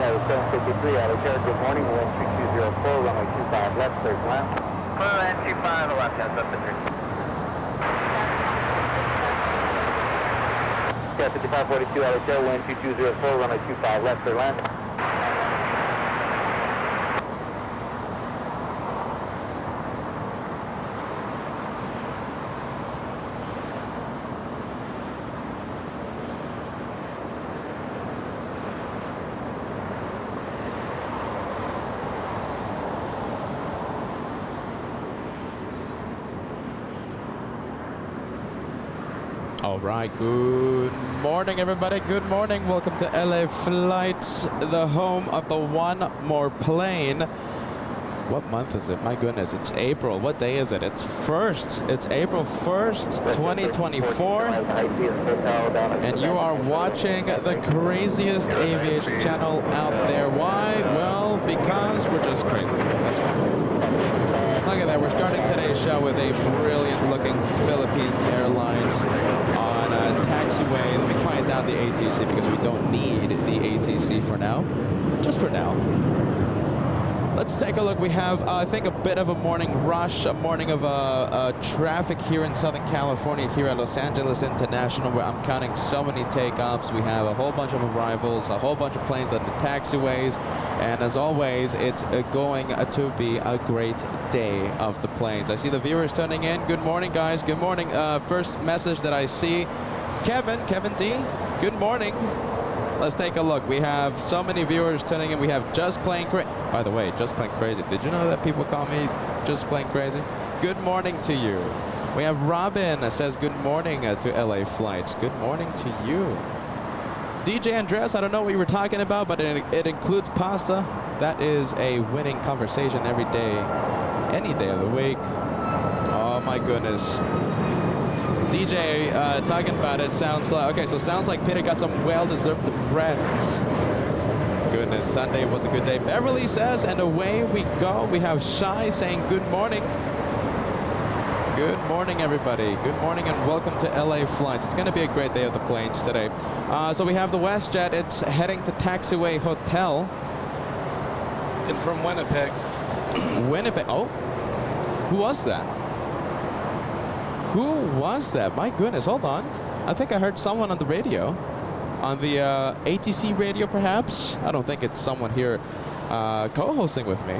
Hotel 753 out of here. Good morning, wind 2204, runway 25 left, clear to land. Clear land 25 left, that's up to 3. Yeah, 5542 out of here, wind 2204, runway 25 left, clear land. All right, good morning, everybody. Good morning. Welcome to LA Flights, the home of the one more plane. What month is it? My goodness, it's April. What day is it? It's April 1st, 2024. And you are watching the craziest aviation channel out there. Why? Well, because we're just crazy. That's why. Look at that, we're starting today's show with a brilliant looking Philippine Airlines on a taxiway. Let me quiet down the ATC because we don't need the ATC for now. Just for now. Let's take a look. We have, I think, a bit of a morning rush, a morning of traffic here in Southern California, here at Los Angeles International, where I'm counting so many takeoffs. We have a whole bunch of arrivals, a whole bunch of planes on the taxiways, and as always, it's going to be a great day of the planes. I see the viewers tuning in. Good morning, guys. Good morning. First message that I see, Kevin D. Good morning. Let's take a look. We have so many viewers tuning in. We have Just Plain Crazy. By the way, Just Plain Crazy. Did you know that people call me Just Plain Crazy? Good morning to you. We have Robin that says good morning to LA Flights. Good morning to you. DJ Andres, I don't know what you were talking about, but it includes pasta. That is a winning conversation every day, any day of the week. Oh my goodness. DJ talking about it sounds like, okay, so sounds like Peter got some well-deserved rest. Goodness, Sunday was a good day. Beverly says, and away we go. We have Shai saying good morning. Good morning, everybody. Good morning and welcome to LA Flights. It's going to be a great day of the planes today. So we have the WestJet. It's heading to TWA Hotel. And from Winnipeg. Winnipeg. Oh, who was that? Who was that? My goodness, hold on. I think I heard someone on the radio. On the ATC radio, perhaps? I don't think it's someone here co-hosting with me.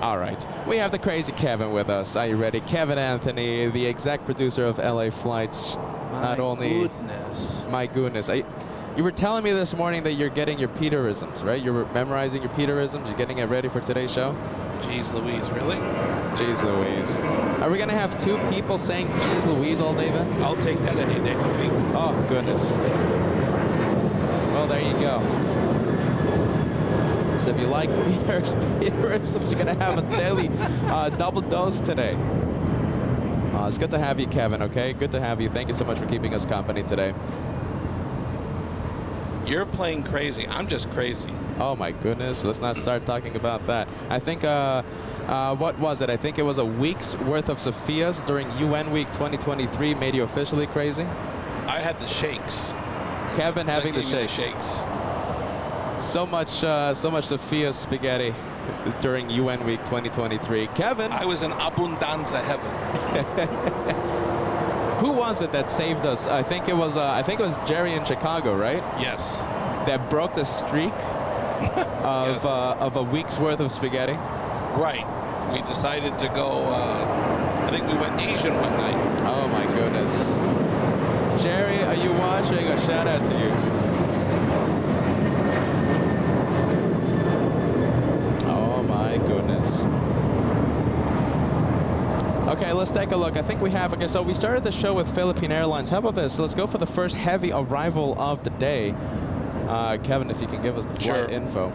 All right. We have the crazy Kevin with us. Are you ready? Kevin Anthony, the exec producer of LA Flights. My goodness. You were telling me this morning that you're getting your Peterisms, right? You're memorizing your Peterisms. You're getting it ready for today's show? Jeez Louise, really? Jeez Louise. Are we going to have two people saying Jeez Louise all day then? I'll take that any day of the week. Oh, goodness. Well, there you go. So if you like Peterisms, you're going to have a daily double dose today. It's good to have you, Kevin, okay? Good to have you. Thank you so much for keeping us company today. You're playing crazy. I'm just crazy. Oh my goodness, let's not start talking about that. I think, what was it? I think it was a week's worth of Sophia's during UN Week 2023 made you officially crazy? I had the shakes. Kevin having the shakes. So much Sophia spaghetti during UN Week 2023. Kevin! I was in abundanza heaven. Who was it that saved us? I think it was Jerry in Chicago, right? Yes. That broke the streak of yes. Of a week's worth of spaghetti. Right. We decided to go. I think we went Asian one night. Oh my goodness. Jerry, are you watching? A shout out to you. Oh my goodness. Okay, let's take a look. I think we have, okay, so we started the show with Philippine Airlines. How about this? Let's go for the first heavy arrival of the day. Kevin, if you can give us the flight info.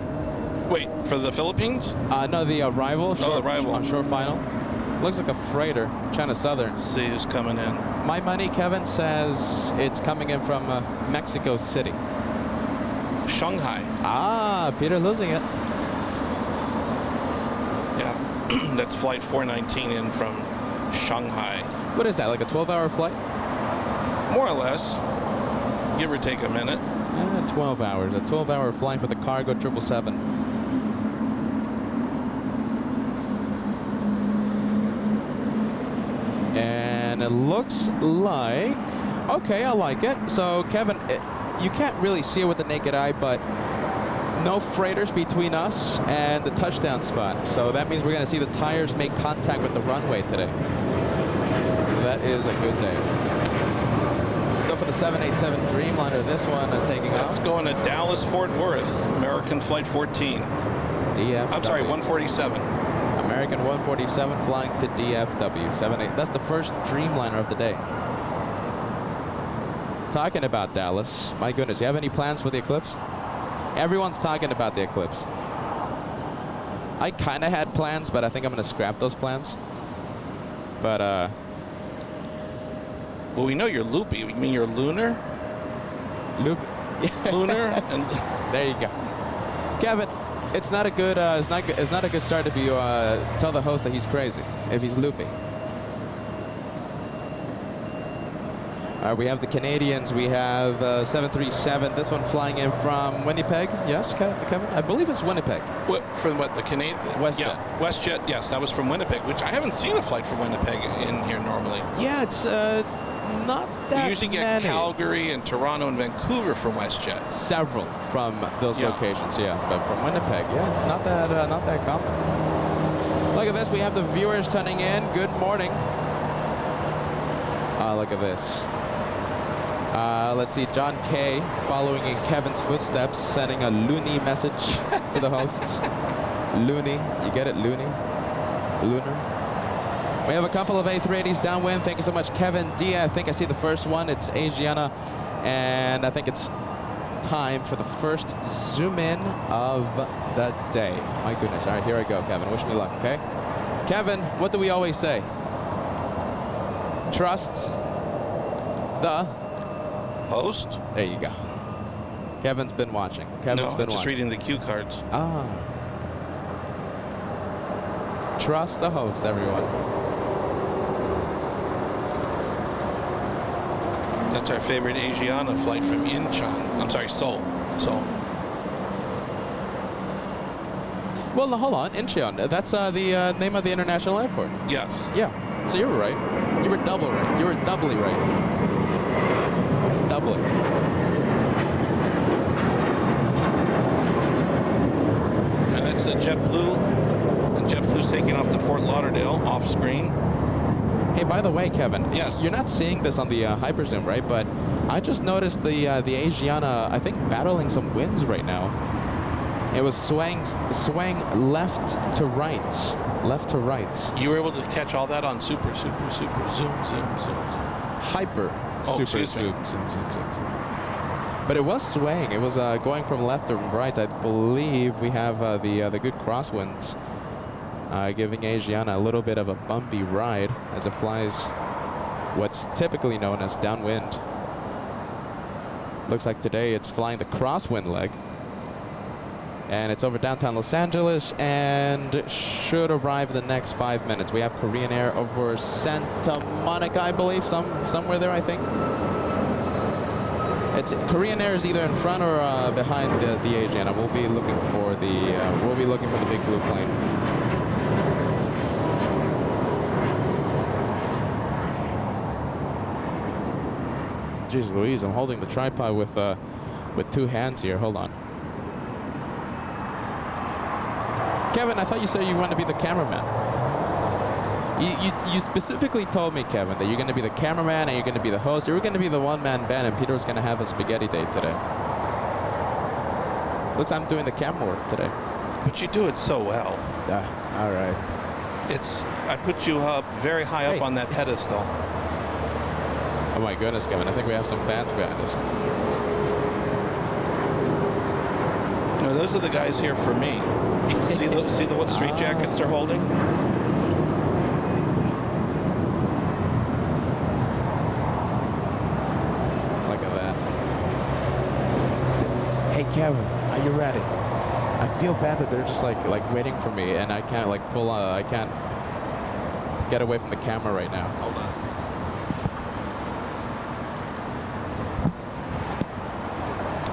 Wait, for the Philippines? No, the arrival. Oh, the arrival. On shore final. Looks like a freighter, China Southern. Let's see who's coming in. My money, Kevin, says it's coming in from Mexico City. Shanghai. Ah, Peter losing it. Yeah, that's flight 419 in from Shanghai. What is that, like a 12-hour flight? More or less, give or take a minute. 12 hours. A 12-hour flight for the cargo 777. And it looks like, okay, I like it. So Kevin, you can't really see it with the naked eye, but no freighters between us and the touchdown spot. So that means we're going to see the tires make contact with the runway today. So that is a good day. Let's go for the 787 Dreamliner. This one taking off. Let's go on to Dallas Fort Worth, American Flight 14. DFW. I'm sorry, 147. American 147 flying to DFW 78. That's the first Dreamliner of the day. Talking about Dallas, my goodness, you have any plans for the eclipse? Everyone's talking about the eclipse. I kind of had plans, but I think I'm going to scrap those plans. But, well, we know you're loopy. You mean you're lunar? Lunar? And there you go. Kevin, it's not a good it's not a good start if you tell the host that he's crazy, if he's loopy. We have the Canadians. We have 737. This one flying in from Winnipeg. Yes, Kevin? I believe it's Winnipeg. what, from what, the Canadian? WestJet. Yeah, WestJet, yes, that was from Winnipeg, which I haven't seen a flight from Winnipeg in here normally. Yeah, it's not that We usually get many. Calgary and Toronto and Vancouver from WestJet. Several from those Yeah. locations, yeah. But from Winnipeg, yeah, it's not that common. Look at this. We have the viewers tuning in. Good morning. Look at this. Let's see, John K. following in Kevin's footsteps, sending a loony message to the hosts. Loony, you get it, loony? Lunar. We have a couple of A380s downwind. Thank you so much, Kevin D. I think I see the first one. It's Asiana, and I think it's time for the first zoom in of the day. My goodness. All right, here I go, Kevin. Wish me luck, okay? Kevin, what do we always say? Trust the Host? There you go. Kevin's been watching. Kevin's No, been just watching. reading the cue cards. Ah. Trust the host, everyone. That's our favorite Asiana flight from Incheon. I'm sorry, Seoul. Seoul. Well, no, hold on. Incheon. That's the name of the international airport. Yes. Yeah. So you were right. You were double right. You were doubly right. Doubly. And that's JetBlue. And JetBlue's taking off to Fort Lauderdale off screen. Hey, by the way, Kevin. Yes. You're not seeing this on the hyperzoom, right? But I just noticed the Asiana, I think, battling some winds right now. It was swaying left to right. Left to right. You were able to catch all that on super zoom. Hyper. Oh, Super excuse me. zoom. But it was swaying. It was going from left to right. I believe we have the good crosswinds giving Asiana a little bit of a bumpy ride as it flies what's typically known as downwind. Looks like today it's flying the crosswind leg. And it's over downtown Los Angeles and should arrive in the next 5 minutes. We have Korean Air over Santa Monica, I believe, somewhere there, I think. It's Korean Air is either in front or behind the Asiana. We'll be looking for the big blue plane. Jeez Louise, I'm holding the tripod with two hands here. Hold on. Kevin, I thought you said you wanted to be the cameraman. You specifically told me, Kevin, that you're going to be the cameraman and you're going to be the host. You were going to be the one-man band, and Peter was going to have a spaghetti date today. Looks like I'm doing the camera work today. But you do it so well. All right. I put you up very high up on that pedestal. Oh my goodness, Kevin. I think we have some fans behind us. No, those are the guys here for me. See what street jackets they're holding? Look at that. Hey, Kevin, are you ready? I feel bad that they're just like waiting for me, and I can't I can't get away from the camera right now. Hold on.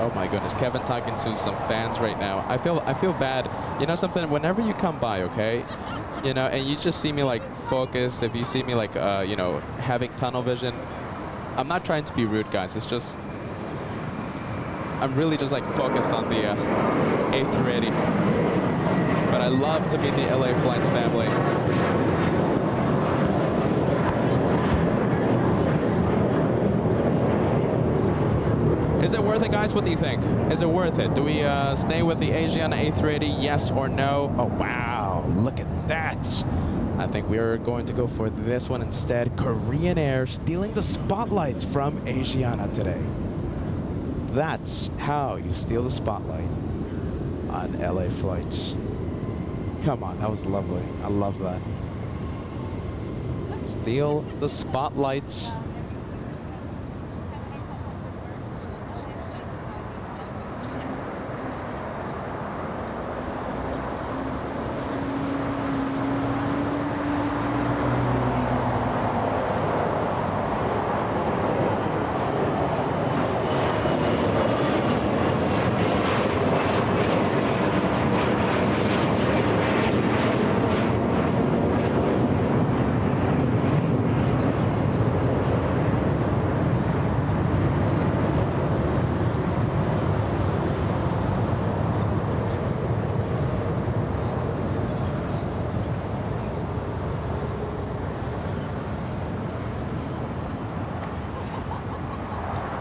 Oh my goodness. Kevin talking to some fans right now. I feel bad. You know something? Whenever you come by, okay, you know, and you just see me like focused, if you see me like, you know, having tunnel vision, I'm not trying to be rude, guys. It's just, I'm really just like focused on the A380. But I love to meet the LA Flights family. Is it worth it, guys? What do you think? Is it worth it? Do we stay with the Asiana A380, yes or no? Oh, wow. Look at that. I think we are going to go for this one instead. Korean Air stealing the spotlight from Asiana today. That's how you steal the spotlight on LA Flights. Come on, that was lovely. I love that. Steal the spotlights.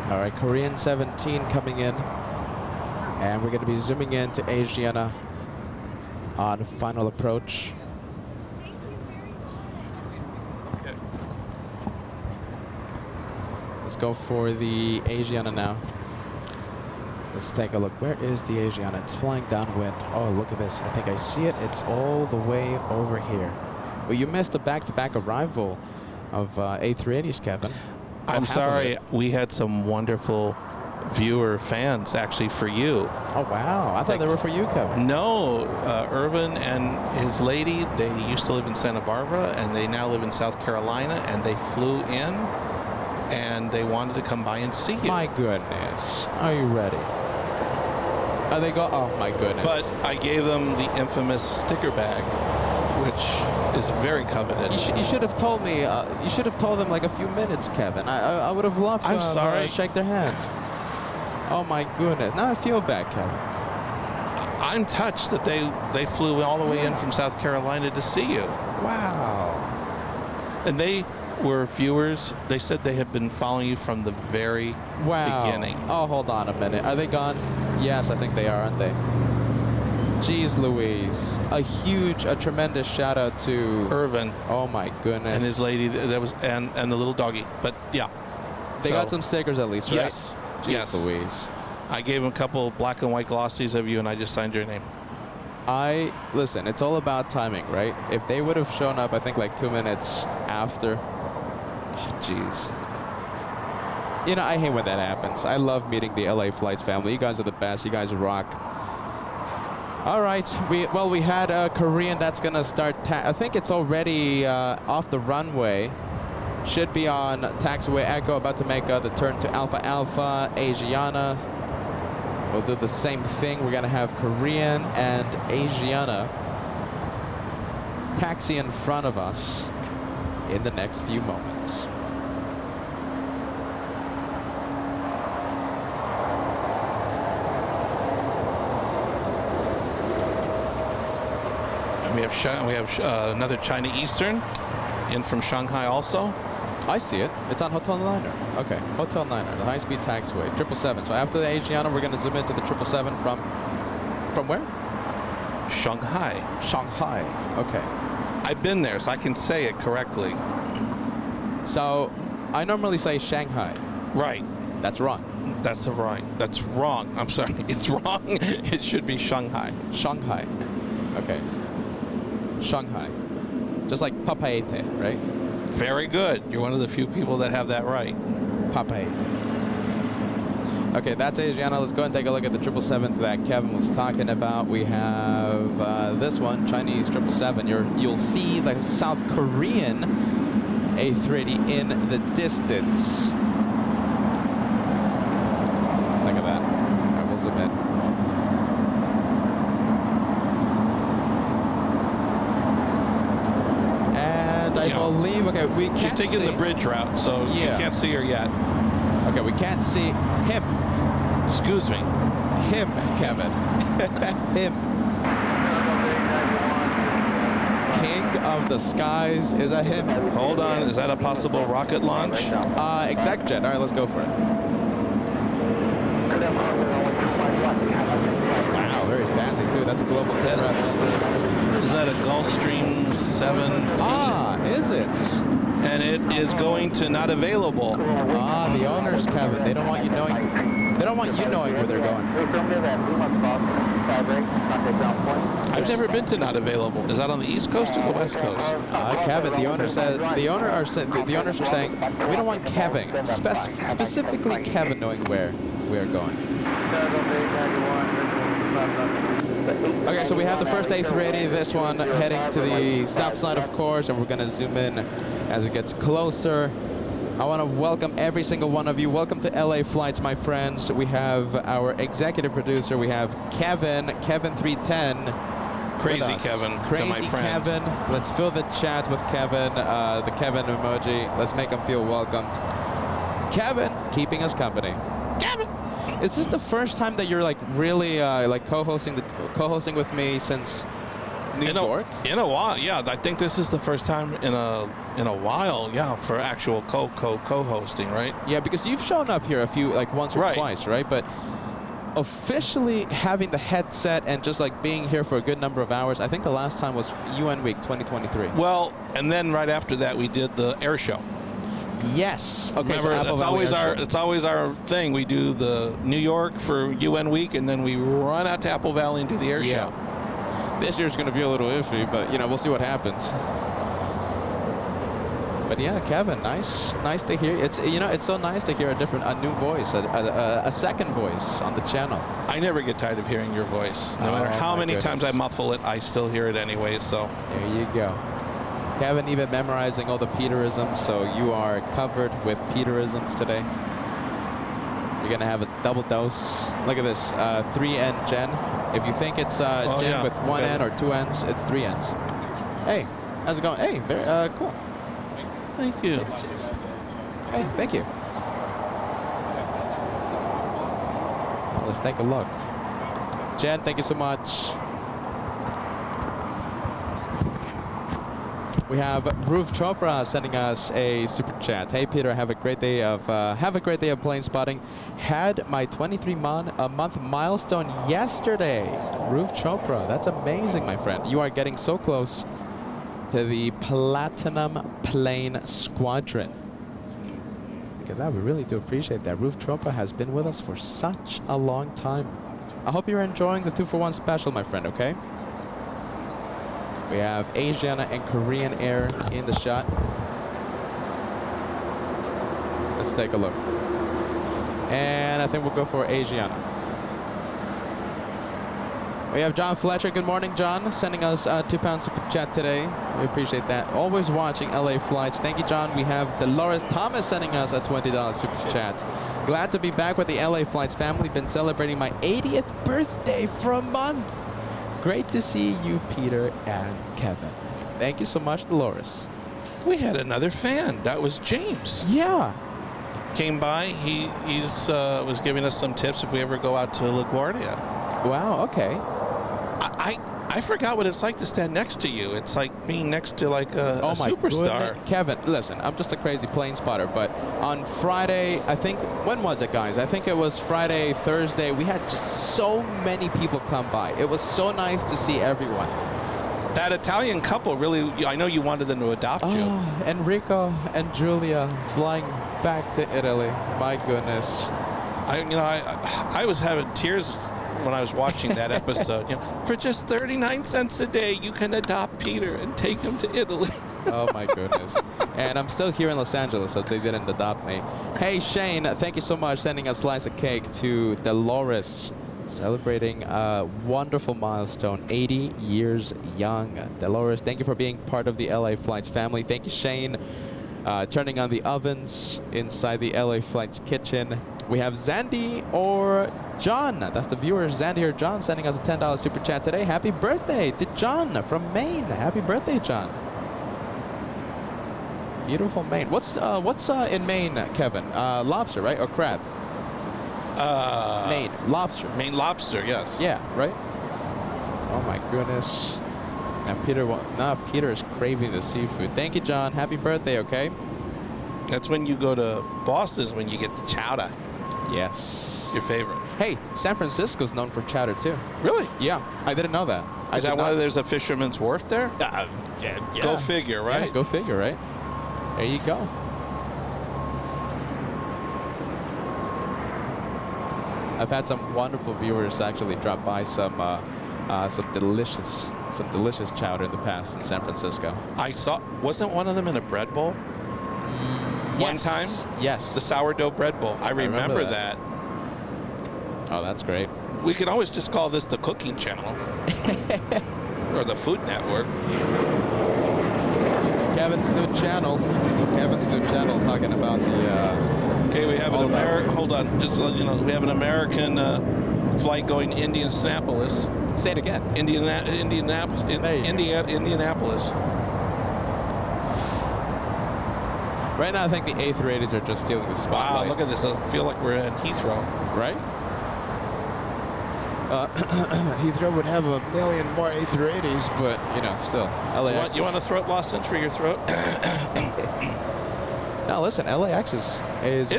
All right, Korean 17 coming in. And we're going to be zooming in to Asiana on final approach. Okay. Let's go for the Asiana now. Let's take a look. Where is the Asiana? It's flying downwind. Oh, look at this. I think I see it. It's all the way over here. Well, you missed a back-to-back arrival of A380s, Kevin. I'm sorry, we had some wonderful viewer fans actually for you. Oh, wow. I thought they were for you, Kevin. No, Irvin and his lady, they used to live in Santa Barbara, and they now live in South Carolina, and they flew in, and they wanted to come by and see you. My goodness. Are you ready? Are they go? Oh, my goodness. But I gave them the infamous sticker bag, which is very coveted. You should have told me. You should have told them like a few minutes, Kevin. I would have loved to I'm sorry. shake their hand. Oh my goodness! Now I feel bad, Kevin. I'm touched that they flew all the way in from South Carolina to see you. Wow. And they were viewers. They said they had been following you from the very beginning. Oh, hold on a minute. Are they gone? Yes, I think they are, aren't they? Jeez Louise. A tremendous shout out to Irvin. Oh my goodness. And his lady, that was, and the little doggy. But yeah. They got some stickers at least, right? Yes. Jeez Yes. Louise. I gave him a couple black and white glossies of you, and I just signed your name. Listen, it's all about timing, right? If they would have shown up, I think like 2 minutes after. Oh, jeez. You know, I hate when that happens. I love meeting the LA Flights family. You guys are the best. You guys rock. All right. We had a Korean that's going to start. I think it's already off the runway. Should be on taxiway Echo, about to make the turn to Alpha Alpha. Asiana. We'll do the same thing. We're going to have Korean and Asiana taxi in front of us in the next few moments. And we have another China Eastern in from Shanghai also. I see it. It's on Hotel Niner. Okay, Hotel Niner, the high-speed taxiway, 777. So after the Asiana, we're going to zoom into the 777 from where? Shanghai. Shanghai. Okay. I've been there, so I can say it correctly. So I normally say Shanghai. Right. That's wrong. That's right. That's wrong. I'm sorry. It's wrong. It should be Shanghai. Shanghai. Okay. Shanghai. Just like Papeete, right? Very good. You're one of the few people that have that right. Papeete. Okay, that's Asiana. Let's go and take a look at the 777 that Kevin was talking about. We have this one, Chinese 777. You'll see the South Korean A380 in the distance. Look at that. All right, we'll believe. Okay, we can't She's taking see. the bridge route, so you Yeah. can't see her yet. Okay, we can't see him. Excuse me. Him, Kevin. Him. King of the skies. Is that him? Hold on. Is that a possible rocket launch? Exec jet. All right, let's go for it. Wow, very fancy too. That's a Global Express. Is that a Gulfstream 17? Ah, is it? And it is going to not available. Ah, the owners, Kevin. They don't want you knowing. They don't want you knowing where they're going. I've never been to not available. Is that on the East Coast or the West Coast? Kevin, the owner said the owners are saying we don't want Kevin, specifically Kevin, knowing where we are going. Okay, so we have the first A380, this one heading to the south side, of course, and we're going to zoom in as it gets closer. I want to welcome every single one of you. Welcome to LA Flights, my friends. We have our executive producer. We have Kevin310. Crazy Kevin Crazy to my friends. Kevin. Let's fill the chat with Kevin, the Kevin emoji. Let's make him feel welcomed. Kevin, keeping us company. Kevin! Is this the first time that you're like really like co-hosting with me since New York? In a while, yeah. I think this is the first time in a while, yeah, for actual co-hosting, right? Yeah, because you've shown up here a few, like once or twice, right? But officially having the headset and just like being here for a good number of hours, I think the last time was UN Week 2023. Well, and then right after that, we did the air show. Yes. Okay. Remember, so that's always our thing. We do the New York for UN Week, and then we run out to Apple Valley and do the air show. This year's going to be a little iffy, but you know, we'll see what happens. But yeah, Kevin, nice to hear. It's so nice to hear a new voice, a second voice on the channel. I never get tired of hearing your voice. No matter how many times I muffle it, I still hear it anyway. So there you go. Kevin even memorizing all the Peterisms, so you are covered with Peterisms today. You're gonna have a double dose. Look at this, 3N Gen. If you think it's Gen with one N or two N's, it's three N's. Hey, how's it going? Hey, very cool. Thank you. Hey, thank you. Well, let's take a look. Jen, thank you so much. We have Roof Chopra sending us a super chat. Hey Peter, have a great day of plane spotting. Had my 23-month milestone yesterday. Roof Chopra, that's amazing, my friend. You are getting so close to the Platinum Plane Squadron. Look at that, we really do appreciate that. Roof Chopra has been with us for such a long time. I hope you're enjoying the 2-for-1 special, my friend, okay? We have Asiana and Korean Air in the shot. Let's take a look. And I think we'll go for Asiana. We have John Fletcher. Good morning, John. Sending us a £2 super chat today. We appreciate that. Always watching LA Flights. Thank you, John. We have Dolores Thomas sending us a $20 super chat. Glad to be back with the LA Flights family. Been celebrating my 80th birthday for a month. Great to see you, Peter and Kevin. Thank you so much, Dolores. We had another fan. That was James. Yeah. Came by. He was giving us some tips if we ever go out to LaGuardia. Wow. Okay. I forgot what it's like to stand next to you. It's like being next to like a superstar. Goodness. Kevin, listen, I'm just a crazy plane spotter, but on Friday, I think, when was it, guys? I think it was Friday, Thursday. We had just so many people come by. It was so nice to see everyone. That Italian couple really, I know you wanted them to adopt you. Enrico and Julia flying back to Italy. My goodness. I was having tears when I was watching that episode. For just 39 cents a day, you can adopt Peter and take him to Italy. Oh my goodness. And I'm still here in Los Angeles, so they didn't adopt me. Hey Shane, thank you so much sending a slice of cake to Dolores, celebrating a wonderful milestone, 80 years young. Dolores, thank you for being part of the LA Flights family. Thank you, Shane, turning on the ovens inside the LA Flights kitchen. We have Zandy or John. That's the viewer, Zandy or John, sending us a $10 super chat today. Happy birthday to John from Maine. Happy birthday, John. Beautiful Maine. What's in Maine, Kevin? Lobster, right? Or crab? Maine. Lobster. Maine lobster, yes. Yeah, right? Oh my goodness. And Peter is craving the seafood. Thank you, John. Happy birthday, okay? That's when you go to Boston is when you get the chowder. Yes. Your favorite. Hey, San Francisco's known for chowder too. Really? Yeah, I didn't know that. Is that why there's a Fisherman's Wharf there? Yeah. Go figure, right? Yeah, go figure, right? There you go. I've had some wonderful viewers actually drop by some delicious chowder in the past in San Francisco. I saw. Wasn't one of them in a bread bowl? One time? Yes. The sourdough bread bowl. I remember that. Oh, that's great. We could always just call this the cooking channel. Or the Food Network. Kevin's new channel talking about the... Okay, we have an American... Hold on. Just so you know, we have an American flight going to Indianapolis. Say it again. Indianapolis. Right now, I think the A380s are just stealing the spotlight. Wow, look at this. I feel like we're in Heathrow. Right? Heathrow would have a million more A380s, but, you know, still. LAX. You want a throat lozenge for your throat? No, listen, LAX is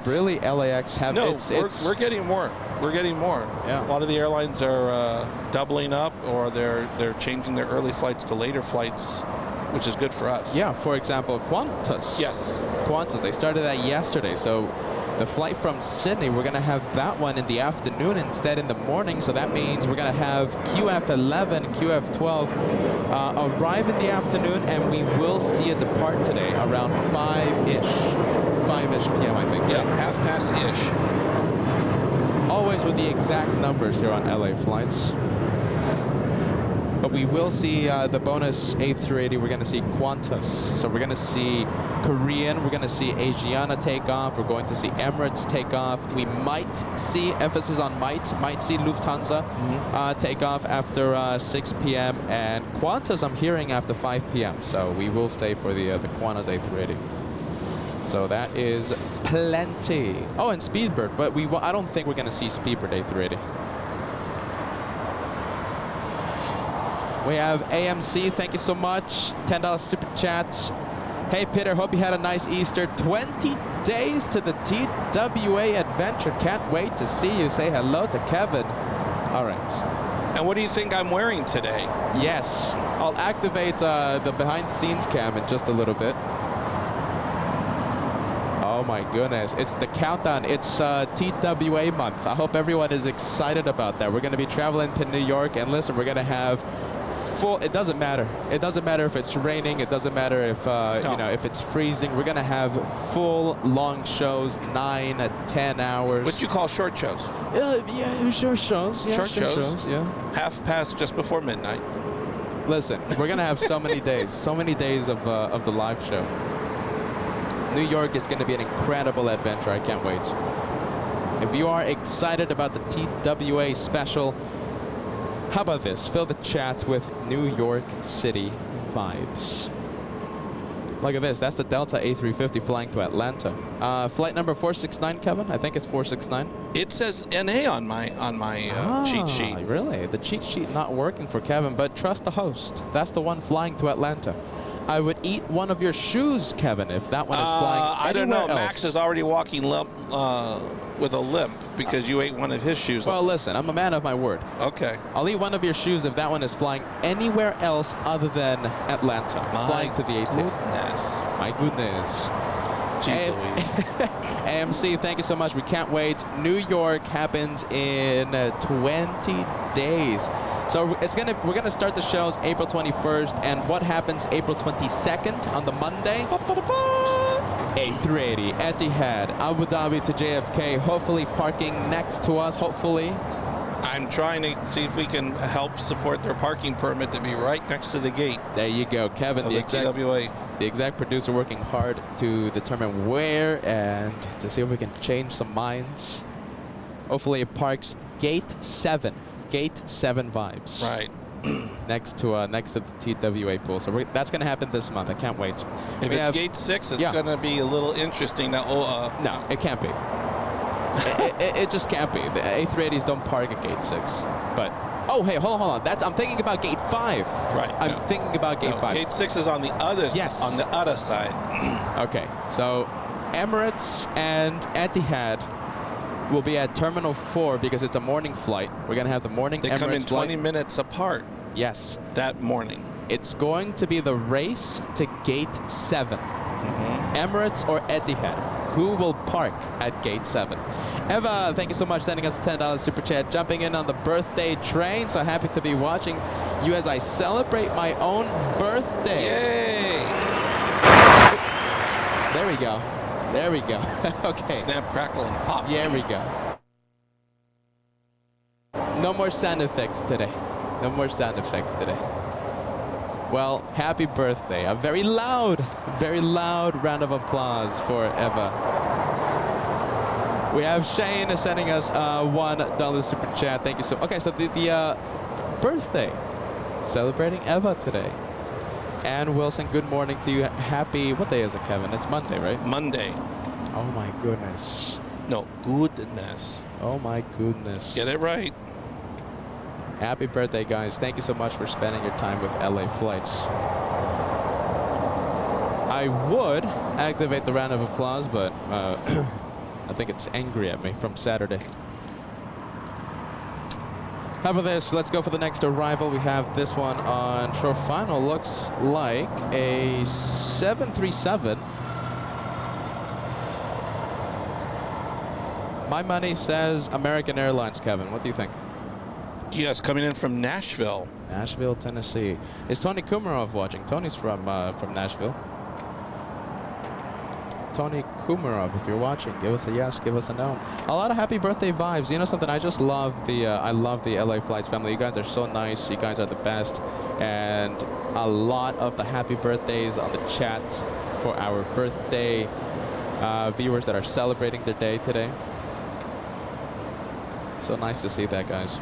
really LAX. We're getting more. We're getting more. Yeah. A lot of the airlines are doubling up, or they're changing their early flights to later flights, which is good for us. Yeah, for example, Qantas. Yes. Qantas, they started that yesterday. So the flight from Sydney, we're going to have that one in the afternoon instead in the morning. So that means we're going to have QF11, QF12 arrive in the afternoon, and we will see it depart today around 5-ish p.m., I think. Yeah, right? 5:30-ish. Always with the exact numbers here on LA flights. But we will see the bonus A380. We're going to see Qantas. So we're going to see Korean. We're going to see Asiana take off. We're going to see Emirates take off. We might see, emphasis on might see Lufthansa take off after 6 p.m. And Qantas, I'm hearing, after 5 p.m. So we will stay for the Qantas A380. So that is plenty. Oh, and Speedbird. But I don't think we're going to see Speedbird A380. We have AMC, thank you so much. $10 super chats. Hey, Peter, hope you had a nice Easter. 20 days to the TWA adventure. Can't wait to see you. Say hello to Kevin. All right. And what do you think I'm wearing today? Yes. I'll activate the behind-the-scenes cam in just a little bit. Oh, my goodness. It's the countdown. It's TWA month. I hope everyone is excited about that. We're going to be traveling to New York. And listen, we're going to have... It doesn't matter. It doesn't matter if it's raining. It doesn't matter if if it's freezing. We're gonna have full long shows, 9 to 10 hours. What you call short shows? Yeah, short shows. Yeah, short shows. Yeah. Half past just before midnight. Listen, we're gonna have so many days of the live show. New York is gonna be an incredible adventure. I can't wait. If you are excited about the TWA special, how about this? Fill the chat with New York City vibes. Look at this. That's the Delta A350 flying to Atlanta. Flight number 469, Kevin. I think it's 469. It says NA on my cheat sheet. Really? The cheat sheet not working for Kevin, but trust the host. That's the one flying to Atlanta. I would eat one of your shoes, Kevin, if that one is flying anywhere I don't know. else. Max is already walking with a limp because you ate one of his shoes. Well, listen, I'm a man of my word. Okay. I'll eat one of your shoes if that one is flying anywhere else other than Atlanta. Flying to the 18th. Goodness. My goodness. Jeez Louise. AMC, thank you so much. We can't wait. New York happens in 20 days. So we're gonna start the shows April 21st, and what happens April 22nd on the Monday? A380, Etihad, Abu Dhabi to JFK, hopefully parking next to us, hopefully. I'm trying to see if we can help support their parking permit to be right next to the gate. There you go, Kevin, the exact producer, working hard to determine where and to see if we can change some minds. Hopefully it parks gate 7 vibes. Right. next to the TWA pool. So that's going to happen this month. I can't wait. If We it's have- gate 6, it's going to be a little interesting. Now, No, it can't be. it just can't be. The A380s don't park at gate 6. But oh, hey, hold on. I'm thinking about gate 5. Right. I'm thinking about gate 5. Gate 6 is on the other on the other side. Okay, so Emirates and Etihad will be at Terminal 4 because it's a morning flight. We're going to have the morning They Emirates come in 20 flight. minutes apart Yes. that morning. It's going to be the race to gate 7. Emirates or Etihad. Who will park at gate 7? Eva, thank you so much, sending us a $10 super chat, jumping in on the birthday train. So happy to be watching you as I celebrate my own birthday. Yay! There we go. There we go. Okay. Snap, crackle, and pop. There we go. No more sound effects today. No more sound effects today. Well, happy birthday. A very loud round of applause for Eva. We have Shane sending us $1 super chat. Thank you so much. Okay, so the birthday. Celebrating Eva today. Ann Wilson, good morning to you. Happy, what day is it, Kevin? It's Monday, right? Monday. Oh my goodness. No, goodness. Oh my goodness. Get it right. Happy birthday, guys. Thank you so much for spending your time with LA Flights. I would activate the round of applause, but I think it's angry at me from Saturday. How about this? Let's go for the next arrival. We have this one on shore final. Looks like a 737. My money says American Airlines, Kevin. What do you think? Yes, coming in from Nashville. Nashville, Tennessee. Is Tony Kumarov watching? Tony's from Nashville. Tony Kumarov, if you're watching, give us a yes, give us a no. A lot of happy birthday vibes. You know something? I just love I love the LA Flights family. You guys are so nice. You guys are the best. And a lot of the happy birthdays on the chat for our birthday viewers that are celebrating their day today. So nice to see that, guys.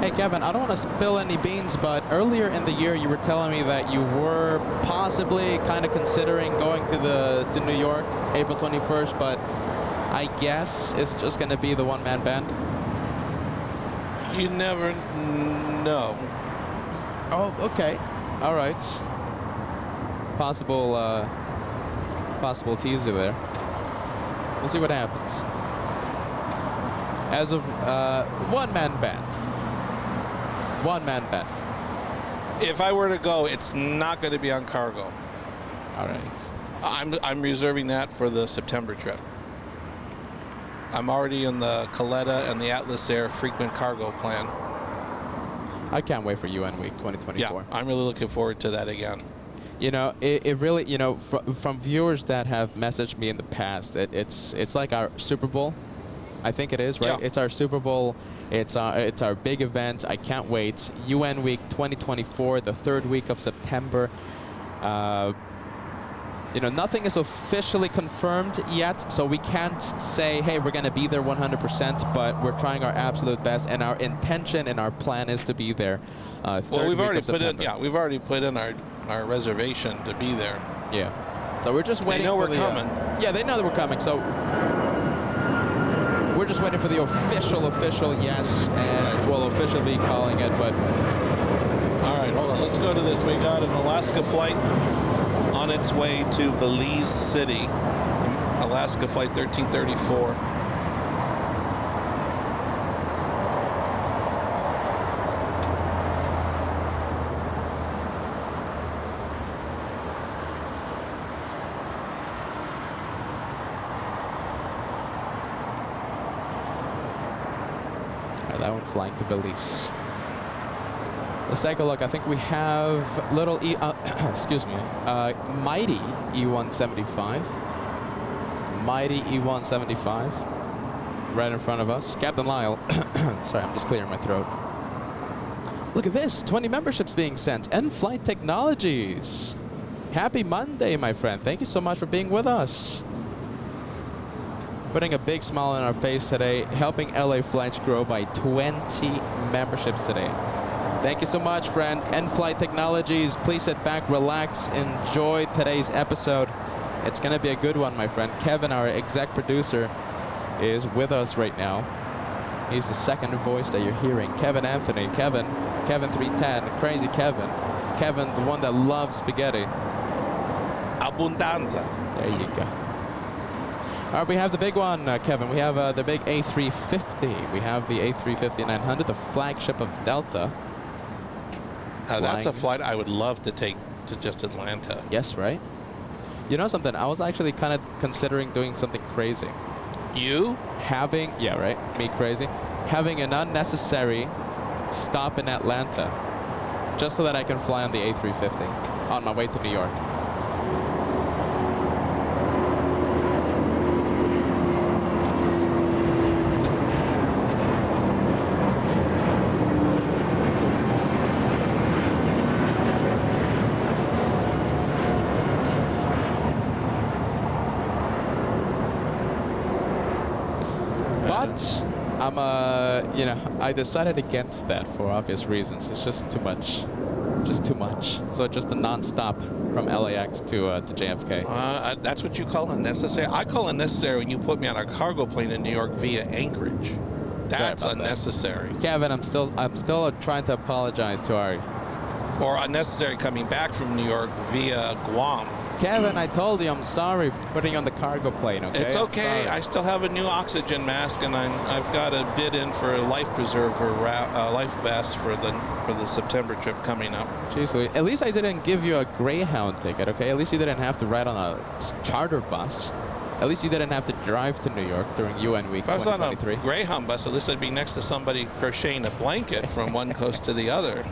Hey Kevin, I don't want to spill any beans, but earlier in the year you were telling me that you were possibly kind of considering going to New York April 21st, but I guess it's just going to be the one-man band. You never know. Oh, okay. All right. Possible teaser there. We'll see what happens. As of one-man band. One-man band. If I were to go, it's not going to be on cargo. All right. I'm reserving that for the September trip. I'm already in the Coletta and the Atlas Air frequent cargo plan. I can't wait for UN Week 2024. Yeah, I'm really looking forward to that again. You know, it really, you know, from viewers that have messaged me in the past, it's like our Super Bowl. I think it is, right? Yeah. It's our Super Bowl. It's our big event. I can't wait. UN Week 2024, the 3rd week of September. You know, nothing is officially confirmed yet, so we can't say, hey, we're going to be there 100%, but we're trying our absolute best, and our intention and our plan is to be there. Well, we've already put in, we've already put in our reservation to be there. Yeah. So we're just waiting. They know for we're coming. Yeah, they know that we're coming. So we're just waiting for the official yes, and we'll officially be calling it. But all right, hold on. Let's go to this. We got an Alaska flight on its way to Belize City. Alaska flight 1334. that one flying to Belize. Let's take a look. I think we have little excuse me, mighty E175. Mighty E175 right in front of us. Captain Lyle. Sorry, I'm just clearing my throat. Look at this, 20 memberships being sent. And Flight Technologies. Happy Monday, my friend. Thank you so much for being with us. Putting a big smile on our face today, helping LA Flights grow by 20 memberships today. Thank you so much, friend. N-Flight Technologies, please sit back, relax, enjoy today's episode. It's going to be a good one, my friend. Kevin, our exec producer, is with us right now. He's the second voice that you're hearing. Kevin Anthony, Kevin 310, Crazy Kevin, the one that loves spaghetti. Abundanza. There you go. All right, we have the big one, Kevin. We have the big A350. We have the A350-900, the flagship of Delta. That's a flight I would love to take to just Atlanta. Yes, right? You know something? I was actually kind of considering doing something crazy. You? Yeah, right? Me crazy. Having an unnecessary stop in Atlanta just so that I can fly on the A350 on my way to New York. I decided against that for obvious reasons. It's just too much. So just a non-stop from LAX to JFK. That's what you call unnecessary? I call unnecessary when you put me on a cargo plane in New York via Anchorage. That's unnecessary. Kevin, I'm still trying to apologize to our... Or unnecessary coming back from New York via Guam. Kevin, I told you I'm sorry for putting you on the cargo plane, okay? It's okay. I still have a new oxygen mask, and I've got a bid in for a life preserver, life vest for the September trip coming up. Jeez, at least I didn't give you a Greyhound ticket, okay? At least you didn't have to ride on a charter bus. At least you didn't have to drive to New York during UN Week 2023. If I was on a Greyhound bus, at least I'd be next to somebody crocheting a blanket from one coast to the other.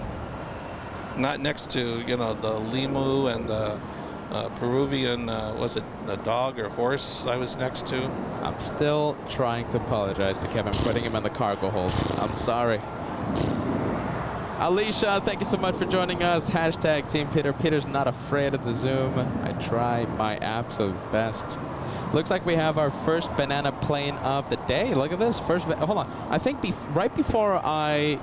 Not next to, the Limu and the Peruvian, was it a dog or horse I was next to? I'm still trying to apologize to Kevin for putting him in the cargo hold. I'm sorry. Alicia, thank you so much for joining us. Hashtag Team Peter. Peter's not afraid of the Zoom. I try my absolute best. Looks like we have our first banana plane of the day. Look at this. Hold on. I think right before I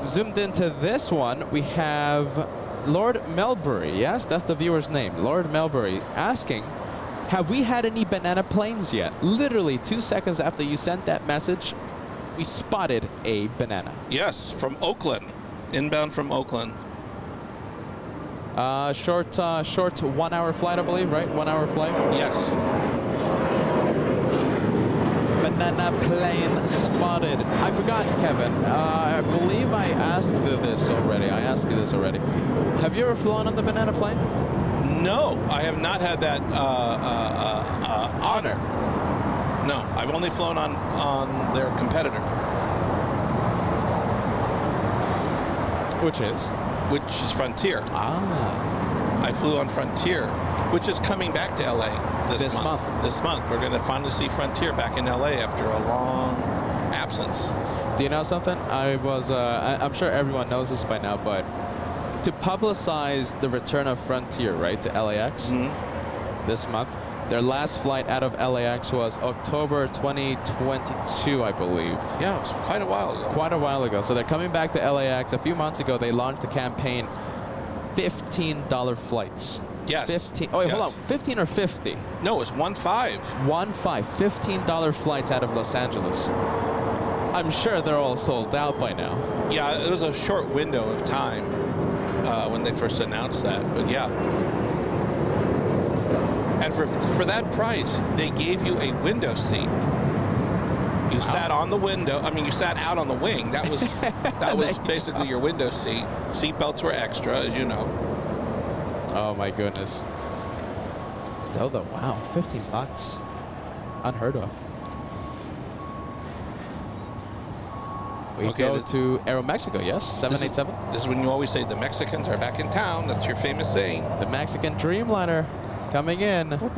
zoomed into this one, we have Lord Melbury. Yes, that's the viewer's name. Lord Melbury asking, have we had any banana planes yet? Literally 2 seconds after you sent that message, we spotted a banana. Yes, from Oakland. Inbound from Oakland. Short 1 hour flight, I believe, right? 1 hour flight? Yes. Banana plane spotted. I forgot, Kevin. I believe I asked you this already. Have you ever flown on the banana plane? No, I have not had that honor. No, I've only flown on their competitor. Which is Frontier. Ah. I flew on Frontier, which is coming back to LA this month. This month. We're going to finally see Frontier back in LA after a long absence. Do you know something? I'm sure everyone knows this by now, but to publicize the return of Frontier, right, to LAX this month, their last flight out of LAX was October 2022, I believe. Yeah, it was quite a while ago. So they're coming back to LAX. A few months ago, they launched the campaign, $15 flights. Yes. 15. Oh, wait, hold on. 15 or 50? No, it was 15. $15 flights out of Los Angeles. I'm sure they're all sold out by now. Yeah, it was a short window of time when they first announced that, but yeah. And for that price, they gave you a window seat. You sat on the window. I mean, you sat out on the wing. That was basically your window seat. Seatbelts were extra, as you know. Oh my goodness. Still though, wow, $15. Unheard of. We go to Aeromexico, yes? 787? This is when you always say the Mexicans are back in town. That's your famous saying. The Mexican Dreamliner coming in. Mexican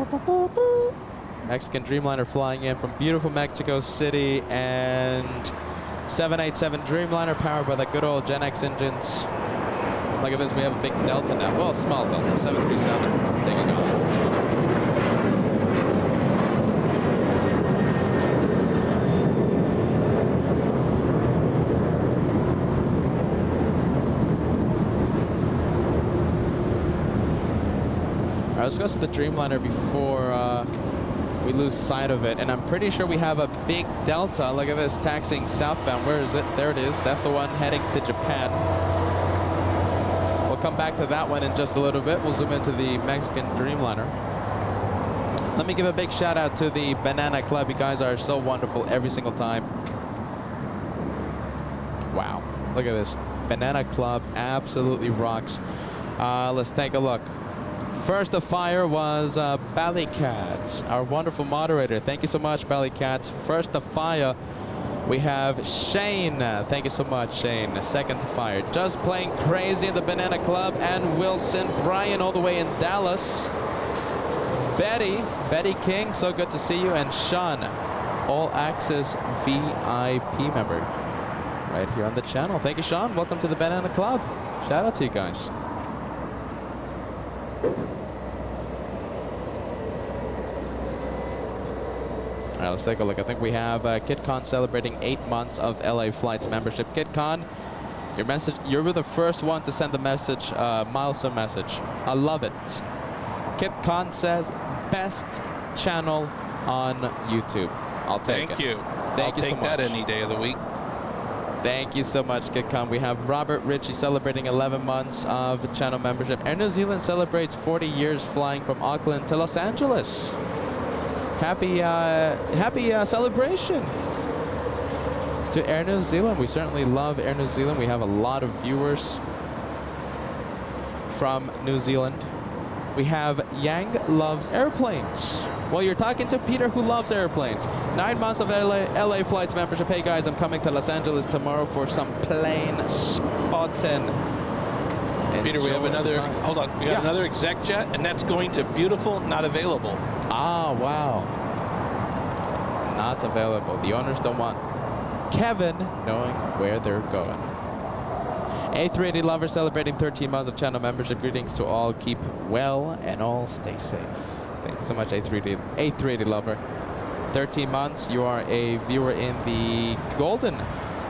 Dreamliner flying in from beautiful Mexico City, and 787 Dreamliner powered by the good old Gen X engines. Look at this, we have a big Delta now. Well, small Delta, 737, taking off. All right, let's go to the Dreamliner before we lose sight of it. And I'm pretty sure we have a big Delta. Look at this, taxiing southbound. Where is it? There it is. That's the one heading to Japan. We'll come back to that one in just a little bit. We'll zoom into the Mexican Dreamliner. Let me give a big shout out to the Banana Club. You guys are so wonderful every single time. Wow, look at this. Banana Club absolutely rocks. Let's take a look. First to fire was Ballycats, our wonderful moderator. Thank you so much, Ballycats. First to fire, we have Shane. Thank you so much, Shane. Second to fire, just playing crazy in the Banana Club, and Wilson. Brian all the way in Dallas. Betty King, so good to see you. And Sean, All Access VIP member right here on the channel. Thank you, Sean. Welcome to the Banana Club. Shout out to you guys. All right, let's take a look. I think we have KitCon celebrating 8 months of LA Flights membership. KitCon, your message, you were the first one to send the message, milestone message. I love it. KitCon says, best channel on YouTube. I'll take it. Thank you. Thank you so I'll take that much. any day of the week. Thank you so much, KitCon. We have Robert Ritchie celebrating 11 months of channel membership. Air New Zealand celebrates 40 years flying from Auckland to Los Angeles. Happy celebration to Air New Zealand. We certainly love Air New Zealand. We have a lot of viewers from New Zealand. We have Yang Loves Airplanes. Well, you're talking to Peter, who loves airplanes. 9 months of LA Flights membership. Hey guys, I'm coming to Los Angeles tomorrow for some plane spotting. Peter, we have another, hold on, we have another exec jet, and that's going to beautiful, not available. Ah, wow. Not available. The owners don't want Kevin knowing where they're going. A380 lover celebrating 13 months of channel membership. Greetings to all. Keep well and all stay safe. Thank you so much, A380 lover. 13 months. You are a viewer in the Golden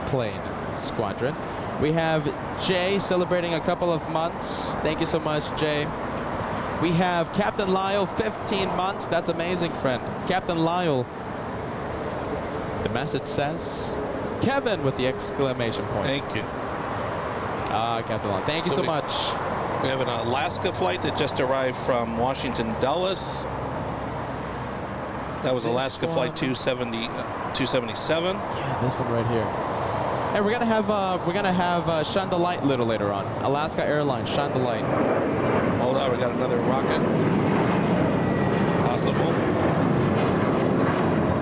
Plane Squadron. We have Jay celebrating a couple of months. Thank you so much, Jay. We have Captain Lyle, 15 months. That's amazing, friend. Captain Lyle. The message says, Kevin with the exclamation point. Thank you. Captain Lyle. Thank you so much. We have an Alaska flight that just arrived from Washington Dulles. That was Alaska flight 277. Yeah, this one right here. Hey, we're gonna have Shine the Light a little later on. Alaska Airlines, Shine the Light. Hold on, we got another rocket. Possible.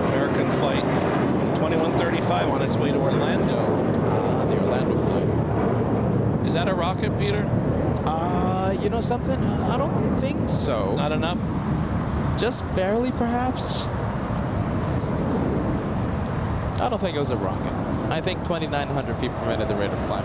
American flight 2135 on its way to Orlando. The Orlando flight. Is that a rocket, Peter? You know something? I don't think so. Not enough? Just barely, perhaps? I don't think it was a rocket. I think 2,900 feet per minute, the rate of climb.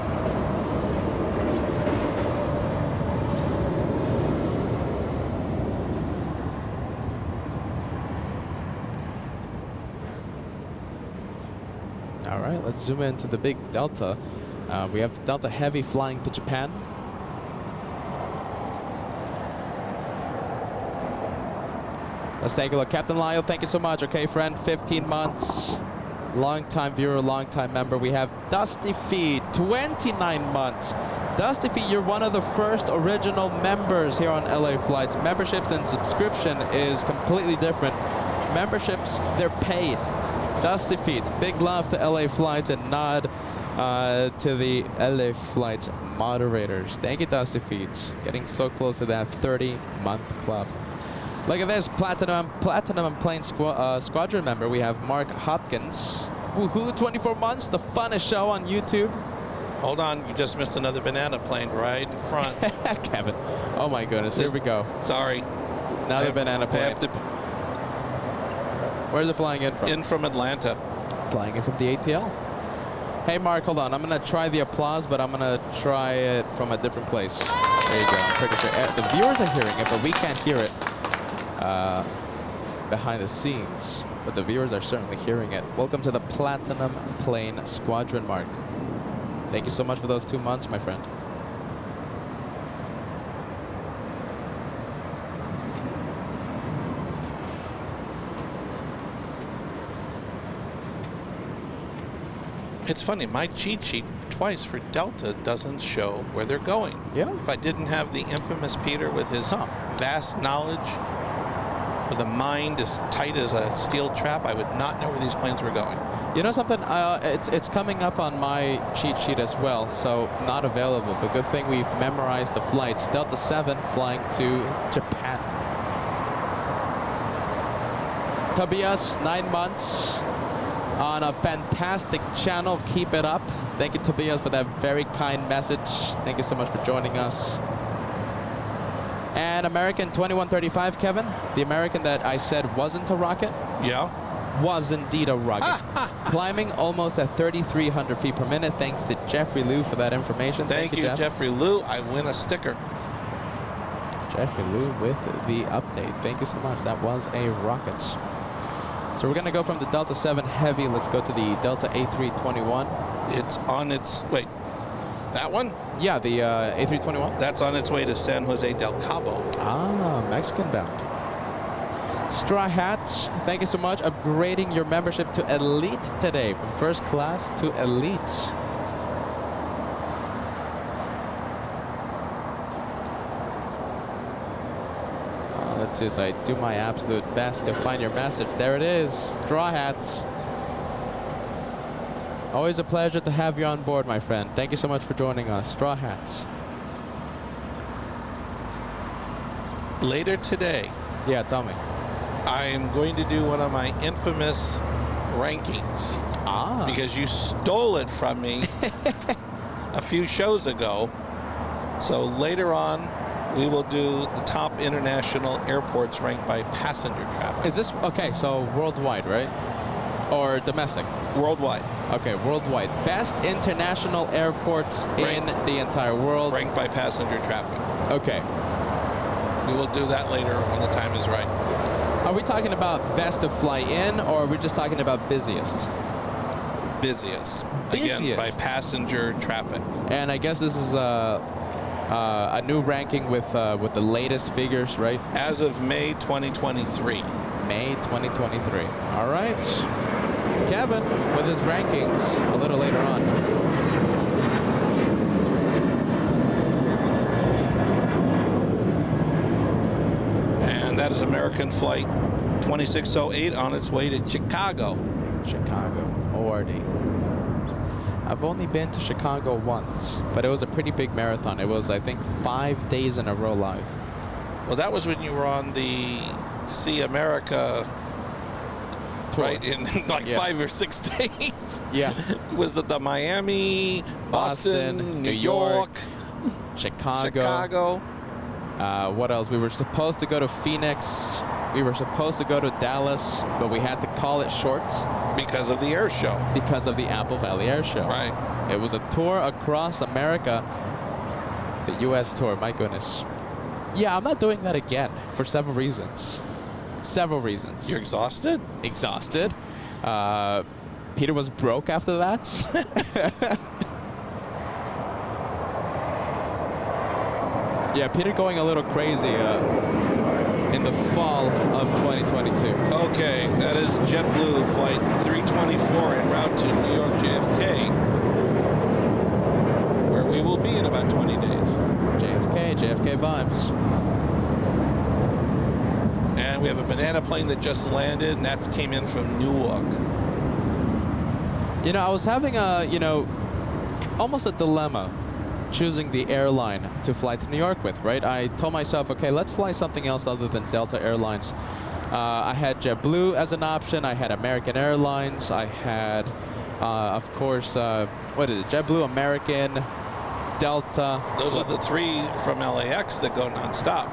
All right, let's zoom into the big Delta. We have the Delta Heavy flying to Japan. Let's take a look. Captain Lyle, thank you so much. Okay, friend, 15 months. Long-time viewer, long-time member. We have Dusty Feed, 29 months. Dusty Feed, you're one of the first original members here on LA Flights. Memberships and subscription is completely different. Memberships, they're paid. Dusty Feeds, big love to LA Flights and nod to the LA Flights moderators. Thank you, Dusty Feeds. Getting so close to that 30-month club. Look at this, Platinum Plane Squadron member. We have Mark Hopkins. Woohoo, 24 months, the funnest show on YouTube. Hold on, you just missed another banana plane right in front. Kevin, oh my goodness, here we go. Sorry. Another banana plane. Where's it flying in from? In from Atlanta. Flying in from the ATL. Hey, Mark, hold on. I'm going to try the applause, but I'm going to try it from a different place. There you go. I'm pretty sure the viewers are hearing it, but we can't hear it behind the scenes. But the viewers are certainly hearing it. Welcome to the Platinum Plane Squadron, Mark. Thank you so much for those 2 months, my friend. It's funny, my cheat sheet twice for Delta doesn't show where they're going. Yeah. If I didn't have the infamous Peter with his vast knowledge, with a mind as tight as a steel trap, I would not know where these planes were going. You know something? It's coming up on my cheat sheet as well, so not available. But good thing we've memorized the flights. Delta 7 flying to Japan. Tobias, 9 months on a fantastic channel. Keep it up. Thank you, Tobias, for that very kind message. Thank you so much for joining us. And American 2135, Kevin, the American that I said wasn't a rocket, Yeah. was indeed a rocket. Climbing almost at 3,300 feet per minute. Thanks to Jeffrey Liu for that information. Thank you, Jeff. Jeffrey Liu. I win a sticker. Jeffrey Liu with the update. Thank you so much. That was a rocket. So we're going to go from the Delta 7 Heavy. Let's go to the Delta A321. It's on its, wait, that one? Yeah, the A321. That's on its way to San Jose del Cabo. Ah, Mexican bound. Straw Hats, thank you so much. Upgrading your membership to Elite today, from first class to Elite. Let's see as I do my absolute best to find your message. There it is, Straw Hats. Always a pleasure to have you on board, my friend. Thank you so much for joining us. Straw Hats. Later today, Yeah, tell me. I am going to do one of my infamous rankings. Ah. Because you stole it from me a few shows ago. So later on, we will do the top international airports ranked by passenger traffic. Is this, okay, so worldwide, right? Or domestic? Worldwide. Okay, worldwide. Best international airports in Ranked. the entire world. Ranked by passenger traffic. Okay. We will do that later when the time is right. Are we talking about best to fly in, or are we just talking about busiest? Busiest. Again, by passenger traffic. And I guess this is a new ranking with the latest figures, right? As of May 2023. May 2023. All right. Kevin with his rankings a little later on. And that is American Flight 2608 on its way to Chicago. Chicago, ORD. I've only been to Chicago once, but it was a pretty big marathon. It was, I think, 5 days in a row live. Well, that was when you were on the See America tour. Right, in like 5 or 6 days. Yeah. Was the Miami, Boston, New York, Chicago. What else? We were supposed to go to Phoenix. We were supposed to go to Dallas, but we had to call it short. Because of the air show. Because of the Apple Valley Air Show. Right. It was a tour across America. The U.S. tour, my goodness. Yeah, I'm not doing that again for several reasons. Several reasons. You're exhausted? Exhausted. Peter was broke after that. Yeah, Peter going a little crazy in the fall of 2022. Okay, that is JetBlue Flight 324 en route to New York JFK, where we will be in about 20 days. JFK vibes. And we have a banana plane that just landed, and that came in from Newark. You know, I was having a, almost a dilemma choosing the airline to fly to New York with, right? I told myself, okay, let's fly something else other than Delta Airlines. I had JetBlue as an option. I had American Airlines. I had, of course, what is it? JetBlue, American, Delta. Those are the three from LAX that go nonstop.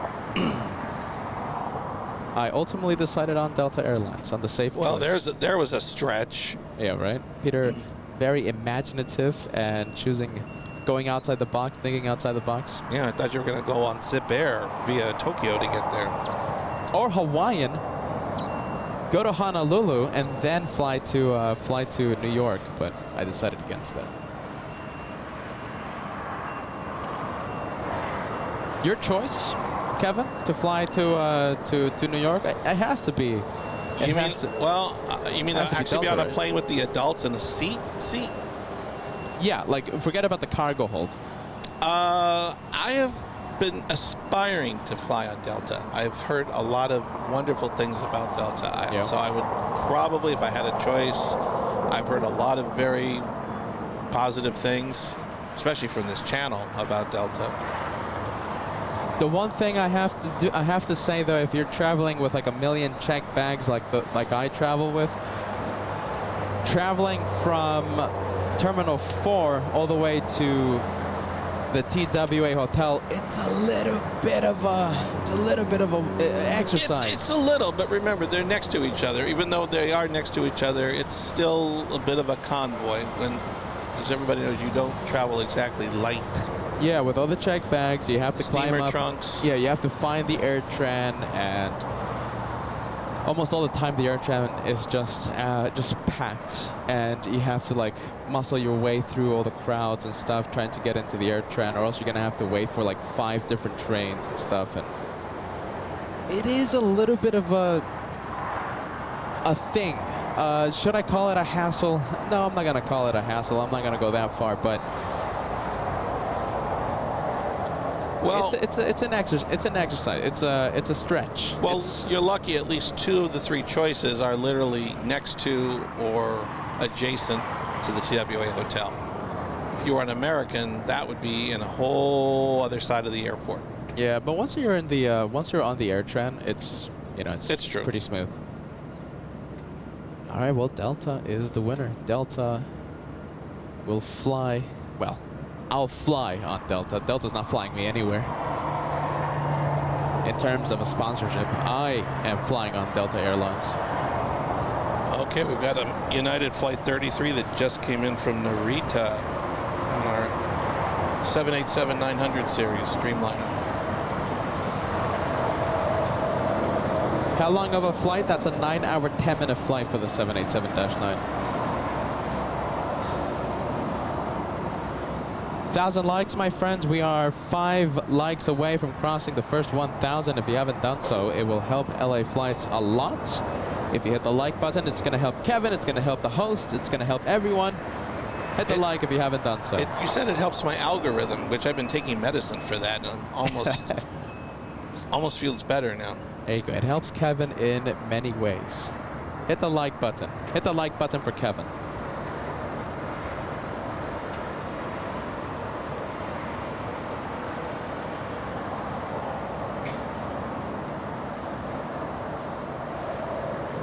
I ultimately decided on Delta Airlines, on the safe choice. Well, there was a stretch. Yeah, right? Peter very imaginative and going outside the box, thinking outside the box. Yeah, I thought you were going to go on Zip Air via Tokyo to get there. Or Hawaiian, go to Honolulu, and then fly to New York, but I decided against that. Your choice, Kevin, to fly to New York. It has to be. You mean actually be on a plane with the adults in a seat? Yeah, like forget about the cargo hold. I have been aspiring to fly on Delta. I've heard a lot of wonderful things about Delta. So I would probably, if I had a choice, I've heard a lot of very positive things, especially from this channel, about Delta. The one thing I have to say though, if you're traveling with like a million check bags like I travel with, traveling from Terminal 4 all the way to the TWA Hotel, it's a little bit of a exercise. It's a little, but remember they're next to each other. Even though they are next to each other, it's still a bit of a convoy. Because everybody knows you don't travel exactly light. Yeah, with all the check bags, you have to climb up. Trunks. Yeah, you have to find the AirTran, and almost all the time the AirTran is just packed, and you have to like muscle your way through all the crowds and stuff trying to get into the AirTran, or else you're gonna have to wait for like 5 different trains and stuff. And it is a little bit of a thing. Should I call it a hassle? No, I'm not gonna call it a hassle. I'm not gonna go that far, but. Well, it's an exercise. It's a stretch. Well, you're lucky. At least 2 of the 3 choices are literally next to or adjacent to the TWA Hotel. If you were an American, that would be in a whole other side of the airport. Yeah, but once you're on the AirTran, it's true. Pretty smooth. All right, well, Delta is the winner. Delta will fly. Well, I'll fly on Delta. Delta's not flying me anywhere. In terms of a sponsorship, I am flying on Delta Airlines. Okay, we've got a United Flight 33 that just came in from Narita on our 787-900 series Dreamliner. How long of a flight? That's a 9-hour, 10-minute flight for the 787-9. 1,000 likes, my friends. We are 5 likes away from crossing the first 1,000. If you haven't done so, it will help LA Flights a lot. If you hit the like button, it's going to help Kevin. It's going to help the host. It's going to help everyone. Hit the like if you haven't done so. You said it helps my algorithm, which I've been taking medicine for that, and I'm almost feels better now. There you go. It helps Kevin in many ways. Hit the like button. Hit the like button for Kevin.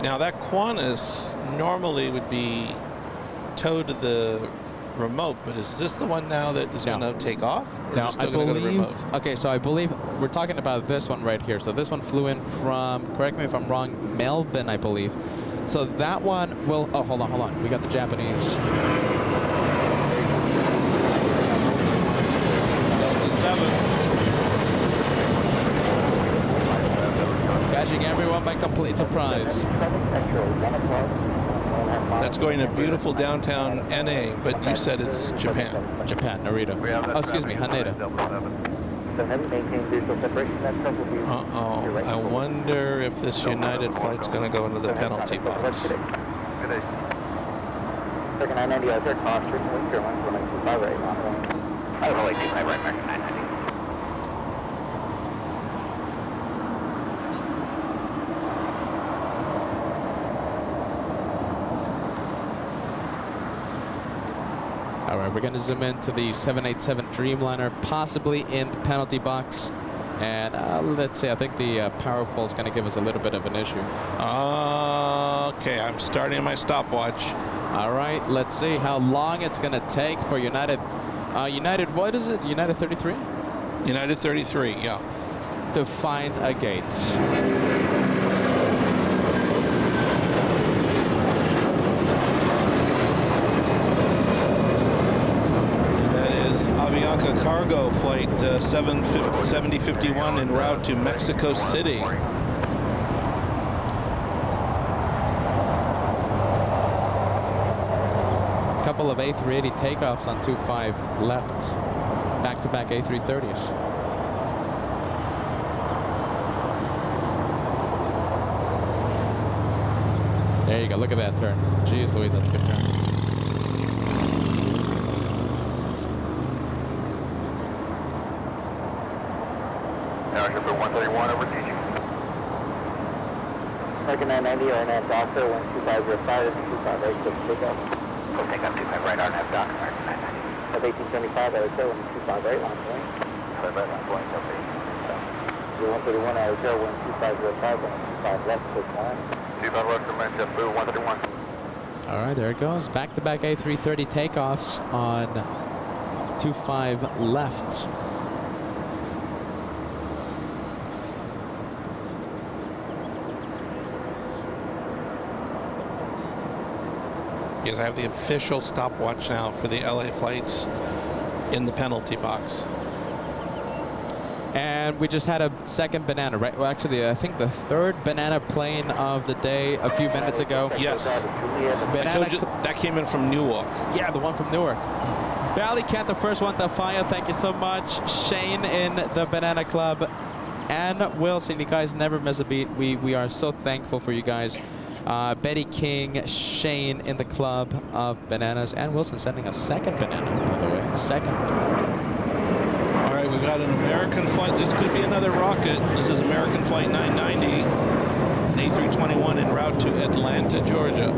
Now that Qantas normally would be towed to the remote, but is this the one now that is going to take off? Or No, is it still I going to go to believe. remote? Okay, so I believe we're talking about this one right here. So this one flew in from, correct me if I'm wrong, Melbourne, I believe. So that one will. Oh, hold on. We got the Japanese. Delta 7. Catching everyone by complete surprise. That's going to beautiful downtown NA, but you said it's Japan. Japan, Narita. Oh, excuse me, Haneda. Uh-oh. I wonder if this United flight's going to go into the penalty box. Second 990, is there cost frequency or 1.25 right now? I don't know, like 25 right back to 990. All right, we're going to zoom into the 787 Dreamliner, possibly in the penalty box. And let's see, I think the power pole is going to give us a little bit of an issue. Okay, I'm starting my stopwatch. All right, let's see how long it's going to take for United. What is it? United 33? United 33, yeah. To find a gate. 7051 en route to Mexico City. Couple of A380 takeoffs on 25 left. Back-to-back A330s. There you go. Look at that turn. Jeez Louise, that's a good turn. Airship 131 over TG. American 990, RNAV Doctor, 12505, and 2586 takeoff. We'll take up 25 right, RNAV Doc, American 990. Of 1875, Hotel, 125 line point. 25 right, line point, okay. 131, Hotel, 12505, 125 left, 6 line. 25 left, Command JetBlue 131. All right, there it goes. Back-to-back A330 takeoffs on 25 left. Because I have the official stopwatch now for the LA flights in the penalty box. And we just had a second banana, right? Well, actually, I think the third banana plane of the day a few minutes ago. Yes. I Banana told you that came in from Newark. Yeah, the one from Newark. Ballycat, the first one to fire. Thank you so much. Shane in the Banana Club. And Wilson, you guys never miss a beat. We are so thankful for you guys. Betty King, Shane in the club of bananas, and Wilson sending a second banana, by the way. Second. All right, we got an American flight. This could be another rocket. This is American Flight 990, an A321 en route to Atlanta, Georgia.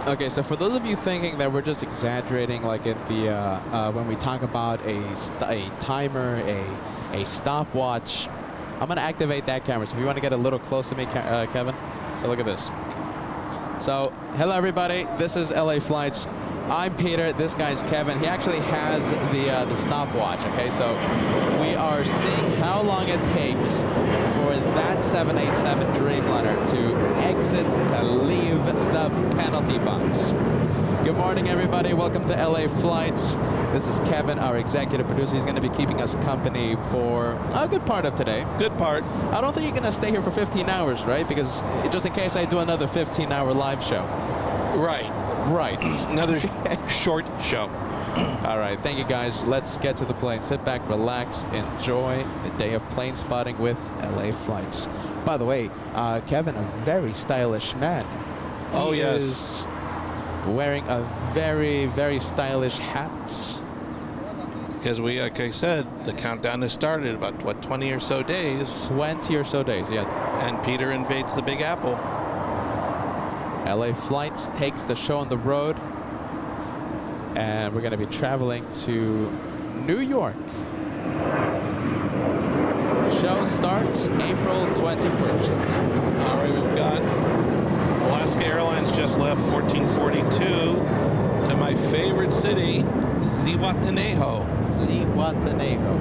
Okay, so for those of you thinking that we're just exaggerating, like in the when we talk about a timer, a stopwatch, I'm gonna activate that camera. So if you want to get a little close to me, Kevin. So look at this. So hello everybody, this is LA Flights. I'm Peter. This guy's Kevin. He actually has the stopwatch. Okay, so we are seeing how long it takes for that 787 Dreamliner to exit, to leave the penalty box. Good morning, everybody. Welcome to LA Flights. This is Kevin, our executive producer. He's going to be keeping us company for a good part of today. Good part. I don't think you're going to stay here for 15 hours, right? Because just in case I do another 15-hour live show. Right. Right. Another short show. All right. Thank you, guys. Let's get to the plane. Sit back, relax, enjoy the day of plane spotting with LA Flights. By the way, Kevin, a very stylish man. Oh, He yes. is wearing a very, very stylish hat. Because we, like I said, the countdown has started about, what, 20 or so days. 20 or so days, yeah. And Peter invades the Big Apple. LA Flights takes the show on the road. And we're going to be traveling to New York. Show starts April 21st. All right, we've got Alaska Airlines just left 1442 to my favorite city, Zihuatanejo. Zihuatanejo.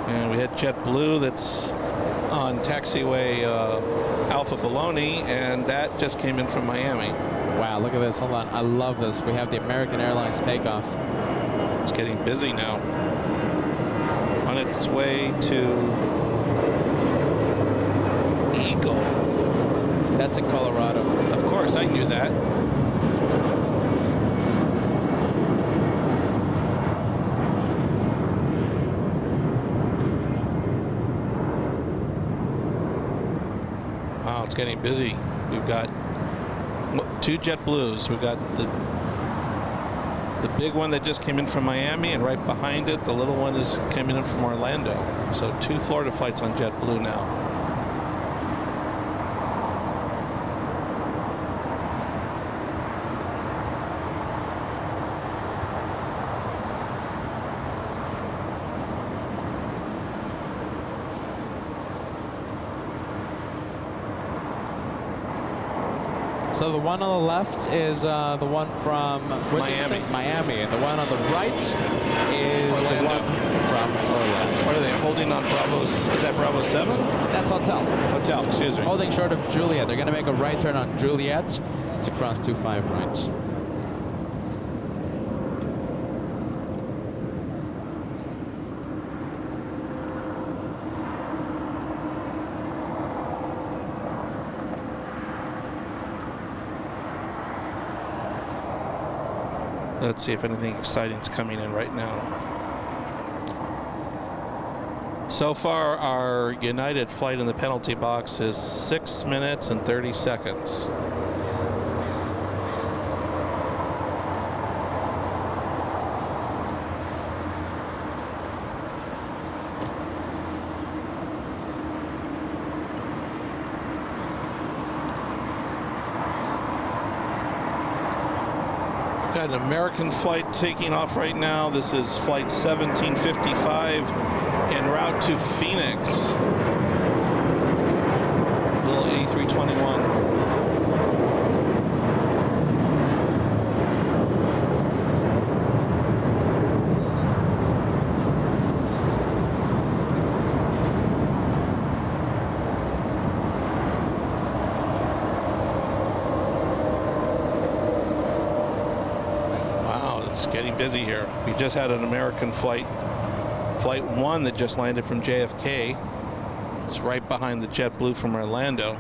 And we had JetBlue that's on taxiway Alpha Bologna, and that just came in from Miami. Wow, look at this. Hold on. I love this. We have the American Airlines takeoff. It's getting busy now. On its way to Eagle. That's in Colorado. Of course, I knew that. Wow, it's getting busy. We've got two JetBlues. We've got the The big one that just came in from Miami, and right behind it, the little one is coming in from Orlando. So 2 Florida flights on JetBlue now. So the one on the left is the one from Miami, and the one on the right is Orlando. the one from Orlando. What are they holding on Bravo's? Is that Bravo 7? That's Hotel. Hotel, excuse me. Holding short of Juliet. They're going to make a right turn on Juliet to cross 25 right. Let's see if anything exciting is coming in right now. So far, our United flight in the penalty box is 6 minutes and 30 seconds. Got an American flight taking off right now. This is flight 1755 en route to Phoenix. Little 8321. Getting busy here. We just had an American flight, Flight 1 that just landed from JFK. It's right behind the JetBlue from Orlando.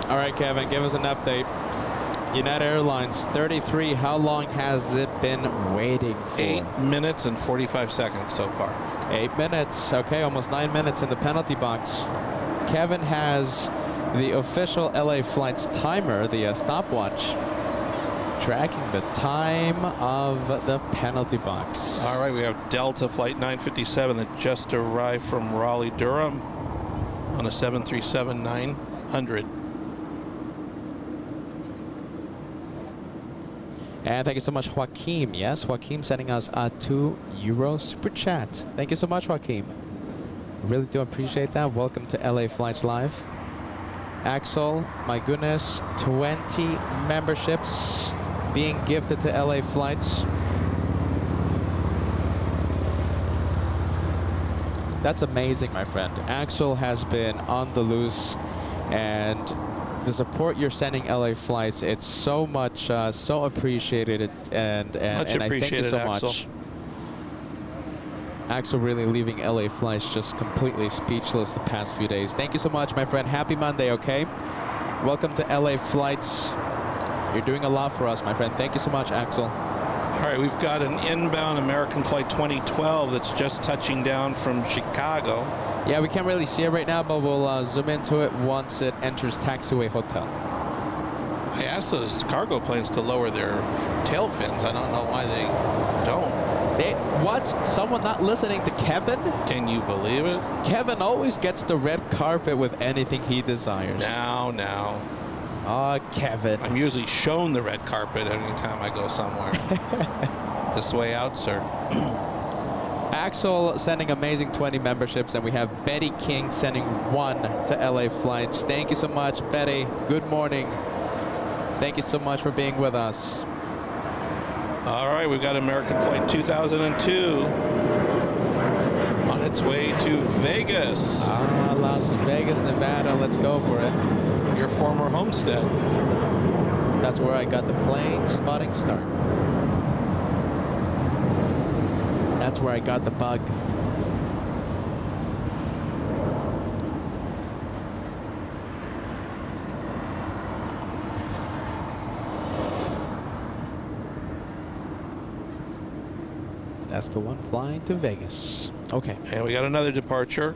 All right, Kevin, give us an update. United Airlines 33, how long has it been waiting for? 8 minutes and 45 seconds so far. 8 minutes, okay, almost 9 minutes in the penalty box. Kevin has the official LA Flights timer, the stopwatch, tracking the time of the penalty box. All right, we have Delta Flight 957 that just arrived from Raleigh-Durham on a 737-900. And thank you so much, Joaquim. Yes, Joaquim sending us a €2 super chat. Thank you so much, Joaquim. Really do appreciate that. Welcome to LA Flights Live. Axel, my goodness, 20 memberships being gifted to LA Flights. That's amazing, my friend. Axel has been on the loose, and the support you're sending LA Flights, it's so much, so appreciated, and I thank you so Axel. much. Axel really leaving LA Flights just completely speechless the past few days. Thank you so much, my friend. Happy Monday, okay? Welcome to LA Flights. You're doing a lot for us, my friend. Thank you so much, Axel. All right, we've got an inbound American Flight 2012 that's just touching down from Chicago. Yeah, we can't really see it right now, but we'll zoom into it once it enters TWA Hotel. I asked those cargo planes to lower their tail fins. I don't know why they don't. What? Someone not listening to Kevin? Can you believe it? Kevin always gets the red carpet with anything he desires. Now. Oh, Kevin. I'm usually shown the red carpet every time I go somewhere. This way out, sir. Axel sending amazing 20 memberships, and we have Betty King sending 1 to LA Flights. Thank you so much, Betty. Good morning. Thank you so much for being with us. All right, we've got American Flight 2002 on its way to Vegas, Las Vegas, Nevada. Let's go for it. your former homestead. That's where I got the plane spotting start. That's where I got the bug. That's the one flying to Vegas. Okay. And we got another departure.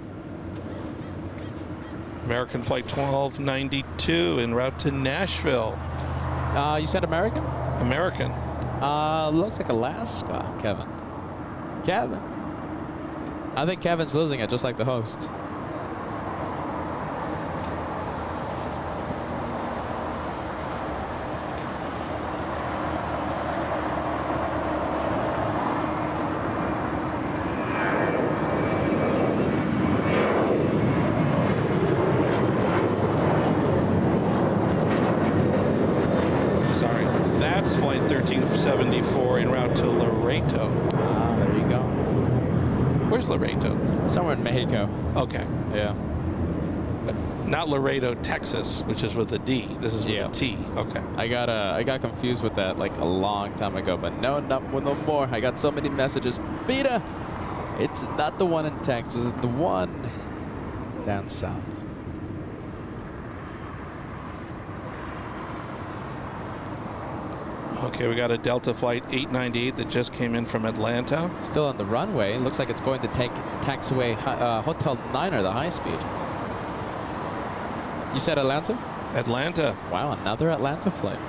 American Flight 1292 en route to Nashville. You said American? American. Looks like Alaska, Kevin. Kevin. I think Kevin's losing it, just like the host. Sorry. That's Flight 1374 en route to Laredo. Ah, there you go. Where's Laredo? Somewhere in Mexico. Okay. Yeah. Not Laredo, Texas, which is with a D. This is with Yeah. a T. Okay. I got confused with that like a long time ago, but no more. I got so many messages. Beta, it's not the one in Texas. It's the one down south. Okay, we got a Delta Flight 898 that just came in from Atlanta. Still on the runway. Looks like it's going to take taxiway Hotel 9 or the high speed. You said Atlanta? Atlanta. Wow, another Atlanta flight.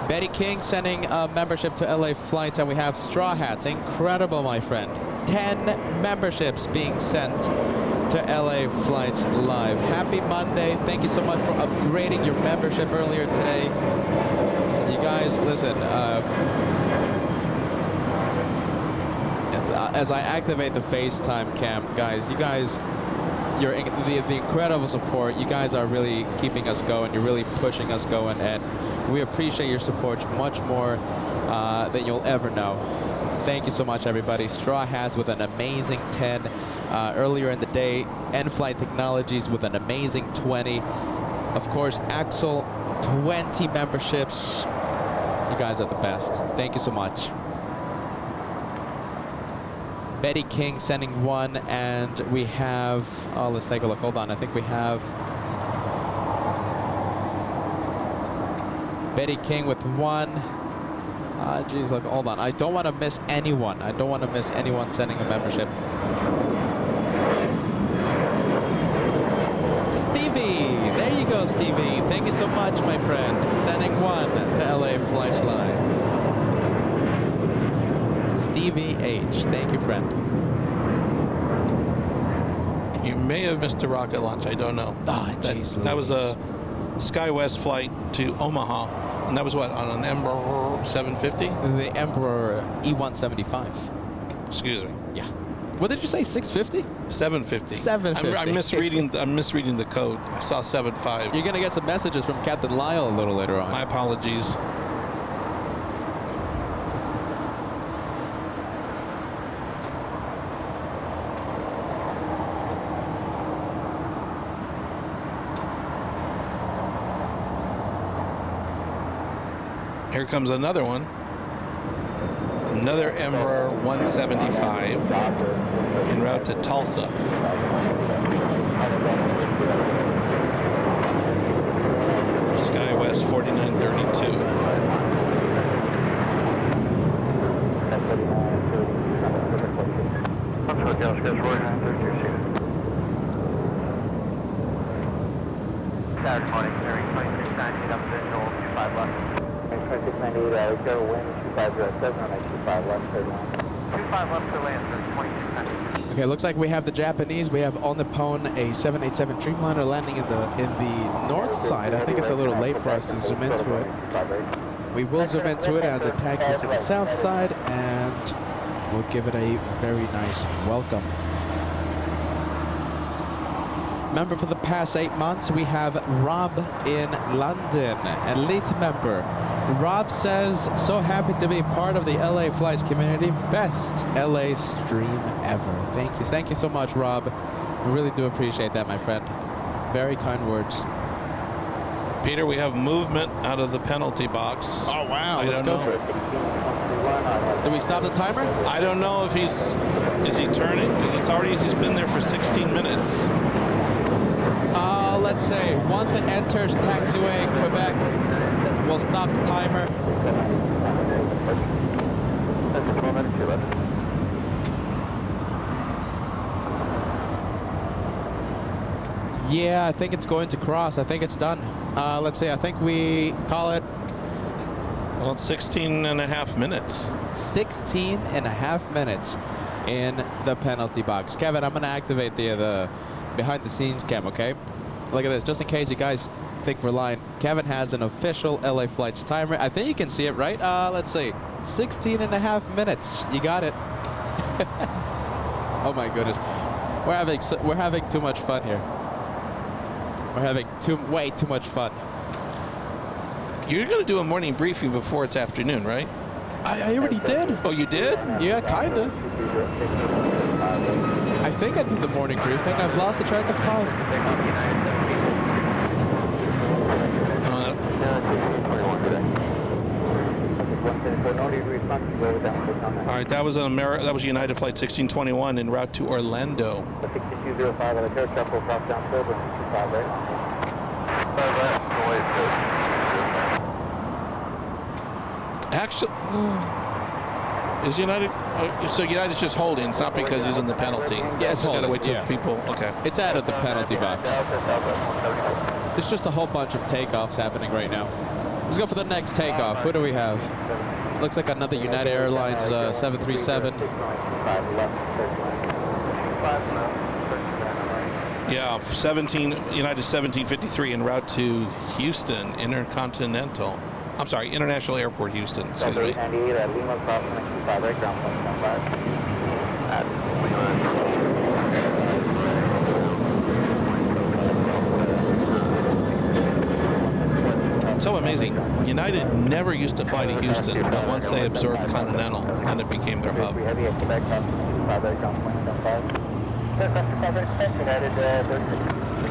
Betty King sending a membership to LA Flights, and we have Straw Hats. Incredible, my friend. 10 memberships being sent to LA Flights Live. Happy Monday. Thank you so much for upgrading your membership earlier today. You guys, listen, as I activate the FaceTime cam, guys, the incredible support. You guys are really keeping us going. You're really pushing us going, and we appreciate your support much more than you'll ever know. Thank you so much, everybody. Straw Hats with an amazing 10 earlier in the day. N-Flight Technologies with an amazing 20. Of course, Axel, 20 memberships. You guys are the best. Thank you so much. Betty King sending 1, and we have, oh, let's take a look. Hold on. I think we have Betty King with 1. Geez, look, hold on. I don't want to miss anyone. I don't want to miss anyone sending a membership. Stevie! There you go, Stevie. Thank you so much, my friend. Sending 1 to LA Flights Live. Stevie H. Thank you, friend. You may have missed a rocket launch. I don't know. Ah, jeez. That was a SkyWest flight to Omaha. And that was what, on an Embraer 750? The Emperor E175. Excuse me. Yeah. What did you say? 650? 750. 750. I'm misreading the code. I saw 75. You're gonna get some messages from Captain Lyle a little later on. My apologies. Here comes another one. Another Embraer 175 en route to Tulsa. SkyWest 4932. Saturday morning, 2698 up visual, 25 left. 698, Carol wind 2507, runway 25 left, third line. 25 left to land, sir, 2200. Okay, looks like we have the Japanese. We have on the Pone a 787 Dreamliner landing in the north side. I think it's a little late for us to zoom into it. We will zoom into it as it taxis to the south side, and we'll give it a very nice welcome. Member for the past 8 months, we have Rob in London, elite member. Rob says, so happy to be part of the LA Flights community. Best LA stream ever. Thank you so much, Rob. We really do appreciate that, my friend. Very kind words. Peter, we have movement out of the penalty box. Oh, wow. I Let's don't go know. for it. Do we stop the timer? I don't know if is he turning? Because he's been there for 16 minutes. Let's say once it enters taxiway Quebec, we'll stop the timer. Yeah, I think it's going to cross. I think it's done. Let's see, I think we call it Well, it's 16 and a half minutes. 16 and a half minutes in the penalty box. Kevin, I'm going to activate the behind the scenes cam, okay? Look at this, just in case you guys think we're lying. Kevin has an official LA Flights timer. I think you can see it, right? Let's see, 16 and a half minutes. You got it. Oh my goodness. We're having too much fun here. We're having way too much fun. You're going to do a morning briefing before it's afternoon, right? I already did. Oh, you did? Yeah, kinda. I think I did the morning briefing. I've lost the track of time. All right, that was United Flight 1621 en route to Orlando. 6205 at a air truck will cross down Silver 25 right. Actually, is United? So United's just holding. It's not because he's in the penalty. Yeah, it's Gotta holding, wait till yeah. people. Okay. It's out of the penalty box. There's just a whole bunch of takeoffs happening right now. Let's go for the next takeoff. Who do we have? Looks like another United Airlines 737. Yeah, United 1753 en route to Houston International Airport, Houston. Excuse me. 98 at Lima crossing 25 right, ground point 15. So amazing. United never used to fly to Houston, but once they absorbed Continental, then it became their hub. Heavy at Quebec crossing 25 right, ground point 75. United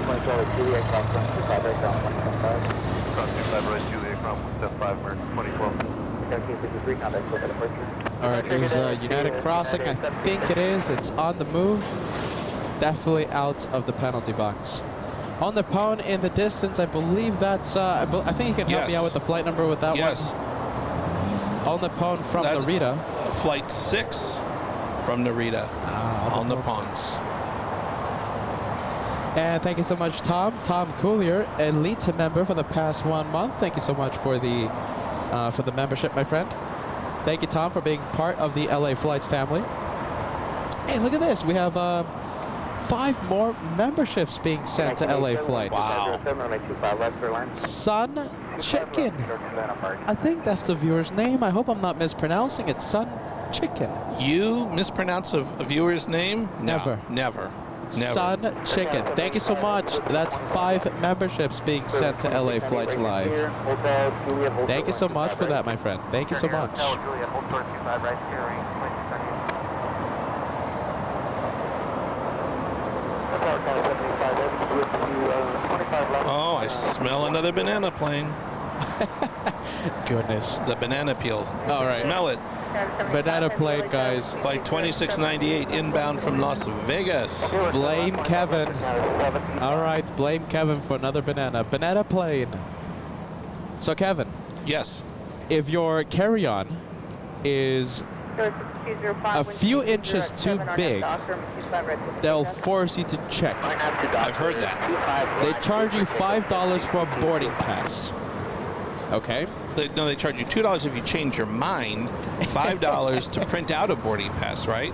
620 Juliet crossing 25 right, ground point 75. Crossing 25 right, Juliet, ground 75, American 2012. 1753 contact with departure. All right, here's United crossing. I think it is. It's on the move. Definitely out of the penalty box. On the Pone in the distance, I believe that's. I think you can help me out with the flight number with that one. Yes. On the Pone from Narita. Flight 6 from Narita. On the Ponds. And thank you so much, Tom. Tom Coolier, elite member for the past 1 month. Thank you so much for the membership, my friend. Thank you, Tom, for being part of the LA Flights family. Hey, look at this. We have 5 more memberships being sent to LA Flights. Wow. Sun Chicken. I think that's the viewer's name. I hope I'm not mispronouncing it. Sun Chicken. You mispronounce a viewer's name? No, Never. Never. Sun Chicken. Thank you so much. That's 5 memberships being sent to LA Flights Live. Thank you so much for that, my friend. Thank you so much. Oh, I smell another banana plane. Goodness. The banana peel. All right. Smell it. Banana plane, guys. Flight 2698 inbound from Las Vegas. Blame Kevin. All right, blame Kevin for another banana. Banana plane. So, Kevin, Yes. if your carry-on is a few inches too big, they'll force you to check. I've heard that. They charge you $5 for a boarding pass. Okay. They charge you $2 if you change your mind, $5 to print out a boarding pass, right?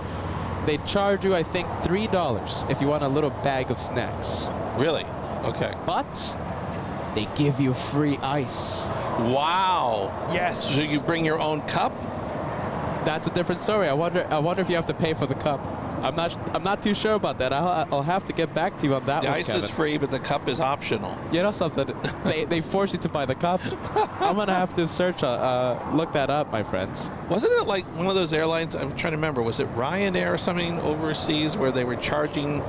They charge you, I think, $3 if you want a little bag of snacks. Really? Okay. But they give you free ice. Wow. Yes. So you bring your own cup? That's a different story. I wonder if you have to pay for the cup. I'm not too sure about that. I'll have to get back to you on that The one, ice Kevin. is free, but the cup is optional. You know something? they force you to buy the cup. I'm gonna have to look that up, my friends. Wasn't it like one of those airlines? I'm trying to remember. Was it Ryanair or something overseas where they were charging?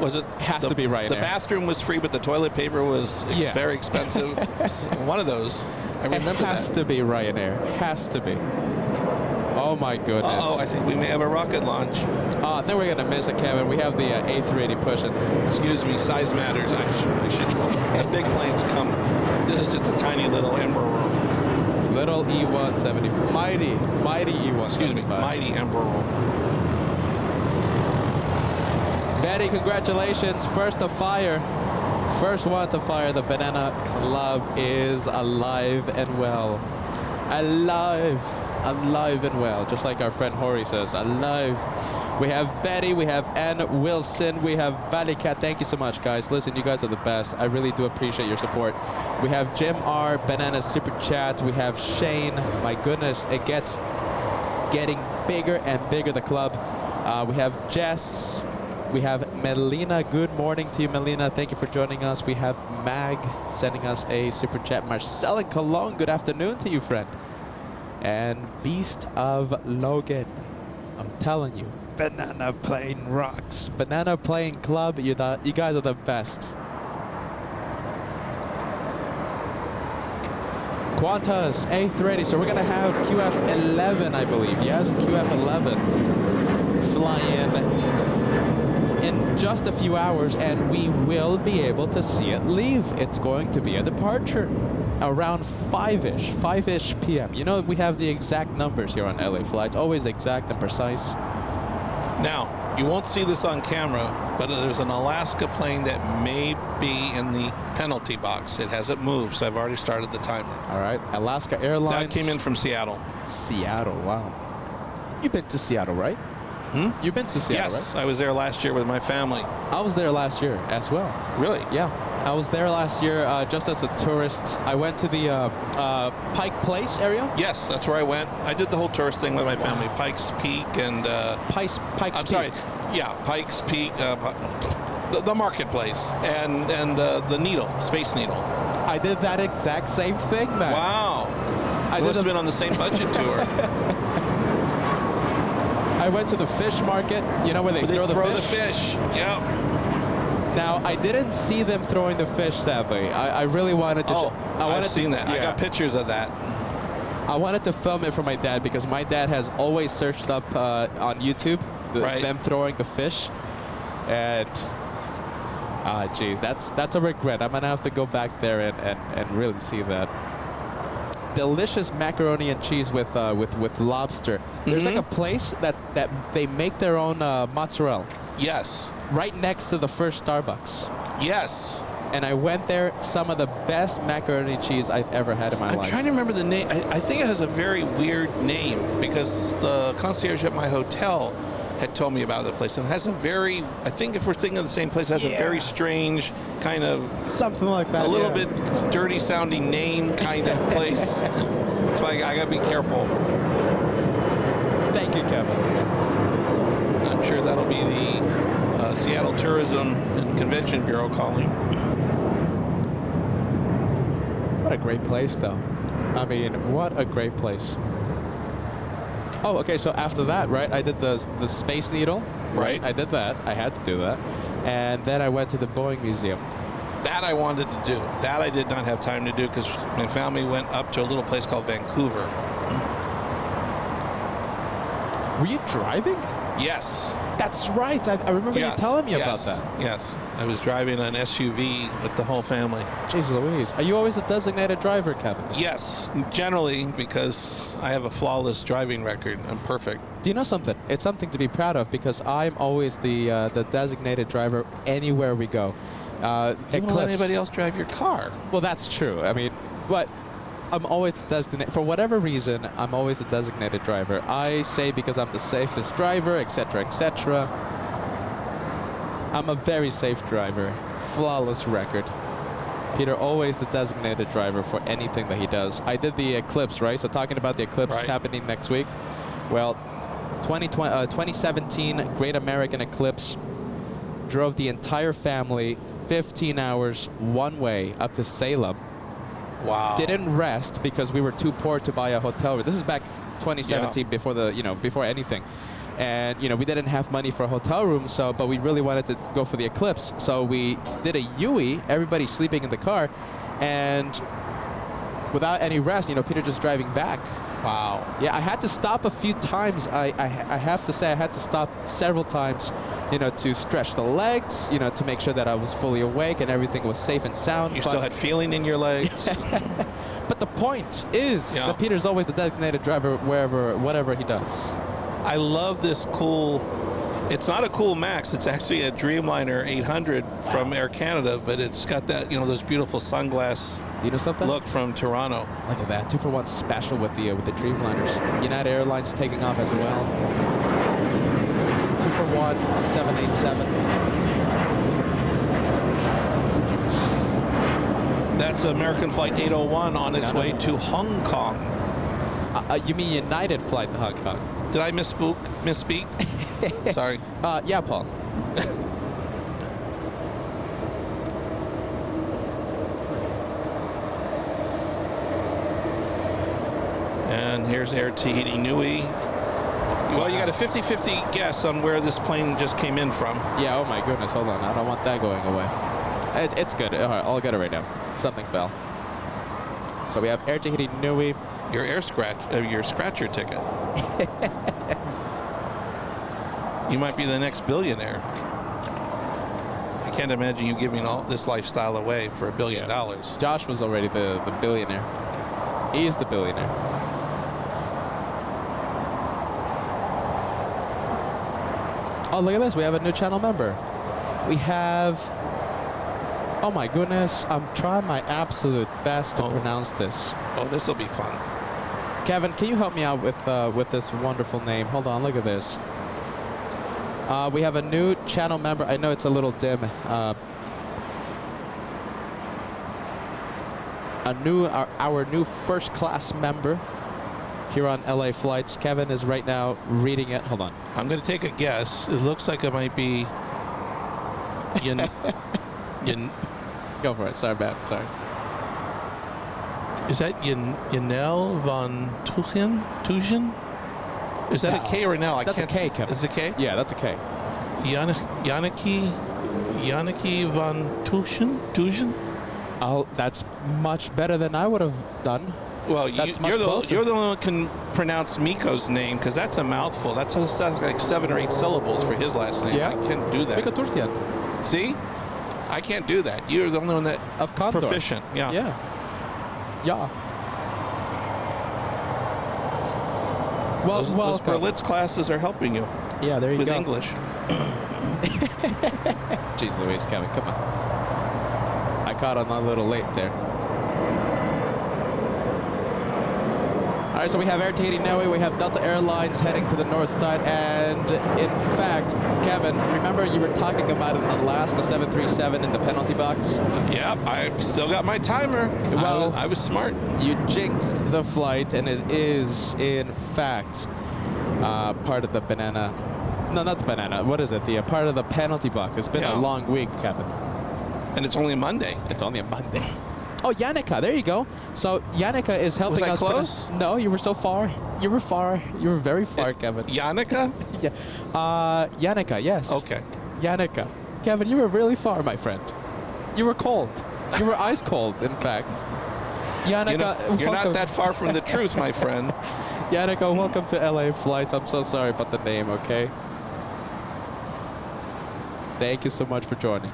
Was it? Has to be Ryanair. The bathroom was free, but the toilet paper was Yeah. very expensive. One of those. I remember It has that. to be Ryanair. Has to be. Oh my goodness. Oh, I think we may have a rocket launch. I think we're gonna miss it, Kevin. We have the A380 pushing. Excuse me, size matters. I should. The big planes come. This is just a tiny little Emperor. Little E175. Mighty E175. Excuse me, mighty Emperor. Betty, congratulations. First to fire. First one to fire. The Banana Club is alive and well. Alive and well. Just like our friend Hori says, alive. We have Betty, we have Ann Wilson, we have Valicat. Thank you so much, guys. Listen, you guys are the best. I really do appreciate your support. We have Jim R, Banana Super Chat. We have Shane. My goodness, it gets getting bigger and bigger, the club. We have Jess. We have Melina. Good morning to you, Melina. Thank you for joining us. We have Mag sending us a super chat. Marcel in Cologne. Good afternoon to you, friend. And Beast of Logan. I'm telling you, Banana Plane rocks. Banana Plane Club, you guys are the best. Qantas A380. So we're gonna have QF11, I believe. Yes, QF11 fly in just a few hours, and we will be able to see it leave. It's going to be a departure around 5-ish p.m. You know, we have the exact numbers here on LA Flights, always exact and precise. Now, you won't see this on camera, but there's an Alaska plane that may be in the penalty box. It hasn't moved, so I've already started the timer. All right, Alaska Airlines. That came in from Seattle. Seattle, wow. You've been to Seattle, right? You've been to Seattle, Yes, right? I was there last year with my family. I was there last year as well. Really? Yeah, I was there last year just as a tourist. I went to the Pike Place area. Yes, that's where I went. I did the whole tourist thing with my family. Pikes Peak and... Pike's I'm Peak. sorry. Yeah, Pikes Peak, the marketplace, and the Needle, Space Needle. I did that exact same thing, man. Wow. I Must have did been on the same budget tour. I went to the fish market, you know, where they throw the fish. Yep. Now, I didn't see them throwing the fish, sadly. I really wanted to... I've seen that. I Yeah. got pictures of that. I wanted to film it for my dad because my dad has always searched up on YouTube them throwing the fish. And, geez, that's a regret. I'm going to have to go back there and really see that. Delicious macaroni and cheese with lobster. There's like a place that they make their own mozzarella. Yes. Right next to the first Starbucks. Yes. And I went there, some of the best macaroni and cheese I've ever had in my life. I'm trying to remember the name. I think it has a very weird name because the concierge at my hotel had told me about the place. And it has a very, I think if we're thinking of the same place, it has a very strange kind of... Something like that, a little bit dirty sounding name kind of place. That's why I got to be careful. Thank you, Kevin. I'm sure that'll be the Seattle Tourism and Convention Bureau calling. What a great place, though. I mean, what a great place. Oh, okay, so after that, right, I did the Space Needle. Right. I did that. I had to do that. And then I went to the Boeing Museum. That I wanted to do. That I did not have time to do because my family went up to a little place called Vancouver. Were you driving? Yes. That's right. I remember you telling me about that. Yes. I was driving an SUV with the whole family. Jeez Louise. Are you always a designated driver, Kevin? Yes, generally, because I have a flawless driving record. I'm perfect. Do you know something? It's something to be proud of because I'm always the designated driver anywhere we go. You won't let anybody else drive your car. Well, that's true. I mean, but I'm always designated, for whatever reason, I'm always a designated driver. I say because I'm the safest driver, etc., etc. I'm a very safe driver. Flawless record. Peter, always the designated driver for anything that he does. I did the eclipse, right? So talking about the eclipse happening next week. Well, 2017 Great American Eclipse, drove the entire family 15 hours one way up to Salem. Wow. Didn't rest because we were too poor to buy a hotel room. This is back 2017 before the, before anything. And, we didn't have money for a hotel room, so, but we really wanted to go for the eclipse. So we did a Yui, everybody sleeping in the car, and without any rest, Peter just driving back. Wow. Yeah, I had to stop a few times. I have to say I had to stop several times, to stretch the legs, to make sure that I was fully awake and everything was safe and sound. You still had feeling in your legs. But the point is that Peter's always the designated driver whatever he does. I love this cool, it's not a cool Max, it's actually a Dreamliner 800 from Air Canada, but it's got that, those beautiful sunglass Do you know something? look from Toronto. Look at that, 2-for-1 special with the Dreamliners. United Airlines taking off as well. 2-for-1, 787. That's American Flight 801 on its way to Hong Kong. You mean United flight to Hong Kong? Did I misspeak? Sorry. Yeah, Paul. And here's Air Tahiti Nui. Well, you got a 50-50 guess on where this plane just came in from. Yeah, oh my goodness, hold on. I don't want that going away. It's good. All right, I'll get it right now. Something fell. So we have Air Tahiti Nui. Your scratcher ticket. You might be the next billionaire. I can't imagine you giving all this lifestyle away for $1 billion. Josh was already the billionaire. He is the billionaire. Oh, look at this. We have a new channel member. We have... Oh my goodness. I'm trying my absolute best to pronounce this. Oh, this will be fun. Kevin, can you help me out with this wonderful name? Hold on, look at this. We have a new channel member. I know it's a little dim. Our new first class member here on LA Flights. Kevin is right now reading it. Hold on. I'm going to take a guess. It looks like it might be Go for it. Sorry, man. Sorry. Is that Yanel van Tugen? Is that a K or an L? That's a K, Kevin. Is it a K? Yeah, that's a K. Yannicke van Tugen? Oh, that's much better than I would have done. Well, you're the one who can pronounce Miko's name, because that's a mouthful. That's like 7 or 8 syllables for his last name. Yeah. I can't do that. Miko Turtian. See? I can't do that. You're the only one that Of Condor. proficient. Yeah. Yeah. Yeah. Well, Those Berlitz classes are helping you. Yeah, there you with go. English. Jeez Louise, Kevin, come on. I caught on a little late there. All right, so we have Air Tahiti Nui, we have Delta Airlines heading to the north side, and in fact, Kevin, remember you were talking about an Alaska 737 in the penalty box? Yep, I still got my timer. Well, I was smart. You jinxed the flight, and it is, in fact, part of the banana. No, not the banana. What is it? The part of the penalty box. It's been a long week, Kevin. And it's only a Monday. It's only a Monday. Oh, Yannicka, there you go. So Yannicka is helping us. Was I close? No, you were so far. You were far. You were very far, Kevin. Yannicka? Yeah. Yannicka, yes. Okay. Yannicka. Kevin, you were really far, my friend. You were cold. You were ice cold, in fact. Yannicka, you're not that far from the truth, my friend. Yannicka, welcome to LA Flights. I'm so sorry about the name, okay? Thank you so much for joining.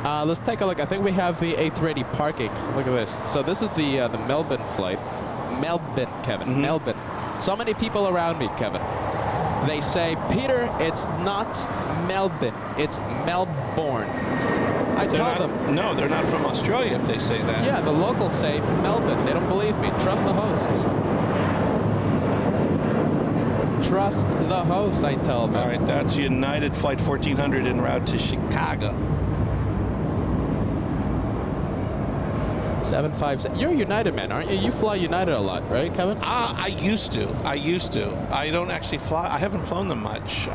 Let's take a look. I think we have the A380 parking. Look at this. So this is the Melbourne flight. Melbourne, Kevin. Mm-hmm. Melbourne. So many people around me, Kevin. They say, Peter, it's not Melbourne. It's Melbourne. I tell them. No, they're not from Australia if they say that. Yeah, the locals say Melbourne. They don't believe me. Trust the hosts. Trust the hosts, I tell them. All right, that's United Flight 1400 en route to Chicago. 757. You're a United man, aren't you? You fly United a lot, right, Kevin? I used to. I don't actually fly. I haven't flown them much.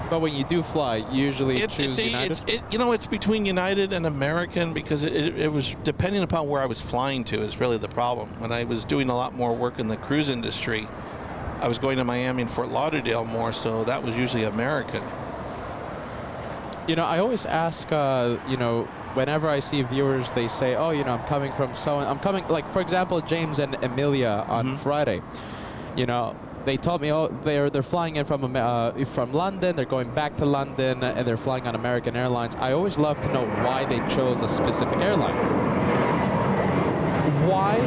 But when you do fly, you usually choose United? It's between United and American because it was depending upon where I was flying to is really the problem. When I was doing a lot more work in the cruise industry, I was going to Miami and Fort Lauderdale more, so that was usually American. I always ask, whenever I see viewers, they say, oh, I'm coming from like, for example, James and Amelia on Friday. They told me, oh, they're flying in from London, they're going back to London, and they're flying on American Airlines. I always love to know why they chose a specific airline. Why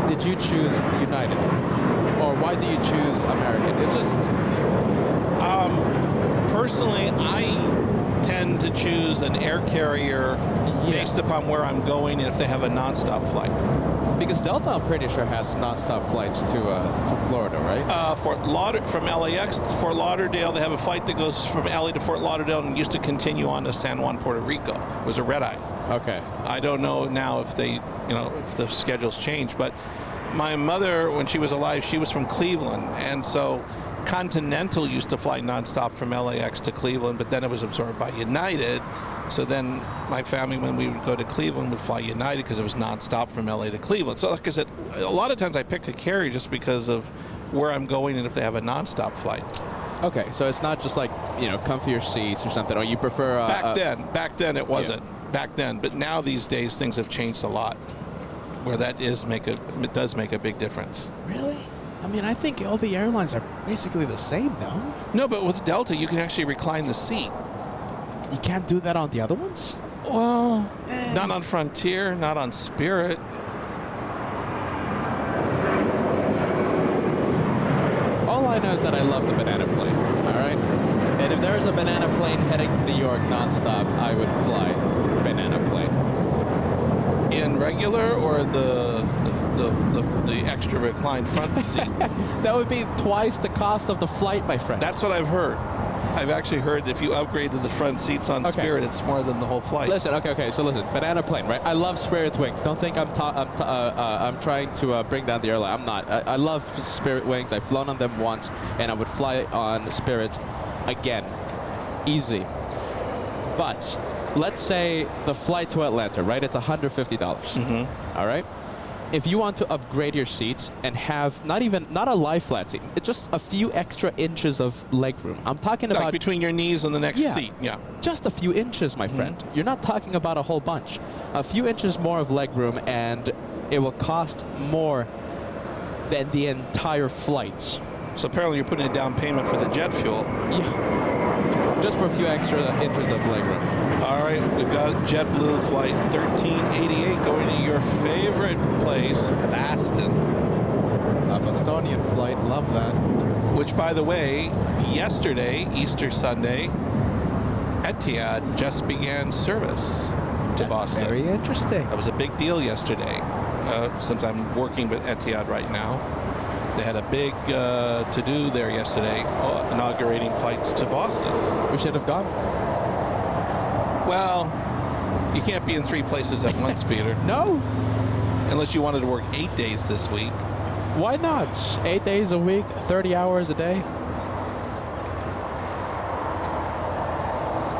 did you choose United? Or why do you choose American? It's just... Personally, I tend to choose an air carrier based upon where I'm going and if they have a nonstop flight. Because Delta, I'm pretty sure, has nonstop flights to Florida, right? From LAX to Fort Lauderdale, they have a flight that goes from LA to Fort Lauderdale and used to continue on to San Juan, Puerto Rico. It was a red eye. Okay. I don't know now if if the schedules change, but my mother, when she was alive, she was from Cleveland, and so Continental used to fly nonstop from LAX to Cleveland, but then it was absorbed by United. So then my family, when we would go to Cleveland, would fly United because it was nonstop from LA to Cleveland. So like I said, a lot of times I pick a carrier just because of where I'm going and if they have a nonstop flight. Okay, so it's not just like, comfier seats or something, or you prefer... Back then it wasn't. Yeah. Back then. But now these days things have changed a lot where it does make a big difference. Really? I mean, I think all the airlines are basically the same now. No, but with Delta, you can actually recline the seat. You can't do that on the other ones? Well, not on Frontier, not on Spirit. All I know is that I love the banana plane, all right? And if there's a banana plane heading to New York nonstop, I would fly banana plane. In regular or the extra reclined front seat? That would be twice the cost of the flight, my friend. That's what I've heard. I've actually heard if you upgrade to the front seats on Spirit, it's more than the whole flight. Listen, so listen, banana plane, right? I love Spirit's wings. Don't think I'm trying to bring down the airline. I'm not. I love Spirit wings. I've flown on them once, and I would fly on Spirit again. Easy. But let's say the flight to Atlanta, right? It's $150. All right? If you want to upgrade your seats and have not a lie flat seat, it's just a few extra inches of leg room. I'm talking about between your knees and the next seat. Yeah. Just a few inches, my friend. You're not talking about a whole bunch. A few inches more of leg room, and it will cost more than the entire flight. So apparently you're putting a down payment for the jet fuel. Yeah. Just for a few extra inches of leg room. All right, we've got JetBlue flight 1388 going to your favorite place, Boston. A Bostonian flight, love that. Which, by the way, yesterday, Easter Sunday, Etihad just began service to Boston. Very interesting. That was a big deal yesterday, since I'm working with Etihad right now. They had a big to-do there yesterday, inaugurating flights to Boston. We should have gone. Well, you can't be in 3 places at once, Peter. No. Unless you wanted to work 8 days this week. Why not? 8 days a week, 30 hours a day.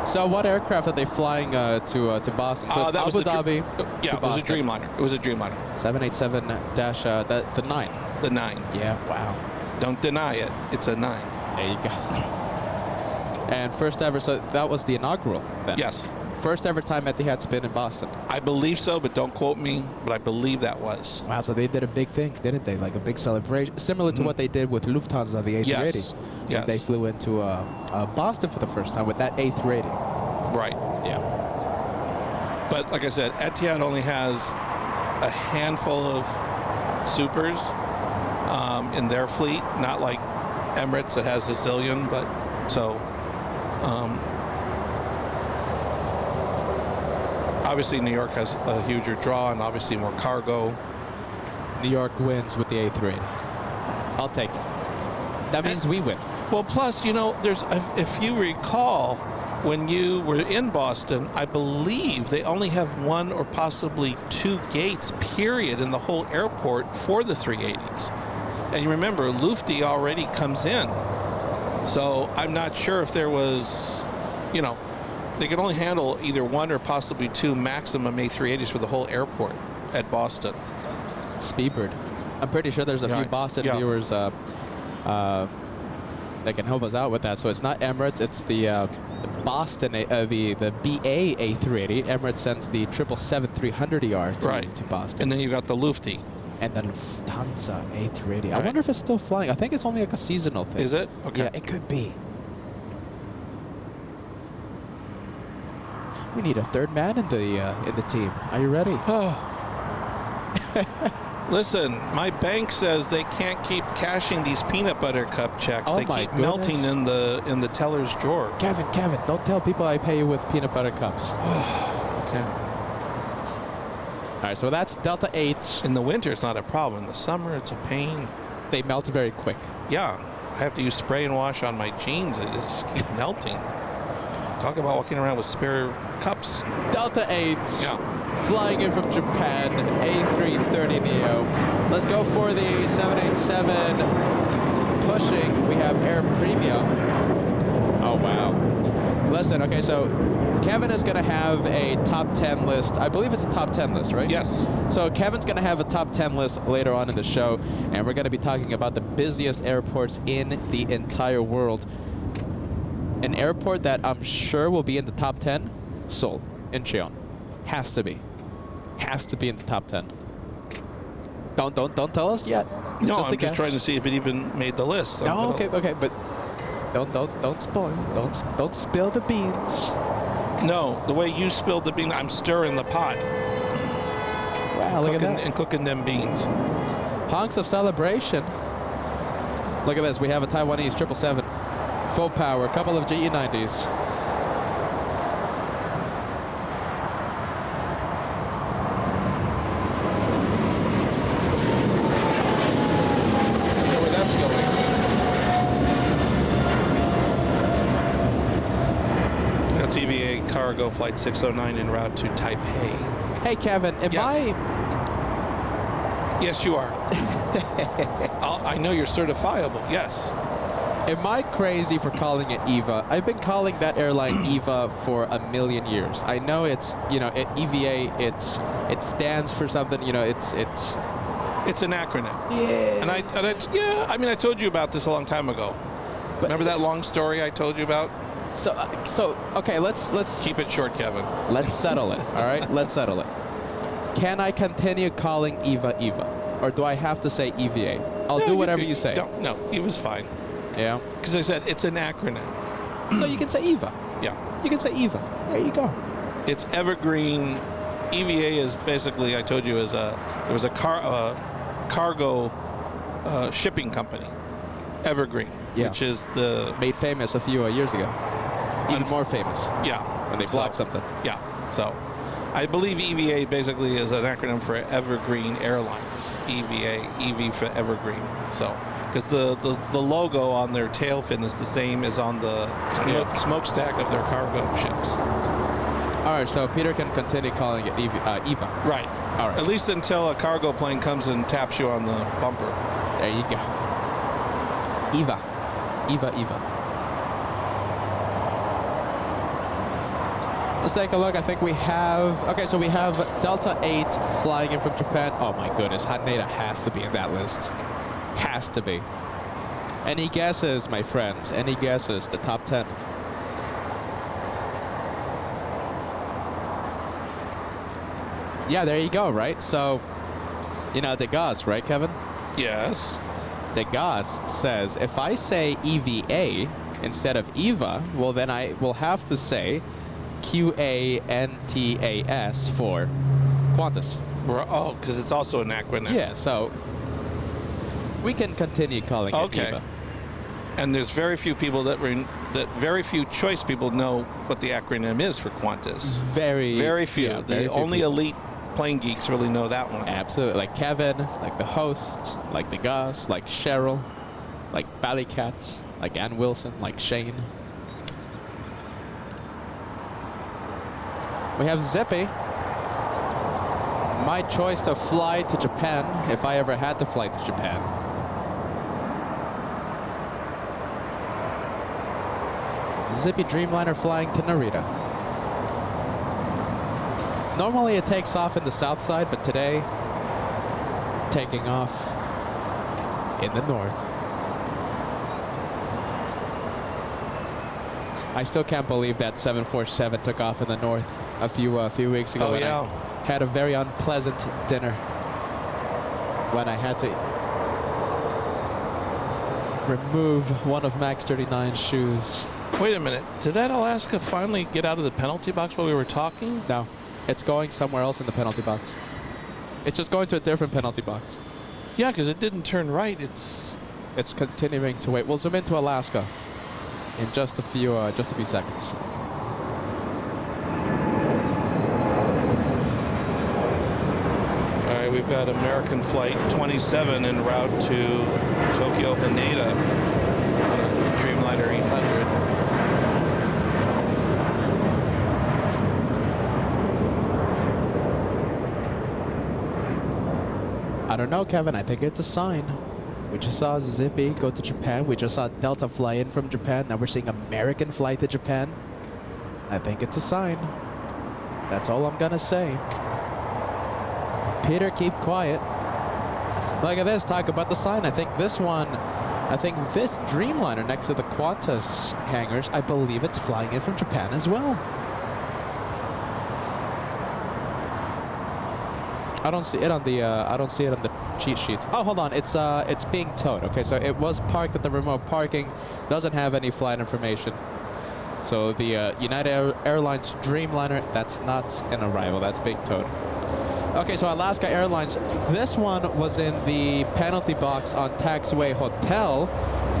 So what aircraft are they flying to Boston? So it's Abu Dhabi yeah, it was a Dreamliner. It was a Dreamliner. 787 the 9. The 9. Yeah, wow. Don't deny it. It's a 9. There you go. And first ever, so that was the inaugural then? Yes. First ever time Etihad's been in Boston? I believe so, but don't quote me, but I believe that was. Wow, so they did a big thing, didn't they? Like a big celebration, similar to what they did with Lufthansa, the A380. Yes. Yes. They flew into Boston for the first time with that A380. Right. Yeah. But like I said, Etihad only has a handful of supers in their fleet, not like Emirates that has a zillion, but so Obviously, New York has a huger draw and obviously more cargo. New York wins with the A380. I'll take it. That means we win. Well, plus, you know, if you recall, when you were in Boston, I believe they only have one or possibly two gates, period, in the whole airport for the 380s. And you remember, Lufty already comes in. So I'm not sure if there was, you know, they could only handle either one or possibly two maximum A380s for the whole airport at Boston. Speedbird. I'm pretty sure there's a few Boston viewers that can help us out with that. So it's not Emirates, it's the Boston, the BA A380. Emirates sends the 777-300ER to Boston. And then you got the Lufty. And then Lufthansa A380. I wonder if it's still flying. I think it's only like a seasonal thing. Is it? Okay. Yeah, it could be. We need a third man in the team. Are you ready? Listen, my bank says they can't keep cashing these peanut butter cup checks. Oh, they my keep melting goodness. in the teller's drawer. Kevin, don't tell people I pay you with peanut butter cups. Okay. All right, so that's Delta 8. In the winter, it's not a problem. In the summer, it's a pain. They melt very quick. Yeah, I have to use spray and wash on my jeans. They just keep melting. Talk about walking around with spare cups. Delta 8. Yeah. Flying in from Japan, A330neo. Let's go for the 787. Pushing, we have Air Premium. Oh, wow. Listen, okay, so Kevin is going to have a top 10 list. I believe it's a top 10 list, right? Yes. So Kevin's going to have a top 10 list later on in the show, and we're going to be talking about the busiest airports in the entire world. An airport that I'm sure will be in the top 10, Seoul, Incheon. Has to be. Has to be in the top 10. Don't tell us yet. It's No, just a I'm guess. just trying to see if it even made the list. No, okay, but don't spoil. Don't spill the beans. No, the way you spilled the bean, I'm stirring the pot. Wow, look at that. And cooking them beans. Honks of celebration. Look at this. We have a Taiwanese 777. Full power. A couple of GE90s. You know where that's going. That's EVA Cargo Flight 609 en route to Taipei. Hey, Kevin, am Yes. Yes, you are. I know you're certifiable. Yes. Am I crazy for calling it EVA? I've been calling that airline EVA for a million years. I know it's, you know, EVA, it stands for something, you know, it's It's an acronym. yeah. And I told you about this a long time ago. But- Remember that long story I told you about? So okay, let's Keep it short, Kevin. let's settle it. All right, let's settle it. Can I continue calling EVA EVA, or do I have to say EVA? I'll do whatever you say. No, it was fine. Yeah. Because I said it's an acronym. So you can say EVA. Yeah. You can say EVA. There you go. It's evergreen. EVA is basically, I told you, there was a cargo shipping company, Evergreen, Yeah. which is the Made famous a few years ago. Even more famous when they block something. Yeah. So I believe EVA basically is an acronym for Evergreen Airlines. EVA, EV for Evergreen. So because the logo on their tail fin is the same as on the smokestack of their cargo ships. All right, so Peter can continue calling it EVA. Right. All right. At least until a cargo plane comes and taps you on the bumper. There you go. EVA. EVA. Let's take a look. I think we have... Okay, so we have Delta 8 flying in from Japan. Oh, my goodness. Haneda has to be in that list. Has to be. Any guesses, my friends? Any guesses? The top 10. Yeah, there you go, right? So, you know, the Gus, right, Kevin? Yes. The Gus says, if I say EVA instead of EVA, well, then I will have to say QANTAS for Qantas. Because it's also an acronym. Yeah, so we can continue calling it EVA. And there's very few people that that very few choice people know what the acronym is for Qantas. Very few. yeah, The very few only people. elite plane geeks really know that one. Absolutely. Like Kevin, like the host, like the Gus, like Cheryl, like Ballycat, like Ann Wilson, like Shane. We have Zippy. My choice to fly to Japan, if I ever had to fly to Japan. Zippy Dreamliner flying to Narita. Normally it takes off in the south side, but today, taking off in the north. I still can't believe that 747 took off in the north a few weeks ago. Oh, when yeah. I had a very unpleasant dinner when I had to remove one of Max 39's shoes. Wait a minute. Did that Alaska finally get out of the penalty box while we were talking? No, it's going somewhere else in the penalty box. It's just going to a different penalty box. Yeah, because it didn't turn right. It's continuing to wait. We'll zoom into Alaska in just a few seconds. all right. We've got American Flight 27 en route to Tokyo Haneda on a Dreamliner 800. I don't know, Kevin. I think it's a sign. We just saw Zippy go to Japan. We just saw Delta fly in from Japan. Now we're seeing American fly to Japan. I think it's a sign. That's all I'm gonna say. Peter, keep quiet. Look at this. Talk about the sign. I think this Dreamliner next to the Qantas hangars, I believe it's flying in from Japan as well. I don't see it on the cheat sheets. Oh, hold on. It's being towed. Okay, so it was parked at the remote parking. Doesn't have any flight information. So the United Airlines Dreamliner, that's not an arrival. That's being towed. Okay, so Alaska Airlines, this one was in the penalty box on TWA Hotel.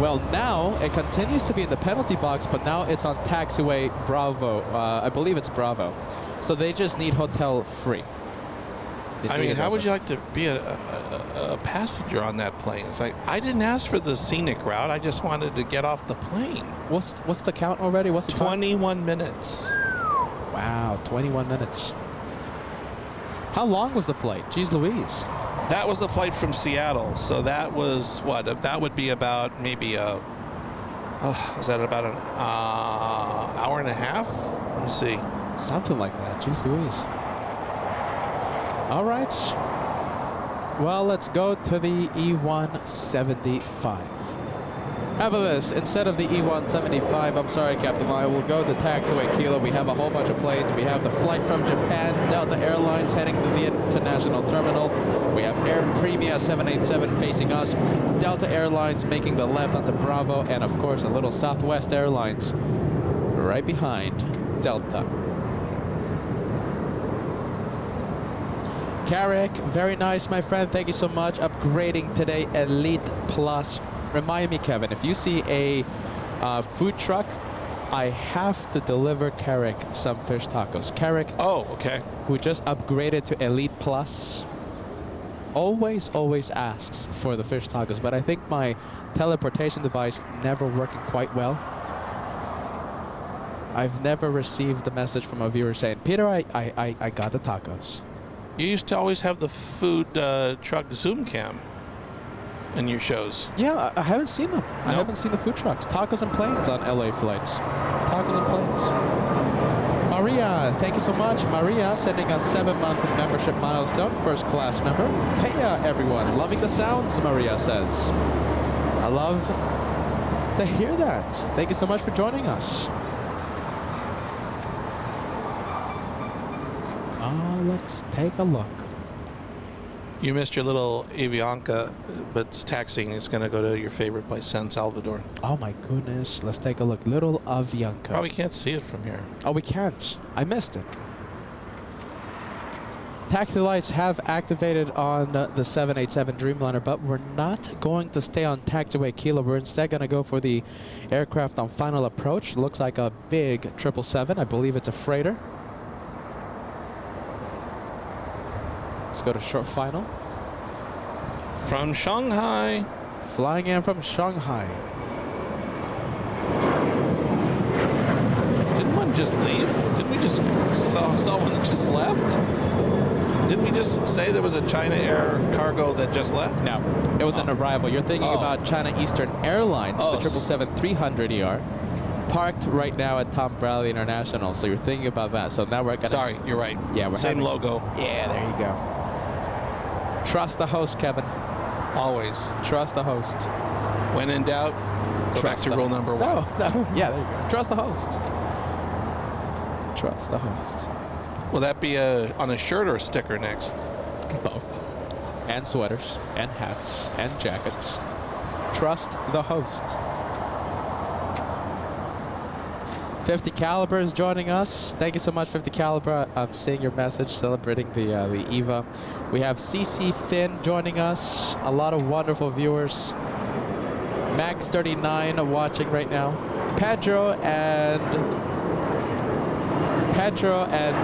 Well, now it continues to be in the penalty box, but now it's on taxiway Bravo. I believe it's Bravo. So they just need hotel free. I mean, how would you like to be a passenger on that plane? It's like, I didn't ask for the scenic route. I just wanted to get off the plane. What's the count already? What's the 21 minutes. Wow, 21 minutes. How long was the flight? Jeez Louise. That was the flight from Seattle. So that was what? That would be about maybe was that about an hour and a half? Let me see. Something like that. Jeez Louise. All right. Well, let's go to the E175. How about this? Instead of the E175, I'm sorry, Captain, I will go to taxiway Kilo. We have a whole bunch of planes. We have the flight from Japan, Delta Airlines heading to the international terminal. We have Air Premia 787 facing us, Delta Airlines making the left onto Bravo, and of course a little Southwest Airlines right behind Delta. Carrick, very nice, my friend. Thank you so much. Upgrading today, Elite Plus. Remind me, Kevin, if you see a food truck, I have to deliver Carrick some fish tacos. Carrick, Oh, okay. who just upgraded to Elite Plus, always asks for the fish tacos, but I think my teleportation device never working quite well. I've never received the message from a viewer saying, Peter, I got the tacos. You used to always have the food truck Zoom cam in your shows. Yeah, I haven't seen them. I No? haven't seen the food trucks. Tacos and planes on LA flights. Tacos and planes. Maria, thank you so much. Maria sending us 7-month membership milestone, first class member. Hey, everyone. Loving the sounds, Maria says. I love to hear that. Thank you so much for joining us. Let's take a look. You missed your little Avianca, but it's taxiing. It's going to go to your favorite place, San Salvador. Oh my goodness. Let's take a look. Little Avianca. Oh, we can't see it from here. Oh, we can't. I missed it. Taxi lights have activated on the 787 Dreamliner, but we're not going to stay on taxiway Kilo. We're instead going to go for the aircraft on final approach. Looks like a big 777. I believe it's a freighter. Let's go to short final. From Shanghai. Flying in from Shanghai. Didn't one just leave? Didn't we just saw one that just left? Didn't we just say there was a China Air cargo that just left? No, it was an arrival. You're thinking about China Eastern Airlines, the 777-300ER, parked right now at Tom Bradley International. So you're thinking about that. So now we're gonna. Sorry, you're right. Yeah, we're same logo. Yeah, there you go. Trust the host, Kevin. Always. Trust the host. When in doubt, go back to rule number 1. No. Yeah, there you go. Trust the host. Trust the host. Will that be on a shirt or a sticker next? Both. And sweaters, and hats, and jackets. Trust the host. 50 Caliber is joining us. Thank you so much, 50 Caliber. I'm seeing your message celebrating the EVA. We have CC Finn joining us. A lot of wonderful viewers. Max39 watching right now. Pedro and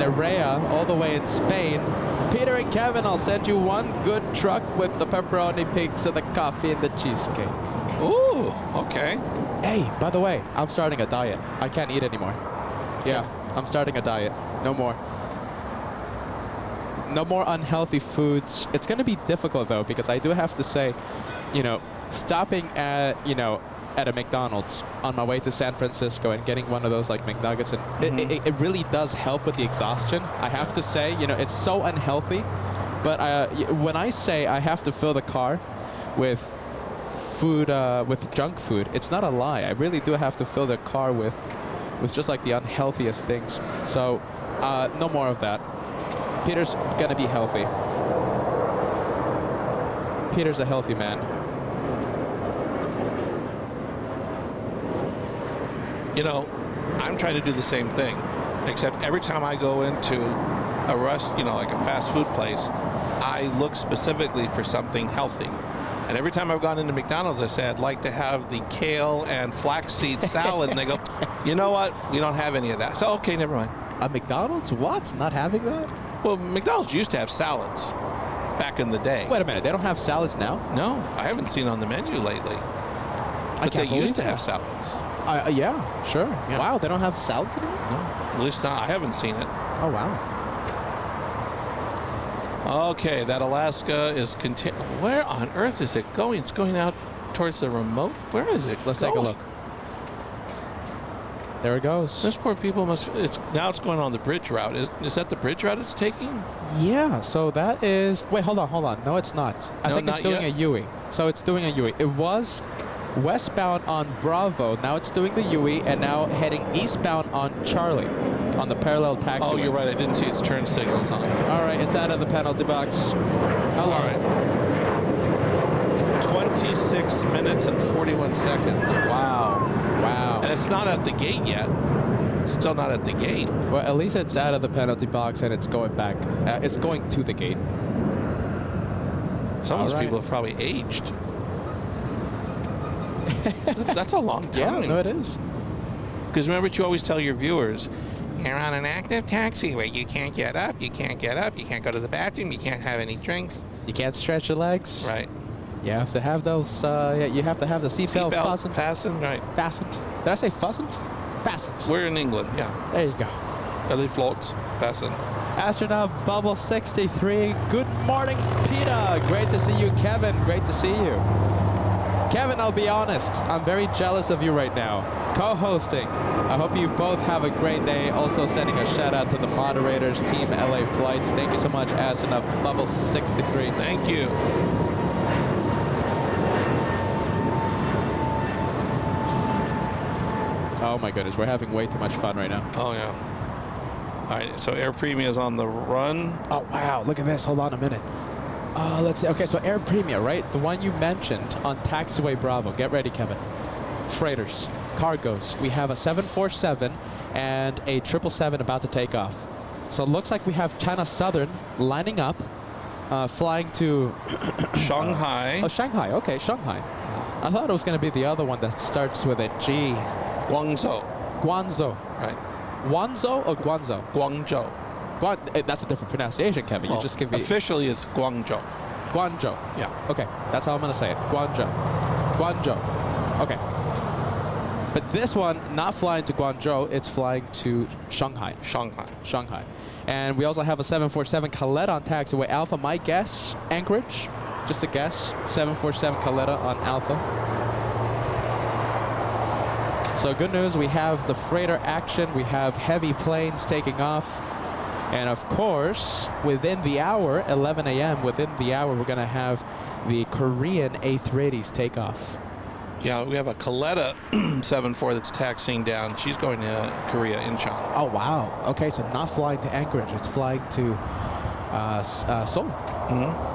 Nerea all the way in Spain. Peter and Kevin, I'll send you one good truck with the pepperoni pizza, the coffee, and the cheesecake. Ooh, okay. Hey, by the way, I'm starting a diet. I can't eat anymore. Yeah, I'm starting a diet. No more. No more unhealthy foods. It's going to be difficult, though, because I do have to say, you know, stopping at, at a McDonald's on my way to San Francisco and getting one of those like McNuggets, and it really does help with the exhaustion. I have to say, it's so unhealthy, but when I say I have to fill the car with food, with junk food, it's not a lie. I really do have to fill the car with just like the unhealthiest things. So no more of that. Peter's gonna be healthy. Peter's a healthy man. I'm trying to do the same thing, except every time I go into a like a fast food place, I look specifically for something healthy. And every time I've gone into McDonald's, I say, I'd like to have the kale and flaxseed salad. And they go, you know what? We don't have any of that. So, okay, never mind. A McDonald's? What? Not having that? Well, McDonald's used to have salads back in the day. Wait a minute. They don't have salads now? No, I haven't seen on the menu lately. But they used to have salads. Yeah, sure. Yeah. Wow, they don't have salads anymore? No, at least I haven't seen it. Oh, wow. Okay, that Alaska is Where on earth is it going? It's going out towards the remote. Where is it? Let's take a look. There it goes. Those poor people now it's going on the bridge route. Is that the bridge route it's taking? Yeah, so that is... Wait, hold on. No, it's not. I think it's doing a Yui. So it's doing a Yui. It was westbound on Bravo. Now it's doing the Yui, and now heading eastbound on Charlie, on the parallel taxiway. Oh, you're right. I didn't see its turn signals on. All right, it's out of the penalty box. How long? All right. 26 minutes and 41 seconds. Wow. And it's not at the gate yet. It's still not at the gate. Well, at least it's out of the penalty box and it's going back. It's going to the gate. Some of those people have probably aged. That's a long time. Yeah, no, it is. Because remember what you always tell your viewers, you're on an active taxiway. You can't get up. You can't go to the bathroom. You can't have any drinks. You can't stretch your legs. Right. You have to have those, you have to have the seatbelt fastened, right. Fastened. Did I say fastened? Fastened. We're in England, yeah. There you go. Belly floats, fastened. Astronaut Bubble 63. Good morning, Peter. Great to see you, Kevin. Great to see you. Kevin, I'll be honest. I'm very jealous of you right now. Co-hosting. I hope you both have a great day. Also sending a shout out to the moderators, Team LA Flights. Thank you so much, Astronaut Bubble 63. Thank you. Oh my goodness, we're having way too much fun right now. Oh yeah. All right, so Air Premia is on the run. Oh wow, look at this. Hold on a minute. Let's see. Okay, so Air Premia, right? The one you mentioned on Taxiway Bravo. Get ready, Kevin. Freighters, cargoes. We have a 747 and a 777 about to take off. So it looks like we have China Southern lining up, flying to Shanghai. oh, Shanghai. Okay, Shanghai. I thought it was going to be the other one that starts with a G. Guangzhou. Guangzhou. Right. Guangzhou or Guangzhou? Guangzhou. That's a different pronunciation, Kevin. Well, You just give me officially it's Guangzhou. Guangzhou. Yeah. Okay, that's how I'm going to say it. Guangzhou. Guangzhou. Okay. But this one, not flying to Guangzhou, it's flying to Shanghai. Shanghai. Shanghai. And we also have a 747 Caletta on taxiway Alpha. My guess, Anchorage. Just a guess. 747 Caletta on Alpha. So good news, we have the freighter action. We have heavy planes taking off. And of course, within the hour, 11 a.m., within the hour, we're going to have the Korean A380s take off. Yeah, we have a Caletta 74 that's taxiing down. She's going to Korea, Incheon. Oh, wow. Okay, so not flying to Anchorage. It's flying to Seoul. Mm-hmm.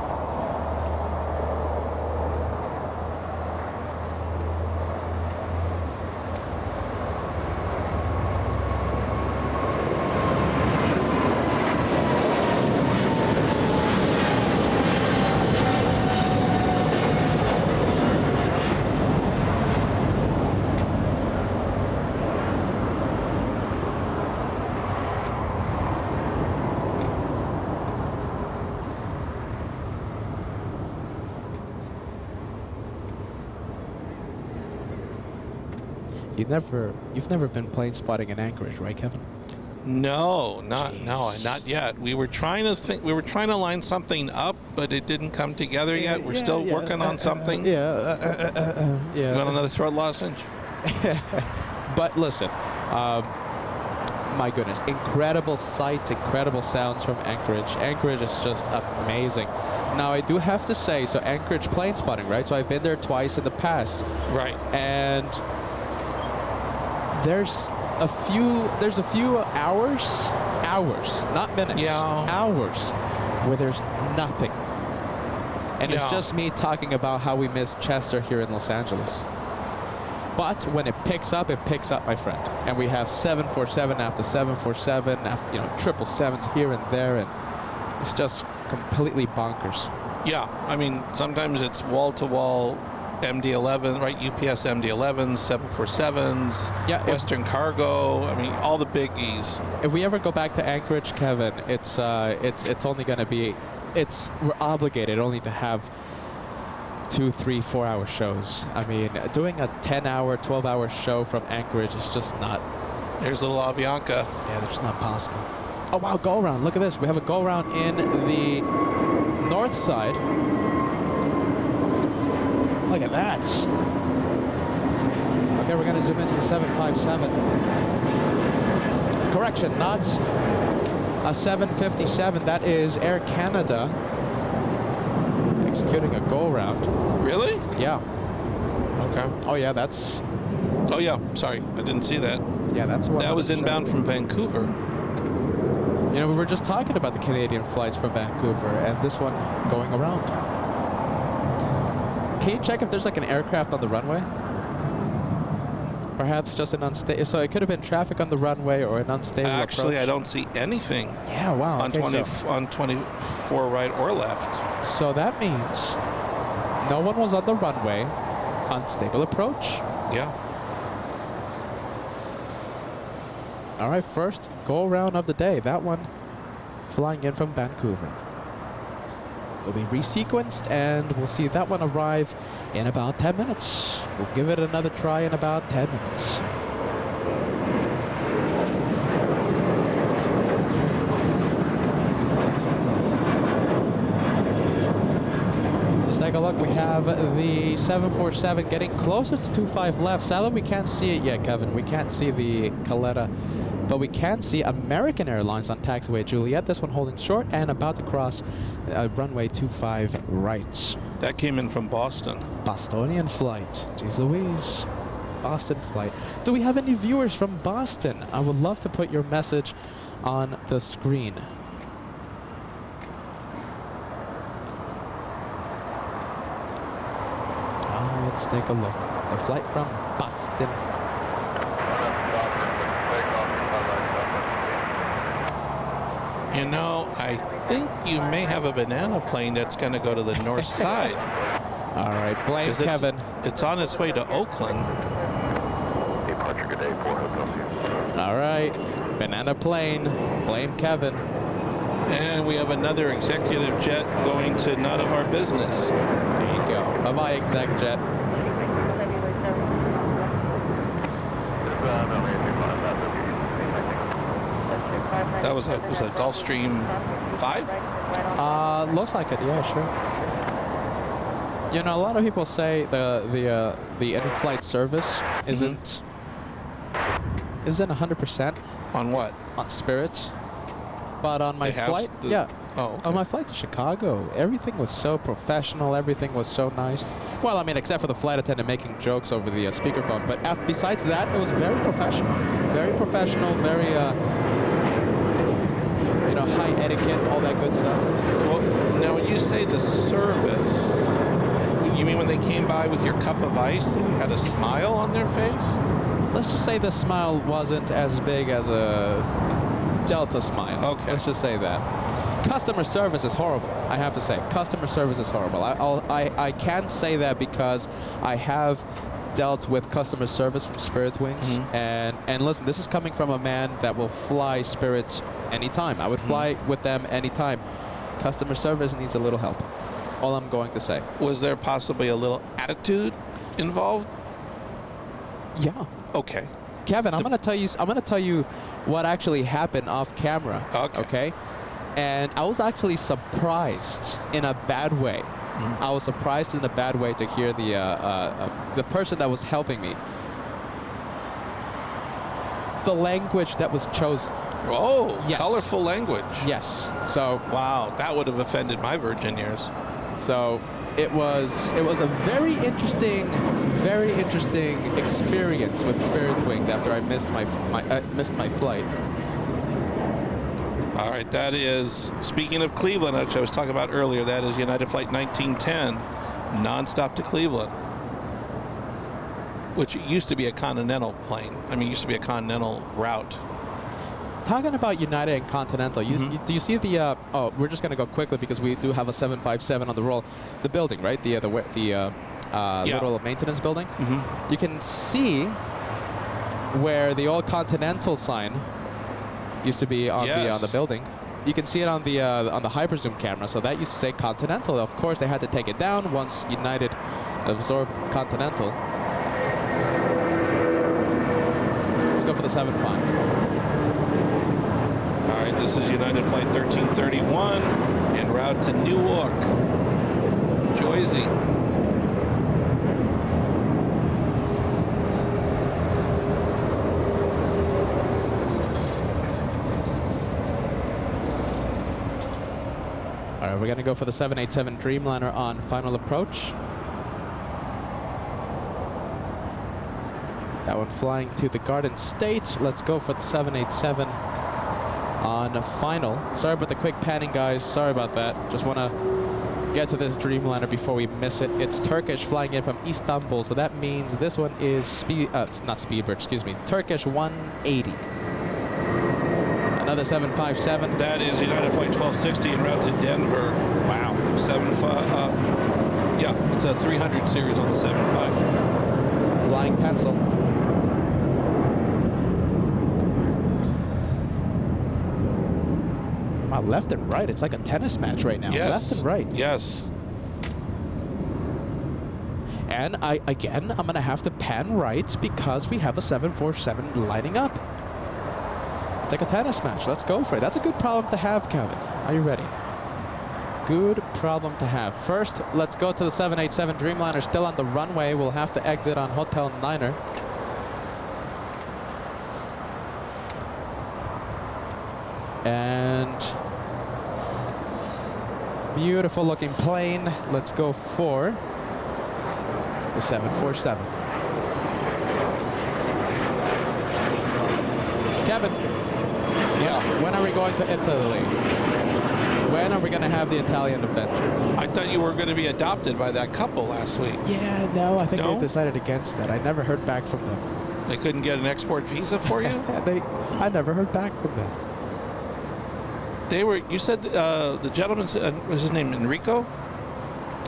You've never been plane spotting in Anchorage, right, Kevin? No, not Jeez. not yet. We were trying to line something up, but it didn't come together yet. We're still working on something. Yeah. You want another throat lozenge? But listen, my goodness, incredible sights, incredible sounds from Anchorage. Anchorage is just amazing. Now, I do have to say, so Anchorage plane spotting, right? So I've been there twice in the past. Right. And there's a few hours, not minutes, Yeah. hours, where there's nothing. And it's Yeah. just me talking about how we miss Chester here in Los Angeles. But when it picks up, my friend. And we have 747 after 747, after 777s here and there, and it's just completely bonkers. Yeah, I mean, sometimes it's wall-to-wall MD-11, right? UPS MD-11s, 747s, Yeah, Western Cargo. I mean, all the biggies. If we ever go back to Anchorage, Kevin, it's only going to be, we're obligated only to have 2, 3, 4 hour shows. I mean, doing a 10-hour, 12-hour show from Anchorage is just not. There's a little Avianca. Yeah, they're just not possible. Oh wow, go around! Look at this. We have a go around in the north side. Look at that. Okay, we're gonna zoom into the 757. Correction, not a 757. That is Air Canada executing a go around. Really? Yeah. Okay. Oh yeah, that's. Oh yeah. Sorry, I didn't see that. Yeah, that's what. That was inbound from Vancouver. You know, we were just talking about the Canadian flights from Vancouver, and this one going around. Can you check if there's like an aircraft on the runway? Perhaps just an unstable. So it could have been traffic on the runway or an unstable Actually, approach. I don't see anything Yeah, wow. on okay, on 24 right or left. So that means no one was on the runway. Unstable approach. Yeah. All right, first go around of the day. That one flying in from Vancouver. Will be resequenced, and we'll see that one arrive in about 10 minutes. We'll give it another try in about 10 minutes. Let's take a look. We have the 747 getting closer to 25 left. Sadly, we can't see it yet, Kevin. We can't see the Caletta. But we can see American Airlines on taxiway Juliet. This one holding short and about to cross runway 25 right. That came in from Boston. Bostonian flight. Jeez Louise. Boston flight. Do we have any viewers from Boston? I would love to put your message on the screen. Let's take a look. The flight from Boston. You know, I think you may have a banana plane that's going to go to the north side. All right, blame 'Cause Kevin. It's on its way to Oakland. Departure, good day, 4 Hotel here. All right, banana plane, blame Kevin. And we have another executive jet going to none of our business. There you go. Bye-bye, exec jet. That was a Gulfstream 5? Looks like it. Yeah, sure. You know, a lot of people say the in-flight service isn't 100% On what? on Spirits, but on my They have flight, the- yeah. Oh, okay. On my flight to Chicago, everything was so professional. Everything was so nice. Well, I mean, except for the flight attendant making jokes over the speakerphone. But besides that, it was very professional. Very professional. Very, you know, high etiquette, all that good stuff. Well, now when you say the service, you mean when they came by with your cup of ice and you had a smile on their face? Let's just say the smile wasn't as big as a Delta smile. Okay. Let's just say that. Customer service is horrible, I have to say. Customer service is horrible. I can say that because I have dealt with customer service from Spirit Wings. And listen, this is coming from a man that will fly Spirit anytime. I would fly with them anytime. Customer service needs a little help. All I'm going to say. Was there possibly a little attitude involved? Yeah. Okay. Kevin, I'm going to tell you what actually happened off camera. Okay. And I was actually surprised in a bad way. I was surprised in a bad way to hear the person that was helping me. The language that was chosen. Oh, Yes. colorful language. Yes. So Wow, that would have offended my virgin ears. So it was a very interesting experience with Spirit Wings after I missed my flight. All right, that is, speaking of Cleveland, which I was talking about earlier, that is United Flight 1910, nonstop to Cleveland, which used to be a Continental plane. I mean, it used to be a Continental route. Talking about United and Continental, do you see the? Oh, we're just gonna go quickly because we do have a 757 on the roll. The building, right? The little maintenance building. You can see where the old Continental sign used to be on the building. You can see it on the hyperzoom camera. So that used to say Continental. Of course, they had to take it down once United absorbed Continental. Let's go for the 75. All right, this is United Flight 1331 en route to Newark, Jersey. All right, we're going to go for the 787 Dreamliner on final approach. That one flying to the Garden State. Let's go for the 787 on final. Sorry about the quick panning, guys. Sorry about that. Just want to get to this Dreamliner before we miss it. It's Turkish flying in from Istanbul, so that means this one is not Speedbird, excuse me, Turkish 180. Another 757. That is United Flight 1260 en route to Denver. Wow. 75. Yeah, it's a 300 series on the 75. Flying pencil. Wow, left and right. It's like a tennis match right now. Yes. Left and right. Yes. And I'm going to have to pan right because we have a 747 lining up. It's like a tennis match. Let's go for it. That's a good problem to have, Kevin. Are you ready? Good problem to have. First, let's go to the 787 Dreamliner still on the runway. We'll have to exit on Hotel Niner. And beautiful looking plane. Let's go for the 747. Kevin. Yeah. When are we going to Italy? When are we going to have the Italian adventure? I thought you were going to be adopted by that couple last week. Yeah, no, I think No? they decided against that. I never heard back from them. They couldn't get an export visa for you? I never heard back from them. they were. You said the gentleman was his name Enrico,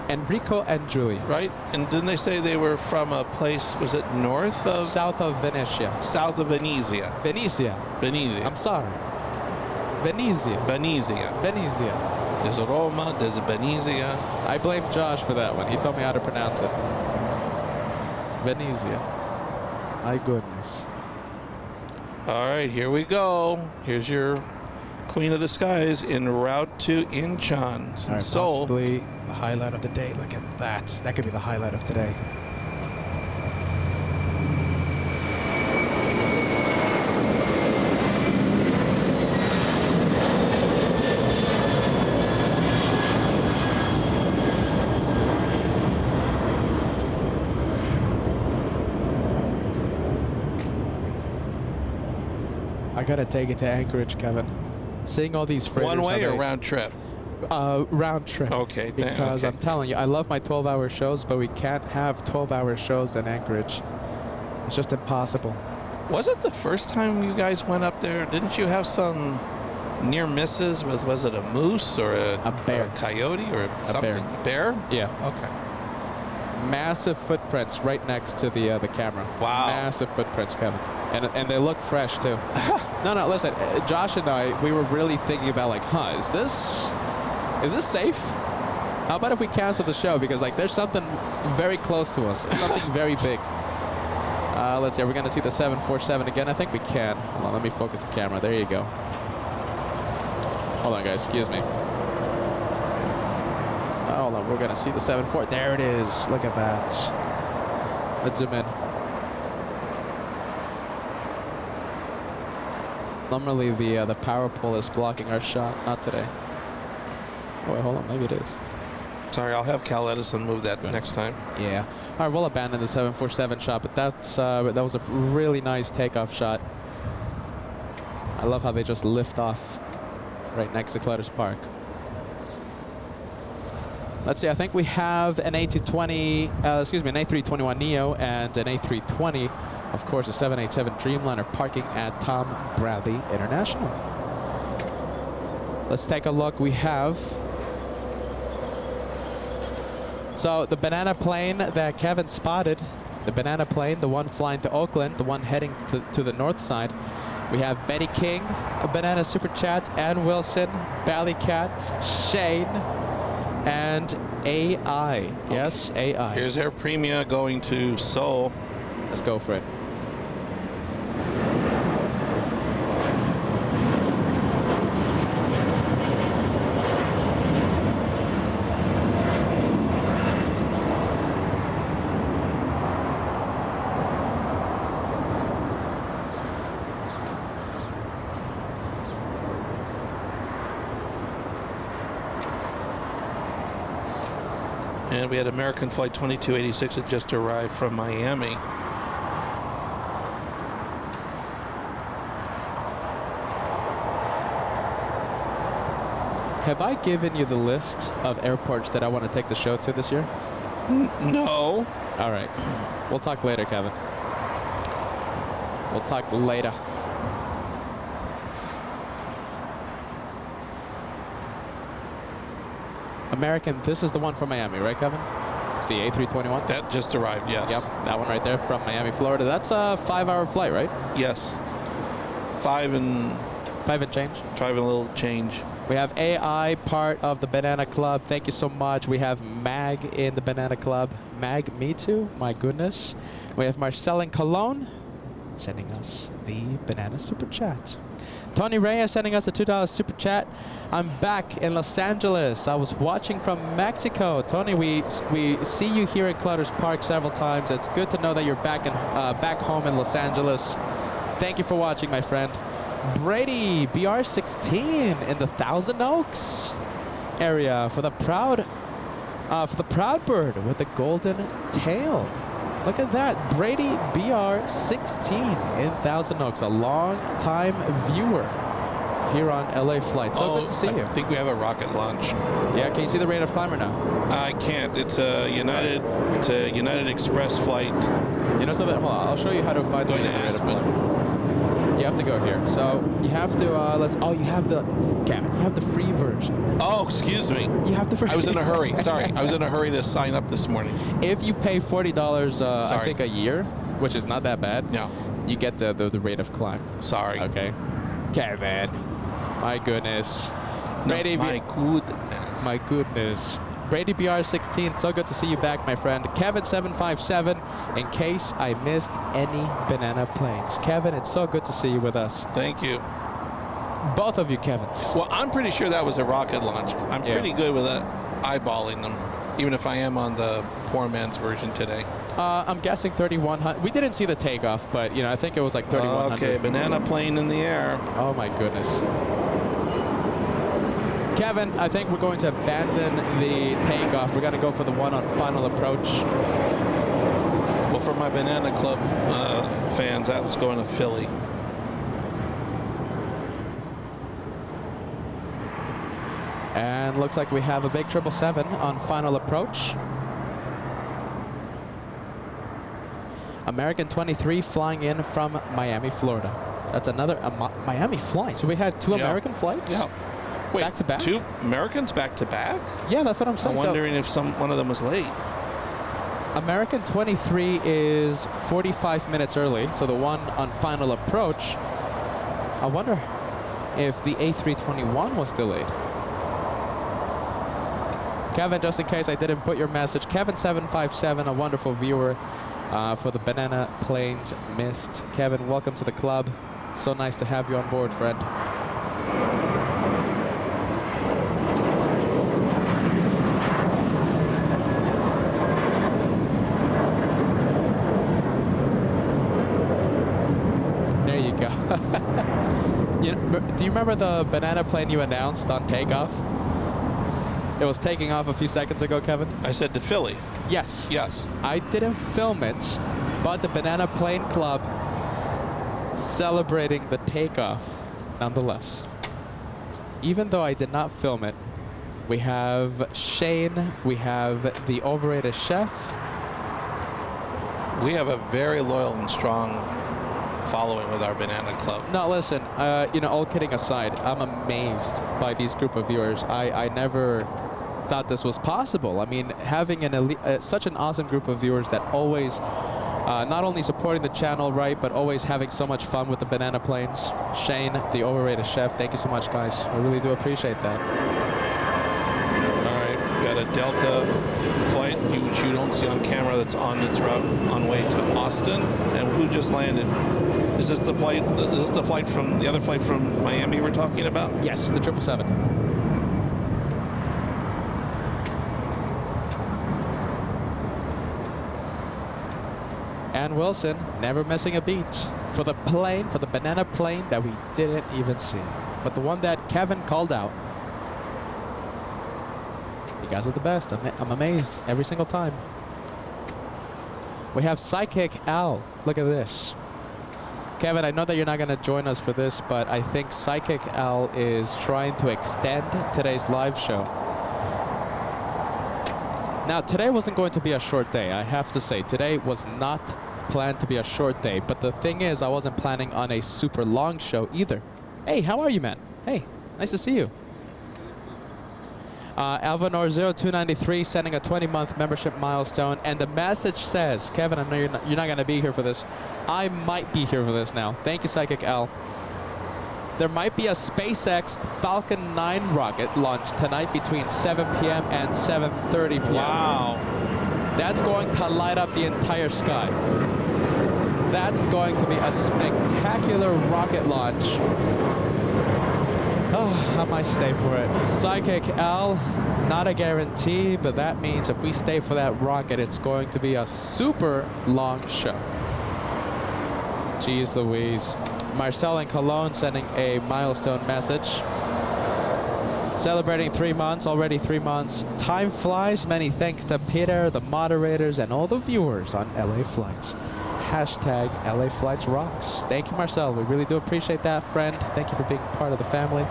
Enrico and Julia. right? And didn't they say they were from a place? Was it north of? South of Venetia. South of Venezia. Venezia. Venezia. I'm sorry. Venezia. Venezia. Venezia. There's Roma. There's Venezia. I blame Josh for that one. He told me how to pronounce it. Venezia. My goodness. All right, here we go. Here's your Queen of the Skies en route to Incheon, All right, Seoul. possibly the highlight of the day. Look at that. That could be the highlight of today. I gotta take it to Anchorage, Kevin. Seeing all these freighters. One way on or the- round trip? round trip. Okay, Because okay. I'm telling you, I love my 12-hour shows, but we can't have 12-hour shows in Anchorage. It's just impossible. Was it the first time you guys went up there? Didn't you have some near misses with, was it a moose or A bear. or a coyote or something? bear. Bear? Yeah. Okay. Massive footprints right next to the camera. Wow. Massive footprints, Kevin. And they look fresh, too. No, listen. Josh and I, we were really thinking about, like, is this safe? How about if we cancel the show? Because, like, there's something very close to us. Something very big. Let's see. Are we going to see the 747 again? I think we can. Hold on. Let me focus the camera. There you go. Hold on, guys. Excuse me. Hold on. We're going to see the 74. There it is. Look at that. Let's zoom in. Normally the power pole is blocking our shot. Not today. Oh, wait, hold on. Maybe it is. Sorry, I'll have Cal Edison move that Good. next time. Yeah. All right, we'll abandon the 747 shot, but that was a really nice takeoff shot. I love how they just lift off right next to Clutters Park. Let's see. I think we have an A320, an A321neo and an A320. Of course, a 787 Dreamliner parking at Tom Bradley International. Let's take a look. We have. So the banana plane that Kevin spotted, the banana plane, the one flying to Oakland, the one heading to the north side. We have Betty King, a Banana Super Chat, Ann Wilson, Ballycat, Shane, and AI. Yes, AI. Here's Air Premia going to Seoul. Let's go for it. And we had American Flight 2286 that just arrived from Miami. Have I given you the list of airports that I want to take the show to this year? No. All right. We'll talk later, Kevin. We'll talk later. American, this is the one from Miami, right, Kevin? The A321? That just arrived, yes. Yep, that one right there from Miami, Florida. That's a 5-hour flight, right? Yes. 5 and 5 and change. 5 and a little change. We have AI, part of the Banana Club. Thank you so much. We have Mag in the Banana Club. Mag, me too. My goodness. We have Marcel in Cologne sending us the Banana Super Chat. Tony Reyes sending us a $2 Super Chat. I'm back in Los Angeles. I was watching from Mexico. Tony, we see you here at Clutters Park several times. It's good to know that you're back home in Los Angeles. Thank you for watching, my friend. Brady, BR16 in the Thousand Oaks area for the Proud Bird with the golden tail. Look at that, Brady BR16 in Thousand Oaks, a long-time viewer here on LA Flight. So good to see you. I think we have a rocket launch. Yeah, can you see the rate of climber now? I can't. It's a United Express flight. You know something? Hold on, I'll show you how to find Going the to rate of Aspen. climber. You have to go here. So you have to, oh, you have the, Kevin, you have the free version. Oh, excuse me. You have the free. I was in a hurry. Sorry. I was in a hurry to sign up this morning. If you pay $40, I Sorry. think a year, which is not that bad. No. You get the rate of climb. Sorry. Okay. Kevin. My goodness. No, Brady, my goodness. my goodness. Brady BR16, so good to see you back, my friend. Kevin757, in case I missed any banana planes. Kevin, it's so good to see you with us. Thank you. Both of you, Kevins. Well, I'm pretty sure that was a rocket launch. I'm Yeah. pretty good with eyeballing them, even if I am on the poor man's version today. I'm guessing 3,100. We didn't see the takeoff, but, you know, I think it was like 3,100. Okay, banana plane in the air. Oh, my goodness. Kevin, I think we're going to abandon the takeoff. We're going to go for the one on final approach. Well, for my Banana Club fans, that was going to Philly. And looks like we have a big 777 on final approach. American 23 flying in from Miami, Florida. That's another Miami flight. So we had two Yeah. American flights? Yeah. Wait, Back to back? two Americans back to back? Yeah, that's what I'm I'm saying. wondering if one of them was late. So American 23 is 45 minutes early. So the one on final approach, I wonder if the A321 was delayed. Kevin, just in case I didn't put your message, Kevin757, a wonderful viewer for the banana planes missed. Kevin, welcome to the club. So nice to have you on board, friend. There you go. Do you remember the banana plane you announced on takeoff? It was taking off a few seconds ago, Kevin. I said to Philly. Yes. Yes. I didn't film it, but the Banana Plane Club celebrating the takeoff nonetheless. Even though I did not film it, we have Shane, we have the overrated chef. We have a very loyal and strong following with our Banana Club. No, listen, you know, all kidding aside, I'm amazed by these group of viewers. I never thought this was possible. I mean, having such an awesome group of viewers that always not only supporting the channel, right, but always having so much fun with the banana planes. Shane, the overrated chef, thank you so much, guys. I really do appreciate that. All right, we got a Delta flight, which you don't see on camera, that's on its route on way to Austin. And who just landed? Is this the flight? Is this the flight from the other flight from Miami we're talking about? Yes, the 777. And Wilson, never missing a beat for the plane, for the banana plane that we didn't even see. But the one that Kevin called out. You guys are the best. I'm amazed every single time. We have Psychic Al. Look at this. Kevin, I know that you're not going to join us for this, but I think Psychic Al is trying to extend today's live show. Now, today wasn't going to be a short day, I have to say. Today was not planned to be a short day, but the thing is, I wasn't planning on a super long show either. Hey, how are you, man? Hey, nice to see you. Alvanor0293 sending a 20-month membership milestone, and the message says, Kevin, I know you're not going to be here for this. I might be here for this now. Thank you, Psychic Al. There might be a SpaceX Falcon 9 rocket launch tonight between 7 p.m. and 7:30 p.m. Wow. That's going to light up the entire sky. That's going to be a spectacular rocket launch. Oh, I might stay for it. Psychic Al, not a guarantee, but that means if we stay for that rocket, it's going to be a super long show. Jeez Louise. Marcel in Cologne sending a milestone message. Celebrating 3 months, already 3 months. Time flies. Many thanks to Peter, the moderators, and all the viewers on LA Flights. Hashtag LA Flights rocks. Thank you, Marcel. We really do appreciate that, friend. Thank you for being part of the family.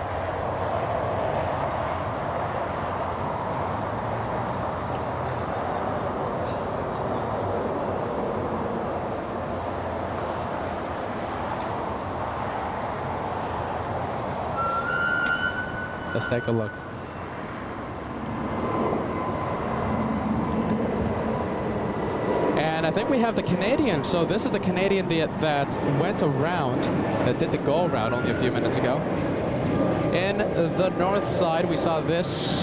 Let's take a look. And I think we have the Canadian. So this is the Canadian that went around, that did the go route only a few minutes ago. In the north side, we saw this.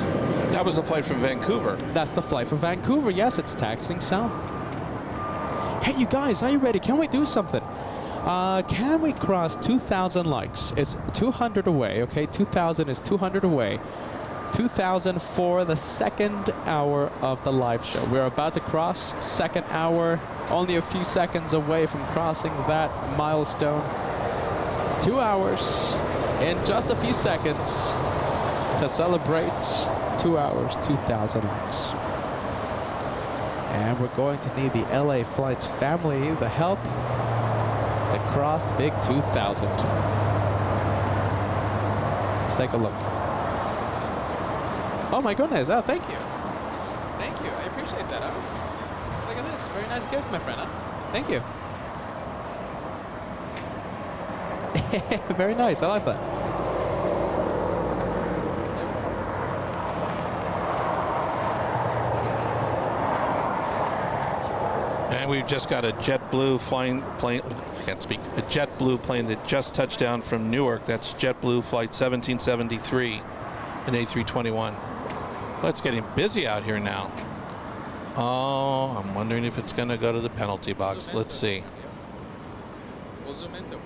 That was a flight from Vancouver. That's the flight from Vancouver. Yes, it's taxiing south. Hey, you guys, are you ready? Can we do something? Can we cross 2,000 likes? It's 200 away, okay? 2,000 is 200 away. 2,000 for the second hour of the live show. We're about to cross second hour, only a few seconds away from crossing that milestone. 2 hours in just a few seconds to celebrate 2 hours, 2,000 likes. And we're going to need the LA Flights family, the help to cross the big 2,000. Let's take a look. Oh my goodness, oh thank you. Thank you, I appreciate that. Oh, look at this, very nice gift, my friend, huh? Thank you. Very nice, I like that. And we've just got a JetBlue flying plane, I can't speak, a JetBlue plane that just touched down from Newark. That's JetBlue flight 1773, an A321. Well, it's getting busy out here now. Oh, I'm wondering if it's going to go to the penalty box. Let's see. We'll zoom into it.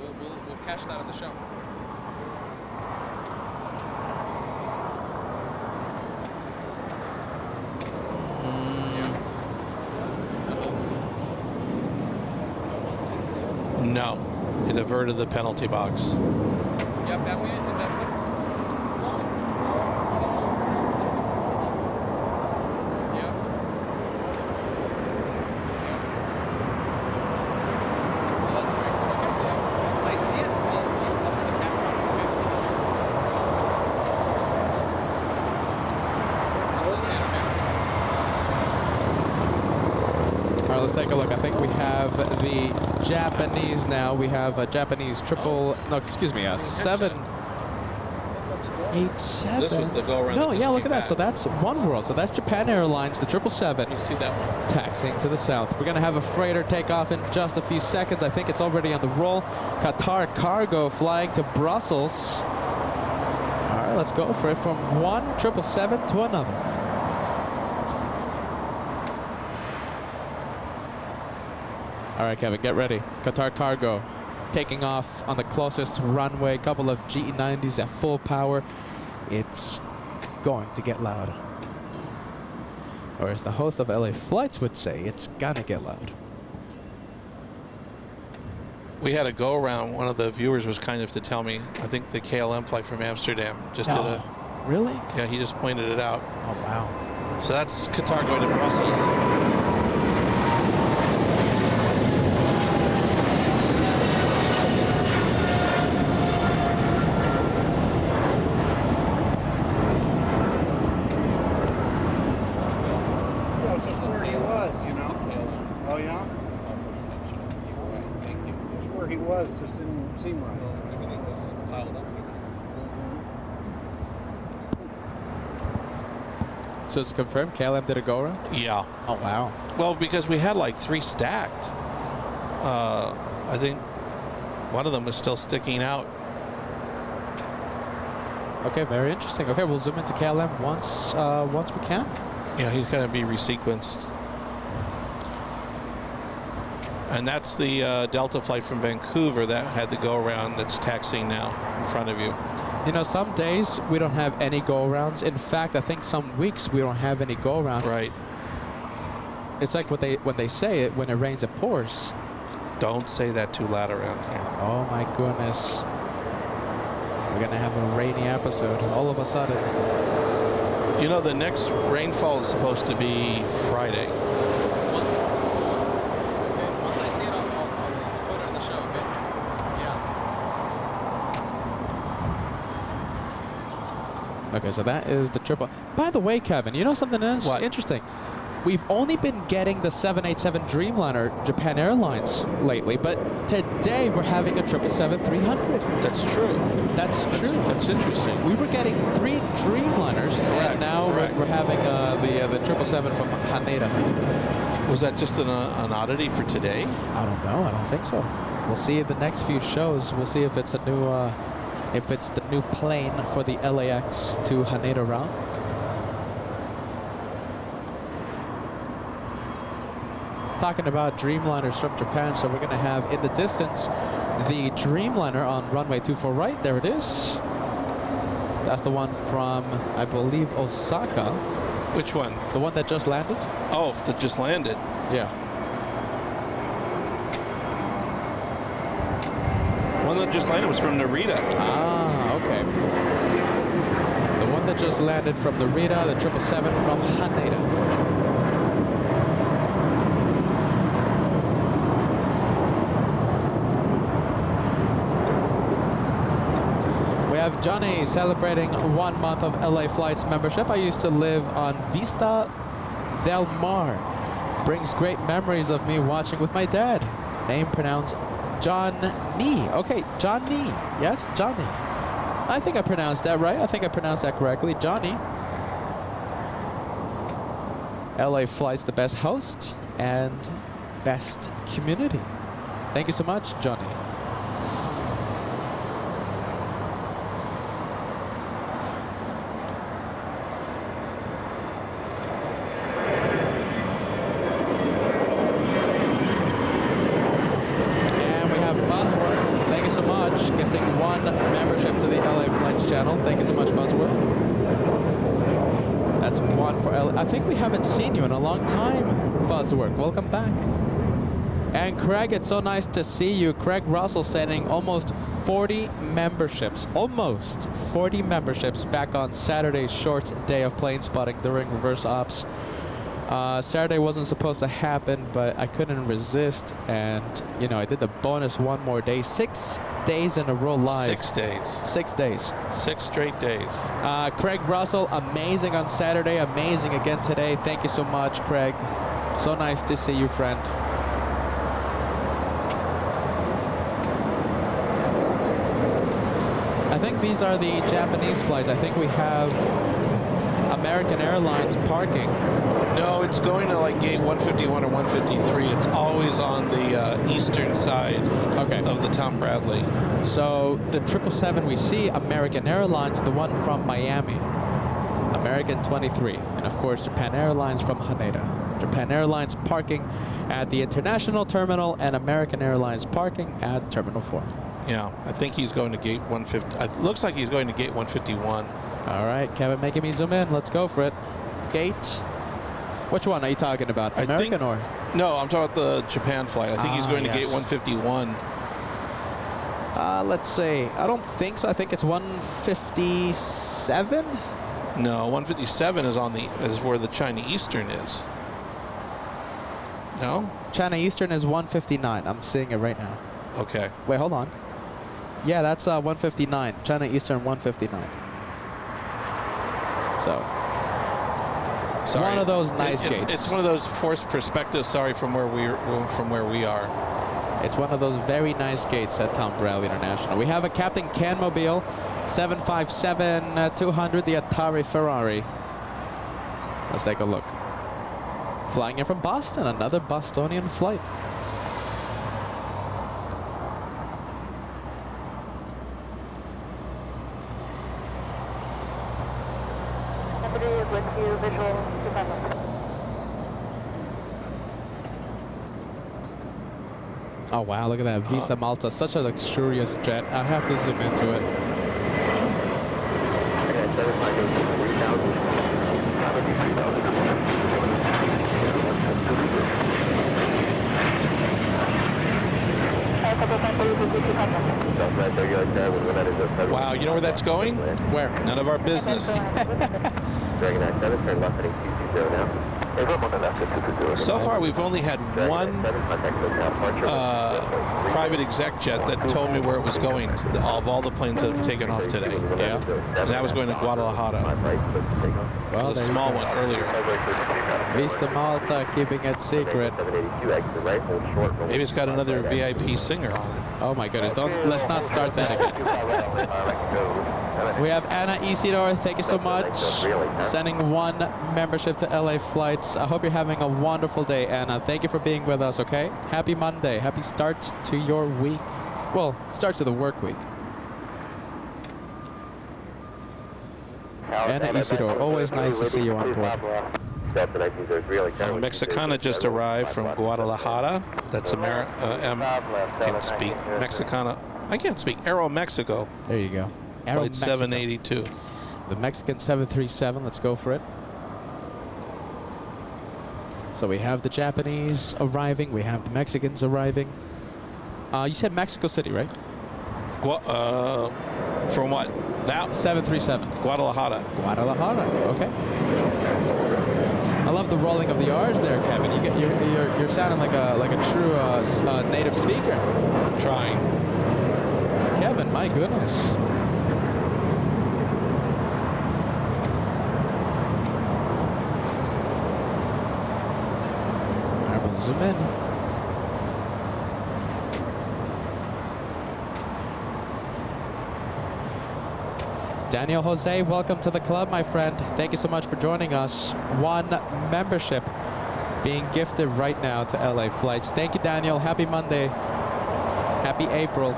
We'll catch that on the show. No, it averted the penalty box. You have family in that plane? Yeah. Well, that's very cool. Okay, so once I see it, I'll put the camera on. Okay. Once I see it, okay. All right, let's take a look. I think we have the Japanese now. We have a Japanese triple, no, excuse me, a 787. This was the go-around. No, yeah, look at that. So that's One World. So that's Japan Airlines, the 777. You see that one? Taxiing to the south. We're going to have a freighter take off in just a few seconds. I think it's already on the roll. Qatar Cargo flying to Brussels. All right, let's go for it from one 777 to another. All right, Kevin, get ready. Qatar Cargo taking off on the closest runway. Couple of GE90s at full power. It's going to get loud. Or as the host of LA Flights would say, it's gonna get loud. We had a go-around. One of the viewers was kind enough to tell me, I think the KLM flight from Amsterdam just did a... Really? Yeah, he just pointed it out. Oh, wow. So that's Qatar going to Brussels. Just didn't seem right. Everything was just piled up here. So it's confirmed KLM did a go around? Yeah. Oh, wow. Well, because we had like 3 stacked. I think one of them was still sticking out. Okay, very interesting. Okay, we'll zoom into KLM once we can. Yeah, he's going to be resequenced. And that's the Delta flight from Vancouver that had to go around that's taxiing now in front of you. You know, some days we don't have any go-arounds. In fact, I think some weeks we don't have any go-around. Right. It's like when they say it, when it rains, it pours. Don't say that too loud around here. Oh my goodness. We're gonna have a rainy episode all of a sudden. You know, the next rainfall is supposed to be Friday. Okay, so that is the triple. By the way, Kevin, you know something What? interesting? we've only been getting the 787 Dreamliner Japan Airlines lately, but today we're having a 777-300. That's true. That's true. That's interesting. We were getting 3 Dreamliners, Correct, and now correct. we're having the 777 from Haneda. Was that just an oddity for today? I don't know. I don't think so. We'll see in the next few shows. We'll see if it's a new, if it's the new plane for the LAX to Haneda route. Talking about Dreamliners from Japan, so we're going to have in the distance the Dreamliner on runway 24 right. There it is. That's the one from, I believe, Osaka. Which one? The one that just landed? Oh, that just landed. Yeah. The one that just landed was from Narita. Ah, okay. The one that just landed from Narita, the 777 from Haneda. We have Johnny celebrating 1 month of LA Flights membership. I used to live on Vista Del Mar. Brings great memories of me watching with my dad. Name pronounced Johnny. Okay, Johnny. Yes, Johnny. I think I pronounced that right. I think I pronounced that correctly. Johnny. LA Flights, the best hosts and best community. Thank you so much, Johnny. Gifting 1 membership to the LA Flights channel. Thank you so much, Buzzwork. That's 1 for LA. I think we haven't seen you in a long time, Fuzzwork. Welcome back. And Craig, it's so nice to see you. Craig Russell sending almost 40 memberships. Almost 40 memberships back on Saturday's short day of plane spotting during reverse ops. Saturday wasn't supposed to happen, but I couldn't resist, and you know, I did the bonus 1 more day. 6 days in a row live. 6 days. 6 days. 6 straight days. Craig Russell, amazing on Saturday, amazing again today. Thank you so much, Craig. So nice to see you, friend. I think these are the Japanese flights. I think we have American Airlines parking. No, it's going to like gate 151 or 153. It's always on the eastern side of the Tom Bradley. So the 777 we see, American Airlines, the one from Miami. American 23. And of course, Japan Airlines from Haneda. Japan Airlines parking at the International Terminal and American Airlines parking at Terminal 4. Yeah, I think he's going to gate 150. It looks like he's going to gate 151. All right, Kevin making me zoom in. Let's go for it. Gate. Which one are you talking about? American or? No, I'm talking about the Japan flight. I think he's going to gate 151. Let's see. I don't think so. I think it's 157. No, 157 is is where the China Eastern is. No? China Eastern is 159. I'm seeing it right now. Okay. Wait, hold on. Yeah, that's 159. China Eastern 159. So, sorry. One of those nice gates. It's one of those forced perspectives. Sorry, from where we are. It's one of those very nice gates at Tom Bradley International. We have a Captain Canmobile 757-200, the Atari Ferrari. Let's take a look. Flying in from Boston, another Bostonian flight. Oh wow, look at that Visa Malta, such a luxurious jet. I have to zoom into it. Wow, you know where that's going? Where? None of our business. So far, we've only had one private exec jet that told me where it was going of all the planes that have taken off today. Yeah. And that was going to Guadalajara. Well, There's a there you small go. one earlier. Vista Malta keeping it secret. 782, exit right, hold short. Maybe it's got another VIP singer on it. Oh my goodness, let's not start that again. We have Anna Isidore, thank you so much. Sending 1 membership to LA Flights. I hope you're having a wonderful day, Anna. Thank you for being with us, okay? Happy Monday, happy start to your week. Well, start to the work week. Anna Isidore, always nice to see you on board. Mexicana just arrived from Guadalajara. That's can't speak. Mexicana. I can't speak. Aero Mexico. There you go. Aero Flight Mexico. 782. The Mexican 737, let's go for it. So we have the Japanese arriving, we have the Mexicans arriving. You said Mexico City, right? From what? That 737. Guadalajara. Guadalajara, okay. I love the rolling of the R's there, Kevin. You're sounding like a true native speaker. I'm trying. Kevin, my goodness. I will zoom in. Daniel Jose, welcome to the club, my friend. Thank you so much for joining us. 1 membership being gifted right now to LA Flights. Thank you, Daniel. Happy Monday. Happy April.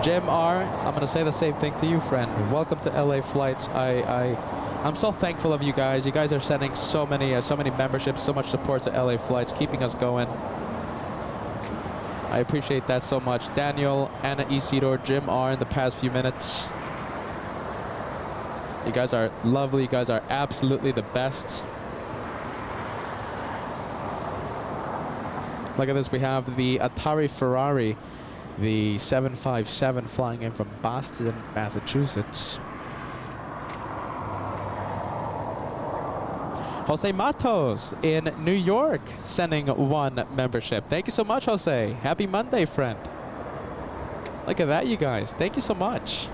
Jim R, I'm going to say the same thing to you, friend. Welcome to LA Flights. I'm so thankful of you guys. You guys are sending so many memberships, so much support to LA Flights, keeping us going. I appreciate that so much. Daniel, Anna Isidore, Jim R in the past few minutes. You guys are lovely. You guys are absolutely the best. Look at this. We have the Atari Ferrari, the 757 flying in from Boston, Massachusetts. Jose Matos in New York sending 1 membership. Thank you so much, Jose. Happy Monday, friend. Look at that, you guys. Thank you so much.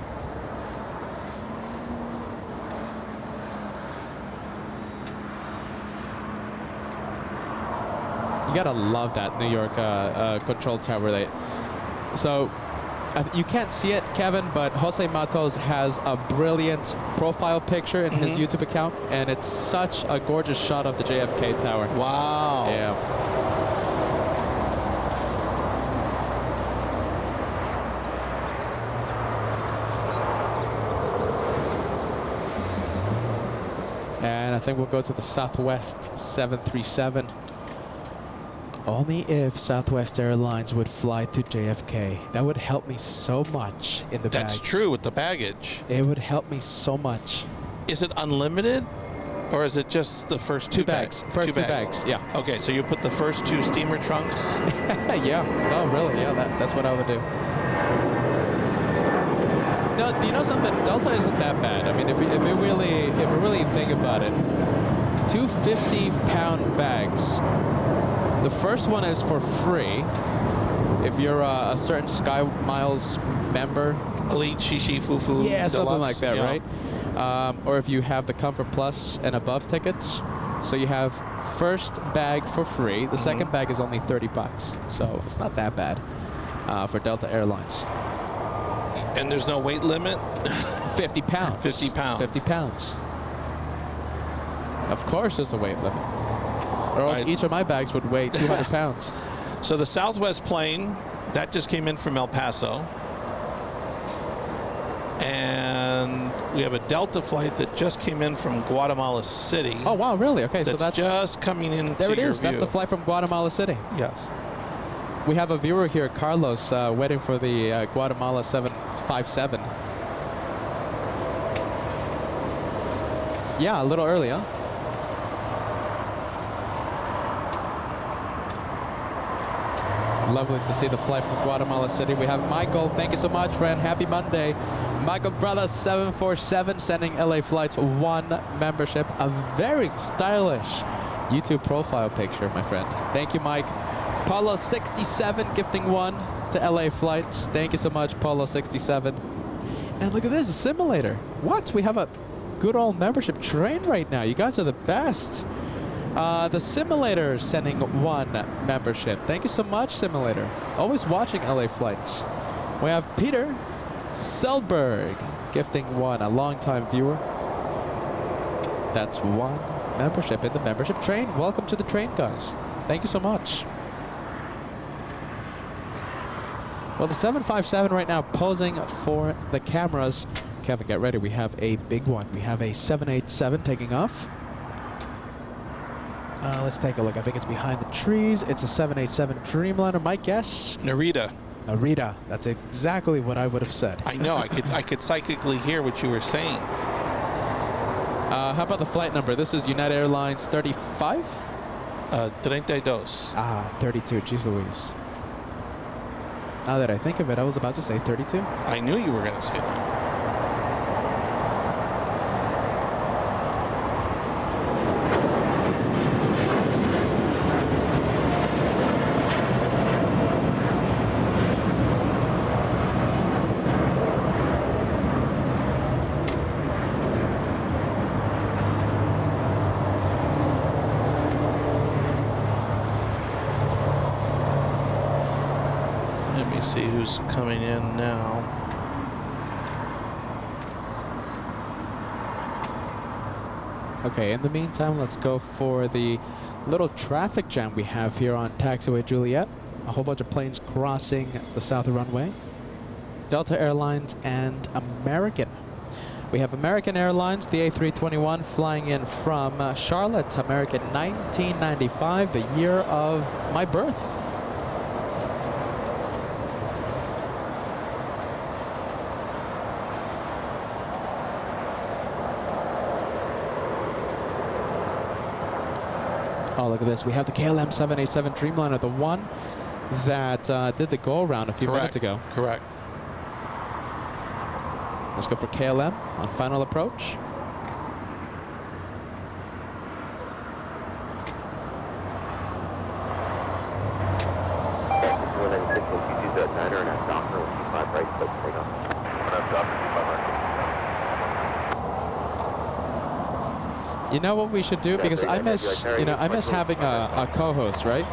You gotta love that New York control tower. So you can't see it, Kevin, but Jose Matos has a brilliant profile picture in his YouTube account, and it's such a gorgeous shot of the JFK tower. Wow. Yeah. And I think we'll go to the Southwest 737. Only if Southwest Airlines would fly to JFK. That would help me so much in the bags. That's true with the baggage. It would help me so much. Is it unlimited? Or is it just the first 2 bags? First 2 bags, yeah. Okay, so you put the first 2 steamer trunks? Yeah, no, really, yeah, that's what I would do. No, do you know something? Delta isn't that bad. I mean, if we really think about it, 2 50-pound bags. The first one is for free if you're a certain Sky Miles member. Elite, Shishi, Fufu, Yeah, something Deluxe, like that, yeah. right? Or if you have the Comfort Plus and above tickets. So you have first bag for free. The second bag is only $30. So it's not that bad for Delta Airlines. And there's no weight limit? 50 pounds. 50 pounds. 50 pounds. Of course there's a weight limit. Or else each of my bags would weigh 200 pounds. So the Southwest plane, that just came in from El Paso. And we have a Delta flight that just came in from Guatemala City. Oh, wow, really? Okay, so that's just coming in. There it is. View. That's the flight from Guatemala City. Yes. We have a viewer here, Carlos, waiting for the Guatemala 757. Yeah, a little early, huh? Lovely to see the flight from Guatemala City. We have Michael. Thank you so much, friend. Happy Monday. Michael Brothers 747 sending LA Flights 1 membership. A very stylish YouTube profile picture, my friend. Thank you, Mike. Paulo 67 gifting 1 to LA Flights. Thank you so much, Paulo 67. And look at this, a simulator. What? We have a good old membership train right now. You guys are the best. The Simulator sending 1 membership. Thank you so much, Simulator. Always watching LA Flights. We have Peter Selberg gifting 1, a longtime viewer. That's 1 membership in the membership train. Welcome to the train, guys. Thank you so much. Well, the 757 right now posing for the cameras. Kevin, get ready. We have a big one. We have a 787 taking off. Let's take a look. I think it's behind the trees. It's a 787 Dreamliner. My guess? Narita. Narita. That's exactly what I would have said. I know. I could psychically hear what you were saying. How about the flight number? This is United Airlines 35? 32. 32. Jeez Louise. Now that I think of it, I was about to say 32. I knew you were going to say that. Let me see who's coming in now. Okay, in the meantime, let's go for the little traffic jam we have here on Taxiway Juliet. A whole bunch of planes crossing the south runway. Delta Airlines and American. We have American Airlines, the A321, flying in from Charlotte, American 1995, the year of my birth. Oh, look at this. We have the KLM 787 Dreamliner, the one that did the go-around a few minutes ago. Correct. Let's go for KLM on final approach. You know what we should do? Because I miss, I miss having a co-host, right?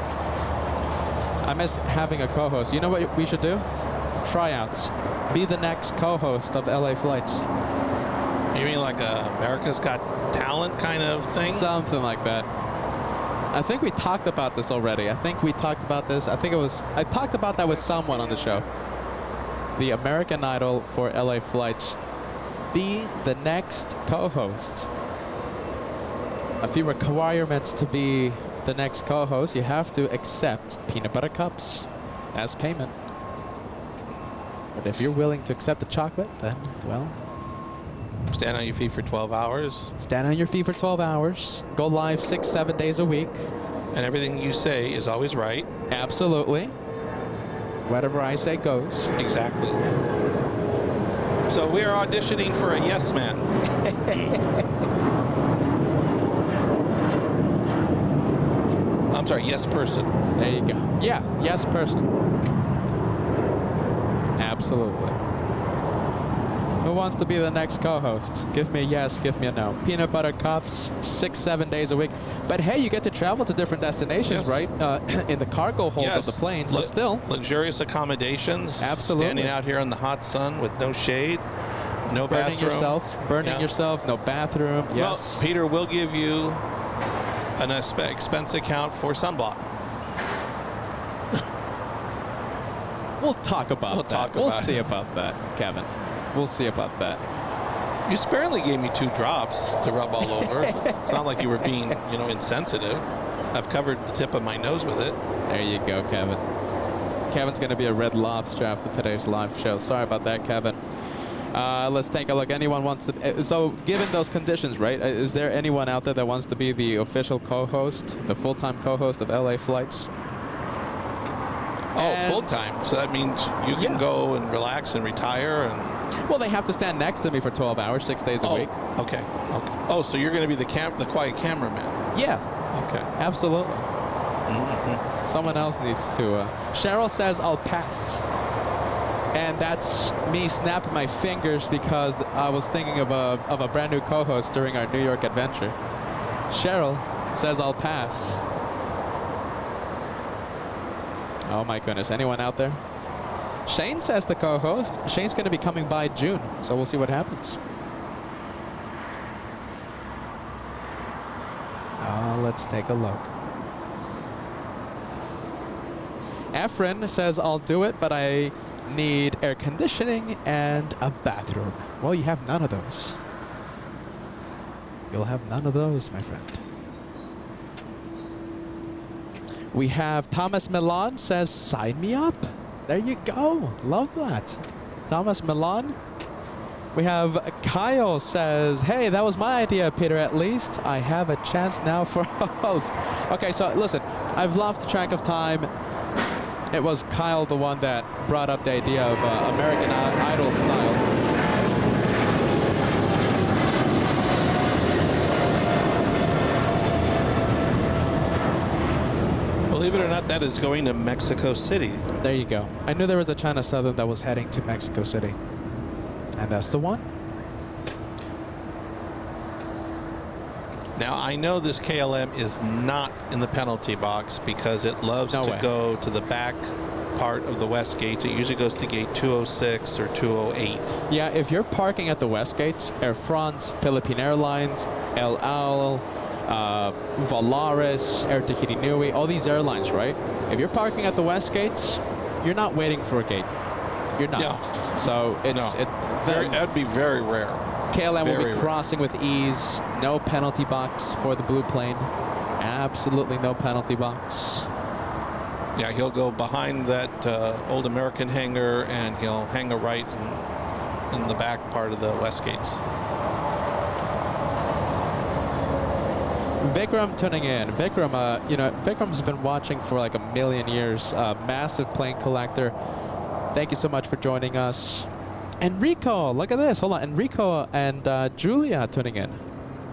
I miss having a co-host. You know what we should do? Tryouts. Be the next co-host of LA Flights. You mean like America's Got Talent kind of thing? Something like that. I think we talked about this already. I talked about that with someone on the show. The American Idol for LA Flights. Be the next co-host. A few requirements to be the next co-host. You have to accept peanut butter cups as payment. But if you're willing to accept the chocolate, then, well... Stand on your feet for 12 hours. Stand on your feet for 12 hours. Go live 6-7 days a week. And everything you say is always right. Absolutely. Whatever I say goes. Exactly. So we are auditioning for a yes man. I'm sorry, yes person. There you go. Yeah, yes person. Absolutely. Who wants to be the next co-host? Give me a yes, give me a no. Peanut butter cups, 6-7 days a week. But hey, you get to travel to different destinations, right? In the cargo hold of the planes, but still. Luxurious accommodations. Absolutely. Standing out here in the hot sun with no shade, no bathroom. Burning yourself, no bathroom. Yes. Well, Peter will give you an expense account for sunblock. We'll talk about that. We'll see about that, Kevin. We'll see about that. You sparingly gave me 2 drops to rub all over. It's not like you were being, insensitive. I've covered the tip of my nose with it. There you go, Kevin. Kevin's going to be a red lobster after today's live show. Sorry about that, Kevin. Let's take a look. Anyone wants to... So, given those conditions, right, is there anyone out there that wants to be the official co-host, the full-time co-host of LA Flights? Oh, full-time. So that means you can go and relax and retire and... Well, they have to stand next to me for 12 hours, 6 days a week. Okay. Oh, so you're going to be the quiet cameraman. Yeah. Okay. Absolutely. Mm-hmm. Someone else needs to... Cheryl says I'll pass. And that's me snapping my fingers because I was thinking of a brand new co-host during our New York adventure. Cheryl says I'll pass. Oh my goodness, anyone out there? Shane says the co-host. Shane's going to be coming by June, so we'll see what happens. Let's take a look. Efren says I'll do it, but I need air conditioning and a bathroom. Well, you have none of those. You'll have none of those, my friend. We have Thomas Milan says, sign me up. There you go. Love that. Thomas Milan. We have Kyle says, hey, that was my idea, Peter, at least. I have a chance now for a host. Okay, so listen, I've lost track of time. It was Kyle the one that brought up the idea of American Idol style. Believe it or not, that is going to Mexico City. There you go. I knew there was a China Southern that was heading to Mexico City. And that's the one. Now, I know this KLM is not in the penalty box because it loves to go to the back part of the West Gates. It usually goes to gate 206 or 208. Yeah, if you're parking at the West Gates, Air France, Philippine Airlines, El Al, Volaris, Air Tahiti Nui, all these airlines, right? If you're parking at the West Gates, you're not waiting for a gate. You're not. No. So it's that'd be very rare. KLM will Very be crossing with ease. No penalty box for the blue plane. Absolutely no penalty box. Yeah, he'll go behind that old American hangar, and he'll hang a right in the back part of the West Gates. Vikram tuning in. Vikram, you know, Vikram's been watching for like a million years. Massive plane collector. Thank you so much for joining us. Enrico, look at this. Hold on. Enrico and Julia tuning in.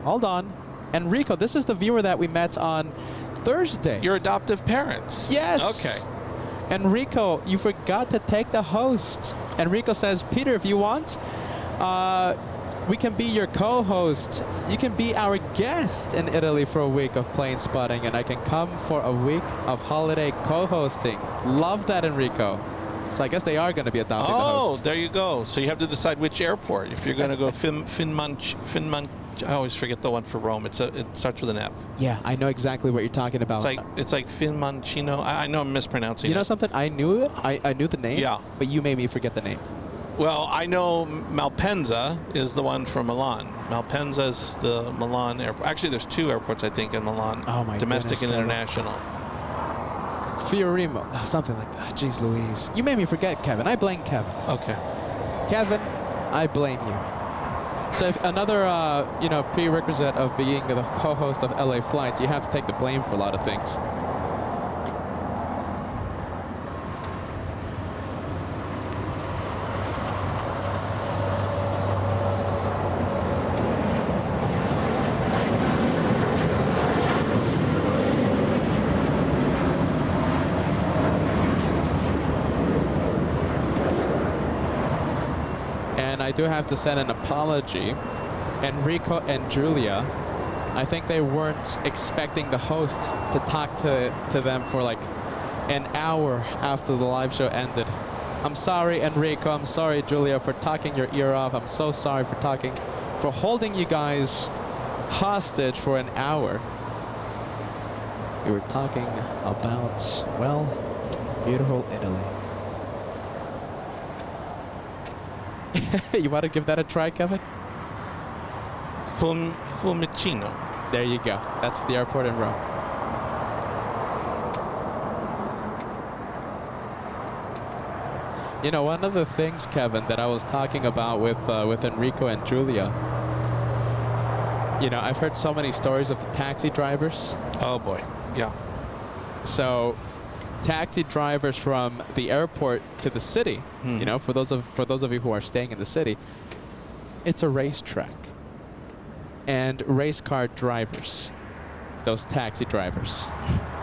Hold on. Enrico, this is the viewer that we met on Thursday. Your adoptive parents? Yes. Okay. Enrico, you forgot to take the host. Enrico says, Peter, if you want, we can be your co-host. You can be our guest in Italy for a week of plane spotting, and I can come for a week of holiday co-hosting. Love that, Enrico. So I guess they are going to be adopting the host. Oh, there you go. So you have to decide which airport. If you're going to go Finman, I always forget the one for Rome. It starts with an F. Yeah, I know exactly what you're talking about. It's like Finmancino. I know I'm mispronouncing it. You know something? I knew it. I knew the name. Yeah. But you made me forget the name. Well, I know Malpensa is the one from Milan. Malpensa is the Milan airport. Actually, there's two airports, I think, in Milan. Oh, my Domestic goodness, and international. Fiorimo, something like that. Jeez Louise. You made me forget Kevin. I blame Kevin. Okay. Kevin, I blame you. So if another prerequisite of being the co-host of LA Flights, you have to take the blame for a lot of things. I do have to send an apology. Enrico and Julia, I think they weren't expecting the host to talk to them for like an hour after the live show ended. I'm sorry, Enrico. I'm sorry, Julia, for talking your ear off. I'm so sorry for holding you guys hostage for an hour. We were talking about, well, beautiful Italy. You want to give that a try, Kevin? Fiumicino. There you go. That's the airport in Rome. You know, one of the things, Kevin, that I was talking about with Enrico and Julia, you know, I've heard so many stories of the taxi drivers. Oh boy, yeah. So, taxi drivers from the airport to the city, you know, for those of you who are staying in the city, it's a racetrack. And race car drivers, those taxi drivers.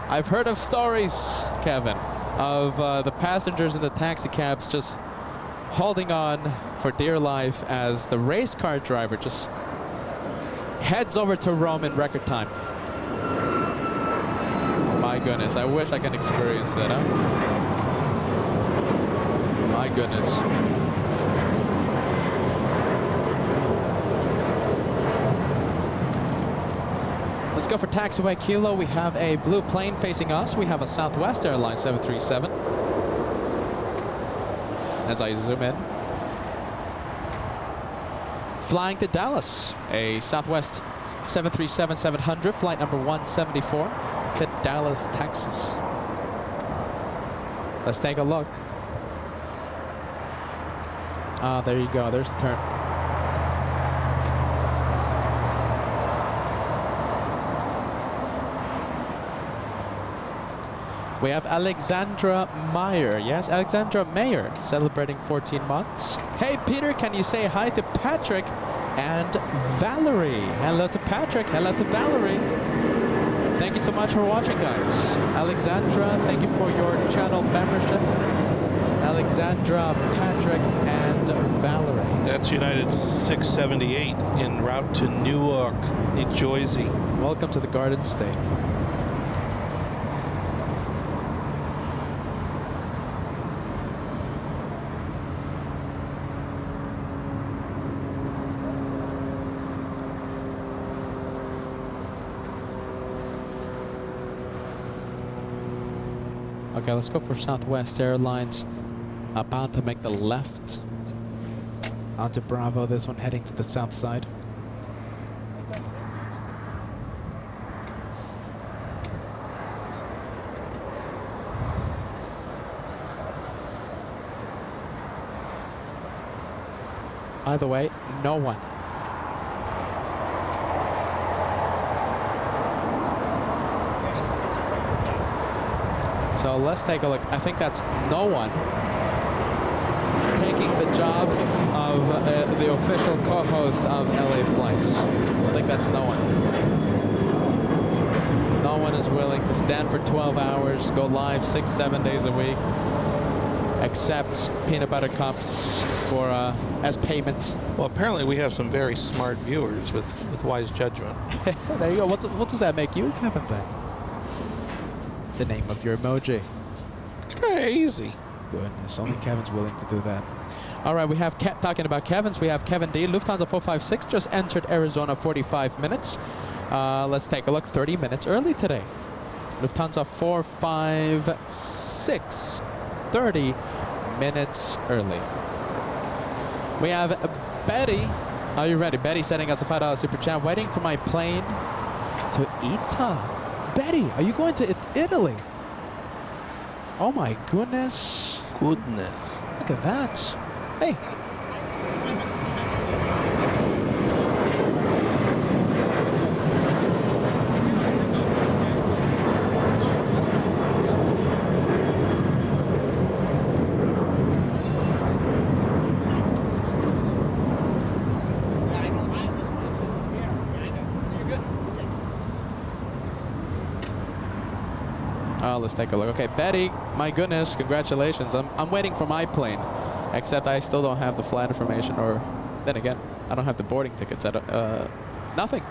I've heard of stories, Kevin, of the passengers in the taxi cabs just holding on for dear life as the race car driver just heads over to Rome in record time. My goodness, I wish I can experience that, huh? My goodness. Let's go for taxiway Kilo. We have a blue plane facing us. We have a Southwest Airlines 737. As I zoom in. Flying to Dallas, a Southwest 737-700, flight number 174 to Dallas, Texas. Let's take a look. Ah, there you go. There's the turn. We have Alexandra Meyer. Yes, Alexandra Meyer celebrating 14 months. Hey, Peter, can you say hi to Patrick and Valerie? Hello to Patrick. Hello to Valerie. Thank you so much for watching, guys. Alexandra, thank you for your channel membership. Alexandra, Patrick, and Valerie. That's United 678 en route to Newark, New Jersey. Welcome to the Garden State. Okay, let's go for Southwest Airlines. About to make the left onto Bravo. This one heading to the south side. By the way, no one. So let's take a look. I think that's no one taking the job of the official co-host of LA Flights. I think that's no one. No one is willing to stand for 12 hours, go live 6-7 days a week, accept peanut butter cups for as payment. Well, apparently we have some very smart viewers with wise judgment. There you go. What does that make you, Kevin, then? The name of your emoji. Crazy. Goodness, only Kevin's willing to do that. All right, we have talking about Kevin's. We have Kevin D. Lufthansa 456 just entered Arizona 45 minutes. Let's take a look. 30 minutes early today. Lufthansa 456, 30 minutes early. We have Betty. Are you ready? Betty sending us a $5 super chat. Waiting for my plane to Ita. Betty, are you going to Italy? Oh my goodness. Goodness. Look at that. Hey. Let's take a look. Okay, Betty, my goodness, congratulations. I'm waiting for my plane, except I still don't have the flight information, or then again, I don't have the boarding tickets. Nothing.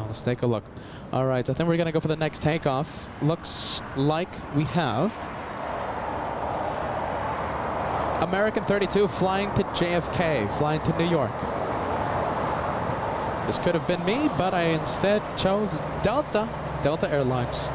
Let's take a look. All right, I think we're gonna go for the next takeoff. Looks like we have American 32 flying to JFK, flying to New York. This could have been me, but I instead chose Delta Airlines.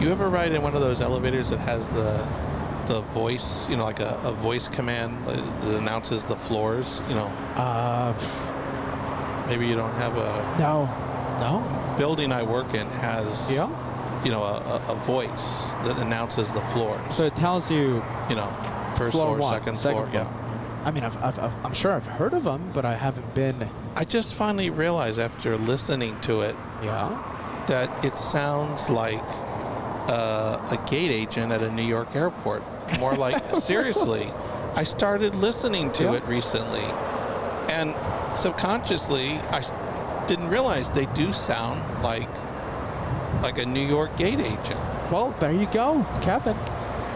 You ever ride in one of those elevators that has the voice, you know, like a voice command that announces the floors, you know? Maybe you don't have a... No. Building I work in has... Yeah? you know, a voice that announces the floors. So it tells you, You know, first floor floor, one, second second floor. floor. Yeah. I mean, I'm sure I've heard of them, but I haven't been. I just finally realized after listening to it Yeah. that it sounds like a gate agent at a New York airport. More like, seriously, I started listening to Yeah. it recently, and subconsciously, didn't realize they do sound like a New York gate agent. Well, there you go, Kevin.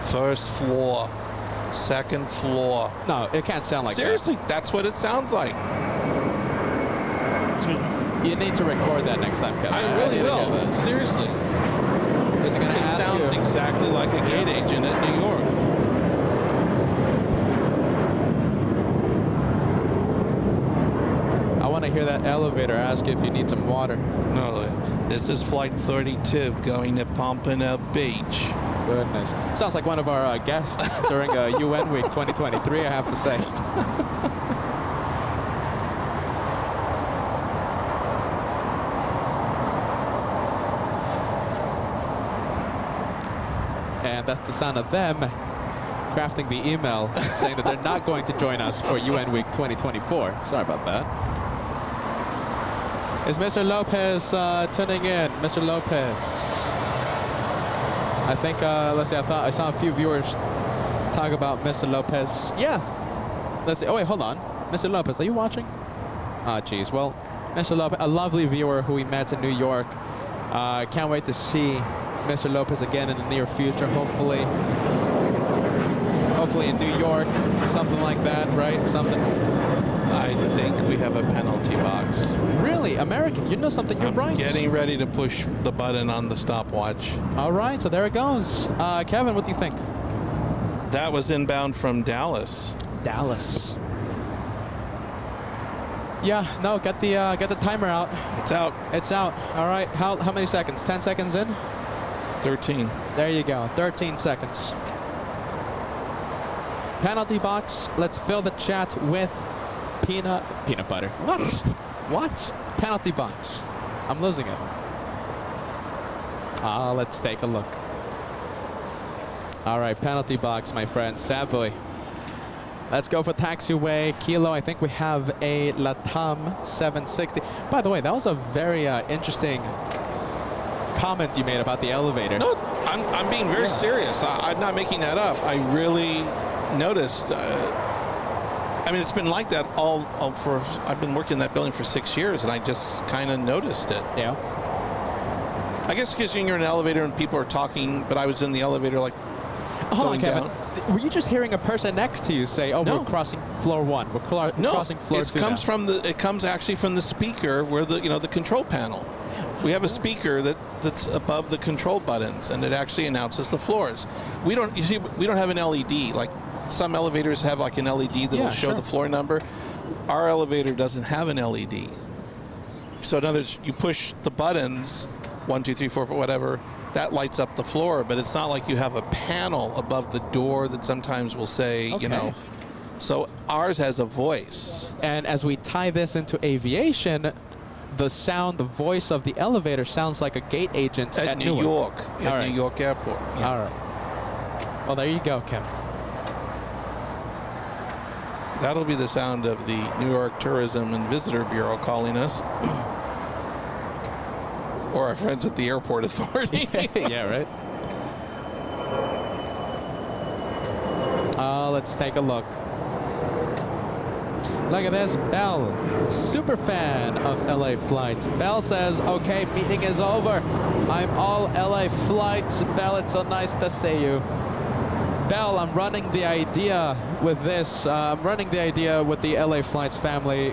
First floor, second floor. No, it can't sound like Seriously, that's what it sounds like. that. You need to record that next time, Kevin. I really need to get will. that. Seriously. Is it going to It ask sounds you? exactly like a gate agent at New York. I want to hear that elevator ask if you need some water. No, this is flight 32 going to Pompano Beach. Goodness. Sounds like one of our guests during UN Week 2023, I have to say. And that's the sound of them crafting the email saying that they're not going to join us for UN Week 2024. Sorry about that. Is Mr. Lopez tuning in? Mr. Lopez. I think, let's see, I saw a few viewers talk about Mr. Lopez. Yeah. Let's see. Oh, wait, hold on. Mr. Lopez, are you watching? Ah, geez. Well, Mr. Lopez, a lovely viewer who we met in New York. Can't wait to see Mr. Lopez again in the near future, hopefully. Hopefully in New York, something like that, right? Something. I think we have a penalty box. Really? American, you know something, you're I'm right. getting ready to push the button on the stopwatch. All right, so there it goes. Kevin, what do you think? That was inbound from Dallas. Dallas. Yeah, no, get the timer out. It's out. It's out. All right, how many seconds? 10 seconds in? 13. There you go, 13 seconds. Penalty box, let's fill the chat with peanut butter. What? What? Penalty box. I'm losing it. Let's take a look. All right, penalty box, my friend. Sad boy. Let's go for taxiway. Kilo, I think we have a Latam 760. By the way, that was a very interesting comment you made about the elevator. No, I'm being very serious. I'm not making that up. I really noticed. I mean, it's been like that all for. I've been working in that building for 6 years, and I just kind of noticed it. Yeah. I guess because you're in an elevator and people are talking, but I was in the elevator like. Hold on, going Kevin. down. Were you just hearing a person next to you say, "Oh, No. we're crossing floor 1. We're crossing floor 2 comes now." from it comes actually from the speaker where the control panel. We have a speaker that's above the control buttons, and it actually announces the floors. We don't have an LED like some elevators have, like an LED that will show sure. the floor number. Our elevator doesn't have an LED. So in other words, you push the buttons, 1, 2, 3, 4, whatever, that lights up the floor, but it's not like you have a panel above the door that sometimes will say, Okay. So ours has a voice. And as we tie this into aviation, the sound, the voice of the elevator sounds like a gate agent At New Newark. York, All at right. New York Airport. Yeah. All right. Well, there you go, Kevin. That'll be the sound of the New York Tourism and Visitor Bureau calling us. Or our friends at the Airport Authority. Yeah, right. Let's take a look. Look at this, Bell, super fan of LA flights. Bell says, okay, meeting is over. I'm all LA flights. Bell, it's so nice to see you. Bell, I'm running the idea with this. I'm running the idea with the LA Flights family.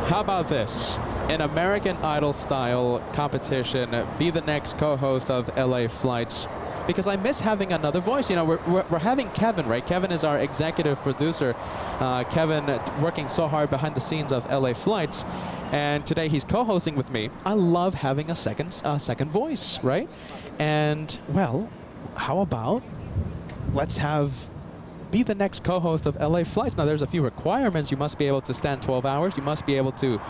How about this? An American Idol style competition. Be the next co-host of LA Flights. Because I miss having another voice. You know, we're having Kevin, right? Kevin is our executive producer. Kevin working so hard behind the scenes of LA Flights. And today he's co-hosting with me. I love having a second voice, right? And, well, how about let's be the next co-host of LA Flights. Now, there's a few requirements. You must be able to stand 12 hours. You must be able to,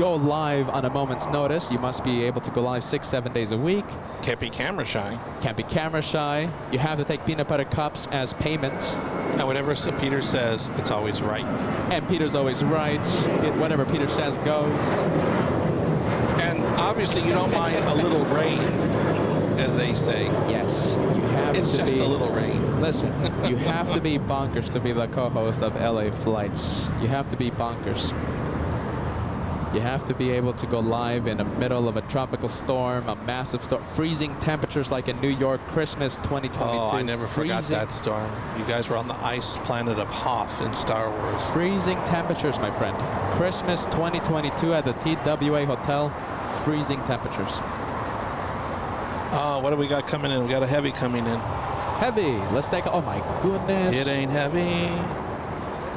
go live on a moment's notice. You must be able to go live 6-7 days a week. Can't be camera shy. Can't be camera shy. You have to take peanut butter cups as payment. And whatever Peter says, it's always right. And Peter's always right. Whatever Peter says goes. And obviously you don't mind a little rain, as they say. Yes, you have It's to just be, a little rain. Listen, you have to be bonkers to be the co-host of LA Flights. You have to be bonkers. You have to be able to go live in the middle of a tropical storm, a massive storm, freezing temperatures like in New York, Christmas 2022. Oh, I never forgot Freezing- that storm. You guys were on the ice planet of Hoth in Star Wars. Freezing temperatures, my friend. Christmas 2022 at the TWA Hotel, freezing temperatures. What do we got coming in? We got a heavy coming in. Heavy. Let's take a, oh my goodness. It ain't heavy.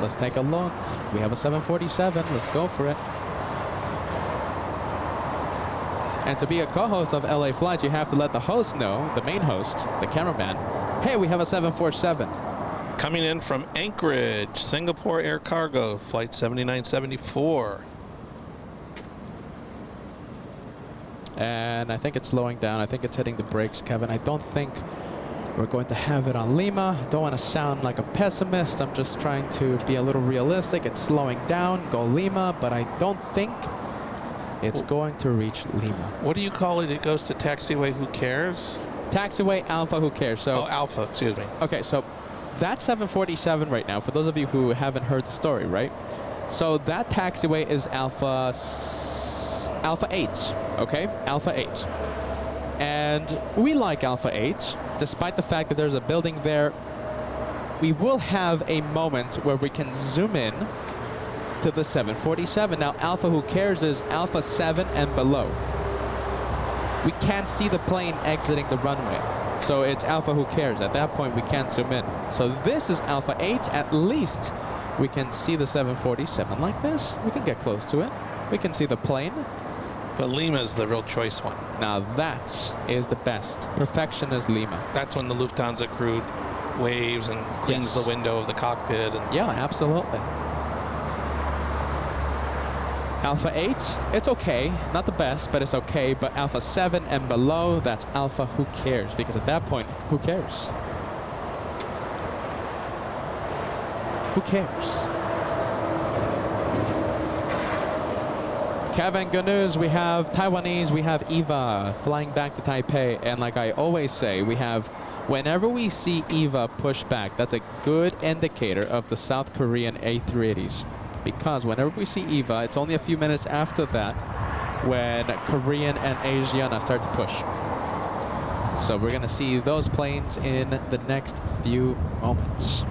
Let's take a look. We have a 747. Let's go for it. And to be a co-host of LA Flights, you have to let the host know, the main host, the cameraman, hey, we have a 747. Coming in from Anchorage, Singapore Air Cargo, flight 7974. And I think it's slowing down. I think it's hitting the brakes, Kevin. I don't think we're going to have it on Lima. Don't want to sound like a pessimist. I'm just trying to be a little realistic. It's slowing down. Go Lima, but I don't think it's going to reach Lima. What do you call it? It goes to taxiway, who cares? Taxiway Alpha, who cares? So, Oh, Alpha, excuse me. okay, so that 747 right now, for those of you who haven't heard the story, right? So that taxiway is Alpha 8, okay? Alpha 8. And we like Alpha 8, despite the fact that there's a building there. We will have a moment where we can zoom in to the 747. Now, Alpha Who Cares is Alpha 7 and below. We can't see the plane exiting the runway. So it's Alpha Who Cares. At that point, we can't zoom in. So this is Alpha 8. At least we can see the 747 like this. We can get close to it. We can see the plane. But Lima is the real choice one. Now that is the best. Perfection is Lima. That's when the Lufthansa crew waves and cleans Yes. the window of the cockpit. And Yeah, absolutely. Alpha 8, it's okay. Not the best, but it's okay. But Alpha 7 and below, that's Alpha Who Cares. Because at that point, who cares? Who cares? Kevin, good news. We have Taiwanese, we have Eva flying back to Taipei. And like I always say, we have, whenever we see Eva push back, that's a good indicator of the South Korean A380s. Because whenever we see Eva, it's only a few minutes after that when Korean and Asiana start to push. So we're going to see those planes in the next few moments.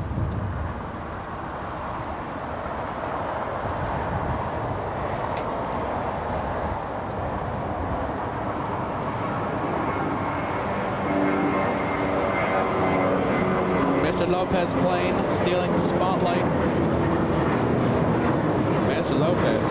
Mr. Lopez plane stealing the spotlight. Mr. Lopez.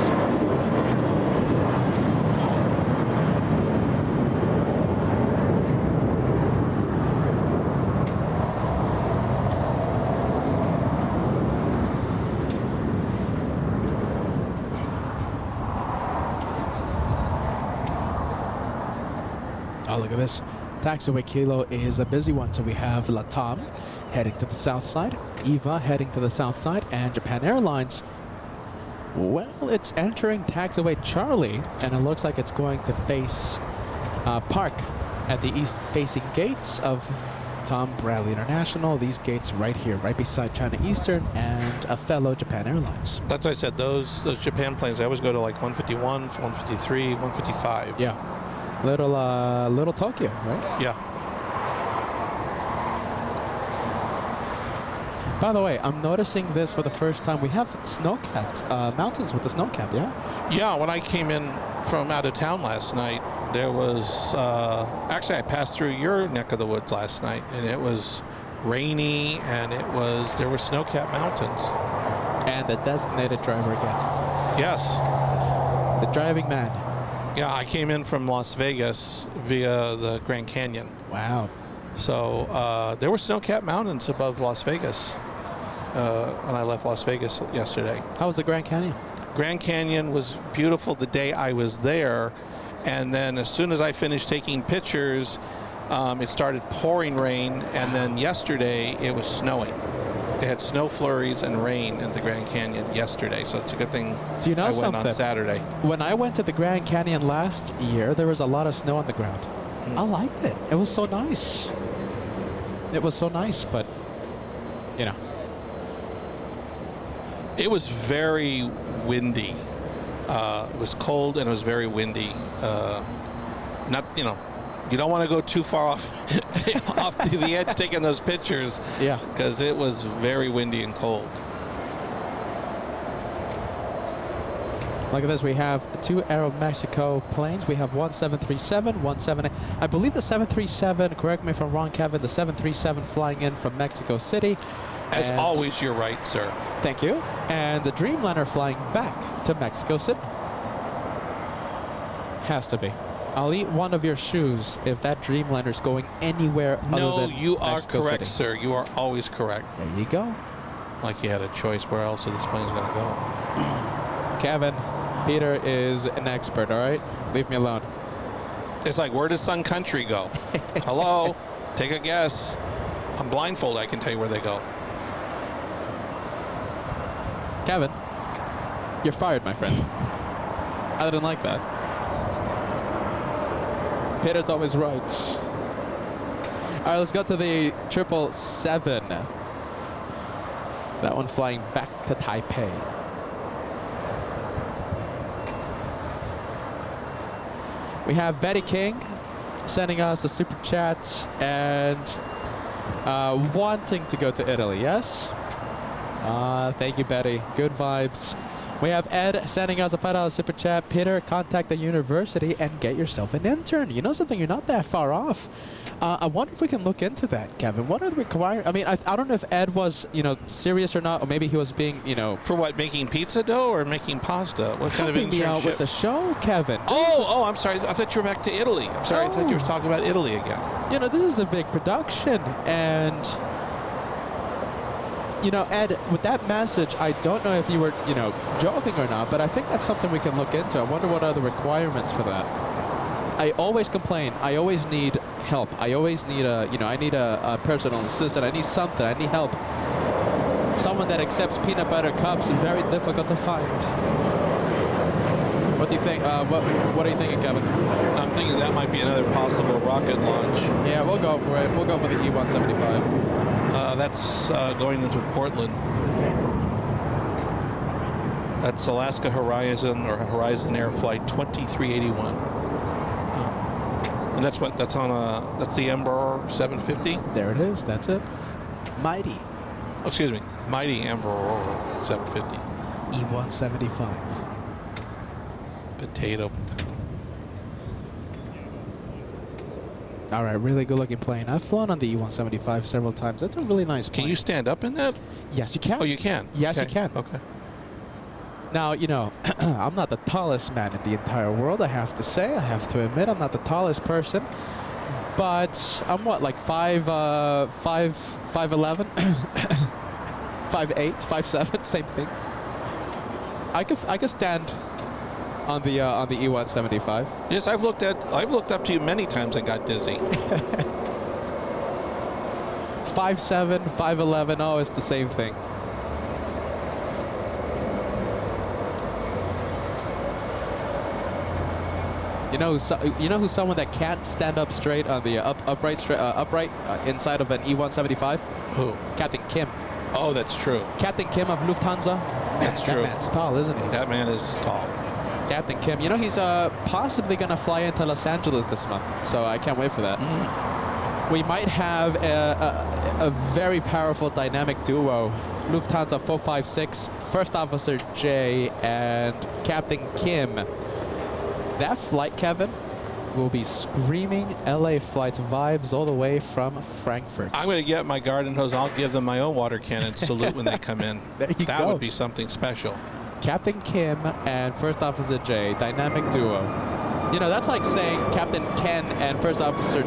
Oh, look at this. Taxiway Kilo is a busy one. So we have Latam heading to the south side, Eva heading to the south side, and Japan Airlines, well, it's entering taxiway Charlie, and it looks like it's going to face park at the east-facing gates of Tom Bradley International. These gates right here, right beside China Eastern and a fellow Japan Airlines. that's why I said those Japan planes, I always go to like 151, 153, 155. Yeah, little Tokyo, right? Yeah. By the way, I'm noticing this for the first time. We have snow-capped mountains with the snow cap, yeah? Yeah, when I came in from out of town last night, there was, actually I passed through your neck of the woods last night, and it was rainy, and there were snow-capped mountains. And the designated driver again. Yes. The driving man. Yeah, I came in from Las Vegas via the Grand Canyon. Wow. So there were snow-capped mountains above Las Vegas when I left Las Vegas yesterday. How was the Grand Canyon? Grand Canyon was beautiful the day I was there, and then as soon as I finished taking pictures, it started pouring rain, and then yesterday it was snowing. They had snow flurries and rain in the Grand Canyon yesterday, so it's a good thing Do you know I went something? on Saturday. When I went to the Grand Canyon last year, there was a lot of snow on the ground. I liked it. It was so nice. It was so nice, but, you know. It was very windy. It was cold and it was very windy. Not, you know, you don't want to go too far off off to the edge taking those pictures. Yeah. Because it was very windy and cold. Look at this. We have two Aeromexico planes. We have one 737, one 78. I believe the 737, correct me if I'm wrong, Kevin, the 737 flying in from Mexico City. As And- always, you're right, sir. Thank you. And the Dreamliner flying back to Mexico City. Has to be. I'll eat one of your shoes if that Dreamliner's going anywhere No, other than you are Mexico correct, City. sir. You are always correct. There you go. Like you had a choice. Where else are these planes going to go? Kevin, Peter is an expert, all right? Leave me alone. It's like, where does Sun Country go? Hello? Take a guess. I'm blindfolded. I can tell you where they go. Kevin, you're fired, my friend. I didn't like that. Peter's always right. All right, let's go to the 777. That one flying back to Taipei. We have Betty King sending us the super chat and wanting to go to Italy, yes? Thank you, Betty. Good vibes. We have Ed sending us a $5 super chat. Peter, contact the university and get yourself an intern. You know something? You're not that far off. I wonder if we can look into that, Kevin. What are the requirements? I mean, I don't know if Ed was, you know, serious or not, or maybe he was being, you know, For what, making pizza dough or making pasta? What kind of helping me out with the internship? show, Kevin. Oh, I'm sorry. I thought you were back to Italy. I'm sorry. I thought you were talking about Italy again. You know, this is a big production, and you know, Ed, with that message, I don't know if you were, you know, joking or not, but I think that's something we can look into. I wonder what are the requirements for that. I always complain. I always need help. I always need a, you know, I need a personal assistant. I need something. I need help. Someone that accepts peanut butter cups is very difficult to find. What do you think? What are you thinking, Kevin? I'm thinking that might be another possible rocket launch. Yeah, we'll go for it. We'll go for the E-175. That's going into Portland. That's Alaska Horizon or Horizon Air Flight 2381. And that's what, that's the Embraer 750? There it is. That's it. Mighty. Oh, excuse me. Mighty Embraer 750. E-175. Potato. All right, really good looking plane. I've flown on the E-175 several times. That's a really nice plane. Can you stand up in that? Yes, you can. Oh, you can? Yes, Okay. you can. Okay. Now, you know, I'm not the tallest man in the entire world, I have to say. I have to admit, I'm not the tallest person. But I'm what, like 5'11", 5'8", 5'7", same thing. I could stand on the E-175. Yes, I've looked up to you many times and got dizzy. 5'7", 5'11", oh, it's the same thing. You know who's someone that can't stand up straight on the upright inside of an E-175? Who? Captain Kim. Oh, that's true. Captain Kim of Lufthansa. That's That true. man's tall, isn't he? That man is tall. Captain Kim. You know, he's possibly going to fly into Los Angeles this month, so I can't wait for that. We might have a very powerful dynamic duo. Lufthansa 456, First Officer J and Captain Kim. That flight, Kevin, will be screaming LA flights vibes all the way from Frankfurt. I'm going to get my garden hose. I'll give them my own water cannon salute when they come in. There you that go. would be something special. Captain Kim and First Officer J, dynamic duo. You know, that's like saying Captain Ken and First Officer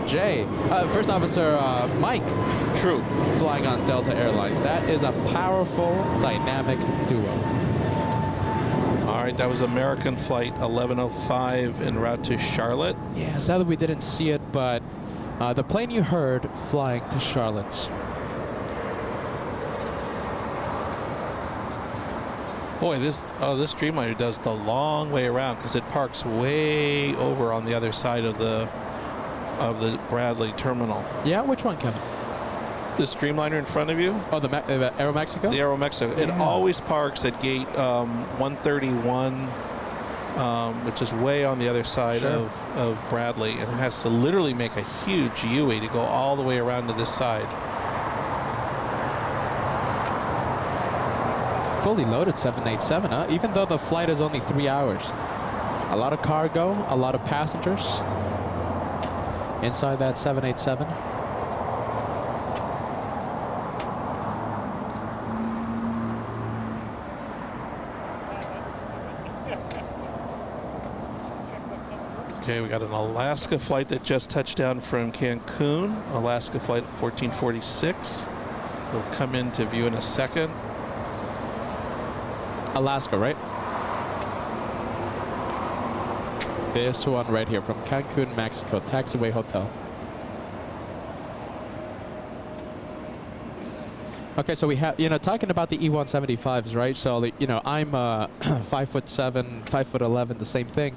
Mike. True. Flying on Delta Airlines. That is a powerful, dynamic duo. All right. That was American flight 1105 en route to Charlotte. Yeah, sadly we didn't see it, but the plane you heard flying to Charlotte. Boy, this Dreamliner does the long way around because it parks way over on the other side of the Bradley terminal. Yeah, which one, Kevin? This Dreamliner in front of you? Oh, the Aeromexico? The Aeromexico. It always parks at gate 131, which is way on the other side of Bradley, and it has to literally make a huge U-way to go all the way around to this side. Fully loaded 787, huh? Even though the flight is only 3 hours. A lot of cargo, a lot of passengers inside that 787. Okay, we got an Alaska flight that just touched down from Cancun. Alaska flight 1446. We'll come into view in a second. Alaska, right? This one right here from Cancun, Mexico, TWA Hotel. Okay, so we have, talking about the E-175s, right? So, I'm 5'7", 5'11", the same thing.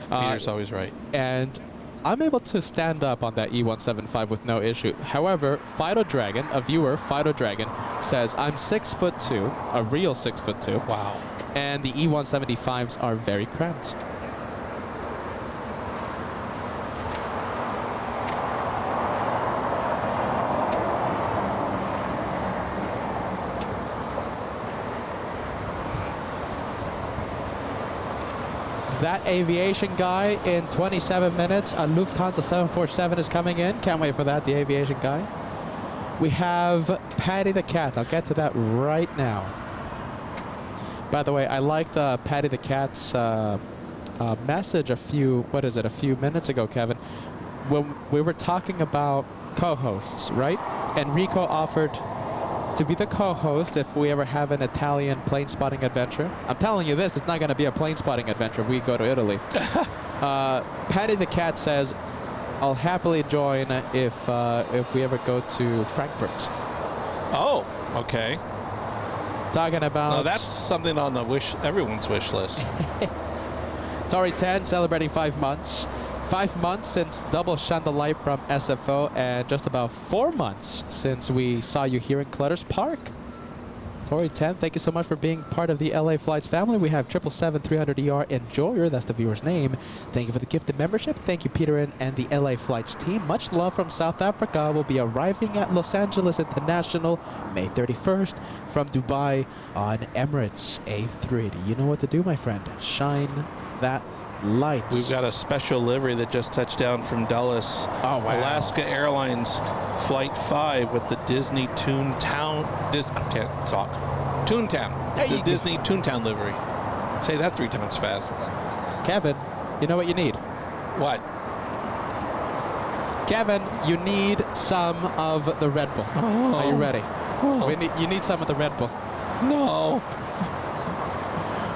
Peter's always right. And I'm able to stand up on that E-175 with no issue. However, Fido Dragon, a viewer, Fido Dragon, says I'm 6'2", a real 6'2". Wow. And the E-175s are very cramped. That aviation guy in 27 minutes, a Lufthansa 747 is coming in. Can't wait for that, the aviation guy. We have Patty the Cat. I'll get to that right now. By the way, I liked Patty the Cat's message a few minutes ago, Kevin, when we were talking about co-hosts, right? Enrico offered to be the co-host if we ever have an Italian plane spotting adventure. I'm telling you this, it's not going to be a plane spotting adventure if we go to Italy. Patty the Cat says, I'll happily join if we ever go to Frankfurt. Oh, okay. Talking about... No, that's something on everyone's wish list. Tori 10 celebrating 5 months. 5 months since Double Shine the Light from SFO, and just about 4 months since we saw you here in Clutters Park. Tori 10, thank you so much for being part of the LA Flights family. We have 777-300ER Enjoyer, that's the viewer's name. Thank you for the gifted membership. Thank you, Peter and the LA Flights team. Much love from South Africa. We'll be arriving at Los Angeles International May 31st from Dubai on Emirates A380. You know what to do, my friend. Shine that light. We've got a special livery that just touched down from Dulles. Oh, wow. Alaska Airlines Flight 5 with the Disney Toontown. Can't talk. Toontown. The Disney Toontown livery. Say that 3 times fast. Kevin, you know what you need? What? Kevin, you need some of the Red Bull. Oh. Are you ready? Oh. You need some of the Red Bull. No.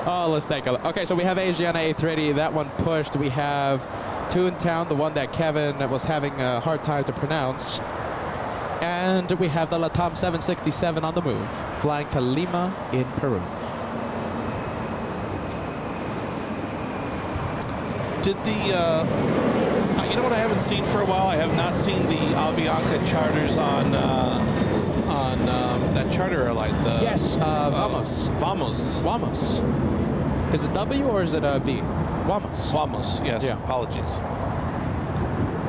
Oh, let's take a look. Okay, so we have Asiana A380. That one pushed. We have Toontown, the one that Kevin was having a hard time to pronounce. And we have the LATAM 767 on the move, flying to Lima in Peru. Did the, you know what I haven't seen for a while? I have not seen the Avianca charters on that charter airline. Yes, Vamos. Vamos. Is it W or is it a V? Vamos, yes. Yeah. Apologies.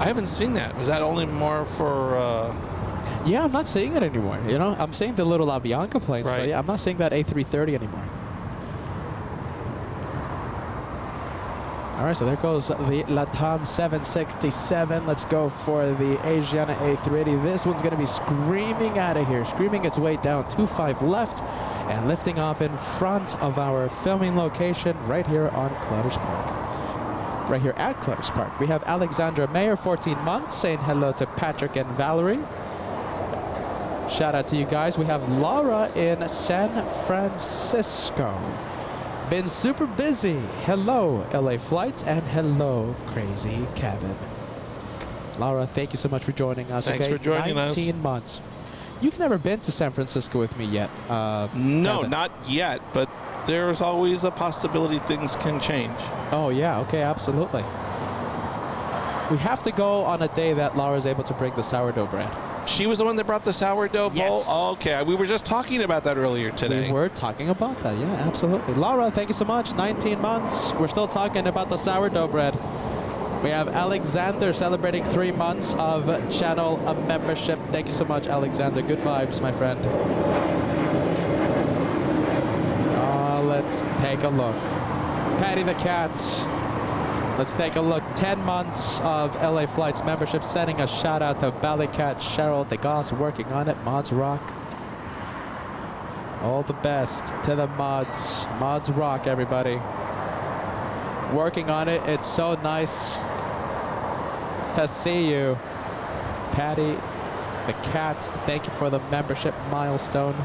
I haven't seen that. Was that only more for... Yeah, I'm not seeing it anymore. I'm seeing the little Avianca planes, right. But yeah, I'm not seeing that A330 anymore. All right, so there goes the LATAM 767. Let's go for the Asiana A380. This one's going to be screaming out of here, screaming its way down 25 left and lifting off in front of our filming location right here on Clutters Park. Right here at Clutters Park. We have Alexandra Mayer, 14 months, saying hello to Patrick and Valerie. Shout out to you guys. We have Laura in San Francisco. been super busy. Hello, LA Flights, and hello, Crazy Kevin. Laura, thank you so much for joining us. Thanks okay? for joining us. 19 months. You've never been to San Francisco with me yet. No, Kevin. not yet, but there's always a possibility things can change. Oh, yeah. Okay, absolutely. We have to go on a day that Laura's able to bring the sourdough bread. She was the one that brought the sourdough bowl? Yes. Okay, we were just talking about that earlier today. We were talking about that, yeah, absolutely. Laura, thank you so much. 19 months. We're still talking about the sourdough bread. We have Alexander celebrating 3 months of channel membership. Thank you so much, Alexander. Good vibes, my friend. Let's take a look. Patty the Cat. Let's take a look. 10 months of LA Flights membership. Sending a shout out to Ballycat, Cheryl DeGoss, working on it. Mods rock. All the best to the mods. Mods rock, everybody. Working on it. It's so nice to see you. Patty the Cat, thank you for the membership milestone.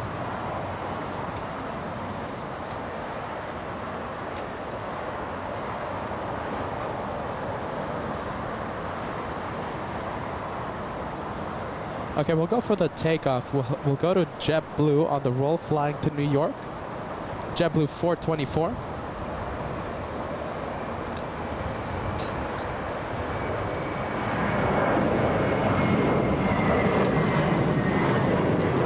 Okay, we'll go for the takeoff. We'll go to JetBlue on the roll flying to New York. JetBlue 424.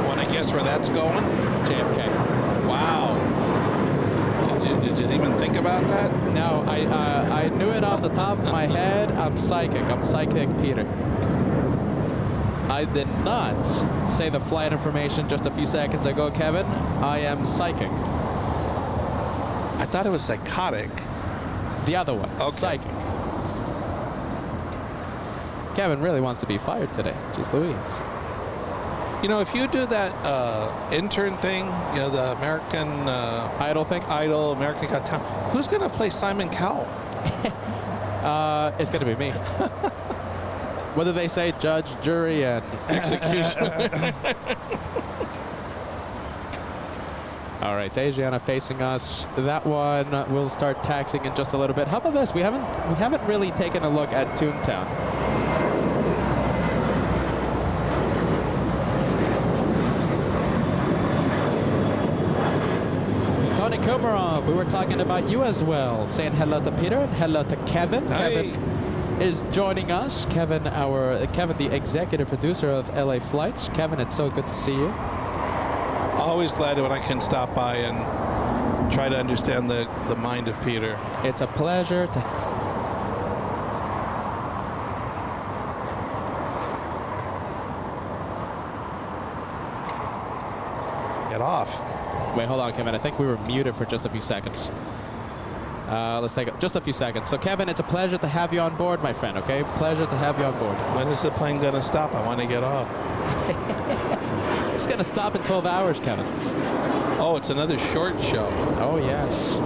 Want to guess where that's going? JFK. Wow. Did you even think about that? No, I knew it off the top of my head. I'm psychic. I'm psychic Peter. I did not say the flight information just a few seconds ago, Kevin. I am psychic. I thought it was psychotic. The other one, Okay. psychic. Kevin really wants to be fired today. Jeez Louise. You know, if you do that intern thing, you know, the American Idol thing? Idol, American Got Talent, who's going to play Simon Cowell? It's going to be me. What do they say? Judge, jury, and Executioner. all right, Adriana facing us. That one will start taxing in just a little bit. How about this? We haven't really taken a look at Toontown. Tony Komarov, we were talking about you as well. Saying hello to Peter and hello to Kevin. Hi. Kevin is joining us. Kevin, the executive producer of LA Flights. Kevin, it's so good to see you. Always glad when I can stop by and try to understand the mind of Peter. It's a pleasure to... Get off. Wait, hold on, Kevin. I think we were muted for just a few seconds. Let's take just a few seconds. So, Kevin, it's a pleasure to have you on board, my friend, okay? Pleasure to have you on board. When is the plane going to stop? I want to get off. It's going to stop in 12 hours, Kevin. Oh, it's another short show. Oh, yes.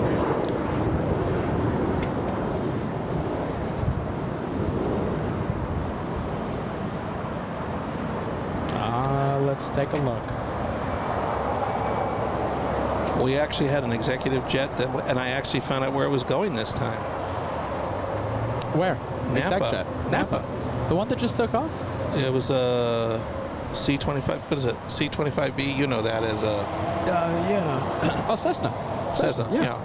Let's take a look. We actually had an executive jet, and I actually found out where it was going this time. Where? Napa. Exec jet. Napa. The one that just took off? It was a C-25. What is it? C-25B. You know that as a Yeah. Oh, Cessna. Cessna. Yeah.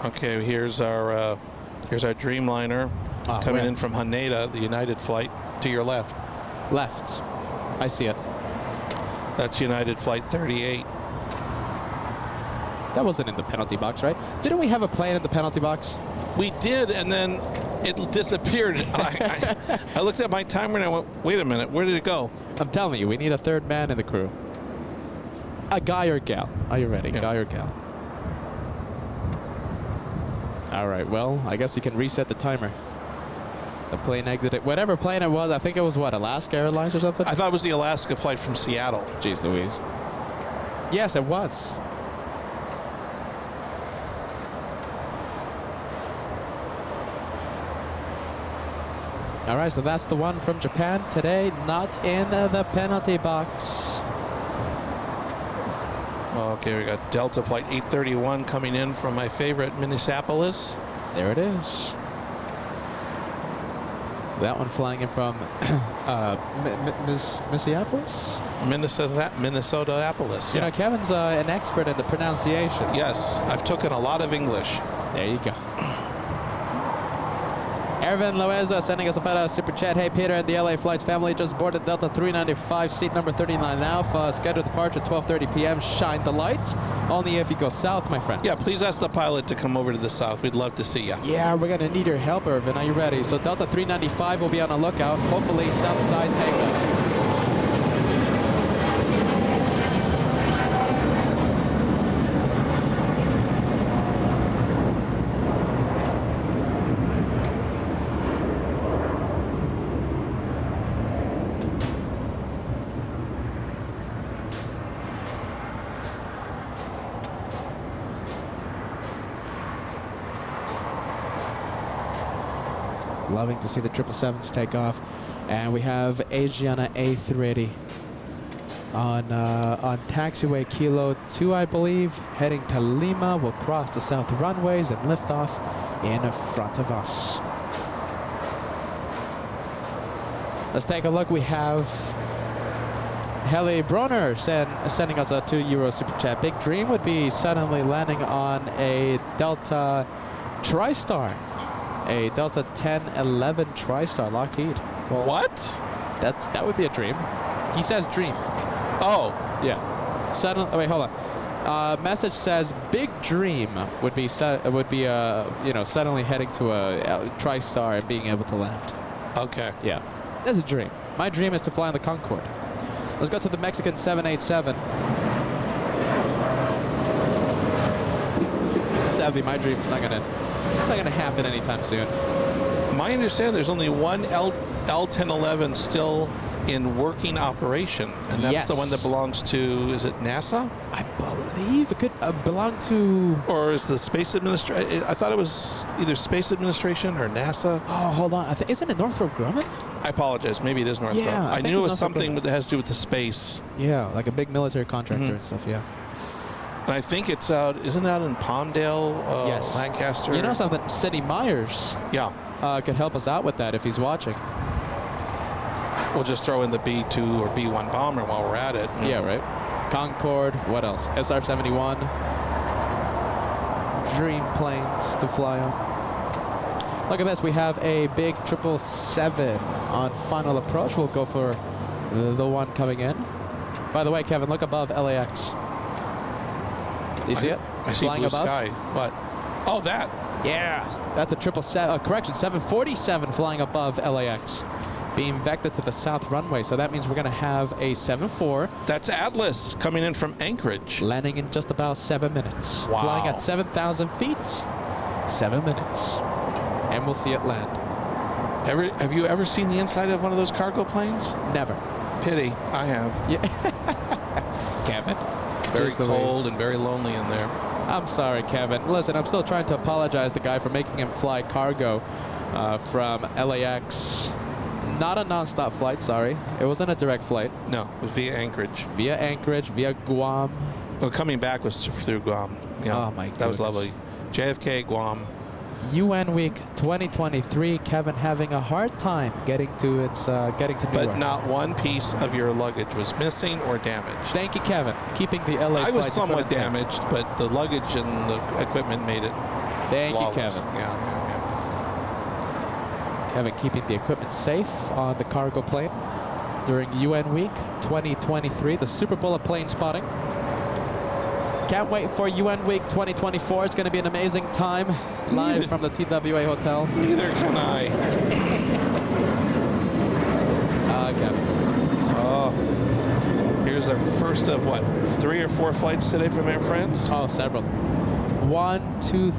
Okay, here's our Dreamliner coming in from Haneda, the United flight, to your left. Left. I see it. That's United Flight 38. That wasn't in the penalty box, right? Didn't we have a plane in the penalty box? We did, and then it disappeared. I looked at my timer and I went, wait a minute, where did it go? I'm telling you, we need a third man in the crew. A guy or gal. Are you ready? Yeah. Guy or gal? All right, well, I guess you can reset the timer. The plane exited, whatever plane it was, I think it was what, Alaska Airlines or something? I thought it was the Alaska flight from Seattle. Jeez Louise. Yes, it was. All right, so that's the one from Japan today, not in the penalty box. Okay, we got Delta Flight 831 coming in from my favorite Minneapolis. There it is. That one flying in from Minneapolis? Minnesotapolis. You Yeah. know, Kevin's an expert in the pronunciation. Yes, I've taken a lot of English. There you go. Ervin Loeza sending us a super chat. Hey, Peter and the LA Flights family just boarded Delta 395, seat number 39 Alpha. Scheduled departure 12:30 p.m. Shine the light. Only if you go south, my friend. Yeah, please ask the pilot to come over to the south. We'd love to see you. Yeah, we're going to need your help, Irvin. Are you ready? So Delta 395 will be on a lookout. Hopefully, south side takeoff. Loving to see the 777s take off. And we have Asiana A380 on taxiway Kilo 2, I believe, heading to Lima. We'll cross the south runways and lift off in front of us. Let's take a look. We have Heli Bronner sending us a €2 super chat. Big dream would be suddenly landing on a Delta TriStar. A Delta 1011 TriStar Lockheed. Well, What? that would be a dream. He says dream. Oh, Yeah. Suddenly, wait, hold on. Message says big dream would be suddenly heading to a TriStar and being able to land. okay. Yeah, that's a dream. My dream is to fly on the Concorde. Let's go to the Mexican 787. Sadly, my dream's not gonna happen anytime soon. My understanding, there's only one L1011 still in working operation, and that's the Yes. one that belongs to, is it NASA? I believe it could belong to. Or is the Space Administration? I thought it was either Space Administration or NASA. Oh, hold on. Isn't it Northrop Grumman? I apologize. Maybe it is Northrop. Yeah, I I think knew it it's was Northrop something that has to do with the space. Yeah, like a big military contractor and stuff. Yeah. And I think it's out, isn't it out in Palmdale, Yes. Lancaster? You know something? Sidney Myers Yeah. could help us out with that if he's watching. We'll just throw in the B-2 or B-1 bomber while we're at it. Yeah, right. Concorde. What else? SR-71. Dream planes to fly on. Look at this. We have a big 777 on final approach. We'll go for the one coming in. By the way, Kevin, look above LAX. Do you see it? I see Flying blue above? sky. What? Oh, that. Yeah. That's a 747 flying above LAX. Being vectored to the south runway. So that means we're going to have a 74 That's Atlas coming in from Anchorage. landing in just about 7 minutes. Wow. Flying at 7,000 feet. 7 minutes. And we'll see it land. Have you ever seen the inside of one of those cargo planes? Never. Pity. I have. Yeah. Kevin. It's very Jeez Louise. cold and very lonely in there. I'm sorry, Kevin. Listen, I'm still trying to apologize to the guy for making him fly cargo from LAX. Not a non-stop flight, sorry. It wasn't a direct flight. No, it was via Anchorage. Via Anchorage, via Guam. Well, coming back was through Guam. Yeah, Oh, my that was goodness. lovely. JFK, Guam. UN Week 2023. Kevin having a hard time getting to Newark. But not one piece of your luggage was missing or damaged. Thank you, Kevin. Keeping the LA I was flight somewhat equipment safe. damaged, but the luggage and the equipment made it Thank flawless. you, Kevin. Yeah. Kevin keeping the equipment safe on the cargo plane during UN Week 2023, the Super Bowl of plane spotting. Can't wait for UN Week 2024. It's going to be an amazing time live from the TWA Hotel. Neither can I. Kevin. Oh, here's our first of what, 3 or 4 flights today from Air France? Oh, several. 1, 2,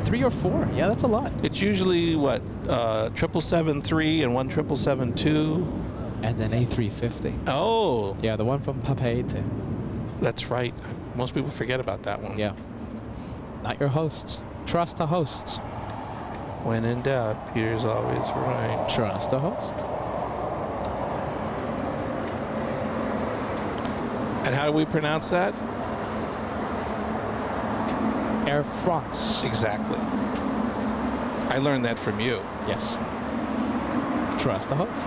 Three or four. Yeah, that's a lot. It's usually what 777-3 and 1 777-2. And then A350. Oh, Yeah, the one from Papeete. that's right. Most people forget about that one. Yeah. Not your hosts. Trust the hosts. When in doubt, Peter's always right. Trust the hosts. And how do we pronounce that? Air France. Exactly. I learned that from you. Yes. Trust the hosts.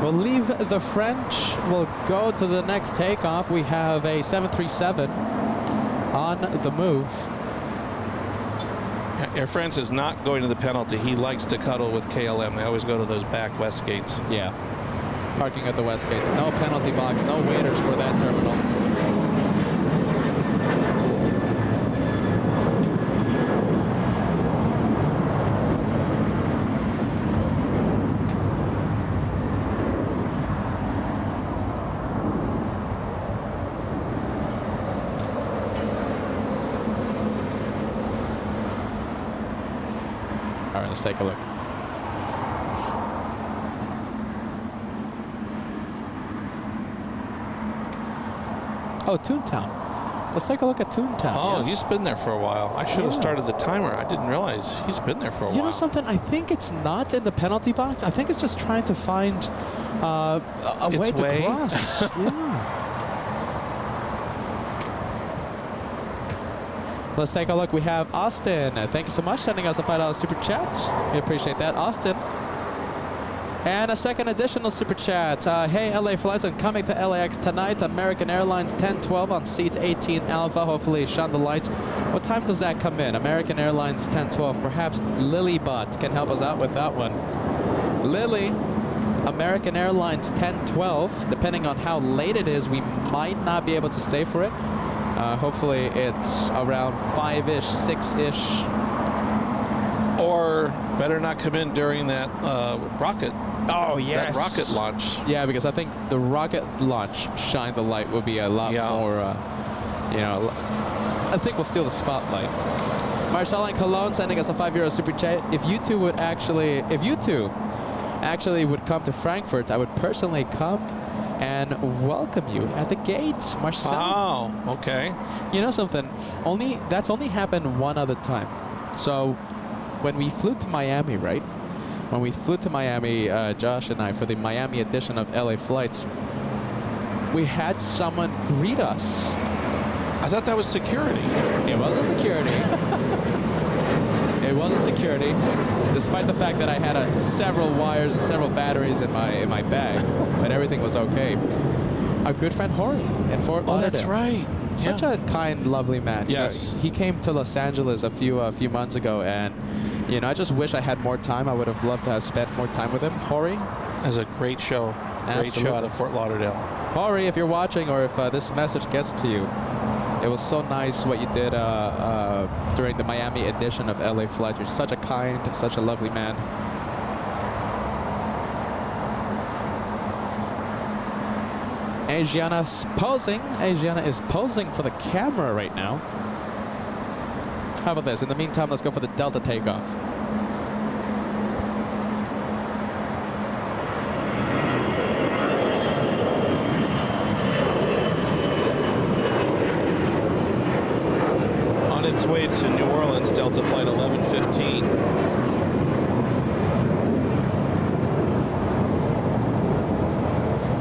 We'll leave the French. We'll go to the next takeoff. We have a 737 on the move. Air France is not going to the penalty. He likes to cuddle with KLM. They always go to those back west gates. Yeah. Parking at the west gate. No penalty box. No waiters for that terminal. All right, let's take a look. Oh, Toontown. Let's take a look at Toontown. Oh, yes. he's been there for a while. I should have Yeah. started the timer. I didn't realize he's been there for a You while. know something? I think it's not in the penalty box. I think it's just trying to find a way Its to way? cross. Yeah. Let's take a look. We have Austin. Thank you so much sending us a $5 super chat. We appreciate that, Austin. And a second additional super chat. Hey, LA flights, I'm coming to LAX tonight. American Airlines 1012 on seat 18 Alpha. Hopefully shine the light. What time does that come in? American Airlines 1012. Perhaps Lilybot can help us out with that one. Lily, American Airlines 1012. Depending on how late it is, we might not be able to stay for it. Hopefully it's around 5-ish, 6-ish. Or better not come in during that rocket. Oh, That rocket launch. Yeah, because I think the rocket launch, shine the light, will be a lot more, you know, I think we'll steal the spotlight. Marcel and Cologne sending us a €5 super chat. If you two actually would come to Frankfurt, I would personally come and welcome you at the gate, Marcel. Oh, okay. You know something? That's only happened one other time. So when we flew to Miami, right? When we flew to Miami, Josh and I, for the Miami edition of LA Flights, we had someone greet us. I thought that was security. It wasn't security. It wasn't security, despite the fact that I had several wires and several batteries in my bag, but everything was okay. Our good friend Hori in Fort Lauderdale. Oh, that's right. Such a kind, lovely man. Yes. He came to Los Angeles a few months ago, and you know, I just wish I had more time. I would have loved to have spent more time with him. Hori, That was a great show. Great show out of Fort Lauderdale. Hori, if you're watching or if this message gets to you, it was so nice what you did during the Miami edition of LA Flight. You're such a kind, such a lovely man. Asiana's posing. Asiana is posing for the camera right now. How about this? In the meantime, let's go for the Delta takeoff. On its way to New Orleans, Delta Flight 1115.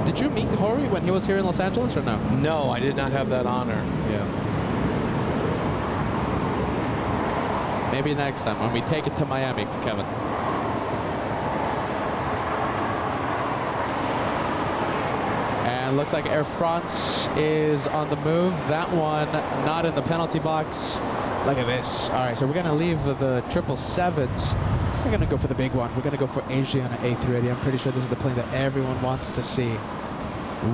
Did you meet Hori when he was here in Los Angeles or no? No, I did not have that honor. Yeah. Maybe next time when we take it to Miami, Kevin. And looks like Air France is on the move. That one not in the penalty box. Look at this. All right, so we're gonna leave the 777s. We're gonna go for the big one. We're gonna go for Asiana A380. I'm pretty sure this is the plane that everyone wants to see.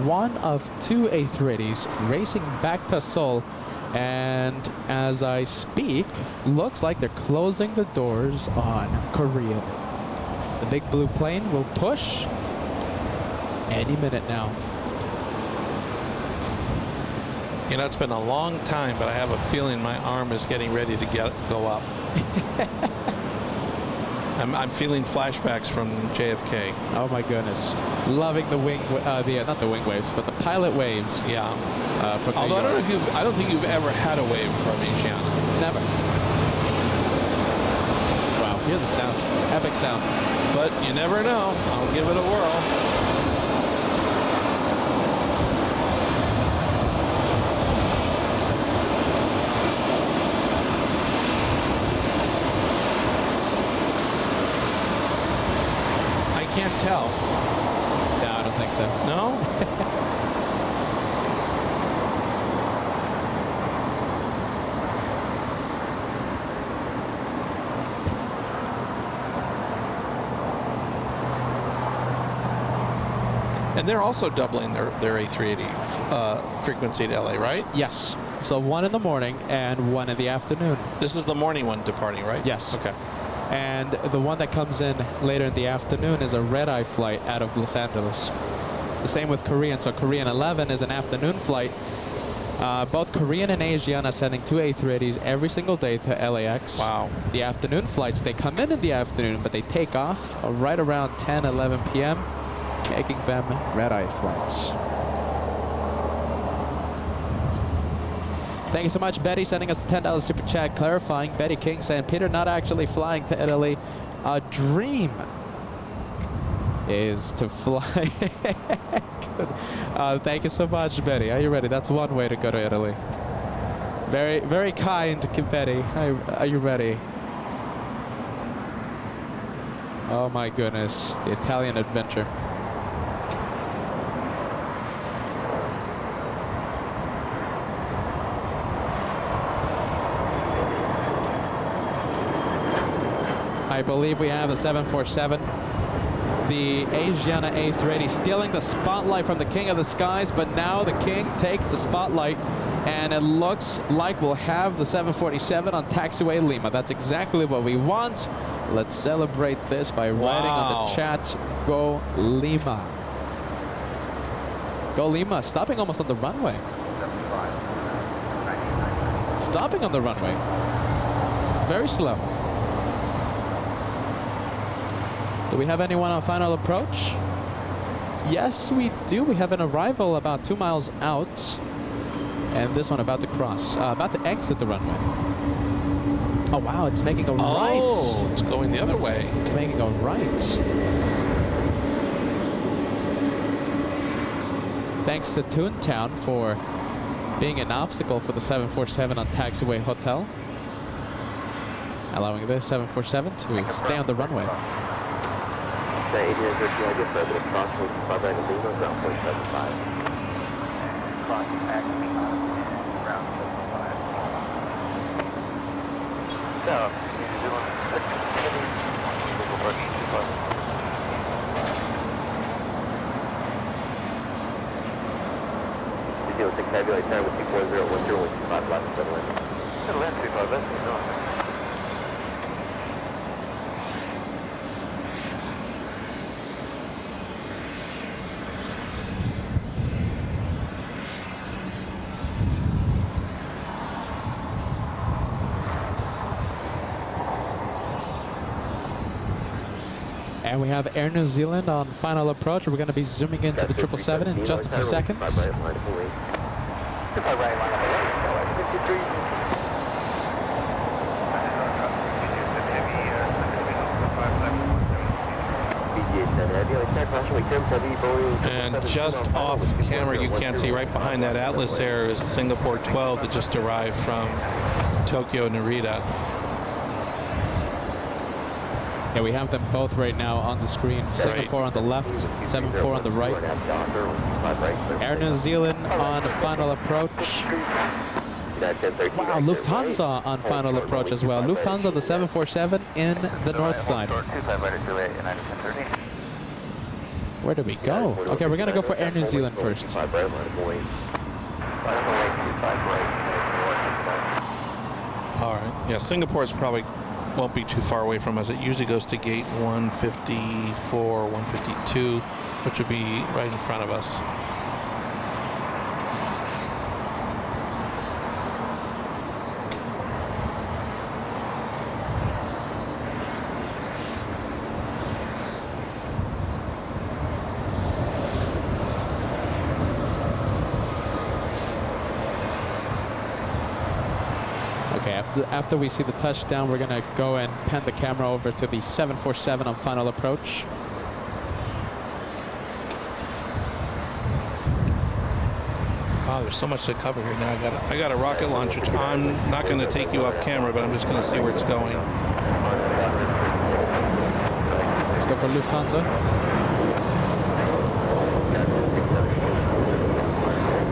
One of two A380s racing back to Seoul. And as I speak, looks like they're closing the doors on Korean. The big blue plane will push any minute now. You know, it's been a long time, but I have a feeling my arm is getting ready to go up. I'm feeling flashbacks from JFK. Oh my goodness. Loving the wing, not the wing waves, but the pilot waves. Yeah. From New Although I don't know York. if I don't think you've ever had a wave from Asiana. Never. Wow, hear the sound. Epic sound. But you never know. I'll give it a whirl. Can't tell. No, I don't think so. No? And they're also doubling their A380 frequency to LA, right? Yes. So one in the morning and one in the afternoon. This is the morning one departing, right? Yes. Okay. And the one that comes in later in the afternoon is a red-eye flight out of Los Angeles. The same with Korean. So Korean 11 is an afternoon flight. Both Korean and Asiana are sending 2 A380s every single day to LAX. Wow. The afternoon flights, they come in the afternoon, but they take off right around 10, 11 p.m., making them red-eye flights. Thank you so much, Betty, sending us the $10 super chat clarifying. Betty King saying, Peter, not actually flying to Italy. A dream is to fly. Good. Thank you so much, Betty. Are you ready? That's one way to go to Italy. Very, very kind, Betty. Are you ready? Oh my goodness, the Italian adventure. I believe we have the 747. The Asiana A380 stealing the spotlight from the King of the Skies, but now the King takes the spotlight, and it looks like we'll have the 747 on taxiway Lima. That's exactly what we want. Let's celebrate this by writing on the chat, Go Lima. Go Lima, stopping almost on the runway. Stopping on the runway. Very slow. Do we have anyone on final approach? Yes, we do. We have an arrival about 2 miles out. And this one about to cross, about to exit the runway. Oh, wow, it's making a right. Oh, it's going the other way. It's making a right. Thanks to Toontown for being an obstacle for the 747 on Taxiway Hotel. Allowing this 747 to stay on the runway. The 8913, I guess I would have crossed with 5 right of Lima, ground 475. Cross taxi, ground 75. So, New Zealand, Google Booking, New Zealand 6 Tabulate time with 24010 with 25 left, settling. Settle in, 25 left, no. And we have Air New Zealand on final approach. We're going to be zooming into the 777 in just a few seconds. And just off camera, you can't see right behind that Atlas Air is Singapore 12 that just arrived from Tokyo Narita. Yeah, we have them both right now on the screen. Singapore on the left, 74 on the right. Air New Zealand on final approach. Wow, Lufthansa on final approach as well. Lufthansa, the 747 in the north side. Where do we go? Okay, we're going to go for Air New Zealand first. All right. Yeah, Singapore's probably won't be too far away from us. It usually goes to gate 154, 152, which would be right in front of us. Okay, after we see the touchdown, we're gonna go and pan the camera over to the 747 on final approach. Wow, there's so much to cover here now. I got a rocket launch, which I'm not going to take you off camera, but I'm just going to see where it's going. Let's go for Lufthansa.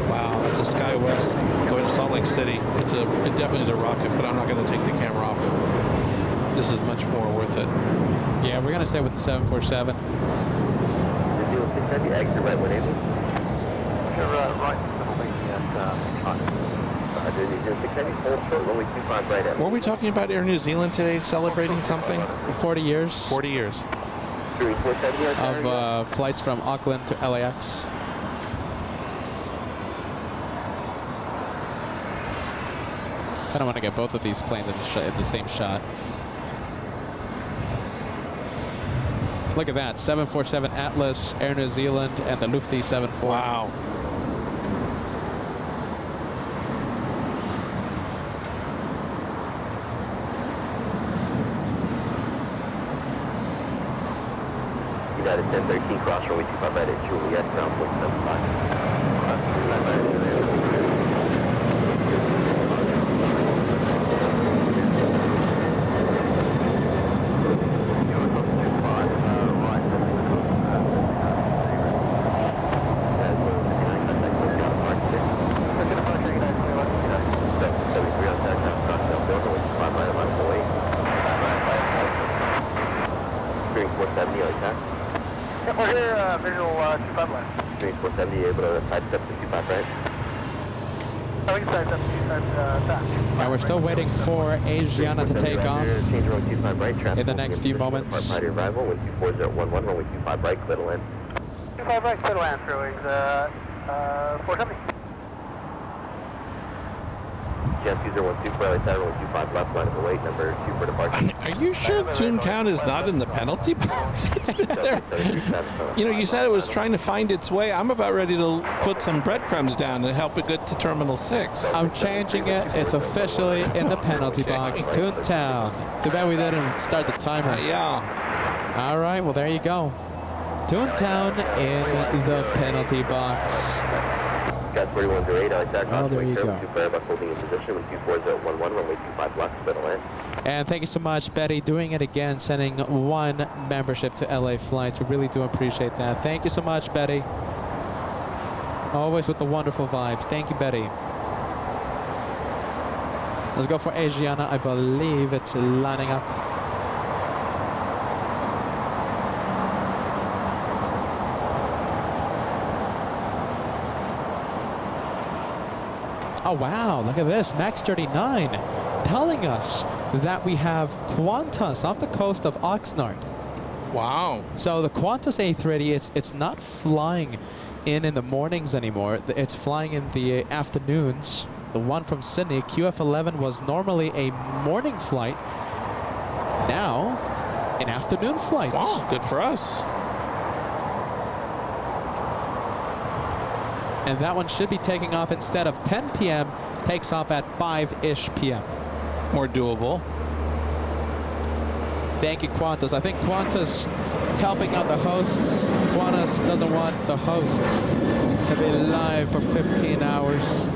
Wow, that's a SkyWest going to Salt Lake City. It definitely is a rocket, but I'm not going to take the camera off. This is much more worth it. Yeah, we're gonna stay with the 747. Exit right 180. You're right. Were we talking about Air New Zealand today, celebrating something? 40 years 40 years. of flights from Auckland to LAX. I don't want to get both of these planes in the same shot. Look at that, 747 Atlas, Air New Zealand, and the Lufty 74. Wow. United 1013, cross runway 25 right at Juliet, ground point 75. We're here, visual 25 left. 470, able to sidestep to 25 right. I think sidestep to that. Now we're still waiting for Asiana to take off Change road 25 right, traffic. in the next few moments. Party arrival, 124011, runway 25 right, clear to land. 25 right, clear to land, fairways 470. Jets user 12 for LA 725 left, line of the wait, number 2 for departure. Are you sure Toontown is not in the penalty box? It's been there. You know, you said it was trying to find its way. I'm about ready to put some breadcrumbs down and help it get to Terminal 6. I'm changing it. It's officially in the penalty box. Toontown. Too bad we didn't start the timer. Yeah. All right, well, there you go. Toontown in the penalty box. Got 4108, Oh, there you go. holding in position with 24011, runway 25 left, clear to land. And thank you so much, Betty, doing it again, sending one membership to LA Flights. We really do appreciate that. Thank you so much, Betty. Always with the wonderful vibes. Thank you, Betty. Let's go for Asiana. I believe it's lining up. Oh, wow, look at this, Max 39, telling us that we have Qantas off the coast of Oxnard. Wow. So the Qantas A380, it's not flying in the mornings anymore. It's flying in the afternoons. The one from Sydney, QF11, was normally a morning flight. Now, an afternoon flight. Wow, good for us. And that one should be taking off instead of 10 p.m., takes off at 5-ish p.m. More doable. Thank you, Qantas. I think Qantas helping out the hosts. Qantas doesn't want the host to be live for 15 hours.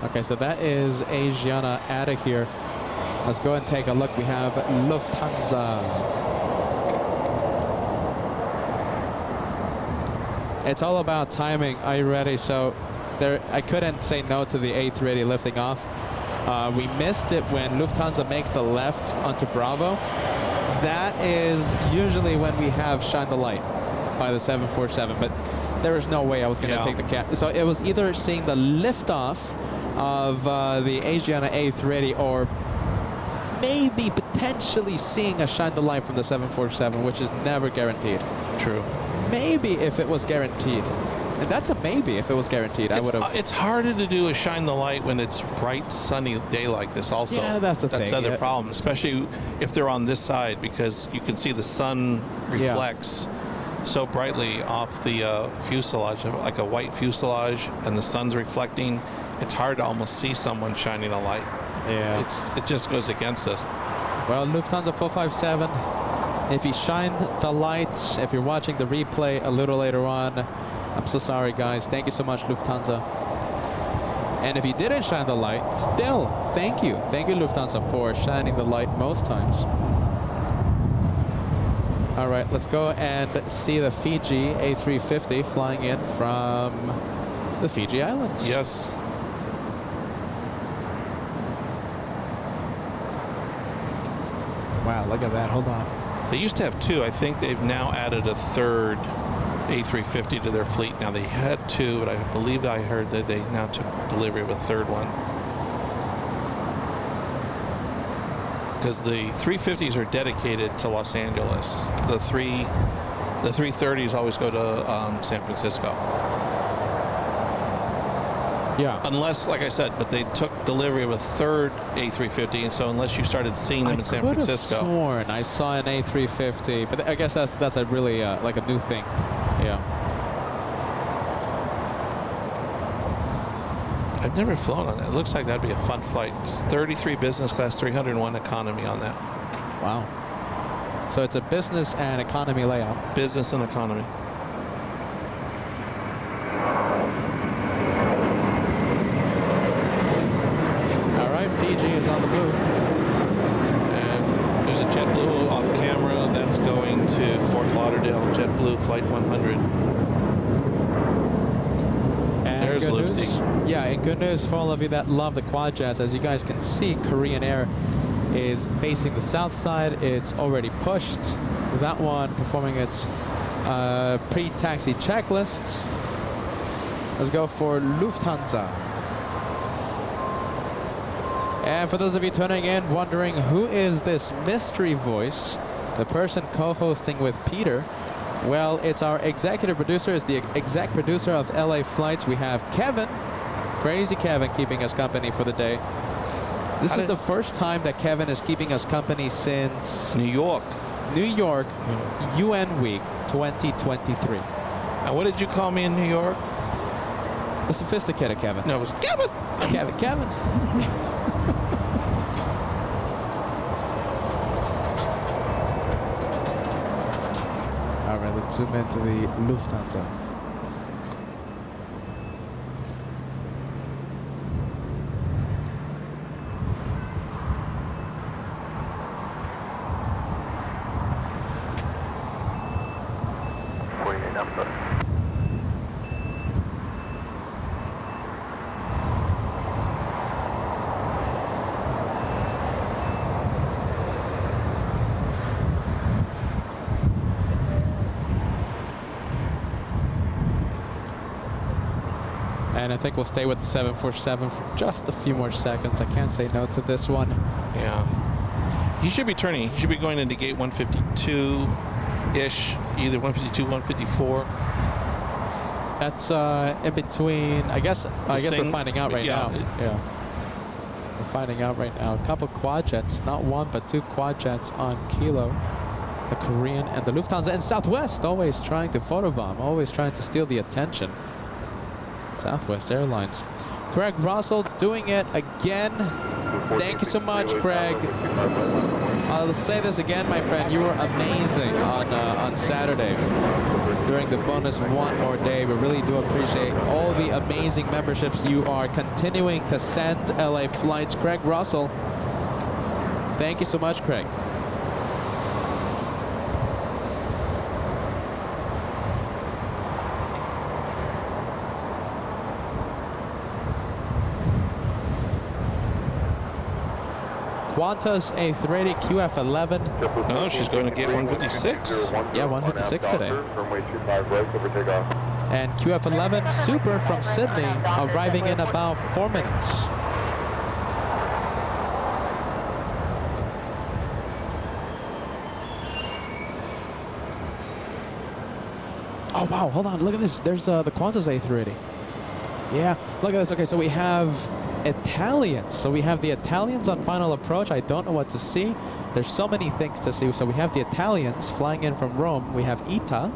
Okay, so that is Asiana out of here. Let's go and take a look. We have Lufthansa. It's all about timing. Are you ready? So there, I couldn't say no to the A380 lifting off. We missed it when Lufthansa makes the left onto Bravo. That is usually when we have shine the light by the 747, but there is no way I was going to take the cap. So it was either seeing the liftoff of the Asiana A380 or maybe potentially seeing a shine the light from the 747, which is never guaranteed. True. Maybe if it was guaranteed. And that's a maybe if it was guaranteed. I would have. It's harder to do a shine the light when it's bright, sunny day like this also. Yeah, that's the thing. That's the other problem, especially if they're on this side, because you can see the sun reflects so brightly off the fuselage, like a white fuselage, and the sun's reflecting. It's hard to almost see someone shining a light. Yeah. It just goes against us. Well, Lufthansa 457, if he shined the lights, if you're watching the replay a little later on, I'm so sorry, guys. Thank you so much, Lufthansa. And if he didn't shine the light, still, thank you. Thank you, Lufthansa, for shining the light most times. All right, let's go and see the Fiji A350 flying in from the Fiji Islands. Yes. Wow, look at that. Hold on. They used to have two. I think they've now added a third A350 to their fleet. Now they had two, but I believe I heard that they now took delivery of a third one. Because the 350s are dedicated to Los Angeles. The 330s always go to San Francisco. Yeah. Unless, like I said, but they took delivery of a third A350, and so unless you started seeing them in San Francisco. I could have sworn I saw an A350, but I guess that's a really like a new thing. Yeah. I've never flown on it. It looks like that'd be a fun flight. It's 33 business class, 301 economy on that. Wow. So it's a business and economy layout. Business and economy. All right, Fiji is on the move. And there's a JetBlue off camera that's going to Fort Lauderdale. JetBlue Flight 100. And There's good Lufty. news. Yeah, and good news for all of you that love the quad jets. As you guys can see, Korean Air is facing the south side. It's already pushed. That one performing its pre-taxi checklist. Let's go for Lufthansa. And for those of you tuning in, wondering who is this mystery voice, the person co-hosting with Peter, well, it's our executive producer. It's the exec producer of LA Flights. We have Kevin, crazy Kevin, keeping us company for the day. This is the first time that Kevin is keeping us company since New York. New York UN Week 2023. And what did you call me in New York? The sophisticated Kevin. No, it was Kevin. Kevin. All right, let's zoom into the Lufthansa. For your number. And I think we'll stay with the 747 for just a few more seconds. I can't say no to this one. Yeah. He should be turning. He should be going into gate 152-ish, either 152, 154. That's in between. I guess we're finding out right now. Yeah. We're finding out right now. A couple quad jets, not one, but two quad jets on Kilo. The Korean and the Lufthansa and Southwest, always trying to photobomb, always trying to steal the attention. Southwest Airlines. Craig Russell doing it again. Thank you so much, Craig. I'll say this again, my friend. You were amazing on Saturday during the bonus one more day. We really do appreciate all the amazing memberships you are continuing to send LA Flights. Craig Russell, thank you so much, Craig. Qantas A380 QF11. Oh, she's going to get 156. Yeah, 156 today. Runway 25 right, over takeoff. And QF11 Super from Sydney arriving in about 4 minutes. Oh, wow, hold on, look at this. There's the Qantas A380. Yeah, look at this. Okay, so we have Italians. So we have the Italians on final approach. I don't know what to see. There's so many things to see. So we have the Italians flying in from Rome. We have ITA.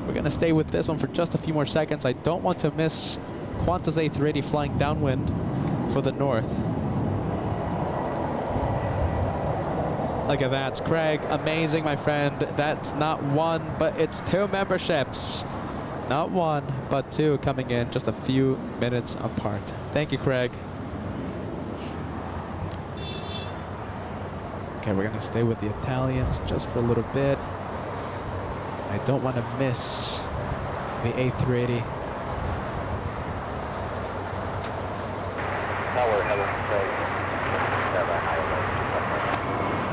We're going to stay with this one for just a few more seconds. I don't want to miss Qantas A380 flying downwind for the north. Look at that. It's Craig. Amazing, my friend. That's not one, but it's 2 memberships. Not one, but 2 coming in just a few minutes apart. Thank you, Craig. Okay, we're going to stay with the Italians just for a little bit. I don't want to miss the A380. Tower, Heather, Craig. Have a high alert.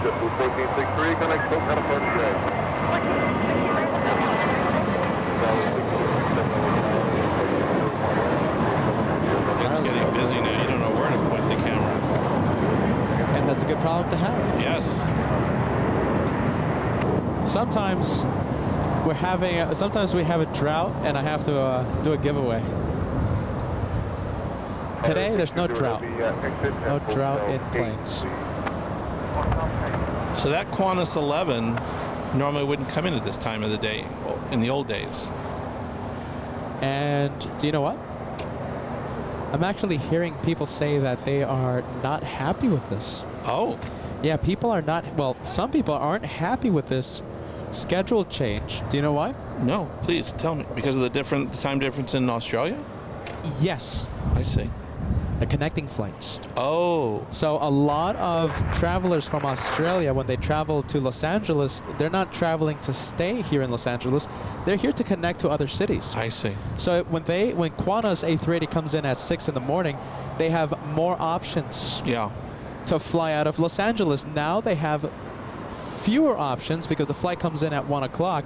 JetBlue 1463, connect Coke, had a party today. It's getting busy now. You don't know where to point the camera. And that's a good problem to have. Yes. Sometimes we have a drought and I have to do a giveaway. Today there's no drought. No drought in planes. So that Qantas 11 normally wouldn't come in at this time of the day in the old days. And do you know what? I'm actually hearing people say that they are not happy with this. Oh. Yeah, people are not, well, some people aren't happy with this schedule change. Do you know why? No, please tell me. Because of the time difference in Australia? Yes, I see. the connecting flights. Oh. So a lot of travelers from Australia, when they travel to Los Angeles, they're not traveling to stay here in Los Angeles. They're here to connect to other cities. I see. So when Qantas A380 comes in at 6 in the morning, they have more options Yeah. to fly out of Los Angeles. Now they have fewer options because the flight comes in at 1 o'clock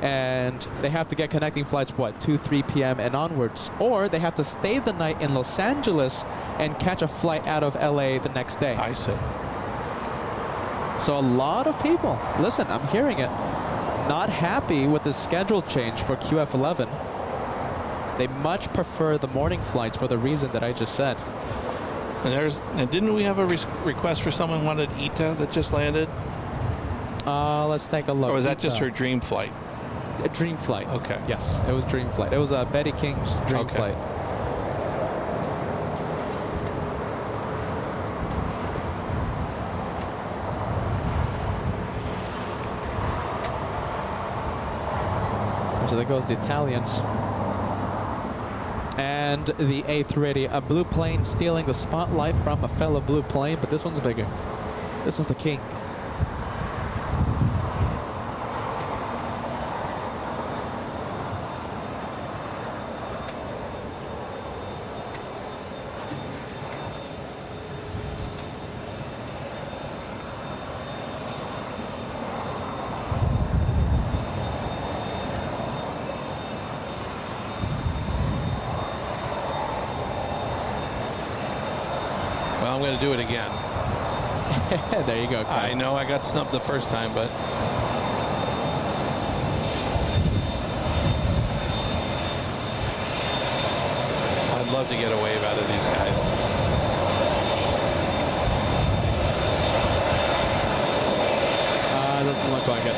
and they have to get connecting flights, 2, 3 p.m. and onwards. Or they have to stay the night in Los Angeles and catch a flight out of LA the next day. I see. So a lot of people, listen, I'm hearing it, not happy with the schedule change for QF11. They much prefer the morning flights for the reason that I just said. And didn't we have a request for someone who wanted ITA that just landed? Let's take a look. Or was that ITA. just her dream flight? A dream flight. Okay. Yes, it was dream flight. It was Betty King's dream Okay. flight. So there goes the Italians. And the A380, a blue plane stealing the spotlight from a fellow blue plane, but this one's bigger. This one's the king. Well, I'm going to do it again. There you go, Kai. I know I got snubbed the first time, but I'd love to get a wave out of these guys. Doesn't look like it.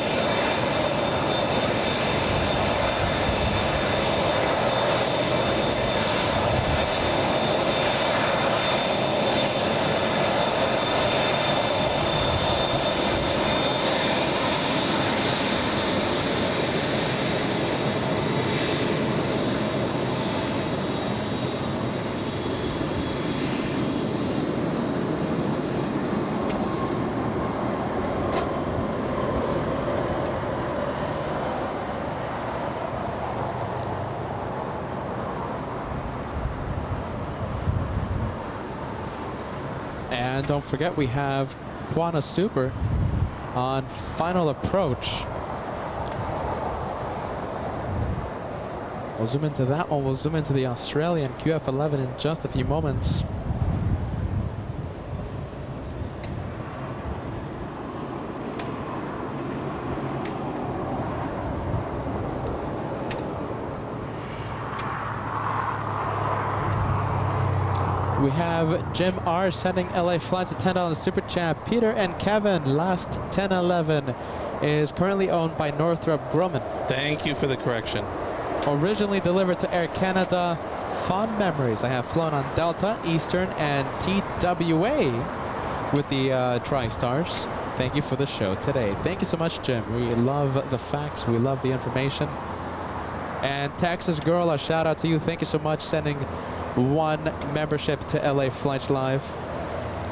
And don't forget, we have Quanah Super on final approach. We'll zoom into that one. We'll zoom into the Australian QF11 in just a few moments. We have Jim R. sending LA Flights a $10 super chat. Peter and Kevin, last 1011 is currently owned by Northrop Grumman. Thank you for the correction. Originally delivered to Air Canada. Fond memories. I have flown on Delta, Eastern, and TWA with the TriStars. Thank you for the show today. Thank you so much, Jim. We love the facts. We love the information. And Texas Girl, a shout out to you. Thank you so much sending 1 membership to LA Flights Live.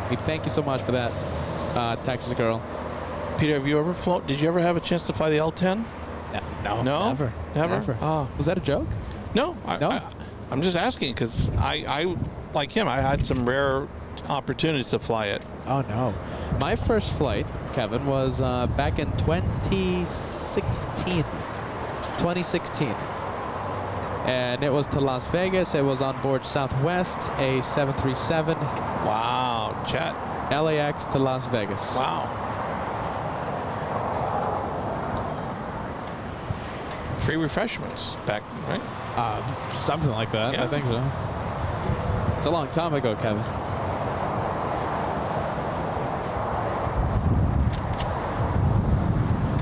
We thank you so much for that, Texas Girl. Peter, have you ever flown? Did you ever have a chance to fly the L-10? No, No? never. Oh. Was that a joke? No. No? I'm just asking because I, like him, I had some rare opportunities to fly it. Oh no. My first flight, Kevin, was back in 2016. And it was to Las Vegas. It was on board Southwest, a 737. Wow, jet. LAX to Las Vegas. Wow. Free refreshments back, right? Something like that. Yeah. I think so. It's a long time ago, Kevin.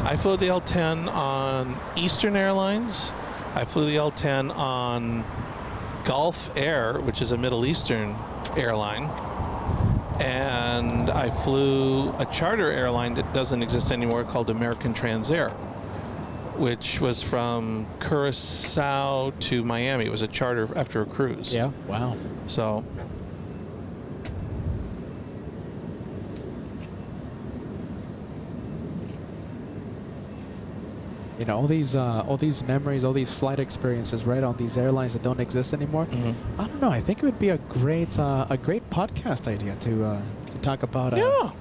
I flew the L-10 on Eastern Airlines. I flew the L-10 on Gulf Air, which is a Middle Eastern airline. And I flew a charter airline that doesn't exist anymore called American Transair, which was from Curacao to Miami. It was a charter after a cruise. Yeah. Wow. So, You know, all these memories, all these flight experiences, right, on these airlines that don't exist anymore. I don't know. I think it would be a great podcast idea to talk about. yeah.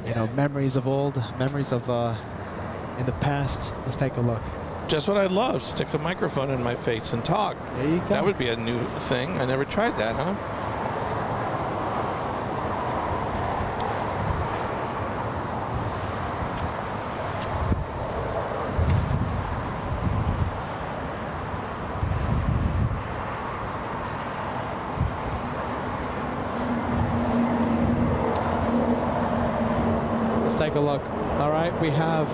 You know, memories of old, memories of in the past. Let's take a look. Just what I'd love. Stick a microphone in my face and talk. There you go. That would be a new thing. I never tried that, huh? Take a look. All right, we have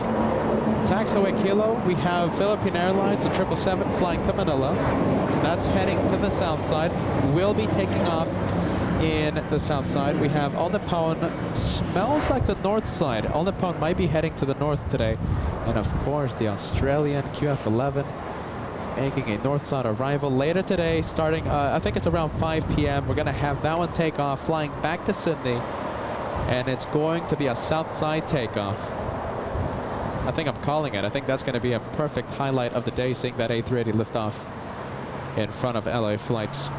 taxiway Kilo. We have Philippine Airlines, a 777 flying to Manila. So that's heading to the south side. We'll be taking off in the south side. We have All Nippon. Smells like the north side. All Nippon might be heading to the north today. And of course, the Australian QF11 making a north side arrival later today, starting, I think it's around 5 p.m. We're going to have that one take off, flying back to Sydney. And it's going to be a south side takeoff. I think I'm calling it. I think that's going to be a perfect highlight of the day, seeing that A380 lift off in front of LA Flights.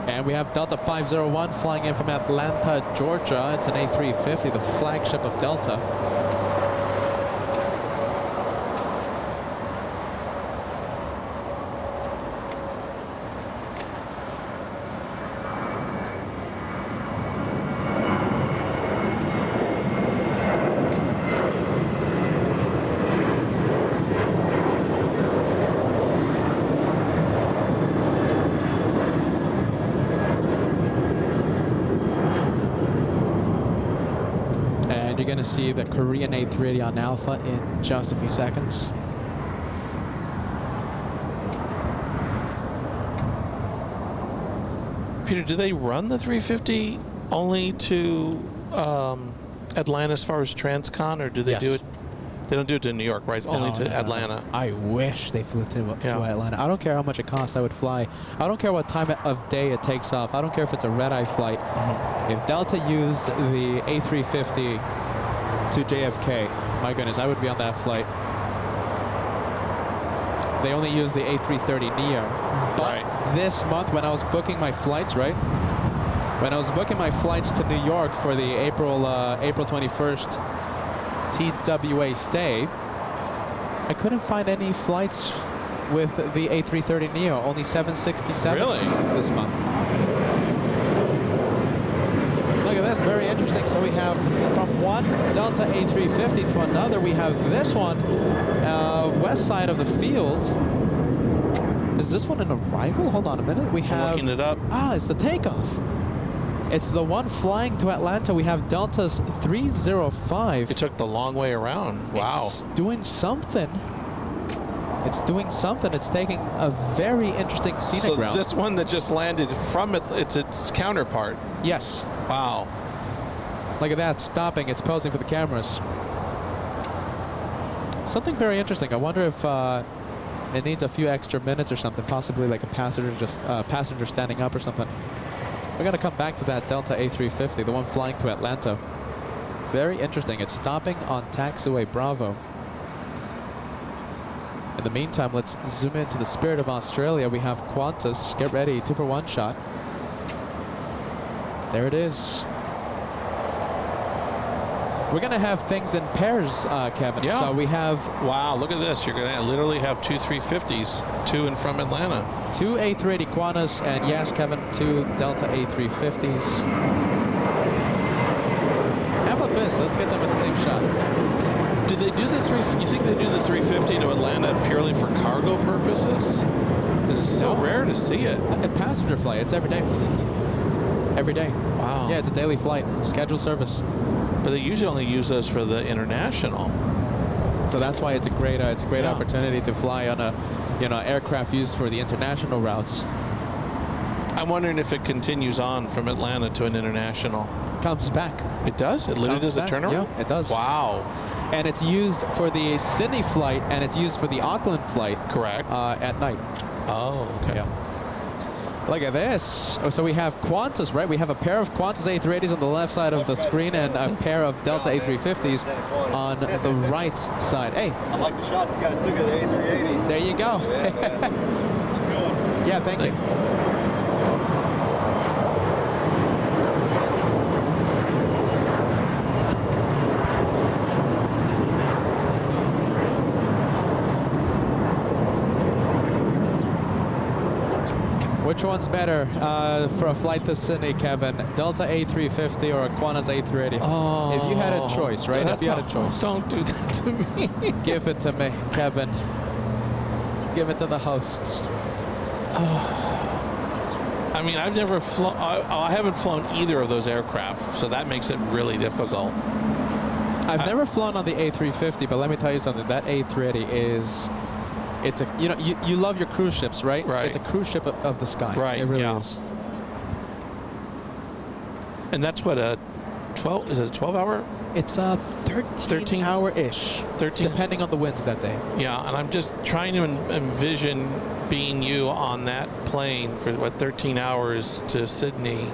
And we have Delta 501 flying in from Atlanta, Georgia. It's an A350, the flagship of Delta. You're going to see the Korean A380 on Alpha in just a few seconds. Peter, do they run the 350 only to Atlanta as far as Transcon, or do they do it? They don't do it to New York, right? Only to Atlanta. I wish they flew to Atlanta. I don't care how much it costs. I would fly. I don't care what time of day it takes off. I don't care if it's a red-eye flight. If Delta used the A350 to JFK. My goodness, I would be on that flight. They only use the A330neo. But this month, when I was booking my flights, right? When I was booking my flights to New York for the April 21st TWA stay, I couldn't find any flights with the A330neo. Only 767s this month. Look at this, very interesting. So we have from one Delta A350 to another, we have this one, west side of the field. Is this one an arrival? Hold on a minute. We have... I'm looking it up. Ah, it's the takeoff. It's the one flying to Atlanta. We have Delta's 305. It took the long way around. Wow. It's doing something. It's doing something. It's taking a very interesting scenic route. So this one that just landed from it, it's its counterpart. Yes. Wow. Look at that, stopping. It's posing for the cameras. Something very interesting. I wonder if it needs a few extra minutes or something, possibly like a passenger standing up or something. We're going to come back to that Delta A350, the one flying to Atlanta. Very interesting. It's stopping on taxiway Bravo. In the meantime, let's zoom into the Spirit of Australia. We have Qantas. Get ready, 2-for-1 shot. There it is. We're going to have things in pairs, Kevin. Yeah. So we have... Wow, look at this. You're going to literally have 2 350s to and from Atlanta. 2 A380 Qantas, and yes, Kevin, 2 Delta A350s. How about this? Let's get them in the same shot. Do they do the you think they do the 350 to Atlanta purely for cargo purposes? Because it's so rare to see it. A passenger flight. It's every day. Every day. Wow. Yeah, it's a daily flight. Scheduled service. But they usually only use those for the international. So that's why it's a great opportunity to fly on a aircraft used for the international routes. I'm wondering if it continues on from Atlanta to an international. Comes back. It does? It literally does a turnaround? Yeah, it does. Wow. And it's used for the Sydney flight, and it's used for the Auckland flight. Correct. At night. Oh, okay. Yeah. Look at this. Oh, so we have Qantas, right? We have a pair of Qantas A380s on the left side of the screen and a pair of Delta A350s on the right side. Hey. I like the shots you guys took of the A380. There you go. Yeah, man. Good. Yeah, thank you. Which one's better for a flight to Sydney, Kevin? Delta A350 or a Qantas A380? Oh, if you had a choice, right? If you had a choice. Don't do that to me. Give it to me, Kevin. Give it to the hosts. I mean, I've never flown. I haven't flown either of those aircraft, so that makes it really difficult. I've never flown on the A350, but let me tell you something. That A380 is... It's a, you love your cruise ships, right? Right. It's a cruise ship of the sky. Right, It really yeah. is. And that's what is it a 12-hour? It's a 13-hour-ish, 13. depending on the winds that day. Yeah, and I'm just trying to envision being you on that plane for, 13 hours to Sydney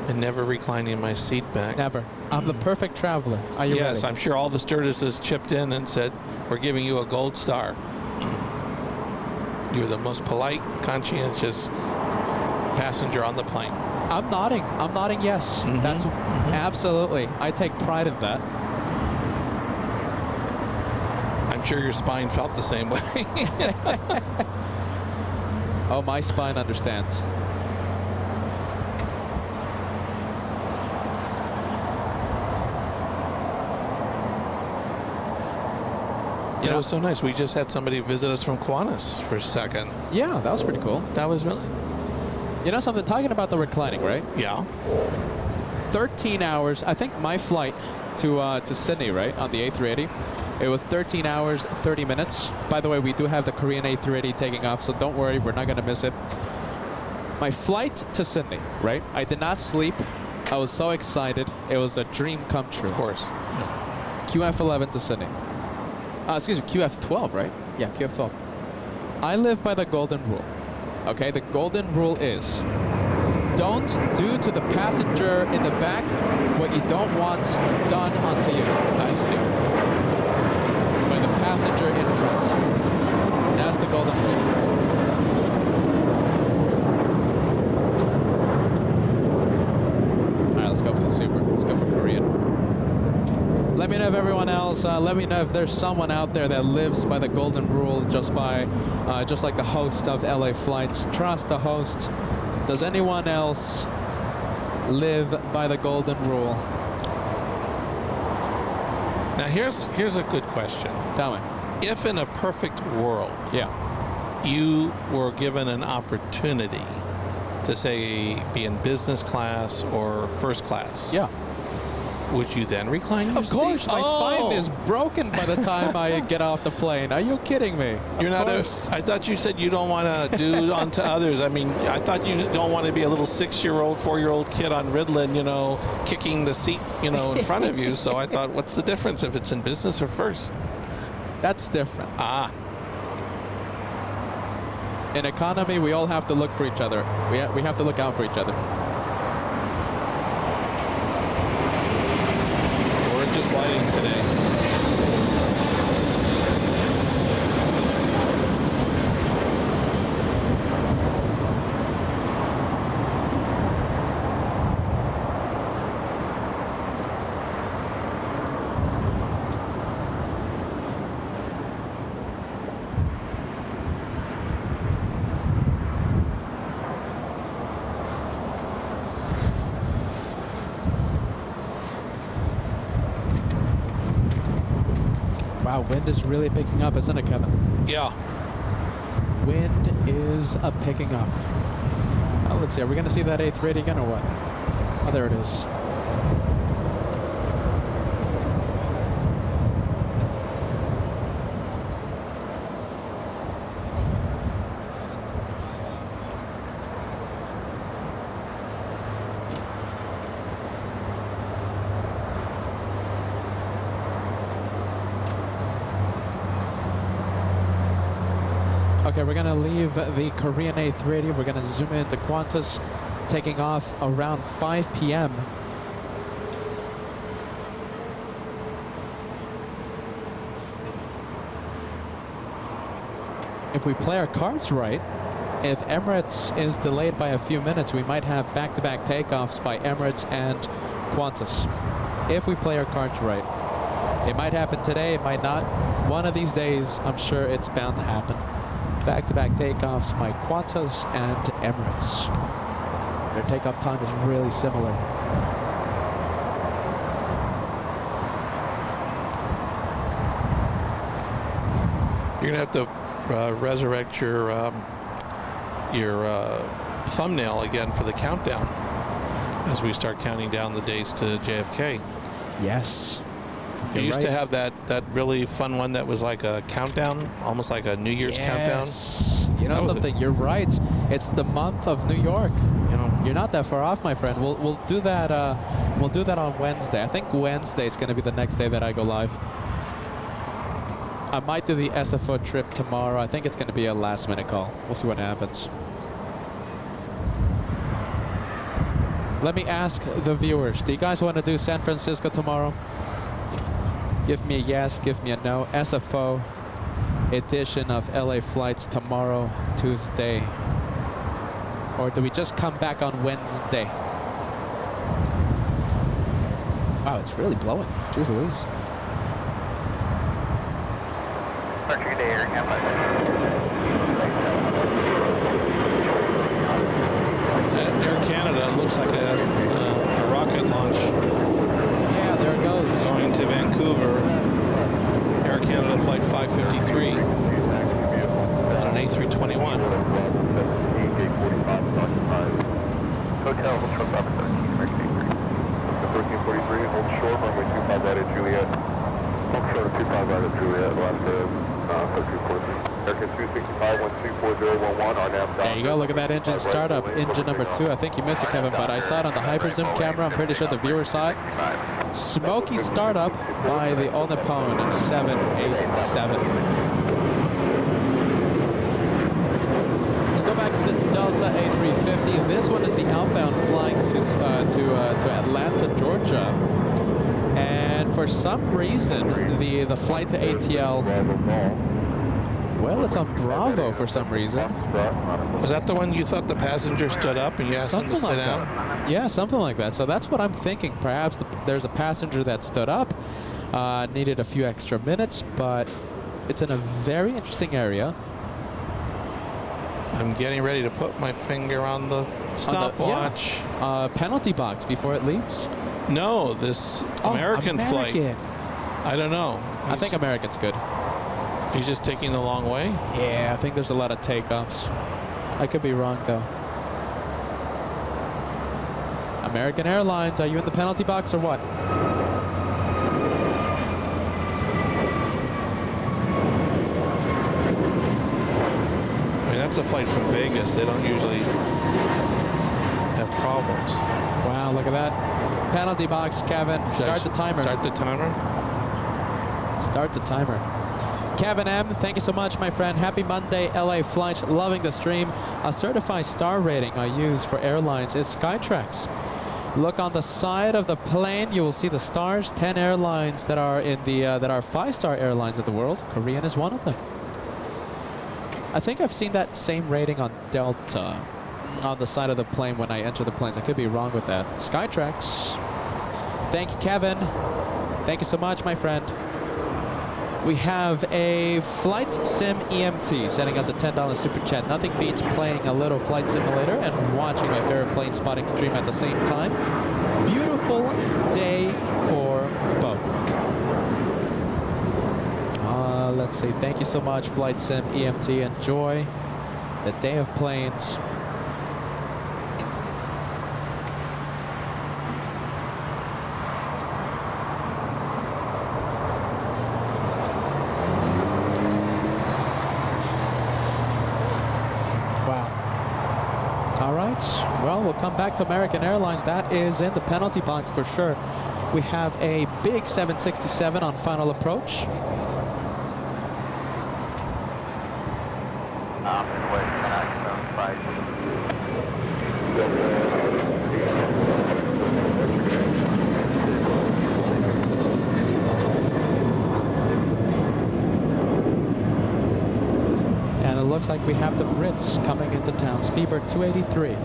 and never reclining my seat back. Never. I'm the perfect traveler. Are you Yes, ready? I'm sure all the stewardesses chipped in and said, we're giving you a gold star. You're the most polite, conscientious passenger on the plane. I'm nodding. I'm nodding yes. Mm-hmm. That's absolutely. I take pride in that. I'm sure your spine felt the same way. Oh, my spine understands. It was so nice. We just had somebody visit us from Qantas for a second. Yeah, that was pretty cool. That was really... You know something? Talking about the reclining, right? Yeah. 13 hours. I think my flight to Sydney, right, on the A380, it was 13 hours, 30 minutes. By the way, we do have the Korean A380 taking off, so don't worry, we're not going to miss it. My flight to Sydney, right? I did not sleep. I was so excited. It was a dream come true. Of course. Yeah. QF11 to Sydney. Excuse me, QF12, right? Yeah, QF12. I live by the golden rule. Okay, the golden rule is don't do to the passenger in the back what you don't want done onto you I see. by the passenger in front. That's the golden rule. All right, let's go for the Super. Let's go for Korean. Let me know if everyone else, let me know if there's someone out there that lives by the golden rule just like the host of LA Flights. Trust the host. Does anyone else live by the golden rule? Now here's a good question. Tell me. If in a perfect world Yeah. you were given an opportunity to say be in business class or first class, Yeah. would you then recline your Of course, seat? my spine is Oh. broken by the time I get off the plane. Are you kidding me? You're Of not course. I thought you said you don't want to do unto others. I mean, I thought you don't want to be a little 6-year-old, 4-year-old kid on Ritalin, kicking the seat, in front of you. So I thought, what's the difference if it's in business or first? That's different. Ah, In economy, we all have to look for each other. We have to look out for each other. gorgeous lighting today. Wow, wind is really picking up, isn't it, Kevin? Yeah. Wind is picking up. Oh, let's see. Are we going to see that 830 again or what? Oh, there it is. Okay, we're gonna leave the Korean 830. We're gonna zoom into Qantas, taking off around 5 p.m. If we play our cards right, if Emirates is delayed by a few minutes, we might have back-to-back takeoffs by Emirates and Qantas. If we play our cards right. It might happen today, it might not. One of these days, I'm sure it's bound to happen. Back-to-back takeoffs by Qantas and Emirates. Their takeoff time is really similar. You're going to have to resurrect your thumbnail again for the countdown as we start counting down the days to JFK. Yes. You used to have that really fun one that was like a countdown, almost like a New Year's countdown. You know That was something? You're right. It's the month of New York. You're not that far off, my friend. We'll do that. We'll do that on Wednesday. I think Wednesday is going to be the next day that I go live. I might do the SFO trip tomorrow. I think it's going to be a last-minute call. We'll see what happens. Let me ask the viewers. Do you guys want to do San Francisco tomorrow? Give me a yes, give me a no. SFO edition of LA Flights tomorrow, Tuesday. Or do we just come back on Wednesday? Wow, it's really blowing. Jeez Louise. Air Canada looks like a rocket launch. Yeah, there it goes. Going to Vancouver. Air Canada flight 553 on an A321. Hotel, short number 1343, hold short, runway 25 right at Juliet. Hold short of 25 right at Juliet, last 1343. American 265, 124011, our nav. There you go. Look at that engine startup. Engine number 2. I think you missed it, Kevin, but I saw it on the hyperzoom camera. I'm pretty sure the viewer saw it. Smoky startup by the All Nippon 787. Let's go back to the Delta A350. This one is the outbound flying to Atlanta, Georgia. And for some reason, the flight to ATL, well, it's on Bravo for some reason. Was that the one you thought the passenger stood up and you asked them to sit down? Yeah, something like that. So that's what I'm thinking. Perhaps there's a passenger that stood up, needed a few extra minutes, but it's in a very interesting area. I'm getting ready to put my finger on the stopwatch. Penalty box before it leaves. No, this American flight. I don't know. I think American's good. He's just taking the long way? Yeah, I think there's a lot of takeoffs. I could be wrong, though. American Airlines, are you in the penalty box or what? I mean, that's a flight from Vegas. They don't usually have problems. Wow, look at that. Penalty box, Kevin. Start the timer. Start the timer? Start the timer. Kevin M., thank you so much, my friend. Happy Monday, LA Flights. Loving the stream. A certified star rating I use for airlines is Skytrax. Look on the side of the plane. You will see the stars. 10 airlines that are in the that are 5-star airlines of the world. Korean is one of them. I think I've seen that same rating on Delta on the side of the plane when I enter the planes. I could be wrong with that. Skytrax. Thank you, Kevin. Thank you so much, my friend. We have a Flight Sim EMT sending us a $10 super chat. Nothing beats playing a little flight simulator and watching my favorite plane spotting stream at the same time. Beautiful day for both. Let's see. Thank you so much, Flight Sim EMT. Enjoy the day of planes. Well, we'll come back to American Airlines. That is in the penalty box for sure. We have a big 767 on final approach. And it looks like we have the Brits coming into town. Speedbird 283.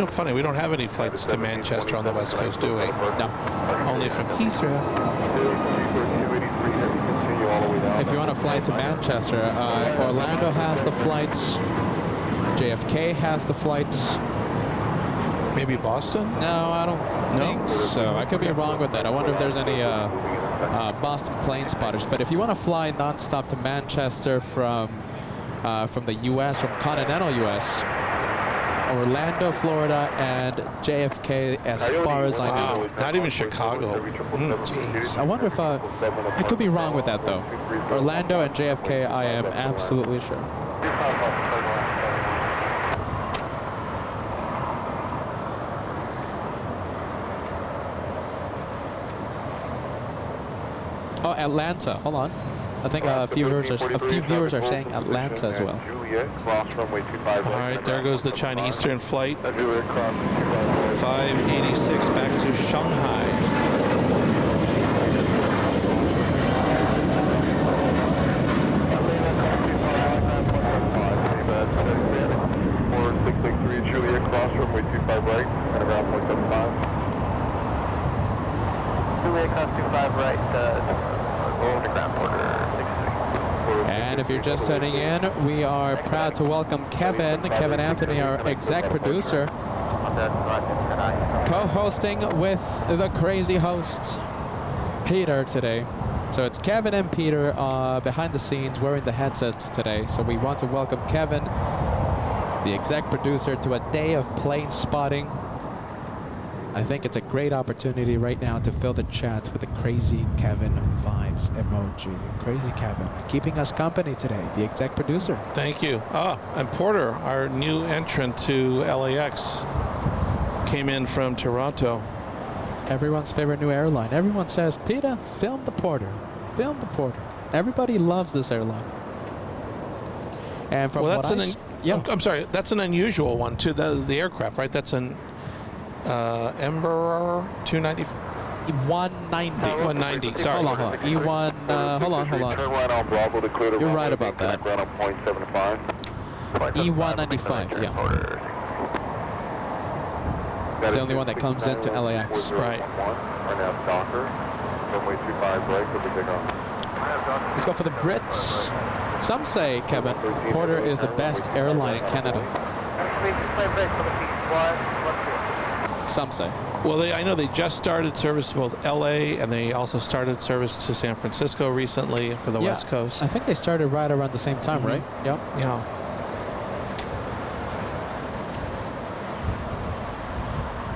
Funny, we don't have any flights to Manchester on the West Coast, do we? No. Only from Heathrow. If you want to fly to Manchester, Orlando has the flights. JFK has the flights. Maybe Boston? No, I don't think so. I could be wrong with that. I wonder if there's any Boston plane spotters. But if you want to fly nonstop to Manchester from the U.S., from continental U.S., Orlando, Florida, and JFK, as far as I know. Not even Chicago. Jeez. I wonder if I could be wrong with that, though. Orlando and JFK, I am absolutely sure. Oh, Atlanta. Hold on. I think a few viewers are saying Atlanta as well. All right, there goes the China Eastern flight. 586 back to Shanghai. Juliet, cross runway 25 right, and around 175. Juliet, cross 25 right, over the ground border. And if you're just tuning in, we are proud to welcome Kevin Anthony, our exec producer, co-hosting with the crazy hosts, Peter, today. So it's Kevin and Peter behind the scenes wearing the headsets today. So we want to welcome Kevin, the exec producer, to a day of plane spotting. I think it's a great opportunity right now to fill the chat with the Crazy Kevin vibes emoji. Crazy Kevin, keeping us company today, the exec producer. Thank you. And Porter, our new entrant to LAX, came in from Toronto. Everyone's favorite new airline. Everyone says, Peter, film the Porter. Film the Porter. Everybody loves this airline. And from Well, what that's I'm sorry, that's an unusual one too. The aircraft, right? That's an Embraer 290. 190. 190. Sorry. Hold on. E1. Hold on. Turn right on Bravo to clear the You're runway, right about that. Ground on .75. E195. Yeah. It's the only one that comes into LAX. Right. Our nav Docker. Runway 25 break, we'll be taking off. Let's go for the Brits. Some say, Kevin, Porter is the best airline in Canada. Some say. Well, I know they just started service to both LA and they also started service to San Francisco recently for the West Coast. I think they started right around the same time, right? Yep. Yeah.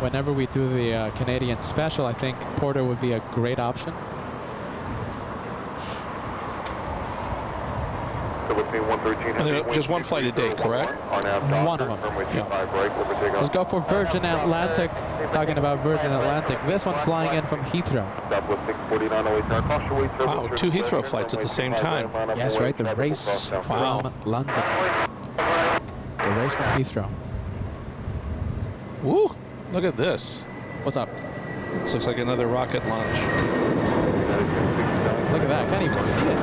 Whenever we do the Canadian special, I think Porter would be a great option. So between 113 and Just one flight a day, correct? One of them. Let's go for Virgin Atlantic. Talking about Virgin Atlantic. This one flying in from Heathrow. Wow, 2 Heathrow flights at the same time. Yes, right. The race from London. The race from Heathrow. Woo! Look at this. What's up? This looks like another rocket launch. Look at that. Can't even see it.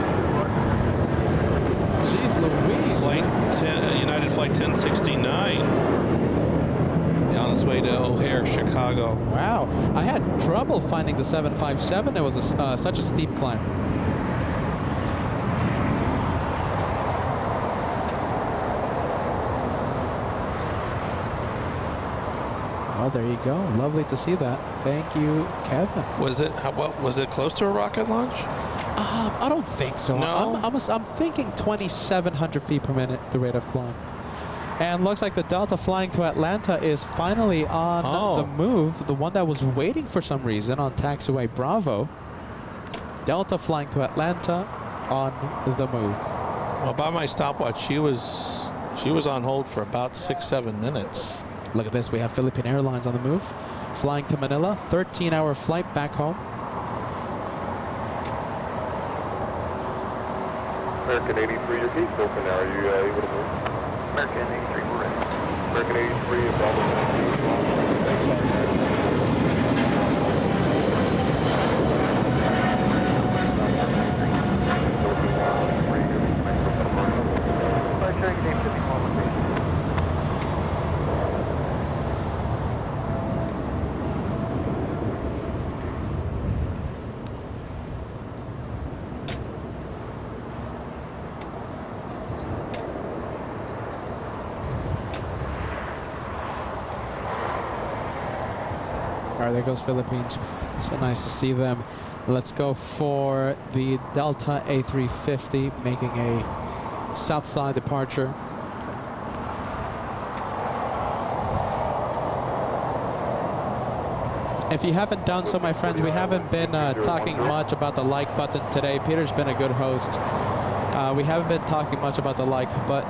Jeez Louise. United Flight 1069 on its way to O'Hare, Chicago. Wow. I had trouble finding the 757. It was such a steep climb. Well, there you go. Lovely to see that. Thank you, Kevin. Was it close to a rocket launch? I don't think so. No? I'm thinking 2,700 feet per minute, the rate of climb. And looks like the Delta flying to Atlanta is finally on the move. The one that was waiting for some reason on taxiway Bravo. Delta flying to Atlanta on the move. Well, by my stopwatch, she was on hold for about 6-7 minutes. Look at this. We have Philippine Airlines on the move. Flying to Manila. 13-hour flight back home. American 83, your gate's open now. Are you able to move? American 83, we're in. American 83, Bravo. All right, there goes Philippines. So nice to see them. Let's go for the Delta A350 making a south side departure. If you haven't done so, my friends, we haven't been talking much about the like button today. Peter's been a good host. We haven't been talking much about the like, but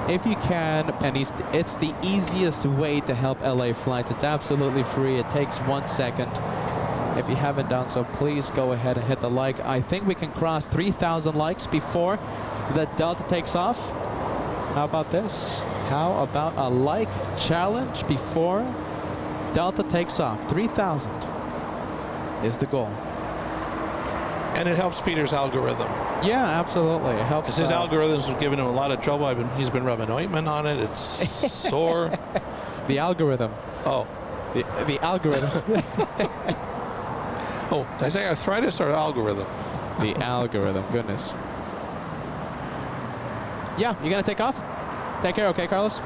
if you can, and it's the easiest way to help LA flights. It's absolutely free. It takes 1 second. If you haven't done so, please go ahead and hit the like. I think we can cross 3,000 likes before the Delta takes off. How about this? How about a like challenge before Delta takes off? 3,000 is the goal. And it helps Peter's algorithm. Yeah, absolutely. It helps. Because his algorithms have given him a lot of trouble. He's been rubbing ointment on it. It's sore. The algorithm. Oh. The algorithm. Oh, did I say arthritis or algorithm? The algorithm. Goodness. Yeah, you gonna take off? Take care, okay, Carlos?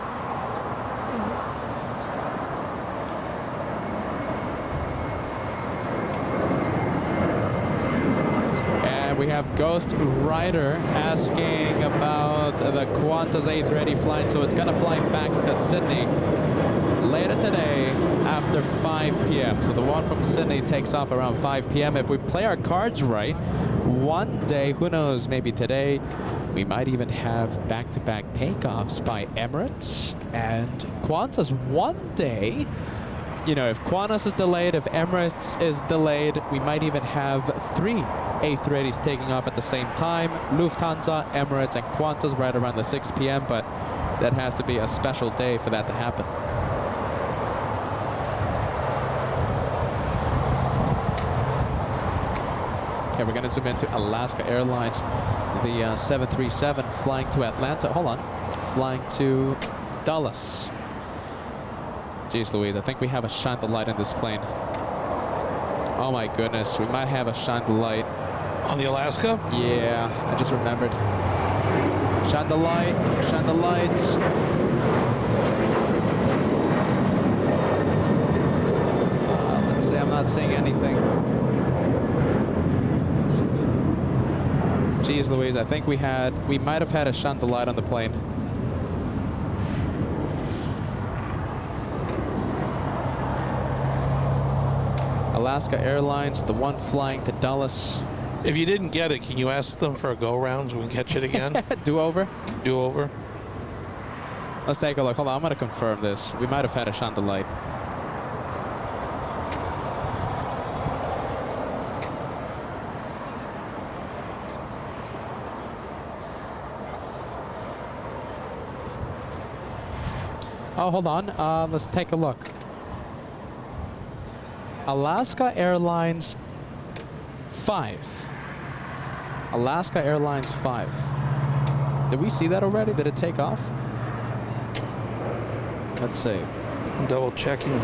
we have Ghost Rider asking about the Qantas A380 flight. So it's going to fly back to Sydney later today after 5 p.m. So the one from Sydney takes off around 5 p.m. If we play our cards right, one day, who knows, maybe today, we might even have back-to-back takeoffs by Emirates and Qantas one day. You know, if Qantas is delayed, if Emirates is delayed, we might even have 3 A380s taking off at the same time. Lufthansa, Emirates, and Qantas right around the 6 p.m. But that has to be a special day for that to happen. Okay, we're going to zoom into Alaska Airlines. The 737 flying to Atlanta. Hold on. Flying to Dulles. Jeez Louise, I think we have a shine the light in this plane. Oh my goodness, we might have a shine the light. On the Alaska? Yeah, I just remembered. Shine the light, shine the lights. Let's see, I'm not seeing anything. Jeez Louise, I think we might have had a shine the light on the plane. Alaska Airlines, the one flying to Dulles. If you didn't get it, can you ask them for a go-round so we can catch it again? Do-over? Do-over. Let's take a look. Hold on, I'm going to confirm this. We might have had a shine the light. Oh, hold on. Let's take a look. Alaska Airlines 5. Alaska Airlines 5. Did we see that already? Did it take off? Let's see. I'm double checking.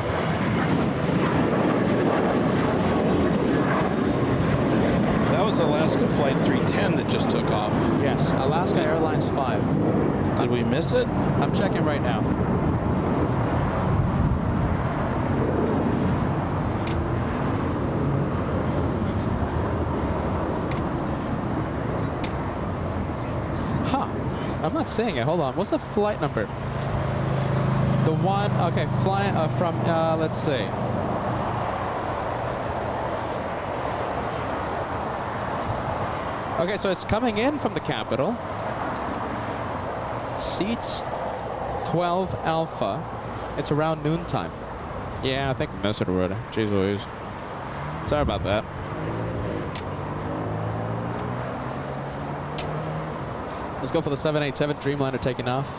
That was Alaska Flight 310 that just took off. Yes, Alaska Airlines 5. Did we miss it? I'm checking right now. I'm not seeing it. Hold on. What's the flight number? The one, okay, flying from, let's see. Okay, so it's coming in from the capital. Seat 12 Alpha. It's around noontime. Yeah, I think I missed it already. Jeez Louise. Sorry about that. Let's go for the 787 Dreamliner taking off.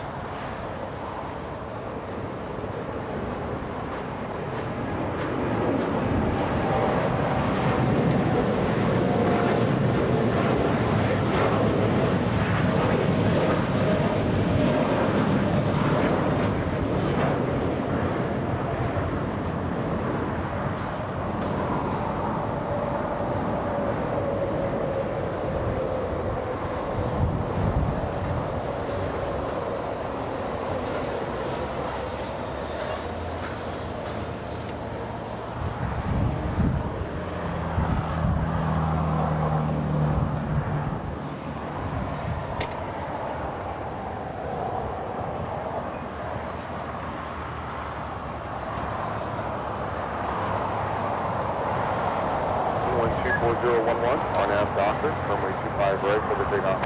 On nav doctor, runway 25 right for the takeoff.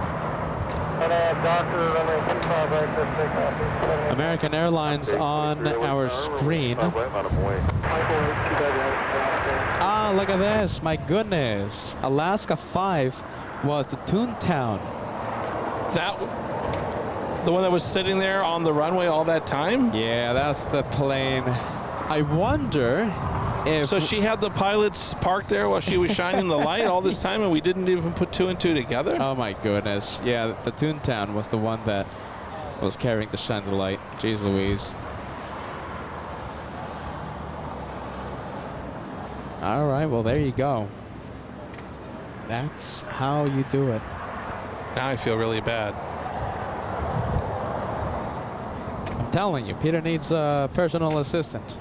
On nav doctor, runway 25 right for the takeoff. American Airlines on our screen. Ah, look at this. My goodness. Alaska 5 was the Toontown. The one that was sitting there on the runway all that time? Yeah, that's the plane. I wonder if... So she had the pilots parked there while she was shining the light all this time, and we didn't even put 2 and 2 together? Oh my goodness. Yeah, the Toontown was the one that was carrying the shine the light. Jeez Louise. All right, well, there you go. That's how you do it. Now I feel really bad. I'm telling you, Peter needs a personal assistant.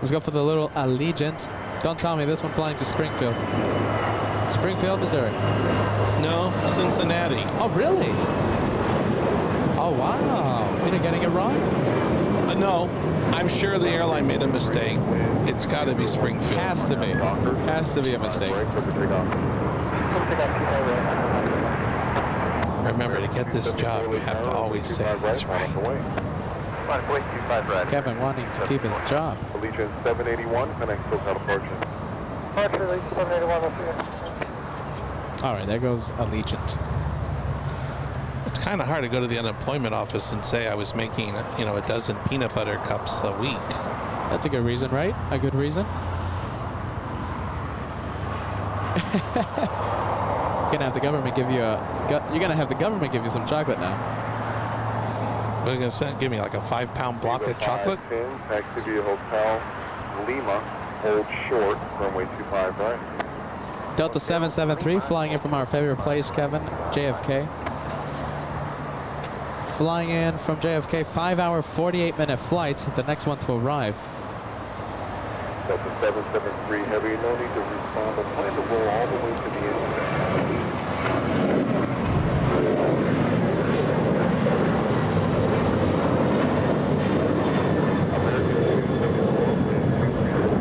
Let's go for the little Allegiant Don't tell me this one flying to Springfield. Springfield, Missouri. No, Cincinnati. Oh, really? Oh, wow. Peter getting it wrong? No, I'm sure the airline made a mistake. It's got to be Springfield. Has to be. Has to be a mistake. Remember, to get this job, you have to always say it's right. Kevin wanting to keep his job. Allegiant 781, connect SoCal departure. Departure, Allegiant 781, we'll see you. All right, there goes Allegiant. It's kind of hard to go to the unemployment office and say I was making, you know, a dozen peanut butter cups a week. That's a good reason, right? A good reason. You're gonna have the government give you you're gonna have the government give you some chocolate now. What are you gonna give me, like a 5-pound block of chocolate? TWA Hotel, Lima, hold short, runway 25 right. Delta 773 flying in from our favorite place, Kevin, JFK. Flying in from JFK, 5-hour, 48-minute flight. The next one to arrive. Delta 773 heavy, no need to respond, but plan to roll all the way to the end.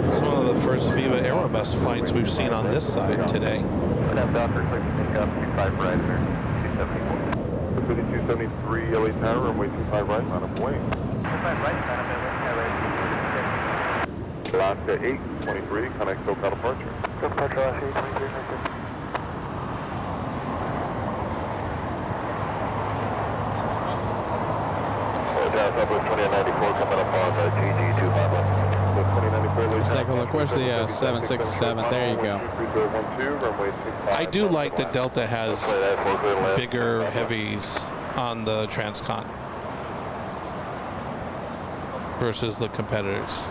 It's one of the first Viva Aerobus flights we've seen on this side today. Docker, click to take up 25 right, sir. 274. 5273 LA Tower, runway 25 right, on a way. 25 right, sign up at Alaska 823, connect SoCal departure. Departure, Alaska 823, thank you. Dallas Southwest 2094, coming up on GG251. Let's take a look. Where's the 767? There you go. I do like that Delta has bigger heavies on the Transcon versus the competitors.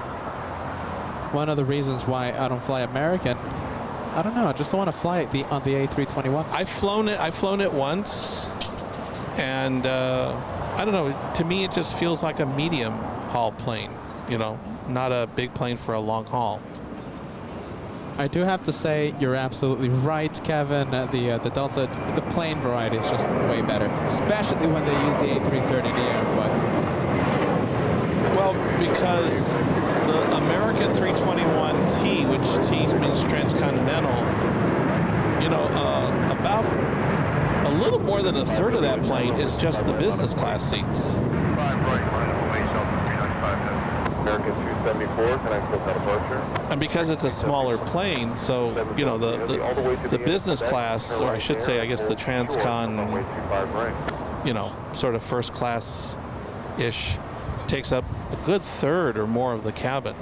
One of the reasons why I don't fly American, I don't know, I just don't want to fly it on the A321. I've flown it once, and I don't know, to me it just feels like a medium haul plane, you know, not a big plane for a long haul. I do have to say you're absolutely right, Kevin. The Delta, the plane variety is just way better, especially when they use the A330neo. But well, because the American 321T, which T means transcontinental, you know, about a little more than a third of that plane is just the business class seats. American 274, connect SoCal departure. And because it's a smaller plane, so, you know, the business class, or I should say, I guess the Transcon, you know, sort of first class-ish, takes up a good third or more of the cabin.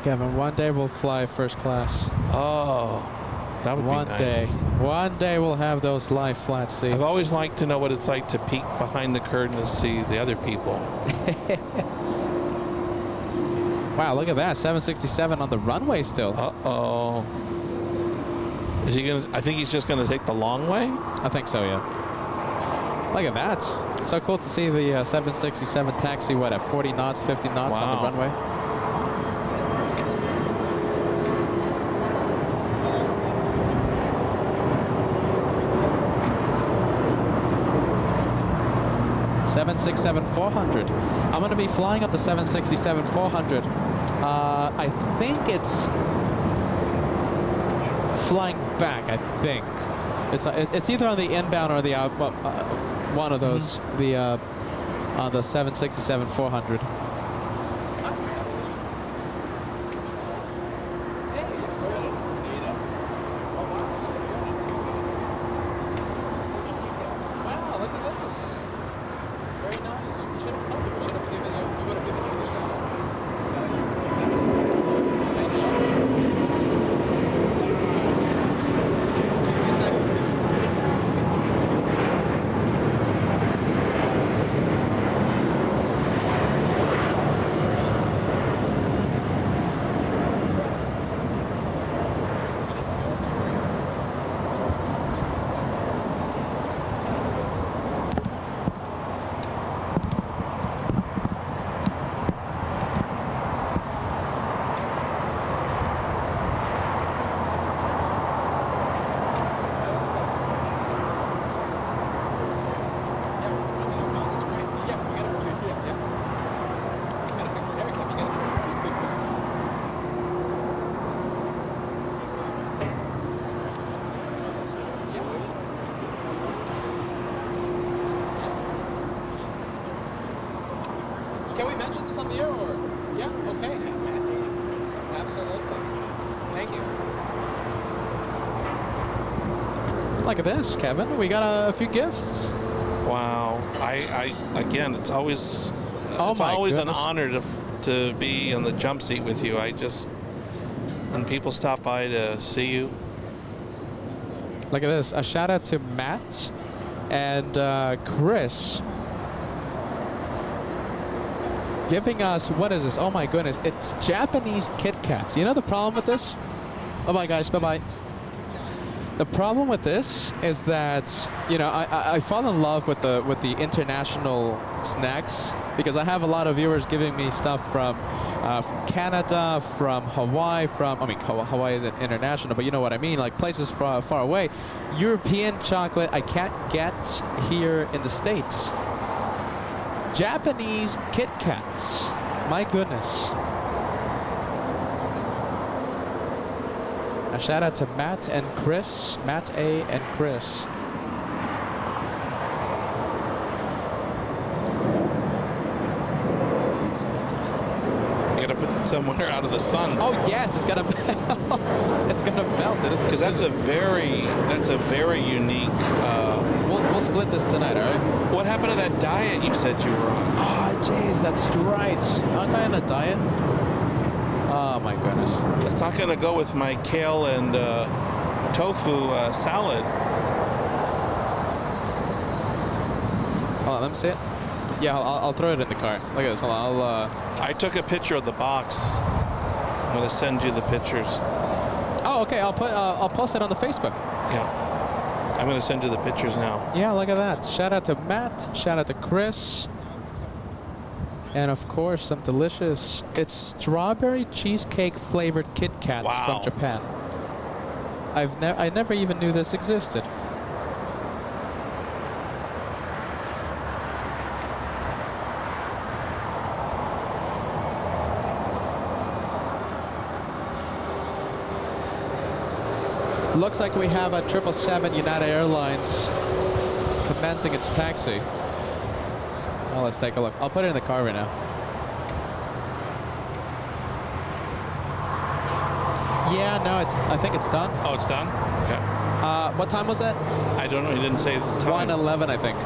Kevin, one day we'll fly first class. Oh, that would be nice. One day we'll have those live flat seats. I've always liked to know what it's like to peek behind the curtain to see the other people. Wow, look at that, 767 on the runway still. Uh-oh. Is he gonna, I think he's just gonna take the long way? I think so, yeah. Look at that. So cool to see the 767 taxi, what, at 40 knots, 50 knots on the runway. $767-400. I'm going to be flying up the 767-400. I think it's flying back. I think it's either on the inbound or the out. One of those. The on the 767-400. can we mention this on the air or? Yeah, okay. Absolutely. Thank you. Look at this, Kevin. We got a few gifts. Wow. I again, it's always Oh it's my always goodness. an honor to be in the jump seat with you. When people stop by to see you. Look at this. A shout out to Matt and Chris giving us, what is this? Oh my goodness. It's Japanese Kit Kats. You know the problem with this? Bye-bye, guys. Bye-bye. The problem with this is that, you know, I fall in love with the international snacks because I have a lot of viewers giving me stuff from Canada, from Hawaii, Hawaii isn't international, but you know what I mean, like places far away. European chocolate I can't get here in the States. Japanese Kit Kats. My goodness. A shout out to Matt and Chris. Matt A and Chris. You gotta put that somewhere out of the sun. Oh yes, it's gonna melt. It's gonna melt. It is. Because that's a very unique. We'll split this tonight, all right? What happened to that diet you said you were on? Oh, jeez, that's right. Aren't I on a diet? Oh my goodness. That's not gonna go with my kale and tofu salad. Hold on, let me see it. Yeah, I'll throw it in the car. Look at this. Hold on. I took a picture of the box. I'm gonna send you the pictures. Oh, okay. I'll post it on the Facebook. Yeah. I'm gonna send you the pictures now. Yeah, look at that. Shout out to Matt. Shout out to Chris. And of course, some delicious. It's strawberry cheesecake flavored Kit Kats Wow. from Japan. I never even knew this existed. Looks like we have a 777 United Airlines commencing its taxi. Well, let's take a look. I'll put it in the car right now. Yeah, no, I think it's done. Oh, it's done? Okay. What time was that? I don't know. He didn't say the time. 1:11, I think.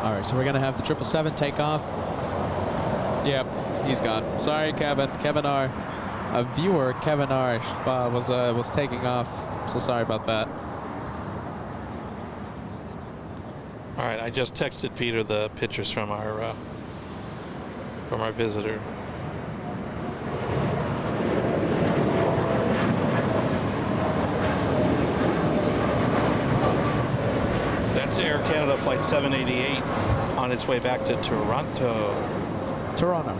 All right, so we're gonna have the 777 take off. Yep, he's gone. Sorry, Kevin. Kevin R. A viewer, Kevin R. Was taking off. So sorry about that. All right. I just texted Peter the pictures from our visitor. That's Air Canada Flight 788 on its way back to Toronto. Toronto.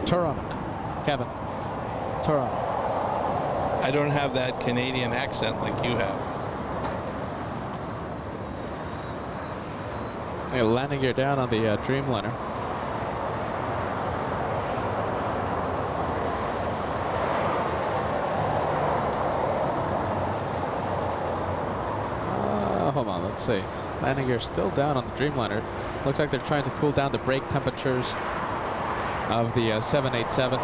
Toronto. Kevin. Toronto. I don't have that Canadian accent like you have. Yeah, landing gear down on the Dreamliner. Hold on, let's see. Landing gear still down on the Dreamliner. Looks like they're trying to cool down the brake temperatures of the 787.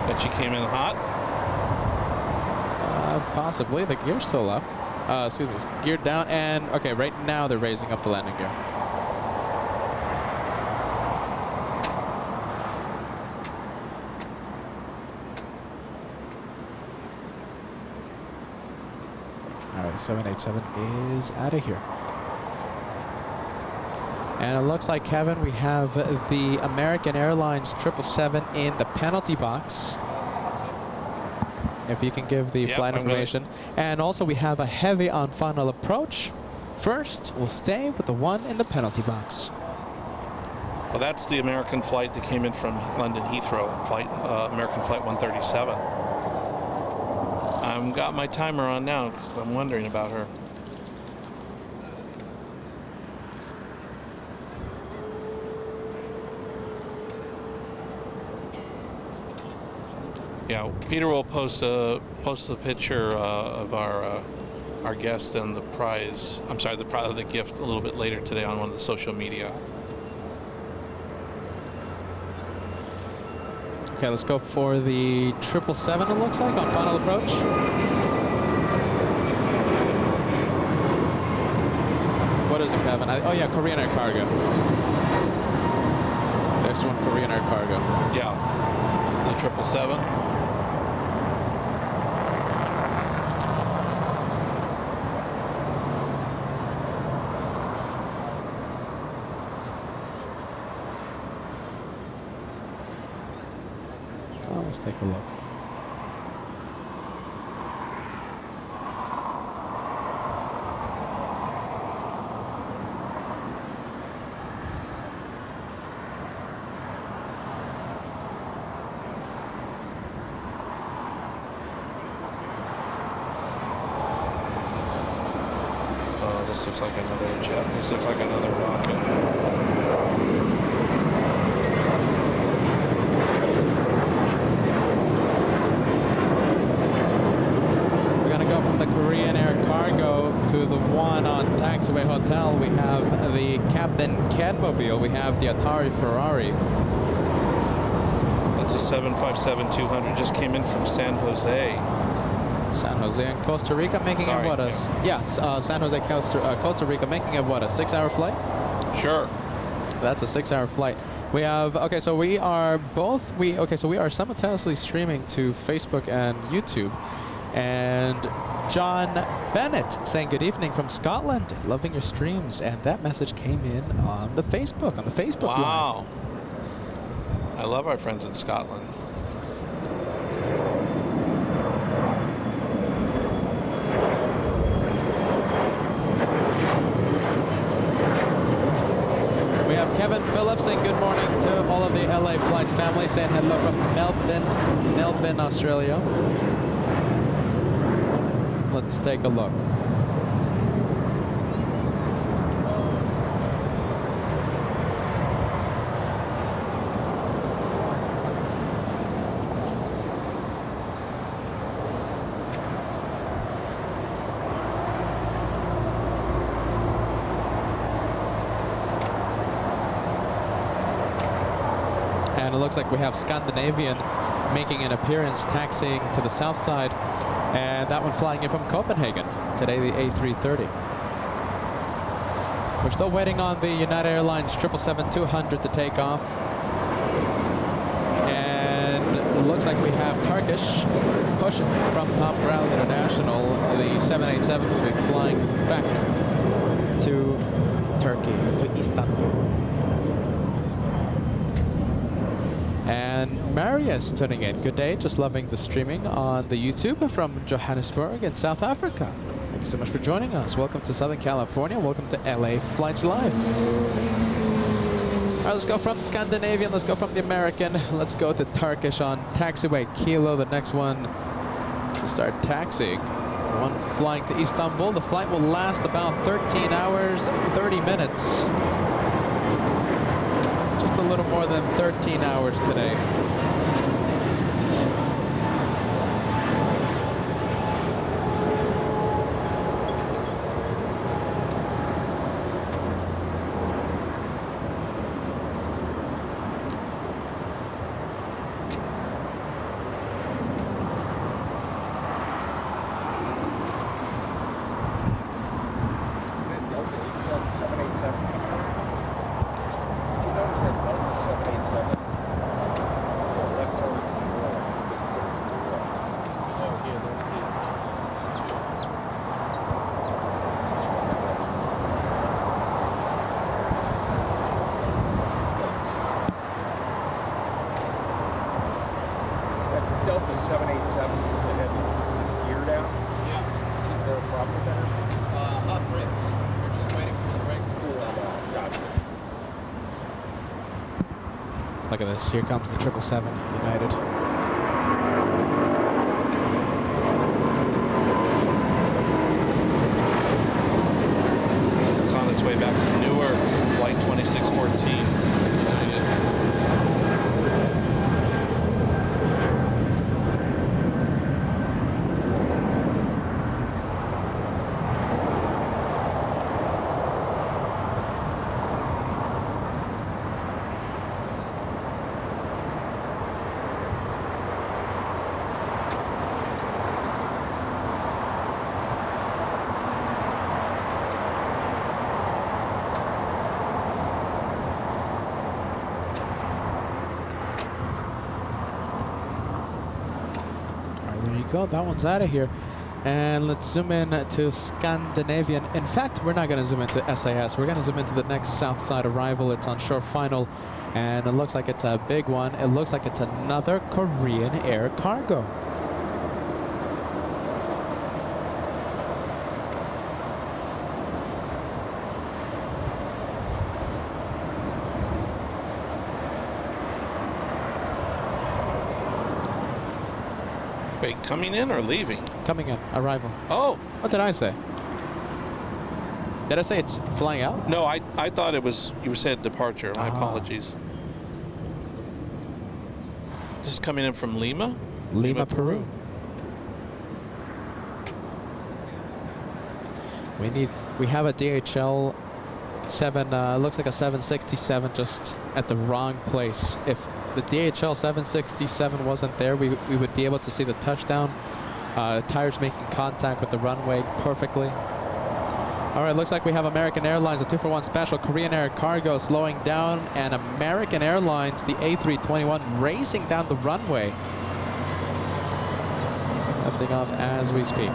But you came in hot? Possibly. The gear's still up. Excuse me. Geared down, and okay, right now they're raising up the landing gear. All right, 787 is out of here. And it looks like, Kevin, we have the American Airlines 777 in the penalty box. If you can give the flight information. And also we have a heavy on final approach. First, we'll stay with the one in the penalty box. Well, that's the American flight that came in from London Heathrow, American Flight 137. I've got my timer on now because I'm wondering about her. Yeah, Peter will post a picture of our guest and the prize. I'm sorry, the gift a little bit later today on one of the social media. Okay, let's go for the 777, it looks like, on final approach. What is it, Kevin? Oh, yeah, Korean Air Cargo. Next one, Korean Air Cargo. Yeah, the 777. Let's take a look. Oh, this looks like another jet. This looks like another rocket. Korean Air Cargo to the one on TWA Hotel. We have the Captain Cadmobile. We have the Atari Ferrari. That's a 757-200. Just came in from San Jose. San Jose and Costa Rica, making it what a San Jose, Costa Rica, making it what, a 6-hour flight? Sure. That's a 6-hour flight. We have so we are simultaneously streaming to Facebook and YouTube. And John Bennett saying good evening from Scotland, loving your streams, and that message came in on the Facebook Wow. Live. I love our friends in Scotland. We have Kevin Phillips saying good morning to all of the LA Flights family, saying hello from Melbourne, Australia. Let's take a look. And it looks like we have Scandinavian making an appearance, taxiing to the south side. And that one flying in from Copenhagen, today the A330. We're still waiting on the United Airlines 777-200 to take off. And it looks like we have Turkish pushing from Tom Brown International. The 787 will be flying back to Turkey, to Istanbul. And Marius tuning in. Good day, just loving the streaming on the YouTube from Johannesburg in South Africa. Thank you so much for joining us. Welcome to Southern California. Welcome to LA Flights Live. All right, let's go from Scandinavian. Let's go from the American. Let's go to Turkish on taxiway Kilo, the next one to start taxiing. One flying to Istanbul. The flight will last about 13 hours, 30 minutes. Just a little more than 13 hours today. Is that Delta 787 coming out? Did you notice that Delta 787 left over control? Oh, here, there. That Delta 787 that had his gear down? Yeah. Is there a problem with that? Hot brakes. We're just waiting for the brakes to cool down. Gotcha. Look at this. Here comes the 777 United. It's on its way back to Newark, flight 2614, United. go. That one's out of here. And let's zoom in to Scandinavian. In fact, we're not going to zoom into SAS. We're going to zoom into the next south side arrival. It's on shore final, and it looks like it's a big one. It looks like it's another Korean Air cargo. Wait, coming in or leaving? Coming in, arrival. Oh, What did I say? Did I say it's flying out? no, I thought it was, you said departure. My apologies. This is coming in from Lima? Lima, Peru. We have a DHL 7, looks like a 767 just at the wrong place. If the DHL 767 wasn't there, we would be able to see the touchdown, tires making contact with the runway perfectly. All right, looks like we have American Airlines, a 2-for-1 special, Korean Air Cargo slowing down, and American Airlines, the A321, racing down the runway. Lifting off as we speak.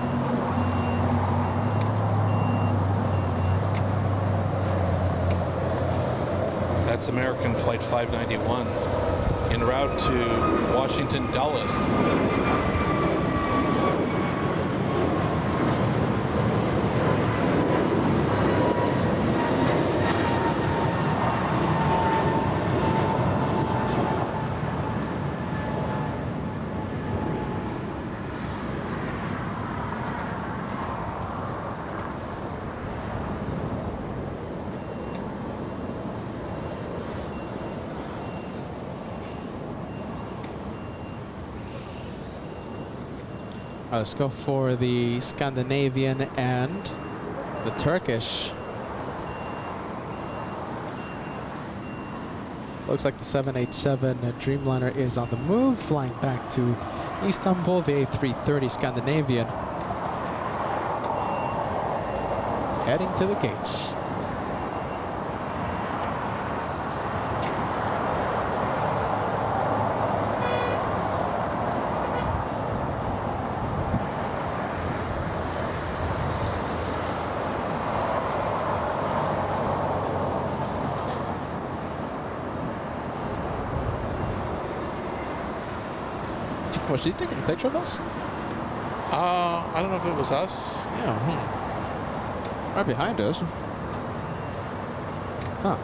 That's American Flight 591 en route to Washington Dulles. Let's go for the Scandinavian and the Turkish. Looks like the 787 Dreamliner is on the move, flying back to Istanbul, the A330 Scandinavian. Heading to the gates. Was she taking a picture of us? I don't know if it was us. Yeah. Right behind us. Huh.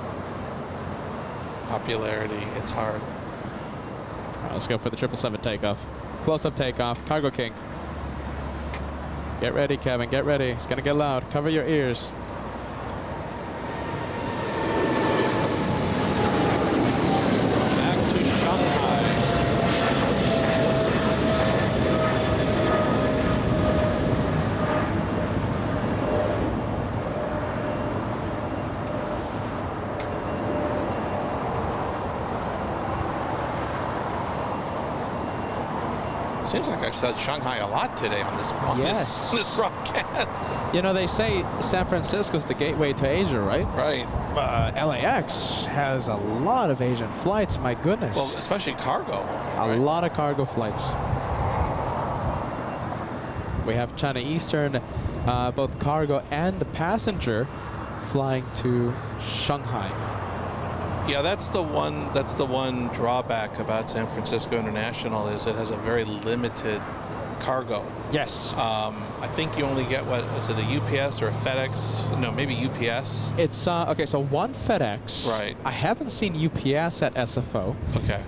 Popularity, it's hard. All right, let's go for the 777 takeoff. Close-up takeoff. Cargo King. Get ready, Kevin. Get ready. It's gonna get loud. Cover your ears. Back to Shanghai. Seems like I've said Shanghai a lot today on this Yes. this broadcast. You know, they say San Francisco's the gateway to Asia, right? Right. LAX has a lot of Asian flights, my goodness. Well, especially cargo. A lot of cargo flights. We have China Eastern, both cargo and the passenger, flying to Shanghai. Yeah, that's the one drawback about San Francisco International is it has a very limited cargo. Yes. I think you only get, what is it, a UPS or a FedEx? No, maybe UPS. It's okay. So one FedEx. Right. I haven't seen UPS at SFO. Okay.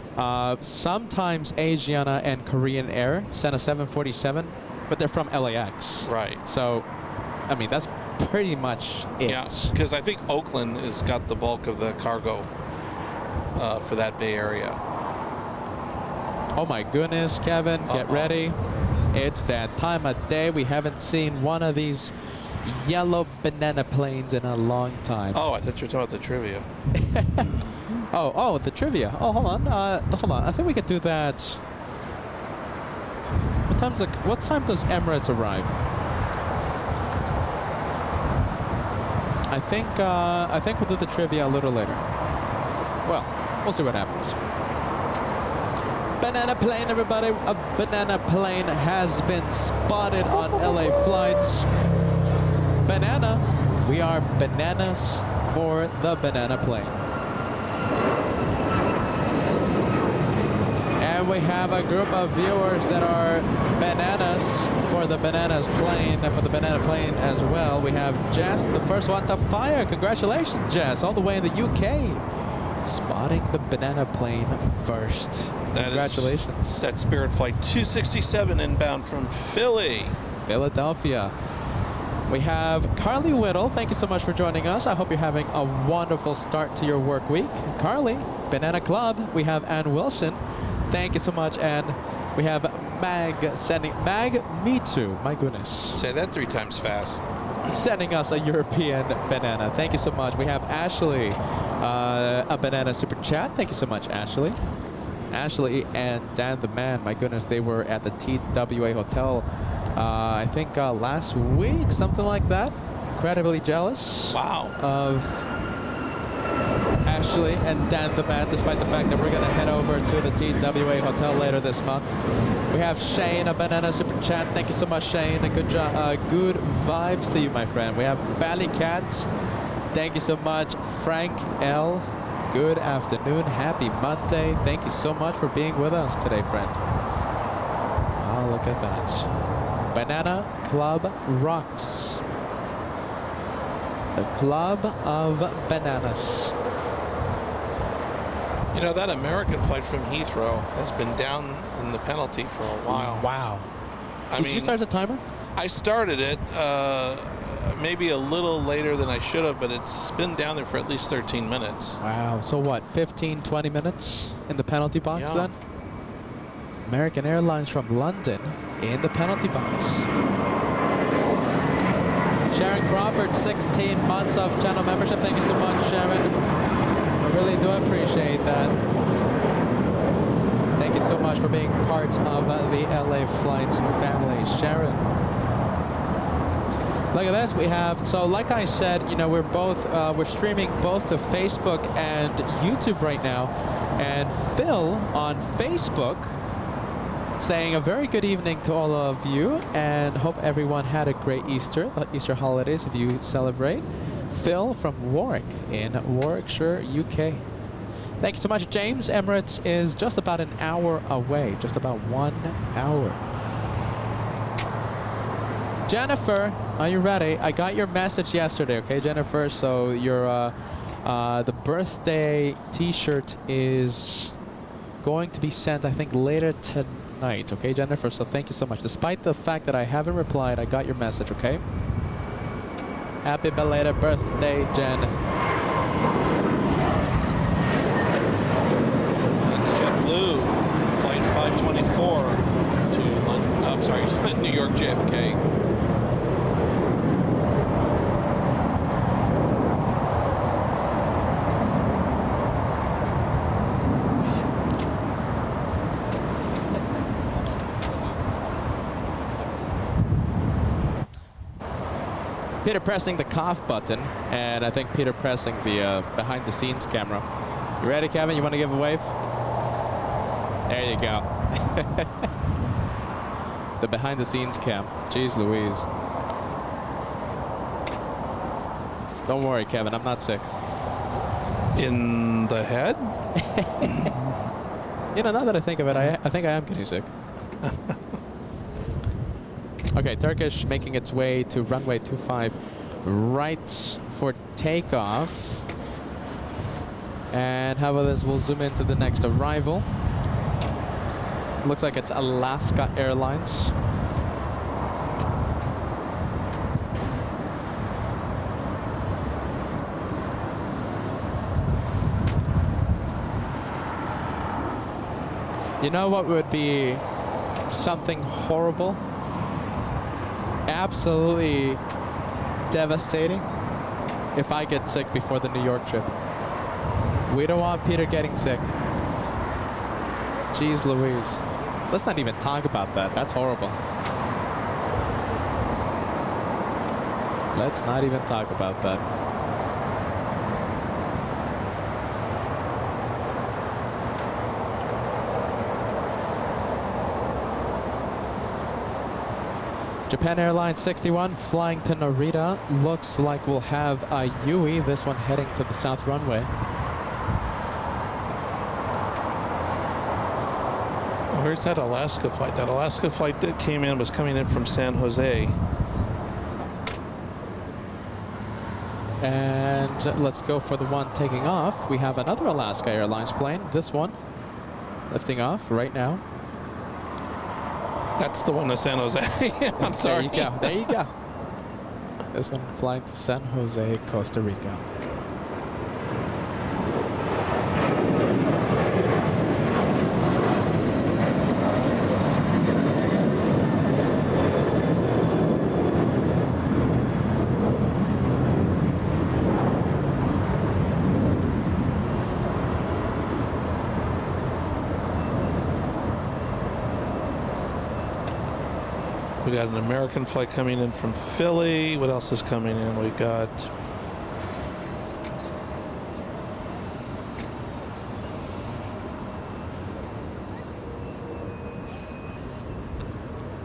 Sometimes Asiana and Korean Air send a 747, but they're from LAX. Right. So, I mean, that's pretty much it. Yeah, because I think Oakland has got the bulk of the cargo for that Bay Area. Oh my goodness, Kevin, get ready. It's that time of day. We haven't seen one of these yellow banana planes in a long time. Oh, I thought you were talking about the trivia. Oh, the trivia. Oh, hold on. Hold on. I think we could do that. What time does Emirates arrive? I think we'll do the trivia a little later. Well, we'll see what happens. Banana plane, everybody. A banana plane has been spotted on LA flights. Banana. We are bananas for the banana plane. And we have a group of viewers that are bananas for the bananas plane, for the banana plane as well. We have Jess, the first one to fire. Congratulations, Jess, all the way in the UK. Spotting the banana plane first. Congratulations. That's Spirit Flight 267 inbound from Philly. Philadelphia. We have Carly Whittle. Thank you so much for joining us. I hope you're having a wonderful start to your work week. Carly, Banana Club. We have Ann Wilson. Thank you so much, Ann. We have Mag sending, Mag, me too, my goodness. Say that 3 times fast. Sending us a European banana. Thank you so much. We have Ashley, a banana super chat. Thank you so much, Ashley. Ashley and Dan the Man, my goodness, they were at the TWA Hotel, I think last week, something like that. Incredibly jealous. Wow. Of Ashley and Dan the Man, despite the fact that we're going to head over to the TWA Hotel later this month. We have Shane, a banana super chat. Thank you so much, Shane. A good job, good vibes to you, my friend. We have Bally Cats. Thank you so much, Frank L. Good afternoon. Happy Monday. Thank you so much for being with us today, friend. Oh, look at that. Banana Club rocks. The Club of Bananas. You know, that American flight from Heathrow has been down in the penalty for a while. Wow. I Did mean, you start the timer? I started it maybe a little later than I should have, but it's been down there for at least 13 minutes. Wow. So what, 15, 20 minutes in the penalty box Yeah. then? American Airlines from London in the penalty box. Sharon Crawford, 16 months of channel membership. Thank you so much, Sharon. I really do appreciate that. Thank you so much for being part of the LA Flights family, Sharon. Look at this, we have, so like I said, you know, we're streaming both to Facebook and YouTube right now. And Phil on Facebook saying a very good evening to all of you and hope everyone had a great Easter, Easter holidays if you celebrate. Phil from Warwick in Warwickshire, UK. Thank you so much, James. Emirates is just about an hour away, just about 1 hour. Jennifer, are you ready? I got your message yesterday, okay, Jennifer? So your the birthday T-shirt is going to be sent, I think, later tonight, okay, Jennifer? So thank you so much. Despite the fact that I haven't replied, I got your message, okay? Happy belated birthday, Jen. That's JetBlue, flight 524 to London, I'm sorry, New York JFK. Peter pressing the cough button, and I think Peter pressing the behind-the-scenes camera. You ready, Kevin? You want to give a wave? There you go. The behind-the-scenes cam. Jeez Louise. Don't worry, Kevin. I'm not sick. In the head? You know, now that I think of it, I think I am getting sick. Okay, Turkish making its way to runway 25 right for takeoff. And how about this? We'll zoom into the next arrival. Looks like it's Alaska Airlines. You know what would be something horrible? Absolutely devastating if I get sick before the New York trip. We don't want Peter getting sick. Jeez Louise. Let's not even talk about that. That's horrible. Let's not even talk about that. Japan Airlines 61 flying to Narita. Looks like we'll have a Yui, this one heading to the south runway. Where's that Alaska flight? That Alaska flight that came in was coming in from San Jose. And let's go for the one taking off. We have another Alaska Airlines plane. This one lifting off right now. That's the one to San Jose. I'm sorry. There you go. There you go. This one flying to San Jose, Costa Rica. We got an American flight coming in from Philly. What else is coming in? We got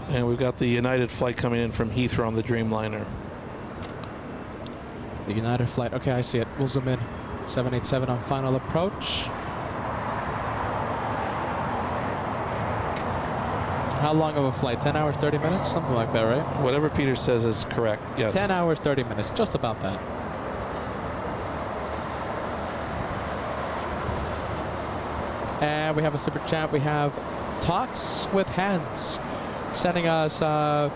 and we've got the United flight coming in from Heathrow on the Dreamliner. The United flight. Okay, I see it. We'll zoom in. 787 on final approach. How long of a flight? 10 hours, 30 minutes? Something like that, right? Whatever Peter says is correct. Yes. 10 hours, 30 minutes. Just about that. And we have a super chat. We have Talks with Hands sending us a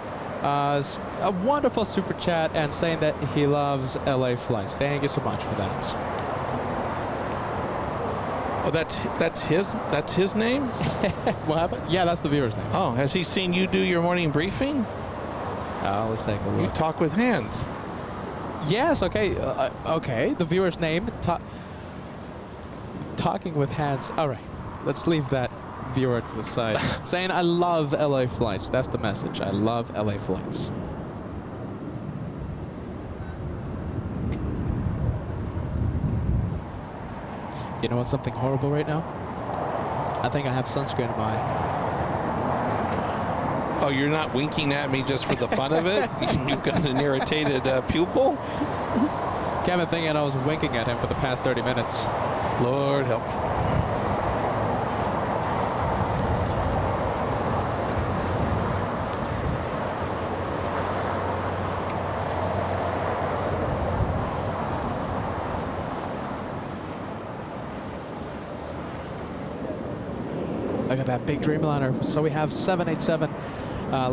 wonderful super chat and saying that he loves LA flights. Thank you so much for that. Oh, that's his name? What happened? Yeah, that's the viewer's name. Oh, has he seen you do your morning briefing? Let's take a You look. talk with hands. Yes, okay. Okay, the viewer's name. Talking with Hands. All right, let's leave that viewer to the side. Saying I love LA flights. That's the message. I love LA flights. You know what's something horrible right now? I think I have sunscreen in my eye. Oh, you're not winking at me just for the fun of it? You've got an irritated pupil? Kevin thinking I was winking at him for the past 30 minutes. Lord help me. Look at that big Dreamliner. So we have 787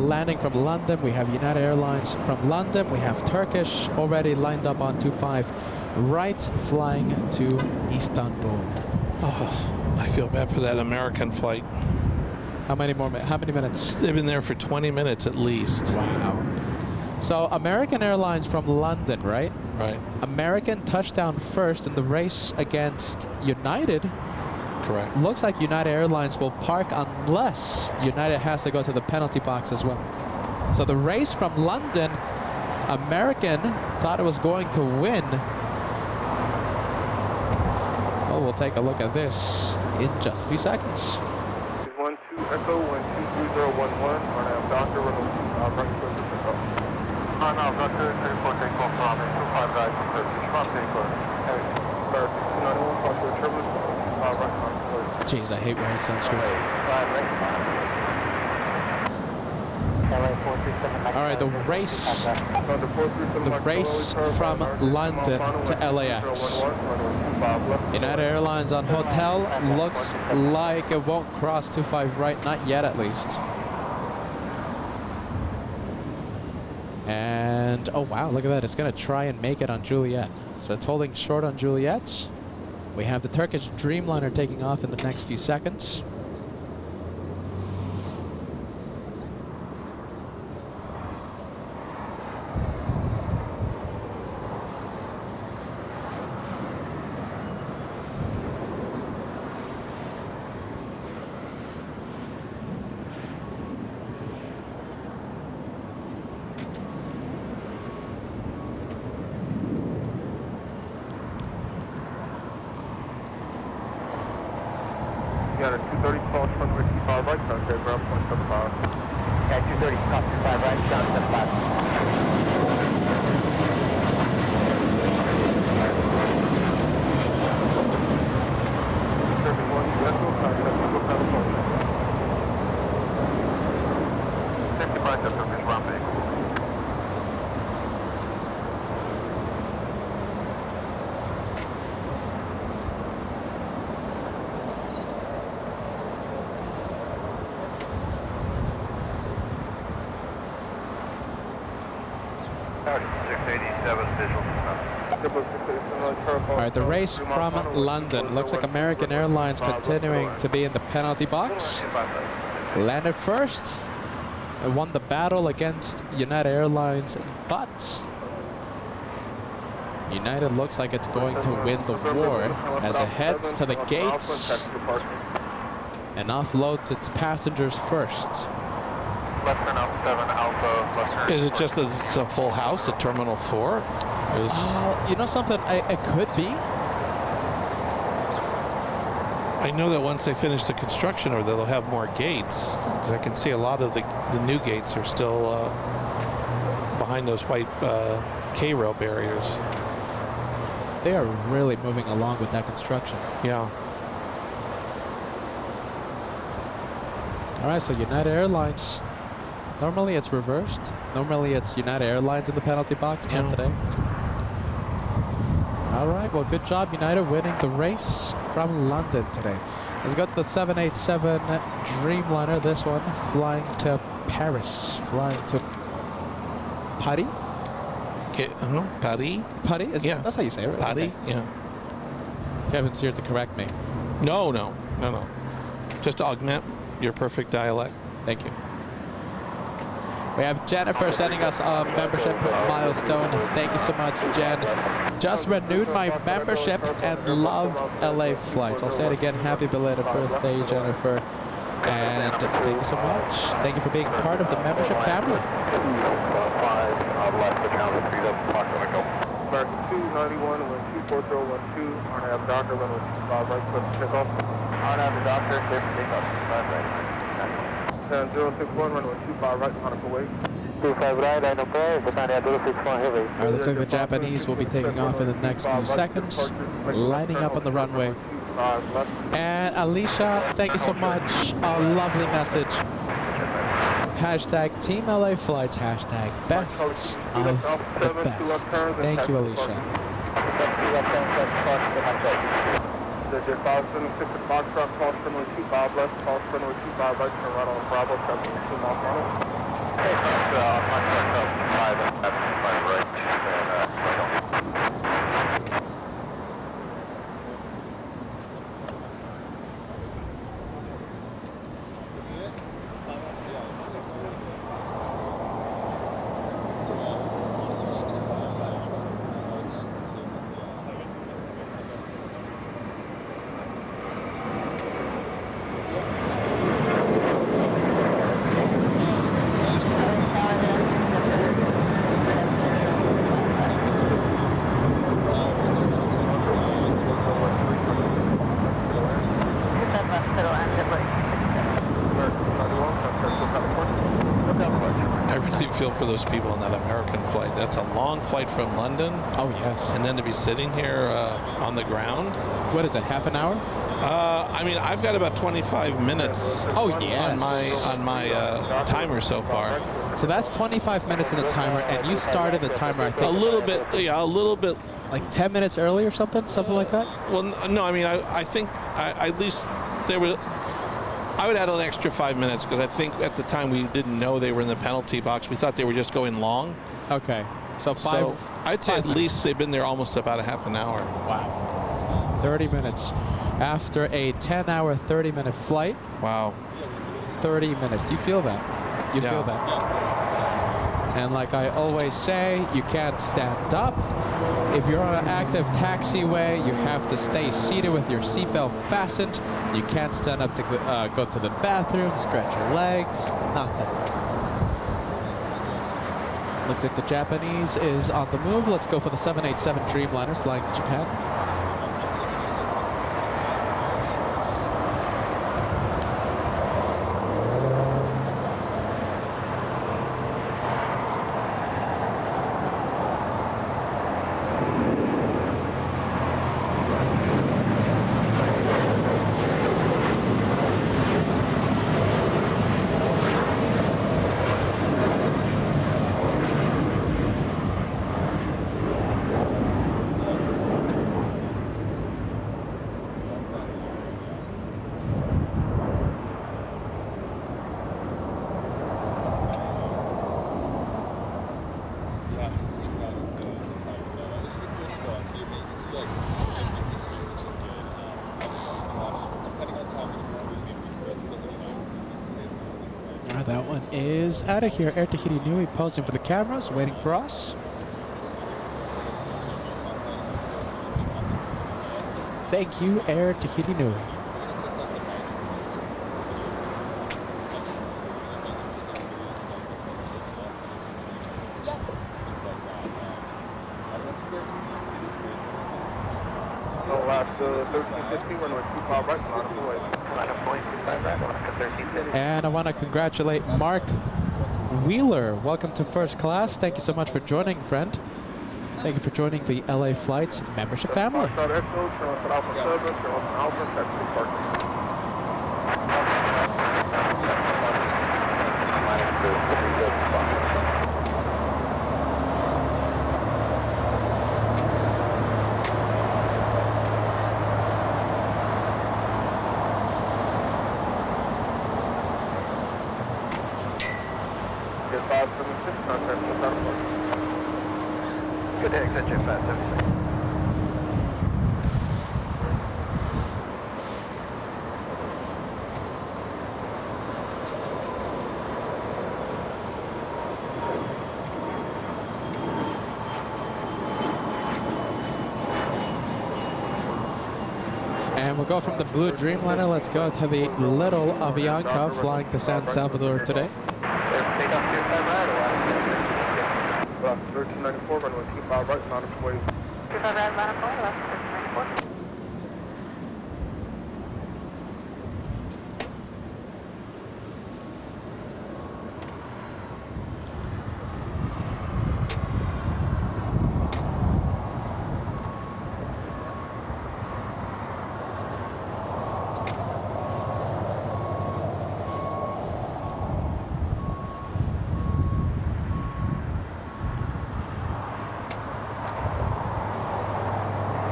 landing from London. We have United Airlines from London. We have Turkish already lined up on 25 right, flying to Istanbul. Oh, I feel bad for that American flight. How many minutes? They've been there for 20 minutes at least. Wow. So American Airlines from London, right? Right. American touchdown first in the race against United. Correct. Looks like United Airlines will park unless United has to go to the penalty box as well. So the race from London, American thought it was going to win. Well, we'll take a look at this in just a few seconds. 12 Echo 123011, RNAV Doctor, runway 25 right, clear for takeoff. RNAV Doctor, 34 takeoff, runway 25 right, clear for takeoff. Hey, sir, 291, cross your turbulence, right, clear. Jeez, I hate wearing sunscreen. All right, the race from London to LAX. United Airlines on Hotel looks like it won't cross 25 right, not yet at least. And oh wow, look at that, it's gonna try and make it on Juliet. So it's holding short on Juliet. We have the Turkish Dreamliner taking off in the next few seconds. You got a 230 230, top 25 right, down 75. All right, the race from London. Looks like American Airlines continuing to be in the penalty box. Landed first and won the battle against United Airlines, but United looks like it's going to win the war as it heads to the gates and offloads its passengers first. Is it just that it's a full house at Terminal 4? You know something? It could be. I know that once they finish the construction, or they'll have more gates. 'Cause I can see a lot of the new gates are still behind those white K-rail barriers. They are really moving along with that construction. Yeah. All right, so United Airlines. Normally it's reversed. Normally it's United Airlines in the penalty box, not today. All right, well, good job, United, winning the race from London today. Let's go to the 787 Dreamliner. This one flying to Paris, flying to Paris. Paris? Paris? Yeah. That's how you say it, right? Paris? Okay. Yeah. Kevin's here to correct me. No. Just to augment your perfect dialect. Thank you. We have Jennifer sending us a membership milestone. Thank you so much, Jen. Just renewed my membership and love LA flights. I'll say it again. Happy belated birthday, Jennifer. And thank you so much. Thank you for being part of the membership family. American 291, wind 24012, RNAV Doctor, runway 25 right, clear for takeoff. RNAV Doctor, clear for takeoff, 25 right. 10061, runway 25 right, conic away. 25 right, I know 4, Bataan 061 heavy. All right, looks like the Japanese will be taking off in the next few seconds, lining up on the runway. And Alicia, thank you so much. A lovely message. Hashtag Team LA Flights, hashtag best of the best. Thank you, Alicia. Digit 576 at Foxtrot, cross runway 25 left, cross runway 25 right, turn right on Bravo, 7 miles on it. Feel for those people on that American flight. That's a long flight from London. Oh, yes. And then to be sitting here on the ground. What is it, half an hour? I mean, I've got about 25 minutes on my timer so far. So that's 25 minutes in the timer, and you started the timer, I think. A little bit. Like 10 minutes early or something like that? Well, no, I mean, I think at least there was... I would add an extra 5 minutes because I think at the time we didn't know they were in the penalty box. We thought they were just going long. Okay. So I'd say at least they've been there almost about a half an hour. Wow. 30 minutes. After a 10-hour, 30-minute flight. Wow. 30 minutes. You feel that? You feel that? And like I always say, you can't stand up. If you're on an active taxiway, you have to stay seated with your seatbelt fastened. You can't stand up to go to the bathroom, stretch your legs, nothing. Looks like the Japanese is on the move. Let's go for the 787 Dreamliner flying to Japan. is out of here. Air Tahiti Nui posing for the cameras, waiting for us. Thank you, Air Tahiti Nui. So LAX 1315, runway 25 right, line of way. Line of point 25 right, Alaska 1350. And I want to congratulate Mark Wheeler. Welcome to first class. Thank you so much for joining, friend. Thank you for joining the LA Flights membership family. Foxtrot Echo, turn left at Alpha 7, turn left at Alpha, taxi to parking. Get 576, contact with Alpha. Good day, exit Jet 576. And we'll go from the blue Dreamliner. Let's go to the little Avianca flying to San Salvador today. Take off 25 right, Alaska 1394, runway 25 right, line of way. 25 right, line of way, Alaska 1394.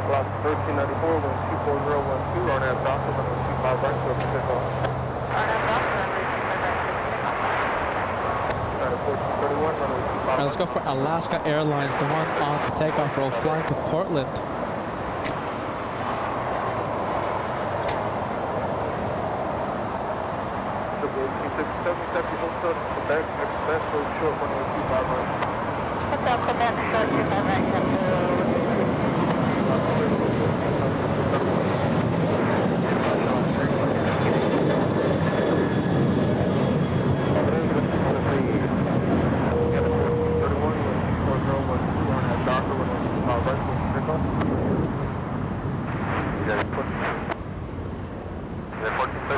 Block 1394, wind 24012, RNAV Doctor, runway 25 right, clear for takeoff. RNAV Doctor, runway 25 right. 1431, runway 25 right. Let's go for Alaska Airlines, the one on the takeoff roll flying to Portland. Triple 1867, taxi hotel, Quebec, express, road short, runway 25 right. Hotel Quebec, short 25 right, Sepulveda.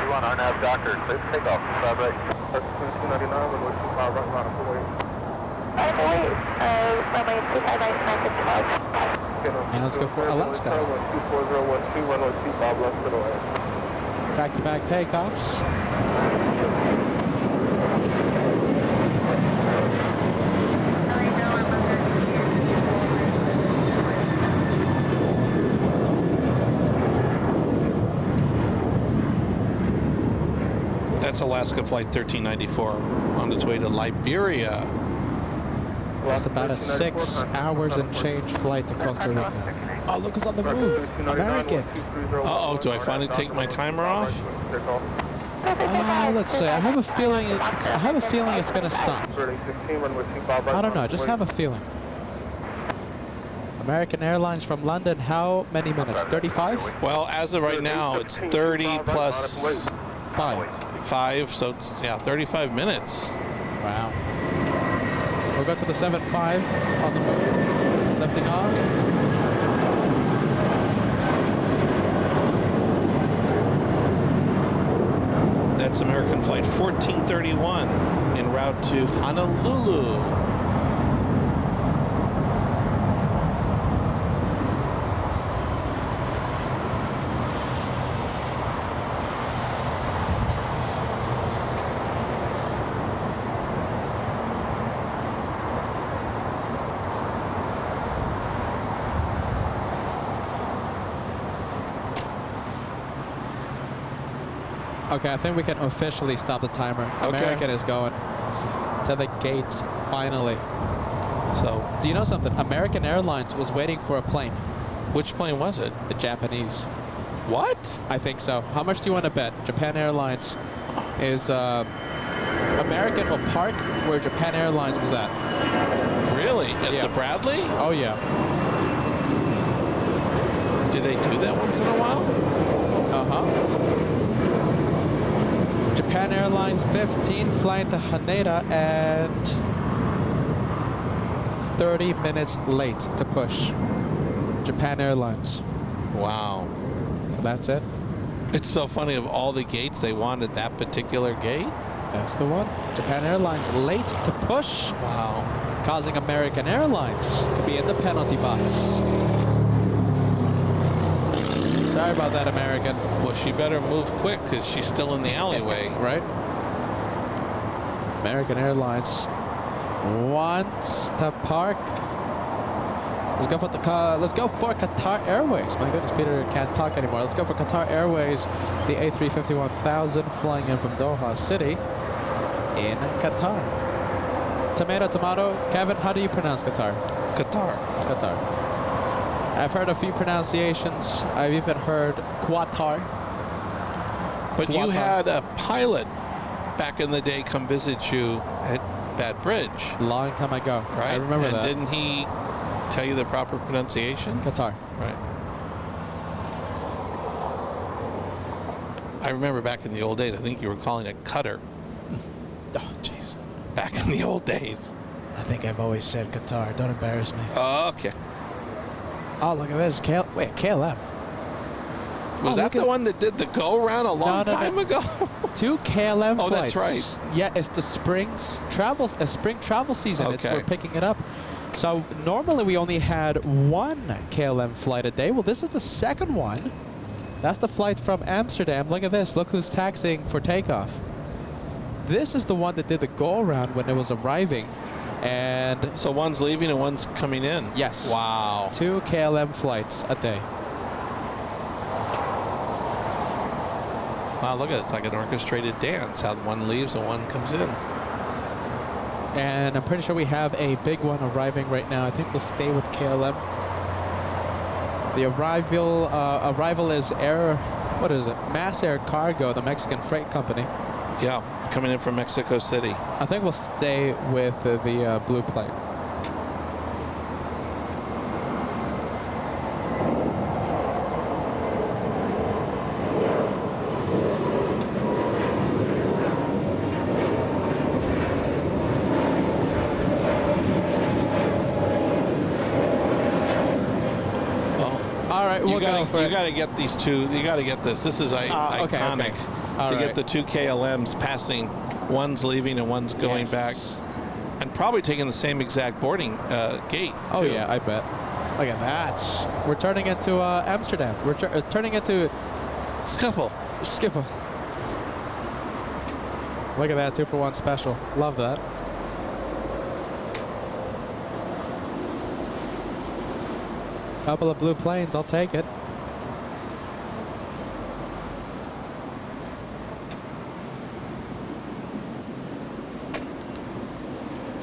RNAV Doctor, clear for takeoff, 5 right. 299, runway 25 right, line of way. Runway 25 right, Sepulveda. And let's go for Alaska. 24012, runway 25 left, middle edge. Back-to-back takeoffs. Right now I'm under. That's Alaska Flight 1394 on its way to Liberia. It's about a 6 hours and change flight to Costa Rica. Oh, look who's on the move. American. Uh-oh, do I finally take my timer off? Let's see. I have a feeling it's gonna stop. I don't know. Just have a feeling. American Airlines from London. How many minutes? 35? Well, as of right now, it's 30 plus 5, so it's, yeah, 35 minutes. Wow. We'll go to the 7.5 on the move. Lifting off. That's American Flight 1431 en route to Honolulu. Okay, I think we can officially stop the timer. American is going to the gates finally. So, do you know something? American Airlines was waiting for a plane. Which plane was it? The Japanese. What? I think so. How much do you want to bet? Japan Airlines is, American will park where Japan Airlines was at. Really? At Yeah. the Bradley? Oh yeah. Do they do that once in a while? Uh-huh. Japan Airlines 15 flying to Haneda and 30 minutes late to push. Japan Airlines. Wow. So that's it. It's so funny, of all the gates, they wanted that particular gate? That's the one. Japan Airlines late to push, Wow. causing American Airlines to be in the penalty box. Sorry about that, American. Well, she better move quick because she's still in the alleyway. Right? American Airlines wants to park. Let's go for Qatar Airways. My goodness, Peter can't talk anymore. Let's go for Qatar Airways, the A350-1000 flying in from Doha City in Qatar. Tomato. Kevin, how do you pronounce Qatar? Qatar. Qatar. I've heard a few pronunciations. I've even heard Qatar. But you Qatar. had a pilot back in the day come visit you at that bridge, Long time ago. right? I remember and that. didn't he tell you the proper pronunciation? Qatar. Right. I remember back in the old days, I think you were calling it Cutter Oh, jeez. back in the old days. I think I've always said Qatar. Don't embarrass me. Oh, okay. Oh, look at this. KLM. Was that look the at- one that did the go-around a long No. time ago? 2 KLM Oh, flights. that's right. Yeah, it's the spring travel season. Okay. We're picking it up. So normally we only had 1 KLM flight a day. Well, this is the second one. That's the flight from Amsterdam. Look at this. Look who's taxiing for takeoff. This is the one that did the go-around when it was arriving. And So one's leaving and one's coming in? yes. Wow. 2 KLM flights a day. Wow, look at it. It's like an orchestrated dance, how one leaves and one comes in. And I'm pretty sure we have a big one arriving right now. I think we'll stay with KLM. The arrival is Mass Air Cargo, the Mexican freight company. Yeah, coming in from Mexico City. I think we'll stay with the blue plane. All right, we'll go for You it. got to get these two. You got to get this. This is iconic okay. All to right. get the 2 KLMs passing. One's leaving and one's going back, Yes. and probably taking the same exact boarding gate. Oh too. yeah, I bet. Look at that. We're turning into Amsterdam. We're turning into Scuffle. Skipper. Look at that, 2-for-1 special. Love that. Couple of blue planes, I'll take it.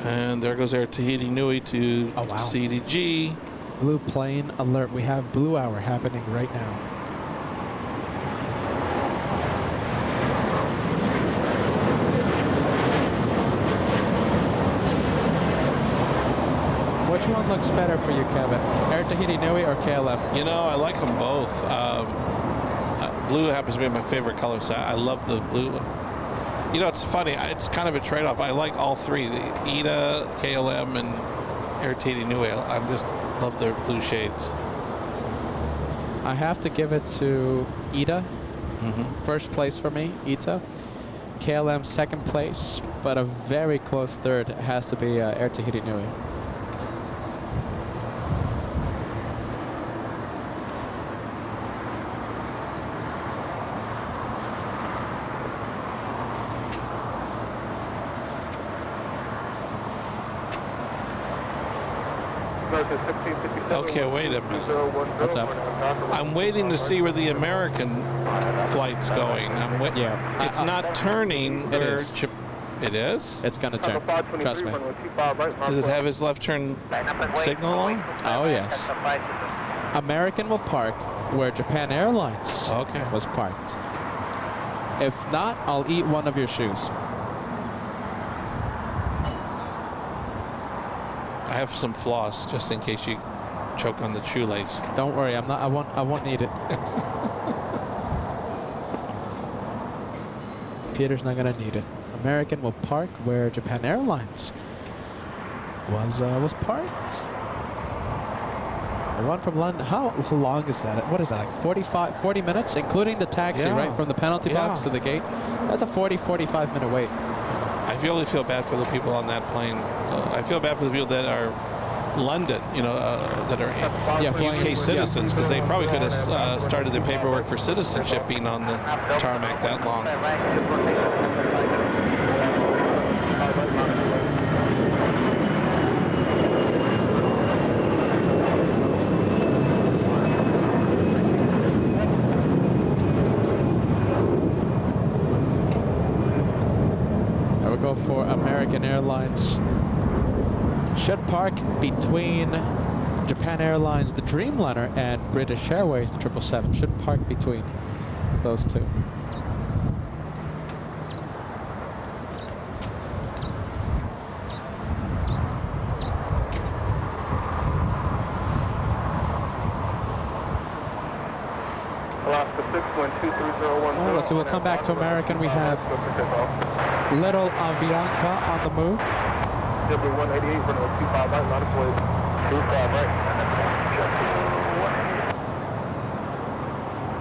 And there goes Air Tahiti Nui to Oh, wow. CDG. Blue plane alert. We have blue hour happening right now. Which one looks better for you, Kevin? Air Tahiti Nui or KLM? You know, I like them both. Blue happens to be my favorite color, so I love the blue one. You know, it's funny. It's kind of a trade-off. I like all three: the ITA, KLM, and Air Tahiti Nui. I just love their blue shades. I have to give it to ITA. Mm-hmm. First place for me, ITA. KLM second place, but a very close third has to be Air Tahiti Nui. American 1657. Okay, wait a minute. 2010. What's up? I'm waiting to see where the American flight's going. Yeah. It's not turning. It where is. It is? It's gonna turn. Trust me. Does it have his left turn signal on? Oh yes. American will park where Japan Airlines Okay. was parked. If not, I'll eat one of your shoes. have some floss just in case you choke on the shoelace. Don't worry, I'm not. I won't need it. Peter's not gonna need it. American will park where Japan Airlines was parked. The one from London. How long is that? What is that? Like 40 minutes, including the taxi, Yeah. right from the penalty box to the gate. That's a 45 minute wait. I really feel bad for the people on that plane. I feel bad for the people that are London, that are flying- UK citizens, because they probably could have started their paperwork for citizenship being on the tarmac that long. I will go for American Airlines. Should park between Japan Airlines, the Dreamliner, and British Airways, the 777. Should park between those two. Alaska 6123011. Oh, so we'll come back to American. We have Little Avianca on the move. W188, runway 25 right, not a plate. 25 right.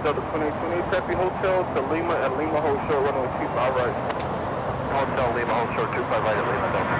So the 2828 Sepulveda Hotel to Lima at Lima Hold Short, runway 25 right. Hotel Lima Hold Short, 25 right at Lima, Delta.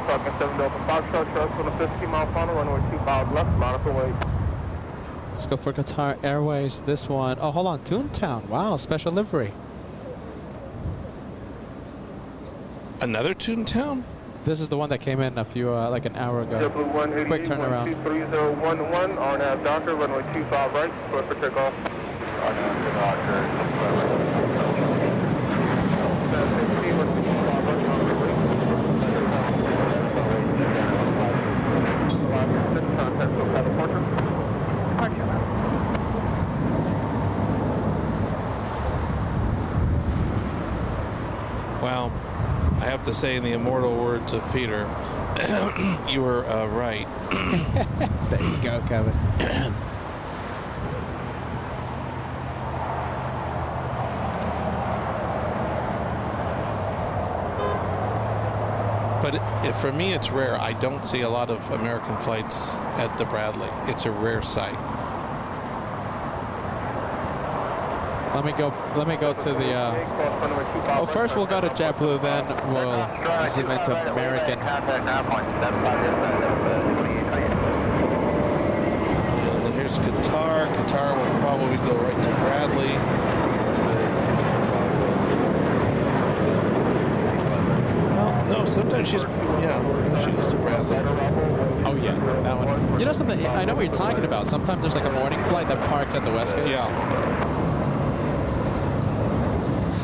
Falcon 7 Delta Foxtrot, trust on the 15-mile final, runway 25 left, line up away. Let's go for Qatar Airways. This one. Oh, hold on. Toontown. Wow, special livery. Another Toontown? This is the one that came in a few, like an hour ago. W188, Quick turnaround. 123011, RNAV Doctor, runway 25 right, clear for takeoff. RNAV Doctor, 715, runway 25 right, on the way. Contact SoCal departure. Well, I have to say in the immortal words of Peter, you were right. There you go, Kevin. But for me, it's rare. I don't see a lot of American flights at the Bradley. It's a rare sight. Let me go to the. Well, first we'll go to JetBlue, then we'll zoom into American. And here's Qatar. Qatar will probably go right to Bradley. Well, no, sometimes she goes to Bradley. Oh yeah, that one. You know something? I know what you're talking about. Sometimes there's like a morning flight that parks at the Westgate. Yeah.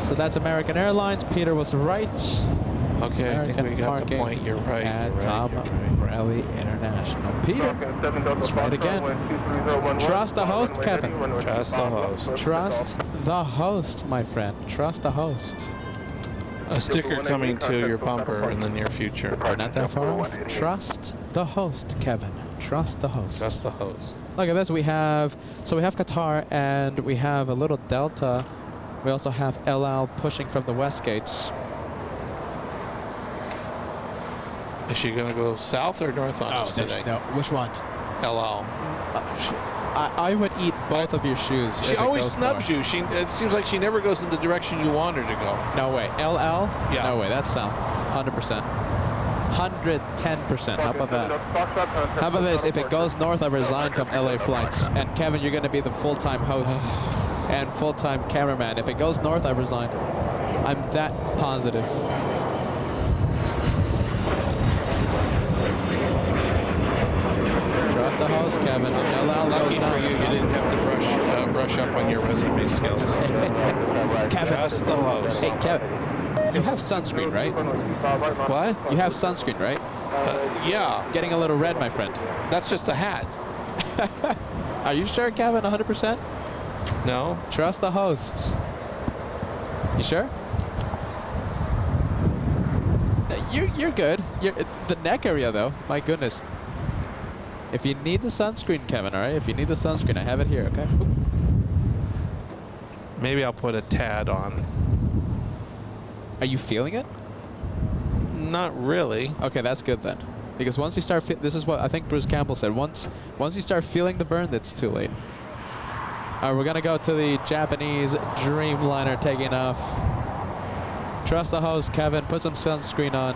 So that's American Airlines. Peter was right. Okay, I think we got the parking point. You're right. At Tom Bradley International. Peter, let's try it again. Trust the host, Kevin. Trust the host. Trust the host, my friend. Trust the host. A sticker coming to your bumper in the near future. We're not that far off. Trust the host, Kevin. Trust the host. Trust the host. Look at this. We have Qatar and we have a little Delta. We also have El Al pushing from the West Gates. Is she going to go south or north on us today? No, which one? LL. I would eat both of your shoes. She always snubs you. It seems like she never goes in the direction you want her to go. No way. LL? Yeah. No way. That's south. 100%. 110%. How about that? How about this? If it goes north, I resign from LA flights. And Kevin, you're going to be the full-time host and full-time cameraman. If it goes north, I resign. I'm that positive. Trust the host, Kevin. Lucky for you, you didn't have to brush brush up on your resume skills. Kevin. Just the host. Hey, Kevin. You have sunscreen, right? What? You have sunscreen, right? Yeah, Getting a little red, my friend. that's just a hat. Are you sure, Kevin? 100%? No? Trust the hosts. You sure? You're good. The neck area, though. My goodness. If you need the sunscreen, Kevin, all right? If you need the sunscreen, I have it here, okay? Oop. Maybe I'll put a tad on. Are you feeling it? Not really. Okay, that's good then. Because once you start, this is what I think Bruce Campbell said. Once you start feeling the burn, it's too late. All right, we're gonna go to the Japanese Dreamliner taking off. Trust the host, Kevin. Put some sunscreen on.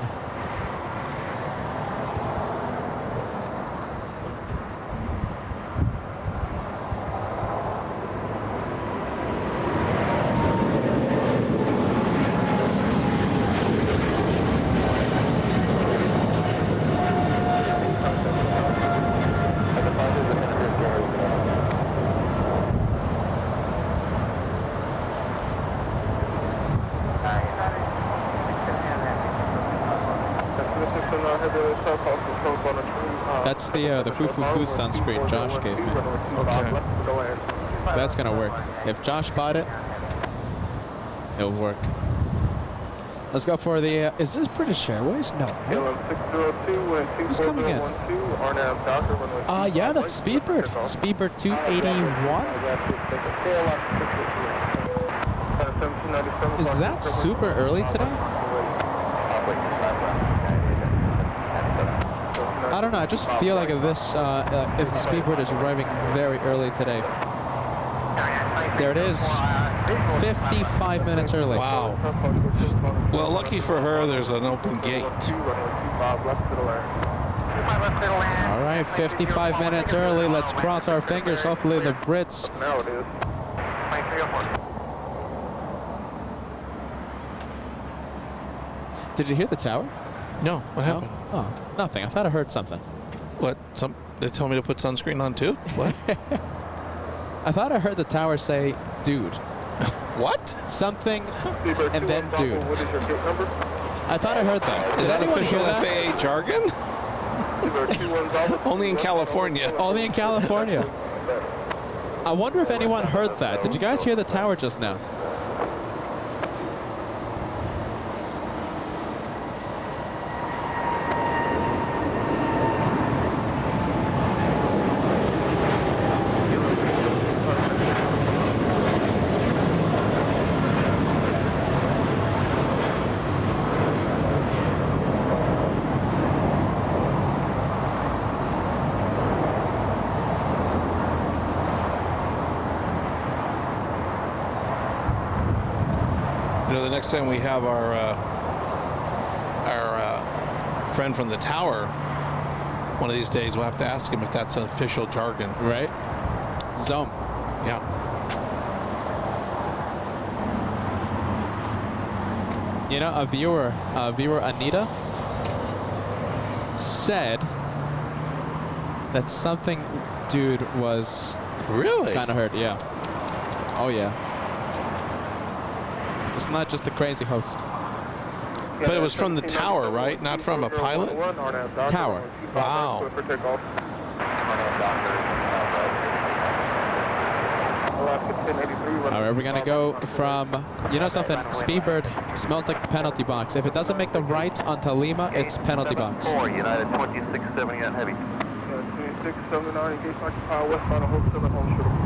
That's the foo-foo-foo sunscreen Josh gave me. Okay. That's gonna work. If Josh bought it, it'll work. Let's go for the. Is this British Airways? No. Who's coming in? Yeah, that's Speedbird. Speedbird 281. Is that super early today? I don't know. I just feel like if the Speedbird is arriving very early today. There it is. 55 minutes early. Wow. Well, lucky for her, there's an open gate. All right, 55 minutes early. Let's cross our fingers. Hopefully the Brits. Now it is. Did you hear the tower? No, what No? happened? Oh, nothing. I thought I heard something. What? They told me to put sunscreen on too? What? I thought I heard the tower say, dude. What? Something, and then dude. What is your gate number? I thought I heard that. Is Did that anyone official hear that? FAA jargon? Only in California. Only in California. I wonder if anyone heard that. Did you guys hear the tower just now? You know, the next time we have our friend from the tower, one of these days we'll have to ask him if that's an official jargon. Right? Zone. Yeah. You know, a viewer Anita, said that something dude was Really? kind of hurt. Yeah. Oh yeah. It's not just a crazy host. But it was from the tower, right? Not from a pilot? Tower. Wow. All right, we're gonna go from, you know something, Speedbird smells like the penalty box. If it doesn't make the right onto Lima, it's penalty box. United 2670 on heavy. 2679, engagement occupied westbound of Hotel and home shuttle.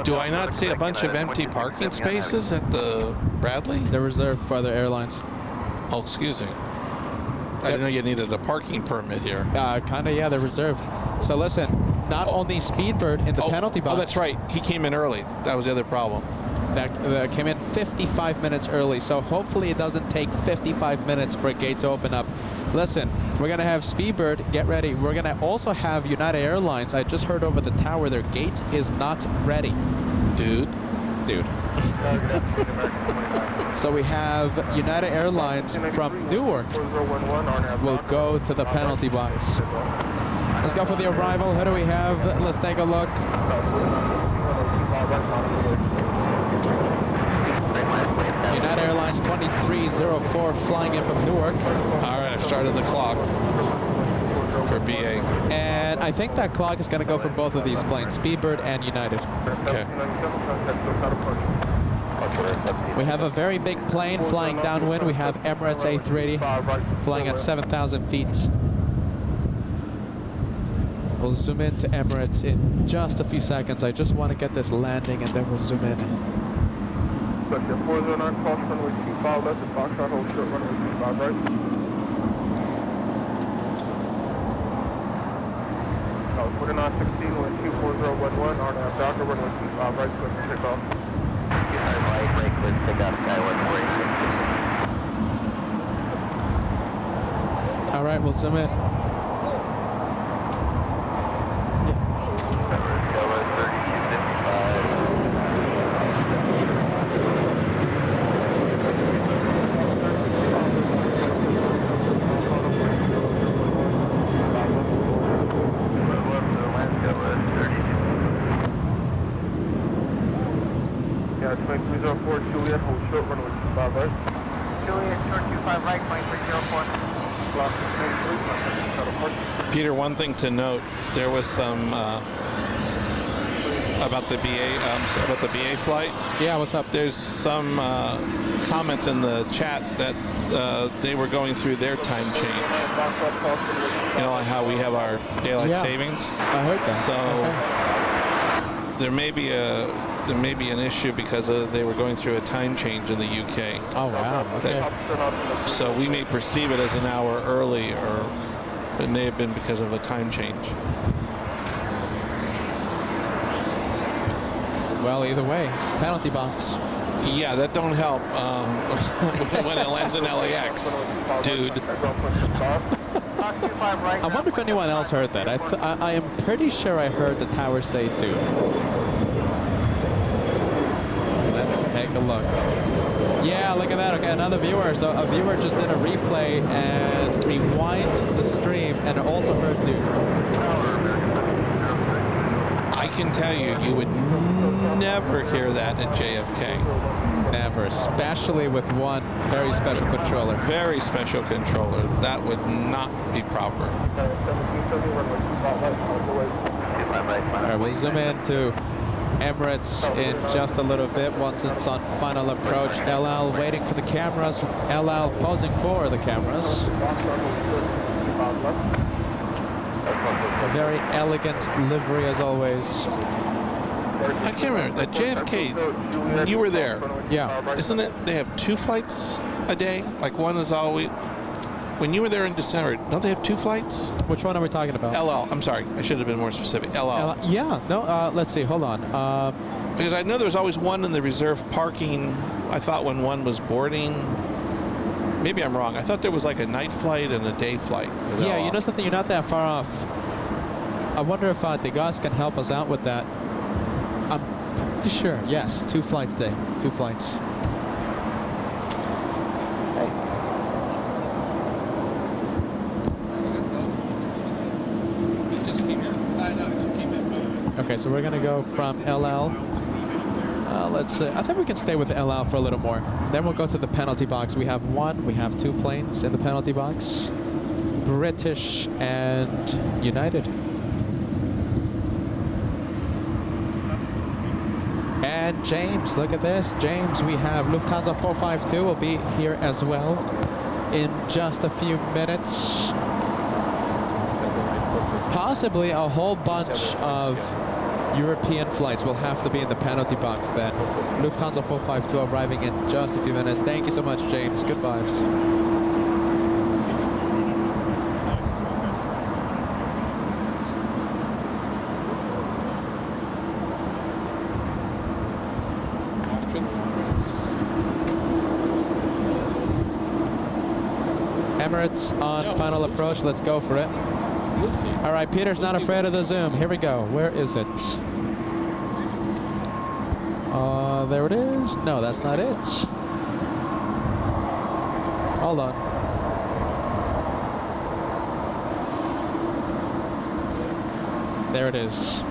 Do I not see a bunch of empty parking spaces at the Bradley? They're reserved for other airlines. Oh, excuse me. I didn't know you needed a parking permit here. Kinda, yeah, they're reserved. So listen, not only Speedbird in the penalty box. Oh, that's right. He came in early. That was the other problem. That came in 55 minutes early, so hopefully it doesn't take 55 minutes for a gate to open up. Listen, we're gonna have Speedbird, get ready. We're gonna also have United Airlines. I just heard over the tower their gate is not ready. Dude. So we have United Airlines from Newark will go to the penalty box. Let's go for the arrival. Who do we have? Let's take a look. United Airlines 2304 flying in from Newark. All right, I've started the clock for BA. And I think that clock is going to go for both of these planes, Speedbird and United. Okay. We have a very big plane flying downwind. We have Emirates A380 flying at 7,000 feet. We'll zoom in to Emirates in just a few seconds. I just want to get this landing and then we'll zoom in. Question 409, cross runway 25 left, the Foxtrot hold short runway 25 right. 4916, wind 24011, RNAV Docker, runway 25 right, clear for takeoff. 25 right, break, clear to take off, sky 148. All right, we'll zoom in. Yeah, 2304, Juliet, hold short runway 25 right. Juliet, short 25 right, 2304. Block 683, Peter, one thing to note, there was some about the BA flight. Yeah, what's up? There's some comments in the chat that they were going through their time change. You know how we have our daylight savings. I heard that. So there may be an issue because they were going through a time change in the UK. Oh wow. Okay. So we may perceive it as an hour early, or it may have been because of a time change. Well, either way, penalty box. Yeah, that don't help when it lands in LAX, dude. I wonder if anyone else heard that. I am pretty sure I heard the tower say dude. Let's take a look. Yeah, look at that. Okay, another viewer. So a viewer just did a replay and rewind the stream and also heard dude. I can tell you, you would never hear that at JFK. Never, especially with one very special controller. Very special controller. That would not be proper. All right, we'll zoom in to Emirates in just a little bit once it's on final approach. LL waiting for the cameras. LL posing for the cameras. Very elegant livery as always. I can't remember. At JFK, when you were there, Yeah. isn't it? They have 2 flights a day? Like one is always. When you were there in December, don't they have 2 flights? Which one are we talking about? LL. I'm sorry. I should have been more specific. LL. Yeah, no, let's see, hold on. Because I know there was always one in the reserve parking. I thought when one was boarding. Maybe I'm wrong. I thought there was like a night flight and a day flight. Yeah, you know something? You're not that far off. I wonder if the guys can help us out with that. I'm pretty sure. Yes, 2 flights a day. 2 flights. It just came in. I know, it just came in. Okay, so we're gonna go from LL. Let's see. I think we can stay with LL for a little more. Then we'll go to the penalty box. We have 2 planes in the penalty box. British and United. And James, look at this. James, we have Lufthansa 452 will be here as well in just a few minutes. Possibly a whole bunch of European flights will have to be in the penalty box then. Lufthansa 452 arriving in just a few minutes. Thank you so much, James. Good vibes. Emirates on final approach. Let's go for it. All right, Peter's not afraid of the zoom. Here we go. Where is it? There it is. No, that's not it. Hold on. There it is.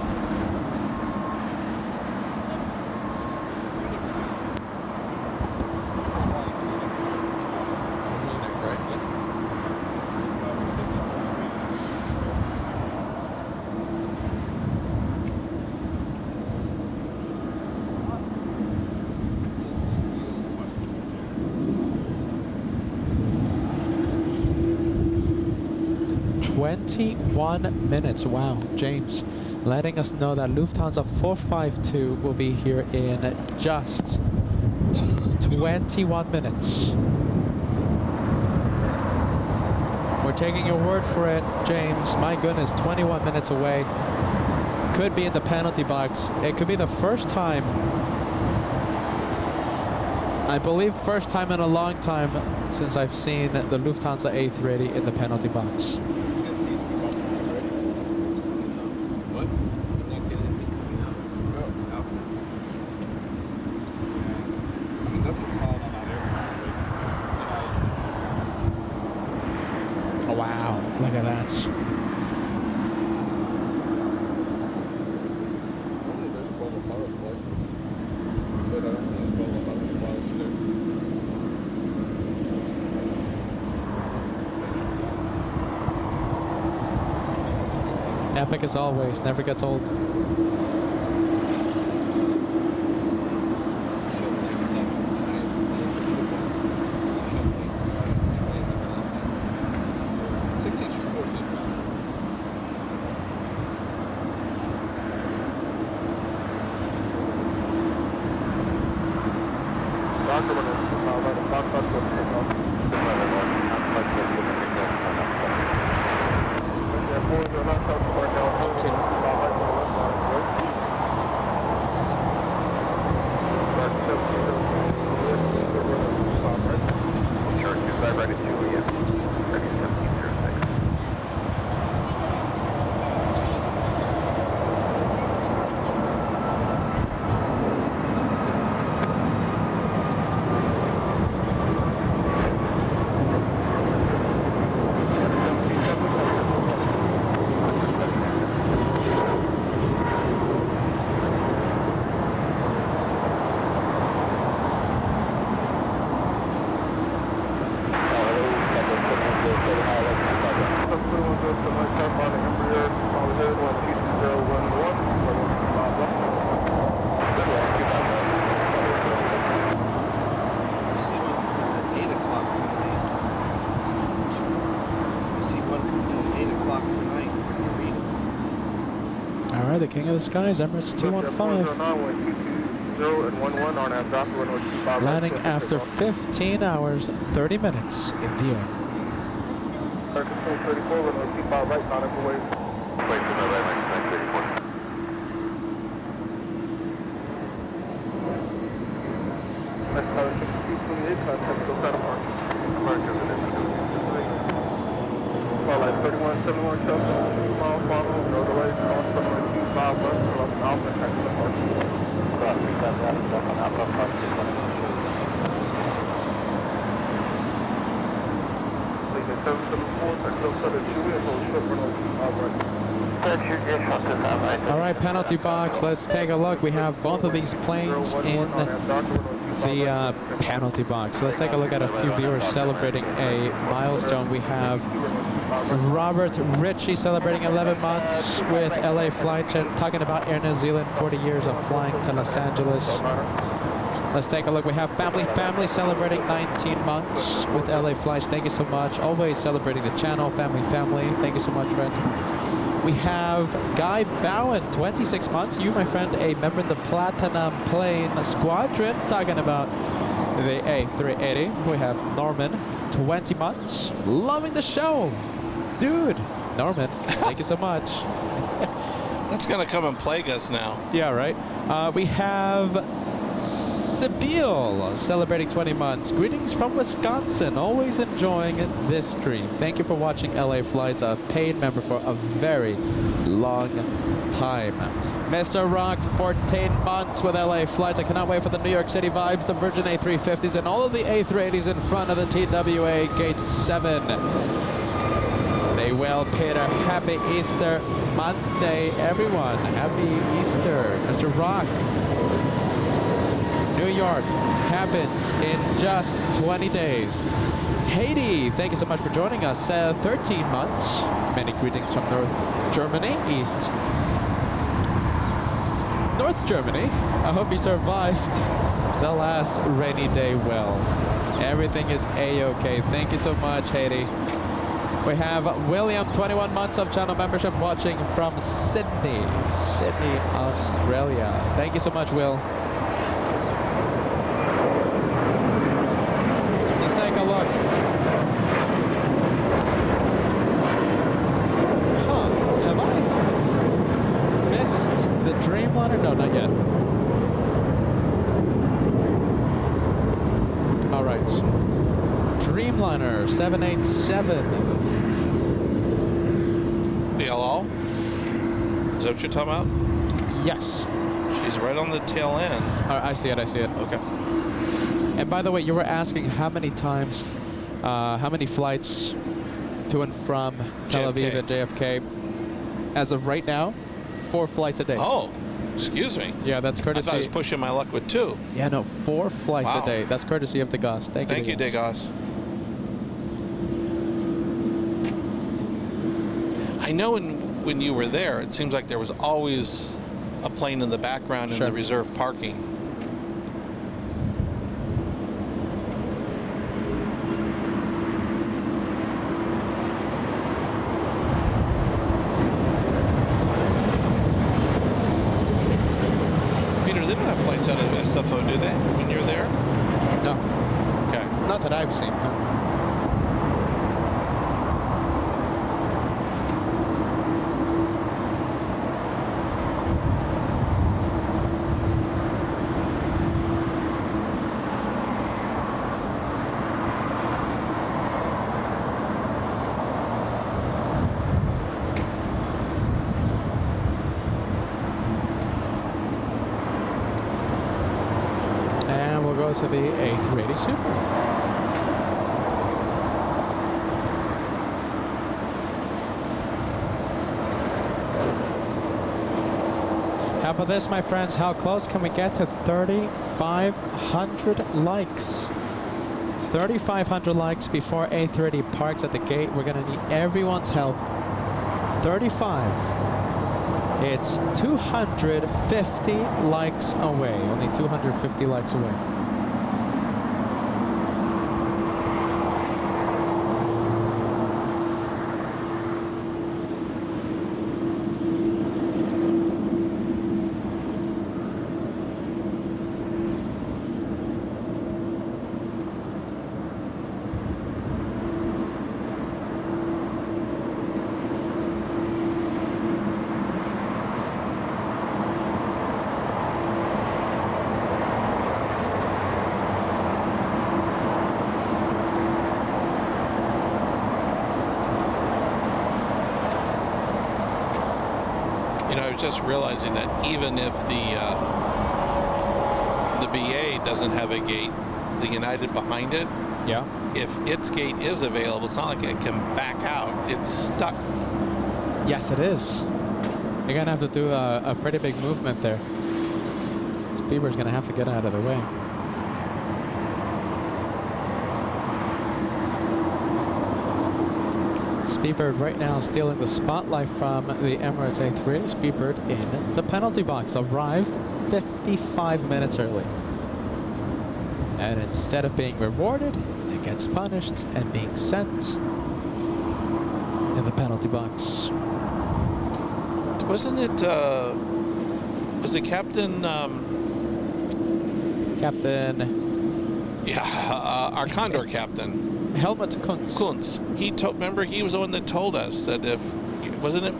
21 minutes. Wow, James letting us know that Lufthansa 452 will be here in just 21 minutes. We're taking your word for it, James. My goodness, 21 minutes away. Could be in the penalty box. It could be the first time, I believe first time in a long time since I've seen the Lufthansa A380 in the penalty box. You didn't see anything coming out already? What? You're not getting anything coming out? No, no. I mean, nothing's falling on that aircraft, Oh, wow, look at that. Normally there's a global horror flight, but I don't see any global horror flights there. Epic as always, never gets old. Show flight 7. Which one? Show flight 7. Which way? 68246. Doctor, when it's All right, the king of the skies, Emirates 215. Landing after 15 hours, 30 minutes in the air. Like 3171 Chelsea, 2 mile follow, no delay, cross runway 25 left, select Alpha, taxi departure. Cross 37 left, stuck on Alpha, cross 610. Leaving 774, taxi southern Juliet, hold short runway 25 right. All right, penalty box. Let's take a look. We have both of these planes in the penalty box. Let's take a look at a few viewers celebrating a milestone. We have Robert Ritchie celebrating 11 months with LA Flights and talking about Air New Zealand, 40 years of flying to Los Angeles. Let's take a look. We have Family celebrating 19 months with LA Flights. Thank you so much. Always celebrating the channel. Family. Thank you so much, friend. We have Guy Bowen, 26 months. You, my friend, a member of the Platinum Plane Squadron, talking about the A380. We have Norman, 20 months. Loving the show. Dude, Norman, thank you so much. That's going to come and plague us now. Yeah, right. We have Sibyl celebrating 20 months. Greetings from Wisconsin. Always enjoying this stream. Thank you for watching LA Flights, a paid member for a very long time. Mr. Rock, 14 months with LA Flights. I cannot wait for the New York City vibes, the Virgin A350s, and all of the A380s in front of the TWA Gate 7. Stay well, Peter. Happy Easter Monday, everyone. Happy Easter. Mr. Rock. New York happens in just 20 days. Haiti, thank you so much for joining us. 13 months. Many greetings from North Germany, North Germany. I hope you survived the last rainy day well. Everything is A-okay. Thank you so much, Haiti. We have William, 21 months of channel membership, watching from Sydney, Australia. Thank you so much, Will. Let's take a look. Huh, have I missed the Dreamliner? No, not yet. All right. Dreamliner 787. DLL? Is that what you're talking about? Yes. She's right on the tail end. I see it. Okay. And by the way, you were asking how many times, how many flights to and from Tel Aviv and JFK. As of right now, 4 flights a day. Oh, excuse me. Yeah, that's I courtesy. thought I was pushing my luck with 2. Yeah, no, 4 flights Wow. a day. That's courtesy of Degas. Thank you, Degas. I know when you were there, it seems like there was always a plane in the background in Sure. the reserved parking. Peter, they don't have flights out of SFO, do they, when you're there? No, Okay. not that I've seen. No. And we'll go to the A380 Super. How about this, my friends? How close can we get to 3,500 likes? 3,500 likes before A380 parks at the gate. We're going to need everyone's help. 35. It's 250 likes away. Only 250 likes away. You know, I was just realizing that even if the BA doesn't have a gate, the United behind it, Yeah. if its gate is available, it's not like it can back out. It's stuck. Yes, it is. You're going to have to do a pretty big movement there. Bieber's going to have to get out of the way. Speedbird right now stealing the spotlight from the Emirates A380. Speedbird in the penalty box, arrived 55 minutes early. And instead of being rewarded, it gets punished and being sent to the penalty box. Wasn't it, was it Captain, Captain our Condor captain, Helmut Kuntz. Kuntz. He told, remember, he was the one that told us that if, wasn't it,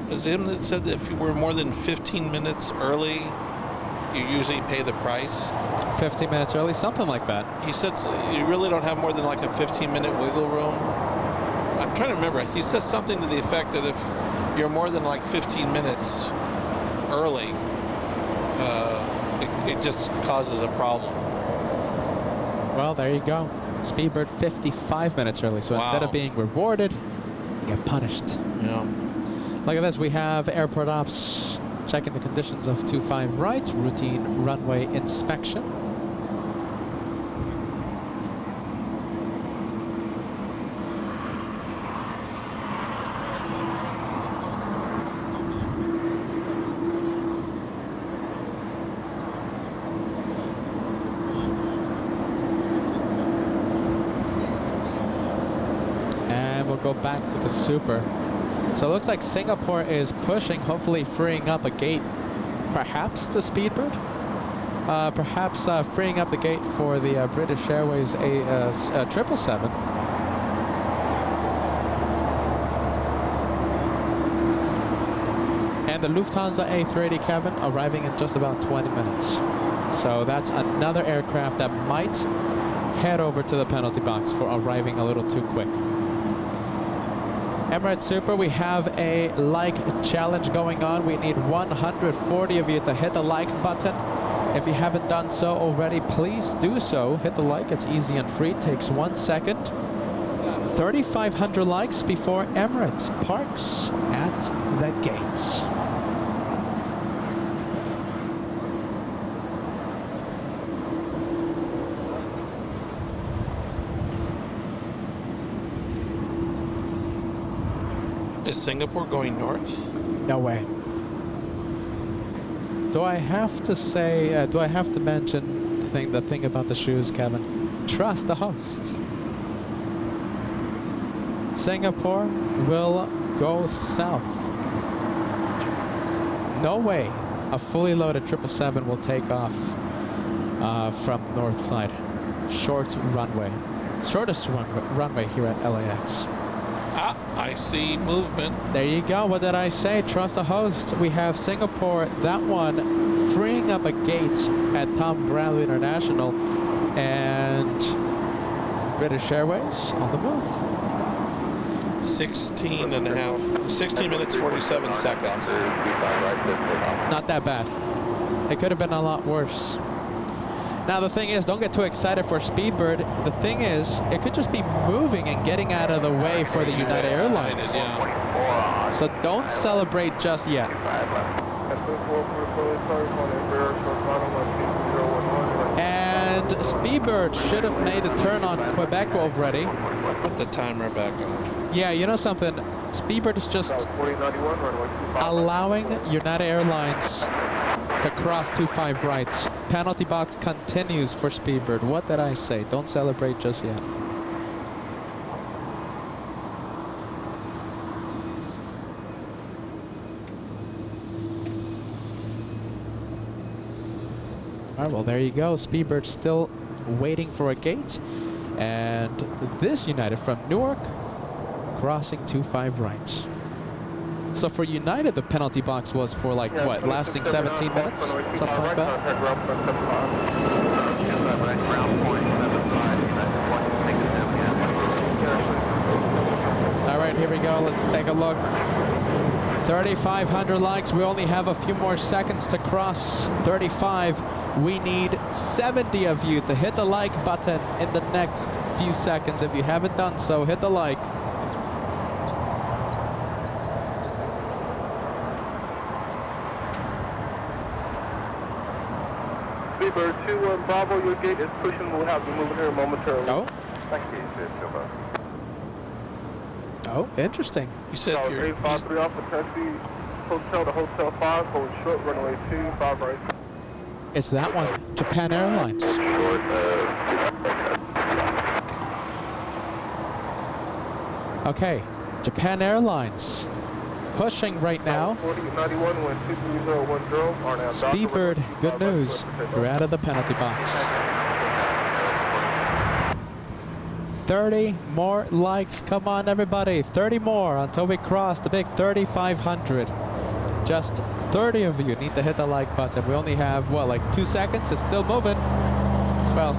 was it him that said that if you were more than 15 minutes early, you usually pay the price? 15 minutes early, something like that. He said you really don't have more than like a 15-minute wiggle room. I'm trying to remember. He said something to the effect that if you're more than like 15 minutes early, it just causes a problem. Well, there you go. Speedbird 55 minutes early. So instead of being rewarded, you get punished. Yeah. Look at this. We have airport ops checking the conditions of 25 right, routine runway inspection. Go go back to the Super. So it looks like Singapore is pushing, hopefully freeing up a gate, perhaps to Speedbird. Perhaps freeing up the gate for the British Airways 777. And the Lufthansa A380, Kevin, arriving in just about 20 minutes. So that's another aircraft that might head over to the penalty box for arriving a little too quick. Emirates Super, we have a like challenge going on. We need 140 of you to hit the like button. If you haven't done so already, please do so. Hit the like, it's easy and free, takes 1 second. 3,500 likes before Emirates parks at the gates. Is Singapore going north? No way. Do I have to say, do I have to mention the thing about the shoes, Kevin? Trust the host. Singapore will go south. No way a fully loaded 777 will take off from the north side. Short runway. Shortest runway here at LAX. Ah, I see movement. There you go. What did I say? Trust the host. We have Singapore, that one, freeing up a gate at Tom Bradley International, and British Airways on the move. 16 minutes, 47 seconds. Not that bad. It could have been a lot worse. Now the thing is, don't get too excited for Speedbird. The thing is, it could just be moving and getting out of the way for the United Airlines. Yeah. So don't celebrate just yet. And Speedbird should have made the turn on Quebec already. Put the timer back on. Yeah, you know something? Speedbird is just allowing United Airlines to cross 25 rights. Penalty box continues for Speedbird. What did I say? Don't celebrate just yet. All right, well, there you go. Speedbird still waiting for a gate. And this United from Newark crossing 25 rights. So for United, the penalty box was for like, what, lasting 17 minutes? Something like that? All right, here we go. Let's take a look. 3,500 likes. We only have a few more seconds to cross 35. We need 70 of you to hit the like button in the next few seconds. If you haven't done so, hit the like. Speedbird 21 Bravo, your gate is pushing. We'll have you moving here momentarily. Oh. Thank you. Oh, interesting. You said you're... 853 off the taxi hotel to Hotel 5, hold short, runway 25 right. It's that one, Japan Airlines. Okay, Japan Airlines pushing right now. Speedbird, good news. You're out of the penalty box. 30 more likes. Come on, everybody. 30 more until we cross the big 3,500. Just 30 of you need to hit the like button. We only have, what, like 2 seconds? It's still moving. Well,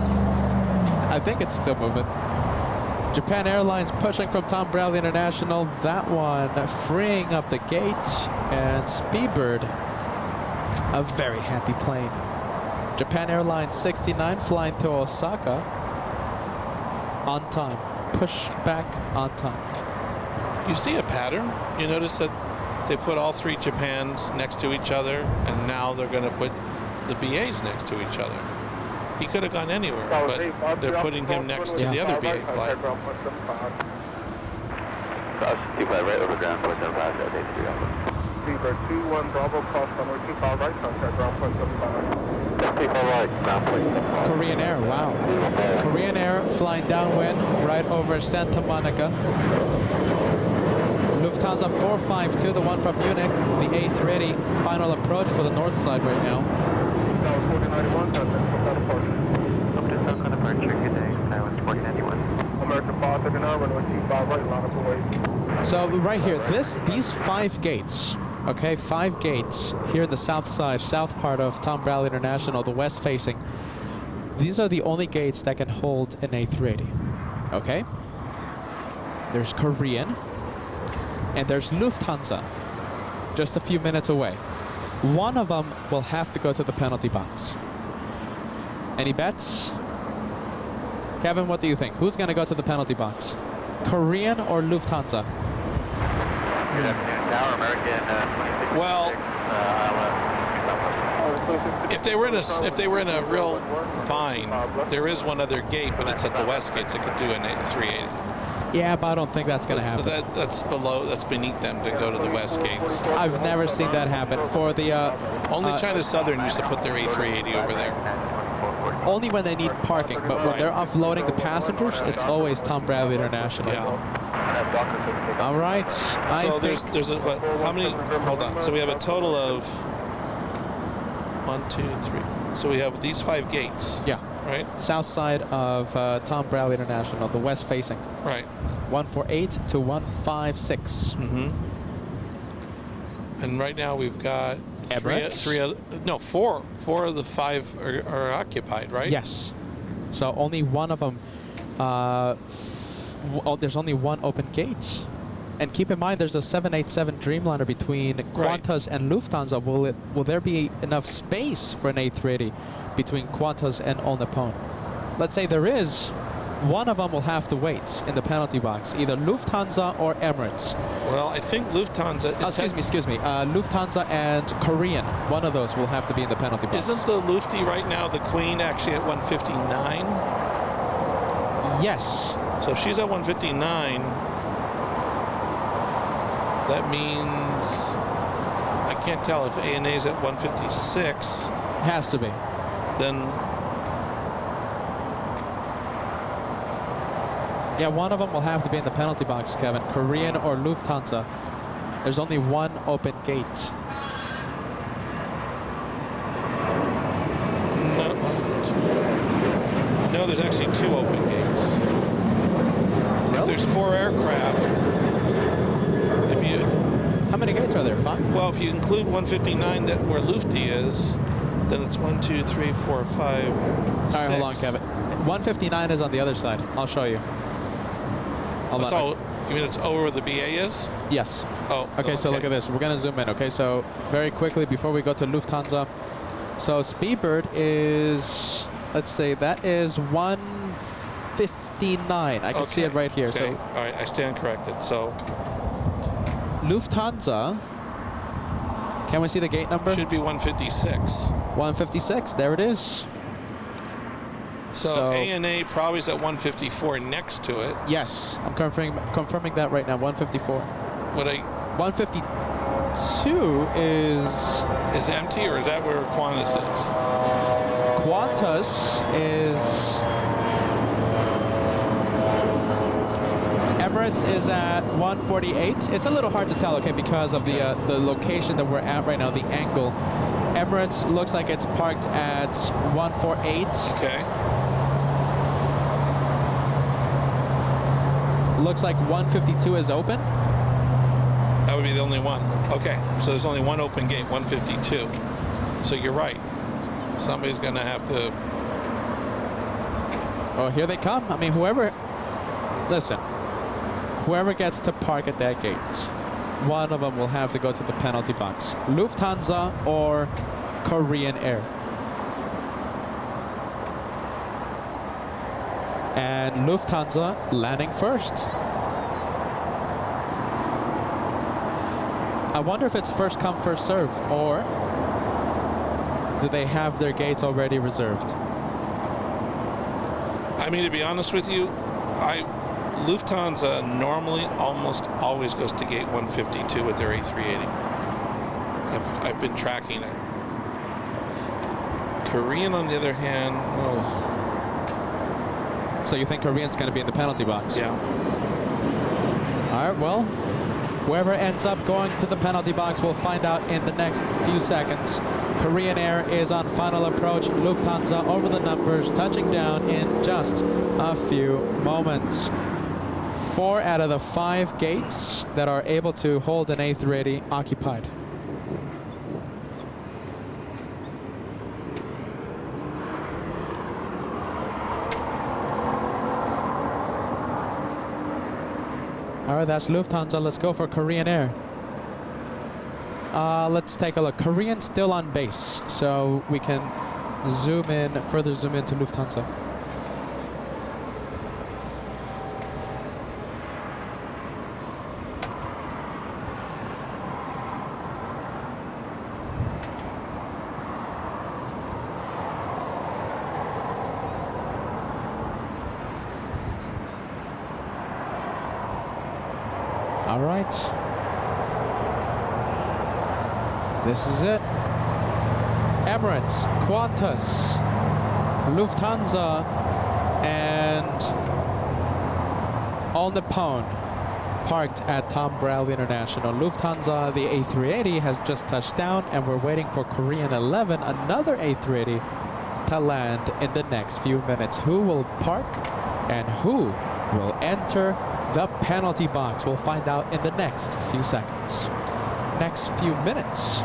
I think it's still moving. Japan Airlines pushing from Tom Bradley International. That one freeing up the gates. And Speedbird, a very happy plane. Japan Airlines 69 flying to Osaka. On time. Push back on time. You see a pattern? You notice that they put all three Japans next to each other, and now they're going to put the BAs next to each other. He could have gone anywhere, but they're putting him next to the other BA flight. Right over ground, 475, Speedbird 21 Bravo, cross runway 25 right, contact ground point 75. 25 right, ground point. Korean Air, wow. Korean Air flying downwind right over Santa Monica. Lufthansa 452, the one from Munich, the A380, final approach for the north side right now. Tower 4091, that's without departure. Up to Falcon departure, good day. Tower 4091. American 539, runway 25 right, line up away. So right here, these 5 gates, okay, 5 gates here in the south side, south part of Tom Bradley International, the west facing. These are the only gates that can hold an A380, okay? There's Korean, and there's Lufthansa, just a few minutes away. One of them will have to go to the penalty box. Any bets? Kevin, what do you think? Who's going to go to the penalty box? Korean or Lufthansa? Good afternoon, Tower, American 26. Well, if they were in a real bind, there is one other gate, but it's at the west gate, so it could do an 380. Yeah, but I don't think that's going to happen. But that's beneath them to go to the west gates. I've never seen that happen. For the Only China Southern used to put their A380 over there. only when they need parking, but when they're offloading the passengers, it's always Tom Bradley International. Yeah. All right. So there's what? How many? Hold on. So we have a total of 1, 2, 3. So we have these 5 gates. Yeah. Right. South side of Tom Bradley International, the west facing. Right. 148 to 156. Mm-hmm. And right now we've got four of the 5 are occupied, right? Yes. So only one of them. There's only one open gate. And keep in mind, there's a 787 Dreamliner between Qantas and Lufthansa. Will there be enough space for an A380 between Qantas and All Nippon? Let's say there is. One of them will have to wait in the penalty box, either Lufthansa or Emirates. Well, I think Lufthansa. Excuse me. Lufthansa and Korean. One of those will have to be in the penalty box. Isn't the Lufty right now, the Queen, actually at 159? Yes. So if she's at 159, that means I can't tell if ANA is at 156. Has to be. Then. Yeah, one of them will have to be in the penalty box, Kevin. Korean or Lufthansa. There's only one open gate. No, there's actually 2 open gates. Really? If there's 4 aircraft, how many gates are there? 5? Well, if you include 159 that where Lufty is, then it's 1, 2, 3, 4, 5, 6. All right, hold on, Kevin. 159 is on the other side. I'll show you. Hold on. You mean it's over where the BA is? Yes. Oh. Okay, so look at this. We're going to zoom in. Okay, so very quickly before we go to Lufthansa. So Speedbird is, let's say, that is 159. I can see it right here. Okay. So all right, I stand corrected. So Lufthansa, can we see the gate number? Should be 156. 156, there it is. So ANA probably is at 154 next to it. Yes, I'm confirming that right now, 154. 152 is empty, or is that where Qantas is? Qantas is... Emirates is at 148. It's a little hard to tell, okay, because of the location that we're at right now, the angle. Emirates looks like it's parked at 148. Okay. Looks like 152 is open. That would be the only one. Okay, so there's only one open gate, 152. So you're right. Somebody's going to have to... Oh, here they come. I mean, whoever gets to park at that gate, one of them will have to go to the penalty box. Lufthansa or Korean Air. And Lufthansa landing first. I wonder if it's first come, first serve, or do they have their gates already reserved? I mean, to be honest with you, Lufthansa normally almost always goes to gate 152 with their A380. I've been tracking it. Korean, on the other hand, So you think Korean's going to be in the penalty box? Yeah. All right, well, Whoever ends up going to the penalty box will find out in the next few seconds. Korean Air is on final approach. Lufthansa over the numbers, touching down in just a few moments. 4 out of the 5 gates that are able to hold an A380 occupied. All right, that's Lufthansa. Let's go for Korean Air. Let's take a look. Korean still on base, so we can zoom in, further zoom into Lufthansa. All right. This is it. Emirates, Qantas, Lufthansa, and All Nippon parked at Tom Bradley International. Lufthansa, the A380, has just touched down, and we're waiting for Korean 11, another A380, to land in the next few minutes. Who will park and who will enter the penalty box? We'll find out in the next few seconds. Next few minutes.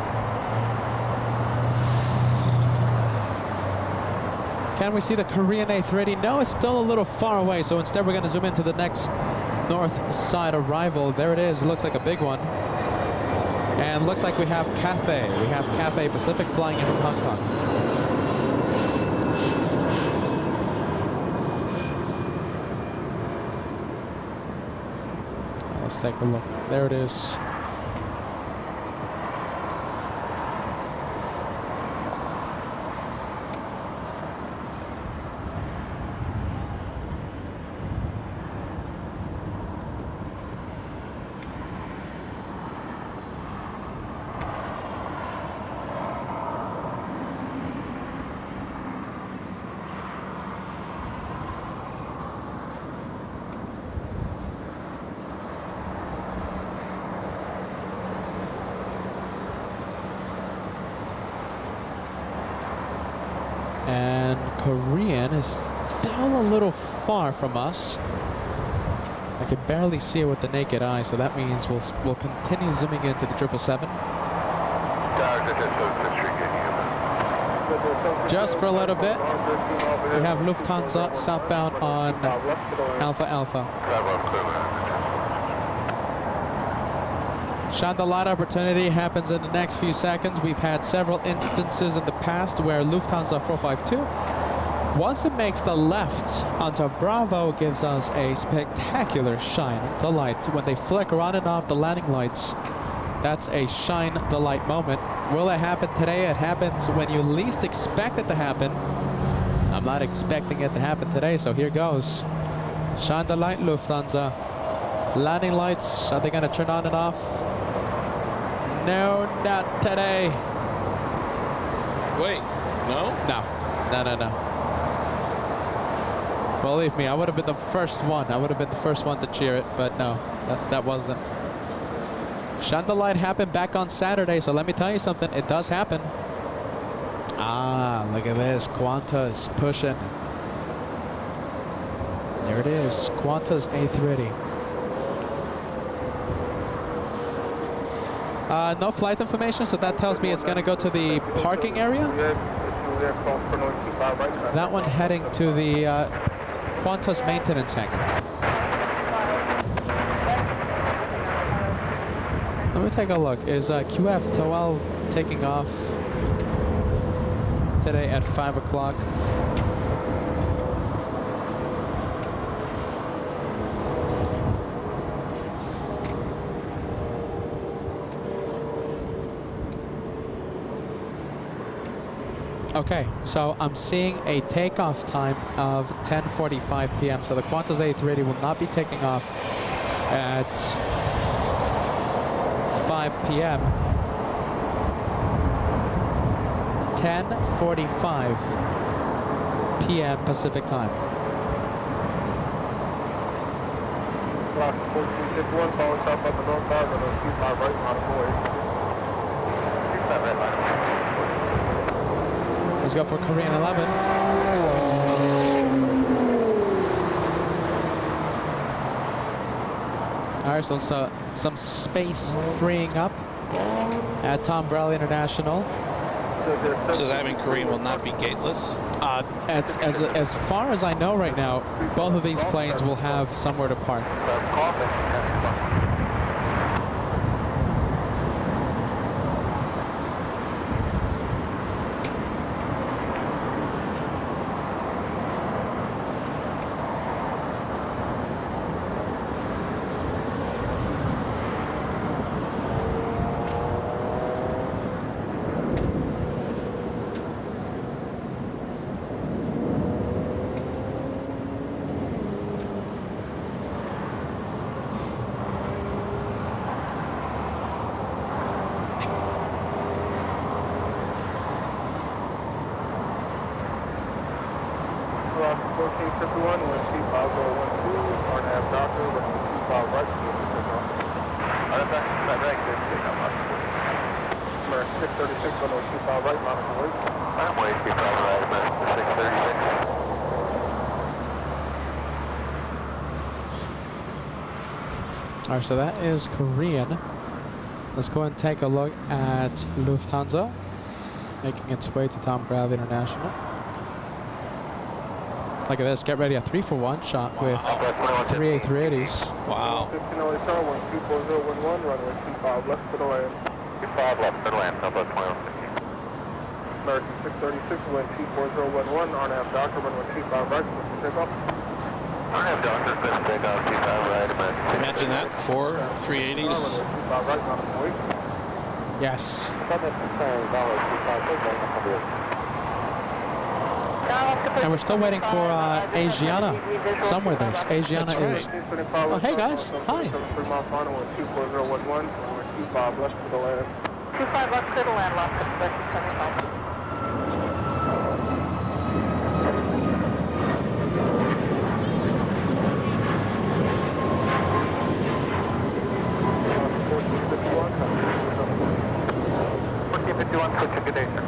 Can we see the Korean A380? No, it's still a little far away, so instead we're going to zoom into the next north side arrival. There it is. It looks like a big one. And looks like we have Cathay. We have Cathay Pacific flying in from Hong Kong. Let's take a look. There it is. And Korean is still a little far from us. I can barely see it with the naked eye, so that means we'll continue zooming into the 777. Just for a little bit, we have Lufthansa southbound on Alpha Alpha. Shine the light opportunity happens in the next few seconds. We've had several instances in the past where Lufthansa 452, once it makes the left onto Bravo, gives us a spectacular shine the light. When they flicker on and off the landing lights, that's a shine the light moment. Will it happen today? It happens when you least expect it to happen. I'm not expecting it to happen today, so here goes. Shine the light, Lufthansa. Landing lights, are they going to turn on and off? No, not today. Wait, no? No. Believe me, I would have been the first one. I would have been the first one to cheer it, but no, that wasn't. Shine the light happened back on Saturday, so let me tell you something. It does happen. Ah, look at this. Qantas pushing. There it is. Qantas A380. No flight information, so that tells me it's going to go to the parking area. That one heading to the Qantas maintenance hangar. Let me take a look. Is QF12 taking off today at 5 o'clock? Okay, so I'm seeing a takeoff time of 10:45 p.m. So the Qantas A380 will not be taking off at 5 p.m. 10:45 p.m. Pacific time. Lock 1451, following south on the northbound, runway 25 right, nautical 25 right, nautical. Let's go for Korean 11. All right, so some space freeing up at Tom Bradley International. So does that mean Korean will not be gateless? As far as I know right now, both of these planes will have somewhere to park. Lock 1451, wind speed 5012, RNAV doctor, runway 25 right, American 636, runway 25 right, nautical 8. Runway 25 right, American 636. All right, so that is Korean. Let's go and take a look at Lufthansa, making its way to Tom Bradley International. Look at this, get ready, a 3-for-1 shot with 3 A380s. Wow. 1508 tower, wind speed 4011, runway 25 left to the land. 25 left, middle land, Southwest 2150. American 636, wind speed 4011, RNAV doctor, runway 25 right, takeoff. RNAV doctor, good takeoff, 25 right, American. Imagine that, 4 380s. 25 right, nautical 8. Yes. And we're still waiting for Asiana. Somewhere there's Asiana That's is. right. Oh, hey guys. Hi. 24011, 25 left to the land. 25 left to the land, lost at 75. Switch a good day, sir.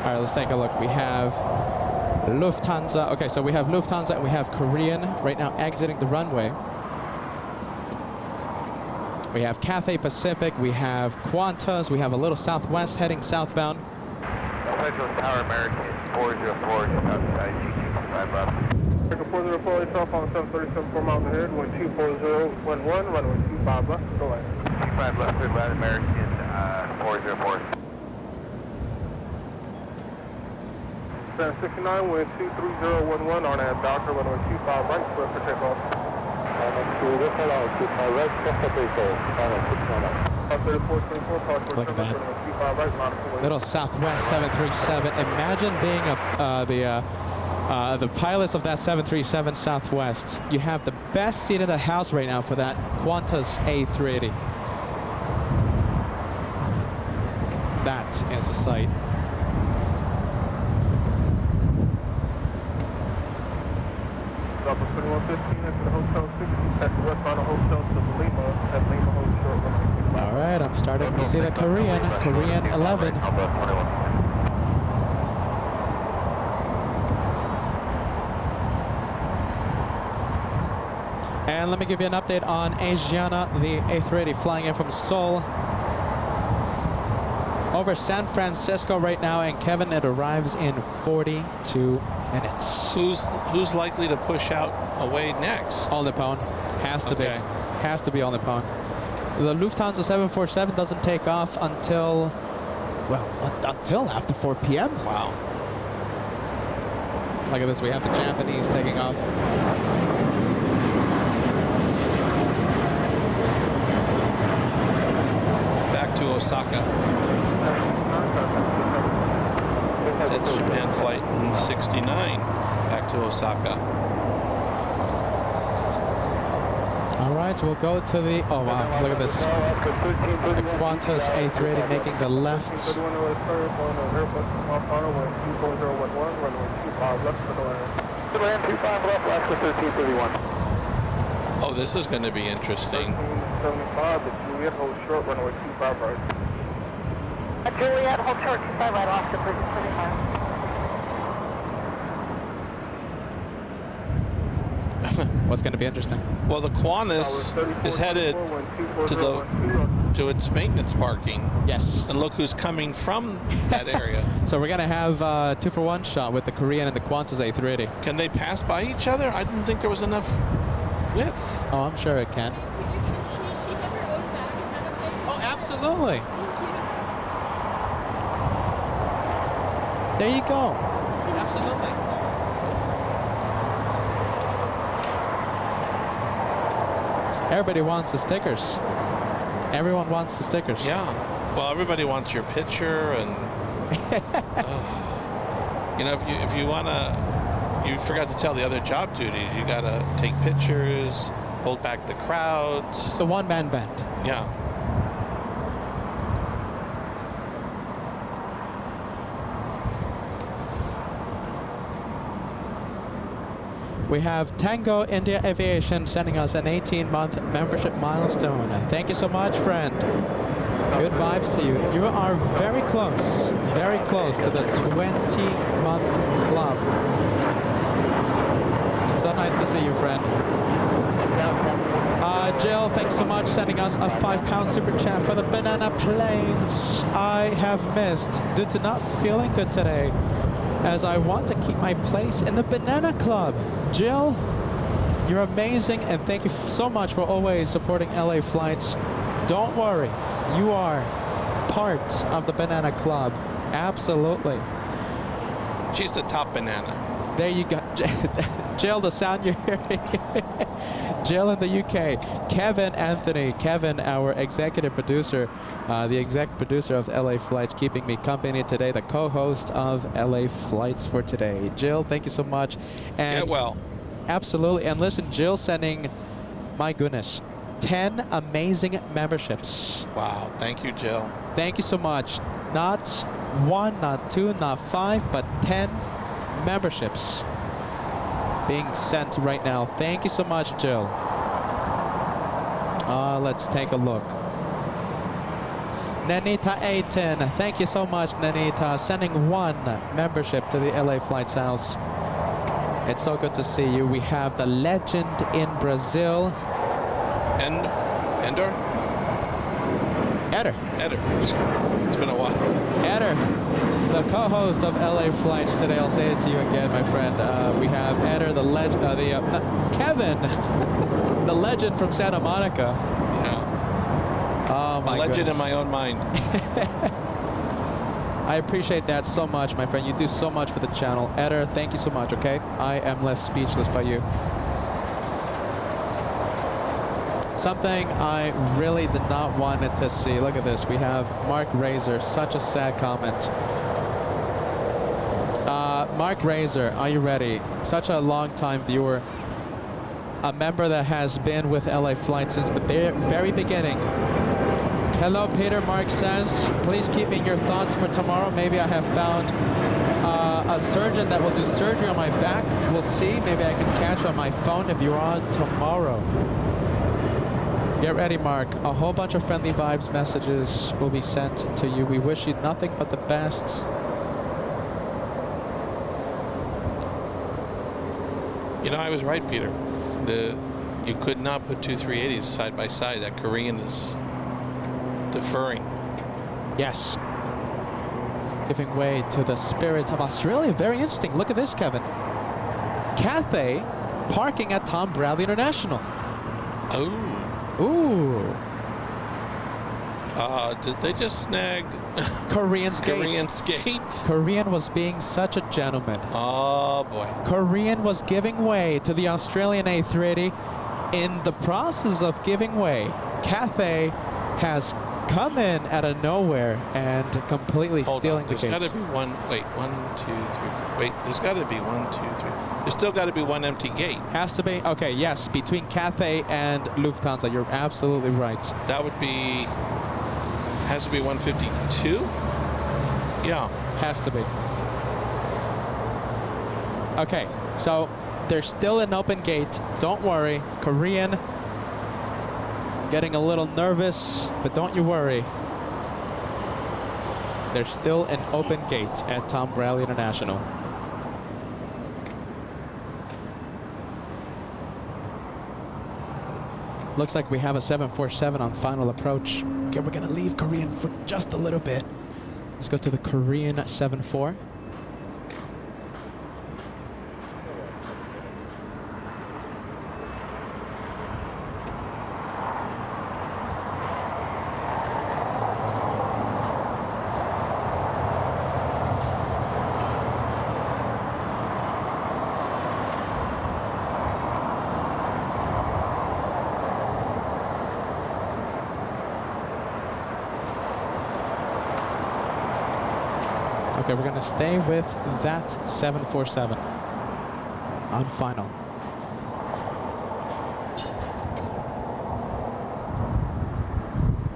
All right, let's take a look. We have Lufthansa. Okay, so we have Lufthansa and we have Korean right now exiting the runway. We have Cathay Pacific, we have Qantas, we have a little Southwest heading southbound. Central Tower American 404, outside 225 left. American 404, itself on 737, 4 miles ahead, wind 24011, runway 25 left to the land. 25 left, good left, American 404. San 69, wind 23011, RNAV doctor, runway 25 right, clear for takeoff. Look at that. Little Southwest 737. Imagine being the pilots of that 737 Southwest. You have the best seat in the house right now for that Qantas A380. That is the sight. Drop 2115 into the Hotel 60, taxi westbound of Hotel to Lima, at Lima hold short runway. All right, I'm starting to see the Korean 11. And let me give you an update on Asiana, the A380 flying in from Seoul. over San Francisco right now, and Kevin, it arrives in 42 minutes. Who's likely to push out away next? On the phone. Has to Okay. be. Has to be on the phone. The Lufthansa 747 doesn't take off until, well, until after 4 p.m. Wow. Look at this. We have the Japanese taking off. Back to Osaka. That's Japan flight 69. Back to Osaka. All right, so we'll go to the, oh wow, look at this. The Qantas A380 making the left. Oh, this is going to be interesting. 1375, the Juliet, hold short, runway 25 right. Juliet, hold short, 25 right off to Bridge 35. What's going to be interesting? Well, the Qantas is headed to its maintenance parking. Yes. And look who's coming from that area. So we're going to have a 2-for-1 shot with the Korean and the Qantas A380. Can they pass by each other? I didn't think there was enough width. Oh, I'm sure it can. Can she have her own bag? Is that okay? Oh, absolutely. Thank you. There you go. Absolutely. Everybody wants the stickers. Everyone wants the stickers. Yeah. Well, everybody wants your picture, and you know, if you wanna, you forgot to tell the other job duties. You gotta take pictures, hold back the crowds. The one-man band. Yeah. We have Tango India Aviation sending us an 18-month membership milestone. Thank you so much, friend. Good vibes to you. You are very close to the 20-month club. It's so nice to see you, friend. Jill, thanks so much, sending us a £5 super chat for the banana planes I have missed due to not feeling good today, as I want to keep my place in the banana club. Jill, you're amazing, and thank you so much for always supporting LA Flights. Don't worry, you are part of the banana club. Absolutely. She's the top banana. There you go. Jill, the sound you're hearing. Jill in the UK. Kevin Anthony. Kevin, our executive producer, the exec producer of LA Flights, keeping me company today, the co-host of LA Flights for today. Jill, thank you so much. And Get well. Absolutely. And listen, Jill sending, my goodness, 10 amazing memberships. Wow. Thank you, Jill. Thank you so much. Not 1, not 2, not 5, but 10 memberships being sent right now. Thank you so much, Jill. Let's take a look. Nanita A10, thank you so much, Nanita, sending 1 membership to the LA Flights House. It's so good to see you. We have the legend in Brazil. Eder? Eder. It's been a while. Eder, the co-host of LA Flights today. I'll say it to you again, my friend. We have Eder, the legend, Kevin, the legend from Santa Monica. Yeah. Oh my A legend goodness. in my own mind. I appreciate that so much, my friend. You do so much for the channel. Eder, thank you so much, okay? I am left speechless by you. Something I really did not want it to see. Look at this. We have Mark Razor. Such a sad comment. Mark Razor, are you ready? Such a long-time viewer. A member that has been with LA Flight since the very beginning. Hello, Peter. Mark says, please keep me in your thoughts for tomorrow. Maybe I have found a surgeon that will do surgery on my back. We'll see. Maybe I can catch you on my phone if you're on tomorrow. Get ready, Mark. A whole bunch of friendly vibes messages will be sent to you. We wish you nothing but the best. You know, I was right, Peter. You could not put 2 380s side by side. That Korean is deferring. Yes. giving way to the Spirit of Australia. Very interesting. Look at this, Kevin. Cathay parking at Tom Bradley International. Oh. Ooh. Did they just snag Korean's gate. Korean's gate? Korean was being such a gentleman. Oh, boy. Korean was giving way to the Australian A380. In the process of giving way, Cathay has come in out of nowhere and completely Hold stealing on. the There's gates. got to be one. Wait, 1, 2, 3, 4. Wait, there's got to be 1, 2, 3. There's still got to be one empty gate. Has to be? Okay, yes, between Cathay and Lufthansa. You're absolutely right. That would be. Has to be 152? Yeah. Has to be. Okay, so there's still an open gate. Don't worry. Korean getting a little nervous, but don't you worry. There's still an open gate at Tom Bradley International. Looks like we have a 747 on final approach. Okay, we're gonna leave Korean for just a little bit. Let's go to the Korean 74. Okay, we're gonna stay with that 747 on final.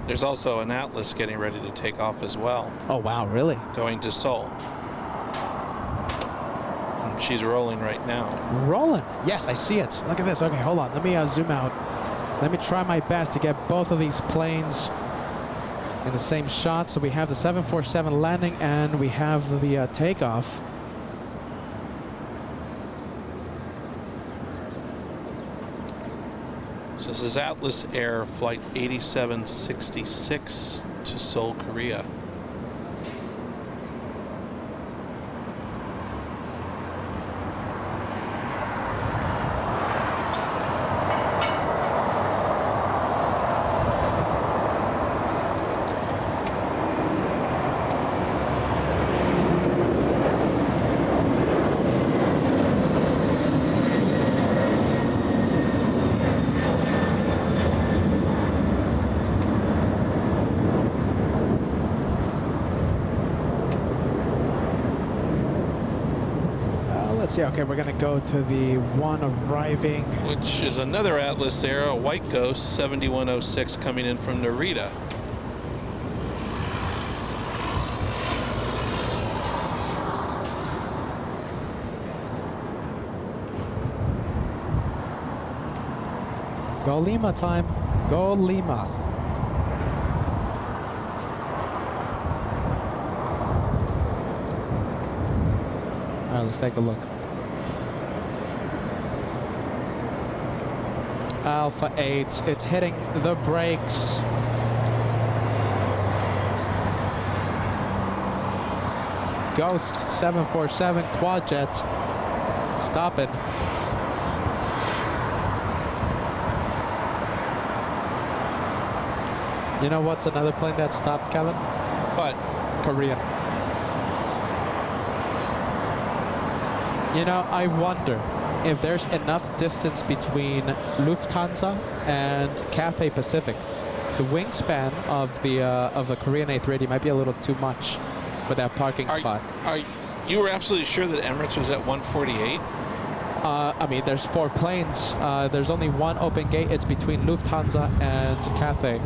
There's also an Atlas getting ready to take off as well, Oh wow, really? going to Seoul. And she's rolling right now. Rolling. Yes, I see it. Look at this. Okay, hold on. Let me zoom out. Let me try my best to get both of these planes in the same shot. So we have the 747 landing and we have the takeoff. So this is Atlas Air Flight 8766 to Seoul, Korea. Let's see. Okay, we're gonna go to the one arriving. Which is another Atlas Air, a White Ghost 7106 coming in from Narita. Go Lima time. Go Lima. All right, let's take a look. Alpha 8, it's hitting the brakes. Ghost 747 quad jet. Stopping. You know what's another plane that stopped, Kevin? What? Korean. You know, I wonder if there's enough distance between Lufthansa and Cathay Pacific. The wingspan of the Korean A380 might be a little too much for that parking spot. You were absolutely sure that Emirates was at 148? I mean, there's 4 planes. There's only one open gate. It's between Lufthansa and Cathay.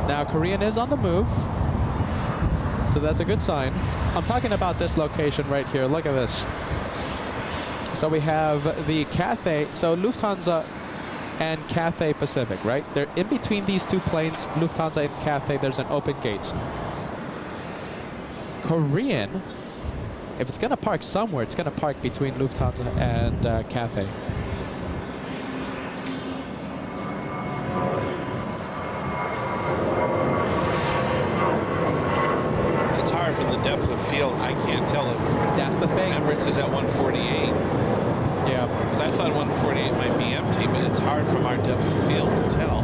Now, Korean is on the move, so that's a good sign. I'm talking about this location right here. Look at this. So we have the Cathay, so Lufthansa and Cathay Pacific, right? They're in between these two planes, Lufthansa and Cathay, there's an open gate. Korean, if it's gonna park somewhere, it's gonna park between Lufthansa and Cathay. depth of field, I can't tell if That's the thing. Emirates is at 148. Yeah. Because I thought 148 might be empty, but it's hard from our depth of field to tell.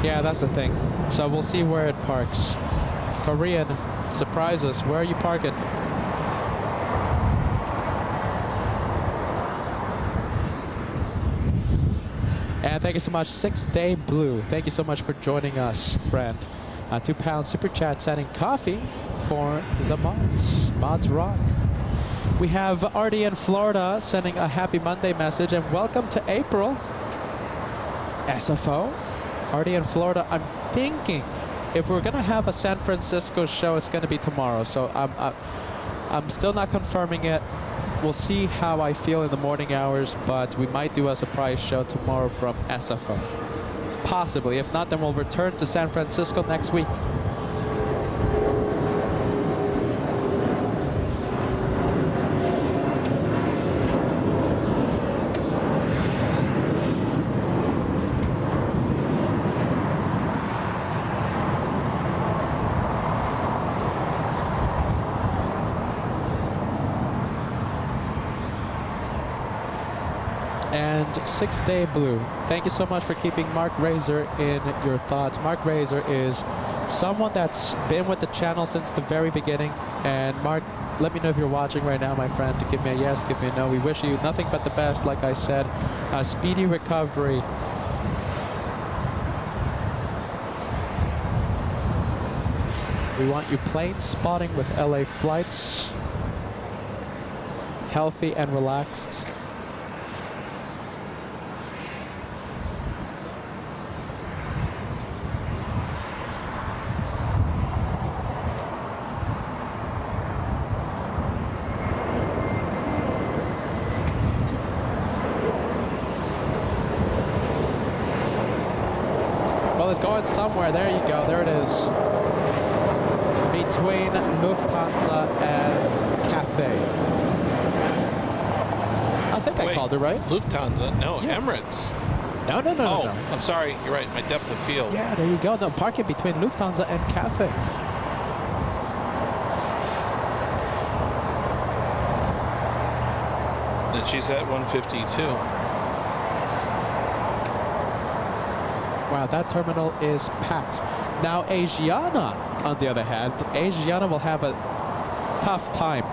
Yeah, that's the thing. So we'll see where it parks. Korean, surprise us. Where are you parking? And thank you so much, 6 Day Blue. Thank you so much for joining us, friend. £2 super chat sending coffee for the mods. Mods rock. We have Artie in Florida sending a happy Monday message and welcome to April. SFO. Artie in Florida. I'm thinking if we're gonna have a San Francisco show, it's gonna be tomorrow. So I'm still not confirming it. We'll see how I feel in the morning hours, but we might do a surprise show tomorrow from SFO. Possibly. If not, then we'll return to San Francisco next week. And 6 Day Blue. Thank you so much for keeping Mark Razor in your thoughts. Mark Razor is someone that's been with the channel since the very beginning. And Mark, let me know if you're watching right now, my friend. Give me a yes, give me a no. We wish you nothing but the best, like I said. Speedy recovery. We want you plane spotting with LA flights. Healthy and relaxed. Well, it's going somewhere. There you go. There it is. Between Lufthansa and Cathay. I think I called it right. Lufthansa? No, Yeah. Emirates. No. Oh, I'm sorry. You're right. My depth of field. Yeah, there you go. No, parking between Lufthansa and Cathay. Then she's at 152. Wow, that terminal is packed. Now, Asiana, on the other hand, Asiana will have a tough time.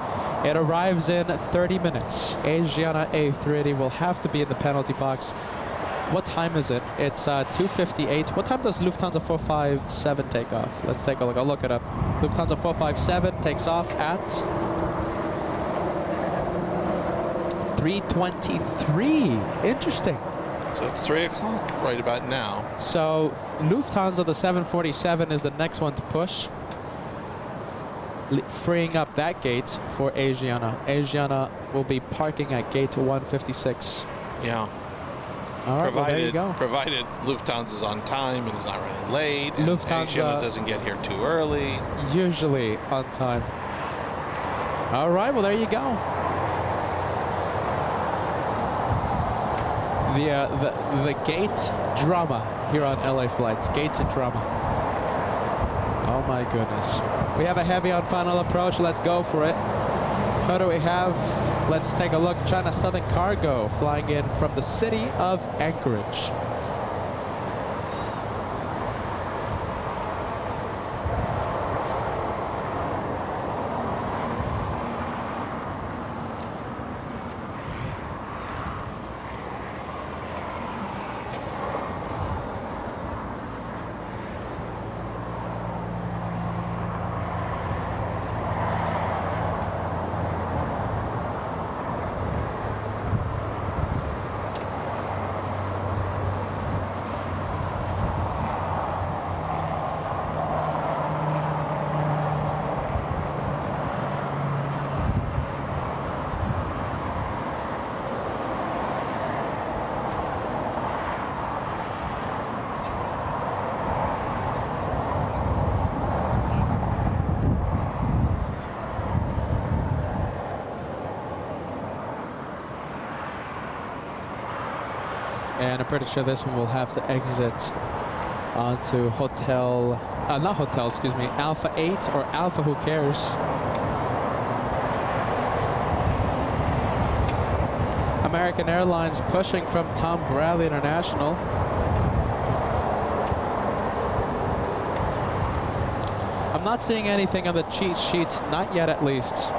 It arrives in 30 minutes. Asiana A380 will have to be in the penalty box. What time is it? It's 2:58. What time does Lufthansa 457 take off? Let's take a look. I'll look it up. Lufthansa 457 takes off at 3:23. Interesting. So it's 3 o'clock right about now. So Lufthansa, the 747, is the next one to push, freeing up that gate for Asiana. Asiana will be parking at gate 156. Yeah. All right, well, there you go. Provided Lufthansa's on time and is not running late. And Lufthansa Asiana doesn't get here too early. Usually on time. All right, well, there you go. The gate drama here on LA Flights. Gates and drama. Oh my goodness. We have a heavy on final approach. Let's go for it. Who do we have? Let's take a look. China Southern Cargo flying in from the city of Anchorage. And I'm pretty sure this one will have to exit onto hotel, not hotel, excuse me, Alpha 8 or Alpha, who cares? American Airlines pushing from Tom Bradley International. I'm not seeing anything on the cheat sheet, not yet at least.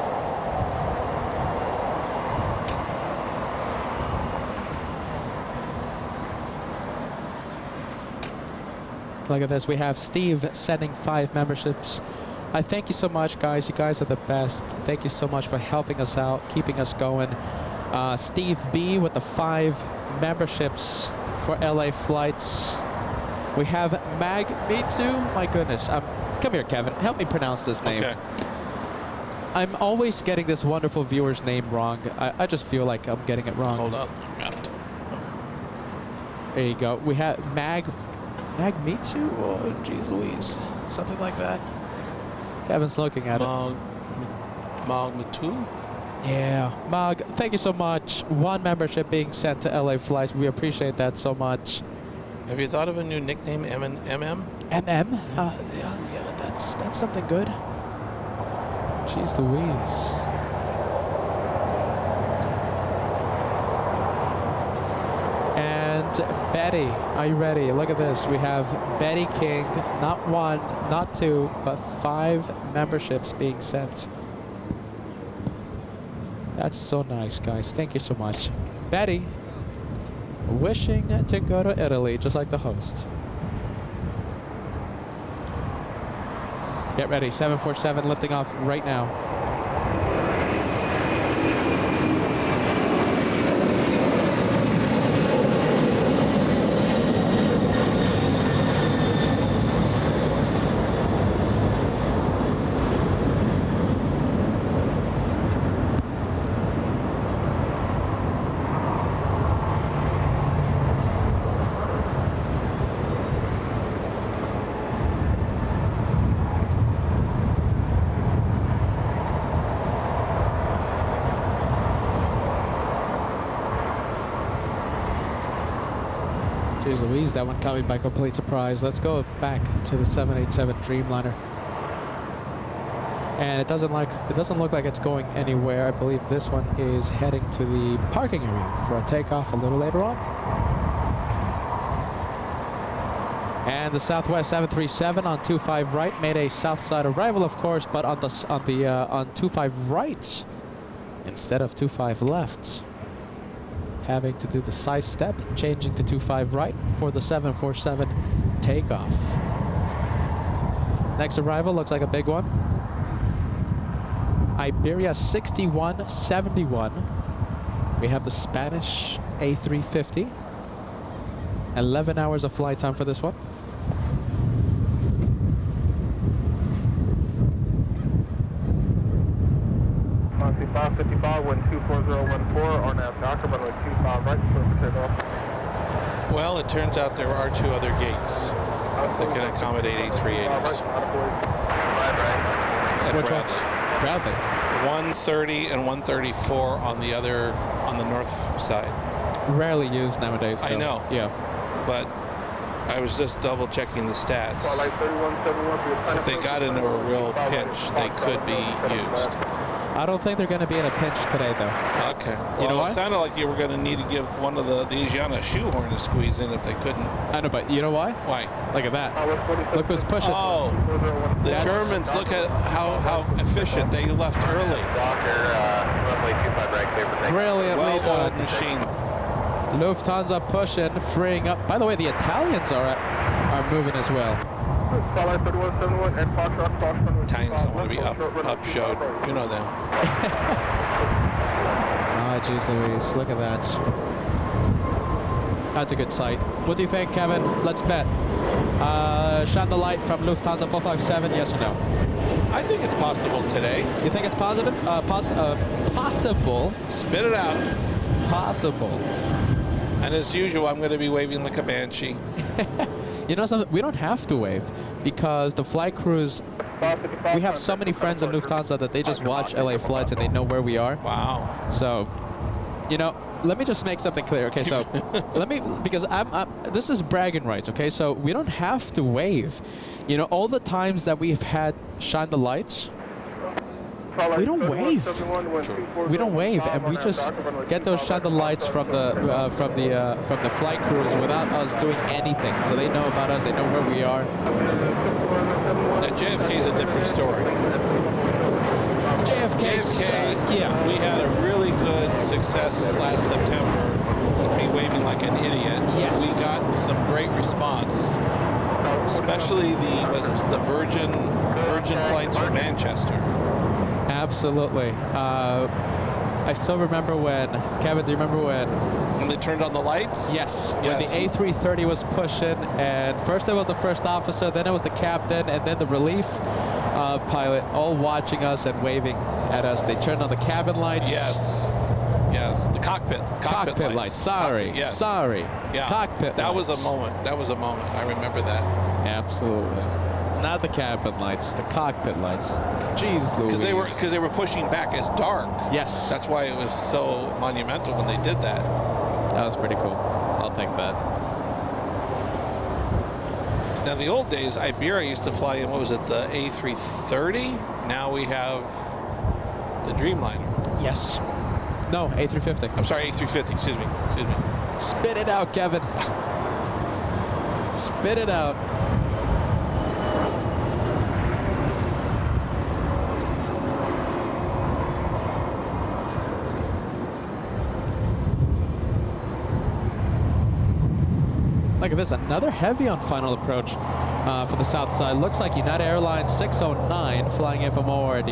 Look at this, we have Steve sending 5 memberships. I thank you so much, guys. You guys are the best. Thank you so much for helping us out, keeping us going. Steve B with the 5 memberships for LA flights. We have Mag Mitsu. My goodness. Come here, Kevin. Help me pronounce this name. Okay. I'm always getting this wonderful viewer's name wrong. I just feel like I'm getting it wrong. Hold on. There you go. We have Mag Mitsu? Oh, geez Louise. Something like that. Kevin's looking at it. Mag Mitu? Yeah. Mag, thank you so much. 1 membership being sent to LA Flights. We appreciate that so much. Have you thought of a new nickname, MM? MM? Yeah, that's something good. Jeez Louise. And Betty, are you ready? Look at this. We have Betty King, not 1, not 2, but 5 memberships being sent. That's so nice, guys. Thank you so much. Betty, wishing to go to Italy, just like the host. Get ready, 747 lifting off right now. Jeez Louise, that one caught me by complete surprise. Let's go back to the 787 Dreamliner. And it doesn't look like it's going anywhere. I believe this one is heading to the parking area for a takeoff a little later on. And the Southwest 737 on 25 right made a south side arrival, of course, but on 25 right instead of 25 left. Having to do the side step, changing to 25 right for the 747 takeoff. Next arrival looks like a big one. Iberia 6171. We have the Spanish A350. 11 hours of flight time for this one. Montee 555, 124014, RNAV Doctor, runway 25 right, clear for takeoff. Well, it turns out there are 2 other gates that can accommodate A380s. Which ones? Bradley. 130 and 134 on the north side. Rarely used nowadays, though. I know. Yeah. But I was just double checking the stats. Flight 3171 for your time. If they got into a real pinch, they could be used. I don't think they're going to be in a pinch today, though. Okay. You know Well, why? it sounded like you were going to need to give one of the Asiana shoehorn a squeeze in if they couldn't. I know, but you know why? Why? Look at that. Look who's pushing. Oh, the That's- Germans, look at how efficient they left early. Doctor, runway 25 right, clear for takeoff. Brilliantly Well-oiled done. machine. Lufthansa pushing, freeing up. By the way, the Italians are moving as well. Flight 3171 and Foxtrot Fox runway Italians 25 don't want to be left, short runway upshowed. 25 right. You know them. Ah, jeez Louise, look at that. That's a good sight. What do you think, Kevin? Let's bet. Shine the light from Lufthansa 457, yes or no? I think it's possible today. You think it's positive? Possible. Spit it out. Possible. And as usual, I'm going to be waving like a banshee. You know something? We don't have to wave because the flight crews, we have so many friends in Lufthansa that they just watch LA flights and they know where we are. Wow. So, you know, let me just make something clear. Okay, so because this is bragging rights. Okay, so we don't have to wave. You know, all the times that we've had shine the lights, we don't wave. We don't wave, and we just get those shine the lights from the flight crews without us doing anything. So they know about us. They know where we are. Now JFK is a different story. JFK, yeah. We had a really good success last September with me waving like an idiot. Yes. We got some great response, especially the Virgin flights from Manchester. Absolutely. I still remember when, Kevin, do you remember When they turned on the lights? Yes. Yes. When the A330 was pushing, and first it was the first officer, then it was the captain, and then the relief pilot, all watching us and waving at us. They turned on the cabin lights. Yes. Yes. The cockpit Lights. Sorry. Yes. Sorry. Yeah. Cockpit That lights. was a moment. That was a moment. I remember that. Absolutely. Not the cabin lights, the cockpit lights. Jeez Louise. Because they were pushing back as dark. Yes. That's why it was so monumental when they did that. That was pretty cool. I'll take that. Now, in the old days, Iberia used to fly in, what was it, the A330? Now we have the Dreamliner. Yes. No, A350. I'm sorry, A350, excuse me. Spit it out, Kevin. Spit it out. Look at this, another heavy on final approach for the south side. Looks like United Airlines 609 flying in from ORD.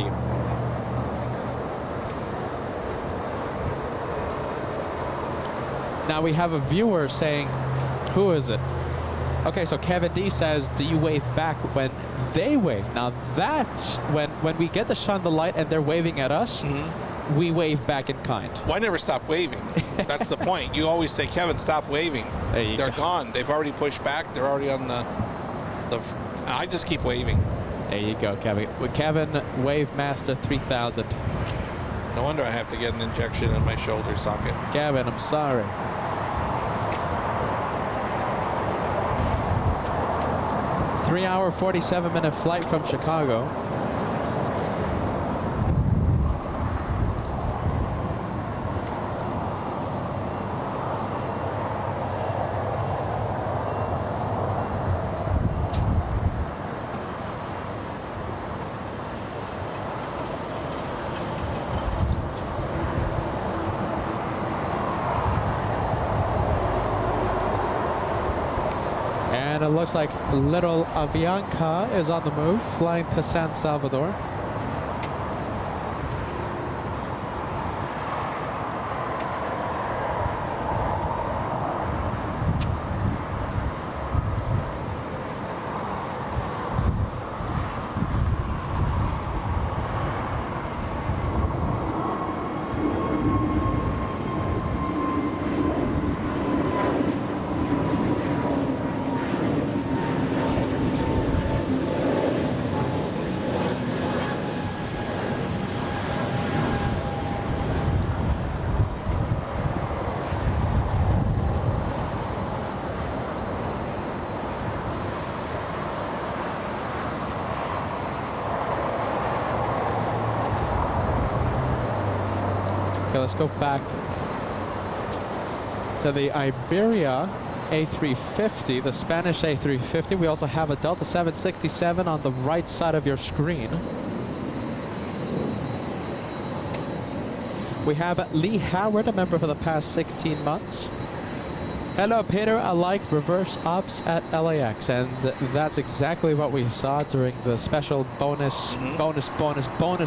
Now we have a viewer saying, who is it? Okay, so Kevin D says, do you wave back when they wave? Now that's when we get to shine the light and they're waving at us, we wave back in kind. Well, I never stop waving. That's the point. You always say, Kevin, stop waving. They're gone. They've already pushed back. They're already on the I just keep waving. There you go, Kevin. With Kevin, Wave Master 3000. No wonder I have to get an injection in my shoulder socket. Kevin, I'm sorry. Three-hour, 47-minute flight from Chicago. And it looks like little Avianca is on the move, flying to San Salvador. Okay, let's go back to the Iberia A350, the Spanish A350. We also have a Delta 767 on the right side of your screen. We have Lee Howard, a member for the past 16 months. Hello, Peter. I like reverse ops at LAX, and that's exactly what we saw during the special bonus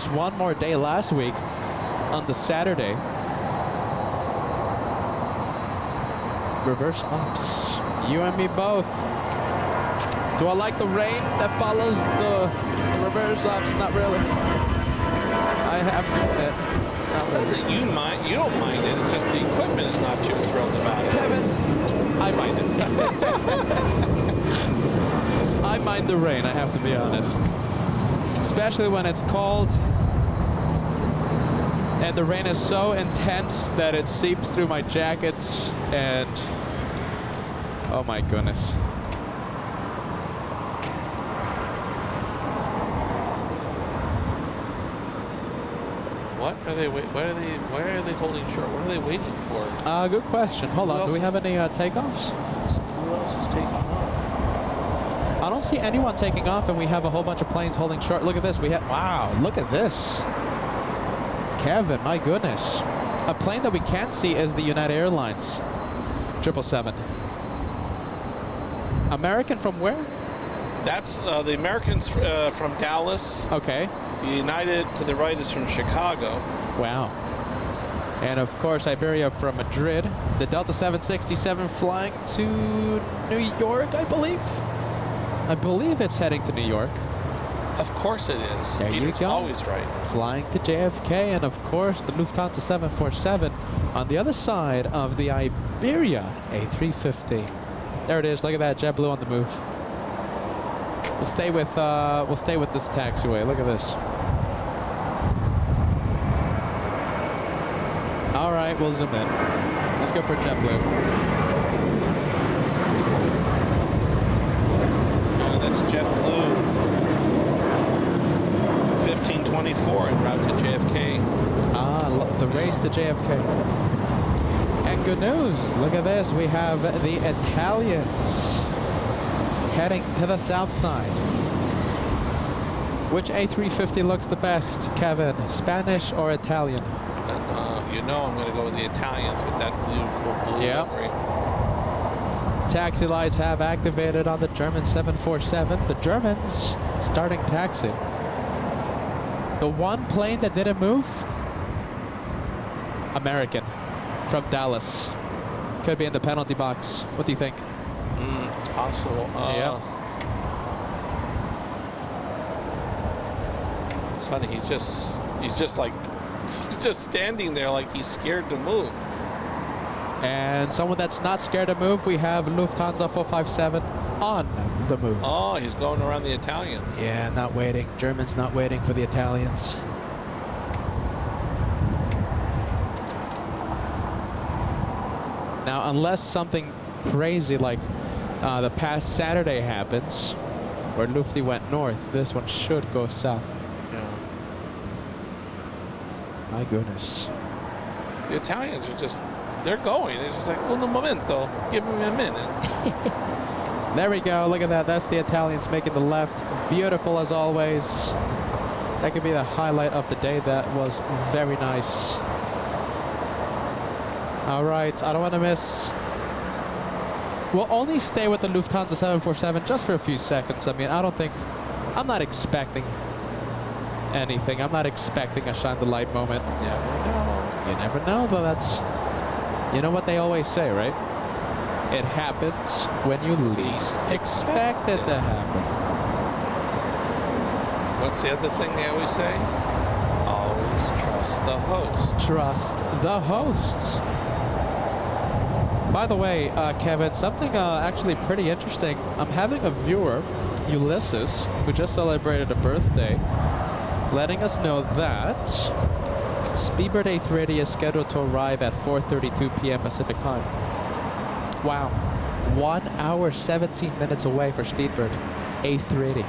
one more day last week on the Saturday. Reverse ops. You and me both. Do I like the rain that follows the reverse ops? Not really. I have to admit. It's not that you don't mind it. It's just the equipment is not too thrilled about it. Kevin, I mind it. I mind the rain, I have to be honest. Especially when it's cold. And the rain is so intense that it seeps through my jackets and oh my goodness. What are they? Why are they holding short? What are they waiting for? Good question. Hold Who on. Do we else have any takeoffs? Who else is taking off? I don't see anyone taking off, and we have a whole bunch of planes holding short. Look at this. We have wow. Look at this, Kevin. My goodness. A plane that we can't see is the United Airlines 777. American from where? That's the Americans from Dallas. Okay. The United to the right is from Chicago. Wow. And of course, Iberia from Madrid. The Delta 767 flying to New York, I believe. I believe it's heading to New York. Of course it is. There you Peter's go. always right. Flying to JFK, and of course, the Lufthansa 747 on the other side of the Iberia A350. There it is. Look at that, JetBlue on the move. We'll stay with this taxiway. Look at this. All right, we'll zoom in. Let's go for JetBlue. That's JetBlue. 1524 en route to JFK. The race to JFK. And good news. Look at this. We have the Italians heading to the south side. Which A350 looks the best, Kevin? Spanish or Italian? You know I'm going to go with the Italians with that beautiful blue livery. Taxi lights have activated on the German 747. The Germans starting taxi. The one plane that didn't move? American from Dallas. Could be in the penalty box. What do you think? It's possible. Yeah. It's funny. He's just like just standing there like he's scared to move. And someone that's not scared to move, we have Lufthansa 457 on the move. Oh, he's going around the Italians. Yeah, not waiting. Germans not waiting for the Italians. Now, unless something crazy like the past Saturday happens, where Lufty went north, this one should go south. Yeah. My goodness. The Italians are just, they're going. They're just like, un momento, give me a minute. There we go. Look at that. That's the Italians making the left. Beautiful as always. That could be the highlight of the day. That was very nice. All right. I don't want to miss. We'll only stay with the Lufthansa 747 just for a few seconds. I mean, I'm not expecting anything. I'm not expecting a shine the light moment. Never know. You never know, though. That's, you know what they always say, right? It happens when you least expect it to happen. What's the other thing they always say? Always trust the host. Trust the hosts. By the way, Kevin, something actually pretty interesting. I'm having a viewer, Ulysses, who just celebrated a birthday, letting us know that Speedbird A380 is scheduled to arrive at 4:32 p.m. Pacific time. Wow. 1 hour, 17 minutes away for Speedbird A380.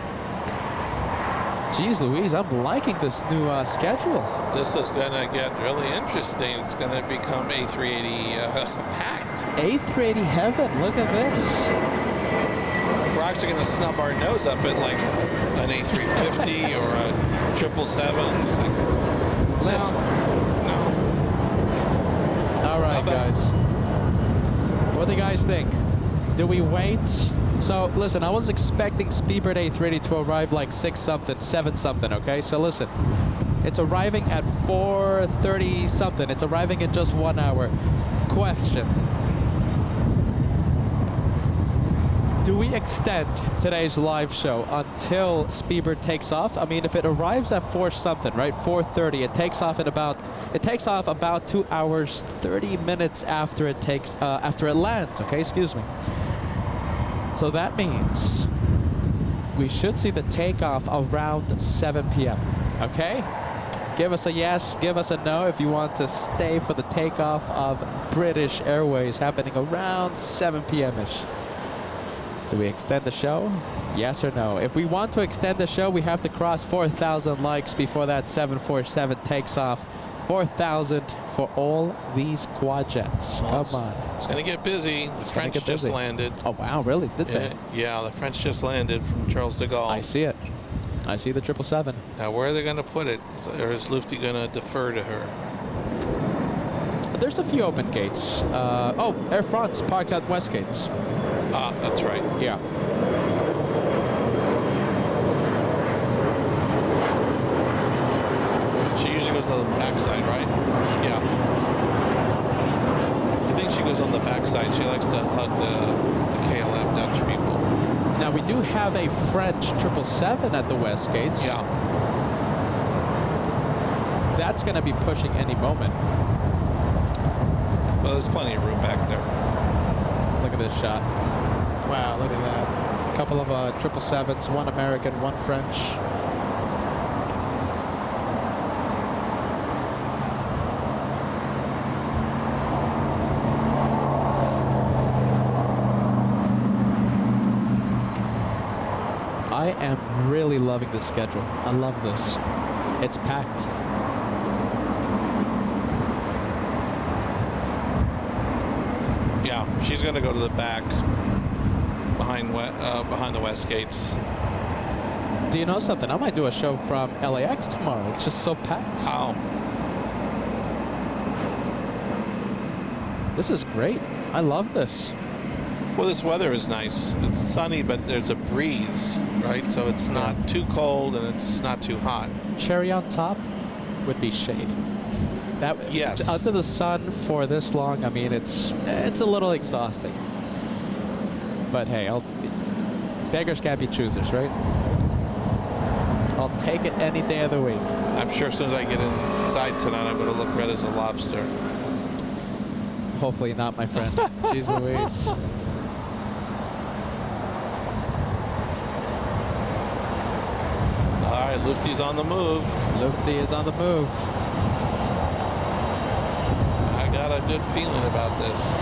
Jeez Louise, I'm liking this new schedule. This is going to get really interesting. It's going to become A380 packed. A380 heaven, look at this. We're actually going to snub our nose up at like an A350 or a 777. It's like, Listen. no. All right, guys. What do you guys think? Do we wait? So, listen, I was expecting Speedbird A380 to arrive like 6-something, 7-something, okay? So, listen. It's arriving at 4:30-something. It's arriving in just 1 hour. Question. Do we extend today's live show until Speedbird takes off? I mean, if it arrives at 4-something, right, 4:30, it takes off about 2 hours, 30 minutes after it lands, okay, excuse me. So that means we should see the takeoff around 7 p.m., okay? Give us a yes, give us a no if you want to stay for the takeoff of British Airways happening around 7 p.m.-ish. Do we extend the show? Yes or no? If we want to extend the show, we have to cross 4,000 likes before that 747 takes off. 4,000 for all these quad jets. Come on. It's going to get busy. The French just landed. Oh, wow, really? Did they? Yeah, the French just landed from Charles de Gaulle. I see it. I see the 777. Now, where are they going to put it? Or is Lufty going to defer to her? There's a few open gates. Oh, Air France parks at West Gates. Ah, that's right. Yeah. She usually goes on the backside, right? Yeah. I think she goes on the backside. She likes to hug the KLM Dutch people. Now, we do have a French 777 at the West Gates. Yeah. That's going to be pushing any moment. Well, there's plenty of room back there. Look at this shot. Wow, look at that. A couple of 777s, one American, one French. I am really loving this schedule. I love this. It's packed. Yeah, she's going to go to the back behind the West Gates. Do you know something? I might do a show from LAX tomorrow. It's just so packed. Oh. This is great. I love this. Well, this weather is nice. It's sunny, but there's a breeze, right? So it's not too cold and it's not too hot. Cherry on top would be shade. That yes. Under the sun for this long, I mean, it's a little exhausting. But hey, beggars can't be choosers, right? I'll take it any day of the week. I'm sure as soon as I get inside tonight, I'm going to look red as a lobster. Hopefully not, my friend. Jeez Louise. All right, Lufty's on the move. Lufty is on the move. I got a good feeling about this.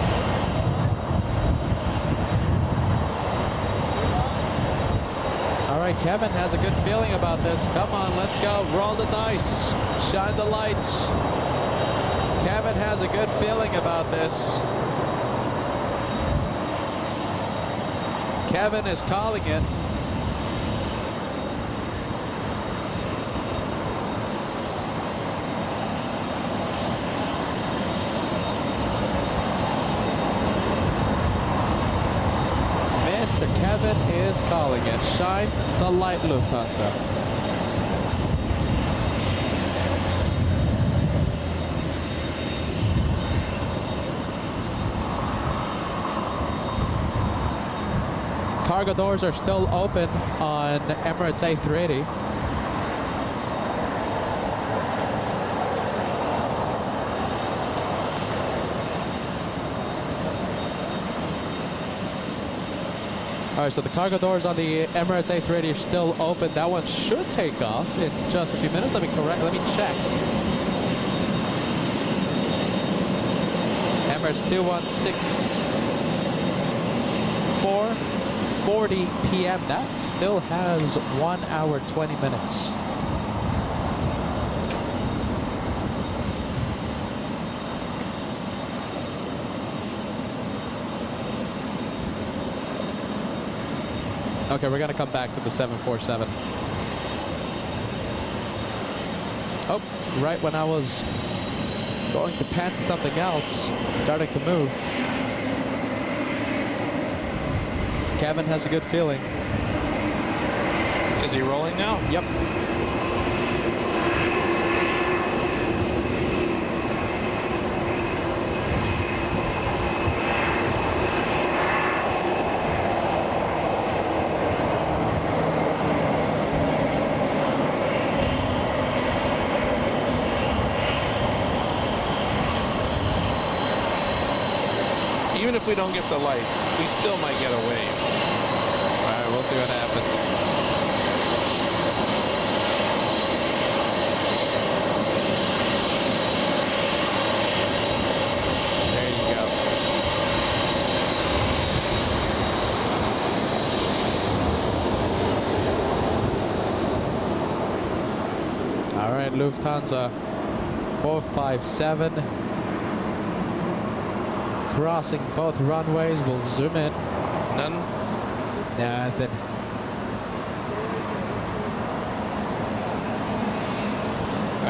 All right, Kevin has a good feeling about this. Come on, let's go. Roll the dice. Shine the lights. Kevin has a good feeling about this. Kevin is calling it. Mr. Kevin is calling it. Shine the light, Lufthansa. Cargo doors are still open on Emirates A380. All right, so the cargo doors on the Emirates A380 are still open. That one should take off in just a few minutes. Let me check. Emirates 2164, 40 p.m. That still has 1 hour, 20 minutes. Okay, we're gonna come back to the 747. Oh, right when I was going to pan to something else, starting to move. Kevin has a good feeling. Is he rolling now? Yep. Even if we don't get the lights, we still might get a wave. All right, we'll see what happens. Lufthansa 457. Crossing both runways. We'll zoom in. None? Nothing.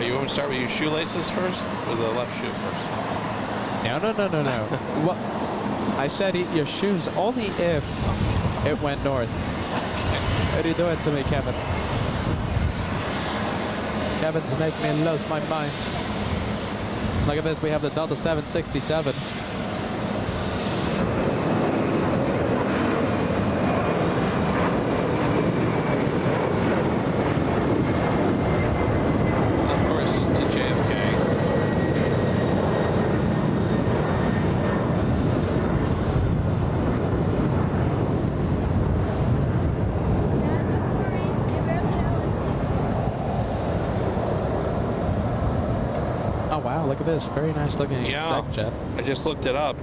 You want me to start with your shoelaces first or the left shoe first? No. Well, I said eat your shoes only if it went north. What are you doing to me, Kevin? Kevin's making me lose my mind. Look at this, we have the Delta 767. Of course, to JFK. Oh wow, look at this. Very nice looking exec jet. I just looked it up.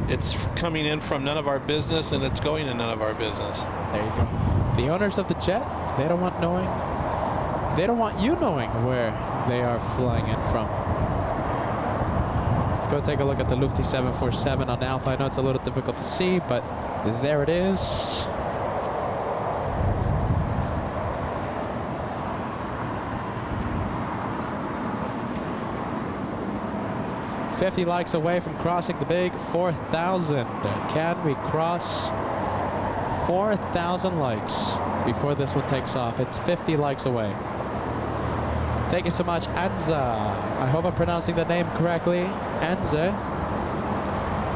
It's coming in from none of our business and it's going to none of our business. There you go. The owners of the jet, they don't want you knowing where they are flying in from. Let's go take a look at the Lufty 747 on Alpha. I know it's a little difficult to see, but there it is. $50 likes away from crossing the big 4,000. Can we cross 4,000 likes before this one takes off? It's 50 likes away. Thank you so much, Anza. I hope I'm pronouncing the name correctly. Anza.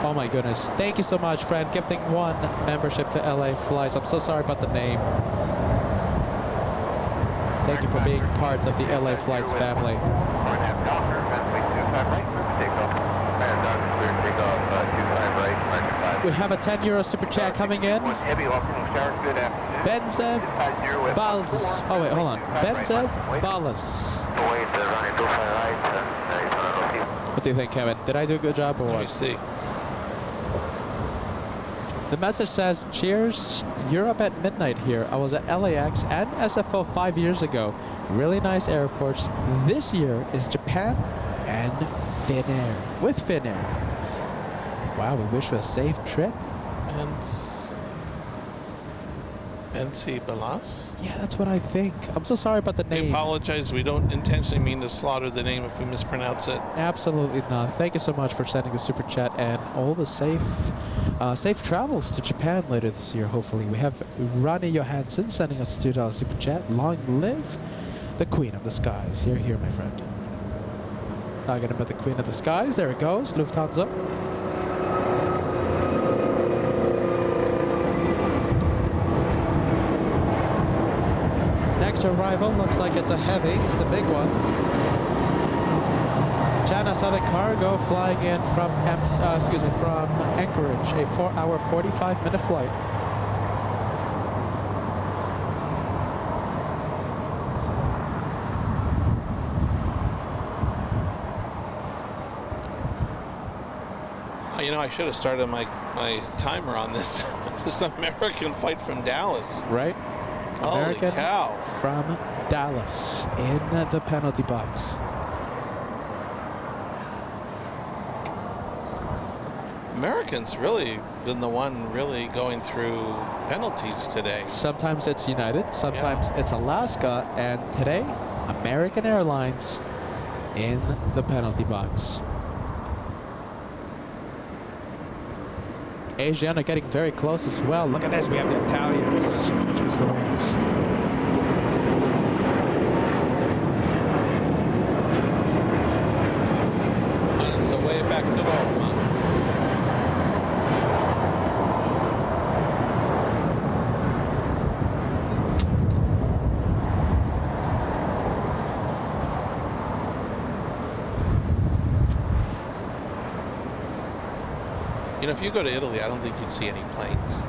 Oh my goodness. Thank you so much, friend. Gifting 1 membership to LA Flights. I'm so sorry about the name. Thank you for being part of the LA Flights family. We have a €10 super chat coming in. Benze Balz. Oh wait, hold on. Benze Balz. What do you think, Kevin? Did I do a good job or what? Let me see. The message says, cheers, Europe at midnight here. I was at LAX and SFO 5 years ago. Really nice airports. This year is Japan and Finnair. With Finnair. Wow, we wish you a safe trip. NC Balas? Yeah, that's what I think. I'm so sorry about the We name. apologize. We don't intentionally mean to slaughter the name if we mispronounce it. Absolutely not. Thank you so much for sending the super chat and all the safe travels to Japan later this year, hopefully. We have Ronnie Johansson sending us a $2 super chat. Long live the Queen of the Skies. Here, my friend. Talking about the Queen of the Skies. There it goes. Lufthansa. Next arrival looks like it's a heavy. It's a big one. China Southern Cargo flying in from from Anchorage, a 4-hour, 45-minute flight. You know, I should have started my timer on this. This American flight from Dallas. Right? Holy cow. From Dallas in the penalty box. Americans really been the one really going through penalties today. Sometimes it's United, sometimes it's Alaska, and today, American Airlines in the penalty box. Asiana getting very close as well. Look at this, we have the Italians. Jeez Louise. It's a way back to Rome, huh? You know, if you go to Italy, I don't think you'd see any planes.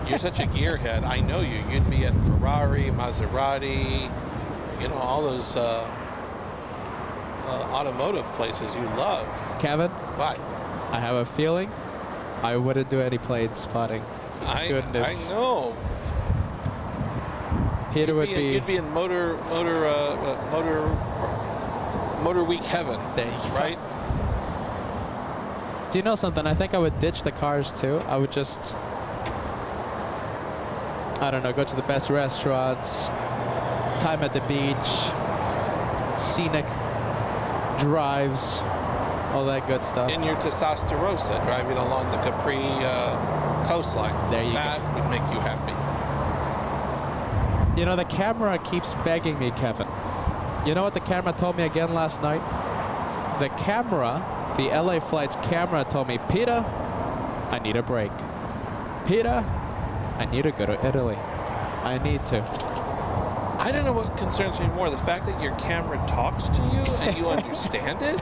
You're such a gearhead. I know you. You'd be at Ferrari, Maserati, you know, all those automotive places you love. Kevin? What? I have a feeling I wouldn't do any plane spotting. I Goodness. know. Peter would be. You'd be in motor week heaven. There you go. Right? Do you know something? I think I would ditch the cars too. I would just, I don't know, go to the best restaurants, time at the beach, scenic drives, all that good stuff. In your testosterosa, driving along the Capri coastline. There you that would make you happy. You know, the camera keeps begging me, Kevin. You know what the camera told me again last night? The camera, the LA flight's camera told me, Peter, I need a break. Peter, I need to go to Italy. I need to. I don't know what concerns me more, the fact that your camera talks to you and you understand it?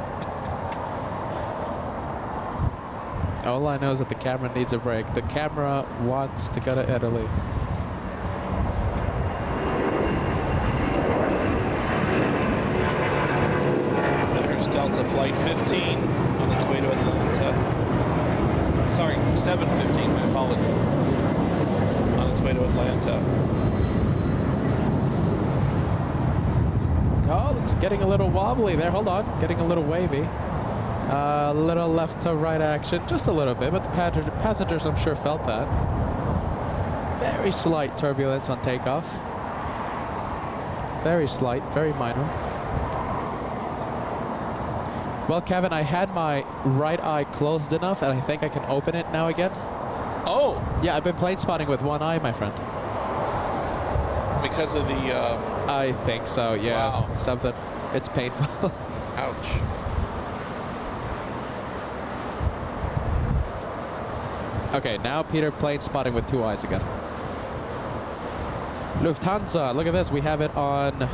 All I know is that the camera needs a break. The camera wants to go to Italy. There's Delta Flight 15 on its way to Atlanta. Sorry, 715, my apologies. On its way to Atlanta. Oh, it's getting a little wobbly there. Hold on. Getting a little wavy. A little left to right action. Just a little bit, but the passengers, I'm sure, felt that. Very slight turbulence on takeoff. Very slight, very minor. Well, Kevin, I had my right eye closed enough, and I think I can open it now again. Oh! Yeah, I've been plane spotting with one eye, my friend. Because of the... I think so, yeah. Wow. Something. It's painful. Ouch. Okay, now Peter plane spotting with two eyes again. Lufthansa, look at this. We have it on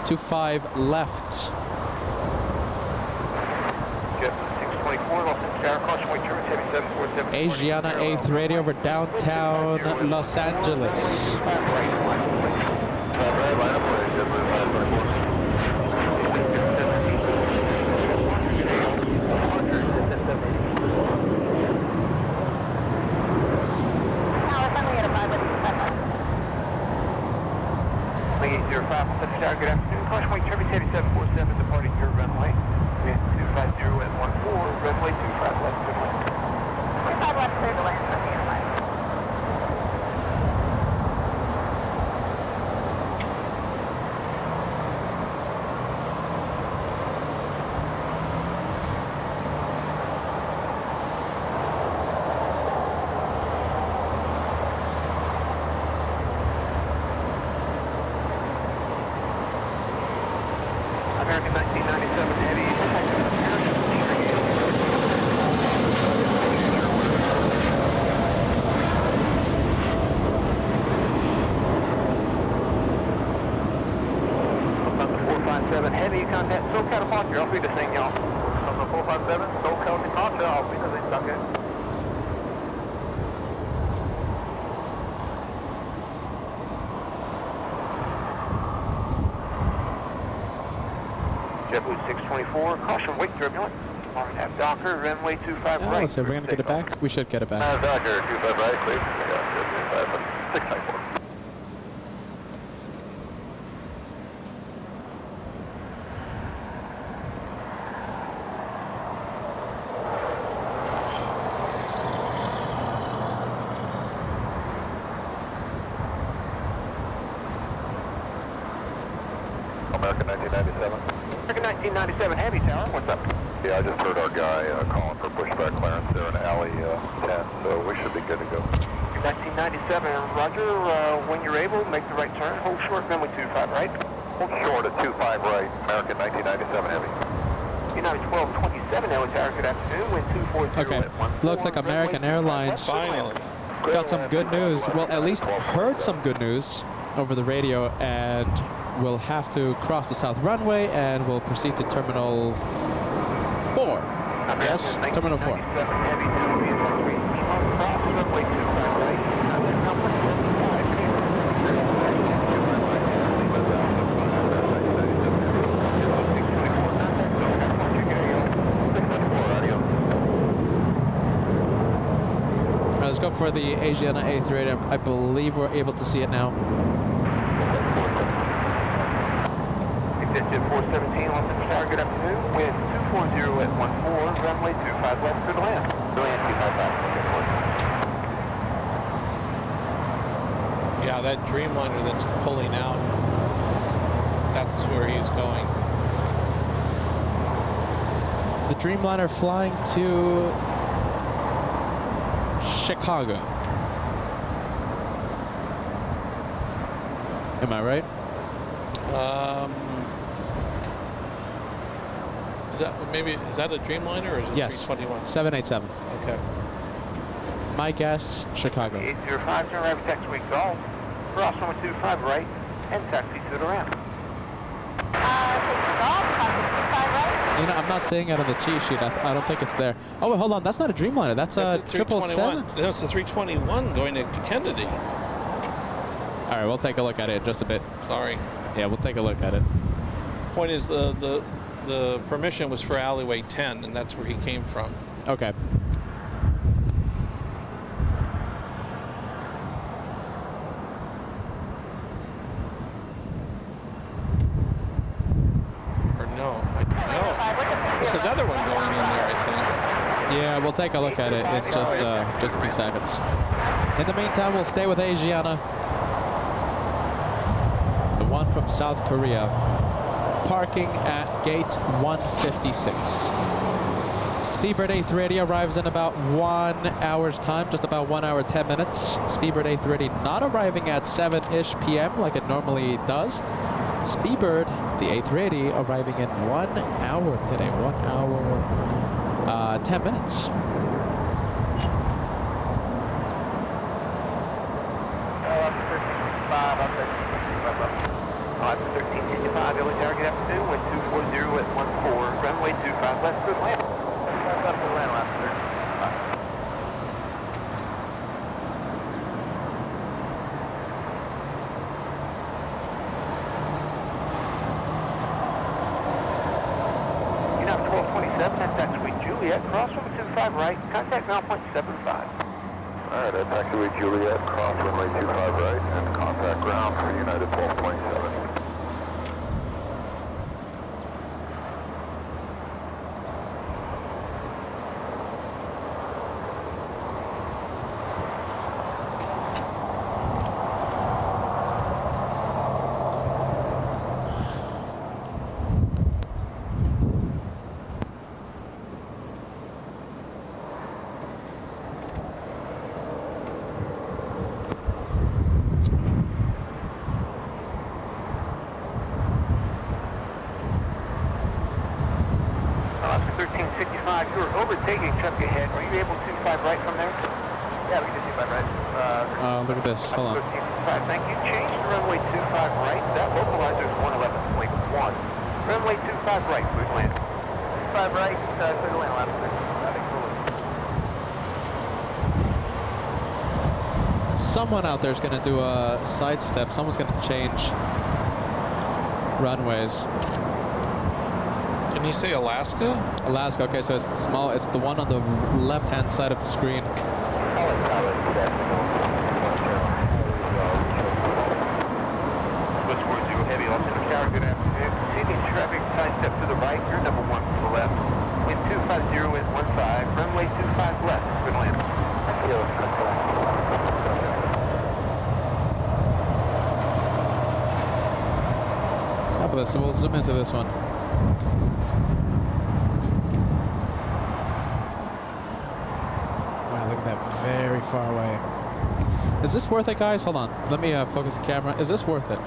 25 left. Jet 624, Los Angeles, Tower, caution, wait, turn, heavy 747. Asiana 8th radio over downtown Los Angeles. Line up, JetBlue 524. Lee 805, Pacific Tower, good afternoon. Caution, wait, Turbies Heavy 747 departing your runway. Wind 250 at 14, runway 25 left, good land. 25 left, clear to land from the airline. American 1997 Heavy, Lufthansa 457 Heavy, contact SoCal departure, I'll be the same, y'all. Lufthansa 457, SoCal departure, I'll be the same, okay. JetBlue 624, caution, wait, turbulent. RNAV Docker, runway 25 Oh, right. so we're going to get it back? We should get it back. Docker 25 right, please. Yeah, 694. American 1997. American 1997 Heavy Tower, what's up? Yeah, I just heard our guy calling for pushback clearance there in alley 10, so we should be good to go. 1997, Roger, when you're able, make the right turn, hold short, runway 25 right. Hold short at 25 right, American 1997 Heavy. United 1227 LA Tower, good afternoon, wind 240 Okay, at 14, looks like American runway 25 Airlines left. Finally. got some good news. Well, at least heard some good news over the radio, and we'll have to cross the south runway and we'll proceed to Terminal 4. Yes, Terminal 4. 1997 Heavy Tower, VFR 3, cross, runway 25 right, contact complex 75, Let's go for the Asiana 8th radio. I believe we're able to see it now. Jet 417, Los Angeles Tower, good afternoon. Wind 240 at 14, runway 25 left, clear to land. Land 255. Yeah, that Dreamliner that's pulling out, that's where he's going. The Dreamliner flying to Chicago. Am I right? Is that a Dreamliner or is it Yes. 321? 787. Okay. My guess, Chicago. 805, turn right, taxiway golf. Cross runway 25 right, and taxi to the ramp. You know, I'm not seeing it on the cheat sheet. I don't think it's there. Oh, wait, hold on. That's not a Dreamliner. That's a 777. No, it's a 321 going to Kennedy. All right, we'll take a look at it in just a bit. Sorry. Yeah, we'll take a look at it. Point is the permission was for alleyway 10, and that's where he came from. Okay. There's another one going in there, I think. Yeah, we'll take a look at it. It's just a few seconds. In the meantime, we'll stay with Asiana. The one from South Korea. Parking at gate 156. Speedbird A380 arrives in about 1 hour's time, just about 1 hour, 10 minutes. Speedbird A380 not arriving at 7-ish p.m. like it normally does. Speedbird, the A380, arriving in 1 hour today. 1 hour, 10 minutes. On 1355, LA Tower, good afternoon. Wind 240 at 14, runway 25 left, good land. 25 left, good land, last 1355. United 1227, that's taxiway Juliet, cross runway 25 right, contact ground point 75. Alright, that's taxiway Juliet, cross runway 25 right, and contact ground for United 1227. You're overtaking Chuck ahead. Are you able to 5 right from there? Yeah, we can do 5 right. Look at this. Hold on. 13.5. Thank you. Change to runway 25 right. That localizer is 111.1. Runway 25 right, clear to land. 25 right, clear to land, last 13. Someone out there is going to do a sidestep. Someone's going to change runways. Can you say Alaska? Alaska. Okay, so it's the small. It's the one on the left-hand side of the screen. What's 40 heavy, Los Angeles Tower, good afternoon. Proceeding traffic, sidestep to the right. You're number 1 to the left. Wind 250 at 15. Runway 25 left. Good land. Top of this, so we'll zoom into this one. Wow, look at that, very far away. Is this worth it, guys? Hold on, let me focus the camera. Is this worth it?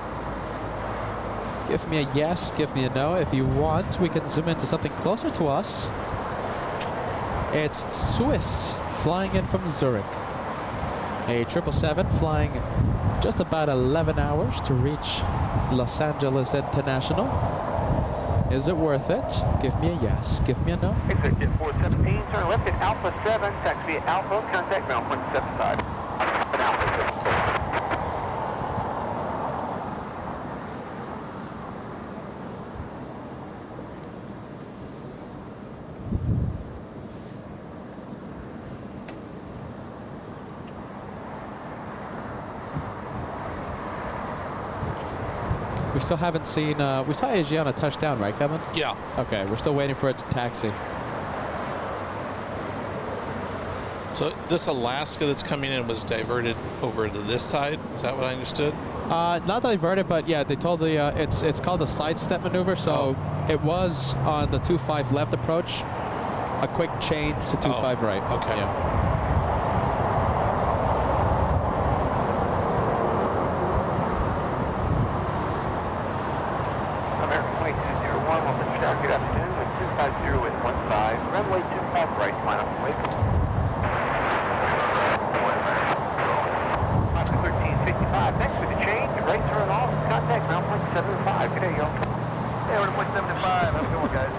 Give me a yes, give me a no. If you want, we can zoom into something closer to us. It's Swiss flying in from Zurich. A 777 flying just about 11 hours to reach Los Angeles International. Is it worth it? Give me a yes. Give me a no. Exit Jet 417, turn left at Alpha 7, taxi at Alpha, contact ground point 75. Alpha 7. We We still haven't seen, we saw Asiana touchdown, right, Kevin? Yeah. Okay, we're still waiting for it to taxi. So this Alaska that's coming in was diverted over to this side. Is that what I understood? Not diverted, but yeah, they told the, it's called the sidestep maneuver, so it was on the 2-5 left approach, a quick change to 2-5 right. Okay. Yeah. American 2201, Wilson Star, good afternoon, with 250 at 15, runway 25 right, line up and wait. 1365, next with the change, right turn off, contact ground point 75, good day, y'all. Hey, we're to point 75, how's it going, guys?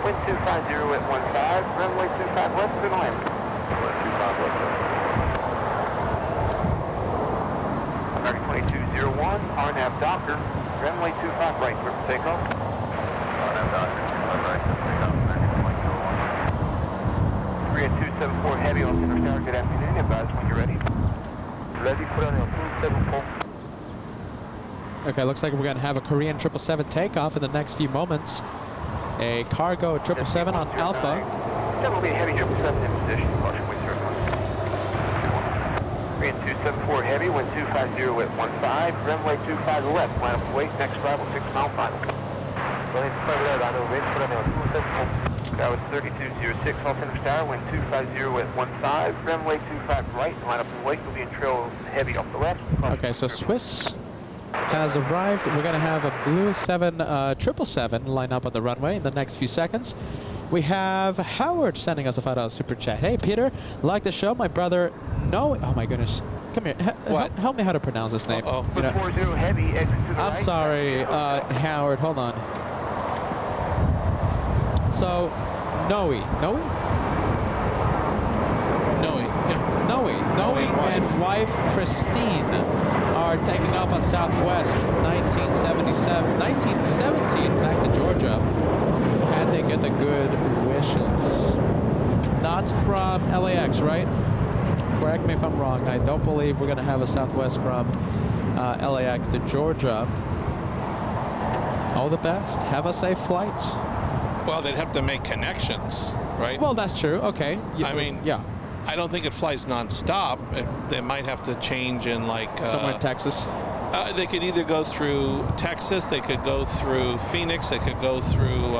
Wind 250 at 15, runway 25 west, good land. American 2201, RNAV Docker, runway 25 right, clear for takeoff. RNAV Docker, 25 right, clear for takeoff, American 2201. 3 at 274 heavy on center tower, good afternoon, advise when you're ready. Ready, put on your 274. Okay, looks like we're going to have a Korean 777 takeoff in the next few moments. A cargo 777 on Alpha. That will be a heavy 777 in position. Caution wind 3 and 274 heavy, wind 250 at 15, runway 25 left, line up and wait, next arrival 6 mile final. Runway 25 left, I know, ready, put on 274. That was 3206, all center tower, wind 250 at 15, runway 25 right, line up and wait, will be in trail heavy off the left. Okay, so Swiss has arrived. We're going to have a blue 777 line up on the runway in the next few seconds. We have Howard sending us a $5 super chat. Hey, Peter, like the show. My brother, no. Oh, my goodness. Come here. What? Help me how to pronounce this name. Uh-oh. You know, 40 heavy, exit to the I'm right. sorry, Howard. Hold on. So, Noe. Noe and wife Christine are taking off on Southwest 1977, 1917 back to Georgia. Can they get the good wishes? Not from LAX, right? Correct me if I'm wrong. I don't believe we're going to have a Southwest from LAX to Georgia. All the best. Have a safe flight. Well, they'd have to make connections, right? Well, that's true. Okay. I mean, yeah. I don't think it flies nonstop. They might have to change in like Somewhere in Texas. They could either go through Texas, they could go through Phoenix, they could go through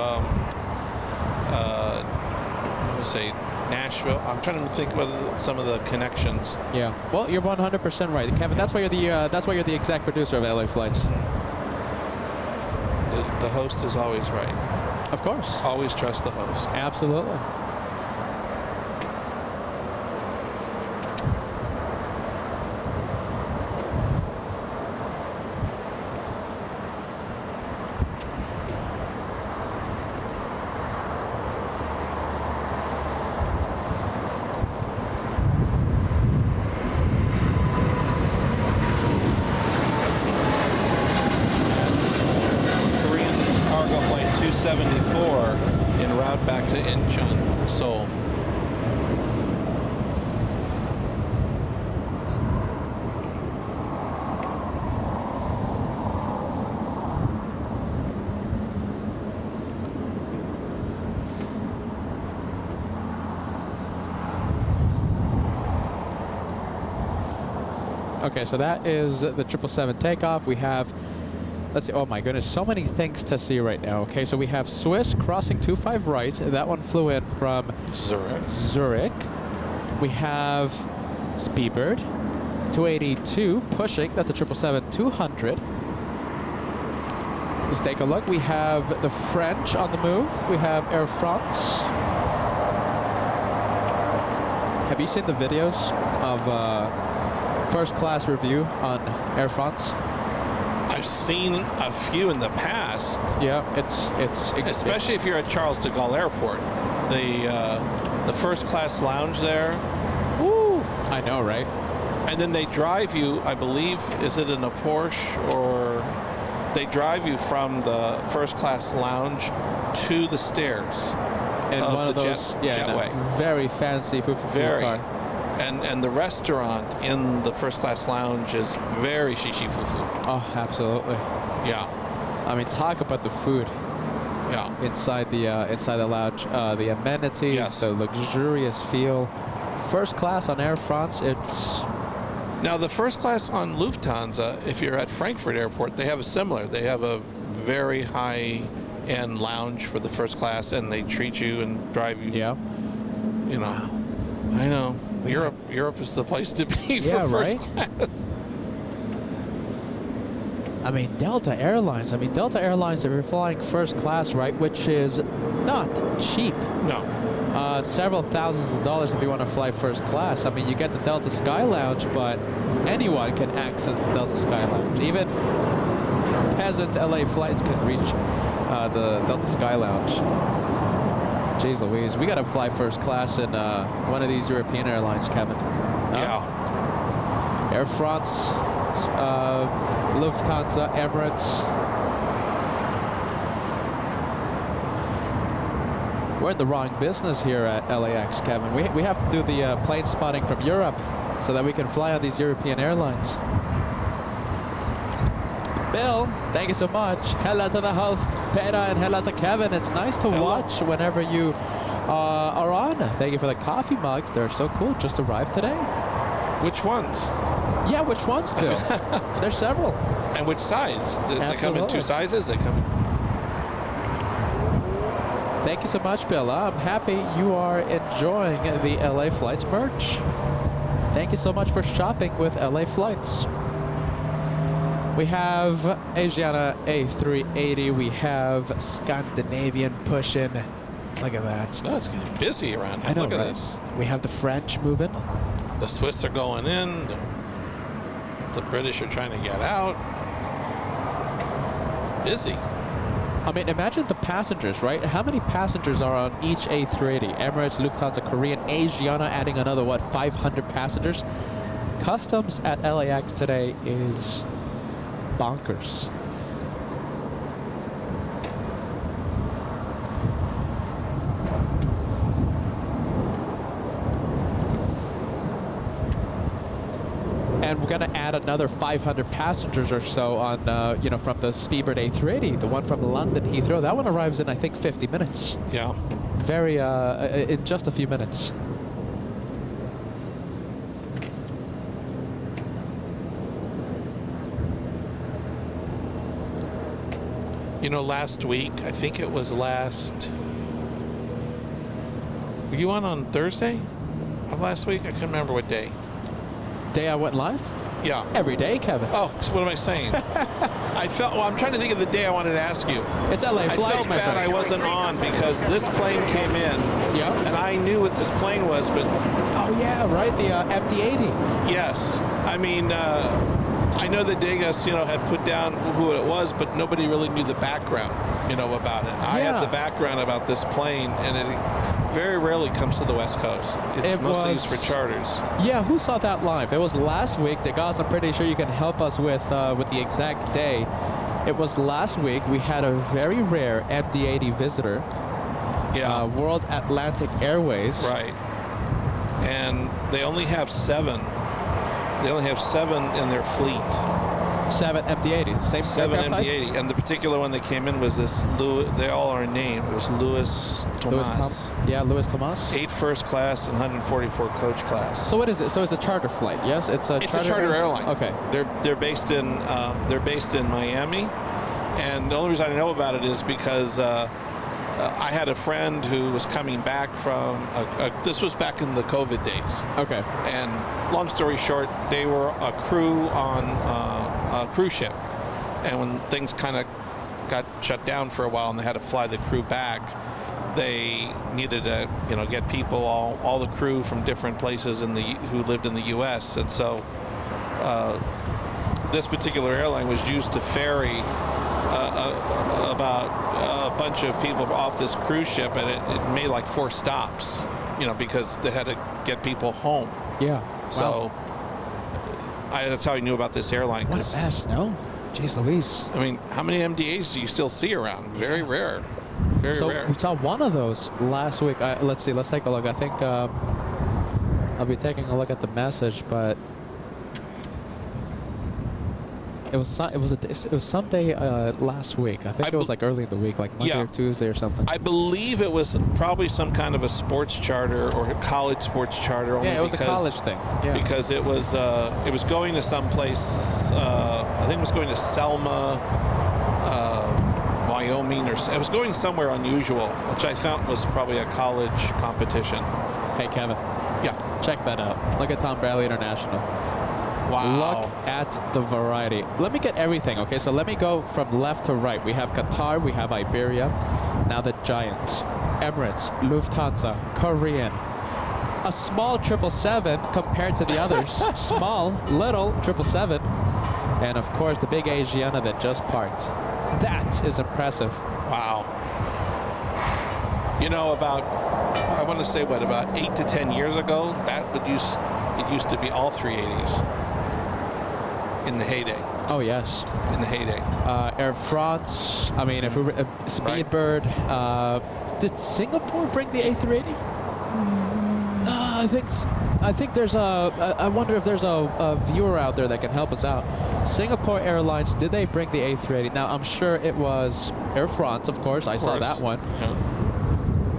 say Nashville. I'm trying to think about some of the connections. Yeah. Well, you're 100% right, Kevin. That's why you're the exact producer of LA Flights. The host is always right. Of course. Always trust the host. Absolutely. En route back to Incheon, Seoul. Okay, so that is the 777 takeoff. We have, let's see, oh my goodness, so many things to see right now. Okay, so we have Swiss crossing 25 right. That one flew in from Zurich. We have Speedbird 282 pushing. That's a 777-200. Let's take a look. We have the French on the move. We have Air France. Have you seen the videos of first class review on Air France? I've seen a few in the past. Yeah, it's especially if you're at Charles de Gaulle Airport. The first class lounge there. Woo! I know, right? And then they drive you, I believe, is it in a Porsche, or they drive you from the first class lounge to the stairs And of one the of those, jetway. very fancy Very. car. And the restaurant in the first class lounge is very shishi fufu. Oh, absolutely. Yeah, I mean, talk about the food yeah. inside the lounge, the amenities, Yes. the luxurious feel. First class on Air France, it's Now, the first class on Lufthansa, if you're at Frankfurt Airport, they have a similar. They have a very high-end lounge for the first class, and they treat you and drive you. yeah. You know, I know. Europe is the place to be Yeah, for first right? class. I mean, Delta Airlines. If you're flying first class, right, which is not cheap. No. Several thousands of dollars if you want to fly first class. I mean, you get the Delta Sky Lounge, but anyone can access the Delta Sky Lounge. Even peasant LA flights can reach the Delta Sky Lounge. Jeez Louise, we got to fly first class in one of these European airlines, Kevin. Yeah. Air France, Lufthansa, Emirates. We're in the wrong business here at LAX, Kevin. We have to do the plane spotting from Europe so that we can fly on these European airlines. Bill, thank you so much. Hello to the host, Peter, and hello to Kevin. It's nice to watch whenever you are on. Thank you for the coffee mugs. They're so cool. Just arrived today. Which ones? Yeah, which ones, Bill? There's several. And which size? They come in two Absolutely. sizes? They come. Thank you so much, Bill. I'm happy you are enjoying the LA Flights merch. Thank you so much for shopping with LA Flights. We have Asiana A380. We have Scandinavian pushing. Look at that. Oh, it's getting busy around here. I know, Look at right? this. We have the French moving. The Swiss are going in. The British are trying to get out. Busy. I mean, imagine the passengers, right? How many passengers are on each A380? Emirates, Lufthansa, Korean, Asiana adding another, 500 passengers? Customs at LAX today is bonkers. And we're going to add another 500 passengers or so on, from the Speedbird A380, the one from London Heathrow. That one arrives in, I think, 50 minutes. Yeah. In just a few minutes. You know, last week, I think it was last. Were you on Thursday of last week? I can't remember what day. Day I went live? Yeah. Every day, Kevin. Oh, so what am I saying? I'm trying to think of the day I wanted to ask you. It's LA I Flights, felt my bad friend. I wasn't on because this plane came in. Yeah. And I knew what this plane was, but Oh, yeah, right. The MD-80. yes. I mean, I know that Degas, had put down who it was, but nobody really knew the background, about it. I had Yeah. the background about this plane, and it very rarely comes to the West Coast. It's It mostly was- used for charters. Yeah, who saw that live? It was last week. The guys, I'm pretty sure you can help us with the exact day. It was last week. We had a very rare MD-80 visitor. Yeah. World Atlantic Airways. Right. And they only have 7. They only have 7 in their fleet. 7 MD-80s. Same 7 aircraft type? MD-80. And the particular one that came in was this Louis. They all are named. It was Louis Thomas. Louis Thomas. 8 first class and 144 coach class. So what is it? So it's a charter flight, yes? It's a charter airline. Okay. They're based in Miami, and the only reason I know about it is because I had a friend who was coming back from. This was back in the COVID days. Okay. And long story short, they were a crew on a cruise ship, and when things kind of got shut down for a while, and they had to fly the crew back, they needed to, get people, all the crew from different places who lived in the U.S. And so this particular airline was used to ferry about a bunch of people off this cruise ship, and it made like 4 stops, because they had to get people home. Yeah. So, That's how I knew about this airline. What a 'cause, mess, no? Jeez Louise. I mean, how many MDAs do you still see around? Very rare. Very So rare. we saw one of those last week. Let's see. Let's take a look. I think I'll be taking a look at the message, but it was someday last week. I think it was like early in the week, like Monday Yeah. or Tuesday or something. I believe it was probably some kind of a sports charter or a college sports charter. Only Yeah, it was a because- college thing. Yeah. Because it was going to some place. I think it was going to Selma, Wyoming, or it was going somewhere unusual, which I thought was probably a college competition. Hey, Kevin, Yeah. check that out. Look at Tom Bradley International. Wow. Look at the variety. Let me get everything, okay? So let me go from left to right. We have Qatar, we have Iberia, now the Giants, Emirates, Lufthansa, Korean. A small 777 compared to the others. Small, little 777. And of course, the big Asiana that just parked. That is impressive. Wow. You know, about 8 to 10 years ago, it used to be all 380s in the heyday. Oh, yes. In the heyday. Air France, I mean, if we were Speedbird, did Singapore bring the A380? I think there's I wonder if there's a viewer out there that can help us out. Singapore Airlines, did they bring the A380? Now, I'm sure it was Air France, of course. I saw that one. Yeah.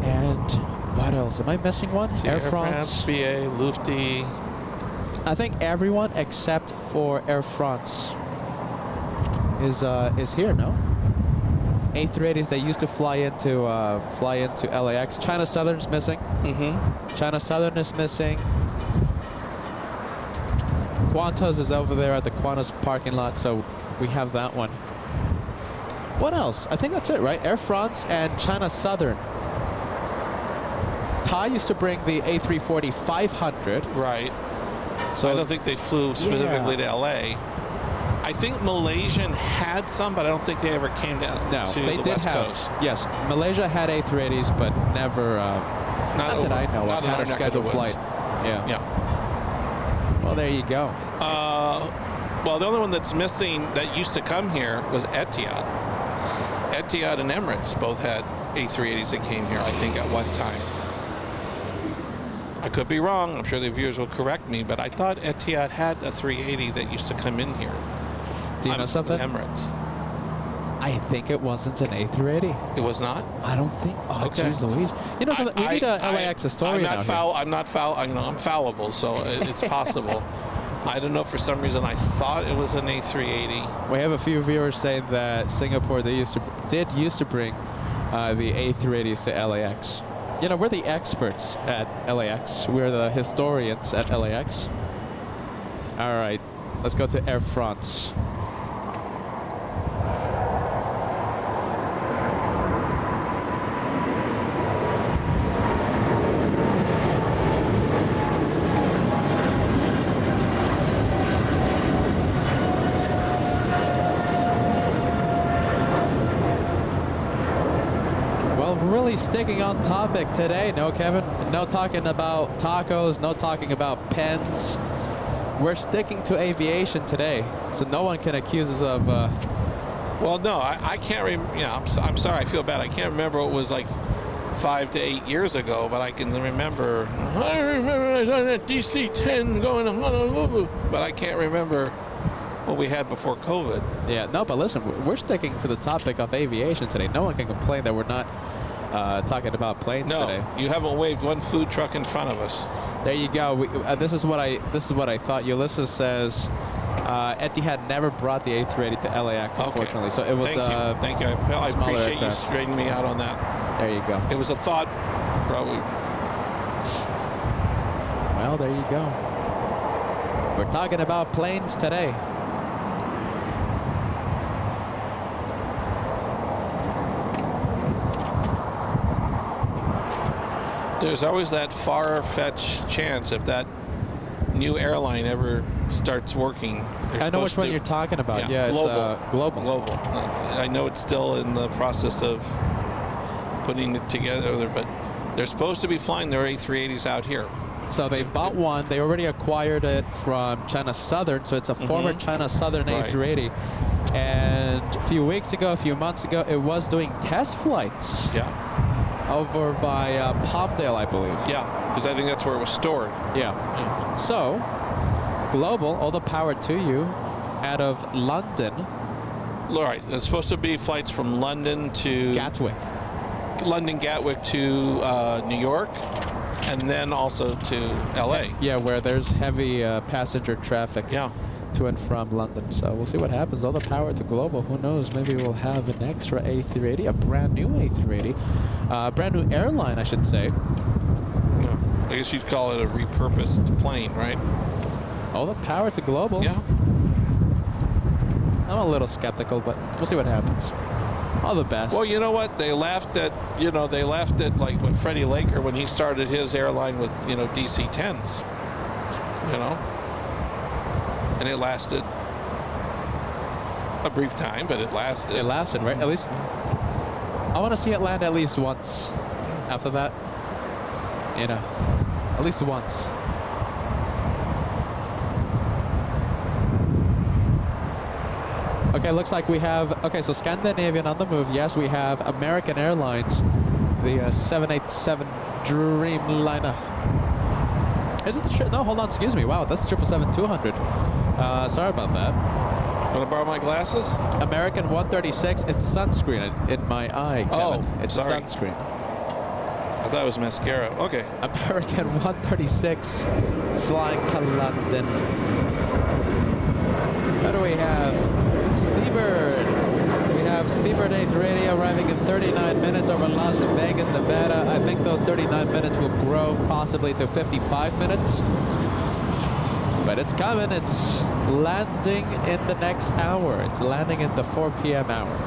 And what else? Am I missing one? See, Air France, BA, Lufty. I think everyone except for Air France is here, no? A380s they used to fly into LAX. China Southern's missing. Mm-hmm. China Southern is missing. Qantas is over there at the Qantas parking lot, so we have that one. What else? I think that's it, right? Air France and China Southern. Thai used to bring the A340-500. Right. So I don't think they flew specifically to LA. I think Malaysian had some, but I don't think they ever came down to they the did West have. Coast. Yes, Malaysia had A380s, but never. Not that I know of. Had a scheduled flight. Yeah. Yeah. Well, there you go. Well, the only one that's missing that used to come here was Etihad. Etihad and Emirates both had A380s that came here, I think, at one time. I could be wrong. I'm sure the viewers will correct me, but I thought Etihad had a 380 that used to come in here. Do you know something? Emirates. I think it wasn't an A380. It was not? I don't think. Oh, Okay. jeez Louise. You know something? We need a LAX historian out here. I'm fallible, so it's possible. I don't know. For some reason, I thought it was an A380. We have a few viewers saying that Singapore did used to bring the A380s to LAX. You know, we're the experts at LAX. We're the historians at LAX. All right, let's go to Air France. Sticking on topic today, no, Kevin? No talking about tacos, no talking about pens. We're sticking to aviation today, so no one can accuse us of. Well, no, I can't remember. You know, I'm sorry, I feel bad. I can't remember what it was like 5 to 8 years ago, but I can remember. I remember I was on that DC-10 going to Honolulu, but I can't remember what we had before COVID. Yeah, no, but listen, we're sticking to the topic of aviation today. No one can complain that we're not talking about planes today. You haven't waved one food truck in front of us. There you go. This is what I thought. Ulysses says Etihad never brought the A380 to LAX, unfortunately. Okay. So it was. Thank you. I appreciate you straightening me out on that. There you go. It was a thought, probably. Well, there you go. We're talking about planes today. There's always that far-fetched chance if that new airline ever starts working. I know which one you're talking about. Yeah, Global. It's Global. Global. I know it's still in the process of putting it together, but they're supposed to be flying their A380s out here. So they bought one. They already acquired it from China Southern. So it's a former China Southern A380. And a few weeks ago, a few months ago, it was doing test flights. Yeah. Over by Palmdale, I believe. Yeah, because I think that's where it was stored. Yeah. So, Global, all the power to you, out of London. All right, it's supposed to be flights from London to Gatwick. London, Gatwick to New York, and then also to LA. Yeah, where there's heavy passenger traffic. Yeah. To and from London. So we'll see what happens. All the power to Global. Who knows? Maybe we'll have an extra A380, a brand new A380, brand new airline, I should say. Yeah. I guess you'd call it a repurposed plane, right? All the power to Global. Yeah. I'm a little skeptical, but we'll see what happens. All the best. Well, you know what? They laughed at like when Freddie Laker when he started his airline with DC-10s. And it lasted a brief time, but it lasted. It lasted, right? At least I want to see it land at least once. After that, at least once. Okay, looks like we have. Okay, so Scandinavian on the move. Yes, we have American Airlines, the 787 Dreamliner. Is it the no? Hold on, excuse me. Wow, that's 777-200. Sorry about that. Want to borrow my glasses? American 136. It's the sunscreen in my eye, Kevin. Oh, it's sorry. the sunscreen. I thought it was mascara. Okay. American 136 flying to London. What do we have? Speedbird. We have Speedbird A380 arriving in 39 minutes over Las Vegas, Nevada. I think those 39 minutes will grow possibly to 55 minutes. But it's coming. It's landing in the next hour. It's landing in the 4 p.m. hour.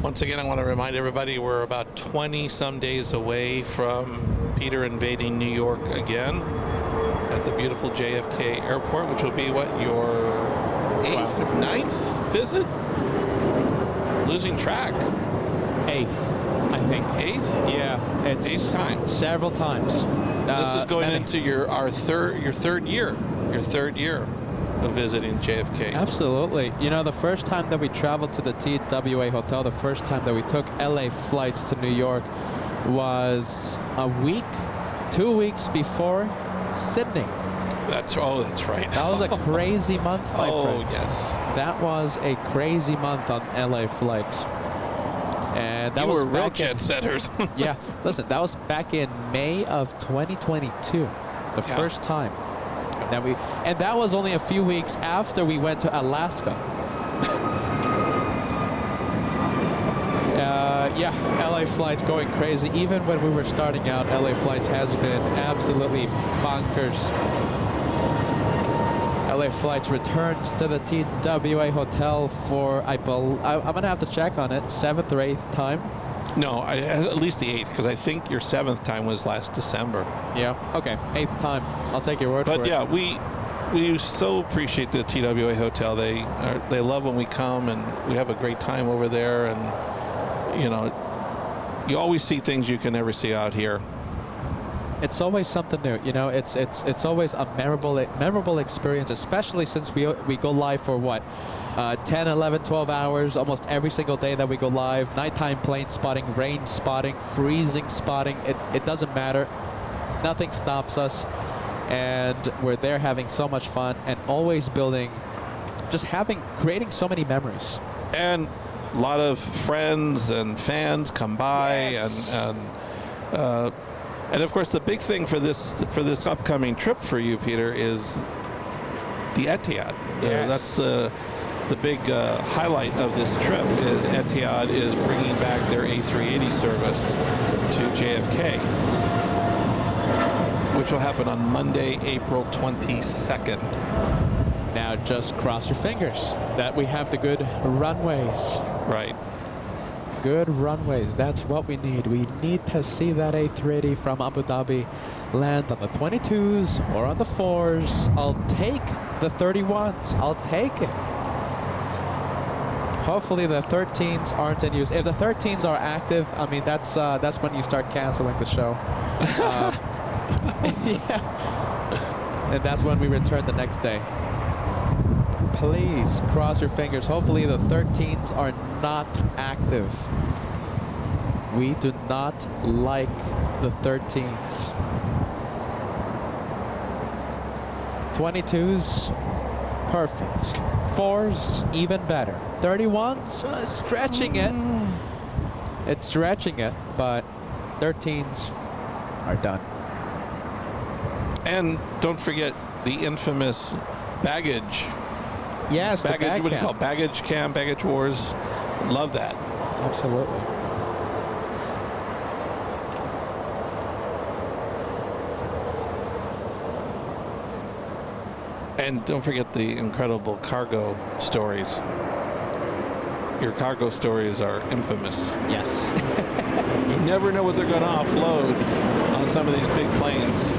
Once again, I want to remind everybody we're about 20-some days away from Peter invading New York again at the beautiful JFK Airport, which will be, what, your 8th or 9th visit? Losing track. 8th, I think. 8th? Yeah, it's 8th time. Several times. This is going into your third year of visiting JFK. Absolutely. You know, the first time that we traveled to the TWA Hotel, the first time that we took LA flights to New York was 2 weeks before Sydney. That's right. That was a crazy month, my friend. Oh, yes. That was a crazy month on LA flights. And that was real back jet setters. Yeah, listen, that was back in May of 2022, the first time that and that was only a few weeks after we went to Alaska. Yeah, LA flights going crazy. Even when we were starting out, LA flights has been absolutely bonkers. LA flights returns to the TWA Hotel for, I'm going to have to check on it, 7th or 8th time. No, at least the 8th, because I think your 7th time was last December. Yeah, okay, 8th time. I'll take your word for it. But yeah, we so appreciate the TWA Hotel. They love when we come, and we have a great time over there. And, you always see things you can never see out here. It's always something new, it's always a memorable experience, especially since we go live for what, 10, 11, 12 hours almost every single day that we go live. Nighttime plane spotting, rain spotting, freezing spotting, it doesn't matter. Nothing stops us, and we're there having so much fun and always creating so many memories. And a lot of friends and fans come by. Yes. And of course, the big thing for this upcoming trip for you, Peter, is the Etihad. Yes. That's the big highlight of this trip is Etihad is bringing back their A380 service to JFK, which will happen on Monday, April 22nd. Now just cross your fingers that we have the good runways. Right. Good runways. That's what we need. We need to see that A380 from Abu Dhabi land on the 22s or on the 4s. I'll take the 31s. I'll take it. Hopefully the 13s aren't in use. If the 13s are active, I mean, that's when you start canceling the show. Yeah. And that's when we return the next day. Please cross your fingers. Hopefully the 13s are not active. We do not like the 13s. 22s, perfect. 4s, even better. 31s, stretching it. It's stretching it, but 13s are done. And don't forget the infamous baggage. Yes, the bag What do you call cam. it? Baggage cam, baggage wars. Love that. Absolutely. And don't forget the incredible cargo stories. Your cargo stories are infamous. Yes. You never know what they're going to offload on some of these big planes.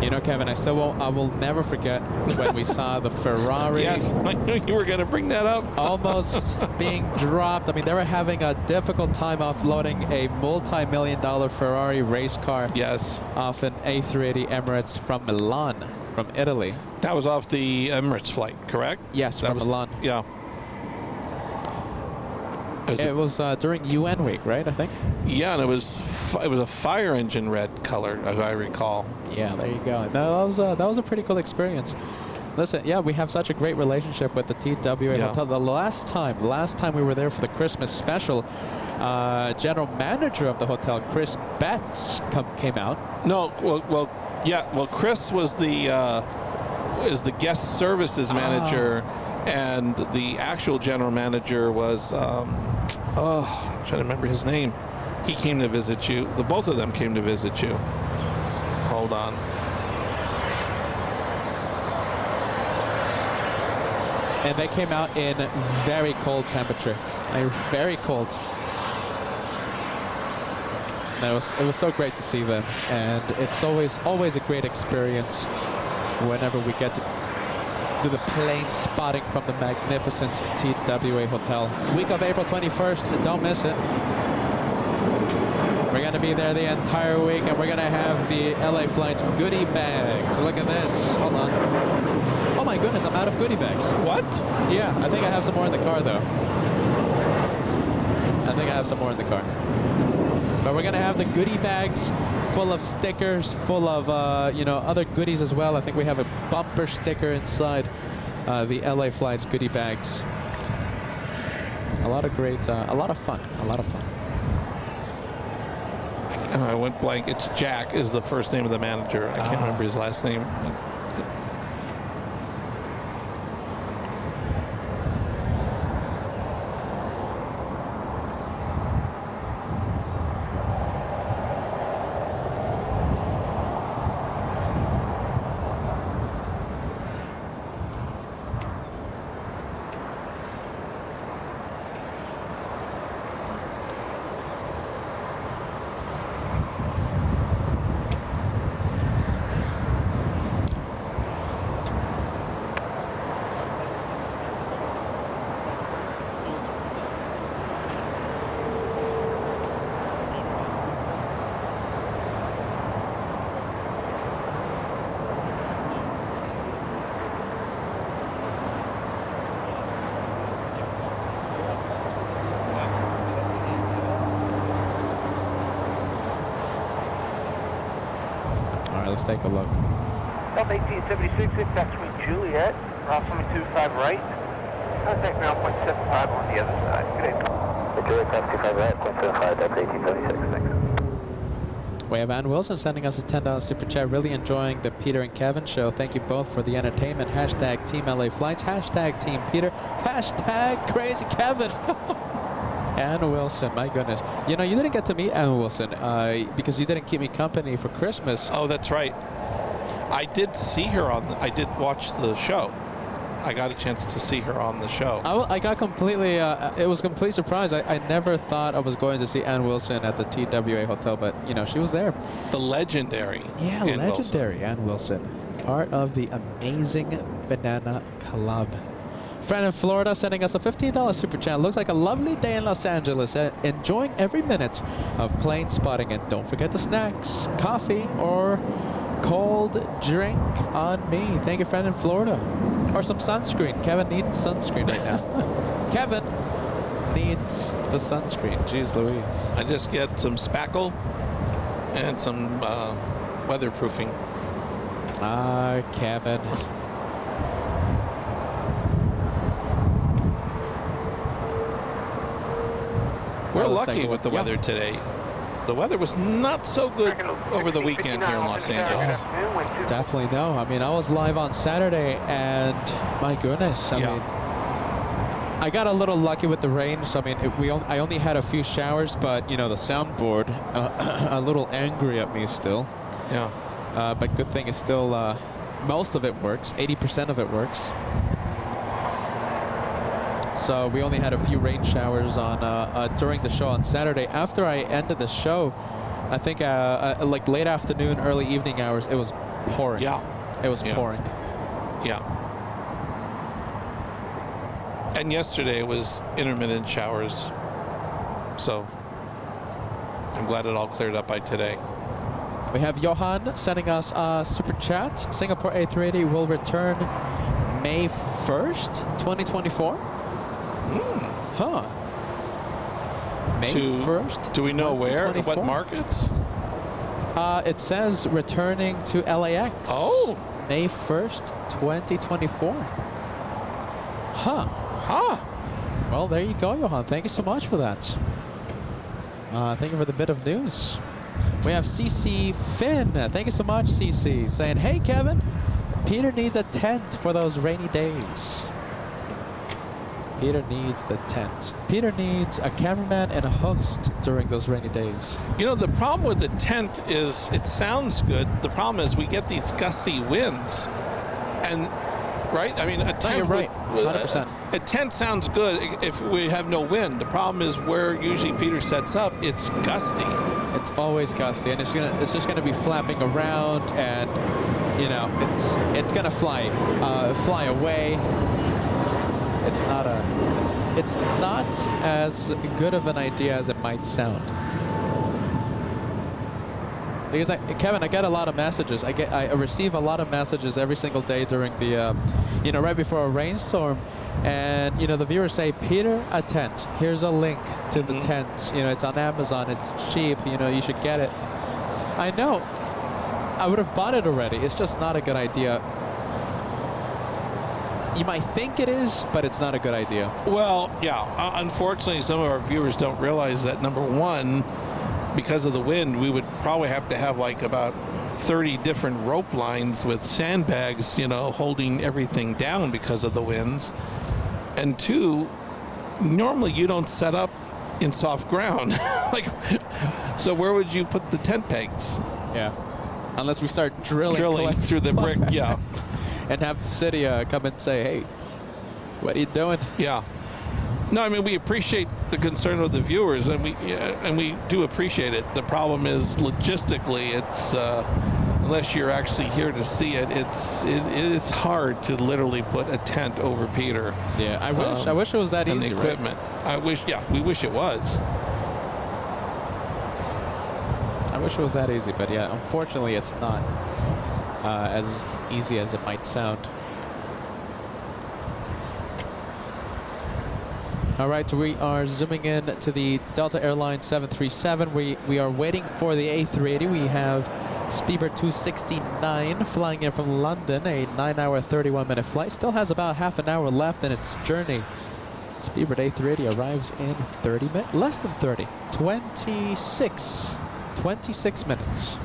You know, Kevin, I will never forget when we saw the Ferrari. Yes, I knew you were going to bring that up. Almost being dropped. I mean, they were having a difficult time offloading a multi-million-dollar Ferrari race car. Yes. Off an A380 Emirates from Milan, from Italy. That was off the Emirates flight, correct? Yes, That from was, Milan. Yeah. It was during UN week, right? I think. Yeah, and it was a fire engine red color, as I recall. Yeah, there you go. That was a pretty cool experience. Listen, yeah, we have such a great relationship with the TWA Hotel. The last time we were there for the Christmas special, general manager of the hotel, Chris Betts, came out. No, well, Chris was the guest services manager, and the actual general manager was I'm trying to remember his name. He came to visit you. The both of them came to visit you. Hold on. And they came out in very cold temperature. Very cold. It was so great to see them, and it's always a great experience whenever we get to do the plane spotting from the magnificent TWA Hotel. Week of April 21st, don't miss it. We're going to be there the entire week, and we're going to have the LA Flights goodie bags. Look at this. Hold on. Oh my goodness, I'm out of goodie bags. What? Yeah, I think I have some more in the car, though. I think I have some more in the car. But we're going to have the goodie bags full of stickers, full of, other goodies as well. I think we have a bumper sticker inside the LA Flights goodie bags. A lot of great, a lot of fun. I went blank. It's Jack is the first name of the manager. I can't remember his last name. Let's take a look. Delta 1876, it's X-Wing Juliet, cross 25 right. Contact now 0.75 on the other side. Good day. Okay, class 25 right, 0.75, that's 1876, thanks. We have Ann Wilson sending us a $10 super chat. Really enjoying the Peter and Kevin show. Thank you both for the entertainment. Hashtag Team LA Flights. Hashtag Team Peter. Hashtag Crazy Kevin. Ann Wilson, my goodness. You know, you didn't get to meet Ann Wilson because you didn't keep me company for Christmas. Oh, that's right. I did see her I did watch the show. I got a chance to see her on the show. I got completely, it was a complete surprise. I never thought I was going to see Ann Wilson at the TWA Hotel, but, you know, she was there. The legendary. Yeah, Ann legendary Wilson. Ann Wilson. Part of the amazing Banana Club. Friend in Florida sending us a $15 super chat. Looks like a lovely day in Los Angeles. Enjoying every minute of plane spotting. And don't forget the snacks, coffee, or cold drink on me. Thank you, friend in Florida. Or some sunscreen. Kevin needs sunscreen right now. Kevin needs the sunscreen. Jeez Louise. I just get some spackle and some weatherproofing. Ah, Kevin. We're Well, lucky with the weather today. The weather was not so good over the weekend here in Los Angeles. Definitely no. I mean, I was live on Saturday, and my goodness, I mean, I got a little lucky with the rain. So I mean, I only had a few showers, but you know, the soundboard a little angry at me still. Yeah. But good thing is still most of it works. 80% of it works. So we only had a few rain showers on during the show on Saturday. After I ended the show, I think like late afternoon, early evening hours, it was pouring. Yeah. It was pouring. Yeah. And yesterday it was intermittent showers. So I'm glad it all cleared up by today. We have Johan sending us a super chat. Singapore A380 will return May 1st, 2024. Huh. May 1st. Do we know where? 2024? What markets? It says returning to LAX. Oh. May 1st, 2024. Huh. Huh. Well, there you go, Johan. Thank you so much for that. Thank you for the bit of news. We have CC Finn. Thank you so much, CC, saying, hey, Kevin, Peter needs a tent for those rainy days. Peter needs the tent. Peter needs a cameraman and a host during those rainy days. You know, the problem with the tent is it sounds good. The problem is we get these gusty winds. And, right? I mean, a tent, you're right. 100%. A tent sounds good if we have no wind. The problem is where usually Peter sets up, it's gusty. It's always gusty, and it's just gonna be flapping around, and you know, it's gonna fly away. It's not as good of an idea as it might sound. Because Kevin, I get a lot of messages. I receive a lot of messages every single day during the, you know, right before a rainstorm, and you know, the viewers say, Peter, a tent. Here's a link to the tent. You know, it's on Amazon. It's cheap. You know, you should get it. I know. I would have bought it already. It's just not a good idea. You might think it is, but it's not a good idea. Well, yeah. Unfortunately, some of our viewers don't realize that, number one, because of the wind, we would probably have to have like about 30 different rope lines with sandbags, you know, holding everything down because of the winds. And two, normally you don't set up in soft ground. Like, so where would you put the tent pegs? Yeah. Unless we start drilling through the brick, yeah. And have the city come and say, hey, what are you doing? Yeah. No, I mean, we appreciate the concern of the viewers, and we do appreciate it. The problem is logistically, it's unless you're actually here to see it, it is hard to literally put a tent over Peter. Yeah, I wish it was that and easy. And the equipment. Right? We wish it was. I wish it was that easy, but yeah, unfortunately, it's not as easy as it might sound. All right, we are zooming in to the Delta Airlines 737. We are waiting for the A380. We have Speedbird 269 flying in from London, a 9-hour, 31-minute flight. Still has about half an hour left in its journey. Speedbird A380 arrives in 30 minutes, less than 30, 26 minutes.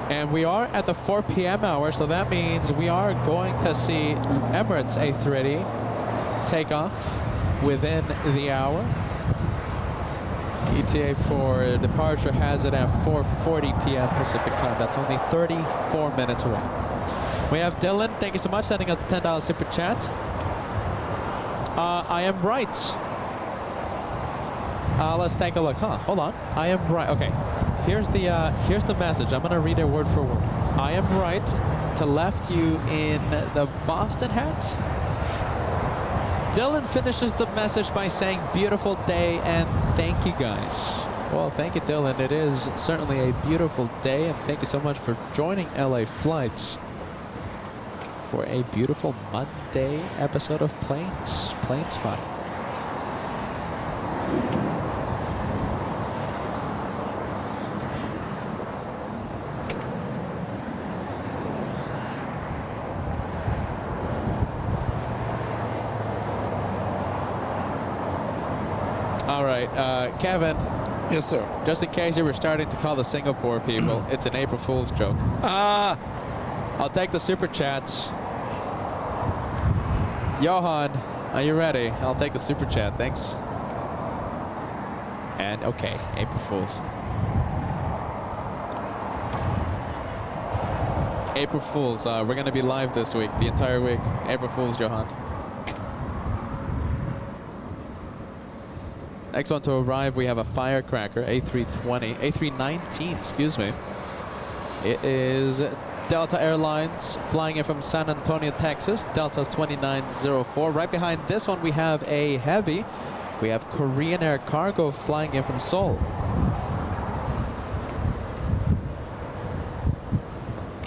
And we are at the 4 p.m. hour, so that means we are going to see Emirates A380 take off within the hour. ETA for departure has it at 4:40 p.m. Pacific time. That's only 34 minutes away. We have Dylan. Thank you so much, sending us the $10 super chat. I am right. Let's take a look. Hold on. I am right. Okay. Here's the message. I'm gonna read it word for word. I am right to left you in the Boston hat. Dylan finishes the message by saying beautiful day and thank you guys. Well, thank you, Dylan. It is certainly a beautiful day, and thank you so much for joining LA Flights for a beautiful Monday episode of Plane Spotting. All right, Kevin. Yes, sir. Just in case you were starting to call the Singapore people, it's an April Fool's joke. I'll take the super chats. Johan, are you ready? I'll take the super chat. Thanks. And okay, April Fools. April Fools. We're gonna be live this week, the entire week. April Fools, Johan. Next one to arrive, we have a firecracker, A319, excuse me. It is Delta Airlines flying in from San Antonio, Texas. Delta's 2904. Right behind this one, we have a heavy. We have Korean Air Cargo flying in from Seoul.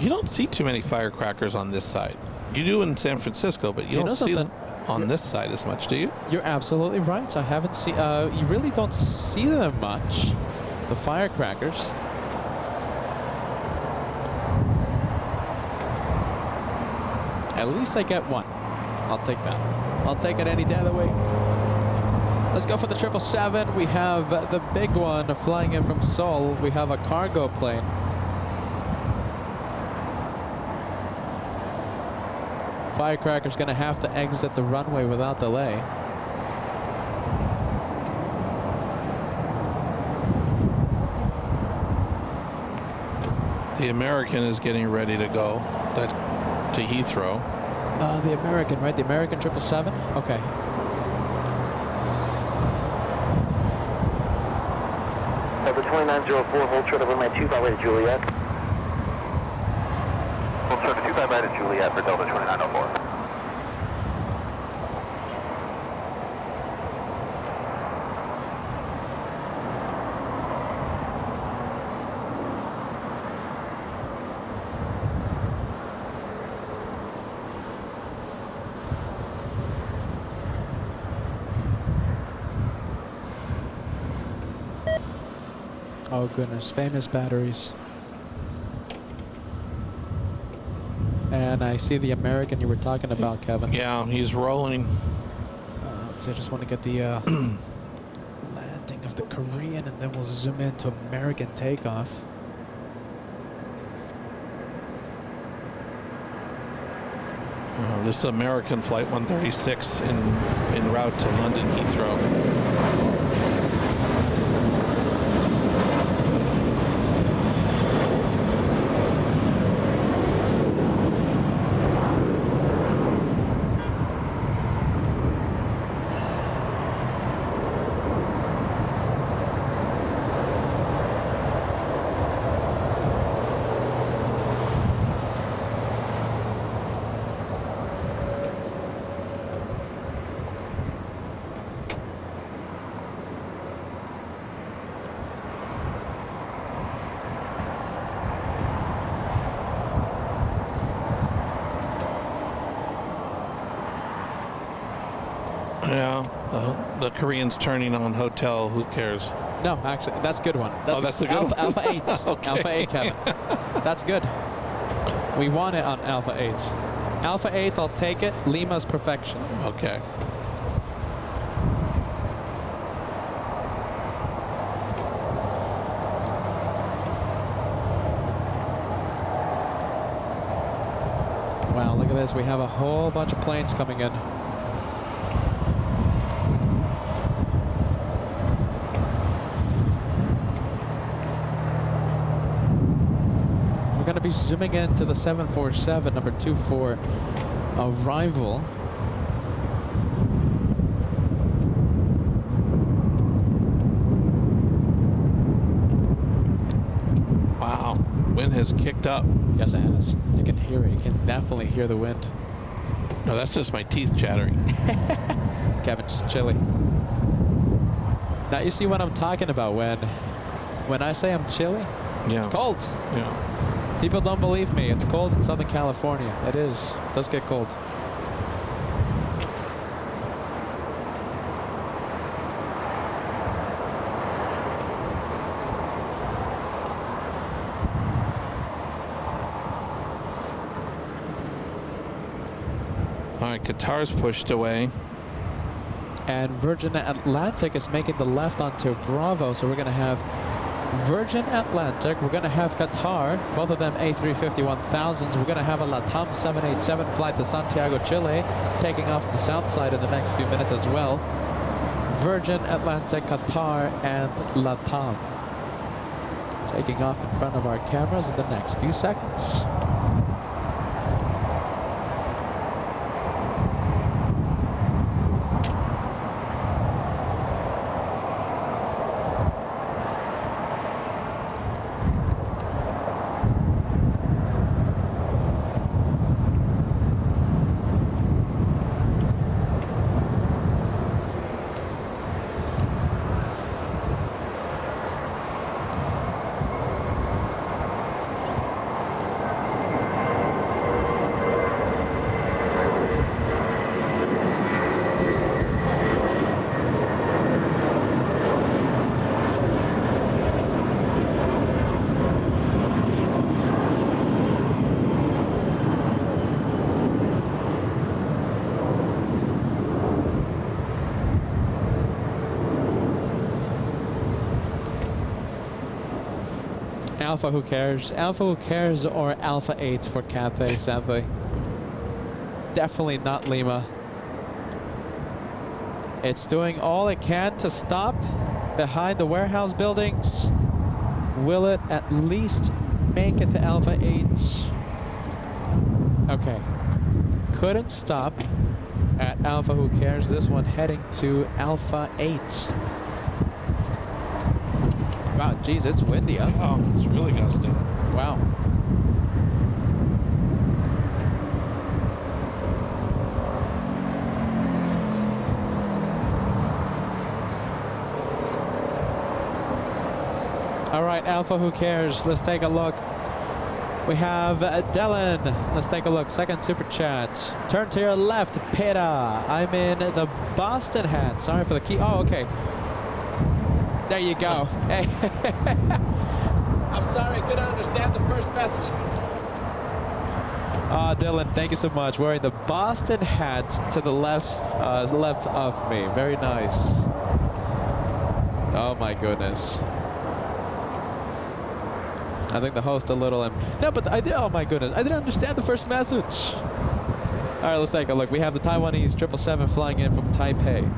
You don't see too many firecrackers on this side. You do in San Francisco, but you don't see them on this side as much, do you? You're absolutely right. I haven't seen, you really don't see them much, the firecrackers. At least I get one. I'll take that. I'll take it any day of the week. Let's go for the 777. We have the big one flying in from Seoul. We have a cargo plane. Firecracker's gonna have to exit the runway without delay. The American is getting ready to go to Heathrow. The American, right? The American 777? Okay. Delta 2904, hold short of runway 25 right to Juliet. Hold short of 25 right to Juliet for Delta 2904. Oh goodness, famous batteries. And I see the American you were talking about, Kevin. Yeah, he's rolling. So I just want to get the landing of the Korean, and then we'll zoom into American takeoff. This is American Flight 136 en route to London Heathrow. Yeah, the Koreans turning on hotel. Who cares? No, actually, that's a good one. That's the good Alpha, one. Alpha 8. Okay. Alpha 8, Kevin. That's good. We want it on Alpha 8. Alpha 8, I'll take it. Lima's perfection. Okay. Wow, look at this. We have a whole bunch of planes coming in. We're going to be zooming into the 747, number 24 arrival. Wow, wind has kicked up. Yes, it has. You can hear it. You can definitely hear the wind. No, that's just my teeth chattering. Kevin's chilly. Now you see what I'm talking about when I say I'm chilly. Yeah. It's cold. Yeah. People don't believe me. It's cold in Southern California. It is. It does get cold. All right, Qatar's pushed away. And Virgin Atlantic is making the left onto Bravo. So we're going to have Virgin Atlantic. We're going to have Qatar, both of them A350-1000s. We're going to have a LATAM 787 flight to Santiago, Chile, taking off the south side in the next few minutes as well. Virgin Atlantic, Qatar, and LATAM taking off in front of our cameras in the next few seconds. Alpha who cares? Alpha who cares or Alpha 8 for Cathay, sadly. Definitely not Lima. It's doing all it can to stop behind the warehouse buildings. Will it at least make it to Alpha 8? Okay. Couldn't stop at Alpha who cares. This one heading to Alpha 8. Wow, geez, it's windy, huh? Oh, it's really gusting. Wow. All right, Alpha, who cares? Let's take a look. We have Dylan. Let's take a look. Second super chat. Turn to your left, Peta. I'm in the Boston hat. Sorry for the key. Oh, okay. There you go. Hey. I'm sorry, I couldn't understand the first message. Dylan, thank you so much. Wearing the Boston hat to the left of me. Very nice. Oh my goodness. I think the host a little. No, but I did. Oh my goodness, I didn't understand the first message. All right, let's take a look. We have the Taiwanese 777 flying in from Taipei.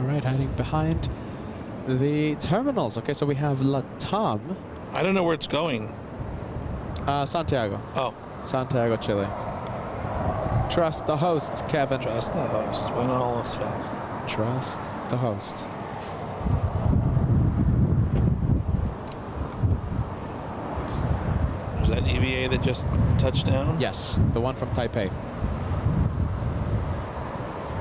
All right, hiding behind the terminals. Okay, so we have Latam, I don't know where it's going. Santiago, Oh, Santiago, Chile. Trust the host, Kevin. just the host. When all else fails. Trust the host. Was that EVA that just touched down? Yes, the one from Taipei.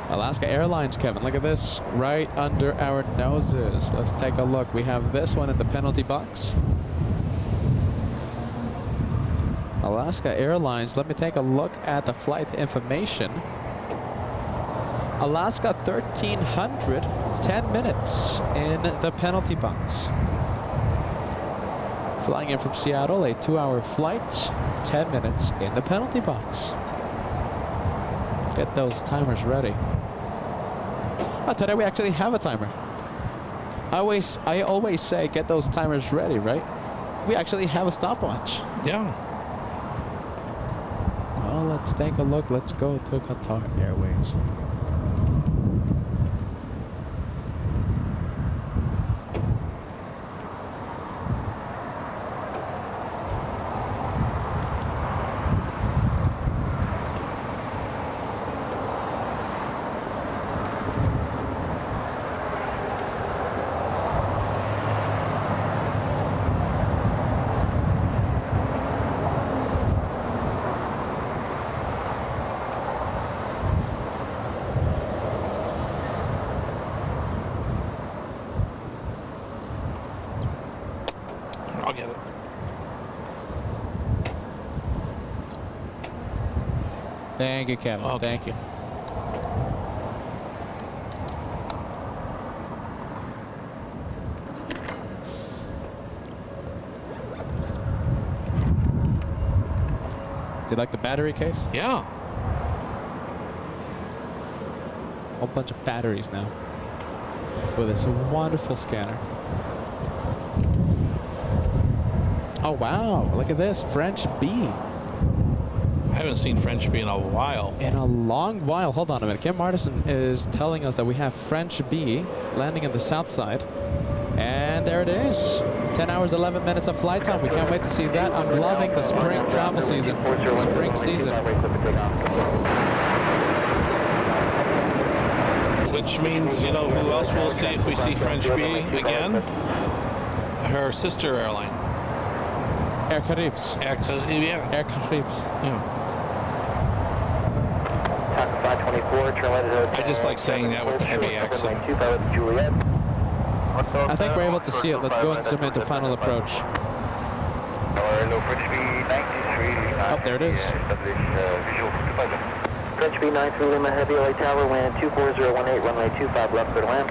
Alaska Airlines, Kevin. Look at this, right under our noses. Let's take a look. We have this one in the penalty box. Alaska Airlines, let me take a look at the flight information. Alaska 1300, 10 minutes in the penalty box. Flying in from Seattle, a 2-hour flight, 10 minutes in the penalty box. Get those timers ready. Oh, today we actually have a timer. I always say get those timers ready, right? We actually have a stopwatch. Yeah. Well, let's take a look. Let's go to Qatar Airways. I'll get it. Thank you, Kevin. Okay. Thank you. Do you like the battery case? Yeah. Whole bunch of batteries now with this wonderful scanner. Oh wow, look at this, French B. I haven't seen French B in a while. In a long while. Hold on a minute. Kim Martison is telling us that we have French B landing in the south side. And there it is. 10 hours, 11 minutes of flight time. We can't wait to see that. I'm loving the spring travel season. Spring season. Which means, you know, who else we'll see if we see French B again? Her sister airline. Air Caribs. Yeah. Air Caribs. Yeah. 524, I just like saying that with the heavy accent. Juliet. I think we're able to see it. Let's go and zoom into final approach. Hello, French B 93. Oh, there it is. French B 93 Lima Heavy LA Tower, wind 24018, runway 25 left, clear to land.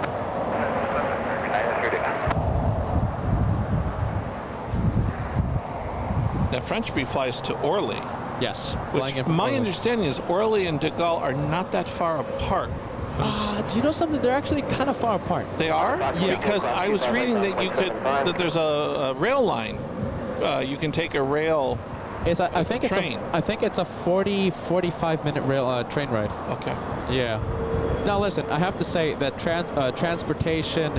Now, French B flies to Orly, Yes. which my understanding is Orly and De Gaulle are not that far apart. Do you know something? They're actually kind of far apart. They are? Yeah. Because I was reading that that there's a rail line. You can take a rail. I think train. it's a 45 minute rail train ride. Okay. Yeah. Now listen, I have to say that transportation,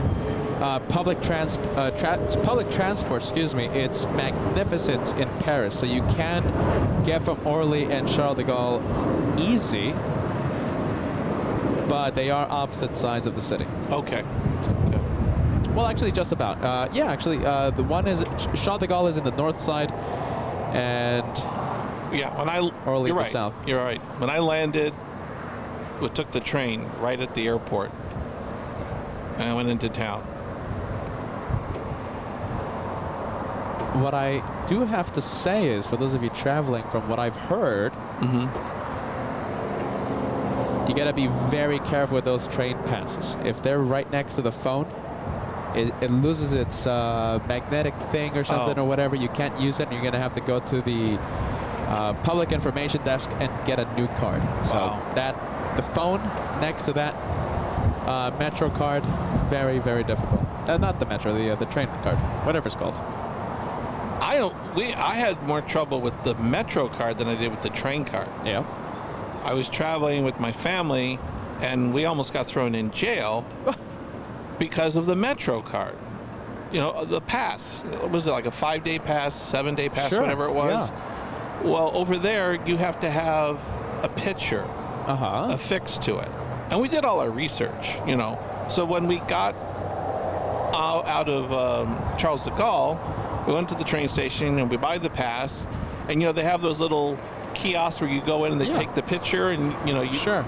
public transport, excuse me, it's magnificent in Paris. So you can get from Orly and Charles de Gaulle easy, but they are opposite sides of the city. Okay. Well, actually, just about. Yeah, actually, the one is Charles de Gaulle is in the north side, and Yeah, Orly you're to right. south. You're right. When I landed, we took the train right at the airport, and I went into town. What I do have to say is, for those of you traveling, from what I've heard, you gotta be very careful with those train passes. If they're right next to the phone, it loses its magnetic thing or something or whatever. You can't use it, and you're gonna have to go to the public information desk and get a new card. So the phone next to that Metro card, very, very difficult. Not the Metro, the train card, whatever it's called. I had more trouble with the Metro card than I did with the train card. Yeah. I was traveling with my family, and we almost got thrown in jail because of the Metro card. You know, the pass. Was it like a 5-day pass, 7-day pass, Sure, whatever it was? yeah. Well, over there, you have to have a picture affixed to it. And we did all our research, you know. So when we got out of Charles de Gaulle, we went to the train station and we buy the pass. And, you know, they have those little kiosks where you go in and they take the picture and, you know, you... Sure.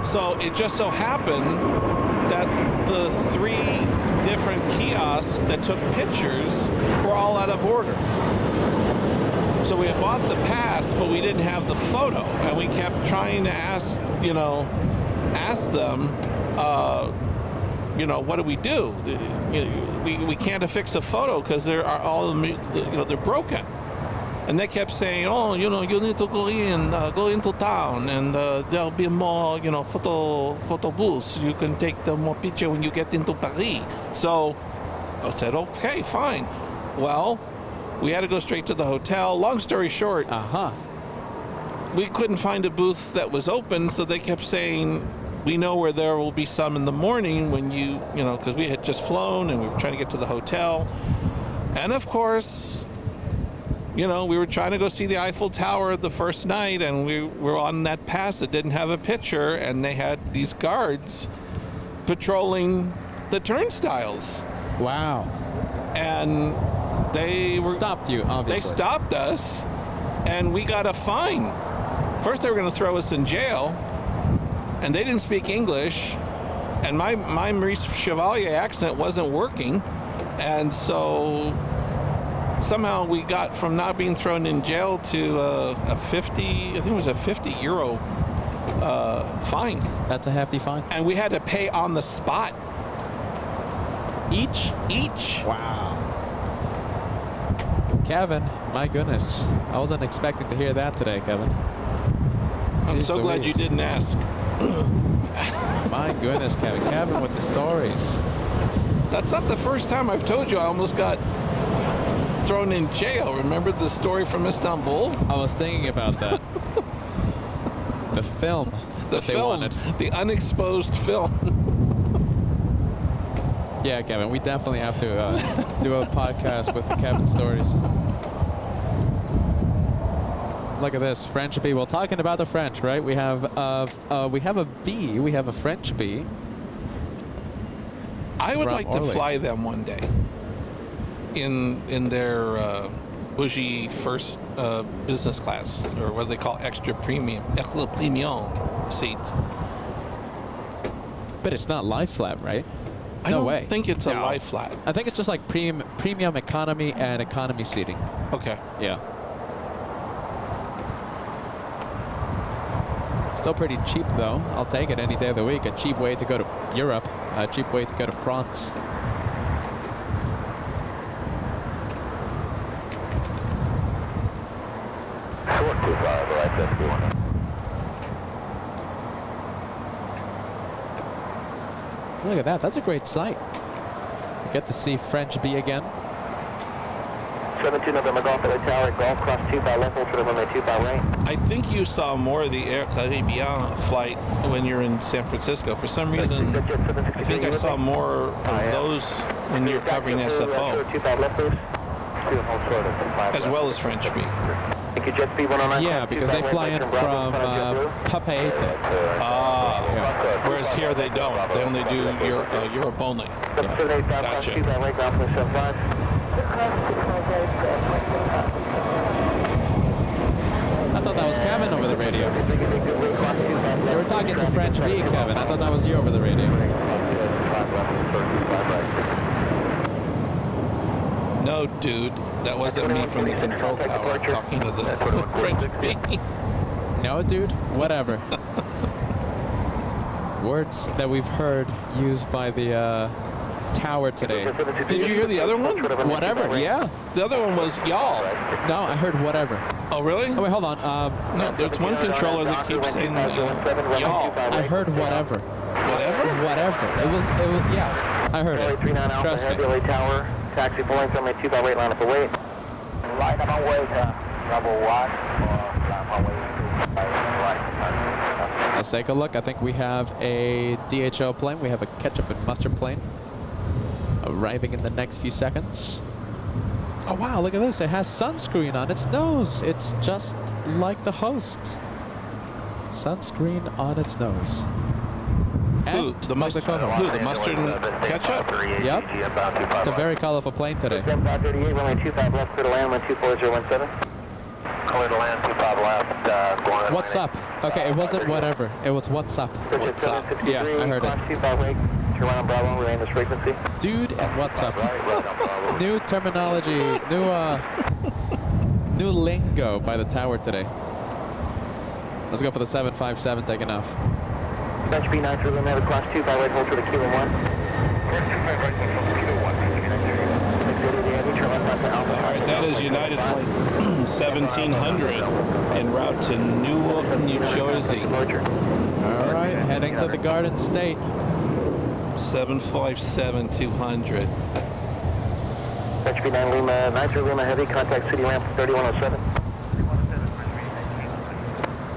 So it just so happened that the 3 different kiosks that took pictures were all out of order. So we had bought the pass, but we didn't have the photo, and we kept trying to ask them, you know, what do we do? We can't affix a photo because they're all, you know, they're broken. And they kept saying, oh, you know, you need to go into town, and there'll be more, you know, photo booths. You can take the more picture when you get into Paris. So I said, okay, fine. Well, we had to go straight to the hotel. Long story short, we couldn't find a booth that was open, so they kept saying, we know where there will be some in the morning when you know, because we had just flown and we were trying to get to the hotel. And of course, you know, we were trying to go see the Eiffel Tower the first night, and we were on that pass that didn't have a picture, and they had these guards patrolling the turnstiles. Wow. And they stopped you, obviously. They stopped us, and we got a fine. First, they were going to throw us in jail, and they didn't speak English, and my Maurice Chevalier accent wasn't working, and so somehow we got from not being thrown in jail to a 50, I think it was a 50 euro fine. That's a hefty fine. And we had to pay on the spot. Each? Each. Wow. Kevin, my goodness. I wasn't expecting to hear that today, Kevin. I'm Jeez so glad you Louise. didn't ask. My goodness, Kevin. Kevin with the stories. That's not the first time I've told you I almost got thrown in jail. Remember the story from Istanbul? I was thinking about that. The film. The that they film. wanted. The unexposed film. Yeah, Kevin, we definitely have to do a podcast with the Kevin stories. Look at this, French bee. Well, talking about the French, right? We have a bee. We have a French bee. I would from like to Orly. fly them one day in their bougie first business class, or what do they call extra premium seat. But it's not lie flat, right? I No don't way. think it's a lie flat. I think it's just like premium economy and economy seating. Okay. Yeah. Still pretty cheap, though. I'll take it any day of the week. A cheap way to go to Europe. A cheap way to go to France. Short 25, right, that's the one. Look at that. That's a great sight. You get to see French bee again. 72 November Golf LA Tower, Golf Cross 2 by left, ultra runway 2 by right. I think you saw more of the Air Caribbean flight when you're in San Francisco. For some reason, I think I saw more of those when you were covering SFO, 2 by left, please. as well as French bee. Thank you, jet speed 109. Yeah, because they fly in from Papeete. Ah, whereas here they don't. They only do Europe only. Gotcha. I thought that was Kevin over the radio. They were talking to French bee, Kevin. I thought that was you over the radio. No, dude, that wasn't me from the control tower talking to the French bee. No, dude. Whatever. Words that we've heard used by the tower today. Did you hear the other one? Whatever. Yeah. The other one was y'all. No, I heard whatever. Oh, really? Oh, wait, hold on. No, there's one controller that keeps saying y'all. I heard whatever. Whatever? Whatever. It was, yeah. I heard it. Trust me. LA Tower, taxi pulling from a 2 by right line up away. Line up away to number 1, line up away to right. Let's take a look. I think we have a DHO plane. We have a ketchup and mustard plane arriving in the next few seconds. Oh wow, look at this. It has sunscreen on its nose. It's just like the host. Sunscreen on its nose. Who? And The like mustard? co-host. Who? The mustard and ketchup? Yep. It's a very colorful plane today. 7538, runway 25 left, clear to land, 124,017. Clear to land, 25 left, going. What's up? Okay, it wasn't whatever. It was what's up. What's up? Yeah, I heard it. 25 right, turn on Bravo, relay this frequency. Dude and what's up? Right on Bravo. New terminology, new lingo by the tower today. Let's go for the 757 taking off. Dutch B9 through limit, cross 25 right, hold for the Kilo 1. Cross 25 right, hold for the Kilo 1. All right, that is United Flight 1700 en route to Newark, New Jersey. All right, heading to the Garden State. 757-200. Dutch B9 Lima, 9 through Lima Heavy, contact City Ramp 3107.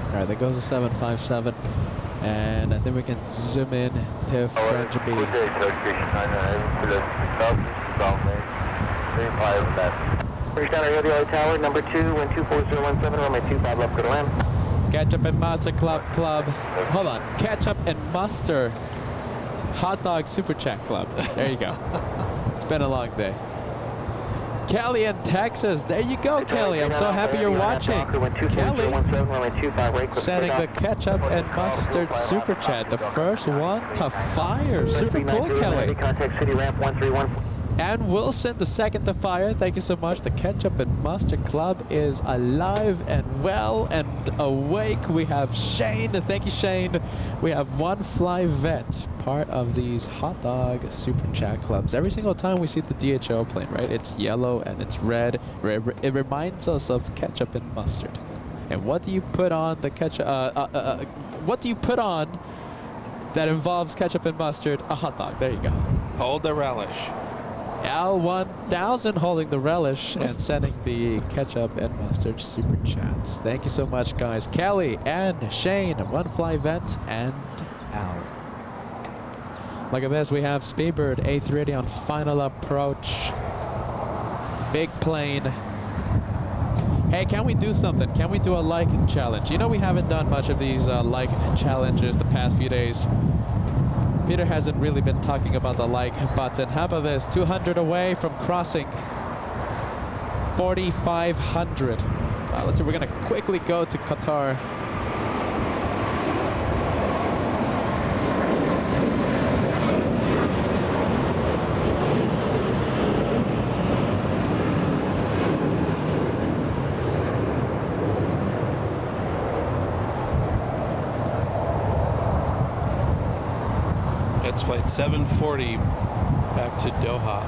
All right, there goes the 757. And I think we can zoom in to French B. Bridge down our LA tower, number 2, wind 24017, runway 25 left, go to land. Ketchup and Mustard Club. Hold on. Ketchup and Mustard Hot Dog Super Chat Club. There you go. It's been a long day. Kelly in Texas. There you go, Kelly. I'm so happy you're watching. Kelly sending the Ketchup and Mustard Super Chat. The first one to fire. Super cool, Kelly. Contact City Ramp 131. And Wilson, the second to fire. Thank you so much. The Ketchup and Mustard Club is alive and well and awake. We have Shane. Thank you, Shane. We have One Fly Vet, part of these hot dog super chat clubs. Every single time we see the DHO plane, right? It's yellow and it's red. It reminds us of ketchup and mustard. And what do you put on the ketchup? What do you put on that involves ketchup and mustard? A hot dog. There you go. Hold the relish. L1000 holding the relish and sending the ketchup and mustard super chats. Thank you so much, guys. Kelly and Shane, One Fly Vent, and Al. Look at this. We have Speedbird A380 on final approach. Big plane. Hey, can we do something? Can we do a like challenge? You know, we haven't done much of these like challenges the past few days. Peter hasn't really been talking about the like button. How about this? 200 away from crossing 4,500. Let's see, we're gonna quickly go to Qatar. That's flight 740 back to Doha.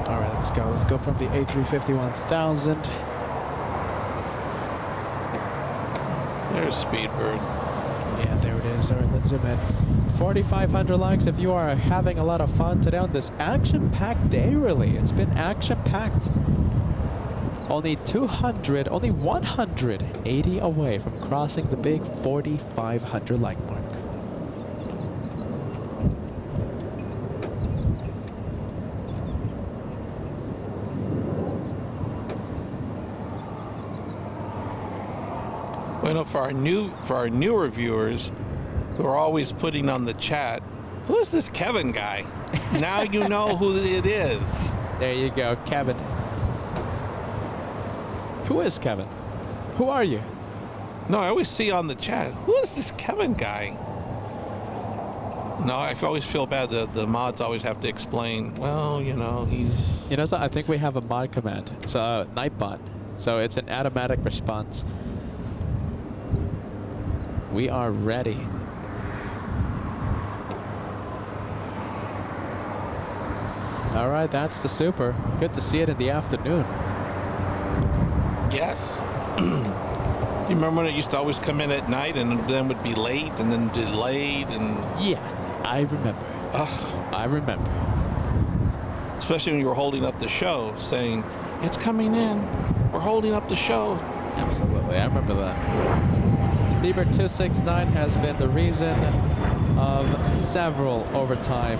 All right, let's go. Let's go from the A350 1000. There's Speedbird. Yeah, there it is. All right, let's zoom in. 4,500 likes if you are having a lot of fun today on this action-packed day, really. It's been action-packed. Only 180 away from crossing the big 4,500 like mark. Well, for our newer viewers who are always putting on the chat, who is this Kevin guy? Now you know who it is. There you go, Kevin. Who is Kevin? Who are you? No, I always see on the chat, who is this Kevin guy? No, I always feel bad. The mods always have to explain, well, you know, he's... You know, so I think we have a mod command. It's a Nightbot. So it's an automatic response. We are ready. All right, that's the Super. Good to see it in the afternoon. Yes. You remember when it used to always come in at night and then would be late and then delayed and... Yeah, I remember. I remember. Especially when you were holding up the show saying, it's coming in. We're holding up the show. Absolutely, I remember that. Speedbird 269 has been the reason of several overtime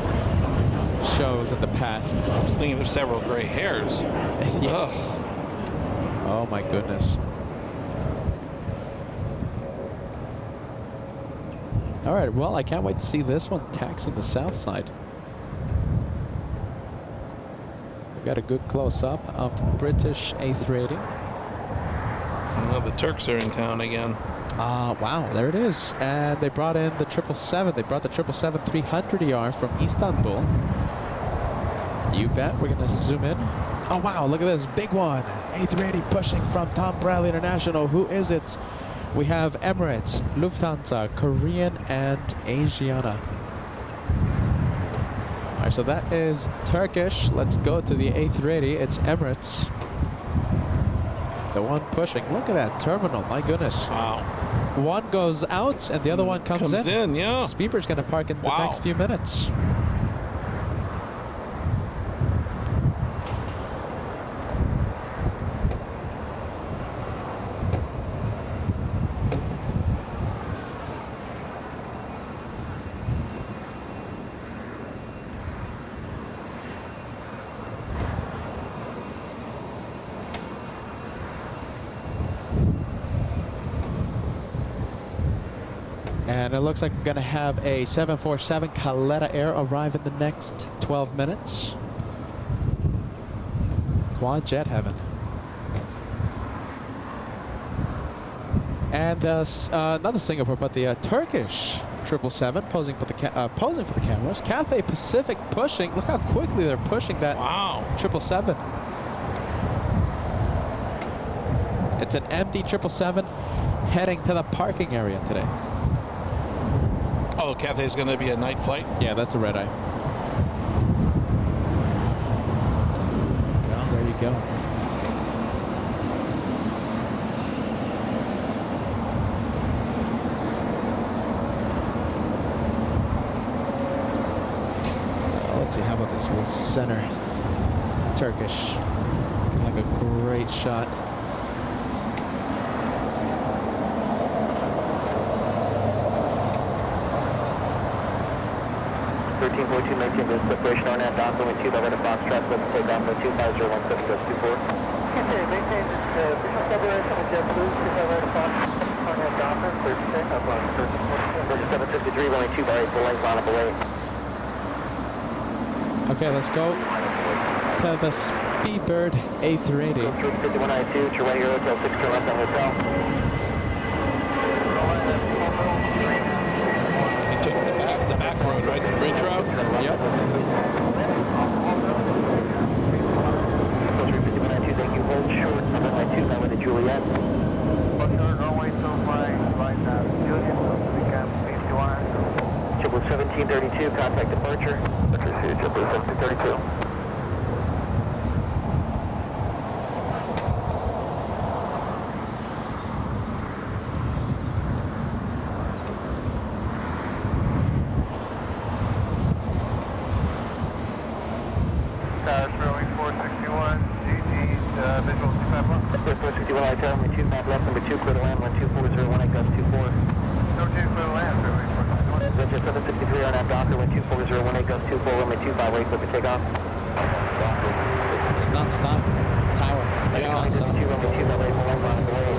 shows in the past. I was thinking of several gray hairs. Yeah. Ugh. Oh my goodness. All right, well, I can't wait to see this one taxing the south side. We got a good close-up of the British A380. The Turks are in town again. Wow, there it is. And they brought in the 777. They brought the 777-300ER from Istanbul. You bet. We're going to zoom in. Oh, wow, look at this. Big one. A380 pushing from Tom Bradley International. Who is it? We have Emirates, Lufthansa, Korean, and Asiana. All right, so that is Turkish. Let's go to the A380. It's Emirates. The one pushing. Look at that terminal. My goodness. Wow. One goes out, and the other one comes in. Yeah. Speedbird's going to park in the next few minutes. And it looks like we're going to have a 747 Caleta Air arrive in the next 12 minutes. Quad jet heaven. And not the Singapore, but the Turkish 777 posing for the cameras. Cathay Pacific pushing. Look how quickly they're pushing that 777. It's an empty 777 heading to the parking area today. Oh, Cathay's going to be a night flight? Yeah, that's a red eye. Well, there you go. Let's see, how about this? We'll center Turkish. Looking like a great shot. 1342, maintain this separation on that dock, only 2 by right of Foxtrot, let's take off for 25017 goes 24. Okay, maintain this visual separation with JetBlue, 2 by right of Foxtrot, on that dock, 36, up on 1343, only 2 by 8, full length, line up away. Okay, let's go to the Speedbird A380. 5192, TWA Hotel, 6 left on hotel. He took the back road, right? The bridge road? Yep. Thank you. Hold short, runway 29 with the Juliet. Hold short, runway 29, right now, Juliet, so we can speed to one. JetBlue 1732, contact departure. JetBlue 1732. Runway 461, GT, visual 25 left. 461, I tell me 2 map left, number 2, clear to land, 12401, gust 24. No change for the land, runway 461. Vector 763 on that Docker, 12401, gust 24, runway 258, clear for takeoff. It's non-stop. Tower. Yeah. Non-stop. 2 runway 258, full length, line up away.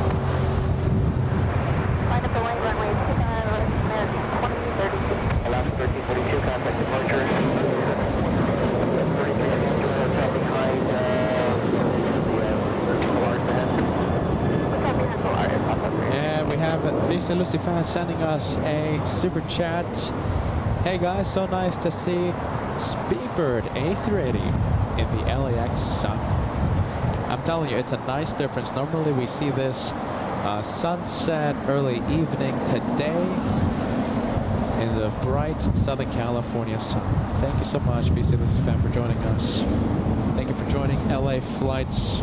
Line up away, runway 2032. Alaska 1342, contact departure. 33 hotel behind And we have Lisa Lucifer sending us a super chat. Hey guys, so nice to see Speedbird A380 in the LAX sun. I'm telling you, it's a nice difference. Normally we see this sunset early evening. Today in the bright Southern California sun. Thank you so much, BC Lucifer, for joining us. Thank you for joining LA Flights.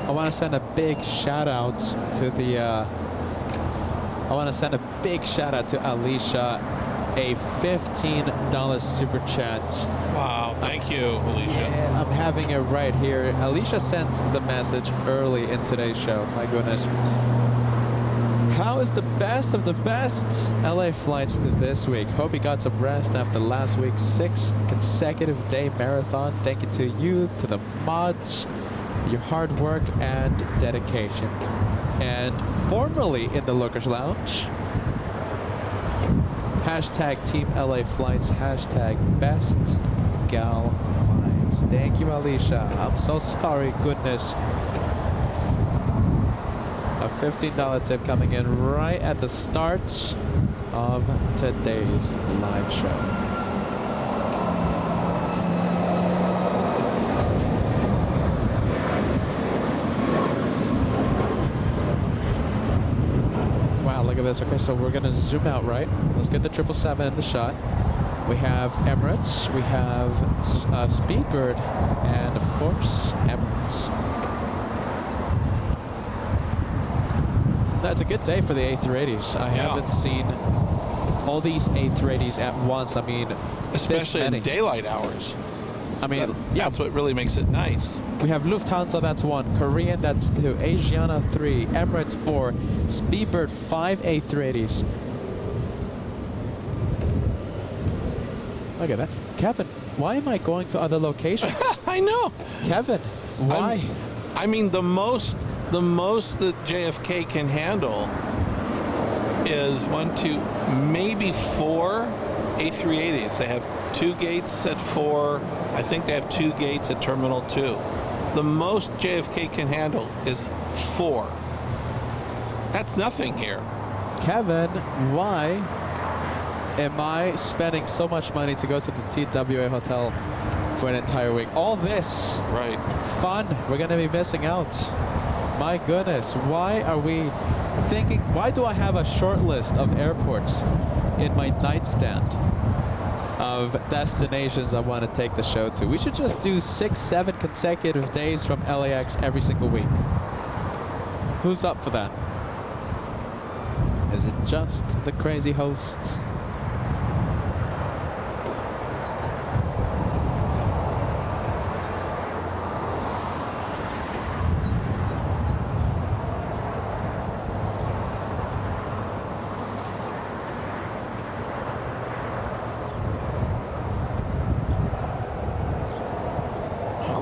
I want to send a big shout out to the. I want to send a big shout out to Alicia, a $15 super chat. Wow, thank you, Alicia. Yeah, I'm having it right here. Alicia sent the message early in today's show. My goodness. How is the best of the best LA flights this week? Hope you got some rest after last week's 6 consecutive day marathon. Thank you to you, to the mods, your hard work and dedication. And formerly in the Lookers Lounge, hashtag Team LA Flights, hashtag Best Gal Vibes. Thank you, Alicia. I'm so sorry, goodness. A $15 tip coming in right at the start of today's live show. Wow, look at this. Okay, so we're gonna zoom out, right? Let's get the 777 in the shot. We have Emirates, we have Speedbird, and of course, Emirates. That's a good day for the A380s. I haven't seen all these A380s at once. I mean, especially in daylight hours. I mean, that's what really makes it nice. We have Lufthansa, that's 1. Korean, that's 2. Asiana, 3. Emirates, 4. Speedbird, 5 A380s. Look at that. Kevin, why am I going to other locations? I know. Kevin, why? I mean, the most that JFK can handle is 1, 2, maybe 4 A380s. They have 2 gates at 4. I think they have 2 gates at Terminal 2. The most JFK can handle is 4. That's nothing here. Kevin, why am I spending so much money to go to the TWA Hotel for an entire week? All this fun, we're going to be missing out. My goodness, why are we thinking, why do I have a short list of airports in my nightstand of destinations I want to take the show to? We should just do 6, 7 consecutive days from LAX every single week. Who's up for that? Is it just the crazy hosts?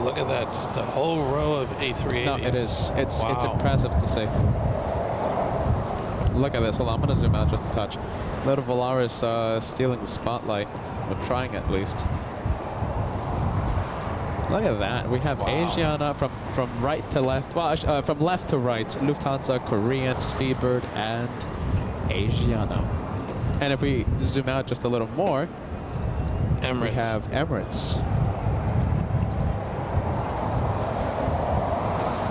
Look at that, just a whole row of A380s. No, it is. It's impressive to see. Look at this. Hold on, I'm going to zoom out just a touch. Little Volaris stealing the spotlight. We're trying at least. Look at that. We have Asiana from right to left. Well, from left to right. Lufthansa, Korean, Speedbird, and Asiana. And if we zoom out just a little more, Emirates. We have Emirates.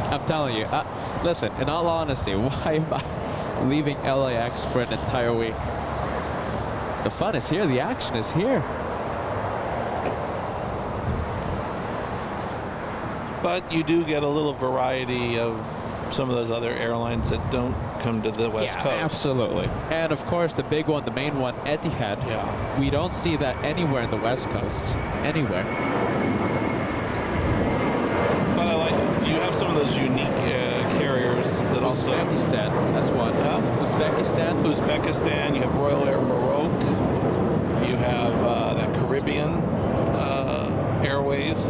I'm telling you, listen, in all honesty, why am I leaving LAX for an entire week? The fun is here, the action is here. But you do get a little variety of some of those other airlines that don't come to the West Coast. Absolutely. And of course, the big one, the main one, Etihad. Yeah. We don't see that anywhere in the West Coast. Anywhere. But I like, you have some of those unique carriers that also... Uzbekistan, that's one. Uzbekistan, you have Royal Air Maroc, you have that Caribbean Airways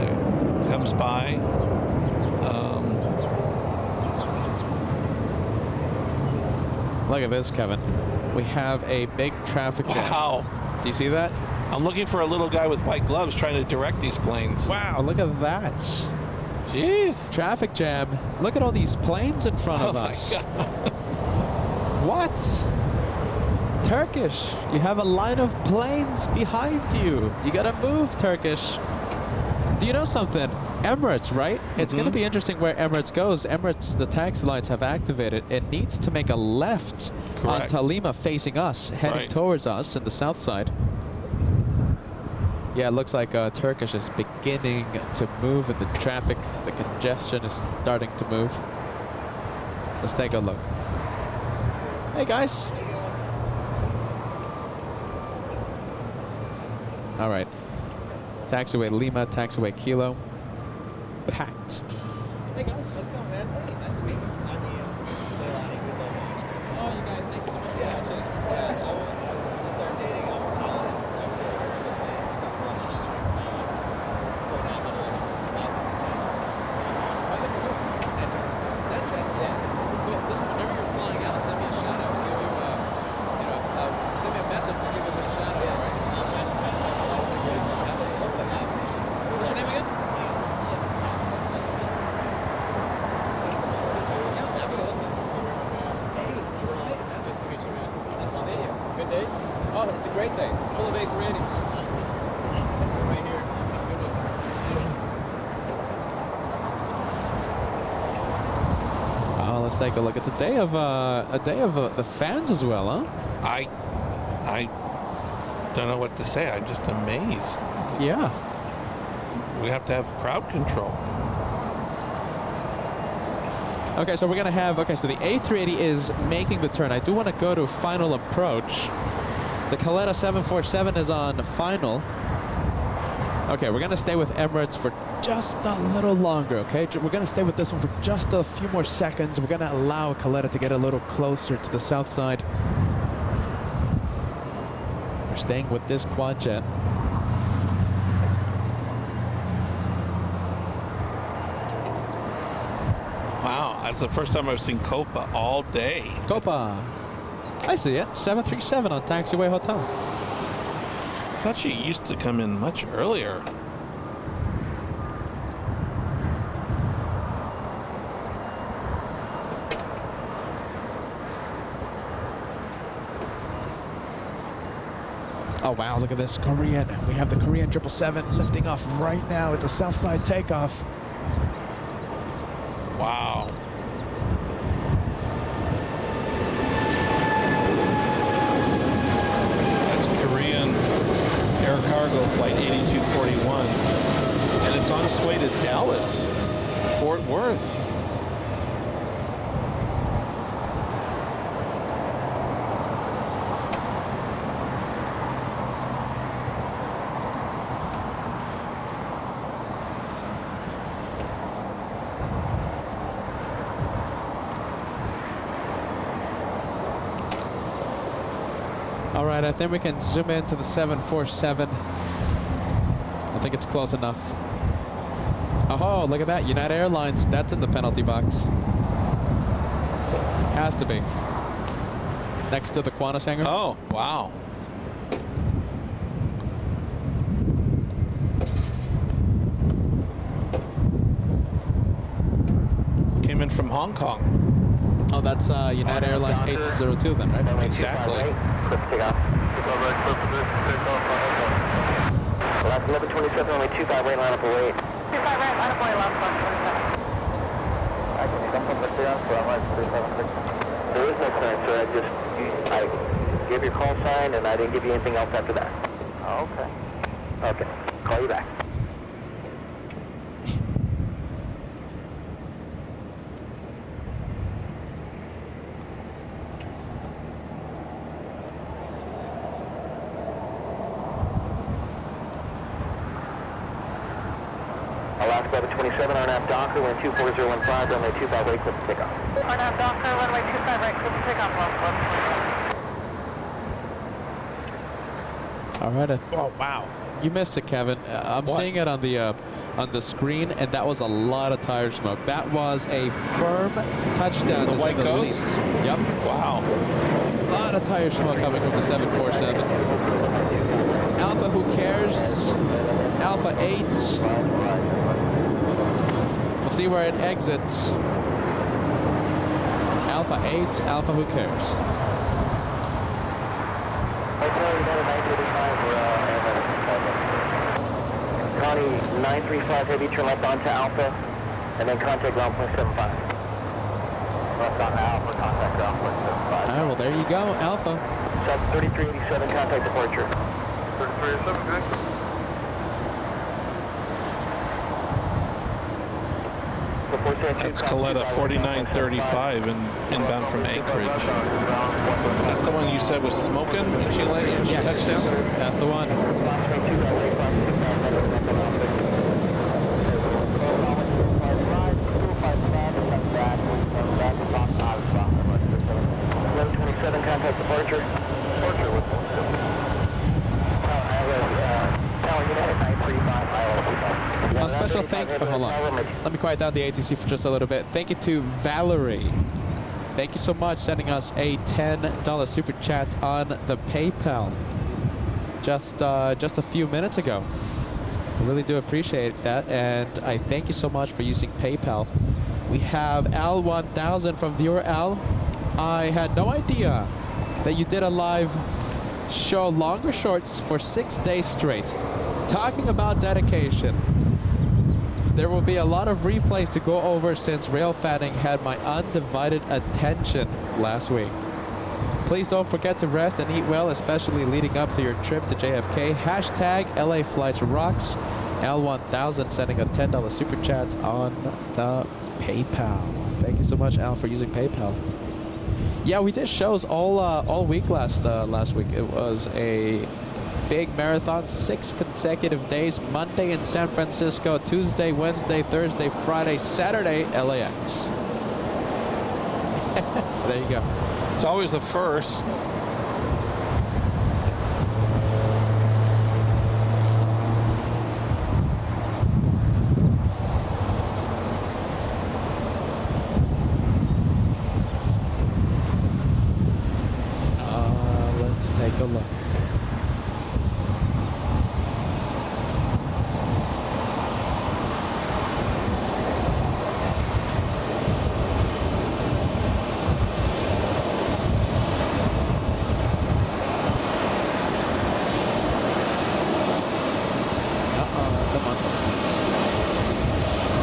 comes by. Look at this, Kevin. We have a big traffic jam. Wow. Do you see that? I'm looking for a little guy with white gloves trying to direct these planes. Wow, look at that. Jeez. Traffic jam. Look at all these planes in front of us. My God. What? Turkish. You have a line of planes behind you. You gotta move, Turkish. Do you know something? Emirates, right? It's going to be interesting where Emirates goes. Emirates, the taxi lights have activated. It needs to make a left on Talima facing us, heading towards us in the south side. Yeah, it looks like Turkish is beginning to move in the traffic. The congestion is starting to move. Let's take a look. Hey guys. All right. Taxiway Lima, taxiway Kilo. Packed. Hey guys. How's it going, man? Hey, nice to meet you. I'm Leilani. Good luck. Oh, you guys, thank you so much for Yeah. watching. Yeah, I want to start dating. I'm a pilot. I'm doing everything. Stuff on the street now. So now I'm gonna fly Netjets. Yeah. Super cool. Listen, whenever you're flying out, send me a shout out. We'll give you, send me a message. We'll give you a little shout out. Yeah. All right. What's your name again? Yeah, absolutely. Hey, Nice to meet you, man. Nice to meet you. Good day? oh, it's a great day. Full of A380s. Right here. Good one. Oh, let's take a look. It's a day of the fans as well, huh? I don't know what to say. I'm just amazed. Yeah. We have to have crowd control. Okay, so we're gonna have. Okay, so the A380 is making the turn. I do want to go to final approach. The Caleta 747 is on final. Okay, we're gonna stay with Emirates for just a little longer. Okay, we're gonna stay with this one for just a few more seconds. We're gonna allow Caleta to get a little closer to the south side. We're staying with this quad jet. Wow, that's the first time I've seen Copa all day. Copa. I see it. 737 on Taxiway Hotel. I thought she used to come in much earlier. Oh wow, look at this Korean. We have the Korean 777 lifting off right now. It's a south side takeoff. Wow. That's Korean Air Cargo Flight 8241. And it's on its way to Dallas, Fort Worth. All right, I think we can zoom into the 747. I think it's close enough. Oh, look at that. United Airlines, that's in the penalty box. Has to be. Next to the Qantas hangar. Oh, wow. Came in from Hong Kong. Oh, that's United Airlines 802 then, right? Exactly. Clip to take off. Last 1127, only 25 right, line up away. 25 right, line up away, last 127. I can come from the down, so I'm like 376. There is no sign, sir. I gave your call sign, and I didn't give you anything else after that. Oh, okay. Okay. Call you back. Alaska 1127, RNAV Docker, wind 24015, runway 25 right, clip to take off. RNAV Docker, runway 25 right, clip to take off, last 127. All right. Oh, wow. You missed it, Kevin. I'm What? seeing it on the screen, and that was a lot of tire smoke. That was a firm touchdown. The to say White the Ghost? least. Yep. Wow. A lot of tire smoke coming from the 747. Alpha, who cares? Alpha 8. We'll see where it exits. Alpha 8, Alpha, who cares? Connie 935 heavy, turn left onto Alpha, and then contact ground point 75. Left on Alpha, contact ground point 75. All right, well, there you go, Alpha. Sub 3387, contact departure. 3387, good. The That's Coletta 4935 inbound from Anchorage. That's the one you said was smoking when she touched down? That's the one. Contact departure. Departure with Special thanks. Oh, hold on. Let me quiet down the ATC for just a little bit. Thank you to Valerie. Thank you so much, sending us a $10 super chat on the PayPal just a few minutes ago. I really do appreciate that, and I thank you so much for using PayPal. We have Al1000 from viewer Al. I had no idea that you did a live show, longer shorts, for 6 days straight, talking about dedication. There will be a lot of replays to go over since rail fanning had my undivided attention last week. Please don't forget to rest and eat well, especially leading up to your trip to JFK. Hashtag LA Flights Rocks. L1000 sending a $10 super chat on the PayPal. Thank you so much, Al, for using PayPal. Yeah, we did shows all week last week. It was a big marathon, 6 consecutive days. Monday in San Francisco, Tuesday, Wednesday, Thursday, Friday, Saturday, LAX. There you go. It's always the first. Let's take a look. Come on.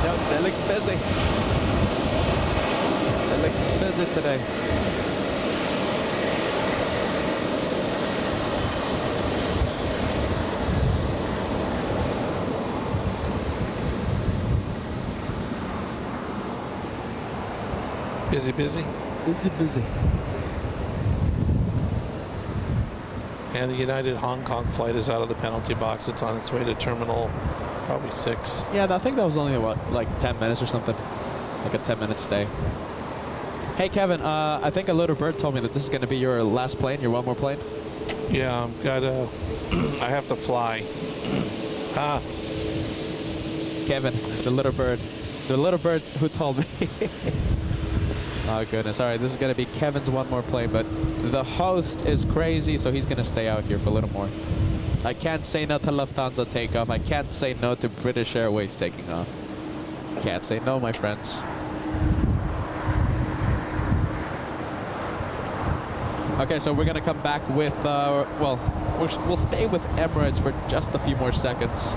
Yep, they look busy. They look busy today. Busy, busy. Busy, busy. And the United Hong Kong flight is out of the penalty box. It's on its way to terminal probably 6. Yeah, I think that was only, what, like 10 minutes or something? Like a 10-minute stay. Hey, Kevin, I think a little bird told me that this is going to be your last plane, your one more plane. Yeah, I have to fly. Kevin, the little bird who told me. Oh, goodness. All right, this is going to be Kevin's one more plane, but the host is crazy, so he's going to stay out here for a little more. I can't say no to Lufthansa takeoff. I can't say no to British Airways taking off. Can't say no, my friends. Okay, so we're going to come back with, well, we'll stay with Emirates for just a few more seconds.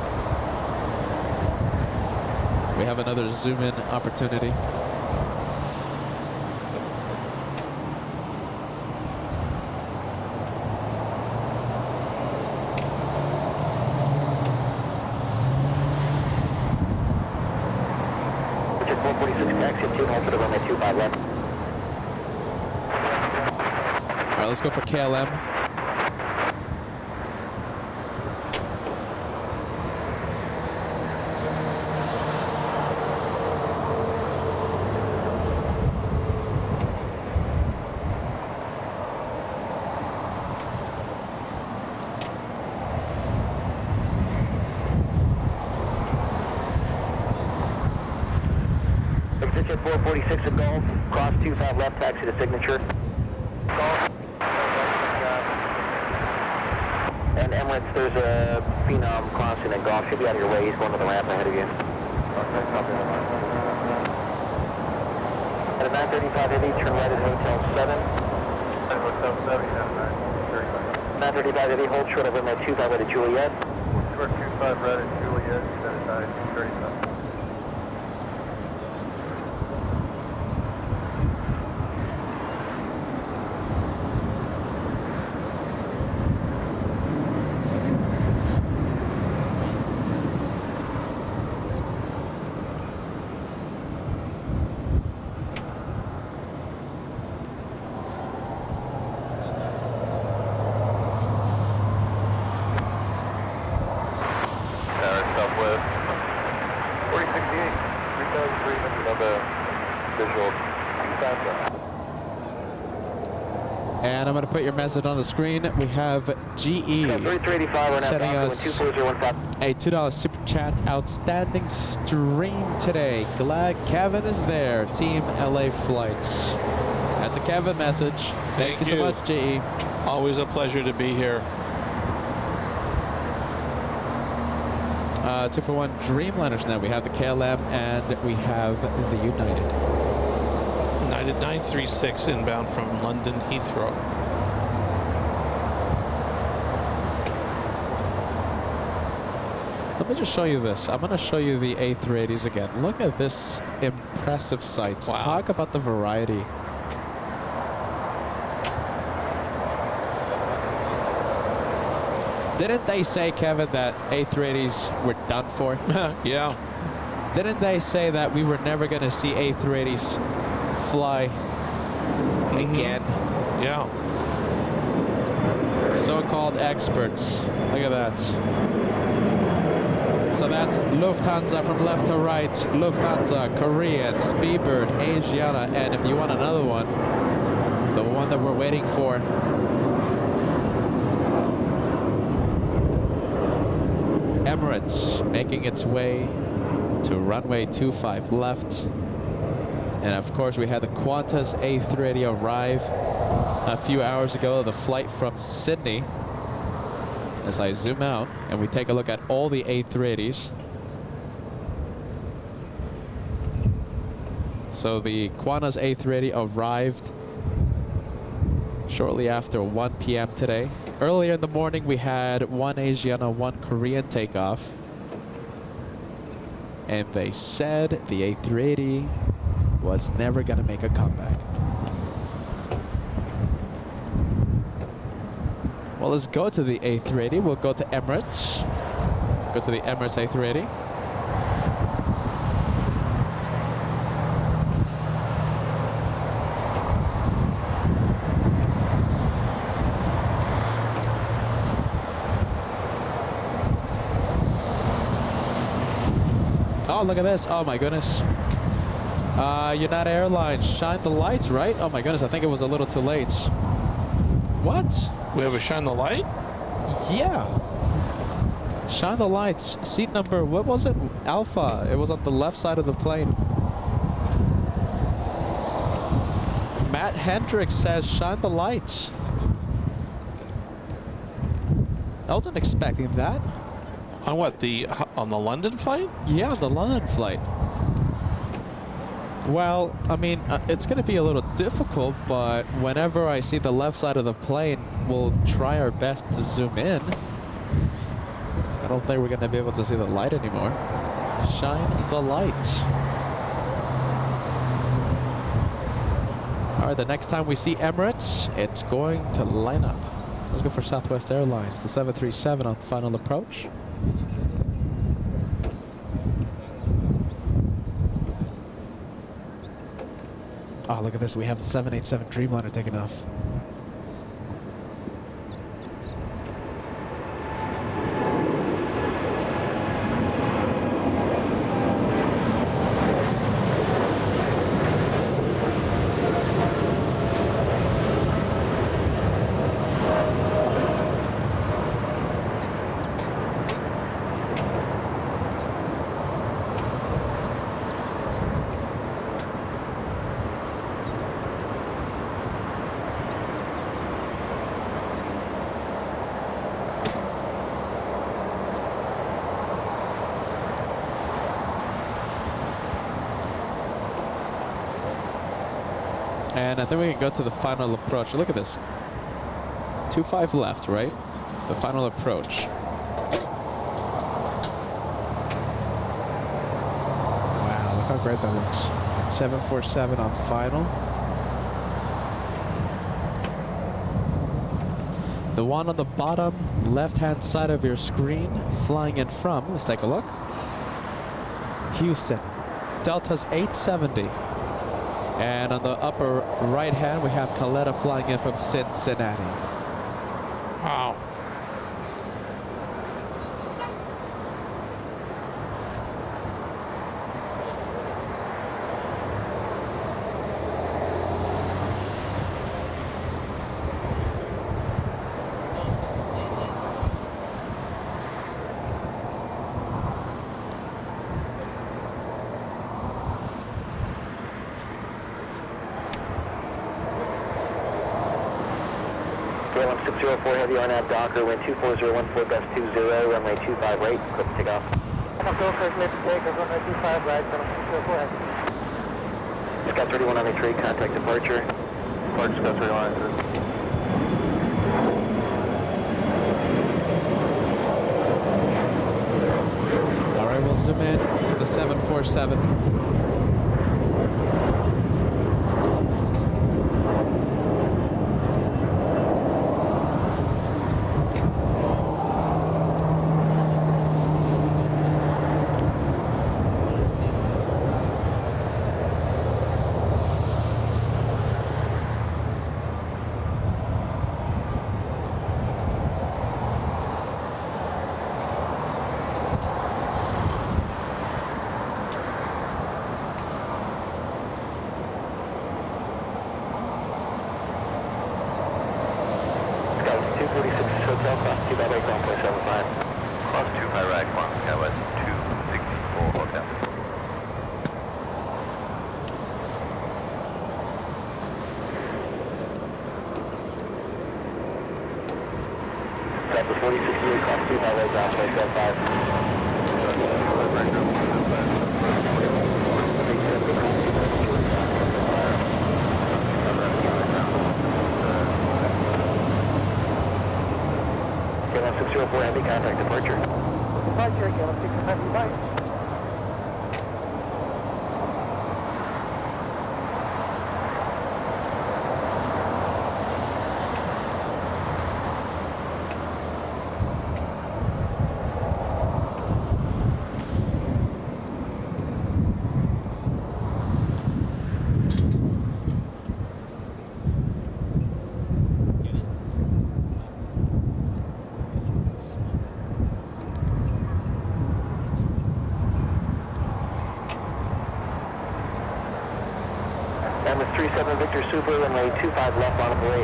We have another zoom-in opportunity. All right, let's go for KLM. Position 446 at Golf, cross 25 left, taxi to signature. Golf. And Emirates, there's a Phenom crossing at Golf. Should be out of your way. He's going to the ramp ahead of you. Okay, copy that. At a 935 heavy, turn right at Hotel 7. At Hotel 7, yeah, 935 heavy, hold short of runway 25 right at Juliet. Short 25 right at Juliet, set at 9:37. agreement of a visual stanza. And I'm going to put your message on the screen. We have GE 3385, we're now sending Falcon us 24015. a $2 super chat. Outstanding stream today. Glad Kevin is there. Team LA Flights. That's a Kevin message. Thank you so much, GE. Always a pleasure to be here. 241 Dreamliners now. We have the KLM and we have the United. United 936 inbound from London Heathrow. Let me just show you this. I'm going to show you the A380s again. Look at this impressive sights. Wow. Talk about the variety. Didn't they say, Kevin, that A380s were done for? Yeah. Didn't they say that we were never going to see A380s fly again? Yeah. So-called experts. Look at that. So that's Lufthansa from left to right. Lufthansa, Korean, Speedbird, Asiana, and if you want another one, the one that we're waiting for, Emirates making its way to runway 25 left. And of course we had the Qantas A380 arrive a few hours ago, the flight from Sydney. As I zoom out and we take a look at all the A380s. So the Qantas A380 arrived shortly after 1 p.m. today. Earlier in the morning, we had one Asiana, one Korean takeoff. And they said the A380 was never going to make a comeback. Well, let's go to the A380. We'll go to Emirates. Go to the Emirates A380. Oh, look at this. Oh, my goodness. United Airlines, shine the lights, right? Oh, my goodness. I think it was a little too late. What? We have a shine the light? Yeah. Shine the lights. Seat number, what was it? Alpha. It was on the left side of the plane. Matt Hendricks says shine the lights. I wasn't expecting that. On what? On the London flight? Yeah, the London flight. Well, I mean, it's going to be a little difficult, but whenever I see the left side of the plane, we'll try our best to zoom in. I don't think we're going to be able to see the light anymore. Shine the light. All right, the next time we see Emirates, it's going to line up. Let's go for Southwest Airlines, the 737 on final approach. Oh, look at this. We have the 787 Dreamliner taking off. And I think we can go to the final approach. Look at this. 25 left, right? The final approach. Wow, look how great that looks. 747 on final. The one on the bottom left-hand side of your screen, flying in from, let's take a look. Houston, Delta's 870. And on the upper right hand, we have Caletta flying in from Cincinnati. Wow. KLM604 Heavy on that Docker, wind 24014, gust 20, runway 25 right, clip take off. I'm going to go for a clear to take, runway 25 right, KLM604 Heavy. Scott 31 on the tree, contact departure. Clark, Scott 31 on All right, we'll zoom in to the 747. Hotel, cross 2 by right, 1.75. Cross 2 by right, 1, KLS 264 Hotel. Delta 4068, cross 2 by right, 1.75. KLM 604 Heavy, contact departure. Departure, KLM 604 Heavy, bye. Emirates 37 Victor Super, runway 25 left, on the way.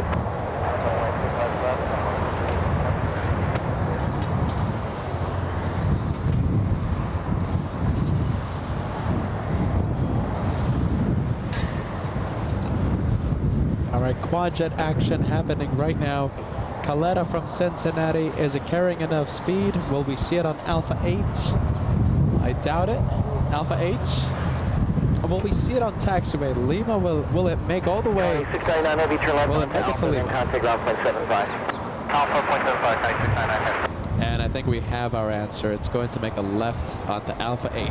All right, quad jet action happening right now. Caleta from Cincinnati, is it carrying enough speed? Will we see it on Alpha 8? I doubt it. Alpha 8? Or will we see it on taxiway? Lima, will it make all the way? 699 Heavy, turn left. Will it make it to Lima? Contact ground 0.75. Alpha 0.75, 9699. And I think we have our answer. It's going to make a left onto Alpha 8.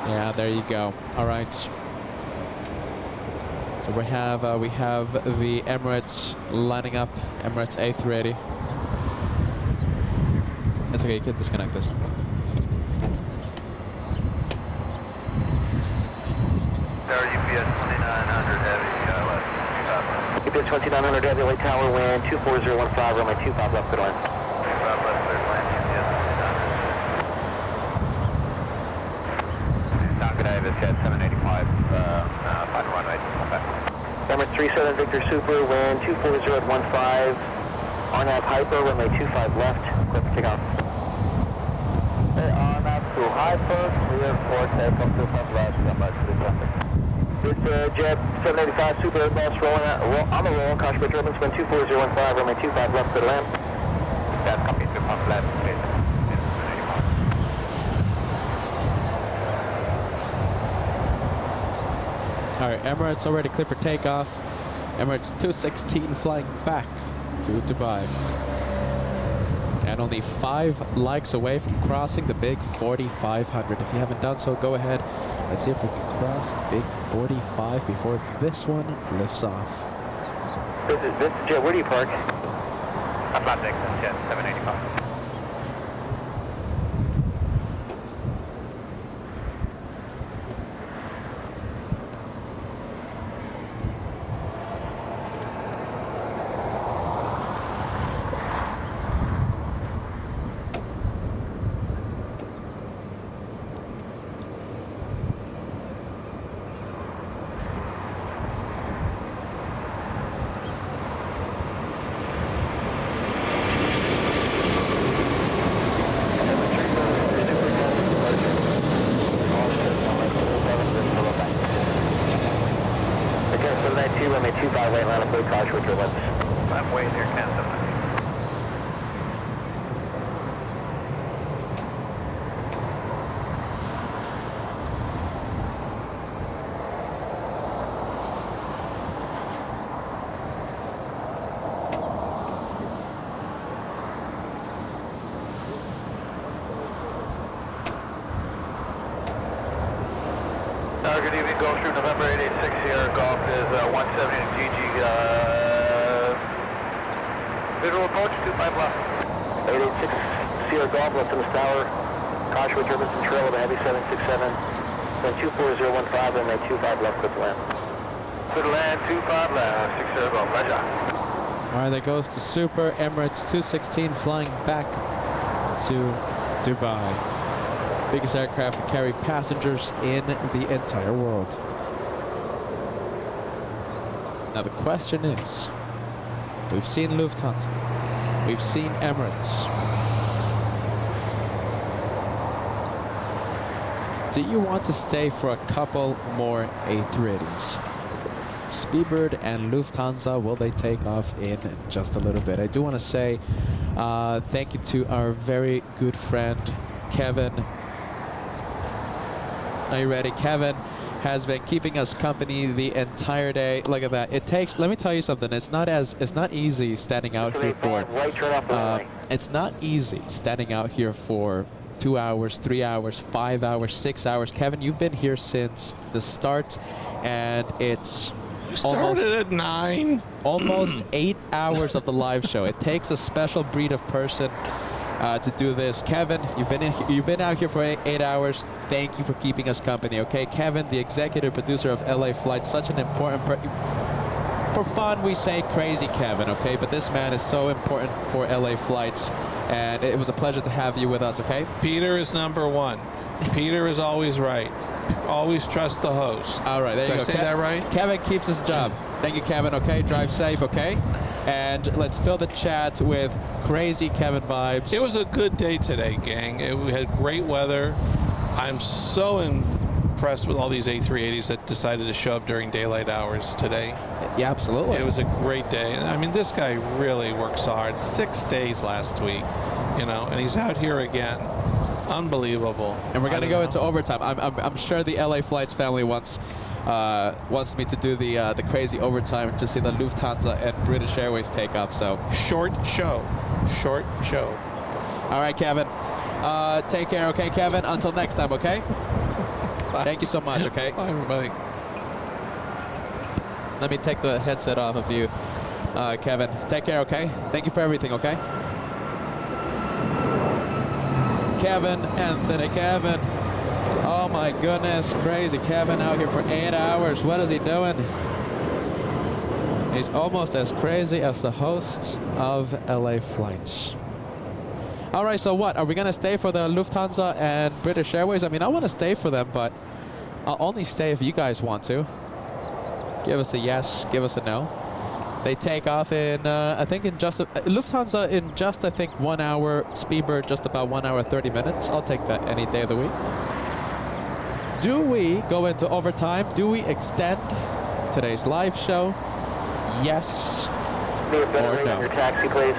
Yeah, there you go. All right. So we have the Emirates lining up. Emirates A380. It's okay. You can disconnect this. Tower UPS 2900 Heavy, KLS 2000. UPS 2900 Heavy, Lake Tower, wind 24015, runway 25 left, good line. 25 left, clear land, UPS 2900. Not good, Davis, jet 785, 5 runway, okay. Emirates 37 Victor Super, wind 24015, RNAV Hyper, runway 25 left, clip to take off. Okay, RNAV to Hyper, clear for takeoff to front left, come back to the traffic. This jet 785 Super Airbus rolling out, on the roll, Koshbridge Turbines, wind 24015, runway 25 left, good land. That's coming to front left, please. All right, Emirates already clear for takeoff. Emirates 216 flying back to Dubai. And only 5 likes away from crossing the big 4,500. If you haven't done so, go ahead. Let's see if we can cross the big 45 before this one lifts off. This is jet, where do you park? Atlantic, jet 785. Runway 25 right line of Blue Koshbridge Turbines. I'm way near Kansas. Good evening, Golf through November 886 here. Golf is 170 to GG. Visual approach, 25 left. 886 Sierra Golf, left in the tower. Caution with turbulence and trail of a heavy 767. Then 24015 and then 25 left, clear to land. Clear to land, 25 left, 6 Sierra Golf, roger. All right, that goes to Super Emirates 216 flying back to Dubai. Biggest aircraft to carry passengers in the entire world. Now the question is, we've seen Lufthansa, we've seen Emirates. Do you want to stay for a couple more A380s? Speedbird and Lufthansa, will they take off in just a little bit? I do want to say thank you to our very good friend, Kevin. Are you ready? Kevin has been keeping us company the entire day. Look at that. It takes, let me tell you something, it's not easy standing out here for, it's not easy standing out here for 2 hours, 3 hours, 5 hours, 6 hours. Kevin, you've been here since the start, and it's Started at 9. Almost 8 hours of the live show. It takes a special breed of person to do this. Kevin, you've been out here for 8 hours. Thank you for keeping us company, okay? Kevin, the executive producer of LA Flights, such an important for fun, we say crazy Kevin, okay? But this man is so important for LA Flights, and it was a pleasure to have you with us, okay? Peter is number 1. Peter is always right. Always trust the host. All right, there you go. Did I say that right? Kevin keeps his job. Thank you, Kevin, okay? Drive safe, okay? And let's fill the chat with crazy Kevin vibes. It was a good day today, gang. We had great weather. I'm so impressed with all these A380s that decided to show up during daylight hours today. Yeah, absolutely. It was a great day. I mean, this guy really works hard. 6 days last week, you know, and he's out here again. Unbelievable. And we're going to go into overtime. I'm sure the LA Flights family wants me to do the crazy overtime to see the Lufthansa and British Airways take off. So short show. All right, Kevin. Take care, okay, Kevin? Until next time, okay? Bye. Thank you so much, okay? Bye, everybody. Let me take the headset off of you, Kevin. Take care, okay? Thank you for everything, okay? Kevin, Anthony, Kevin. Oh my goodness, crazy Kevin out here for 8 hours. What is he doing? He's almost as crazy as the host of LA Flights. All right, so what? Are we gonna stay for the Lufthansa and British Airways? I mean, I want to stay for them, but I'll only stay if you guys want to. Give us a yes, give us a no. They take off in, I think in just, Lufthansa in just, I think, 1 hour, Speedbird just about 1 hour, 30 minutes. I'll take that any day of the week. Do we go into overtime? Do we extend today's live show? Yes or no? Your taxi, please.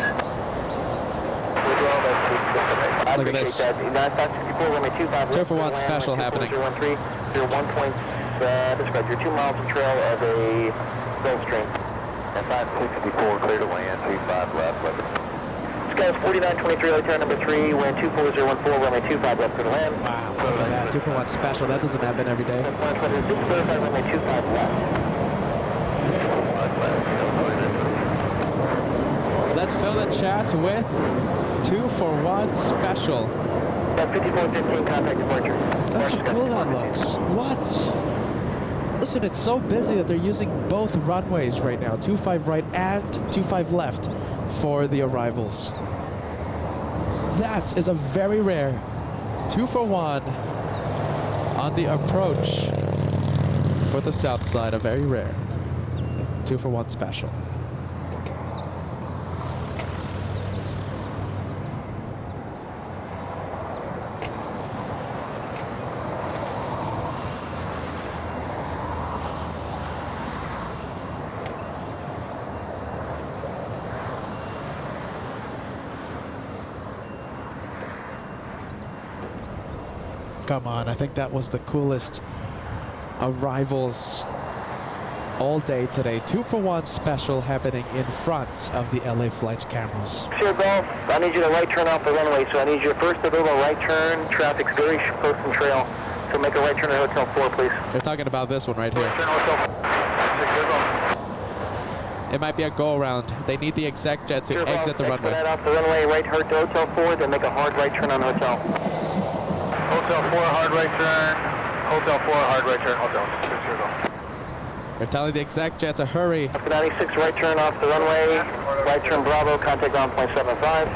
Look at this. 2 for 1 special happening. 1 point, describe your 2 miles of trail of a Gulfstream. And 5654, clear to land, 25 left, left. Skies 4923, LA number 3, wind 24014, runway 25 left, clear to land. Wow, look at that. 2 for 1 special. That doesn't happen every day. Runway 25 left. Let's fill the chat with 2 for 1 special. 5415, contact departure. Look how cool that looks. What? Listen, it's so busy that they're using both runways right now, 25 right and 25 left for the arrivals. That is a very rare 2 for 1 on the approach for the south side, a very rare 2 for 1 special. Come on, I think that was the coolest arrivals all day today. 2-for-1 special happening in front of the LA Flights cameras. Sierra Golf, I need you to right turn off the runway, so I need you first to go to right turn. Traffic's very close and trail, so make a right turn at Hotel 4, please. They're talking about this one right here. Turn Hotel 4. It might be a go-around. They need the exec jet to Sierra exit the Golf, runway. exit off the runway, right to Hotel 4, then make a hard right turn on Hotel. Hotel 4, hard right turn. Hotel 4, hard right turn. Hotel. Sierra Golf. They're telling the exec jet to hurry. After 96, right turn off the runway, right turn Bravo, contact ground point 75.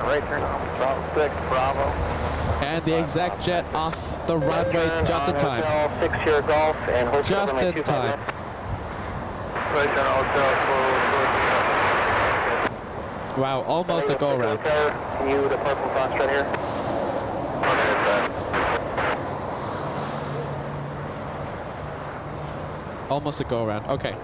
Right turn off. Bravo 6, Bravo. And the exec jet off the runway just in time. Hotel 6 Sierra Golf and Hotel Just runway in 25 time. left. Right turn Hotel 4. Wow, almost a go-around. Hotel, can you depart from Foxtrot here? Almost a go-around. Okay.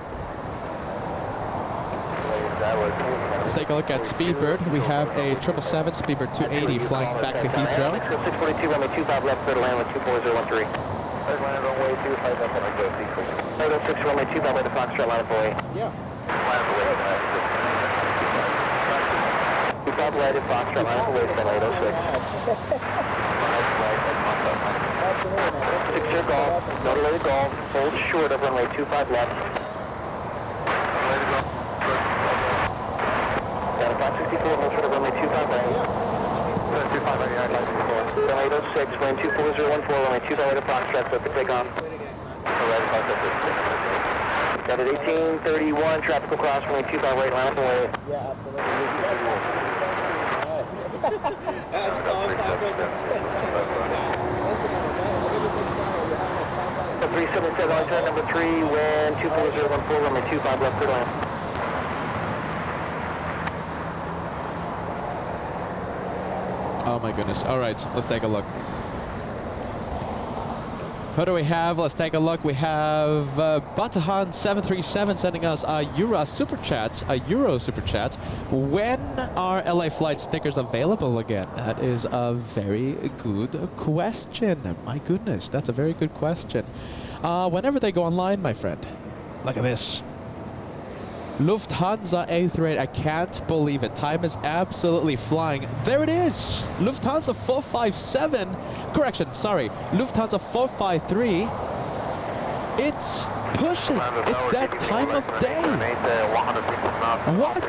Let's take a look at Speedbird. We have a 777 Speedbird 280 flying back to Heathrow. 642, runway 25 left, clear to land with 24013. Right land runway 25 left, like go decrease. 806, runway 25 way to Foxtrot, line of way. Yeah. Land away. 25 right at Foxtrot, line of way from 806. 6 Sierra Golf, Northerly Golf, hold short of runway 25 left. Got a 564, hold short of runway 25 right. 25 right, 806, wind 24014, runway 25 right at Foxtrot, so to take off. Got it 1831, traffic will cross runway 25 right, line up and way. Yeah, absolutely. That's all I'm talking about. 377, line turn number 3, wind 24014, runway 25 left, clear to land. Oh my goodness. All right, let's take a look. Who do we have? Let's take a look. We have Batahan 737 sending us a Euro super chat. When are LA Flight stickers available again? That is a very good question. My goodness, that's a very good question. Whenever they go online, my friend. Look at this. Lufthansa A380. I can't believe it. Time is absolutely flying. There it is. Lufthansa 457. Correction, sorry. Lufthansa 453. It's pushing. It's that time of day. What?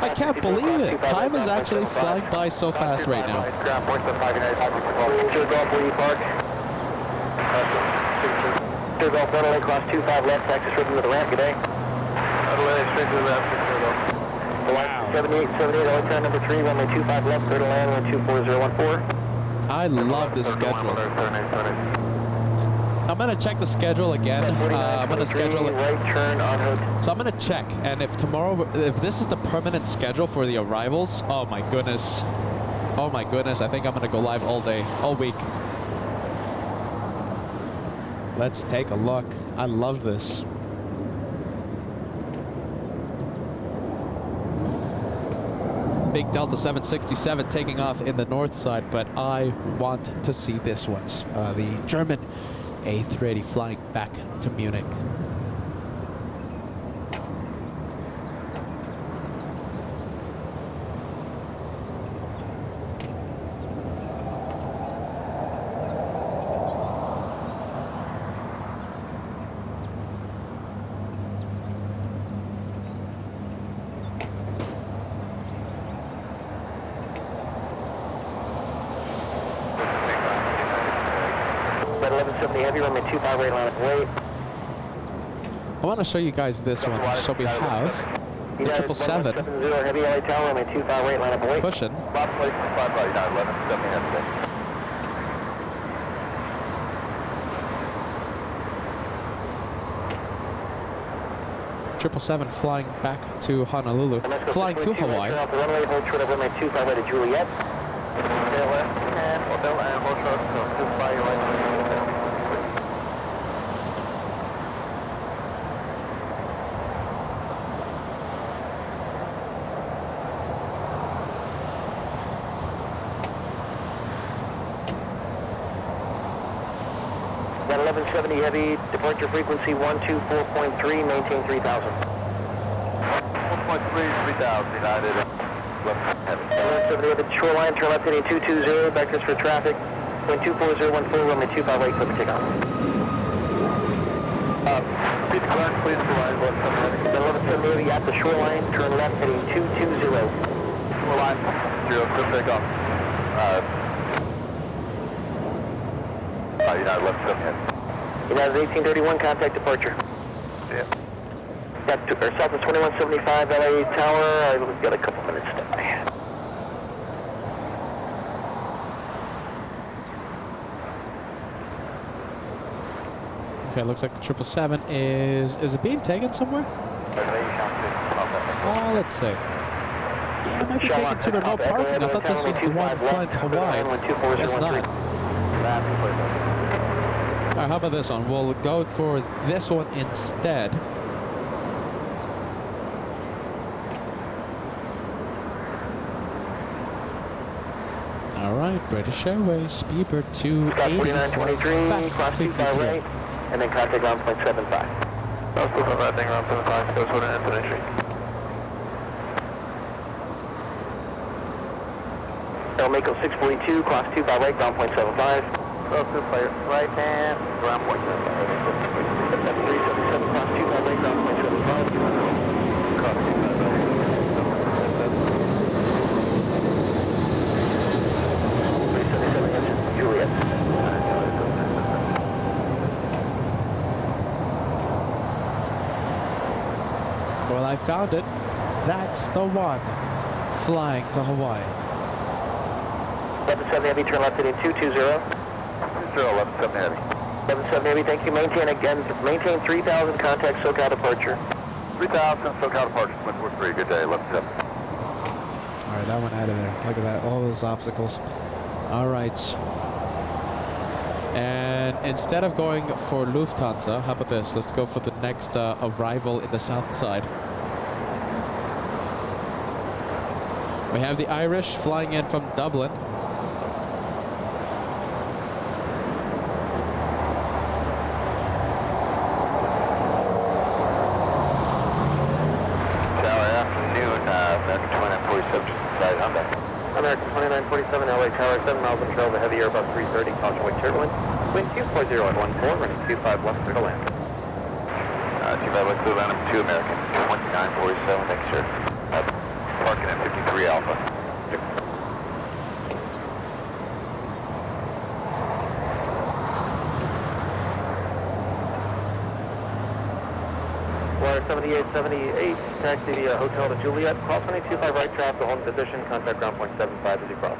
I can't believe it. Time is actually flying by so fast right now. Sierra Golf, where you park? Sierra Golf, runway cross 25 left, taxi straight into the ramp, good day. straight to the left, Wow. 78, only turn number 3, runway 25 left, clear to land, runway 24014. I love this schedule. I'm gonna check the schedule again. I'm gonna schedule it. Right turn on Hotel. So I'm gonna check, and if tomorrow, if this is the permanent schedule for the arrivals, oh my goodness, I think I'm gonna go live all day, all week. Let's take a look. I love this. Big Delta 767 taking off in the north side, but I want to see this one. The German A380 flying back to Munich. Red 1170 heavy, runway 25 right line of way. I want to show you guys this one. So we have the 777 heavy LA Tower, runway 25 right line of way. pushing. Bob place 5 right, 1170 heavy. 777 flying back to Honolulu, flying to Hawaii. Off the runway, hold short of runway 25 right to Juliet. Tail left, and hotel, and hold short, so just fly your right turn. About 1170 heavy, departure frequency 124.3, maintain 3000. 1.3, 3000, United. 1170 heavy, shoreline, turn left heading 220, vectors for traffic, wind 24014, runway 258, clear for takeoff. Speed clearance, please provide 1170 heavy at the shoreline, turn left heading 220. Shoreline, 0, clear takeoff. United 1170. United 1831, contact departure. Yeah. Got Southwest 2175, LA Tower. We've got a couple minutes to die. Okay, looks like the 777 is it being taken somewhere? Oh, let's see. Yeah, it might be taken to remote parking. I thought this was the one flying to Hawaii. Guess not. Alright, how about this one? We'll go for this one instead. Alright, British Airways, Speedbird 280. 4923, cross 25 right, and then contact ground point 75. That's the right thing, around 75, goes with an infinity. El Mako 642, cross 25 right, ground point 75. Cross 25 right, and ground point 75. 377, cross 25 right, ground point 75. Cross 25 right. Juliet. Well, I found it. That's the one flying to Hawaii. 1170 heavy, turn left heading 220. 1170 heavy. 1170 heavy, thank you. Maintain again, maintain 3000, contact SoCal departure. 3000, SoCal departure, 143, good day, 1170. All right, that one out of there. Look at that, all those obstacles. All right. And instead of going for Lufthansa, how about this? Let's go for the next arrival in the south side. We have the Irish flying in from Dublin. American 2947, side Hyundai. American 2947, LA Tower, 7 miles in trail, the heavy Airbus 330, caution weight turbulence. Wind 240 at 14, running 25 left, clear to land. 25 left, clear to land, number 2, American 2947, thanks sir. Parking at 53 Alpha. Wire 7878, taxi via Hotel to Juliet, cross 25 right, traffic to home position, contact ground point 75 as you cross.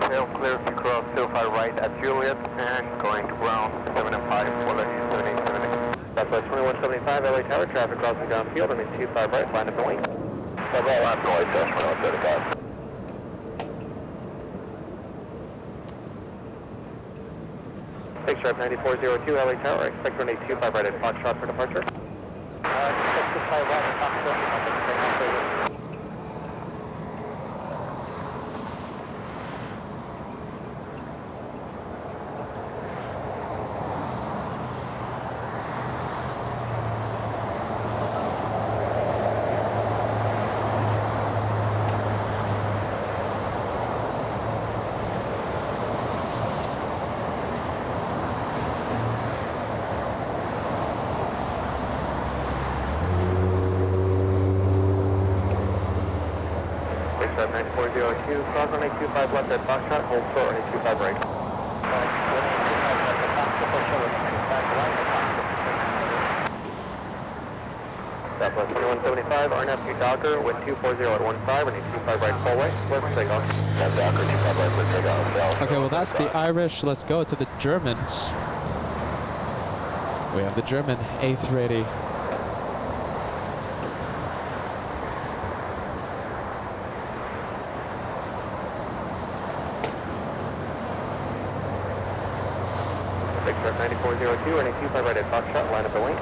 Tail clear to cross 05 right at Juliet and going to ground 705 for the 7878. Southwest 2175, LA Tower, traffic crossing downfield, running 25 right, line up the wing. Line up the white, 2175. Take sharp 9402, LA Tower, expect running 25 right at Foxtrot for departure. 25 right at Foxtrot. Take 9402, cross runway 25 left at Foxtrot, hold short runway 25 right. Southwest 2175, RNF to Docker, wind 240 at 15, running 25 right full way, clear for takeoff. That's Docker, 25 right, clear takeoff. Okay, well that's the Irish. Let's go to the Germans. We have the German A380. Take 9402, running 25 right at Foxtrot, line up the wing.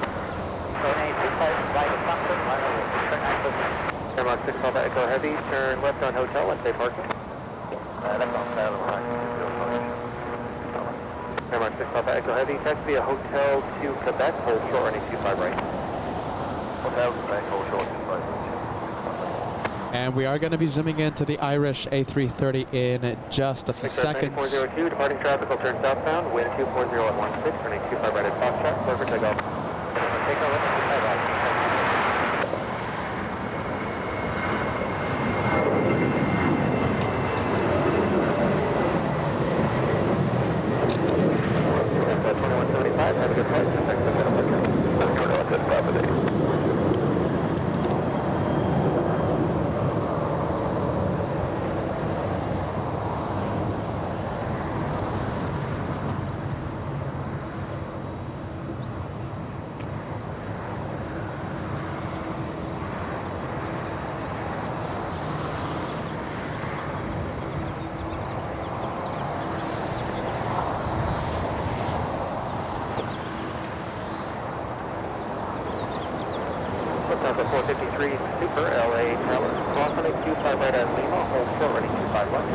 Airmark 6 Alpha Echo Heavy, turn left on Hotel and stay parking. Airmark 6 6 Papa Echo Heavy, taxi a Hotel to Quebec, hold short running 25 right. Hotel Quebec, hold short 25 right. And we are going to be zooming into the Irish A330 in just a few seconds. 9402, departing traffic will turn southbound, wind 240 at 16, running 25 right at Foxtrot, clear for takeoff. Takeoff, let's get right. Have a good flight. Lufthansa 453 Super LA Tower, crossing 25 right at Lima, hold short running 25 left.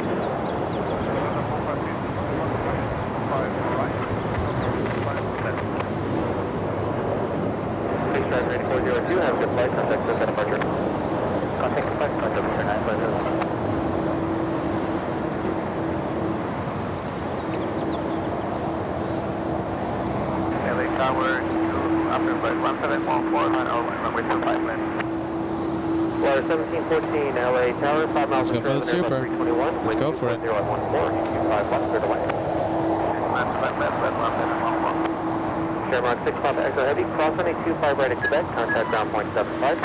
Please drive 9402, have a good flight, contact us at departure. Contact us at departure 950. LA Tower to after flight 1714 on runway 25 left. Water 1714 LA Tower, 5 miles Let's go for the super. 321. Let's go for it. 0 at 14, 25 left, clear to land. Shamrock 6 Papa Echo Heavy, cross running 25 right at Quebec, contact ground point 75.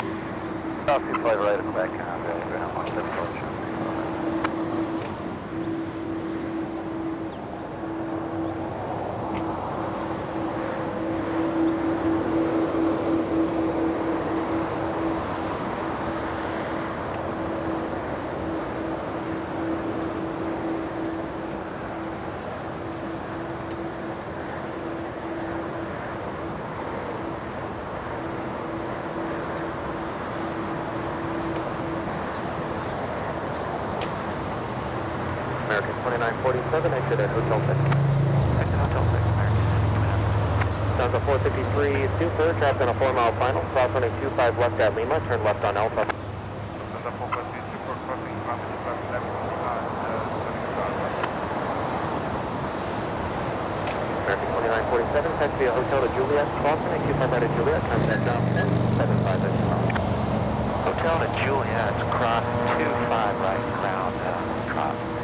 South 25 right at Quebec, ground point 75. American 2947, exit at Hotel 6. Exit Hotel 6, American. Lufthansa 453 Super, trapped in a 4-mile final, cross running 25 left at Lima, turn left on Alpha. Lufthansa 453 Super, crossing rapid left, left, American 2947, taxi a Hotel to Juliet, cross running 25 right at Juliet, contact down 10, 75 at Hotel to Juliet, cross 25 right, ground, cross 25.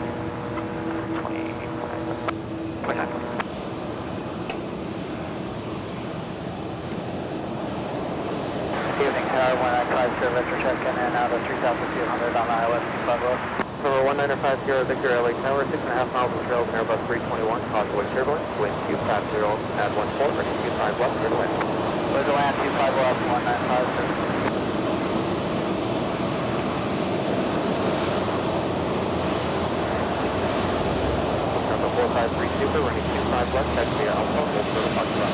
Evening Tower 1950, vector check-in and out of 3200 on the ILS 25 Road. Number 1950 Victor LA Tower, 6.5 miles of trails and Airbus 321, possible turbulence, wind 250 at 14, running 25 left, clear to land. Clear to land, 25 left, 1950. Number 453 Super, running 25 left, taxi to Alpha, hold for the Foxtrot.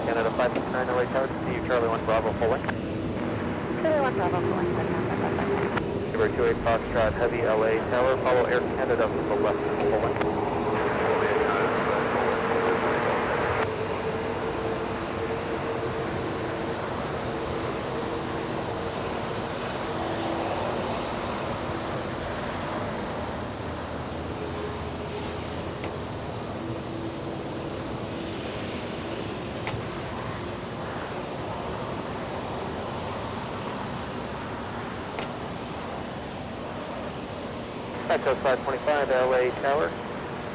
Canada 559 LA Tower, to see you, Charlie 1 Bravo, full length. Charlie 1 Bravo, full length, Number 28 Foxtrot Heavy LA Tower, follow Air Canada from the left, full length. Coast 525 LA Tower,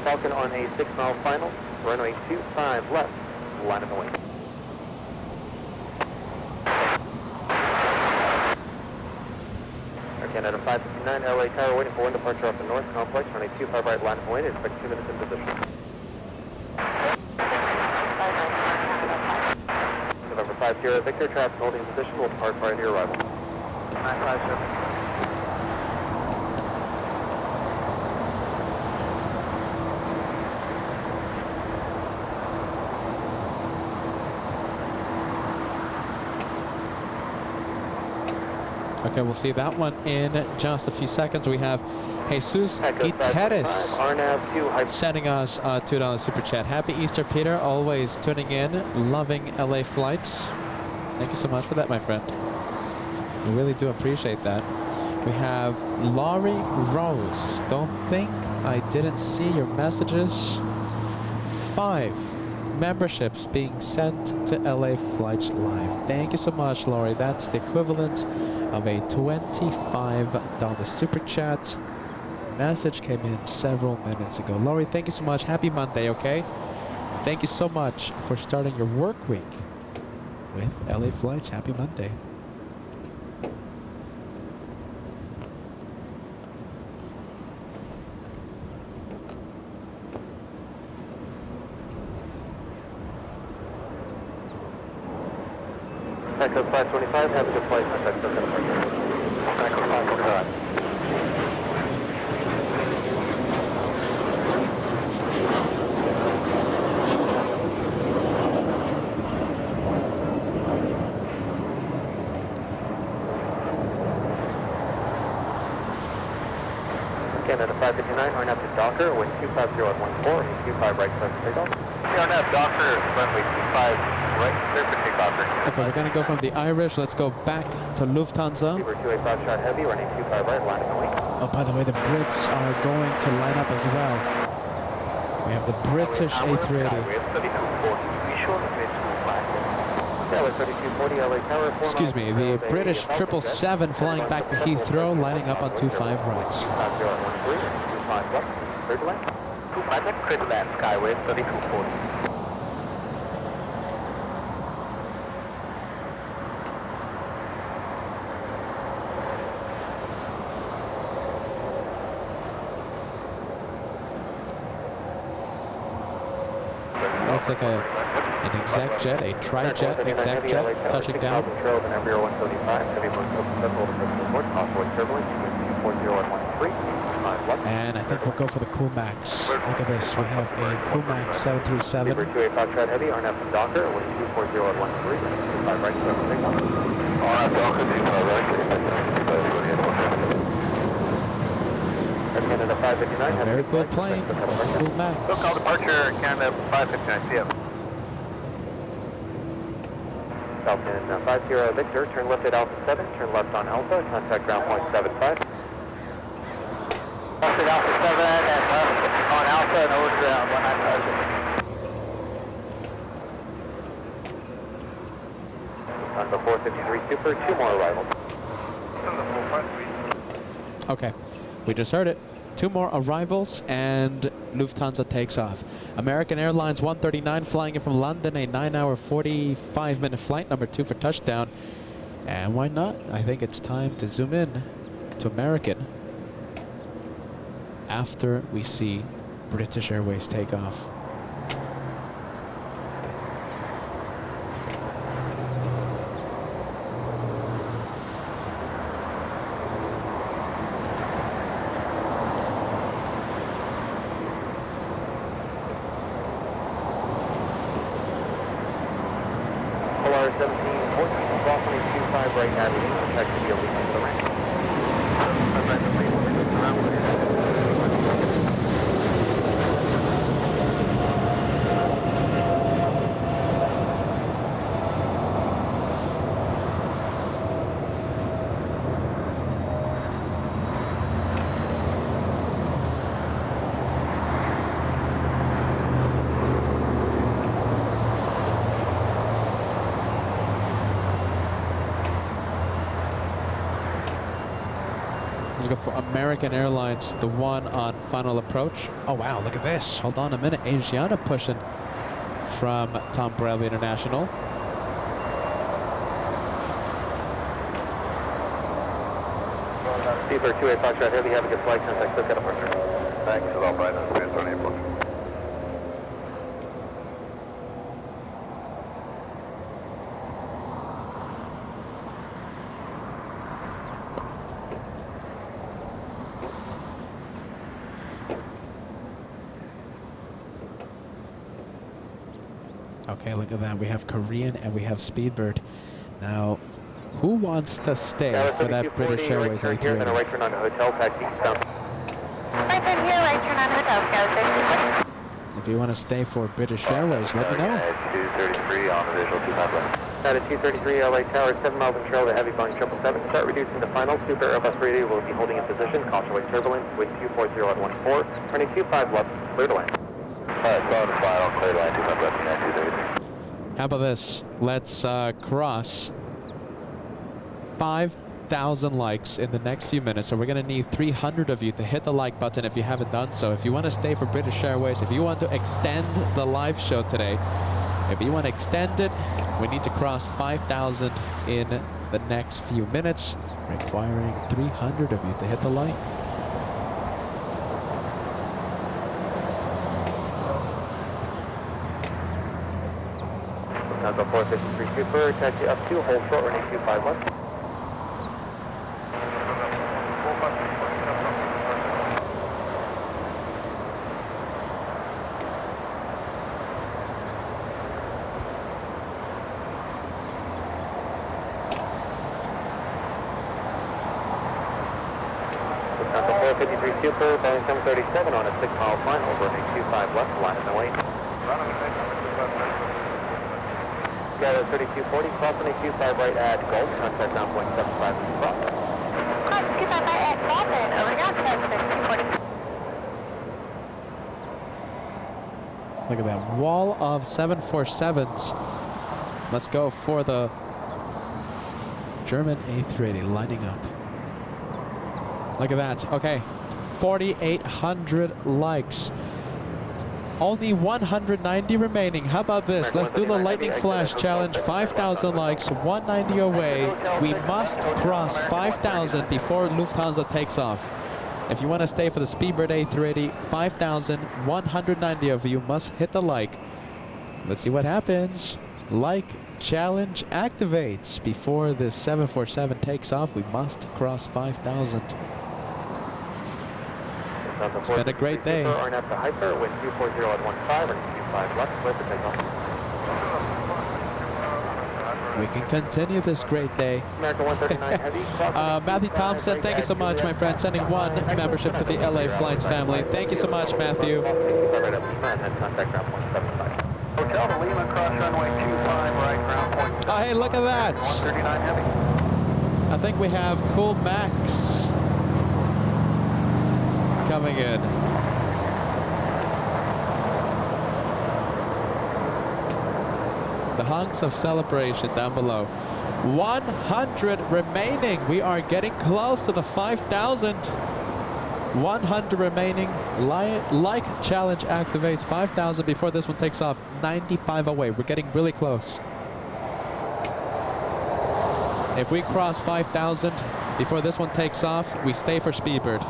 Falcon on a 6-mile final, runway 25 left, line of the wing. Air Canada 559 LA Tower, waiting for wind departure off the north complex, runway 25 right, line of the wing, expect 2 minutes in position. November 50 Victor, traffic holding position, will depart prior to your arrival. 957. Okay, we'll see that one in just a few seconds. We have Jesus Echo Gutierrez 525, RNAV 2, hyper. sending us a $2 super chat. Happy Easter, Peter. Always tuning in, loving LA flights. Thank you so much for that, my friend. We really do appreciate that. We have Laurie Rose. Don't think I didn't see your messages. 5 memberships being sent to LA Flights Live. Thank you so much, Laurie. That's the equivalent of a $25 super chat. Message came in several minutes ago. Laurie, thank you so much. Happy Monday, okay? Thank you so much for starting your work week with LA Flights. Happy Monday. Echo 525, have a good flight. Echo 525. Canada 559, RNAV to Docker, wind 250 at 14, and 25 right side for takeoff. RNAV Docker, runway 25 right, clear for takeoff. Okay, we're going to go from the Irish. Let's go back to Lufthansa. Super 285 shot heavy, running 25 right, landing away. Oh, by the way, the Brits are going to line up as well. We have the British A380. Excuse me, the British 777 flying back to Heathrow, lining up on 25 rights. Clear land, Skyway 3240. Looks like an exec jet, a tri-jet exec jet touching down. And I think we'll go for the Cool Max. Look at this, we have a Cool Max 737. Super 285 shot heavy, RNAV from Docker, wind 240 at 13, 25 right, 7 takeoff. RNAV Docker, 25 right, 25 Canada 559. A very cool plane. That's a Cool Max. Call departure, Canada 559, see ya. Falcon 50 Victor, turn left at Alpha 7, turn left on Alpha, contact ground point 75. Left at Alpha 7 and left on Alpha and over to ground 190. On the 453 Super, 2 more arrivals. Okay, we just heard it. 2 more arrivals and Lufthansa takes off. American Airlines 139 flying in from London, a 9-hour 45-minute flight, number 2 for touchdown. And why not? I think it's time to zoom in to American after we see British Airways take off. Polar 1714, Broccoli 25 right, aviation, check to be illegal to the range. Let's go for American Airlines, the one on final approach. Oh wow, look at this. Hold on a minute. Asiana pushing from Tom Bradley International. Seabird 285 shot heavy, have a good flight, contact Cisco departure. Thanks a lot, Brian. That's on April. Okay, look at that. We have Korean and we have Speedbird. Now, Who wants to stay for that British Airways right turn here, then a A380? right turn on hotel, taxi south. Right turn here, right turn on hotel, Scout 3240. If you want to stay for British Airways, let me know. 233 on the visual 25 left. At 233 LA Tower, 7 miles in trail to heavy Boeing 777. Start reducing to final. Super Airbus 380 will be holding in position. Caution wake turbulence. Wind 240 at 14. Turning 25 left. Clear to land. Solid final. Clear to land. 25 left. 233. How about this? Let's cross 5,000 likes in the next few minutes. So we're going to need 300 of you to hit the like button if you haven't done so. If you want to stay for British Airways, if you want to extend the live show today, if you want to extend it, we need to cross 5,000 in the next few minutes, requiring 300 of you to hit the like. Now 453 Super, taxi up to hold short running 25 left. Now 453 Super, Boeing 737 on a 6-mile final, running 25 left, line in the lane. Got a 3240, crossing a 25 right at Gulf, contact 9.75 is cross. Cross 25 right at Dolphin, over now, Scout 3240. Look at that wall of 747s. Let's go for the German A380 lining up. Look at that. Okay, 4,800 likes. Only 190 remaining. How about this? Let's do the lightning flash challenge. 5,000 likes, 190 away. We must cross 5,000 before Lufthansa takes off. If you want to stay for the Speedbird A380, 5,190 of you must hit the like. Let's see what happens. Like challenge activates. Before this 747 takes off, we must cross 5,000. It's been a great day. Arnett to Hyper, wind 240 at 15, and 25 left, clear for takeoff. We can continue this great day. American 139 heavy. Matthew Thompson, thank you so much, my friend. Sending one membership to the LA Flights family. Thank you so much, Matthew. Right up Lima, and then contact ground point 75. Hotel to Lima, cross runway 25, right, ground point. Oh, hey, look at that. 139 heavy. I think we have Cool Max coming in. The hunks of celebration down below. 100 remaining. We are getting close to the 5,000. 100 remaining. Like challenge activates. 5,000 before this one takes off. 95 away. We're getting really close. If we cross 5,000 before this one takes off, we stay for Speedbird.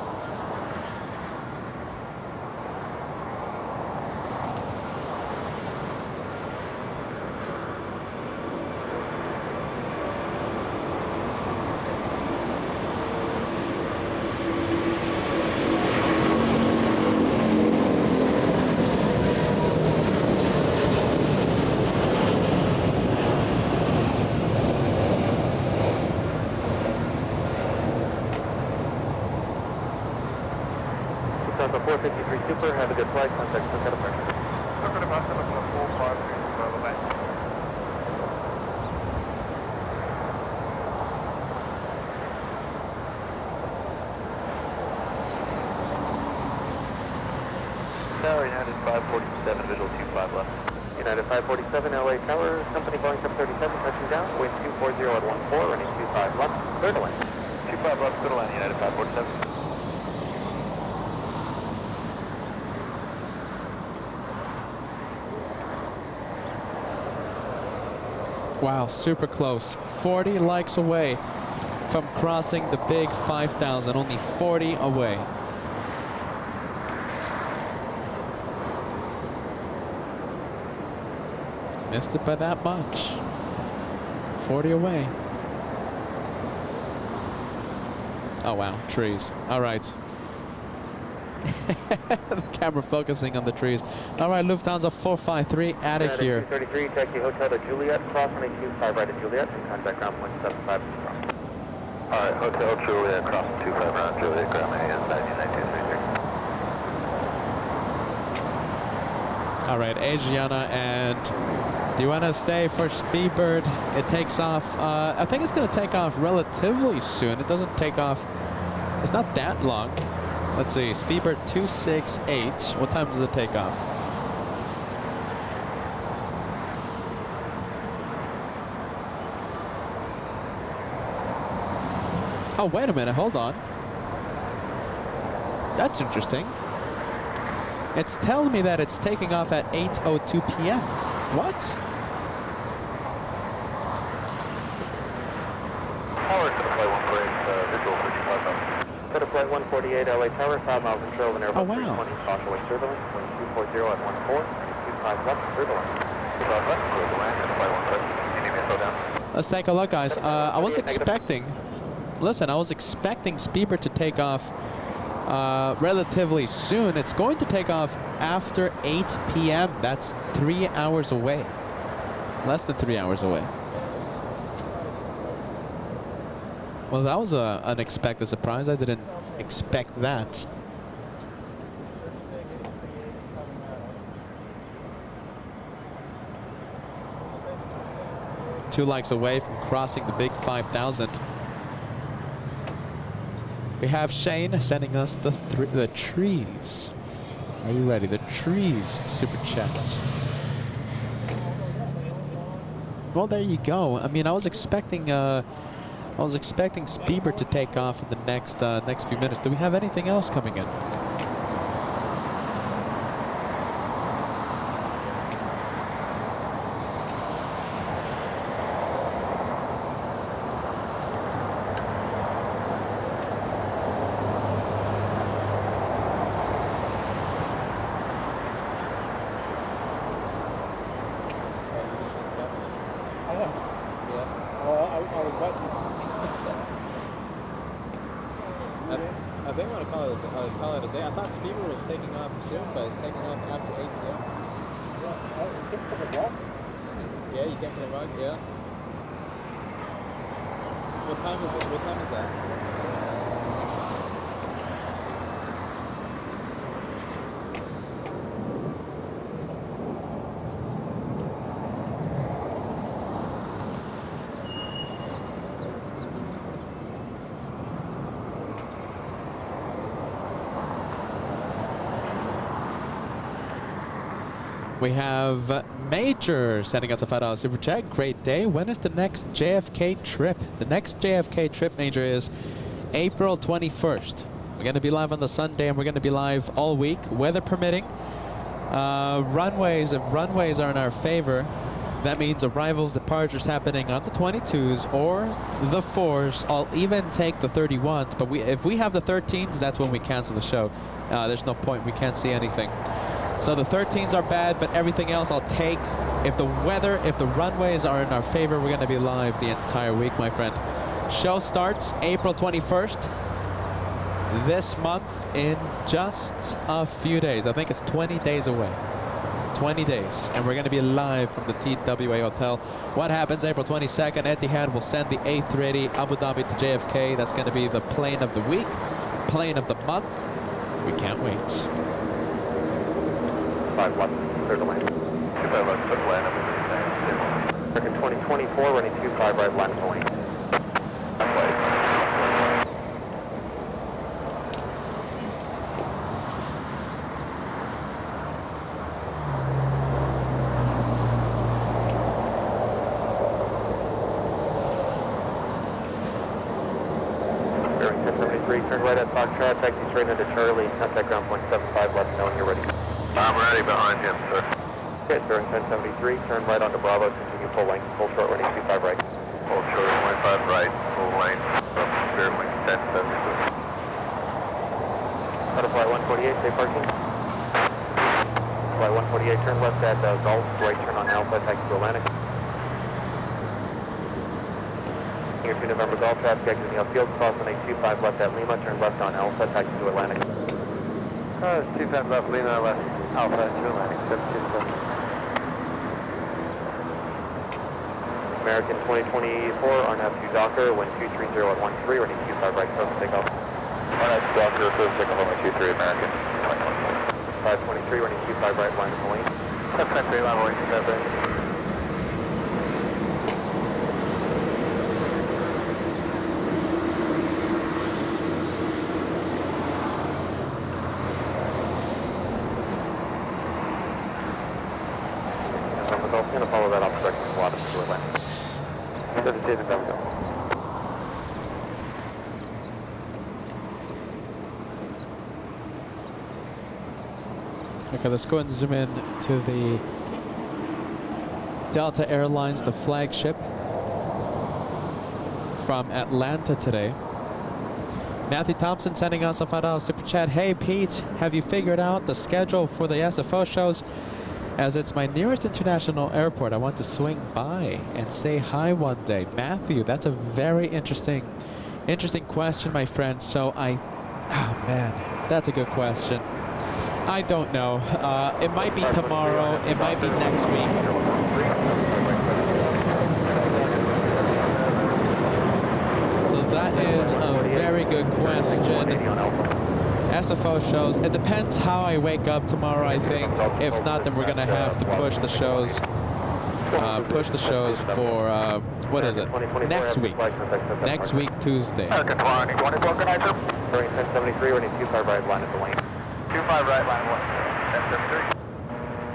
Lufthansa 453 Super, have a good flight, contact Sepulveda pressure. Circuit about 453, Levac. Tower, United 547, visual 25 left. United 547, LA Tower, company Boeing 737, touching down, wind 240 at 14, running 25 left, clear to land. 25 left, clear to land, United 547. Wow, super close. 40 likes away from crossing the big 5,000. Only 40 away. Missed it by that much. 40 away. Oh wow, trees. All right. The camera focusing on the trees. All right, Lufthansa 453 out of here. 33, taxi Hotel to Juliet, cross runway 25 right to Juliet, and contact ground 175. Alright, Hotel Juliet, cross 25 round Juliet, ground maintenance 199233. All right, Adriana, and do you want to stay for Speedbird? It takes off, I think it's going to take off relatively soon. It doesn't take off, it's not that long. Let's see, Speedbird 268. What time does it take off? Oh, wait a minute, hold on. That's interesting. It's telling me that it's taking off at 8:02 p.m. What? Tower to flight 148, visual 55,000. Go to flight 148, LA Tower, 5 miles in trail, and Airbus Oh, wow. 320, caution away surveillance, wind 240 at 14, and 25 left, surveillance. 25 left, clear to land, and flight 150. You need me to slow down? Let's take a look, guys. I was expecting, listen, I was expecting Speedbird to take off relatively soon. It's going to take off after 8 p.m. That's 3 hours away. Less than 3 hours away. Well, that was an unexpected surprise. I didn't expect that. Two likes away from crossing the big 5,000. We have Shane sending us the trees. Are you ready? The trees super chat. Well, there you go. I mean, I was expecting Speedbird to take off in the next few minutes. Do we have anything else coming in? I think I want to call it a day. I thought Speedbird was taking off soon, but it's taking off after 8 p.m. Yeah, you came from the rock? Yeah. What time is it? What time is that? We have Major sending us a $5 super chat. Great day. When is the next JFK trip? The next JFK trip, Major, is April 21st. We're going to be live on the Sunday, and we're going to be live all week, weather permitting. Runways, if runways are in our favor, that means arrivals, departures happening on the 22s or the 4s. I'll even take the 31s, but if we have the 13s, that's when we cancel the show. There's no point. We can't see anything. So the 13s are bad, but everything else I'll take. If the runways are in our favor, we're going to be live the entire week, my friend. Show starts April 21st. This month in just a few days. I think it's 20 days away. 20 days. And we're going to be live from the TWA Hotel. What happens April 22nd? Etihad will send the A380 Abu Dhabi to JFK. That's going to be the plane of the week, plane of the month. We can't wait. 5 left, clear to land. 25 left, clear to land, I'm American 2024, running 25 right, land to lane. Bearing 1073, turn right at Foxtrot, taxi straight into Charlie, contact ground point 75, left knowing you're ready. I'm ready behind him, sir. Okay, bearing 1073, turn right onto Bravo, continue full length, full short running 25 right. Full short, 25 right, full lane, clear wing 1073. Butterfly 148, safe parking. Fly 148, turn left at Gulf, right turn on Alpha, taxi to Atlantic. Here to November Golf, traffic exiting outfield, cross on 825 left at Lima, turn left on Alpha, taxi to Atlantic. It's 25 left, Lima left, Alpha, 2 landing, 727. American 2024, RNAV to Docker, wind 230 at 13, running 25 right, close takeoff. RNAV to Docker, close takeoff, runway 23, American 2024. 523, running 25 right, line of the lane. 793, line of 7. I'm going to follow that off direction to water to Atlanta. 17 November. Okay, let's go and zoom in to the Delta Airlines, the flagship from Atlanta today. Matthew Thompson sending us a $5 super chat. Hey Pete, have you figured out the schedule for the SFO shows? As it's my nearest international airport, I want to swing by and say hi one day. Matthew, that's a very interesting question, my friend. So oh man, that's a good question. I don't know. It might be tomorrow. It might be next week. So that is a very good question. SFO shows. It depends how I wake up tomorrow, I think. If not, then we're going to have to push the shows. For, what is it? Next week. Next week, Tuesday. American 2024, organizer. Bearing 1073, running 25 right, line of the lane. 25 right, line 1. 1073.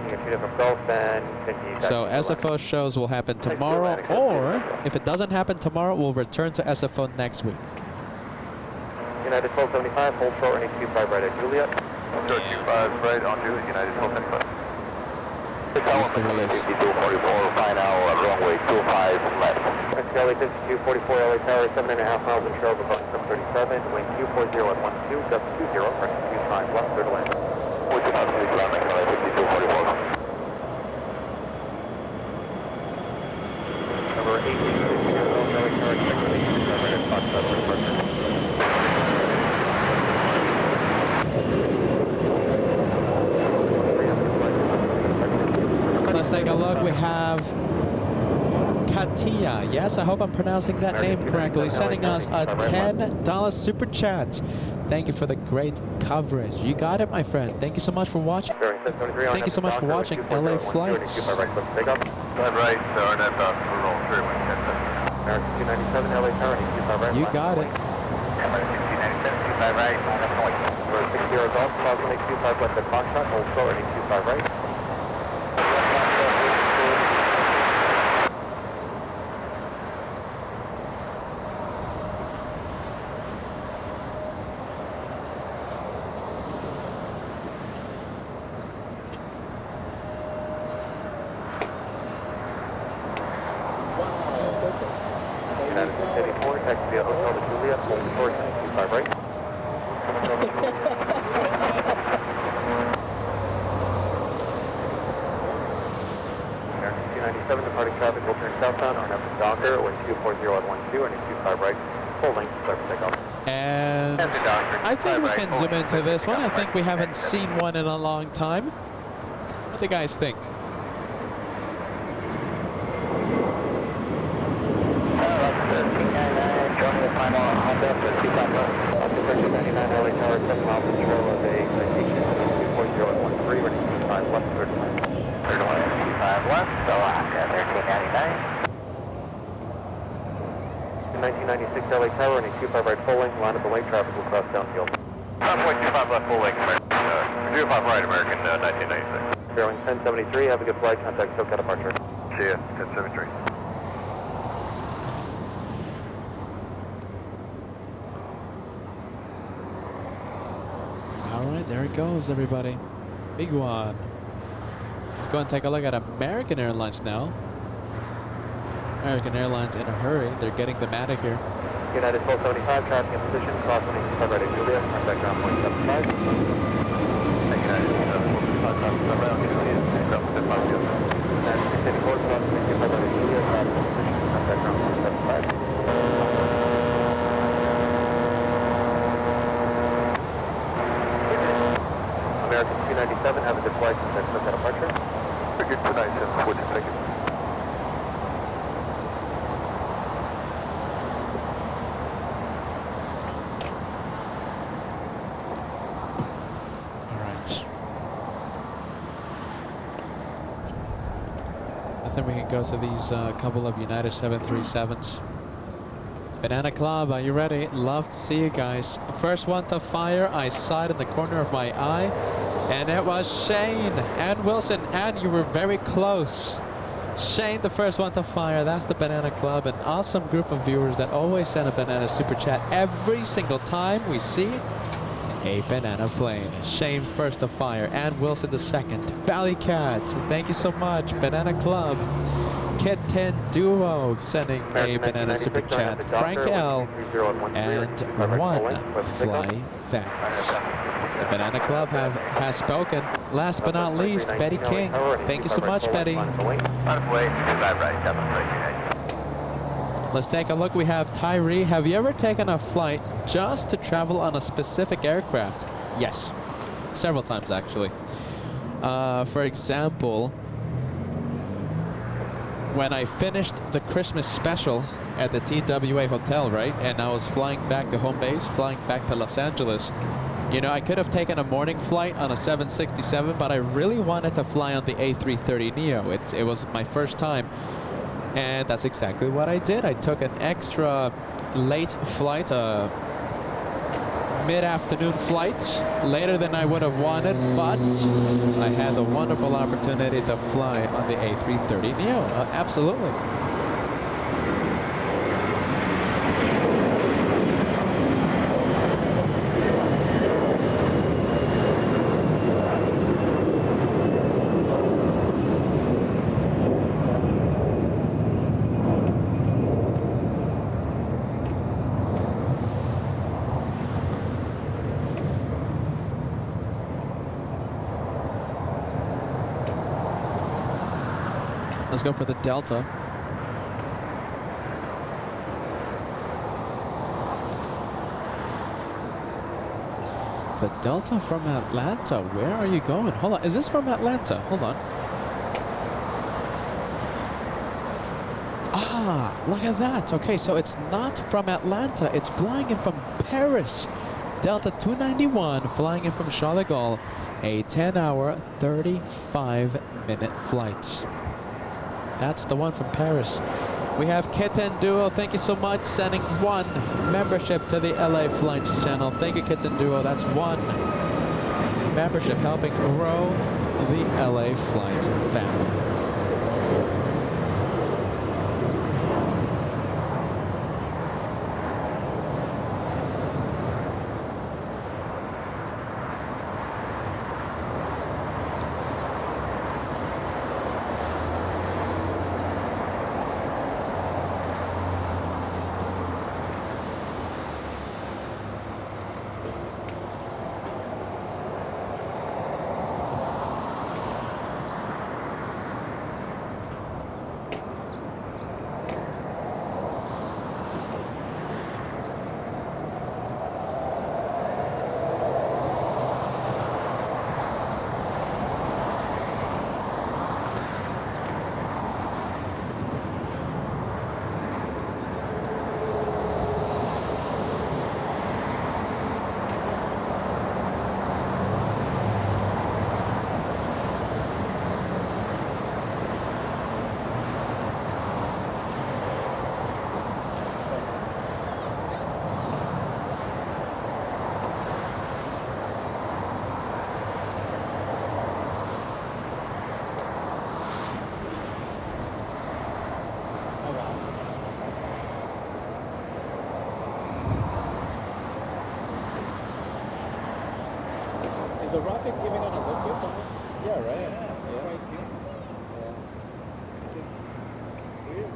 You get 2 different Gulf and 50. So SFO shows will happen tomorrow, or if it doesn't happen tomorrow, we'll return to SFO next week. United 1275, hold short, running 25 right at Juliet. Hold 25 right on Juliet, United 1275. Use the release. 5244, final runway 25 left. XLA 5244, LA Tower, 7.5 miles in trail of Boeing 737, wind 240 at 12, gust 20, running 25 left, clear to land. 45 landing, LA 5244. Number 18, LA Tower, expected 25 at Foxtrot, departure. Let's take a look. We have Katia. Yes, I hope I'm pronouncing that name correctly. Sending us a $10 super chat. Thank you for the great coverage. You got it, my friend. Thank you so much for watching. Thank you so much for watching LA Flights. Right, RNAV Docker, roll 3, wind 10. American 297, LA Tower, 25 right. You got it. American 297, 25 right, line up point. Number 60 Golf, cloud 25 left at Foxtrot, hold short, running 25 right. United 284, taxi Hotel to Juliet, hold short, 25 right. American 297, departing traffic will turn southbound, RNAV to Docker, wind 240 at 12, running 25 right, full length, clear for takeoff. And I think we can zoom into this one. I think we haven't seen one in a long time. What do you guys think? Joining the final Honda for 25 left. Up to 1399 LA Tower, 7 miles in trail of a citation, 240 at 13, running 25 left, clear to land. Clear to land, 25 left, Alaska 1399. In 1996 LA Tower, running 25 right full length, line of the lane, traffic will cross downfield. 5.25 left, full length, American. 25 right, American 1996. Bearing 1073, have a good flight, contact SoCal departure. See ya, 1073. All right, there it goes, everybody. Big one. Let's go and take a look at American Airlines now. American Airlines in a hurry. They're getting them out of here. United 1275, traffic in position, cross 25 right at Juliet, contact ground point 75. United 1275, right on Juliet, ground point 75. United 684, cross 25 right at Juliet, traffic in position, contact ground point 75. have a good flight and set that departure. Very good, 297, thank you. All right. I think we can go to these couple of United 737s. Banana Club, are you ready? Love to see you guys. First one to fire, I saw it in the corner of my eye, and it was Shane and Wilson, and you were very close. Shane, the first one to fire. That's the Banana Club, an awesome group of viewers that always send a banana super chat every single time we see a banana plane. Shane first to fire, and Wilson the second. Valley Cat, thank you so much. Banana Club. Kit 10 Duo sending a banana super chat. Frank L. and one fly fact. The Banana Club has spoken. Last but not least, Betty King. Thank you so much, Betty. Let's take a look. We have Tyree. Have you ever taken a flight just to travel on a specific aircraft? Yes, several times actually. For example, when I finished the Christmas special at the TWA Hotel, right? And I was flying back to home base, flying back to Los Angeles. You know, I could have taken a morning flight on a 767, but I really wanted to fly on the A330neo. It was my first time. And that's exactly what I did. I took an extra late flight, mid-afternoon flight, later than I would have wanted, but I had the wonderful opportunity to fly on the A330neo. Absolutely. Let's go for the Delta. The Delta from Atlanta. Where are you going? Hold on. Is this from Atlanta? Hold on. Ah, look at that. Okay, so it's not from Atlanta. It's flying in from Paris. Delta 291 flying in from Charles de Gaulle. A 10-hour, 35-minute flight. That's the one from Paris. We have Kitten Duo. Thank you so much. Sending one membership to the LA Flights channel. Thank you, Kitten Duo. That's one membership helping grow the LA Flights family. Is a rocket giving on a good good? Yeah, right? Yeah. Quite good. Yeah. 'Cause it's weird.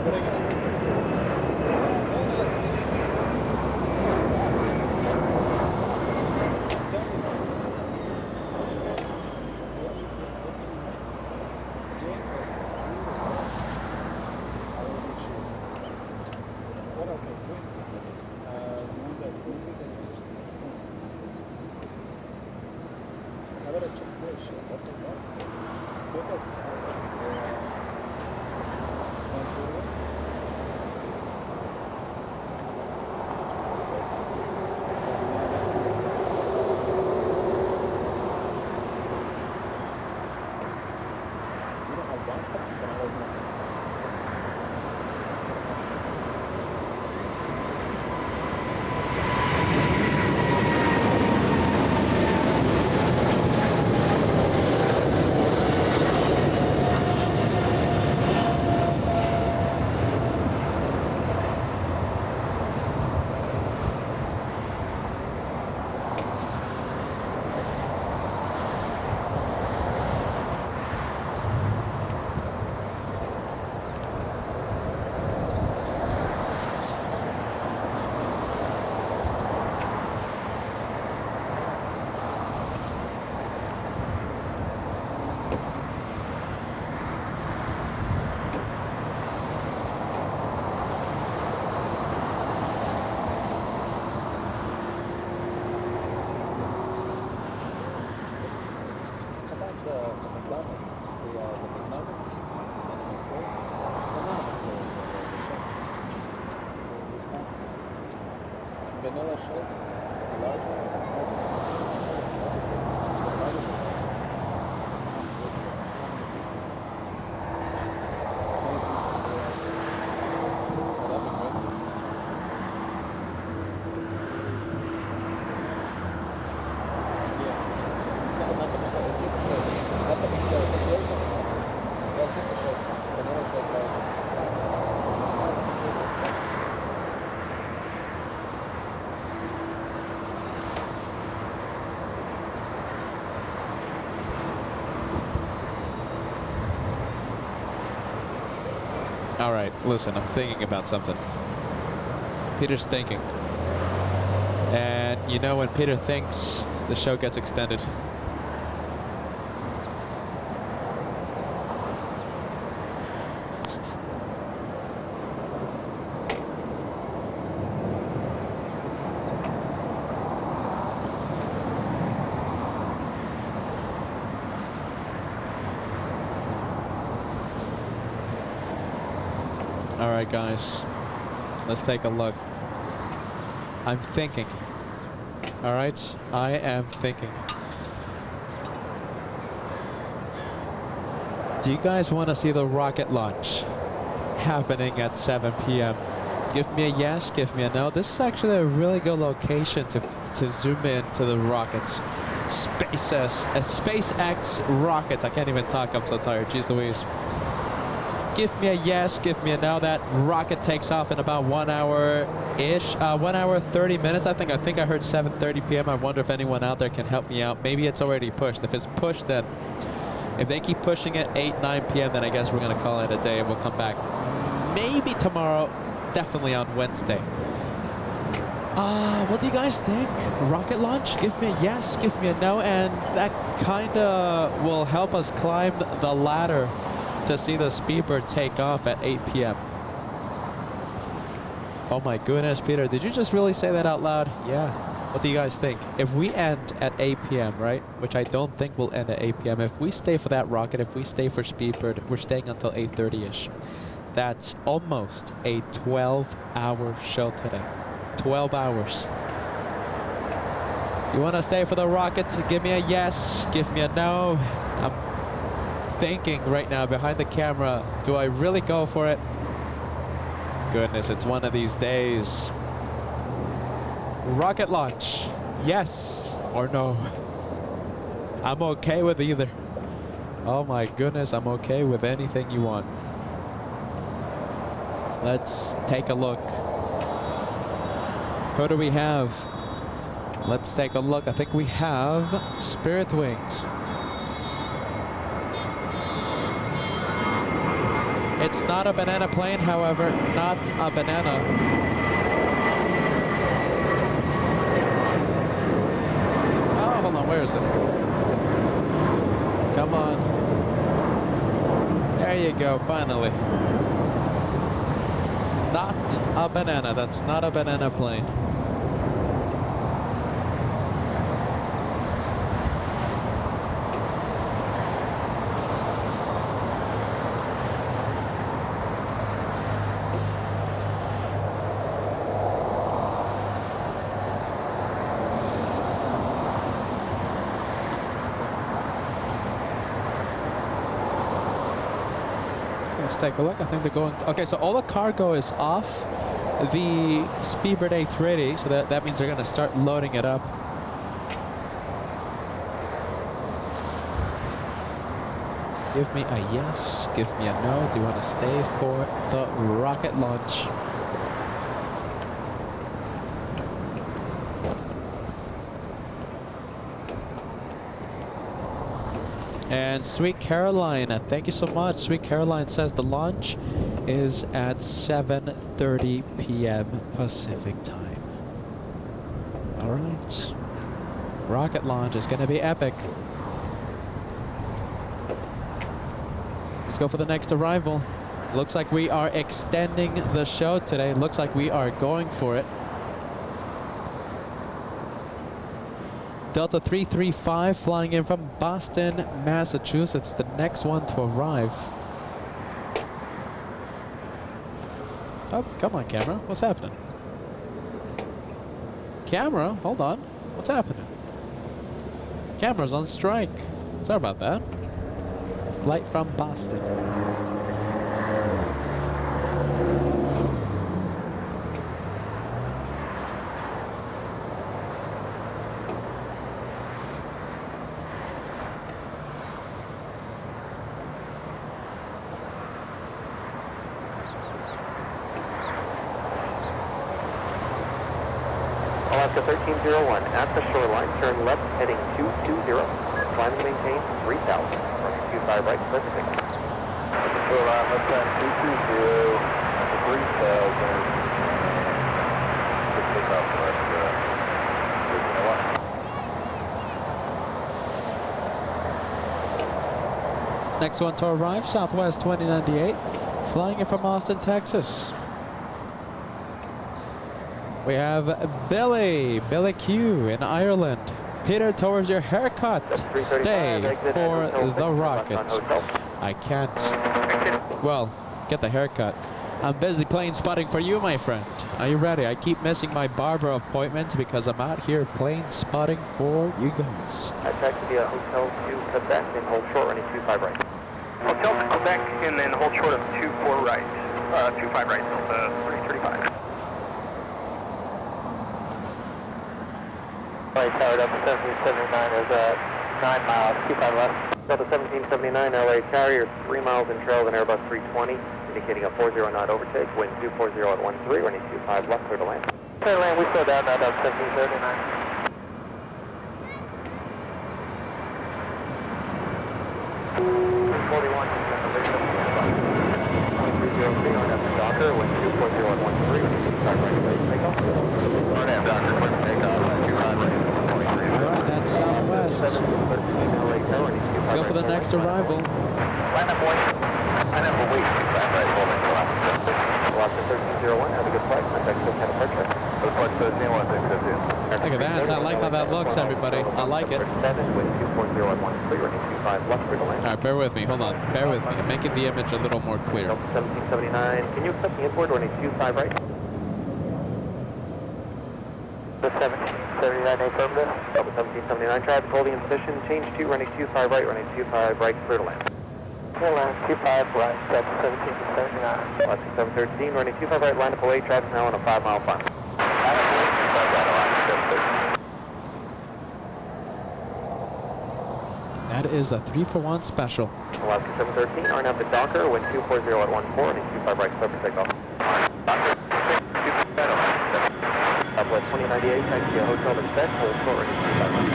What are you gonna do? What's Vanilla shake, a large All right, listen, I'm thinking about something. Peter's thinking. And you know when Peter thinks, the show gets extended. All right, guys, let's take a look. I'm thinking. All right, I am thinking. Do you guys want to see the rocket launch happening at 7 p.m.? Give me a yes, give me a no. This is actually a really good location to zoom in to the rockets. SpaceX rockets. I can't even talk, I'm so tired. Jeez Louise. Give me a yes, give me a no. That rocket takes off in about 1 hour-ish, 1 hour 30 minutes. I think I heard 7:30 p.m. I wonder if anyone out there can help me out. Maybe it's already pushed. If it's pushed, then if they keep pushing it 8, 9 p.m., then I guess we're gonna call it a day and we'll come back maybe tomorrow, definitely on Wednesday. What do you guys think? Rocket launch? Give me a yes, give me a no, and that kinda will help us climb the ladder to see the Speedbird take off at 8 p.m. Oh my goodness, Peter, did you just really say that out loud? Yeah. What do you guys think? If we end at 8 p.m., right? Which I don't think we'll end at 8 p.m. If we stay for that rocket, if we stay for Speedbird, we're staying until 8:30-ish. That's almost a 12-hour show today. 12 hours. You want to stay for the rocket? Give me a yes. Give me a no. I'm thinking right now behind the camera, do I really go for it? Goodness, it's one of these days. Rocket launch, yes or no? I'm okay with either. Oh my goodness, I'm okay with anything you want. Let's take a look. Who do we have? Let's take a look. I think we have Spirit Wings. It's not a banana plane, however, not a banana. Oh, hold on, where is it? Come on. There you go, finally. Not a banana, that's not a banana plane. Let's take a look. I think they're going. Okay, so all the cargo is off the Speedbird A380, so that means they're going to start loading it up. Give me a yes. Give me a no. Do you want to stay for the rocket launch? And Sweet Caroline, thank you so much. Sweet Caroline says the launch is at 7:30 p.m. Pacific time. All right. Rocket launch is going to be epic. Let's go for the next arrival. Looks like we are extending the show today. Looks like we are going for it. Delta 335 flying in from Boston, Massachusetts, the next one to arrive. Oh, come on, camera. What's happening? Camera, hold on. What's happening? Camera's on strike. Sorry about that. Flight from Boston. Alaska 1301 at the shoreline, turn left heading 220. Climb and maintain 3000. Running 25 right, Pacific. Shoreline, left time 220, 3000. Just take off left, Next one to arrive, Southwest 2098, flying in from Austin, Texas. We have Billy Q in Ireland. Peter, towards your haircut. Stay for the rocket. I can't. Well, get the haircut. I'm busy plane spotting for you, my friend. Are you ready? I keep missing my barber appointment because I'm out here plane spotting for you guys. Attack to the Hotel to Quebec and hold short running 25 right. Hotel to Quebec and then hold short of 24 right. 25 right, Delta 335. Right, powered up 1779 is 9 miles, 25 left. Delta 1779, LA carrier, 3 miles in trail of an Airbus 320, indicating a 40 knot overtake, wind 240 at 13, running 25 left, clear to land. Clear to land, we slow down now, Delta 1779. 41, on after Docker, wind 240 at 13, running 25 right, takeoff. Right after Docker, quick takeoff, 25 right. Alright, that's Southwest. Let's go for the next arrival. Line up, boys. Line up, wait. Right, hold it. Alaska 1301, have a good flight. Contact still kind of picture. Look at that. I like how that looks, everybody. I like it. Alright, bear with me. Hold on. Bear with me. Making the image a little more clear. 1779. Can you accept the import running 25 right? The 1779 affirmative. 1779 traffic holding in position. Change 2 running 25 right, running 25 right, clear to land. Clear to land, 25 right, Delta 1779. Alaska 713 running 25 right, line up away, traffic now on a 5-mile final. That is a 3-for-1 special. Alaska 713, are now to Docker, wind 240 at 14, running 25 right, clear for takeoff. Docker, Southwest 2098, taxi to Hotel to Quebec, hold short, running 25 right.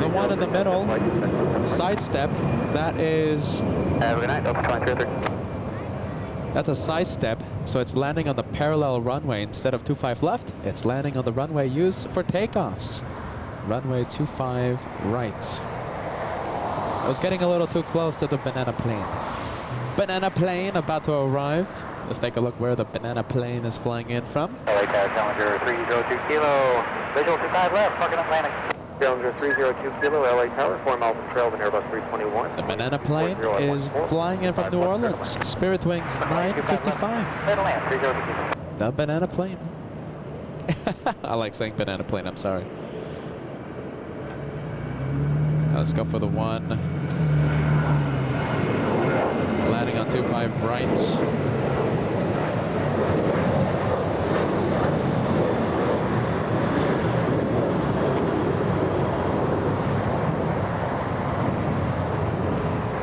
The one in the middle, sidestep, that is... Have a good night, Delta 23. That's a sidestep, so it's landing on the parallel runway. Instead of 25 left, it's landing on the runway used for takeoffs. Runway 25 right. I was getting a little too close to the banana plane. Banana plane about to arrive. Let's take a look where the banana plane is flying in from. LA Challenger 302 kilo, visual 25 left, parking Atlantic. Challenger 302 kilo, LA Tower, 4 miles of trail of an Airbus 321. The banana plane is flying in from New Orleans. Spirit Wings 955. Clear to land, 302 kilo. The banana plane. I like saying banana plane, I'm sorry. Let's go for the 1. Landing on 25 right.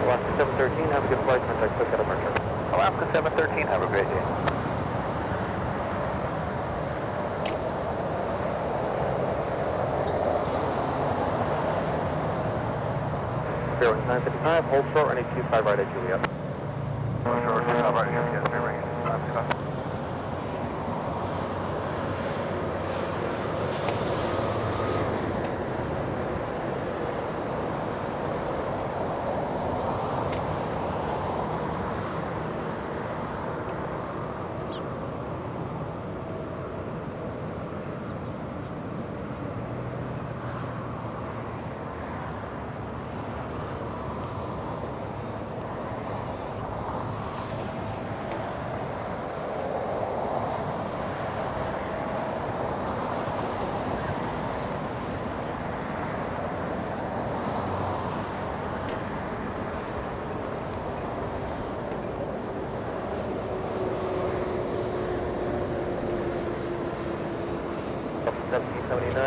Alaska 713, have a good flight. Contact quick out of Merchant. Alaska 713, have a great day. Fairway 955, hold short, running 25 right at Juliet. Short, 25 right here, yes, fairway 955.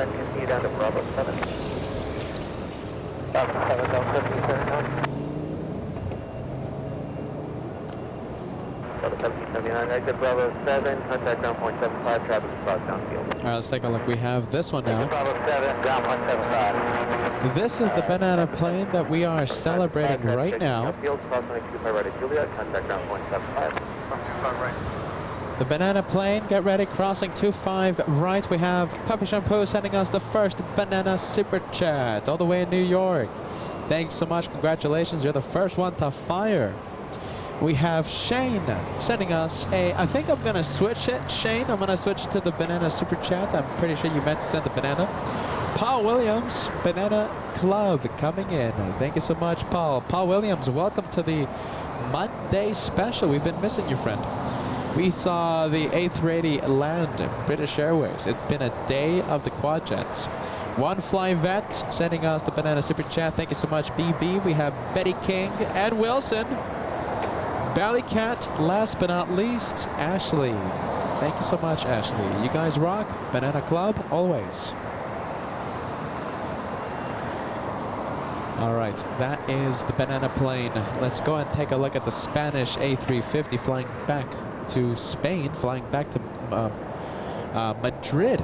Continue down to Bravo 7. Bravo 7, down 1779. Bravo 1779, exit Bravo 7, contact ground point 75, traffic is crossed downfield. All right, let's take a look. We have this one now. Bravo 7, ground point 75. This is the banana plane that we are celebrating right now. Field, cross 25 right at Juliet, contact ground point 75. 25 right. The banana plane, get ready, crossing 25 right. We have Puppy Shampoo sending us the first banana super chat all the way in New York. Thanks so much, congratulations, you're the first one to fire. We have Shane sending us a, I think I'm gonna switch it, Shane, I'm gonna switch it to the banana super chat. I'm pretty sure you meant to send the banana. Paul Williams, Banana Club coming in. Thank you so much, Paul. Paul Williams, welcome to the Monday special. We've been missing you, friend. We saw the A380 land British Airways. It's been a day of the quad jets. One Fly Vet sending us the banana super chat. Thank you so much, BB. We have Betty King and Wilson. Ballycat, last but not least, Ashley. Thank you so much, Ashley. You guys rock. Banana Club, always. All right, that is the banana plane. Let's go and take a look at the Spanish A350 flying back to Spain, flying back to Madrid.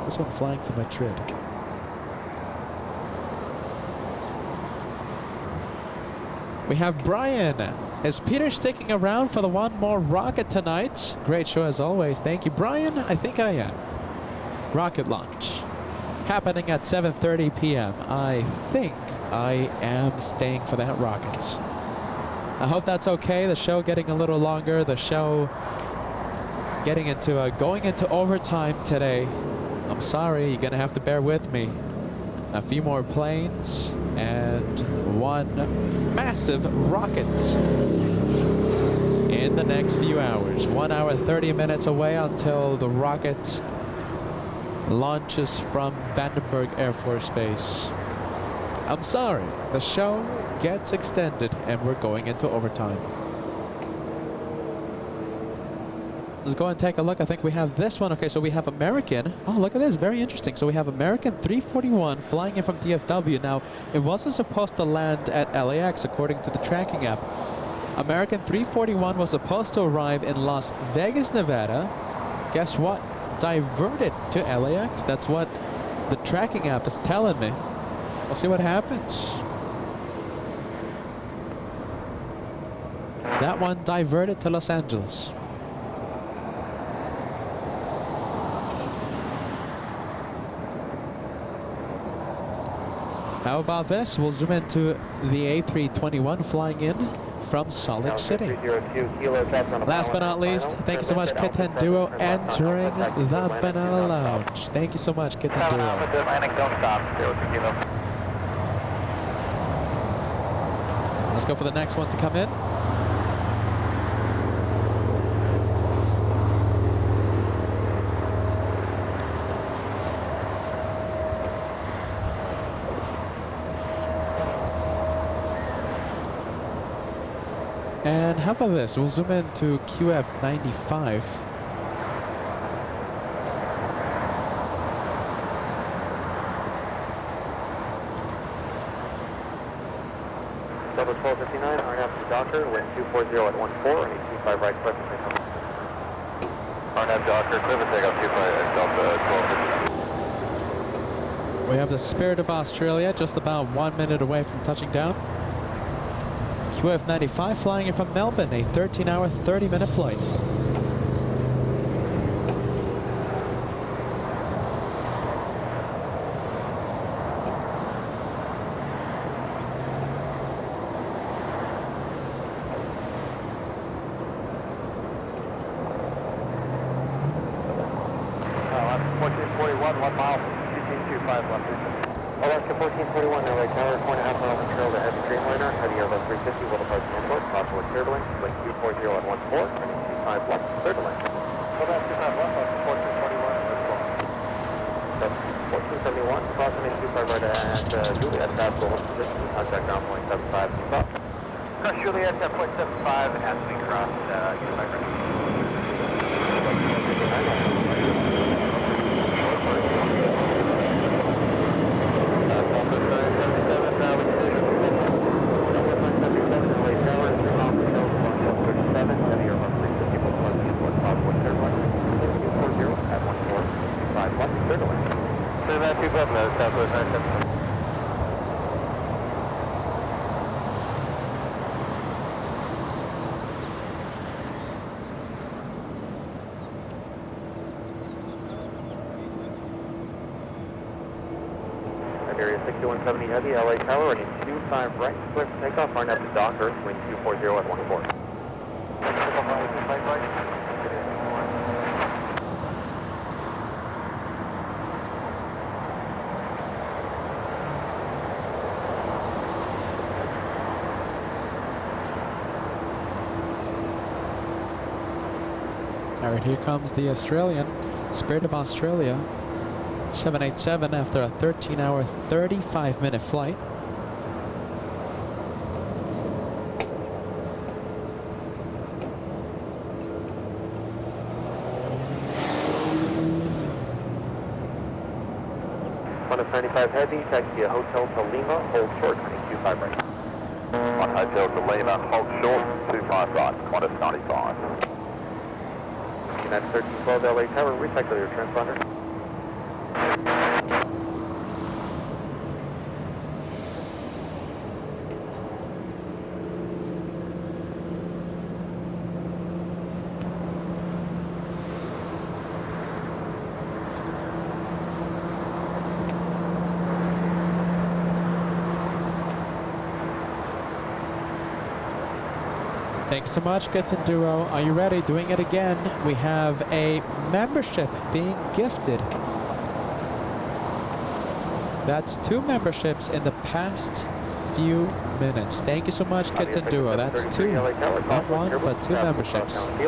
This one flying to Madrid. We have Brian. Is Peter sticking around for the one more rocket tonight? Great show as always. Thank you, Brian. I think I am. Rocket launch happening at 7:30 p.m. I think I am staying for that rocket. I hope that's okay. The show getting a little longer. The show getting into going into overtime today. I'm sorry. You're gonna have to bear with me. A few more planes and one massive rocket in the next few hours. 1 hour 30 minutes away until the rocket launches from Vandenberg Air Force Base. I'm sorry. The show gets extended and we're going into overtime. Let's go and take a look. I think we have this one. Okay, so we have American. Oh, look at this. Very interesting. So we have American 341 flying in from DFW. Now, it wasn't supposed to land at LAX according to the tracking app. American 341 was supposed to arrive in Las Vegas, Nevada. Guess what? Diverted to LAX. That's what the tracking app is telling me. We'll see what happens. That one diverted to Los Angeles. How about this? We'll zoom into the A321 flying in from Salt Lake City. Last but not least, thank you so much, Kitten Duo, entering the Banana Lounge. Thank you so much, Kitten Duo. Let's go for the next one to come in. And how about this? We'll zoom in to QF95. Delta 1259, RNAV to Docker, wind 240 at 14, and 25 right, clear for takeoff. RNAV Docker, clear for takeoff, 25 Delta 1259. We have the Spirit of Australia just about 1 minute away from touching down. QF95 flying in from Melbourne, a 13-hour, 30-minute flight. Alaska 1441, 1 mile, 1825 left. Alaska 1441, LA Tower, 4.5 miles from trail to heavy Dreamliner, heavy Airbus 350, will depart the airport, possible turbulence, wind 240 at 14, running 25 left, turbulence. Alaska 25 left, Alaska 1441, 1471, crossing 25 right at Juliet, fast hold position, contact ground point 75, stop. Cross Juliet at point 75, and has to be crossed, United right. Southwest 970. Area 6170 heavy, LA Tower, running 25 right, clear for takeoff, RNAV to Docker, wind 240 at 14. All right, here comes the Australian, Spirit of Australia, 787 after a 13-hour, 35-minute flight. .95 heavy, taxi a hotel to Lima, hold short, 25 right. On hotel to Lima, hold short, 25 right, Qantas 95. United 1312 LA Tower, recycle your transponder. Thanks so much, Kitten Duo. Are you ready? Doing it again. We have a membership being gifted. That's 2 memberships in the past few minutes. Thank you so much, Kitten Duo. That's 2. Not 1, but 2 memberships. We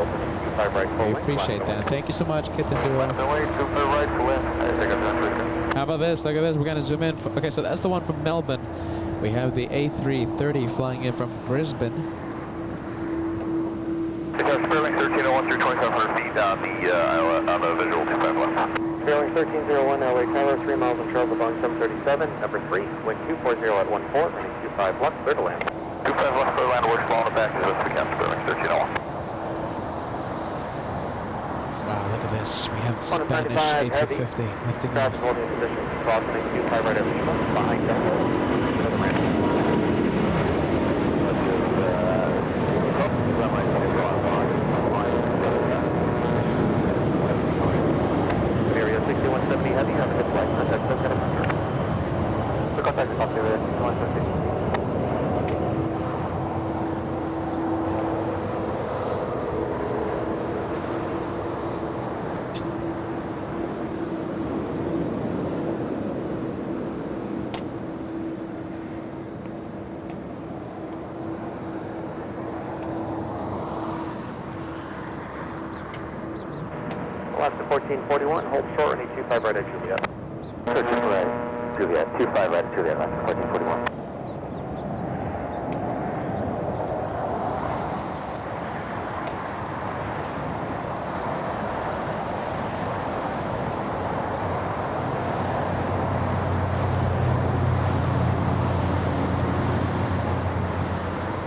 appreciate that. Thank you so much, Kitten Duo. How about this? Look at this. We're going to zoom in. Okay, so that's the one from Melbourne. We have the A330 flying in from Brisbane. Sterling 1301 through 2500 feet on the visual 25 left. Sterling 1301 LA Tower, 3 miles from Charles Boeing 737, number 3, wind 240 at 14, running 25 left, clear to land. 25 left, clear to land, we're following the back, this is the captain, Sterling 1301. Wow, look at this. We have the Spanish A350 lifting off. Holding position, crossing 25 right at Lima, behind Delta, to the ramp. Area 6170 heavy, have a good flight. Contact Sepulveda. Contact Sepulveda 6170. Alaska 1441, hold short, running 25 right at Juliet. 13 right, Juliet, 25 right at Juliet, Alaska 1441.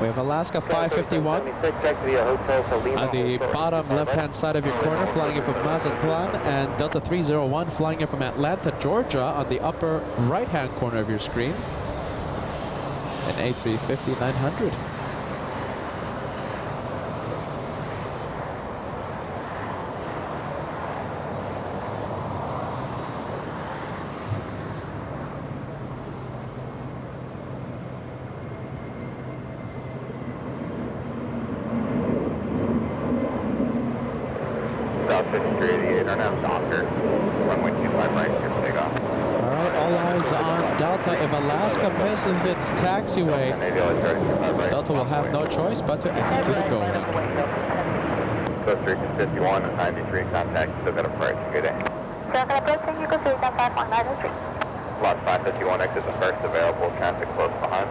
We have Alaska 551 on the bottom left-hand side of your corner, flying in from Mazatlan, and Delta 301 flying in from Atlanta, Georgia, on the upper right-hand corner of your screen, an A350-900. If Alaska misses its taxiway, Delta will have no choice but to execute a go ahead. Coast 351 and 93 contact, still got a price. Good day. Lot 551 exit the first available, traffic close behind.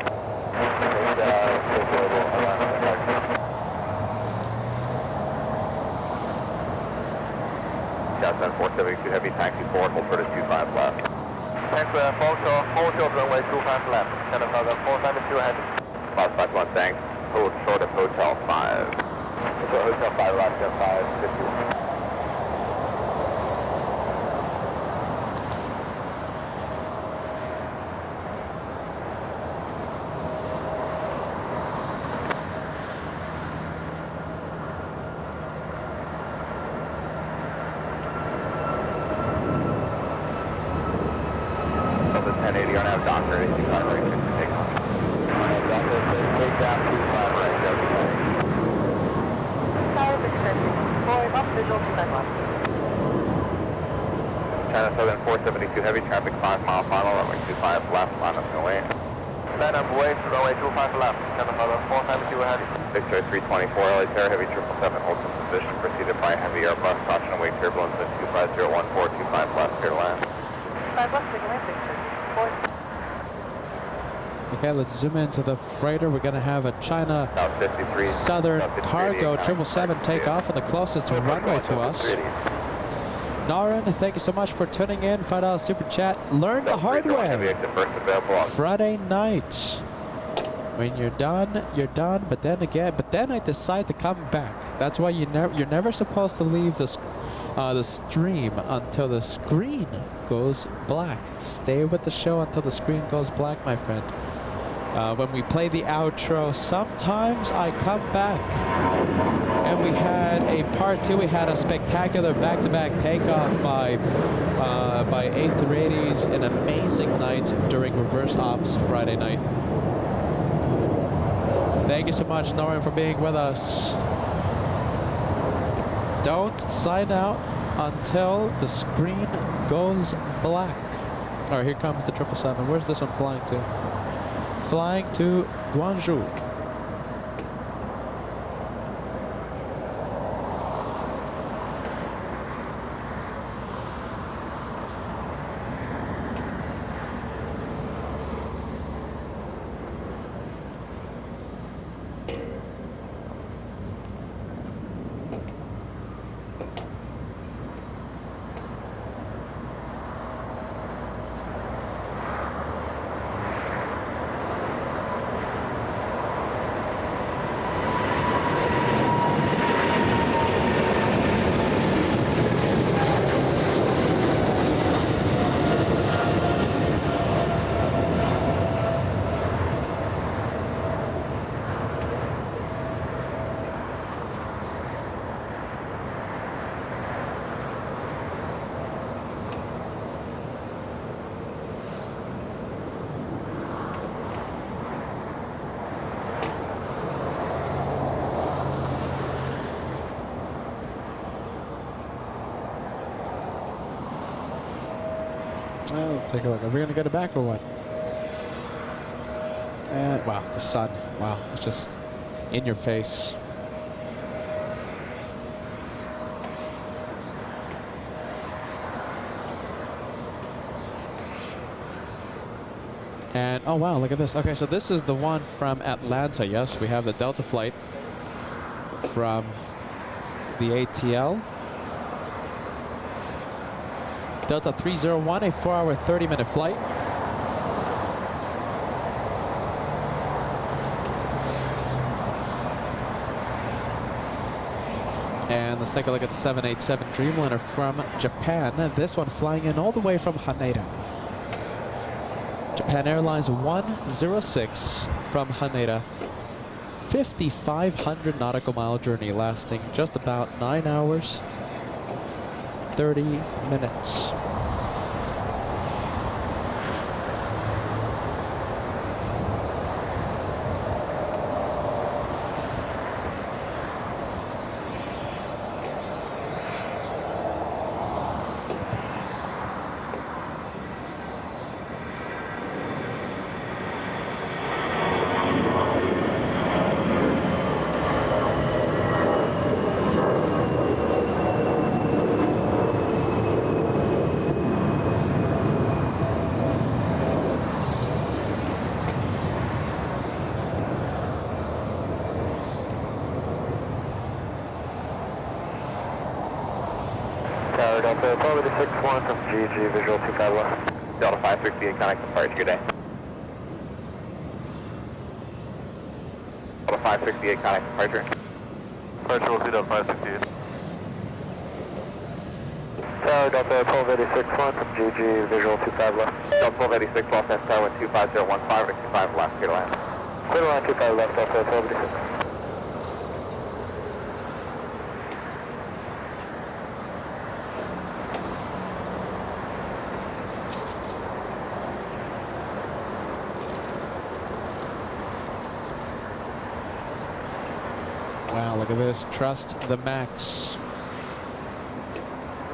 Southbound 472 heavy taxi forward, hold for the 25 left. Thanks, Hotel runway 25 left. Channel 472 heavy. Lot 51, thanks. Hold short of Hotel 5. Hotel 5, Alaska 551. China Southern 472 heavy traffic 5 mile final, runway 25 left, line up and away. Line up away, runway 25 left, China Southern 472 heavy. Victor 324 LA Terra, heavy 777 holds in position, preceded by heavy Airbus, caution away turbulence at 25014, 25 left, clear to land. 5 left, big land, Victor. 4. Okay, let's zoom into the freighter. We're going to have a China Southern Cargo 777 take off on the closest runway to us. Naren, thank you so much for tuning in. $5 super chat. Learn the hard way. Friday night. When you're done, but then I decide to come back. That's why you're never supposed to leave the stream until the screen goes black. Stay with the show until the screen goes black, my friend. When we play the outro, sometimes I come back. And we had a part 2. We had a spectacular back-to-back takeoff by A380s, an amazing night during reverse ops Friday night. Thank you so much, Norman, for being with us. Don't sign out until the screen goes black. All right, here comes the 777. Where's this one flying to? Flying to Guangzhou. Well, let's take a look. Are we going to get it back or what? Wow, the sun. Wow, it's just in your face. And, oh wow, look at this. Okay, so this is the one from Atlanta. Yes, we have the Delta flight from the ATL. Delta 301, a 4-hour, 30-minute flight. And let's take a look at the 787 Dreamliner from Japan. This one flying in all the way from Haneda. Japan Airlines 106 from Haneda. 5,500 nautical mile journey lasting just about 9 hours, 30 minutes. Tower Delta, Sepulveda 61 from GG, visual 25 left. Delta 568, connect departure, good day. Delta 568, connect departure. Departure will be Delta 568. Tower Delta, Sepulveda 61 from GG, visual 25 left. Delta 1286, Los Angeles, Tower 25015, or 25 left, clear to land. Clear to land, 25 left, Delta 1286. Wow, look at this. Trust the max.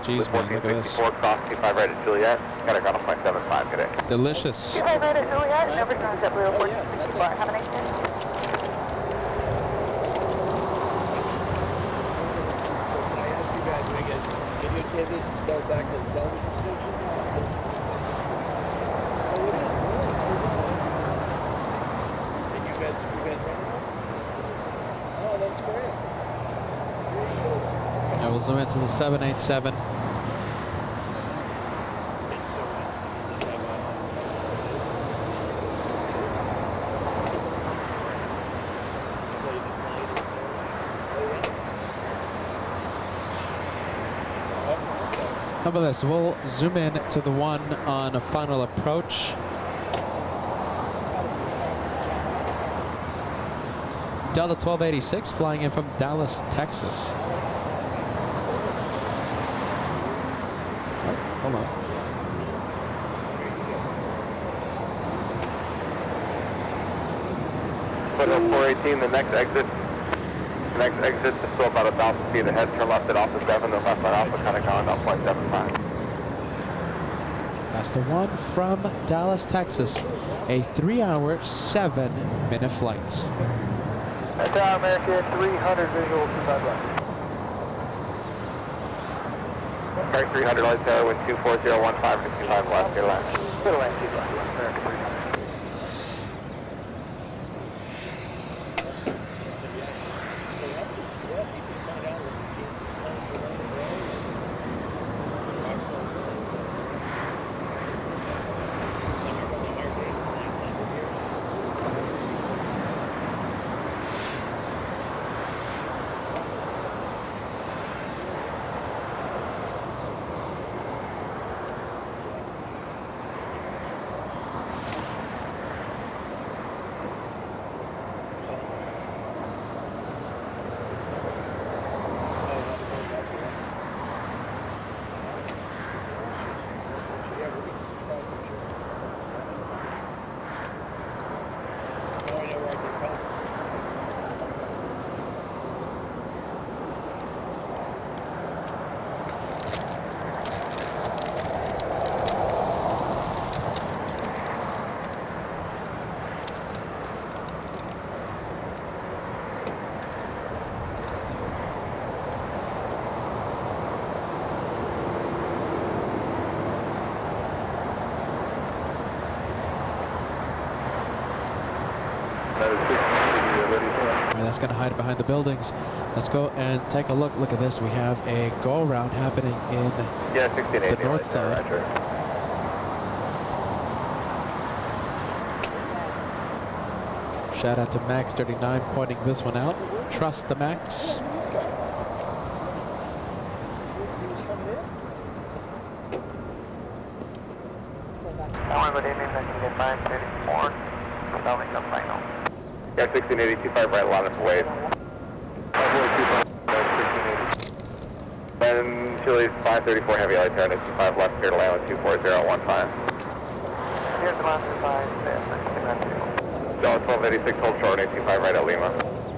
Jeez, man, look at this. 1464, cross 25 right at Juliet. Got a ground off by 75, good day. Delicious. 25 right at Juliet, never turns at Blue Oh, yeah, that's 1464. it. Have a nice day. Can I ask you guys, do I get videotape this and sell it back to the television station? Oh, it is. And you guys run it? Oh, that's great. Very cool. I will zoom into the 787. How about this? We'll zoom in to the one on a final approach. Delta 1286 flying in from Dallas, Texas. Oh, hold on. Hotel 418, the next exit is still about 1,000 feet ahead. Turn left at Alpha 7, then left at Alpha, kind of going up 0.75. That's the one from Dallas, Texas. A 3-hour, 7-minute flight. Tower American 300 visual 25 left. Sorry, 300 light tower with 24015, 65 left, good land. Good land, 25 left, American 300. That's going to hide behind the buildings. Let's go and take a look. Look at this. We have a go-around happening in the north side. Shout out to Max 39 pointing this one out. Trust the Max. good evening, 1985, 34. Starting the final. Yeah, 1680, 25 right, line up for wave. 1680. Then Chile 534 heavy light turn, 25 left, clear to land with 24015. Here's the line 25, Delta 1286, hold short, 825 right at Lima.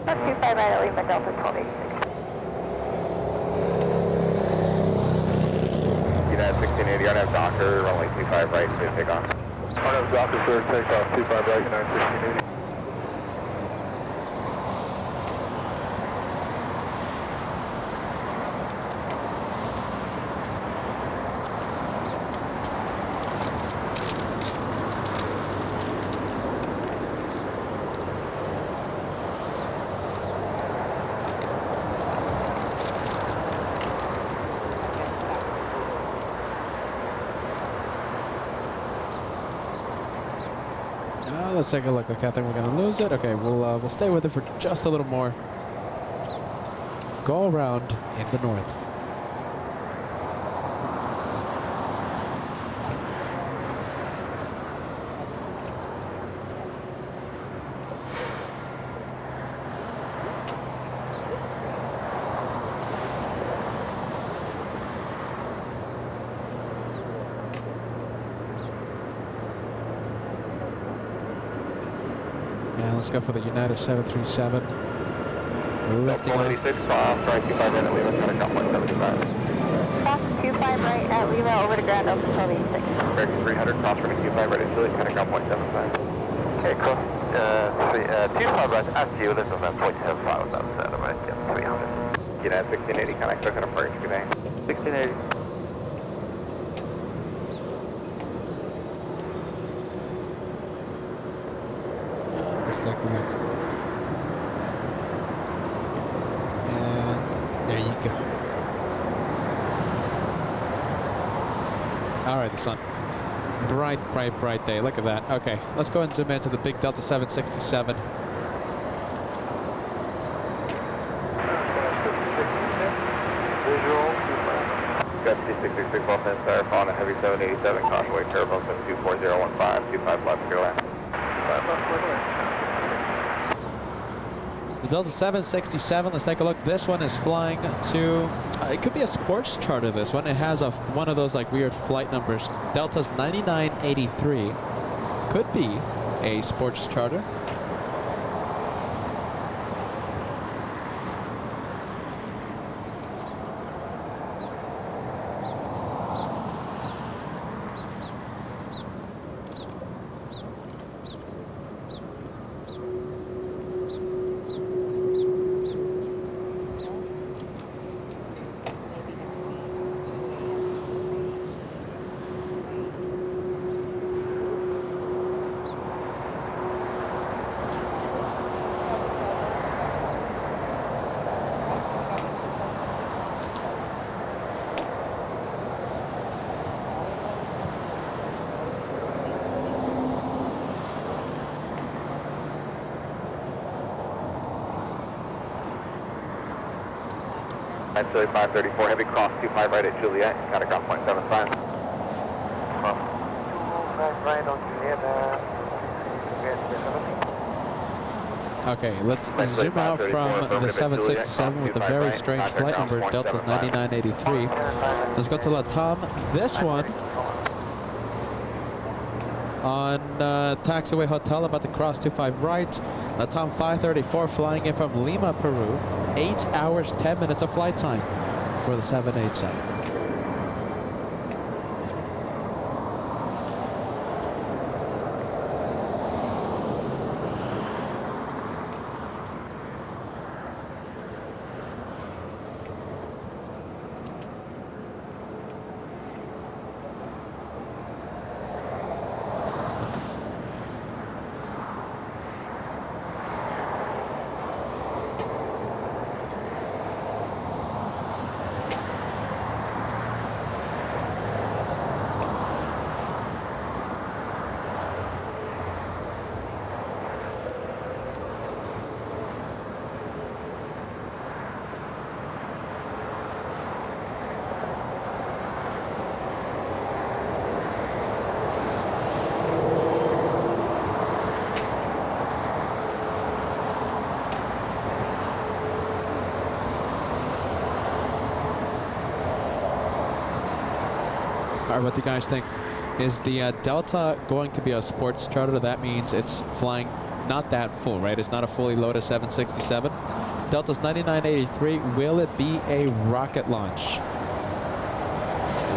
25 right at Lima, Delta 1286. United 1680, RNAV Docker, runway 25 right, clear to take off. RNAV Docker, clear to take off, 25 right, United 1680. Let's take a look. Okay, I think we're gonna lose it. Okay, we'll stay with it for just a little more. Go around in the north. Let's go for the United 737. Lifting off. 186, off, right, 25 right at Lima, kind of got 175. Fox 25 right at Lima, over to Grand Oaks 1286. American 300, cross running 25 right at Chile, kind of got 175. Okay, cool. 25 right at you, this is at 0.75, that's set, American 300. United 1680, kind of cooking apart today. 1680. Let's take a look. And there you go. All right, the sun. Bright, bright, bright day. Look at that. Okay, let's go and zoom into the big Delta 767. Visual. Got C666 off in Styrofoam, a heavy 787, caution weight curve up in 24015, 25 left, clear land. 25 left, clear land. The Delta 767, let's take a look. This one is flying to, it could be a sports charter, this one. It has one of those like weird flight numbers. Delta's 9983. Could be a sports charter. That's Chile 534, heavy cross 25 right at Juliet, kind of got 0.75. 25 right on Juliet, Okay, let's zoom out from the 767 with the very strange flight number, Delta's 9983. Let's go to Latam. This one on TWA Hotel, about to cross 25 right. Latam 534 flying in from Lima, Peru. 8 hours, 10 minutes of flight time for the 787. All right, what do you guys think? Is the Delta going to be a sports charter? That means it's flying not that full, right? It's not a fully loaded 767. Delta's 9983. Will it be a rocket launch?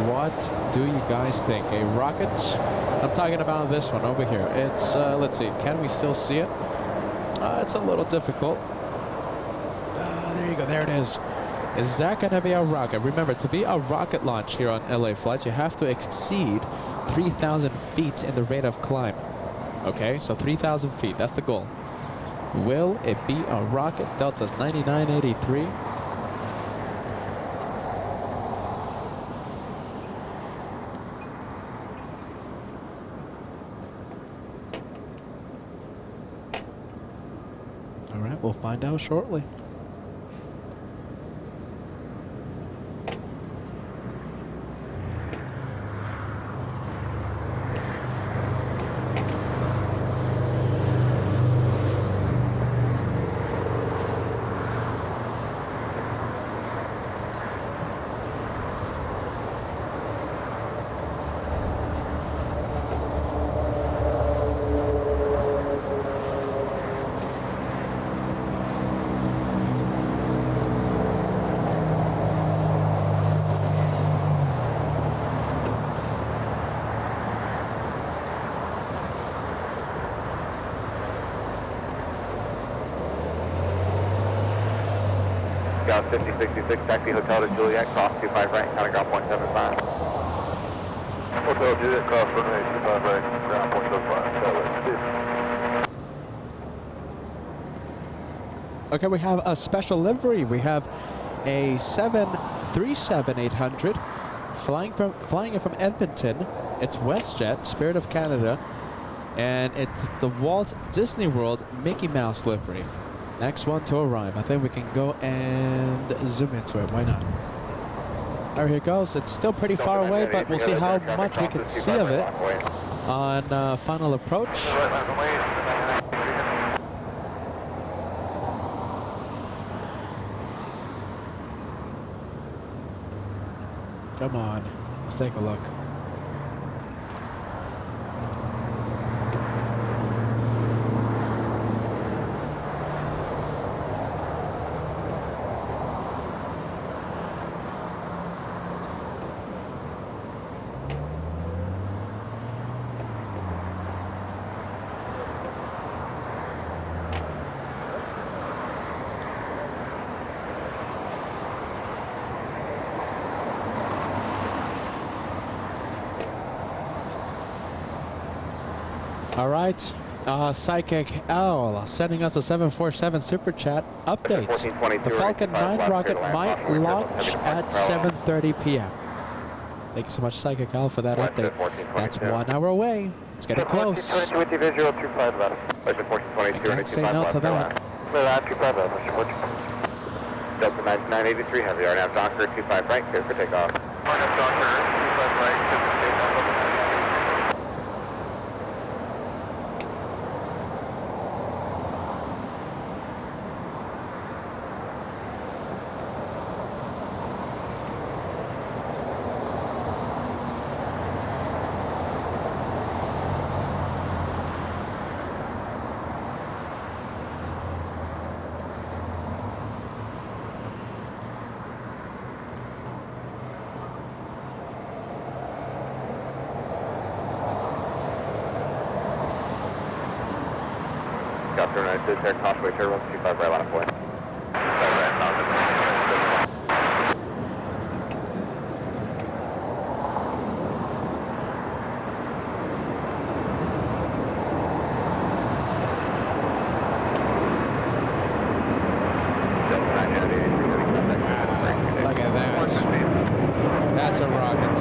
What do you guys think? A rocket? I'm talking about this one over here. It's, let's see, can we still see it? It's a little difficult. There you go, there it is. Is that going to be a rocket? Remember, to be a rocket launch here on LA flights, you have to exceed 3,000 feet in the rate of climb. Okay, so 3,000 feet, that's the goal. Will it be a rocket? Delta's 9983. All right, we'll find out shortly. Scout 5066, taxi Hotel to Juliet, cross 25 right, counting ground 175. Hotel Juliet, cross runway 25 right, ground 175. Okay, we have a special livery. We have a 737-800 flying in from Edmonton. It's WestJet, Spirit of Canada, and it's the Walt Disney World Mickey Mouse livery. Next one to arrive. I think we can go and zoom into it. Why not? All right, here it goes. It's still pretty far away, but we'll see how much we can see of it on final approach. Come on, let's take a look. All right, Psychic Owl sending us a 747 super chat update. The Falcon 9 rocket might launch at 7:30 p.m. Thank you so much, Psychic Owl, for that update. That's 1 hour away. It's getting close. Can't say no to that. Delta 983 heavy, RNAV Docker 25 right, clear for takeoff. RNAV Docker 25 right, clear for takeoff. Delta 986, air crossway, turn 125 right, line of point. Look at that. That's a rocket.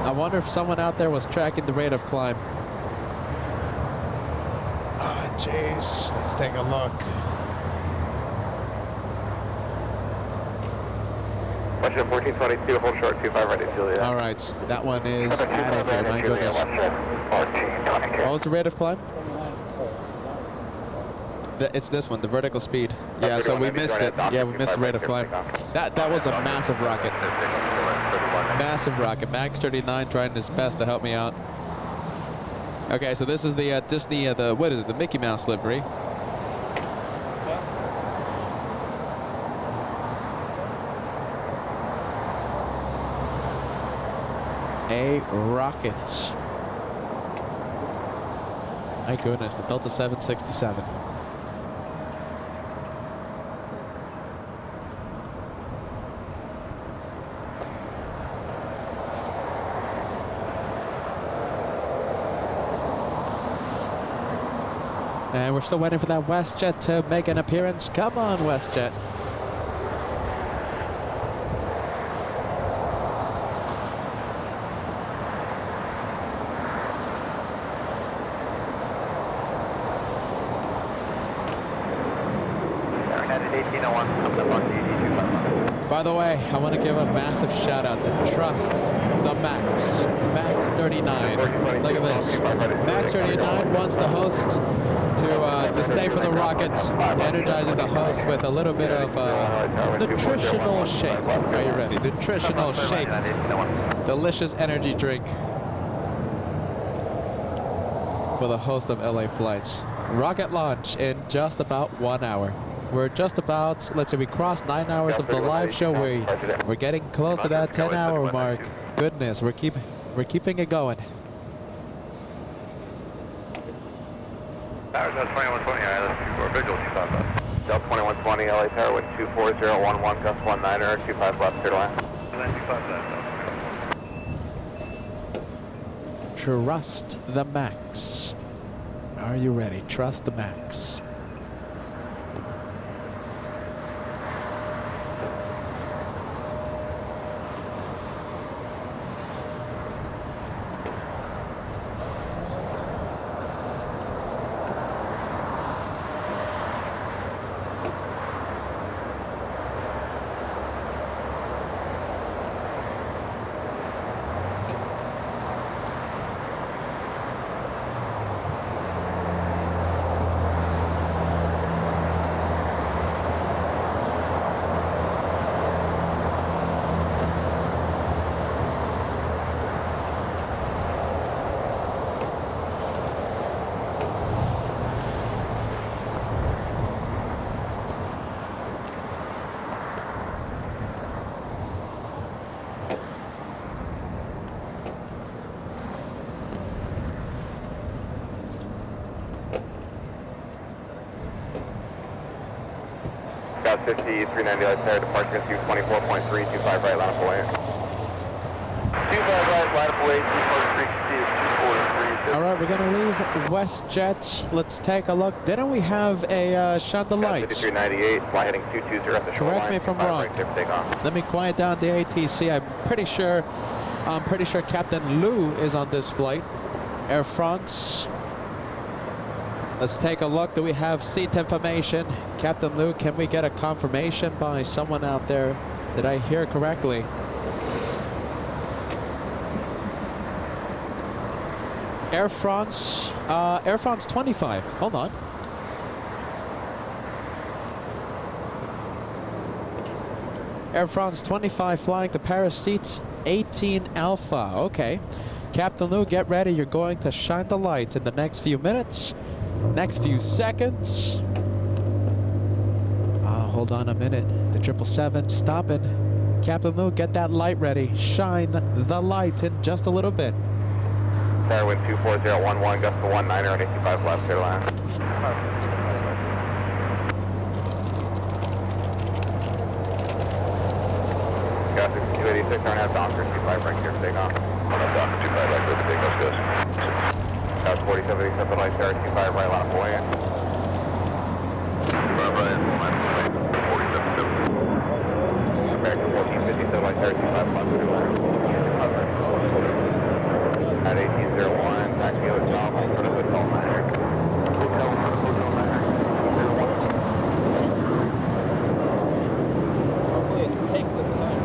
I wonder if someone out there was tracking the rate of climb. Oh, jeez. Let's take a look. WestJet 1422, hold short, 25 right at Juliet. All right, that one is out of here. My goodness. WestJet 1422. What was the rate of climb? It's this one, the vertical speed. Yeah, so we missed it. Yeah, we missed the rate of climb. That was a massive rocket. Massive rocket. Max 39 trying his best to help me out. Okay, so this is the Disney, what is it, the Mickey Mouse livery. A rocket. My goodness, the Delta 767. And we're still waiting for that WestJet to make an appearance. Come on, WestJet. By the way, I want to give a massive shout out to Trust the Max. Max 39. Look at this. Max 39 wants the host to stay for the rocket, energizing the host with a little bit of nutritional shake. Are you ready? Nutritional shake. Delicious energy drink for the host of LA Flights. Rocket launch in just about 1 hour. We're just about, let's say we crossed 9 hours of the live show. We're getting close to that 10-hour mark. Goodness, we're keeping it going. Tower, Delta 2120, let's visual 25 Delta 2120, LA Tower, wind 24011, gust 19er, 25 left, clear to land. 25 Trust the Max. Are you ready? Trust the Max. Got 50, 390 light tower, departure into 24.3, 25 right, line up away. 25 right, line up away, 24 frequency is 243. All right, we're gonna leave WestJet. Let's take a look. Didn't we have a shut the lights? 5398, fly heading 220 at the shoreline. Correct me if I'm wrong. Let me quiet down the ATC. I'm pretty sure Captain Lou is on this flight. Air France. Let's take a look. Do we have seat information? Captain Lou, can we get a confirmation by someone out there? Did I hear correctly? Air France 25. Hold on. Air France 25 flying to Paris, seats 18 Alpha. Okay. Captain Lou, get ready. You're going to shine the lights in the next few minutes. Next few seconds. Hold on a minute. The 777 stopping. Captain Lou, get that light ready. Shine the light in just a little bit. Tower wind 24011, gust to 19er at 85 left, clear line. Got 286, RNAV Donker, 25 right here, take off. Donker 25 right, clear to take off, goes. Got 47, accept the light tower, 25 right, line up away. 25 right, line up away, 47. American 1450, light tower, 25 left, clear line. At 1801, Taxi Hotel, in front of Hotel Manor. Hotel in front of Hotel Manor. Hopefully it takes its time.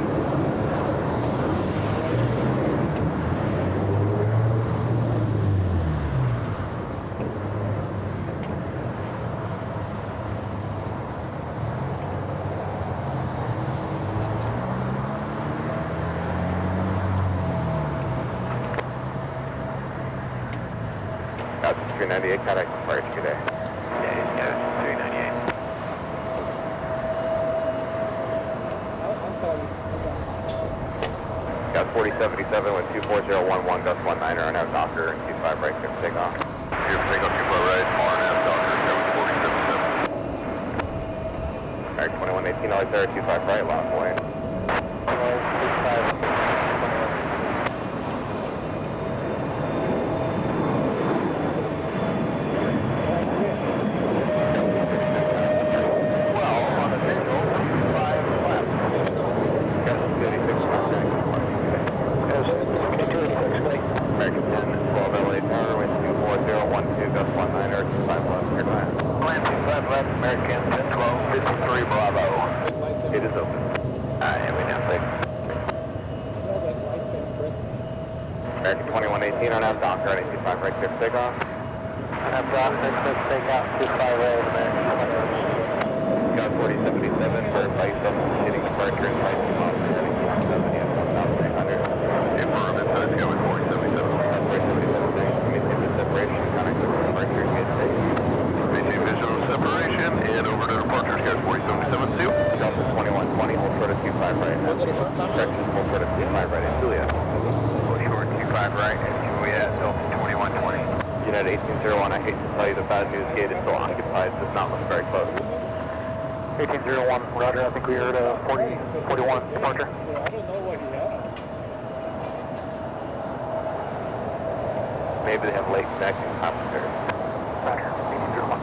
That's 398, contact departure today. Yeah, 398. I'll tell you. Got 4077 with 24011, Gus 19er, and have Docker and 25 right, good takeoff. Here, take up 25 right, RNF, Doctor, 747. Alright, 2118, all there, 25 right, lost way. Well, on the visual, 5 left. Got 56 contact. American 10, 12 LA Tower, wind 24012, Gus 19er, 25 left, clear to land. Land 25 left, American 10, 12, 53 Bravo. It is open. Heavy now, 6. You know that light thing, Brisbane? American 2118 on out, Docker, 825 right, clear for takeoff. Have Doc, let's take out 25 right, American 21. Got 4077 for flight hitting departure and flight 2 miles per heading 217 at 1,800. Affirm, and so it's going 477. 4077, thanks. Maintain the separation, contact with departure, good day. Maintain visual separation, and over to departure, Scout 477, seal. Delta 2120, hold short of 25 right. Correction, hold short of 25 right, and Julia. Hold short 25 right, and Juliet, Delta 2120. Unit 1801, I hate to tell you the bad news, gate is still occupied, does not look very close. 1801, Roger, I think we heard 41 departure. So I don't know what he had on. Maybe they have late connecting passengers. Roger, 1801.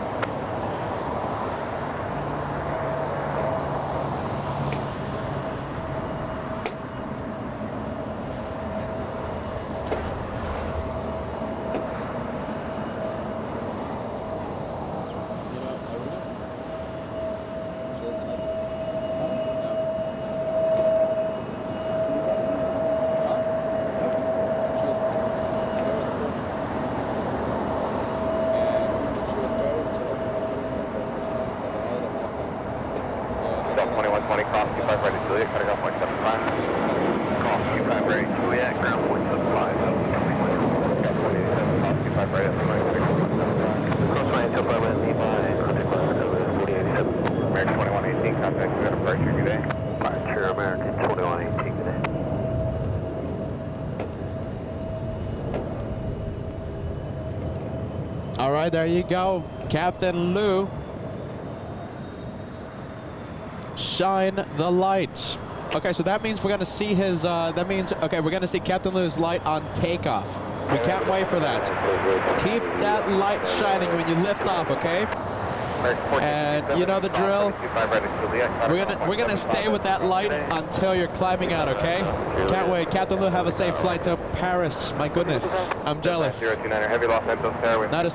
Delta 2120, cross 25 right, and Julia, cutting off 175. Cross 25 right, Juliet, ground 175, Delta 2120. Got 187, cross 25 right, at 396. Cross line, Delta Lima, Lima, and contact with Delta 4087. American 2118, contact with departure, good day. Departure, American 2118, good day. All right, there you go, Captain Lou. Shine the lights. Okay, so that means we're gonna see his. Okay, we're gonna see Captain Lou's light on takeoff. We can't wait for that. Keep that light shining when you lift off, okay? And you know the drill. We're gonna stay with that light until you're climbing out, okay? Can't wait. Captain Lou, have a safe flight to Paris. My goodness, I'm jealous. Not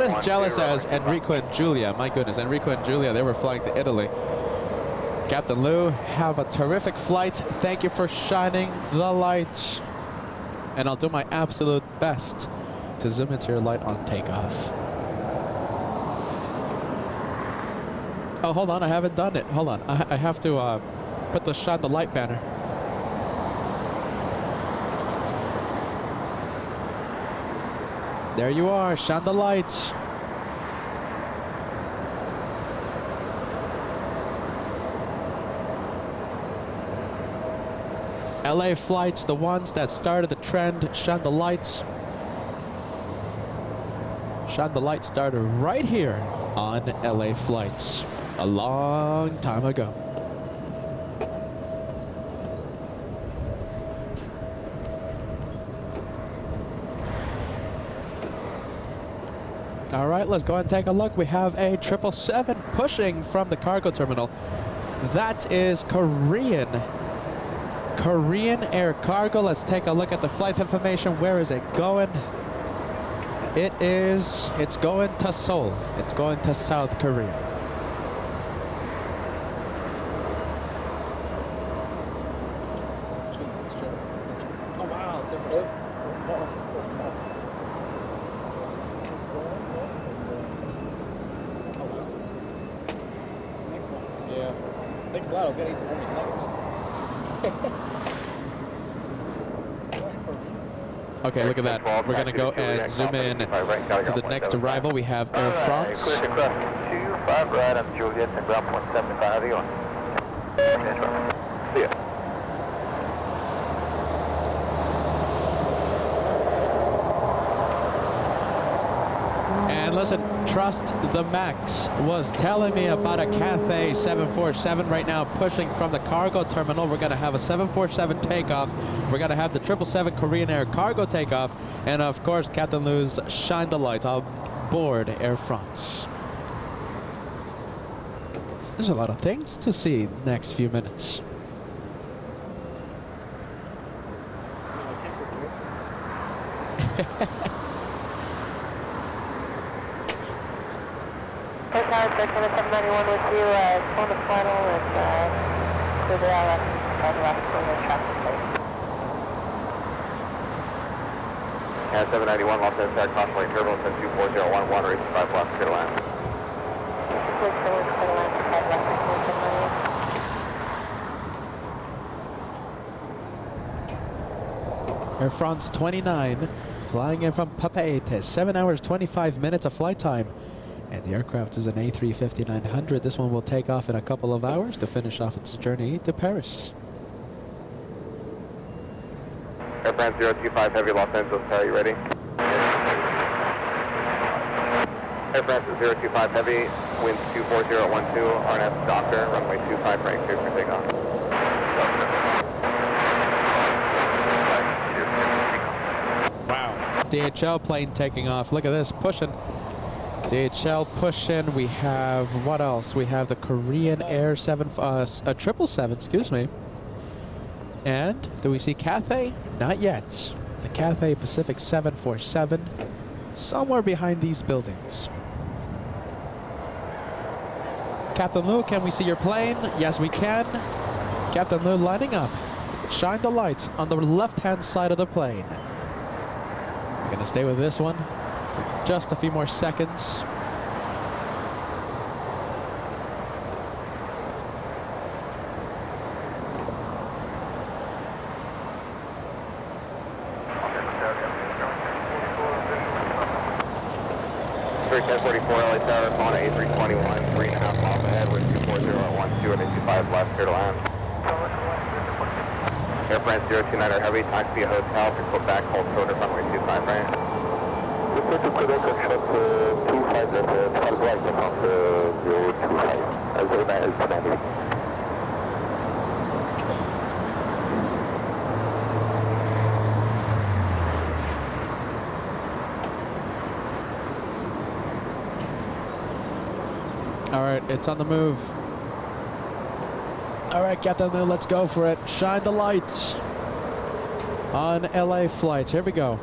as jealous as Enrico and Julia. My goodness, Enrico and Julia, they were flying to Italy. Captain Lou, have a terrific flight. Thank you for shining the light. And I'll do my absolute best to zoom into your light on takeoff. Oh, hold on, I haven't done it. Hold on, I have to put the shine the light banner. There you are, shine the lights. LA flights, the ones that started the trend, shine the lights. Shine the light started right here on LA flights a long time ago. All right, let's go and take a look. We have a 777 pushing from the cargo terminal. That is Korean Air Cargo. Let's take a look at the flight information. Where is it going? It's going to Seoul. It's going to South Korea. Oh wow, super. Next one. Yeah. Thanks a lot. I was gonna eat some more nuggets. Okay, look at that. We're going to go and zoom in to the next arrival. We have Air France. Clear to cross 25 right on Juliet and ground point 75. How you going? See ya. And listen, Trust the Max was telling me about a Cathay 747 right now pushing from the cargo terminal. We're going to have a 747 takeoff. We're going to have the 777 Korean Air cargo takeoff. And of course, Captain Lou's Shine the Light on board Air France. There's a lot of things to see next few minutes. Tower 791 with you, on the final and clear the LAX on the left for the traffic light. Yeah, 791, Los Angeles, crossway turbulence at 24011, race 5 left, clear to land. Clear to land, 5 left, Air France 29 flying in from Papeete, 7 hours 25 minutes of flight time. And the aircraft is an A350-900. This one will take off in a couple of hours to finish off its journey to Paris. Air France 025 Heavy, Los Angeles, are you ready? Air France 025 Heavy, winds 24012, RNF Doctor, runway 25 right, clear for takeoff. Wow. DHL plane taking off. Look at this, pushing. DHL pushing. We have, what else? We have the Korean Air 777, excuse me. And do we see Cathay? Not yet. The Cathay Pacific 747, somewhere behind these buildings. Captain Lou, can we see your plane? Yes, we can. Captain Lou lining up. Shine the light on the left-hand side of the plane. We're gonna stay with this one for just a few more seconds. Three 1044 LA Tower, calling A321, 3.5 miles ahead with 24012 and 25 left, clear to land. Air France 029 Heavy, TWA Hotel, to Quebec, hold shoulder runway 25 right. Report to Quebec, shot 25 left, 12 right from 025, as commanded. All right, it's on the move. All right, Captain Lou, let's go for it. Shine the lights on LA flights. Here we go.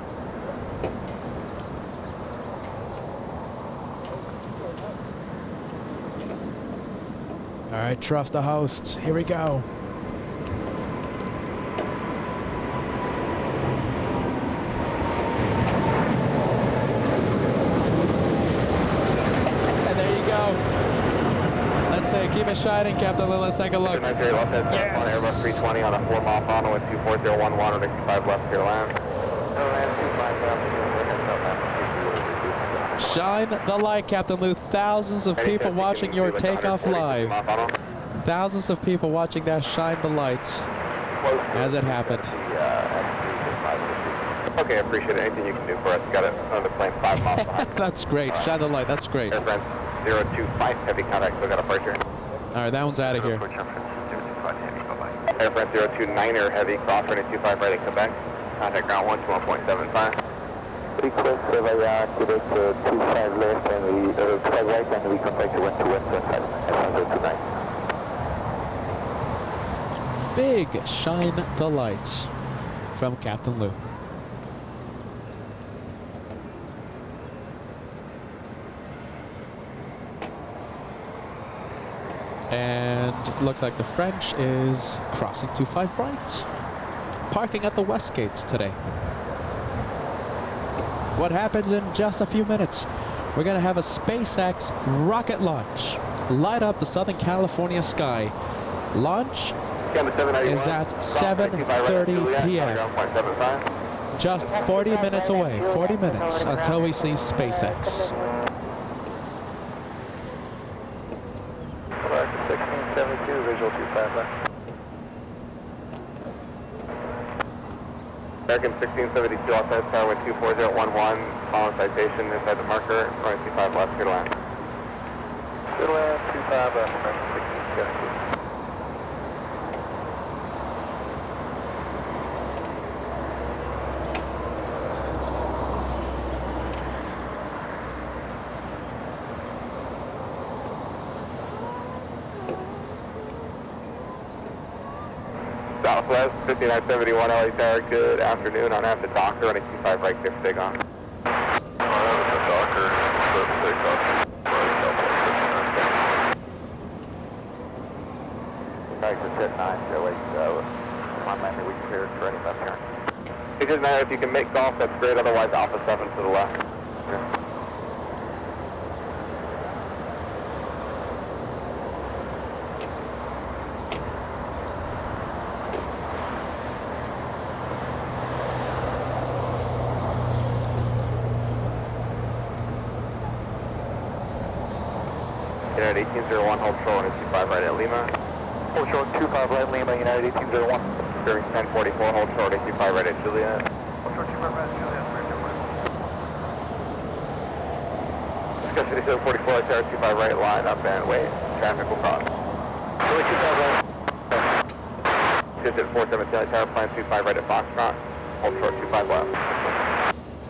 All right, trust the host. Here we go. Keep it shining, Captain Lou. Let's take a look. Yes! On Airbus 320 on a 4-mile final with 24011 and 65 left, clear to land. Shine the light, Captain Lou. Thousands of people watching your takeoff live. Thousands of people watching that shine the lights as it happened. Okay, I appreciate it. Anything you can do for us. Got it on the plane 5 miles behind. That's great. Shine the light. That's great. Air France 025 Heavy, contact. Still got a departure. All right, that one's out of here. Air France 029 Heavy, cross running 25 right at Quebec. Contact ground 121.75. Request via Quebec 25 left and we 25 right and we contact 121.5. Big shine the lights from Captain Lou. And looks like the French is crossing 25 right. Parking at the west gates today. What happens in just a few minutes? We're going to have a SpaceX rocket launch. Light up the Southern California sky. Launch is at 7:30 p.m. Just 40 minutes away, 40 minutes until we see SpaceX. American 1672, visual 25 left. American 1672, outside tower with 24011, following citation inside the marker, runway 25 left, clear to land. Clear to land, 25 left, American 1672. Southwest 5971 LA Tower, good afternoon. On half the Docker, running 25 right, clear for takeoff. Docker, clear for takeoff. Right, we're at 908, on landing, we clear for any left turn. It doesn't matter if you can make golf, that's great, otherwise Alpha 7 to the left. United 1801, hold short, 25 right at Lima. Hold short, 25 right Lima, United 1801. Bearing 1044, hold short, 25 right at Juliet. Hold short, 25 right at Juliet, Discuss 8744, tower 25 right, line up and wait. Traffic will cross. Juliet 25 right. Visit 417, tower plan 25 right at Foxtrot. Hold short, 25 left.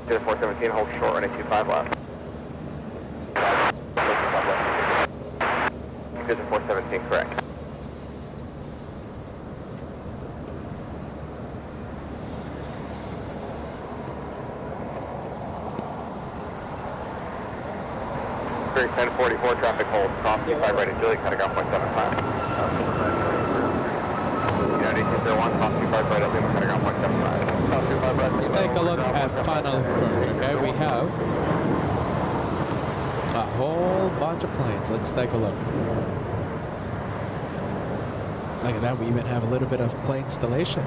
Visit 417, hold short, running 25 left. Visit 417, correct. Bearing 1044, traffic hold, cross 25 right at Juliet, cutting off 0.75. United 1801, cross 25 right at Lima, cutting off 0.75. Cross 25 right. Let's take a look at final approach, okay? We have a whole bunch of planes. Let's take a look. Look at that, we even have a little bit of plane installation.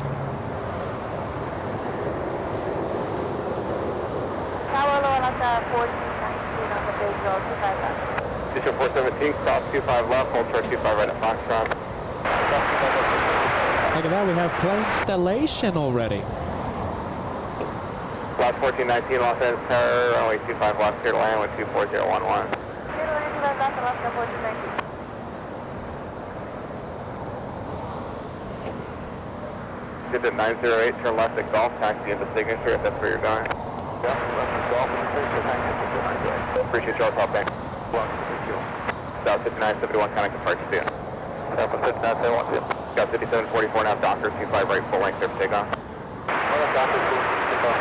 Tower low, like 1419 on the visual 25 left. District 417, cross 25 left, hold short 25 right at Foxtrot. Look at that, we have plane installation already. Lot 1419, Los Angeles Tower, runway 25 left, clear to land with 24011. Clear to land, 25 left, Alaska 1419. Did the 908, turn left at Golf, taxi into Signature if that's where you're going. Yeah, left at Golf, appreciate y'all's help, thanks. South 5971, contact departure to you. South 5971, to you. Got 5744 now, Docker, 25 right, full length, clear for takeoff. Docker, 25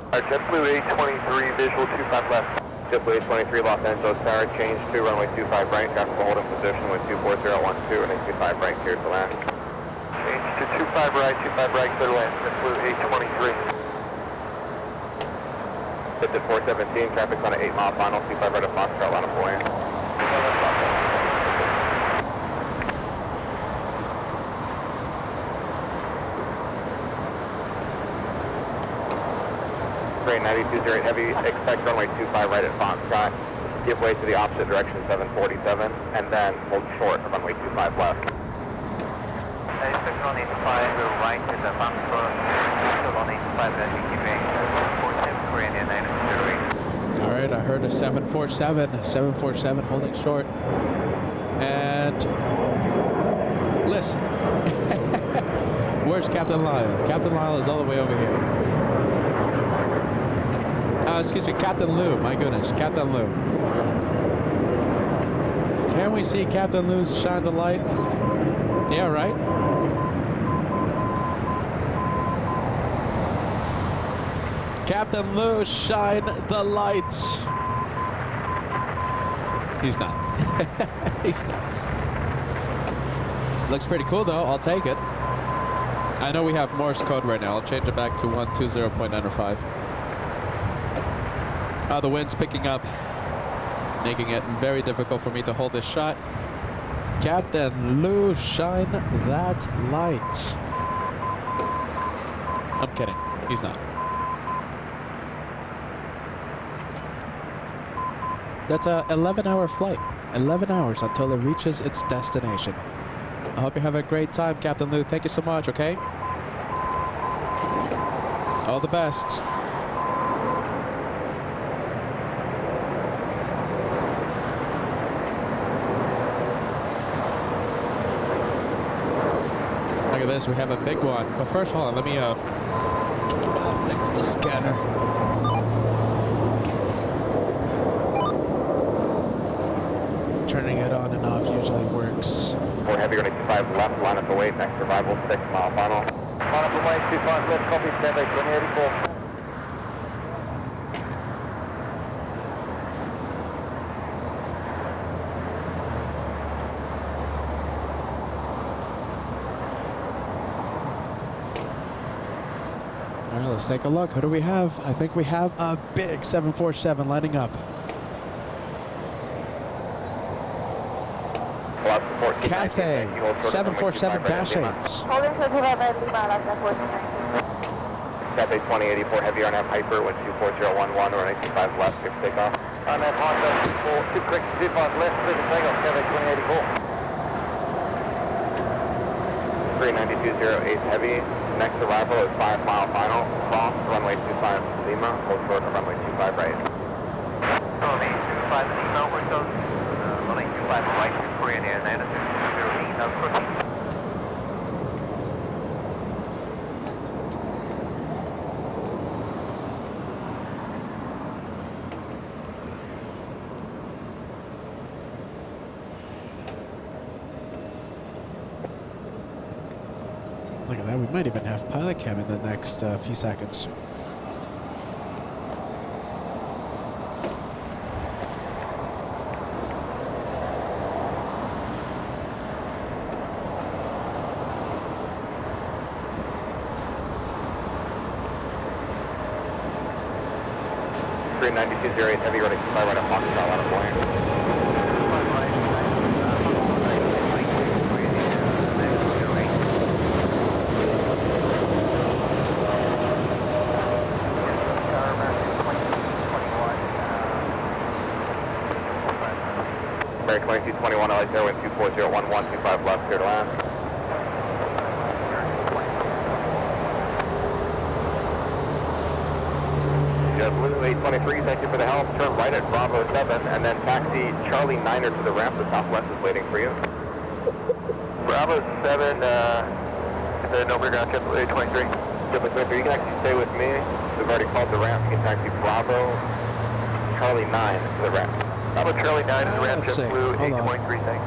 right, JetBlue 823, visual 25 left. JetBlue 823, Los Angeles Tower, change to runway 25 right, traffic will hold in position with 24012 and 25 right, clear to land. Change to 25 right, clear to land, JetBlue 823. Visit 417, traffic's on an 8-mile final, 25 right at Foxtrot, line up away. Train 9208 heavy, expect runway 25 right at Foxtrot, give way to the opposite direction 747, and then hold short of runway 25 left. Expect runway 25 right to the Foxtrot, runway 25 left, keeping 47 Korean Airlines 08. All right, I heard a 747 holding short. And listen, where's Captain Lyle? Captain Lyle is all the way over here. Excuse me, Captain Lou. My goodness, Captain Lou. Can we see Captain Lou shine the light? Yeah, right? Captain Lou, shine the lights. He's not. He's not. Looks pretty cool, though. I'll take it. I know we have Morse code right now. I'll change it back to 120.905. The wind's picking up, making it very difficult for me to hold this shot. Captain Lou, shine that light. I'm kidding. He's not. That's a 11-hour flight. 11 hours until it reaches its destination. I hope you have a great time, Captain Lou. Thank you so much, okay? All the best. Look at this, we have a big one. But first, hold on, let me fix the scanner. Turning it on and off usually works. 4 Heavy, running 25 left, line up the way, next survival, 6 mile final. On up the way, 25 left, copy, stand by 2084. All right, let's take a look. Who do we have? I think we have a big 747 lining up. Cathay 747-8s. Holding Sepulveda at Lima, Alaska 14. Cathay 2084 Heavy, on that Piper, 124011, running 25 left, 6 takeoff. On that Honda, 2 correct, 25 left, 7 takeoff, Cathay 2084. 39208 Heavy, next arrival is 5 mile final, cross runway 25 Lima, hold short of runway 25 right. Runway 25 Lima, we're close. Runway 25 right, Korean Air, 906, 0 proceed. Look at that, we might even have pilot cam in the next few seconds. Heavy, running 25 right at Foxtrot, line of point. American 2221, LAX Airwind 24011, 25 left, clear to land. Blue 823, thank you for the help. Turn right at Bravo 7 and then taxi Charlie 9er to the ramp. The Southwest is waiting for you. Bravo 7, no bigger ground, Triple 823. Triple 823, you can actually stay with me. We've already called the ramp. You can taxi Bravo Charlie 9 to the ramp. Bravo Charlie 9 to the ramp, Let's see. Blue Hold 823, thanks.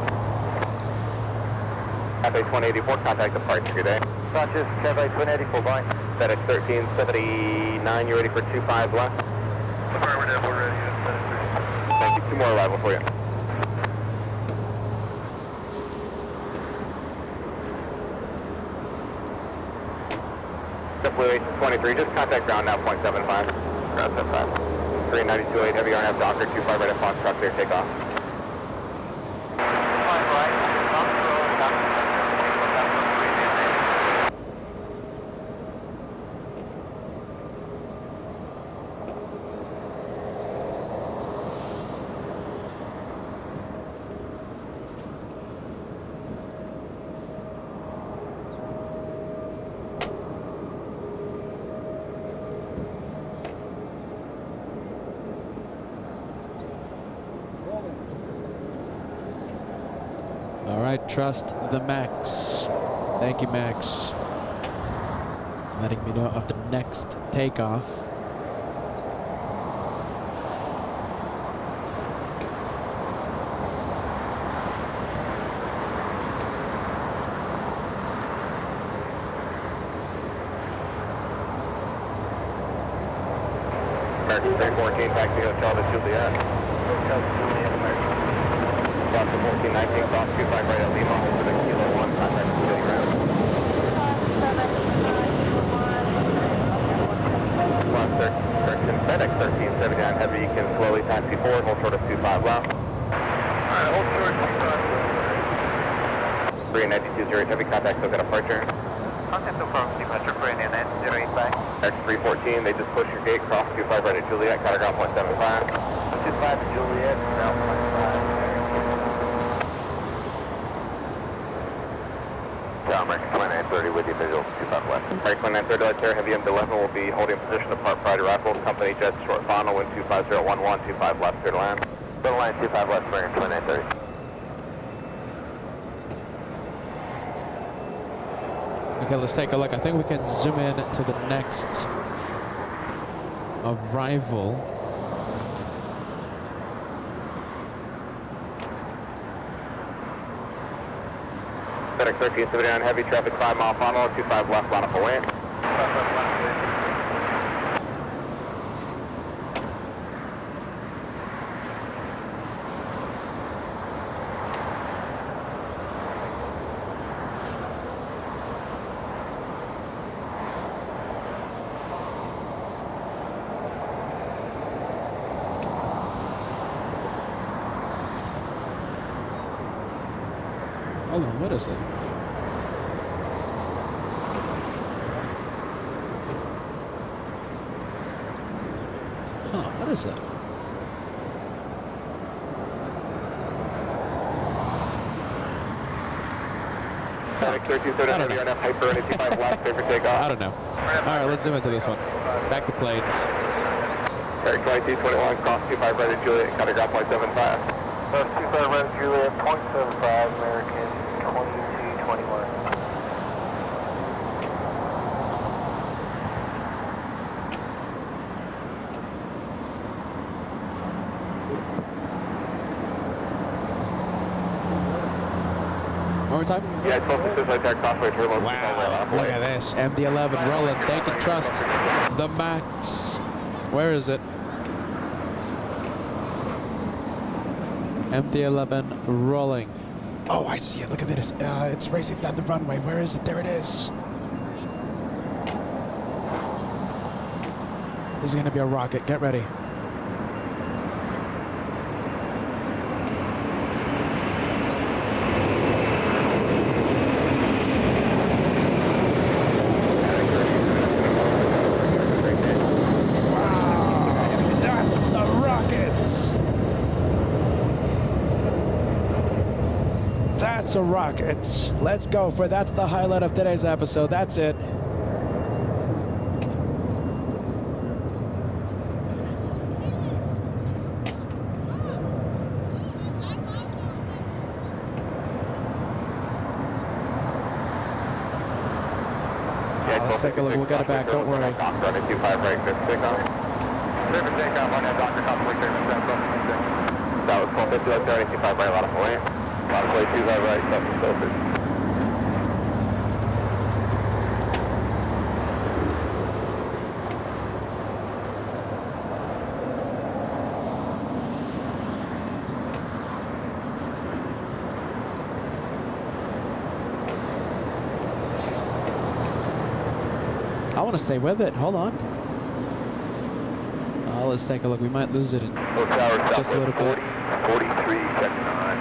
Cathay 2084, contact departure, good day. Sanchez, Cathay 2084, bye. FedEx 1379, you ready for 25 left? Affirmative, we're ready. Thank you, 2 more arrival for you. Blue 823, just contact ground now, 0.75. Ground 75. 3928, heavy RNF Docker, 25 right at Foxtrot, clear takeoff. 5 right, All right, trust the Max. Thank you, Max. Letting me know of the next takeoff. American 314, taxi Hotel to Juliet. Hotel to Juliet, American. Cross to 1419, cross 25 right at Lima, hold for the Kilo 1, contact Juliet ground. Correction, FedEx 1379 heavy, you can slowly taxi forward, hold short of 25 left. Alright, hold short 25 left. 3 and 9208 heavy contact, still got departure. Contact so far, departure for Indian 908 X314, they just pushed your gate, cross 25 right at Juliet, got ground point 75. 25 Juliet, ground point 5. American 2930 with you, visual 25 left. American 2930 light there, heavy M11 will be holding position apart prior to arrival. Company jets short final, wind 25011, 25 left, clear to land. Clear to land, 25 left, American 2930. Okay, let's take a look. I think we can zoom in to the next arrival. FedEx 1379 heavy traffic 5 mile final, 25 left, line up away. Hold on, what is it? Huh, what is that? FedEx 1379 heavy RNF hyper, 85 left, clear for takeoff. I don't know. All right, let's zoom into this one. Back to planes. FedEx 2221 cross 25 right at Juliet, got ground point 75. 25 right at Juliet, 0.75 American 2221. One more time. Yeah, 12 right there, crossway turbo. Wow, look at this. MD-11 rolling. Thank you, trust. The MAX. Where is it? MD-11 rolling. Oh, I see it. Look at this. It's racing down the runway. Where is it? There it is. This is going to be a rocket. Get ready. Wow, that's a rocket. That's a rocket. Let's go for that's the highlight of today's episode. That's it. Let's take a look. We'll get it back. Don't worry. Running 25 right, good takeoff. Clear for takeoff on that Dr. Conway, clear for takeoff. That was 1250 left there, 85 right, line up away. Line up away, 25 right, something filtered. I want to stay with it. Hold on. Let's take a look. We might lose it in just a little bit. 43, checking on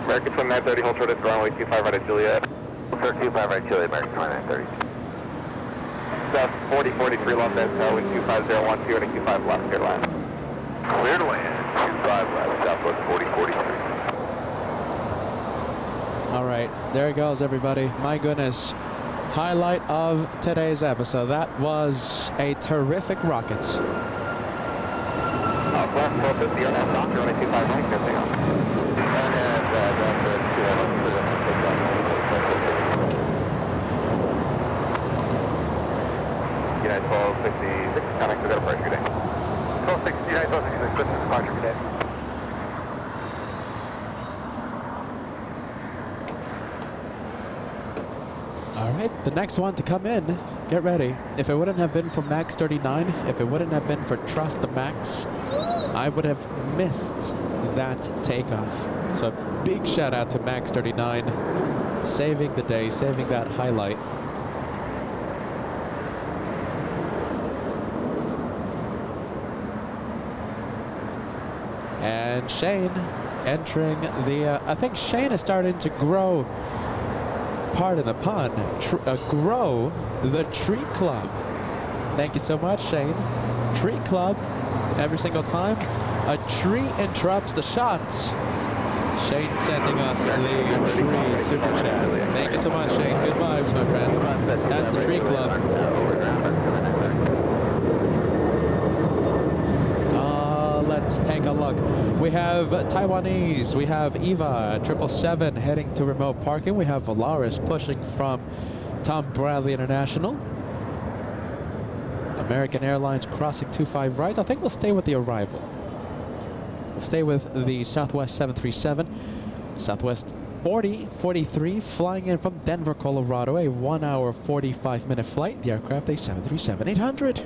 American 2930, hold short at runway 25 right at Juliet. 25 right at Juliet, American 2930. South 4043 London, wind 25012 and 25 left, clear to land. Clear to land, 25 left, Southwest 4043. All right, there it goes, everybody. My goodness. Highlight of today's episode. That was a terrific rocket. Left 1250 on that doctor on a 25 right, good thing on. United 1266, connect to their first good day. 1260, United 1266, business departure, good day. All right, the next one to come in. Get ready. If it wouldn't have been for Max 39, if it wouldn't have been for Trust the Max, I would have missed that takeoff. So a big shout out to Max 39, saving the day, saving that highlight. And Shane, entering the, I think Shane is starting to grow, pardon the pun, grow the Tree Club. Thank you so much, Shane. Tree Club, every single time a tree interrupts the shots. Shane sending us the tree super chat. Thank you so much, Shane. Good vibes, my friend. That's the Tree Club. Let's take a look. We have Taiwanese. We have Eva 777 heading to remote parking. We have Valaris pushing from Tom Bradley International. American Airlines crossing 25 right. I think we'll stay with the arrival. We'll stay with the Southwest 737. Southwest 4043 flying in from Denver, Colorado. A 1 hour 45-minute flight. The aircraft a 737-800.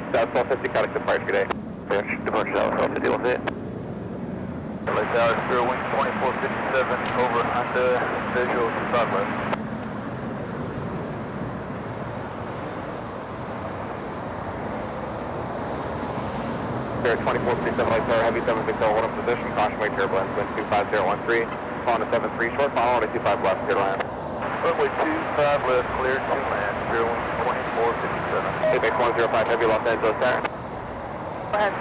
South 1250, contact departure today. Departure South 1250, what's it? LA Tower, Spirit Wing 2457, over under visual Southwest. Spirit 2457, LA Tower, heavy 760, hold up position, caution wake turbulence, wind 25013, on to 73 short, follow on to 25 left, clear to land. Runway 25 left, clear to land, Spirit Wing 2457. Apex 105, heavy Los Angeles Tower. Go ahead.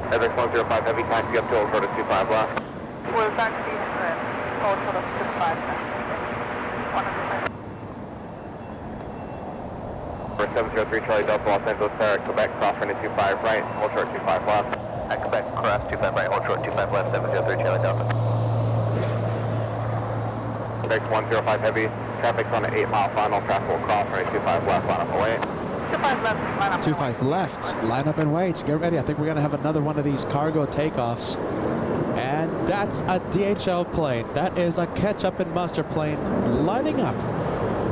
Apex 105, heavy taxi up to Old Road at 25 left. We'll taxi and hold for the 5 100%. For 703 Charlie Delta, Los Angeles Tower, Quebec, cross runway 25 right, hold short 25 left. At Quebec, cross 25 right, hold short 25 left, 703 Charlie Delta. Quebec 105 heavy, traffic's on an 8-mile final, traffic will cross runway 25 left, line up and wait. 25 left, line up. 25 left, line up and wait. Get ready. I think we're going to have another one of these cargo takeoffs. And that's a DHL plane. That is a ketchup and mustard plane lining up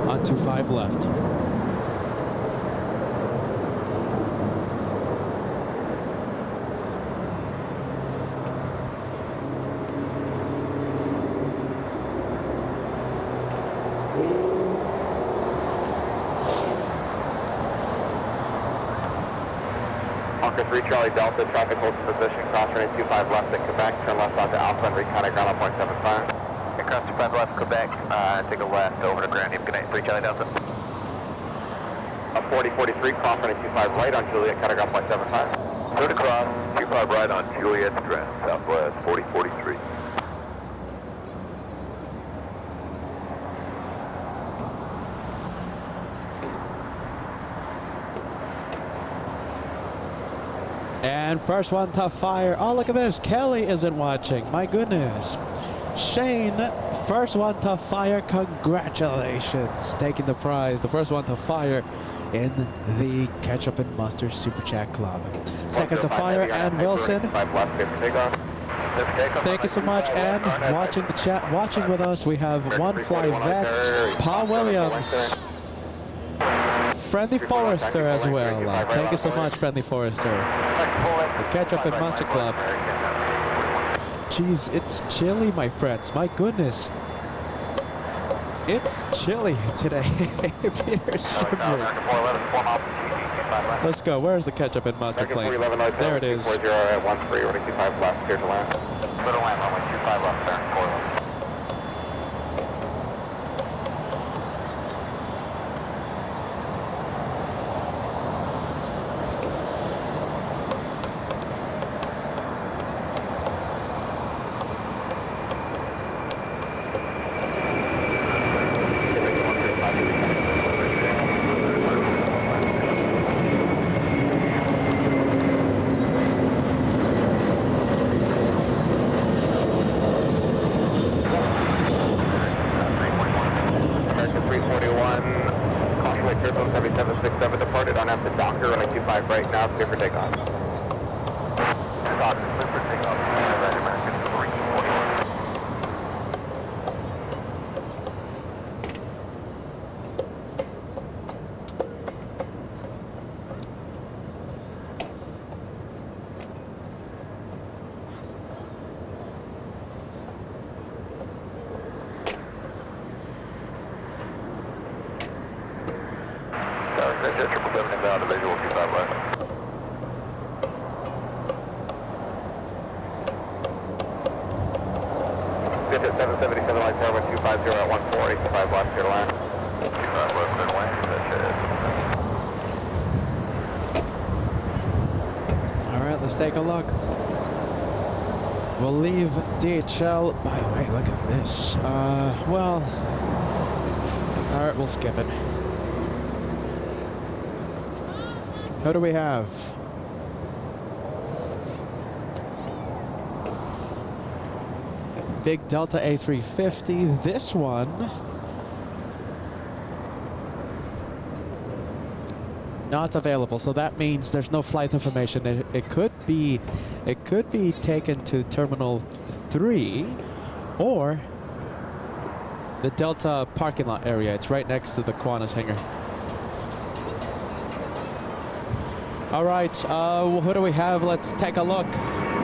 on 25 left. Hawker 3 Charlie Delta, traffic holds position, cross runway 25 left at Quebec, turn left onto Alpha and recon at ground on 0.75. Cross 25 left Quebec, take a left over to Grand Good night, 3 Charlie Delta. 4043, cross runway 25 right on Juliet, cut ground 0.75. Third across, 25 right on Juliet Strand, Southwest 4043. And first one to fire. Oh, look at this. Kelly isn't watching. My goodness. Shane, first one to fire. Congratulations. Taking the prize. The first one to fire in the Ketchup and Mustard Super Chat Club. Second to fire, Ann Wilson. Thank you so much, Ann. Watching the chat, watching with us. We have One Fly Vet, Paul Williams. Friendly Forrester as well. Thank you so much, Friendly Forrester. The Ketchup and Mustard Club. Jeez, it's chilly, my friends. My goodness. It's chilly today. Peter's shivering. Let's go. Where's the Ketchup and Mustard plane? There it is. 40 at 13, running 25 left, clear to land. Clear to land, runway 25 left, there, 4 left. Departed on after Docker, running 25 right now, clear for takeoff. Docker, clear for takeoff. American 341. 7 inbound to visual 25 left. Fish at 777 light tower 250 at 140, 5 left, clear to land. 25 left, clear to land, that's it. All right, let's take a look. We'll leave DHL. By the way, look at this. Well, all right, we'll skip it. Who do we have? Big Delta A350. This one. Not available, so that means there's no flight information. It could be taken to Terminal 3 or the Delta parking lot area. It's right next to the Qantas hangar. All right, who do we have? Let's take a look.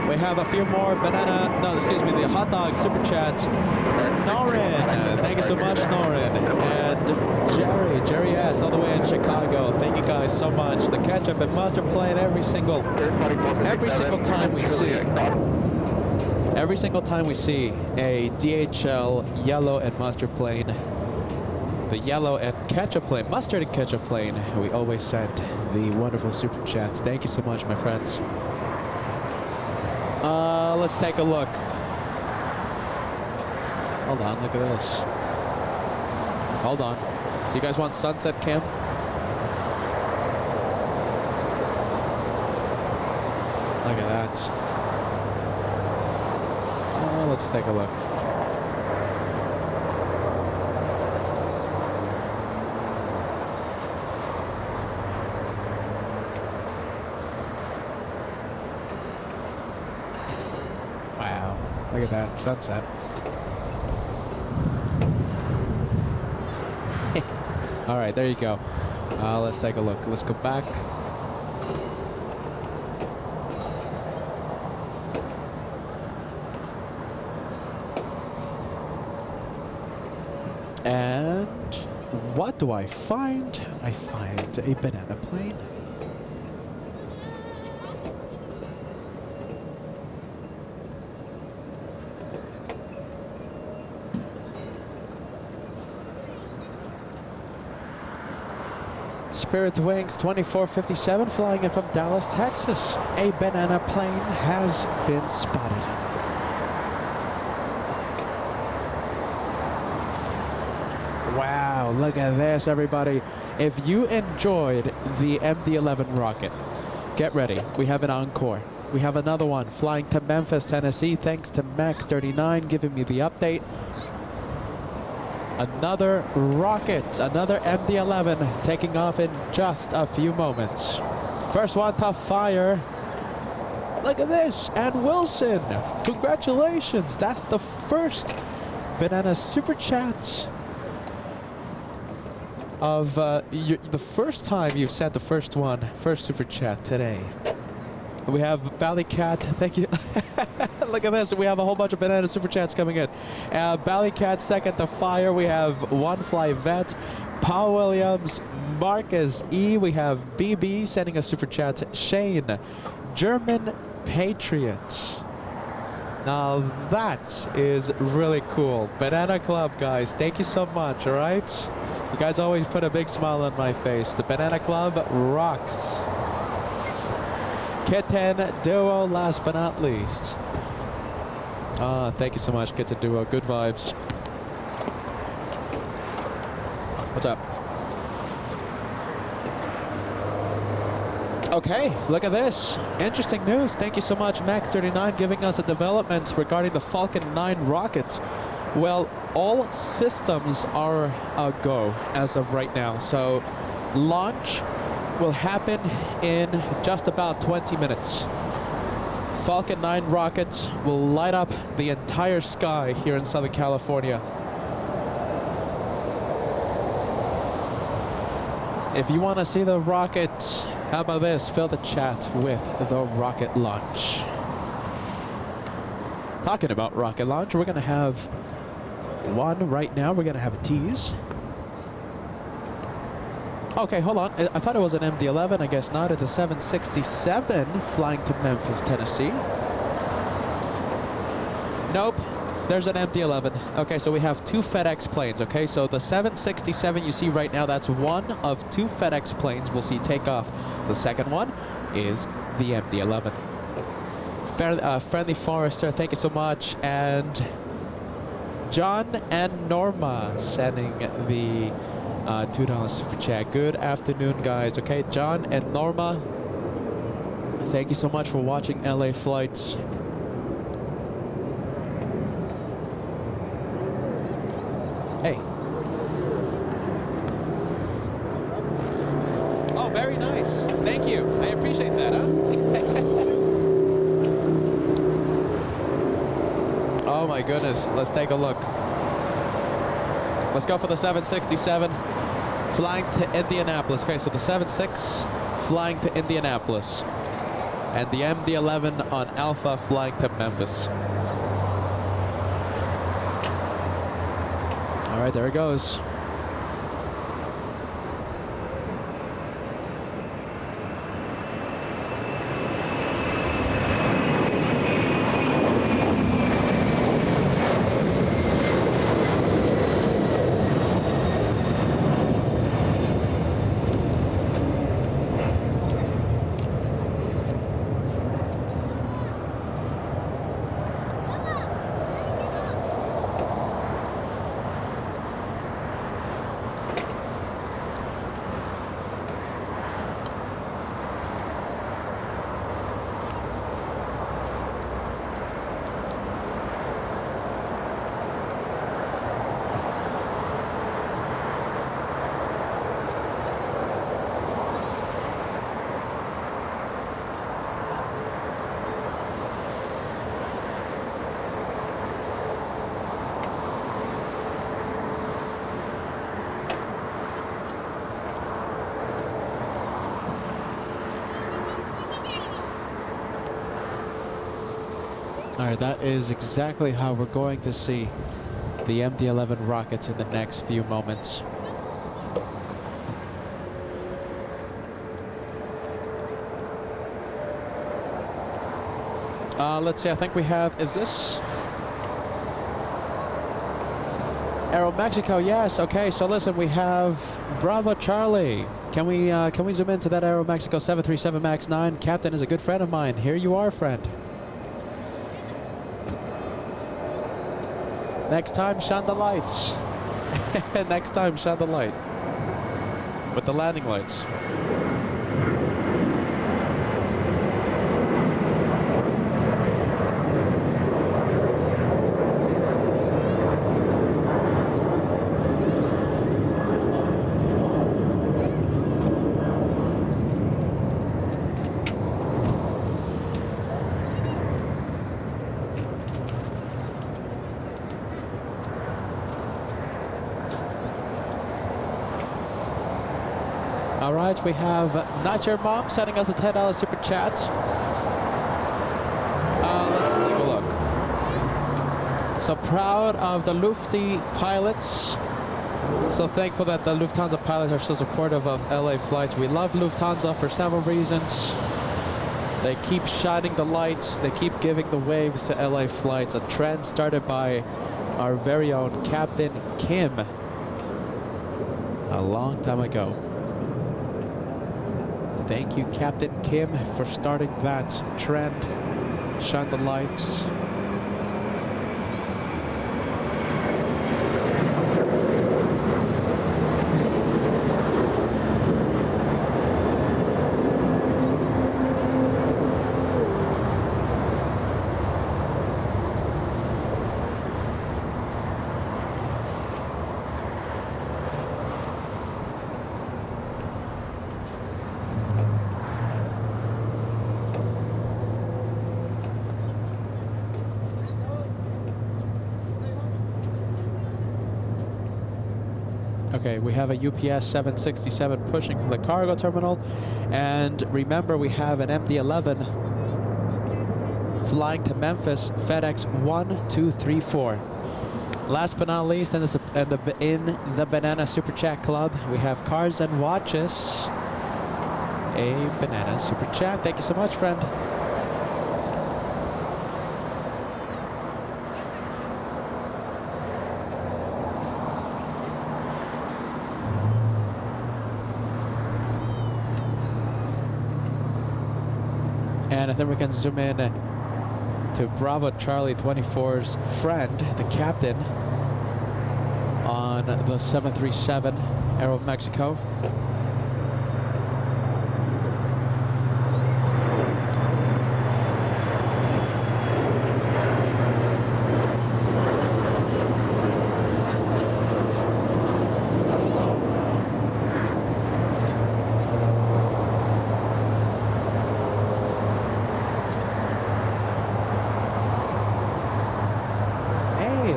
We have a few more the hot dog super chats. Norin, thank you so much, Norin. And Jerry S, all the way in Chicago. Thank you guys so much. The ketchup and mustard plane every single time we see a DHL yellow and mustard plane, the yellow and ketchup plane, mustard and ketchup plane, we always send the wonderful super chats. Thank you so much, my friends. Let's take a look. Hold on, look at this. Hold on. Do you guys want sunset cam? Look at that. Let's take a look. Wow, look at that sunset. All right, there you go. Let's take a look. Let's go back. And what do I find? I find a banana plane. Spirit Wings 2457 flying in from Dallas, Texas. A banana plane has been spotted. Wow, look at this, everybody. If you enjoyed the MD-11 rocket, get ready. We have an encore. We have another one flying to Memphis, Tennessee, thanks to Max39 giving me the update. Another rocket, another MD-11 taking off in just a few moments. First one to fire. Look at this, and Wilson, congratulations. That's the first banana super chat of the first time you've sent the first super chat today. We have Ballycat, thank you. Look at this, we have a whole bunch of banana super chats coming in. Ballycat second to fire, we have One Fly Vet, Paul Williams, Marcus E, we have BB sending a super chat, Shane, German Patriots. Now that is really cool. Banana Club guys, thank you so much, alright? You guys always put a big smile on my face. The Banana Club rocks. Kitten Duo, last but not least. Thank you so much, Kitten Duo. Good vibes. What's up? Okay, look at this. Interesting news. Thank you so much, Max39, giving us a development regarding the Falcon 9 rocket. Well, all systems are a go as of right now. So launch will happen in just about 20 minutes. Falcon 9 rockets will light up the entire sky here in Southern California. If you want to see the rocket, how about this? Fill the chat with the rocket launch. Talking about rocket launch, we're going to have one right now. We're going to have a tease. Okay, hold on. I thought it was an MD-11. I guess not. It's a 767 flying to Memphis, Tennessee. Nope. There's an MD-11. Okay, so we have 2 FedEx planes. Okay, so the 767 you see right now, that's one of 2 FedEx planes we'll see take off. The second one is the MD-11. Friendly Forester, thank you so much. And John and Norma sending the $2 super chat. Good afternoon, guys. Okay, John and Norma, thank you so much for watching LA Flights. Hey. Oh, very nice. Thank you. I appreciate that, huh? Oh my goodness. Let's take a look. Let's go for the 767 flying to Indianapolis. Okay, so the 76 flying to Indianapolis. And the MD-11 on Alpha flying to Memphis. All right, there it goes. All right, that is exactly how we're going to see the MD-11 rockets in the next few moments. Let's see, I think we have, is this Aeromexico? Yes, okay, so listen, we have Bravo Charlie. Can we zoom into that Aeromexico 737 MAX 9? Captain is a good friend of mine. Here you are, friend. Next time, shine the lights. Next time, shine the light. With the landing lights. All right, we have Not Your Mom sending us a $10 super chat. Let's take a look. So proud of the Lufty pilots. So thankful that the Lufthansa pilots are so supportive of LA flights. We love Lufthansa for several reasons. They keep shining the lights. They keep giving the waves to LA flights. A trend started by our very own Captain Kim a long time ago. Thank you, Captain Kim, for starting that trend. Shine the lights. Okay, we have a UPS 767 pushing from the cargo terminal. And remember, we have an MD-11 flying to Memphis, FedEx 1234. Last but not least, in the Banana Super Chat Club, we have cards and watches. A Banana Super Chat. Thank you so much, friend. And I think we can zoom in to Bravo Charlie 24's friend, the captain, on the 737 Aero Mexico.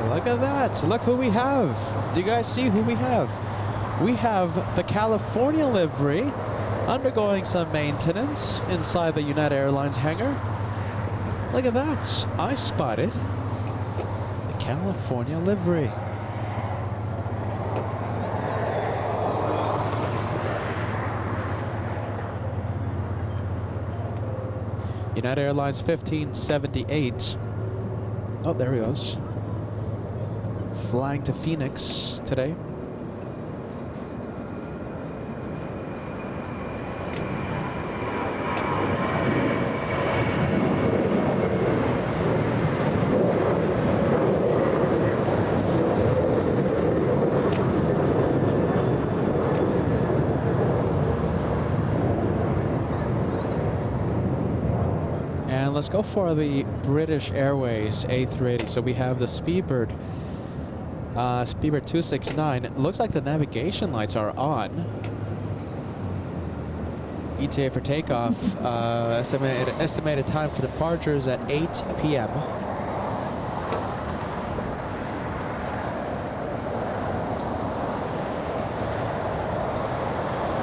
Look at that. Look who we have. Do you guys see who we have? We have the California livery undergoing some maintenance inside the United Airlines hangar. Look at that. I spotted the California livery. United Airlines 1578. Oh, there he goes. Flying to Phoenix today. And let's go for the British Airways A380. So we have the Speedbird. Speedbird 269. It looks like the navigation lights are on. ETA for takeoff. Estimated time for departure is at 8 p.m.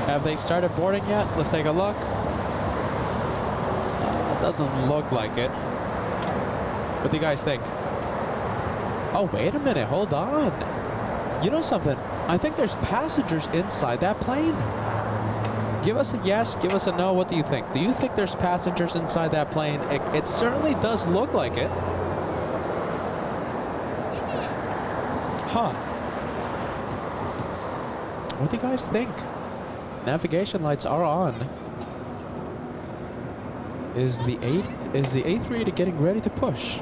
Have they started boarding yet? Let's take a look. Doesn't look like it. What do you guys think? Oh, wait a minute. Hold on. You know something? I think there's passengers inside that plane. Give us a yes. Give us a no. What do you think? Do you think there's passengers inside that plane? It certainly does look like it. Huh. What do you guys think? Navigation lights are on. Is the A380 getting ready to push?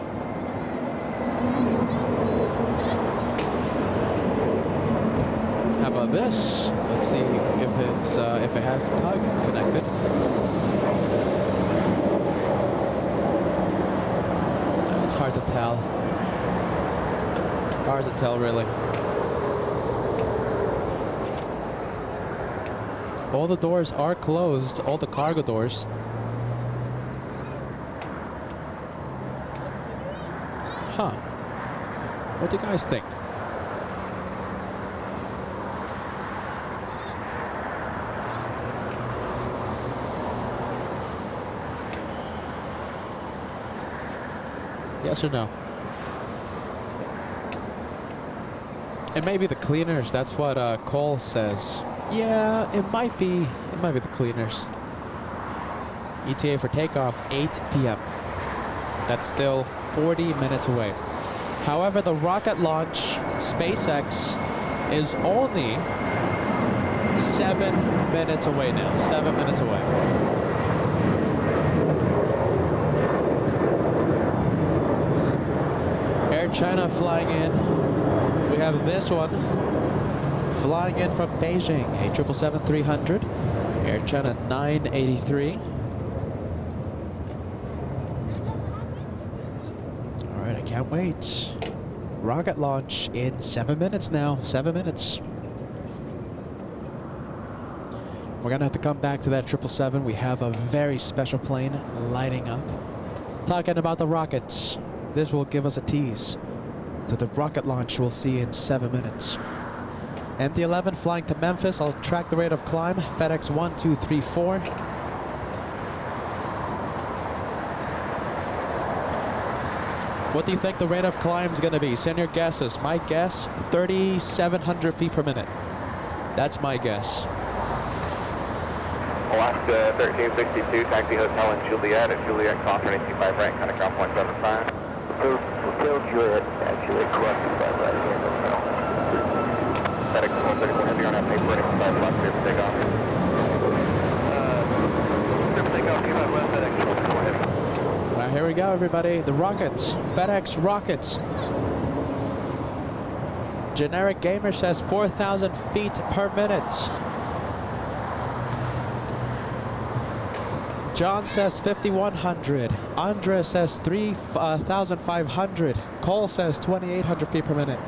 How about this? Let's see if it has the tug connected. It's hard to tell. Hard to tell, really. All the doors are closed. All the cargo doors. Huh. What do you guys think? Yes or no? It may be the cleaners. That's what Cole says. Yeah, it might be. It might be the cleaners. ETA for takeoff 8 p.m. That's still 40 minutes away. However, the rocket launch, SpaceX, is only 7 minutes away now. 7 minutes away. Air China flying in. We have this one flying in from Beijing, a 777-300, Air China 983. All right, I can't wait. Rocket launch in 7 minutes now. 7 minutes. We're gonna have to come back to that 777. We have a very special plane lighting up. Talking about the rockets. This will give us a tease to the rocket launch we'll see in 7 minutes. MD-11 flying to Memphis. I'll track the rate of climb. FedEx 1234. What do you think the rate of climb is going to be? Send your guesses. My guess, 3,700 feet per minute. That's my guess. Alaska 1362, taxi hotel in Juliet at Juliet Caution 825 right, kind of ground point 75. Hotel Juliet at Juliet Caution 825 right here in the middle. FedEx 134 heavy on that paper, 825 left, clear for takeoff. Clear for takeoff, 25 left, FedEx 134 heavy. All right, here we go, everybody. The rockets, FedEx rockets. Generic Gamer says 4,000 feet per minute. John says 5,100. Andres says 3,500. Cole says 2,800 feet per minute.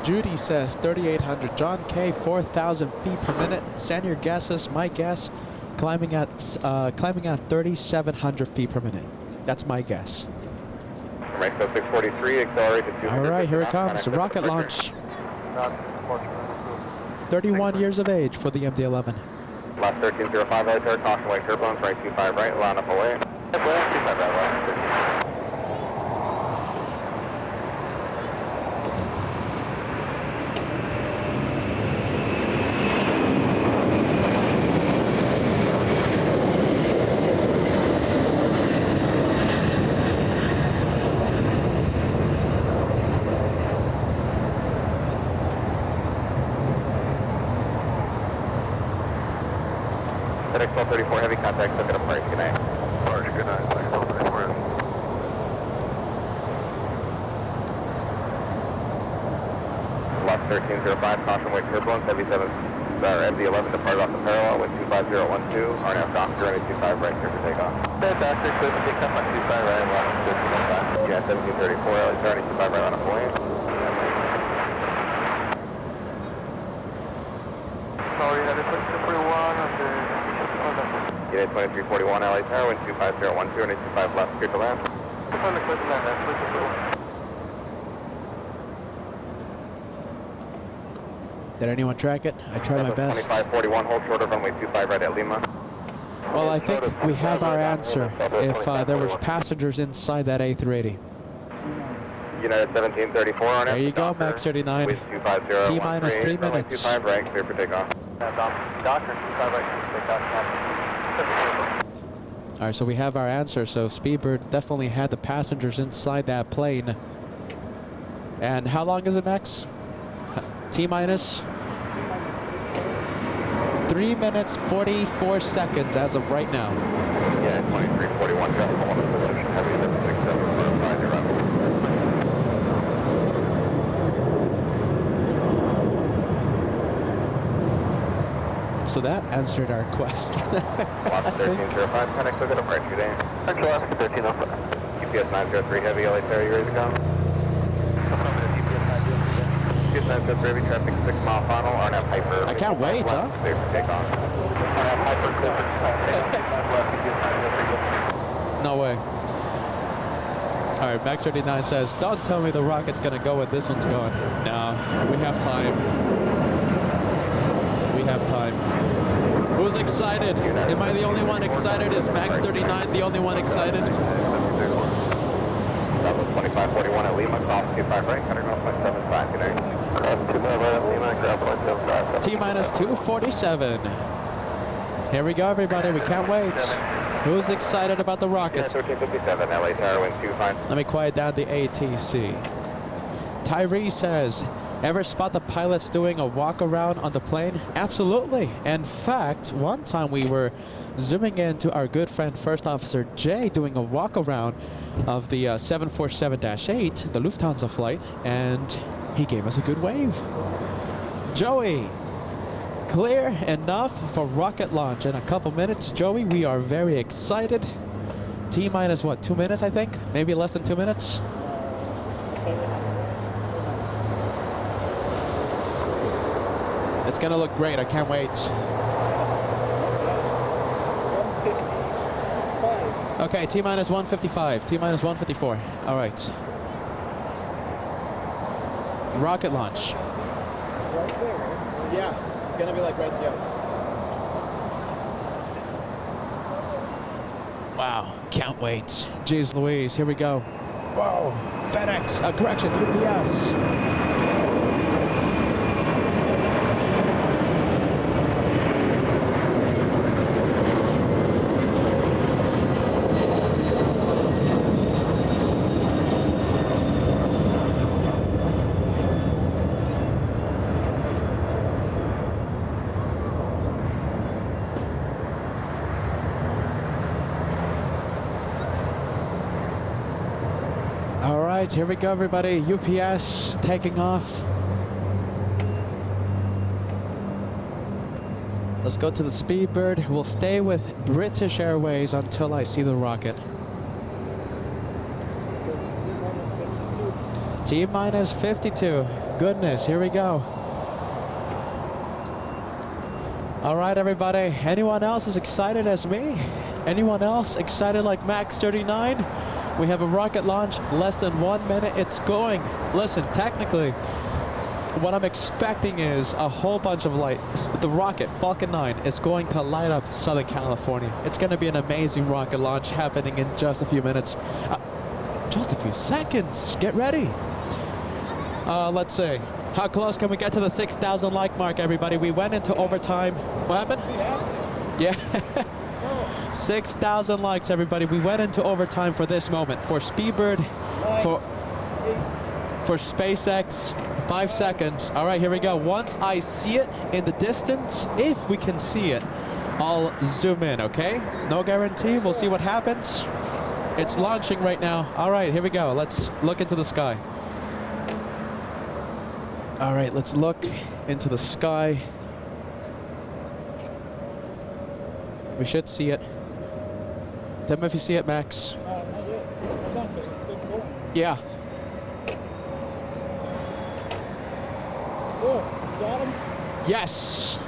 Judy says 3,800. John K 4,000 feet per minute. Send your guesses. My guess, climbing at 3,700 feet per minute. That's my guess. Right, so 643, accelerate to 200. All right, here it comes. Rocket launch. 31 years of age for the MD-11. Last 1305 right there, caution white turbulence, right 25 right, line up away. 25 right, left. FedEx 1234 heavy contact, look at a price, good night. Large, good night. FedEx 1234 heavy. Last 1305, caution weight turbulence, heavy 7, MD-11 depart off the parallel with 25012, RNAV Doctor, 25 right, clear for takeoff. Doctor, clear for takeoff on 25 right, line up 1305. Yeah, 1734, LA 25 right, line up away. Sorry, that is 241 on the... Yeah, 2341 LA Tower, wind 25012, and 25 left, clear to land. Did anyone track it? I tried my best. 2541, hold short of runway 25 right at Lima. Well, I think we have our answer if there was passengers inside that A380. United 1734 on it. There you go, Max 39. T minus 3 minutes. 25 right, clear for takeoff. Doctor, 25 right, clear for takeoff. All right, so we have our answer. So Speedbird definitely had the passengers inside that plane. And how long is it, Max? T minus? 3 minutes, 44 seconds as of right now. Yeah, 2341, decimal on the position, heavy 767 for 5 you're up. So that answered our question. Lost 1305, connect, look at a price your day. Central Alaska 1305. UPS 903 heavy, LA Terry, you ready to go? UPS 903 heavy, traffic 6 mile final, RNAV Piper. I can't wait, huh? Clear for takeoff. RNAV Piper, clear for No way. All right, Max 39 says, don't tell me the rocket's gonna go when this one's going. No, we have time. We have time. Who's excited? Am I the only one excited? Is Max 39 the only one excited? That was 2541 at Lima, cross 25 right, cutting off 0.75 today. Cross 25 right at Lima, grab 0.75. T minus 247. Here we go, everybody. We can't wait. Who's excited about the rockets? 1357, LA Tower, wind 25. Let me quiet down the ATC. Tyree says, ever spot the pilots doing a walk around on the plane? Absolutely. In fact, one time we were zooming into our good friend First Officer Jay doing a walk around of the 747-8, the Lufthansa flight, and he gave us a good wave. Joey, clear enough for rocket launch in a couple minutes. Joey, we are very excited. T minus what, 2 minutes, I think? Maybe less than 2 minutes? It's gonna look great. I can't wait. 155. Okay, T minus 155. T minus 154. All right. Rocket launch. Right there. Yeah, it's gonna be like right there. Wow, can't wait. Jeez Louise, here we go. Whoa, FedEx, correction, UPS. All right, here we go, everybody. UPS taking off. Let's go to the Speedbird. We'll stay with British Airways until I see the rocket. T-minus 52. Goodness, here we go. All right, everybody. Anyone else as excited as me? Anyone else excited like Max 39? We have a rocket launch, less than 1 minute, it's going. Listen, technically, what I'm expecting is a whole bunch of lights. The rocket, Falcon 9, is going to light up Southern California. It's going to be an amazing rocket launch happening in just a few minutes. Just a few seconds, get ready. Let's see, how close can we get to the 6,000 like mark, everybody? We went into overtime. What happened? We have to. Yeah. Let's go. 6,000 likes, everybody. We went into overtime for this moment. For Speedbird, 9, for 8. for SpaceX, 5 seconds. All right, here we go. Once I see it in the distance, if we can see it, I'll zoom in, okay? No guarantee. We'll see what happens. It's launching right now. All right, here we go. Let's look into the sky. All right, let's look into the sky. We should see it. Tell me if you see it, Max. No, not yet. Hold on, because it's still going. Yeah. Oh, you got him? Yes.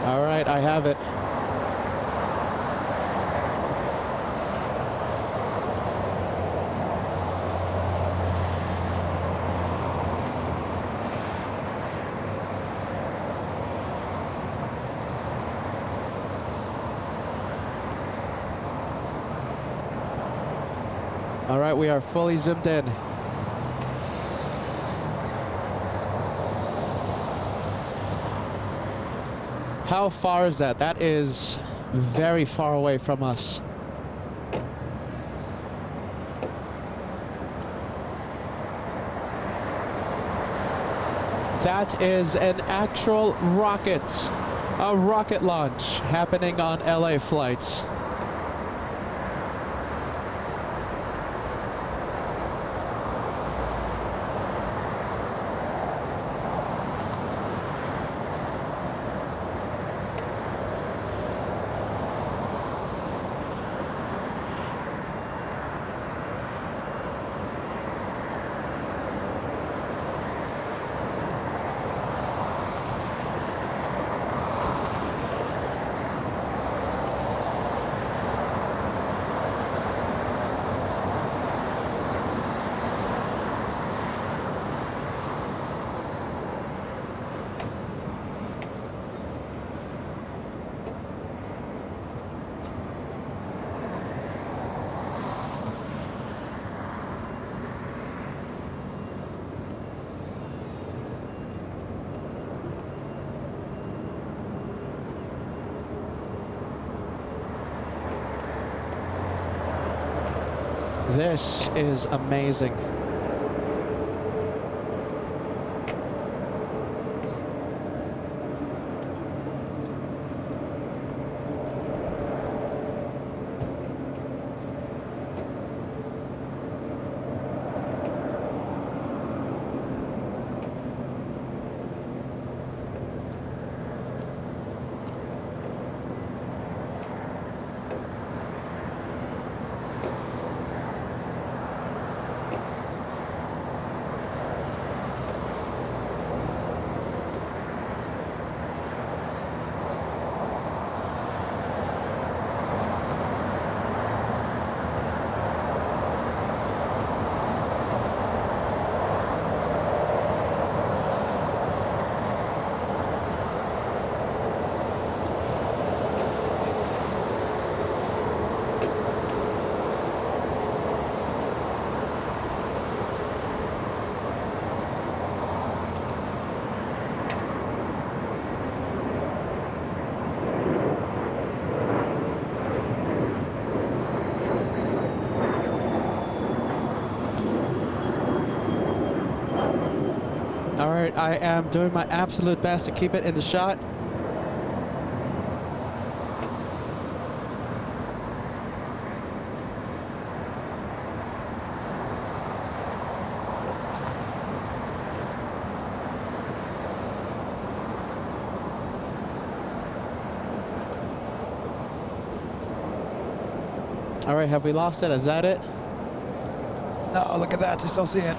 All right, I have it. All right, we are fully zoomed in. How far is that? That is very far away from us. That is an actual rocket, a rocket launch happening on LA flights. This is amazing. All right, I am doing my absolute best to keep it in the shot. All right, have we lost it? Is that it? No, look at that. I still see it.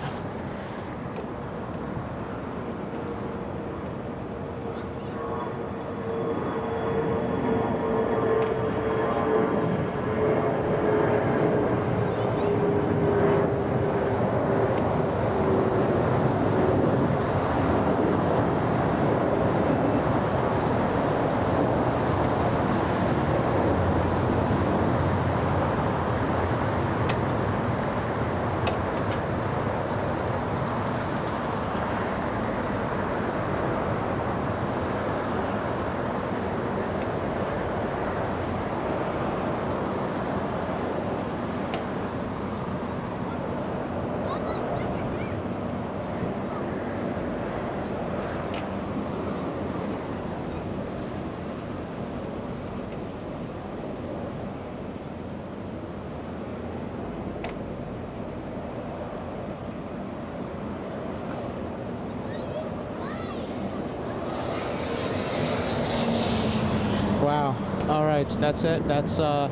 Wow. All right, that's it. That's it.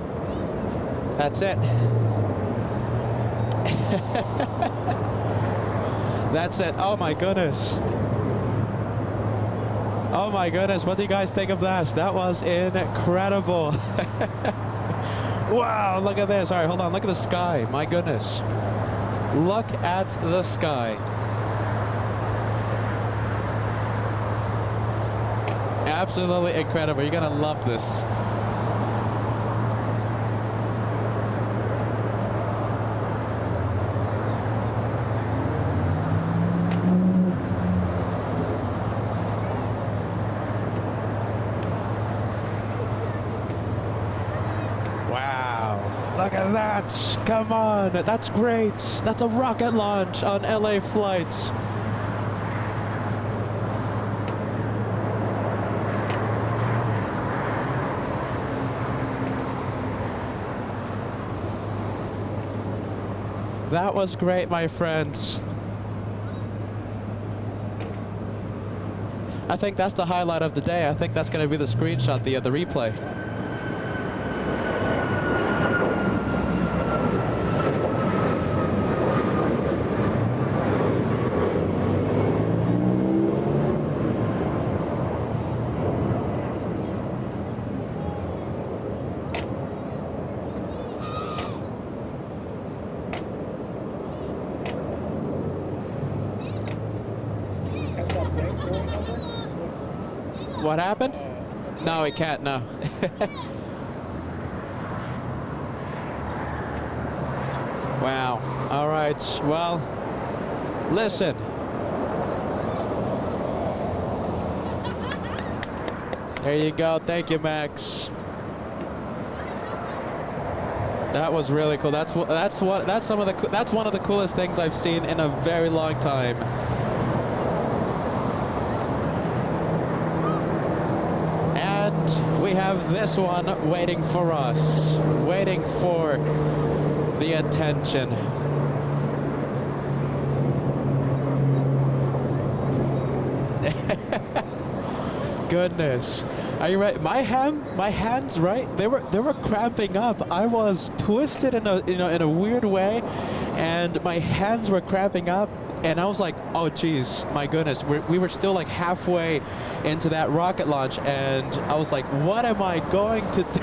That's it. Oh my goodness. Oh my goodness. What do you guys think of that? That was incredible. Wow, look at this. All right, hold on. Look at the sky. My goodness. Look at the sky. Absolutely incredible. You're gonna love this. Wow. Look at that. Come on. That's great. That's a rocket launch on LA flights. That was great, my friends. I think that's the highlight of the day. I think that's going to be the screenshot, the replay. Has that plane going over? What happened? No, it can't, no. Wow. All right. Well, listen. There you go. Thank you, Max. That was really cool. That's one of the coolest things I've seen in a very long time. And we have this one waiting for us, waiting for the attention. Goodness. Are you ready? My hands, right? They were cramping up. I was twisted in a weird way, and my hands were cramping up. And I was like, oh geez, my goodness. We were still like halfway into that rocket launch, and I was like, what am I going to do?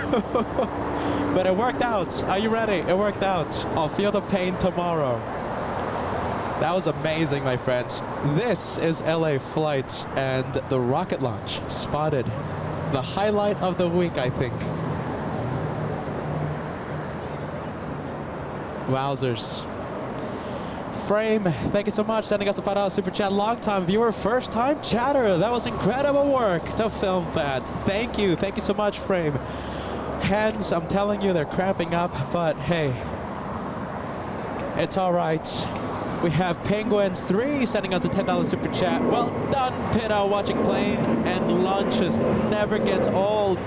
But it worked out. Are you ready? It worked out. I'll feel the pain tomorrow. That was amazing, my friends. This is LA Flights and the rocket launch spotted. The highlight of the week, I think. Wowzers. Frame, thank you so much. Sending us a $5 super chat. Long-time viewer, first-time chatter. That was incredible work to film that. Thank you. Thank you so much, Frame. Hands, I'm telling you, they're cramping up, but hey, it's all right. We have Penguins3 sending us a $10 super chat. Well done, Pitta, watching plane and launches never gets old.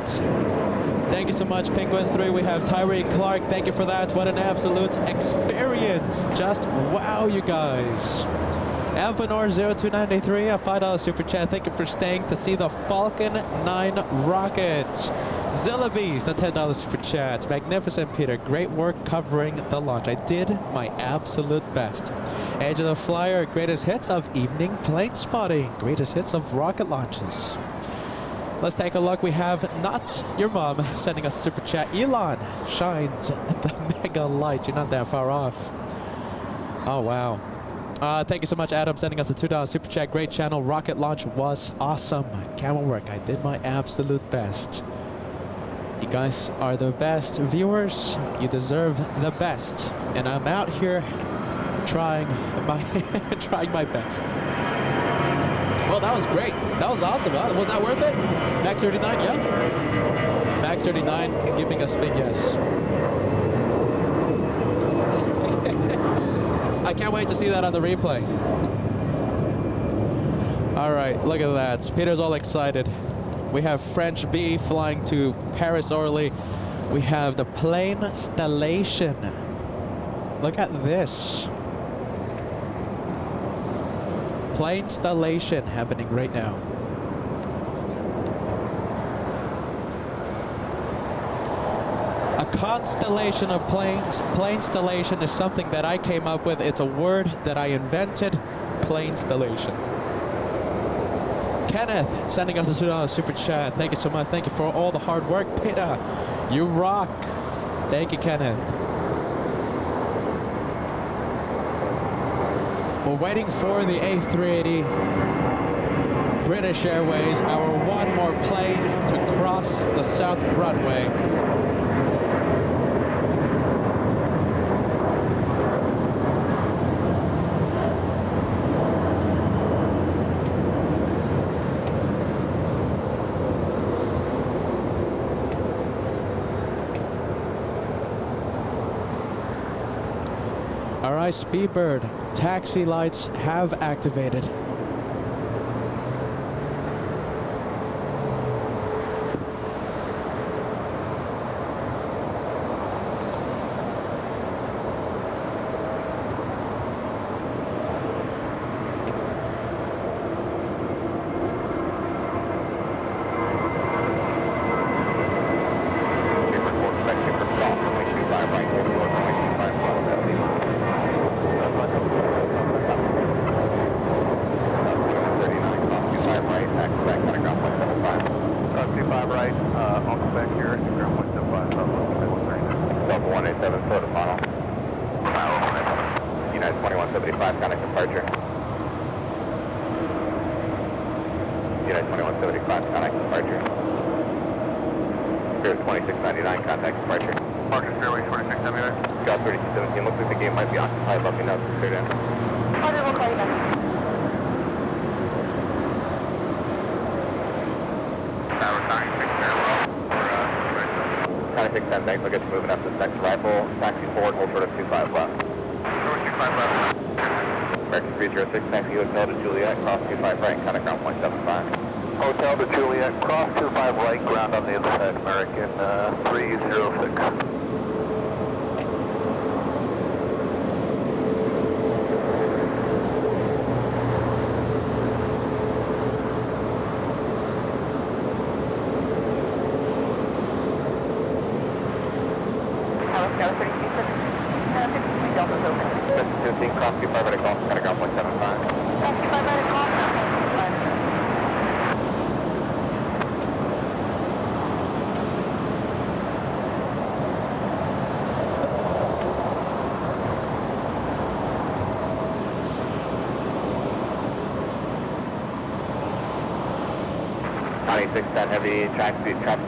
Thank you so much, Penguins3. We have Tyree Clark. Thank you for that. What an absolute experience. Just wow, you guys. Alphanor0293, a $5 super chat. Thank you for staying to see the Falcon 9 rocket. Zillabees, a $10 super chat. Magnificent, Peter. Great work covering the launch. I did my absolute best. Edge of the Flyer, greatest hits of evening plane spotting. Greatest hits of rocket launches. Let's take a look. We have Not Your Mom sending us a super chat. Elon shines at the mega light. You're not that far off. Oh, wow. Thank you so much, Adam, sending us a $2 super chat. Great channel. Rocket launch was awesome. Camera work. I did my absolute best. You guys are the best viewers. You deserve the best. And I'm out here trying my trying my best. Well, that was great. That was awesome. Was that worth it? Max 39, yeah. Max 39 giving us a big yes. I can't wait to see that on the replay. All right, look at that. Peter's all excited. We have French B flying to Paris Orly. We have the plane installation. Look at this. Plane installation happening right now. A constellation of planes. Plane installation is something that I came up with. It's a word that I invented. Plane installation. Kenneth sending us a $2 super chat. Thank you so much. Thank you for all the hard work. Peter, you rock. Thank you, Kenneth. We're waiting for the A380 British Airways, our one more plane to cross the south runway. All right, Speedbird, taxi lights have activated. Thanks, I'll get you moving up to the next rifle. Taxi forward, hold short of 25 left. 25 left. American 306, taxi Hotel to Juliet, cross 25 right, contact ground 175. Hotel to Juliet, cross 25 right, ground on the other side, American 306. Heavy, track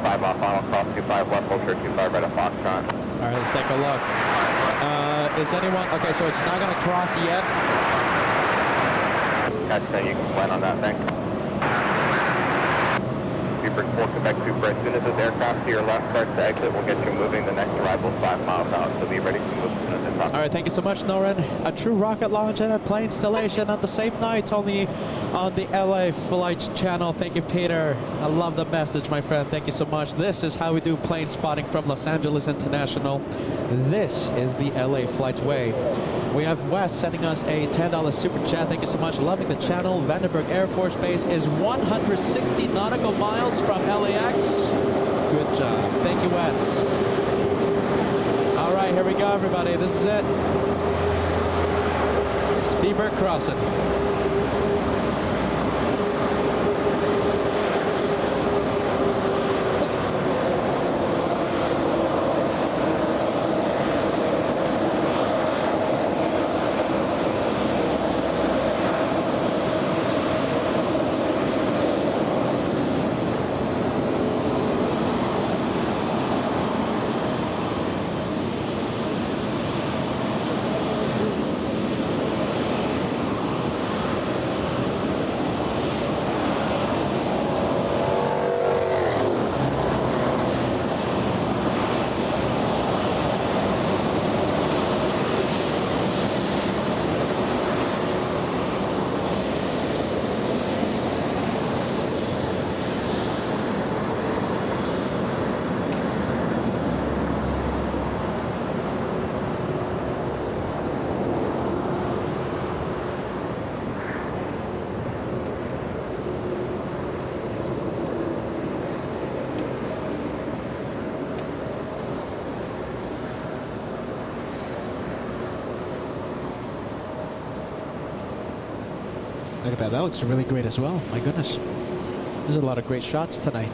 5 off final, cross 25 left, hold short 25 right at Foxtrot. All right, let's take a look. Is anyone, okay, so it's not gonna cross yet. That's you can plan on that thing. Super Quebec Super. As soon as this aircraft to your left starts to exit, we'll get you moving. The next arrival is 5 miles out, so be ready to move as soon as it's up. All right, thank you so much, Norin. A true rocket launch and a plane installation on the same night, only on the LA Flights channel. Thank you, Peter. I love the message, my friend. Thank you so much. This is how we do plane spotting from Los Angeles International. This is the LA Flights way. We have Wes sending us a $10 super chat. Thank you so much. Loving the channel. Vandenberg Air Force Base is 160 nautical miles from LAX. Good job. Thank you, Wes. All right, here we go, everybody. This is it. Speedbird crossing. Look at that. That looks really great as well. My goodness. There's a lot of great shots tonight.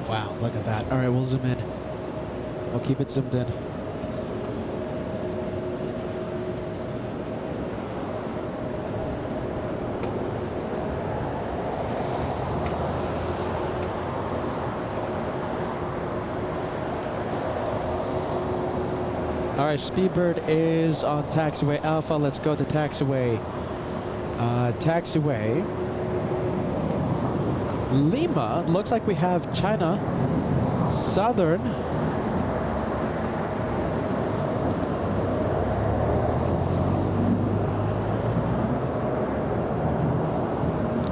Wow, look at that. All right, we'll zoom in. We'll keep it zoomed in. All right, Speedbird is on taxiway Alpha. Let's go to taxiway. Taxiway Lima. Looks like we have China Southern.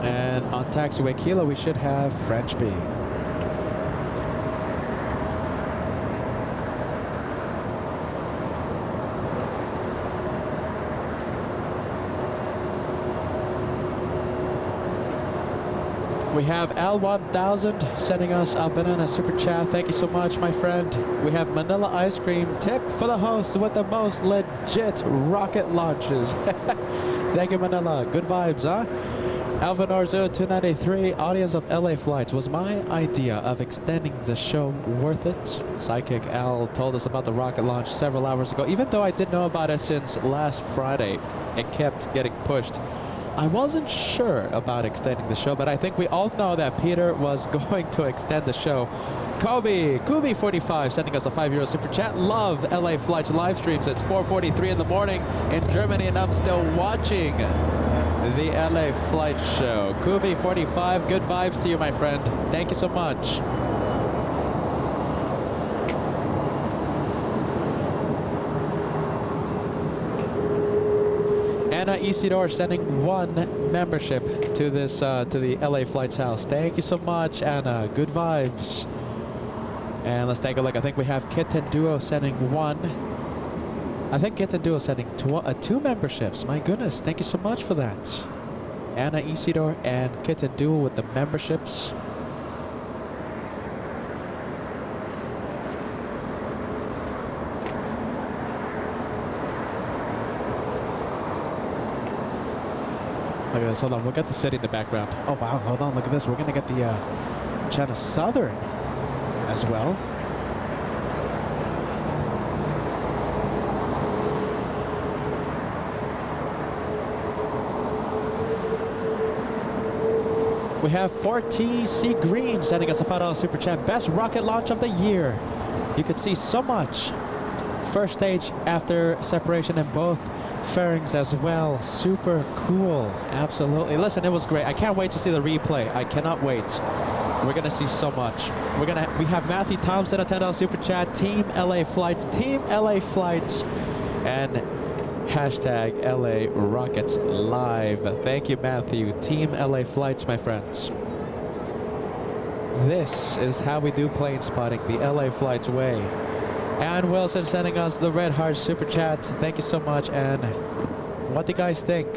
And on taxiway Kilo, we should have French B. We have L1000 sending us a banana super chat. Thank you so much, my friend. We have Manila Ice Cream tip for the host with the most legit rocket launches. Thank you, Manila. Good vibes, huh? Alvinor 0293, audience of LA Flights. Was my idea of extending the show worth it? Psychic Al told us about the rocket launch several hours ago. Even though I did know about it since last Friday, it kept getting pushed. I wasn't sure about extending the show, but I think we all know that Peter was going to extend the show. Kubi45 sending us a €5 super chat. Love LA Flights live streams. It's 4:43 in the morning in Germany, and I'm still watching the LA Flight show. Kubi45, good vibes to you, my friend. Thank you so much. Anna Isidore sending 1 membership to this to the LA Flights house. Thank you so much, Anna. Good vibes. And let's take a look. I think we have Kitten Duo sending 1. I think Kitten Duo sending 2 memberships. My goodness, thank you so much for that. Anna Isidore and Kitten Duel with the memberships. Look at this. Hold on. We'll get the city in the background. Oh, wow. Hold on. Look at this. We're going to get the China Southern as well. We have 4TC Green sending us a $5 super chat. Best rocket launch of the year. You could see so much. First stage after separation in both fairings as well. Super cool. Absolutely. Listen, it was great. I can't wait to see the replay. I cannot wait. We're gonna see so much. We have Matthew Thompson a $10 super chat. Team LA Flights. Team LA Flights. And hashtag LA Rockets Live. Thank you, Matthew. Team LA Flights, my friends. This is how we do plane spotting the LA Flights way. And Wilson sending us the red heart super chat. Thank you so much. And what do you guys think?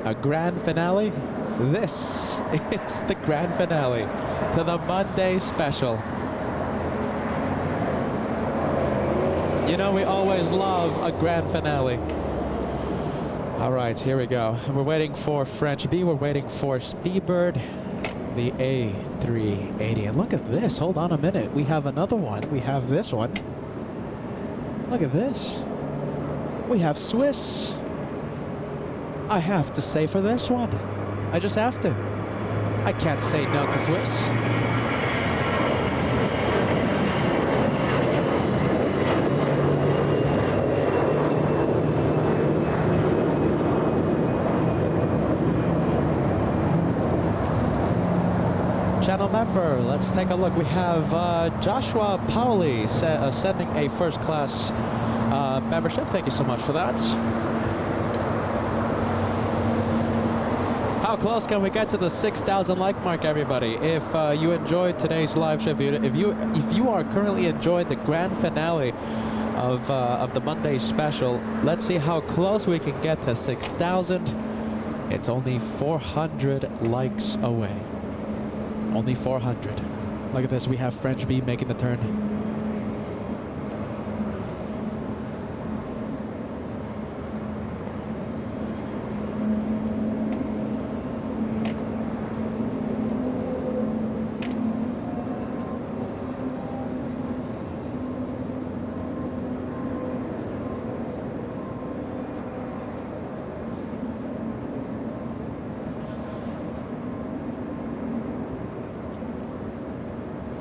A grand finale? This is the grand finale to the Monday special. You know, we always love a grand finale. All right, here we go. We're waiting for French B. We're waiting for Speedbird, the A380. And look at this. Hold on a minute. We have another one. We have this one. Look at this. We have Swiss. I have to stay for this one. I just have to. I can't say no to Swiss. Channel member, let's take a look. We have Joshua Pauli sending a first class membership. Thank you so much for that. How close can we get to the 6,000 like mark, everybody? If you enjoyed today's live show, if you are currently enjoying the grand finale of the Monday special, let's see how close we can get to 6,000. It's only 400 likes away. Only 400. Look at this. We have French B making the turn.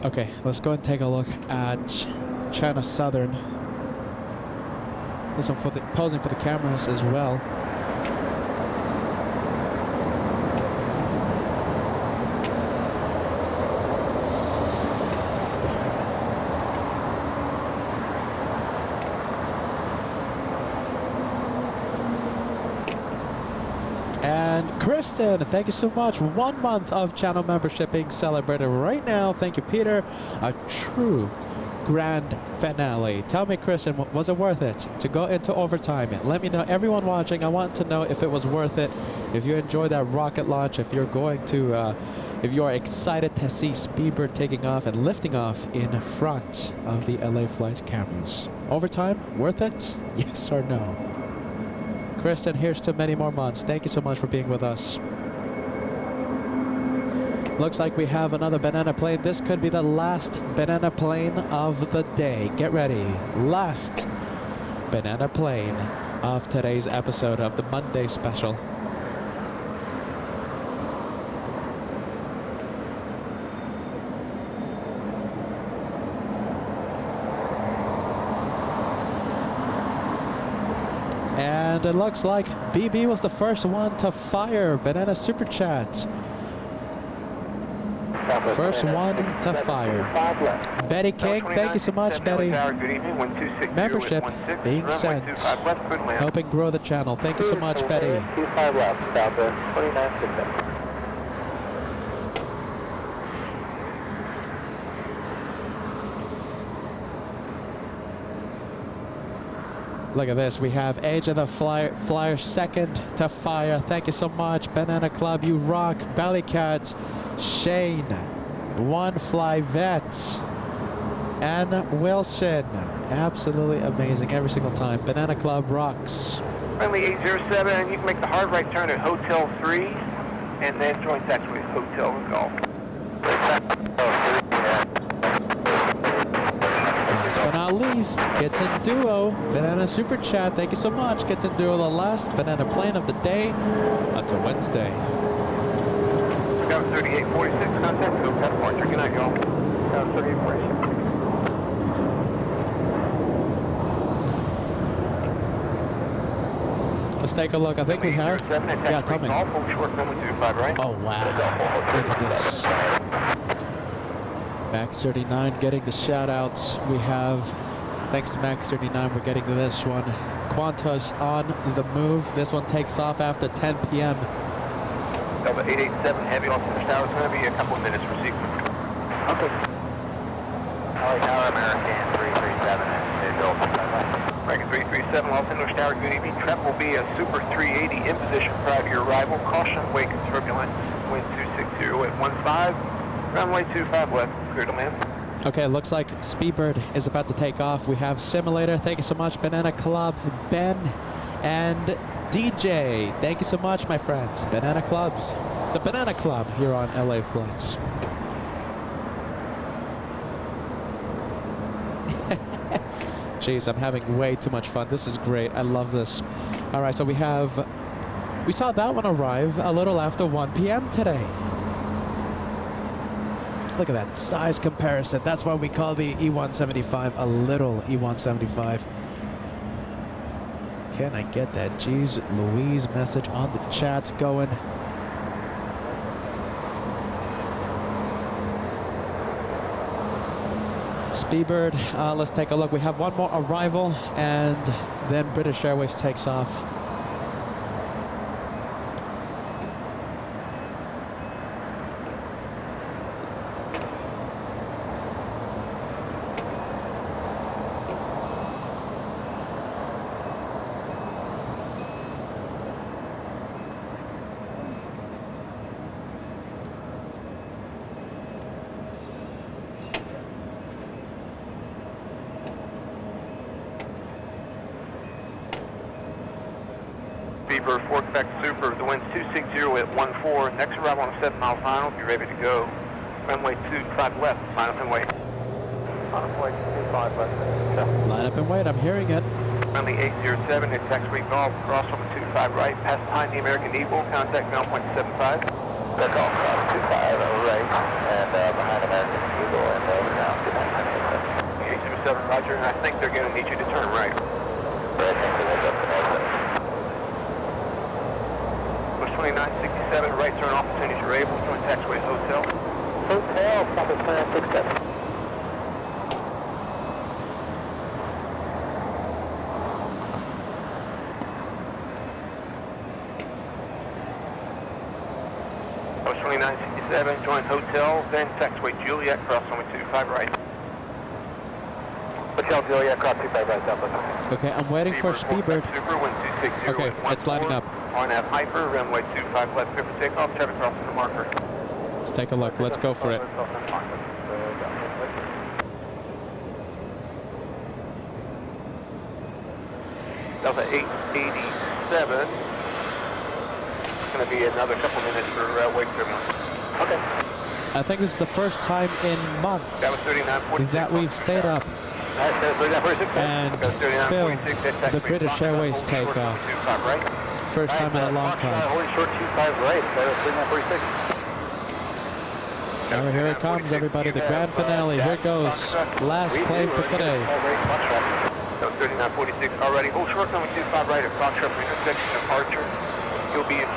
Okay, let's go and take a look at China Southern. This one posing for the cameras as well. And Kristen, thank you so much. 1 month of channel membership being celebrated right now. Thank you, Peter. A true grand finale. Tell me, Kristen, was it worth it to go into overtime? Let me know. Everyone watching, I want to know if it was worth it. If you enjoyed that rocket launch, if you're going to, if you are excited to see Speedbird taking off and lifting off in front of the LA Flight cameras. Overtime, worth it? Yes or no? Kristen, here's to many more months. Thank you so much for being with us. Looks like we have another banana plane. This could be the last banana plane of the day. Get ready. Last banana plane of today's episode of the Monday special. And it looks like BB was the first one to fire Banana Super Chat. First one to fire. Betty King, thank you so much, Betty. Membership being sent. Helping grow the channel. Thank you so much, Betty. 25 left, Southwest 29.6. Look at this. We have AJ the Flyer second to fire. Thank you so much. Banana Club, you rock. Bellycats, Shane, One Fly Vet, and Wilson. Absolutely amazing every single time. Banana Club rocks. Friendly 807, you can make the hard right turn at Hotel 3, and then join taxiway Hotel Golf. Last but not least, Kitten Duo, Banana Super Chat. Thank you so much, Kitten Duo, the last banana plane of the day until Wednesday. Scout 3846, contact Hotel departure. Good night, y'all. Scout 3846. Let's take a look. I think we have. Yeah, tell me. Oh, wow. Look at this. Max 39 getting the shout outs. We have, thanks to Max 39, we're getting this one. Qantas on the move. This one takes off after 10 p.m. Delta 887 Heavy off the tower. It's going to be a couple of minutes for sequence. Okay. Tower American 337 and Delta. American 337 Los Angeles Tower. Good evening. Trap will be a Super 380 in position prior to your arrival. Caution, wake and turbulent. Wind 260 at 15. Runway 25 left. Clear to land. Okay, looks like Speedbird is about to take off. We have Simulator. Thank you so much, Banana Club, Ben, and DJ. Thank you so much, my friends. Banana Clubs. The Banana Club here on LA Flights. Jeez, I'm having way too much fun. This is great. I love this. All right, so we saw that one arrive a little after 1 p.m. today. Look at that size comparison. That's why we call the E175 a little E175. Can I get that Jeez Louise message on the chats going? Speedbird, let's take a look. We have one more arrival, and then British Airways takes off. Beaver, Fort Beck Super, the wind's 260 at 14. Next arrival on a 7-mile final, be ready to go. Runway 25 left, line up and wait. On a flight 25 left. Line up and wait, I'm hearing it. Runway 807 at taxiway golf, cross from 25 right, pass behind the American Eagle, contact ground point 75. That's all, cross 25 right, and behind American Eagle, and ground 807, roger, and I think they're going to need you to turn right. Right, thanks for that, up to north. 2967, right turn opportunities you're able, join taxiway Hotel. Hotel, Southwest 2967. Post 2967, join Hotel, then taxiway Juliet, cross runway 25 right. Hotel Juliet, cross 25 right, Southwest. Okay, I'm waiting for Speedbird. Super, wind 260 Okay, it's lining up. RNAV Hyper, runway 25 left, clear for takeoff, traffic crossing the marker. Let's take a look. Let's go for it. Delta 887. It's going to be another couple minutes for wake turbulence. Okay. I think this is the first time in months That was 3946. that we've stayed up and filmed the British Airways takeoff. First time in a long time. Holding short 25 right, 3946. Oh, here it comes, everybody. The grand finale. Here goes. Last plane for today. So 3946 already. Hold short number 25 right at Foxtrot intersection departure. You'll be in.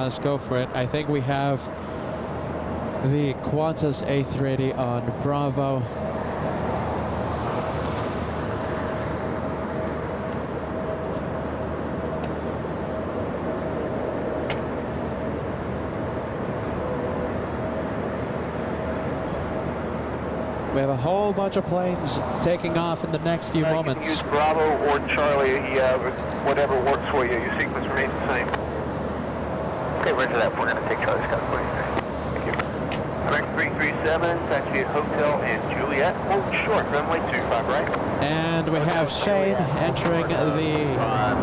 let's go for it. I think we have the Qantas A380 on Bravo. We have a whole bunch of planes taking off in the next few moments. You can use Bravo or Charlie, whatever works for you. Your sequence remains the same. Okay, roger that. We're going to take Charlie Scott 43. Thank you. American 337, TWA Hotel and Juliet. Hold short, runway 25 right. And we have Shane entering the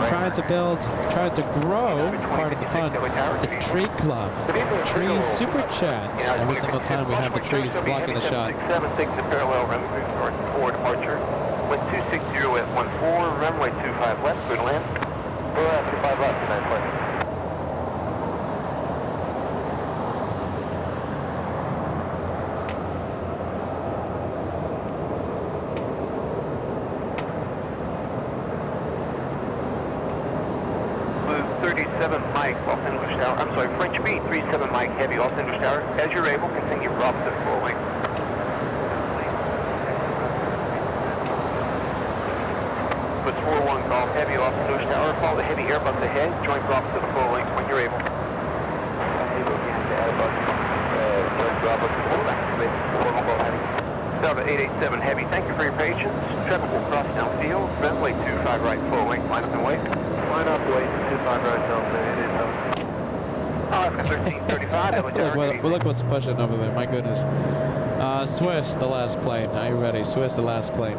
trying to grow, part of the fun, the Tree Club. Tree Super Chats. Every single time we have the trees blocking the shot. 76 parallel runway for departure. Wind 260 at 14, runway 25 left, clear to land. 25 left, 920. Mike, Los Angeles Tower. I'm sorry, French B, 37 Mike, heavy, Los Angeles Tower. As you're able, continue Robinson full length. With 41 Golf, heavy, Los Angeles Tower. Follow the heavy Airbus ahead. Join Robinson full length when you're able. Delta 887 heavy, thank you for your patience. Traffic will cross downfield. Runway 25 right, full length, line up and wait. Line up, wait, 25 right, Delta 887. Alaska 1335, look what's pushing over there, my goodness. Swiss, the last plane. Are you ready? Swiss, the last plane.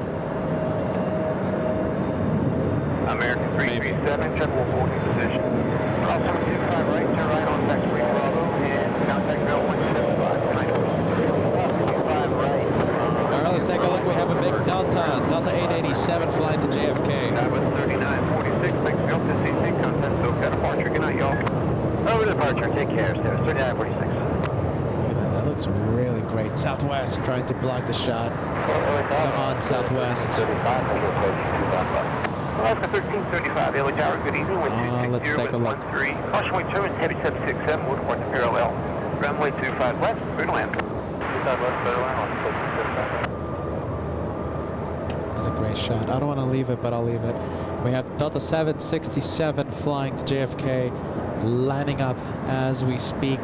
American 337, check will hold your position. Also 25 right, turn right on taxiway Bravo, and contact rail 175. 25 right. Alright, let's take a look. We have a big Delta 887 flying to JFK. That was 3946, thanks for your CC, contact SoCal departure. Good night, y'all. Over departure, take care, stairs, 3946. That looks really great. Southwest trying to block the shot. Come on, Southwest. Alaska 1335, LA Tower, good evening. Let's take a look. Caution weight turbulence, heavy 767, wood point to parallel. Runway 25 left, clear to land. 25 left, clear to land. That's a great shot. I don't want to leave it, but I'll leave it. We have Delta 767 flying to JFK, lining up as we speak.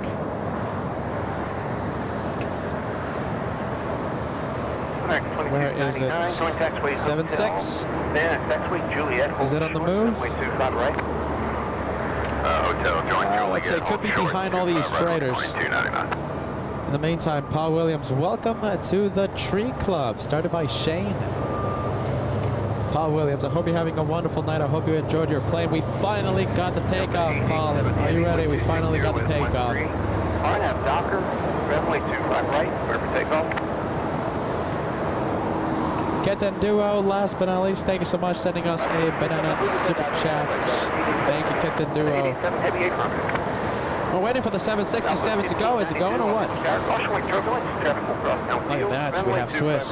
Where is it? 76? Taxiway Juliet. Is it on the move? Right. Hotel, join Juliet. Let's say it could be behind all these freighters. In the meantime, Paul Williams, welcome to the Tree Club, started by Shane. Paul Williams, I hope you're having a wonderful night. I hope you enjoyed your plane. We finally got the takeoff, Paul. Are you ready? We finally got the takeoff. RNAV Docker, runway 25 right, clear for takeoff. Captain Duo, last but not least, thank you so much for sending us a banana super chat. Thank you, Captain Duo. We're waiting for the 767 to go. Is it going or what? Look at that, we have Swiss.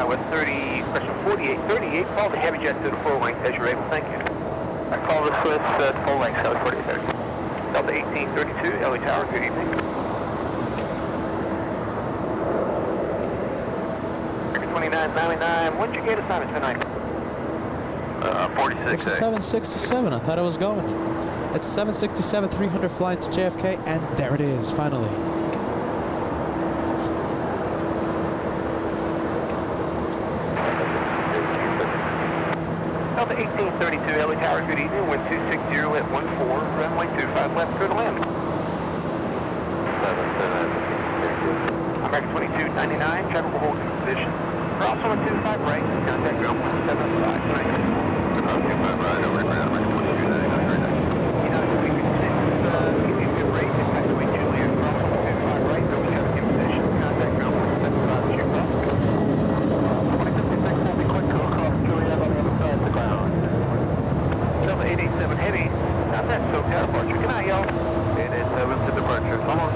With 48, call the heavy jet to the full length as you're able. Thank you. I call the Swiss full length, Delta 4030. Delta 1832, LA Tower, good evening. 2999, what'd you get assignment tonight? 46. It's a 767, I thought it was going. It's 767, 300 flying to JFK, and there it is, finally. Delta 1832, LA Tower, good evening, wind 260 at 14, runway 25 left, clear to land. American 2299, traffic will hold in position. We're also on 25 right, contact ground 175, tonight. 25 right, over ground, American 2299, right now. We can give you a good rate, and taxiway Juliet, we're also on 25 right, no traffic in position, contact ground 175, shoot off. 26 will be quick, go across Juliet on the other side of the ground. Delta 887 heavy, contact SoCal departure. Good night, y'all. 887 to departure, come on.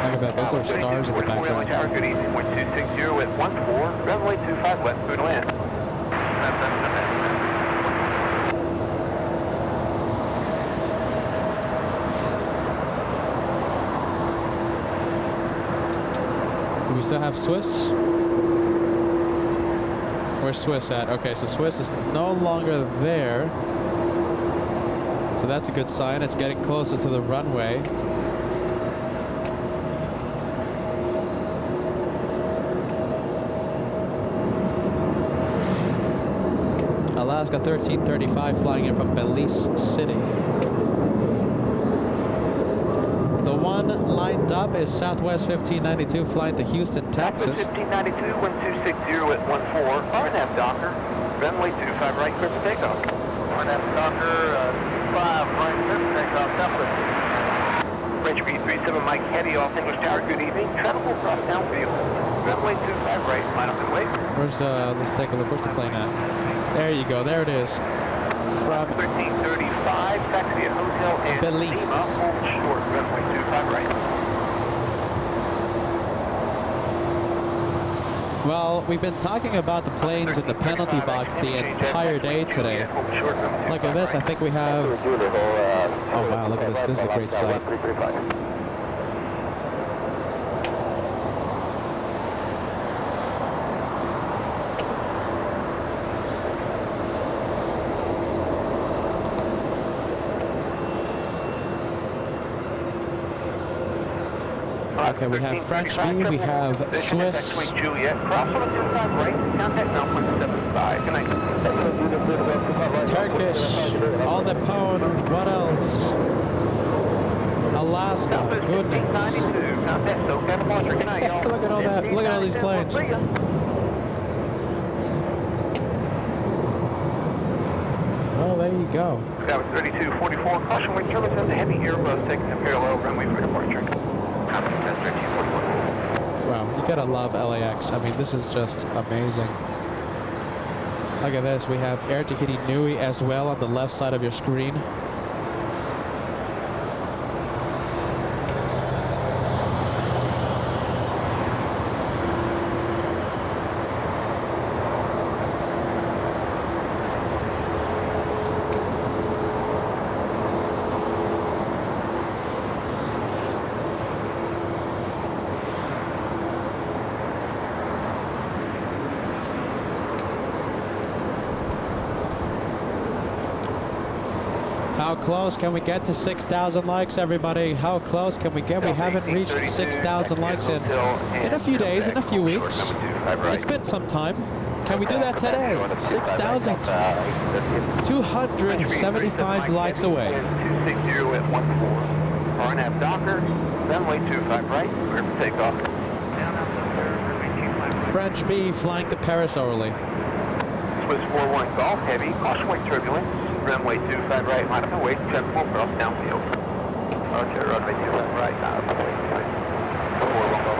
Look at that, those are stars in the background. Tower, good evening, 1260 with 14, runway 25 left, clear to land. Do we still have Swiss? Where's Swiss at? Okay, so Swiss is no longer there. So that's a good sign. It's getting closer to the runway. Alaska 1335 flying in from Belize City. The one lined up is Southwest 1592 flying to Houston, Texas. 1592, 1260 at 14, RNAV Docker, runway 25 right, clear for takeoff. RNAV Docker, 25 right, clear for takeoff, Southwest. French B37 Mike Heavy off English Tower, good evening, travel across downfield. Runway 25 right, line up and wait. Where's, let's take a look, where's the plane at? There you go, there it is. From 1335, TWA Hotel and Belize. hold short, runway 25 right. Well, we've been talking about the planes in the penalty box the entire day today. Look at this, I think we have... Oh wow, look at this, this is a great sight. Okay, we have French B, we have Swiss. Turkish, all Nippon, what else? Alaska, goodness. Look at all that, look at all these planes. Well, there you go. Scout 3244, caution wind turbulence and the heavy Airbus taking a parallel runway for departure. Wow, you gotta love LAX. I mean, this is just amazing. Look at this, we have Air Tahiti Nui as well on the left side of your screen. How close can we get to 6,000 likes, everybody? How close can we get? We haven't reached 6,000 likes in a few days, in a few weeks. It's been some time. Can we do that today? 6,000. 275 likes away. 260 at 14. RNAV Docker, runway 25 right, clear for takeoff. French B flying to Paris early. Swiss 41 Golf Heavy, caution wing turbulence. Runway 25 right, line up and wait, transport cross downfield. Okay, runway 25 right, line up and wait. 41 Golf.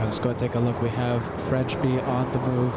Let's go and take a look. We have French B on the move.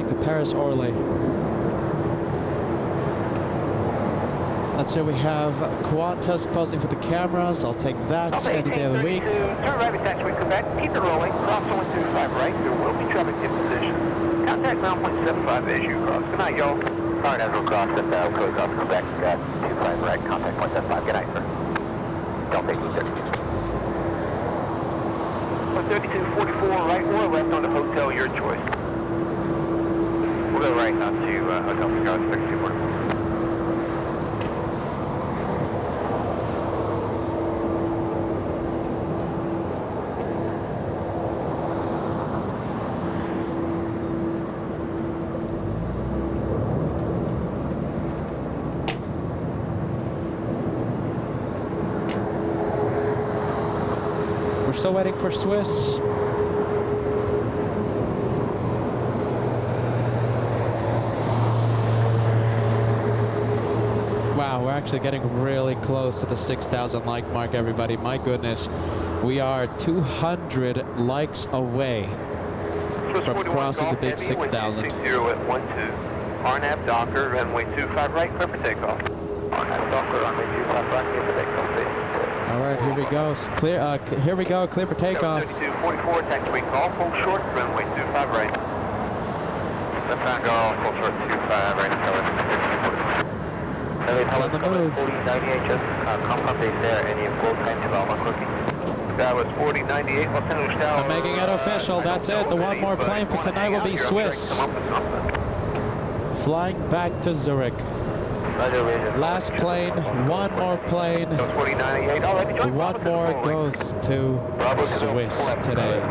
to Paris Orly. Let's say we have Qantas posing for the cameras. I'll take that any day of the week. Turn right at taxiway Quebec. Keep it rolling. Cross 125 right. There will be traffic in position. Contact ground point 75 as you cross. Good night, y'all. All right, as we'll cross and code cross Quebec, 25 right, contact point 75. Good night, sir. Don't take me, sir. 3244 right or left on the hotel, your choice. We'll go right on to Hotel Chicago 3244. We're still waiting for Swiss. Wow, we're actually getting really close to the 6,000 like mark, everybody. My goodness, we are 200 likes away from crossing the big 6,000. 0 at 12. RNAV Docker, runway 25 right, clear for takeoff. RNAV Docker, runway 25 right, clear for takeoff. All right, here we go. Clear. Here we go. Clear for takeoff. 3244, taxiway call, full short, runway 25 right. Left hand go, full short 25 right, It's on the move. 4098, just compound base there, any full time development cooking. That was 4098, Los Angeles Tower. I'm making it official. That's it. The one more plane for tonight will be Swiss. Flying back to Zurich. Last plane, one more plane. One more goes to Swiss today.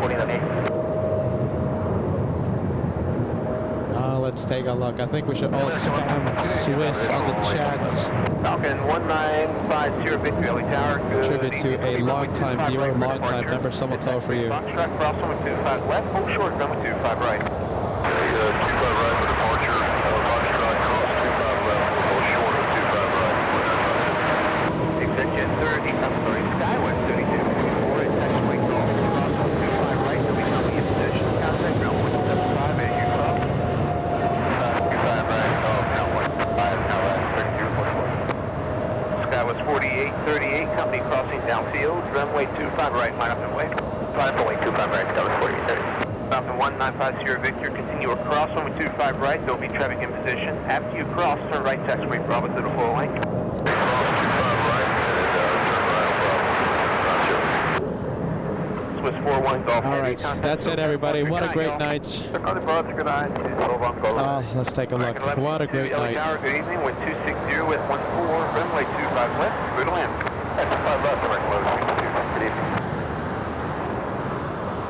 Let's take a look. I think we should all spam Swiss on the chat. Falcon 1950 Victory LA Tower. Tribute to a long-time viewer, long-time member. Some will tell for you. Foxtrot, cross 125 left, full short, runway 25 right. 25 right for departure. Foxtrot, cross 25 left, full short of 25 right. Exit Jet 30, I'm sorry, Skywest 3244, at taxiway call, cross 125 right, you'll be coming in position. Contact ground point 75 as you cross. 25 right, ground point 5, now left, 3244. Skywest 4838, company crossing downfield, runway 25 right, line up and way. 5.25 right, Skywest 4830. Falcon 1950 Victor, continue across, runway 25 right, there'll be traffic in position. After you cross, turn right, taxiway Bravo to the full lane. Swiss 41 Golf. All right, that's it, everybody. What a great night. Let's take a look. What a great night. Good evening, with 260 with 14, runway 25 left, clear to land. That's 5 left, good evening.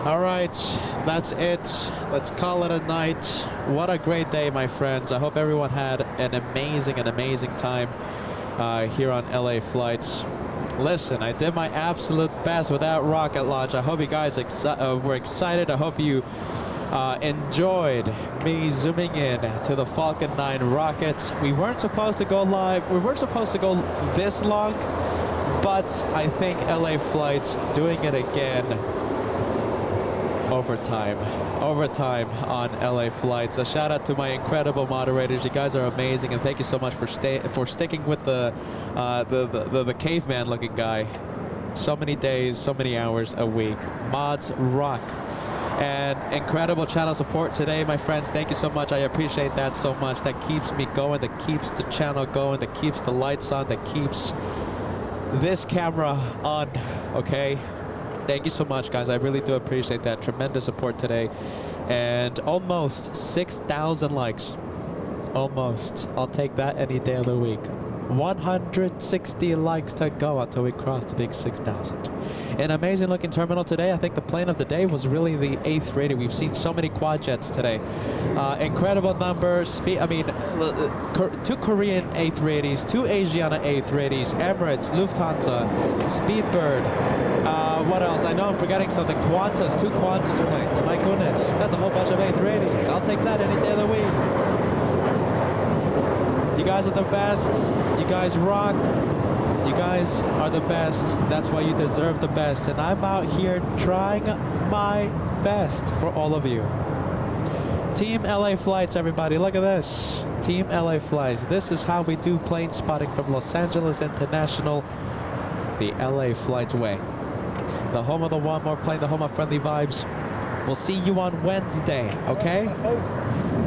All right, that's it. Let's call it a night. What a great day, my friends. I hope everyone had an amazing time here on LA Flights. Listen, I did my absolute best with that rocket launch. I hope you guys were excited. I hope you enjoyed me zooming in to the Falcon 9 rockets. We weren't supposed to go live. We weren't supposed to go this long, but I think LA Flights doing it again. Overtime on LA Flights. A shout out to my incredible moderators. You guys are amazing, and thank you so much for sticking with the caveman looking guy. So many days, so many hours a week. Mods rock. And incredible channel support today, my friends. Thank you so much. I appreciate that so much. That keeps me going, that keeps the channel going, that keeps the lights on, that keeps this camera on, okay? Thank you so much, guys. I really do appreciate that. Tremendous support today. And almost 6,000 likes. Almost. I'll take that any day of the week. 160 likes to go until we cross the big 6,000. An amazing looking terminal today. I think the plane of the day was really the A380. We've seen so many quad jets today. Incredible numbers. I mean, 2 Korean A380s, 2 Asiana A380s, Emirates, Lufthansa, Speedbird. What else? I know I'm forgetting something. Qantas, 2 Qantas planes. My goodness, that's a whole bunch of A380s. I'll take that any day of the week. You guys are the best. You guys rock. You guys are the best. That's why you deserve the best. And I'm out here trying my best for all of you. Team LA Flights, everybody. Look at this. Team LA Flights. This is how we do plane spotting from Los Angeles International, the LA Flights way. The home of the one more plane, the home of friendly vibes. We'll see you on Wednesday, okay?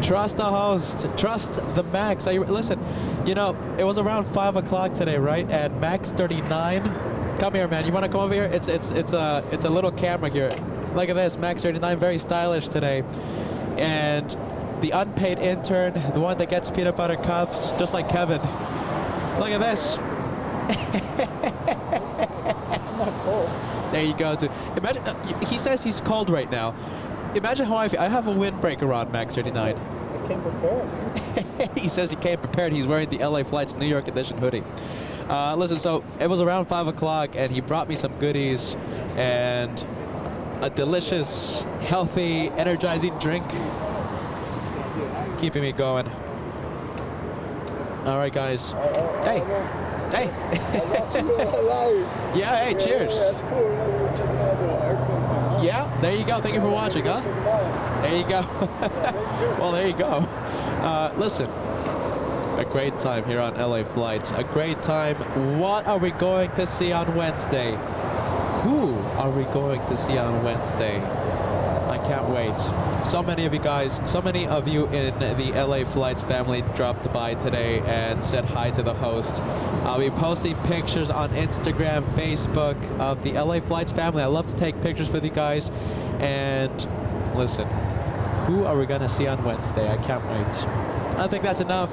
Trust the host. Trust the Max. Listen, you know, it was around 5 o'clock today, right? And Max 39. Come here, man. You want to come over here? It's a little camera here. Look at this. Max 39, very stylish today. And the unpaid intern, the one that gets peanut butter cups, just like Kevin. Look at this. I'm not cold. There you go, dude. Imagine, he says he's cold right now. Imagine how I feel. I have a windbreaker on, Max 39. I came prepared. He says he came prepared. He's wearing the LA Flights New York edition hoodie. Listen, so it was around 5 o'clock, and he brought me some goodies and a delicious, healthy, energizing drink, keeping me going. All right, guys. Hey. Hey. Yeah, hey, cheers. That's cool. We're checking out the airplane. Yeah, there you go. Thank you for watching, huh? There you go. Well, there you go. Listen, a great time here on LA Flights. A great time. What are we going to see on Wednesday? Who are we going to see on Wednesday? I can't wait. So many of you guys, so many of you in the LA Flights family dropped by today and said hi to the host. I'll be posting pictures on Instagram, Facebook of the LA Flights family. I love to take pictures with you guys. And listen, who are we going to see on Wednesday? I can't wait. I think that's enough.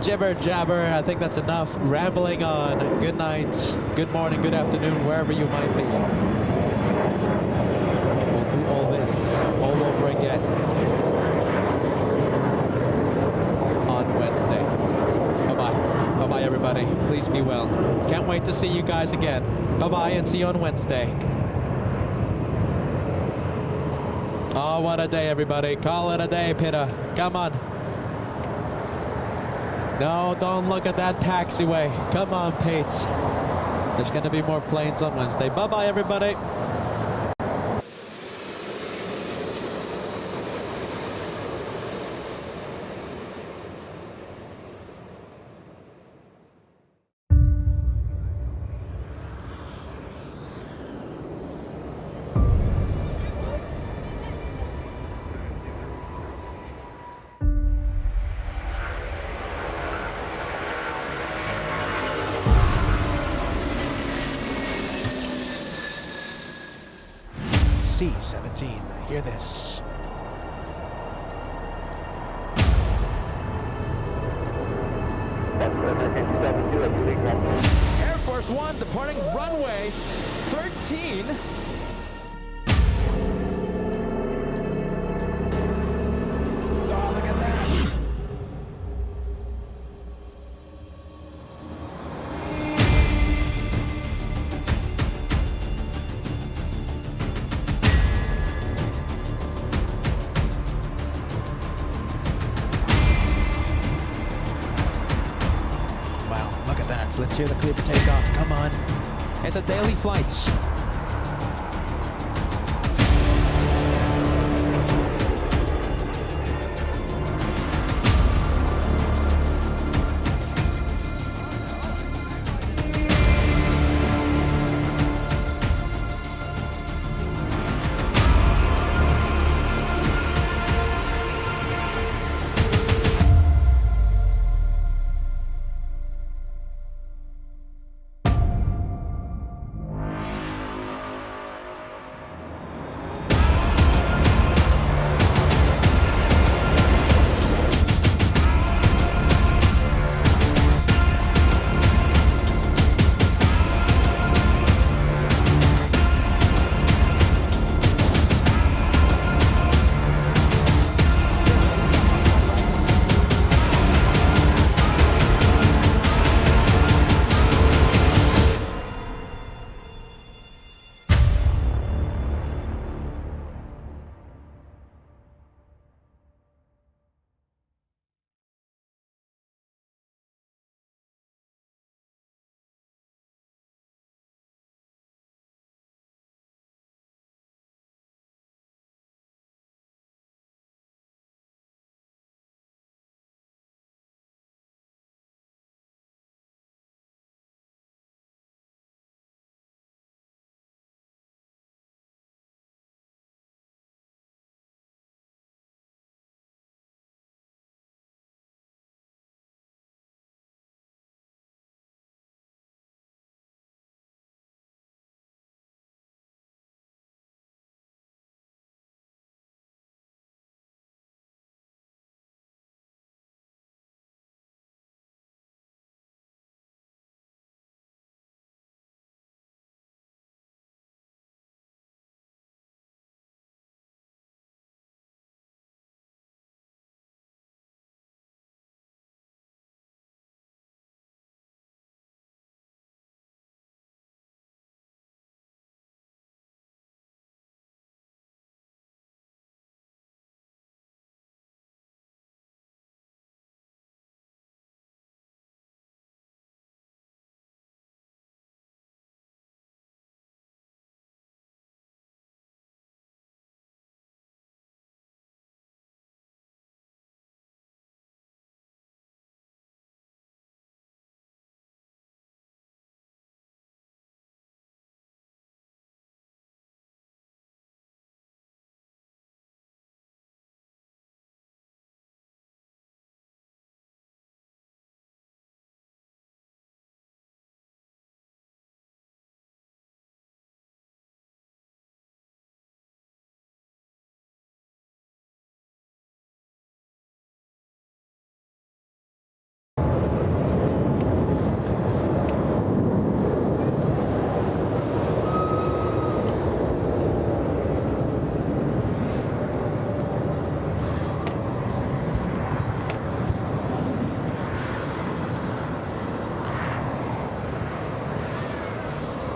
Jibber jabber, I think that's enough. Rambling on. Good night, good morning, good afternoon, wherever you might be. We'll do all this all over again on Wednesday. Bye-bye. Bye-bye, everybody. Please be well. Can't wait to see you guys again. Bye-bye, and see you on Wednesday. Oh, what a day, everybody. Call it a day, Peter. Come on. No, don't look at that taxiway. Come on, Pete. There's going to be more planes on Wednesday. Bye-bye, everybody. C-17, hear this. Air Force One departing runway 13. Oh, look at that. Let's hear the clear for takeoff. Come on. It's a daily flight.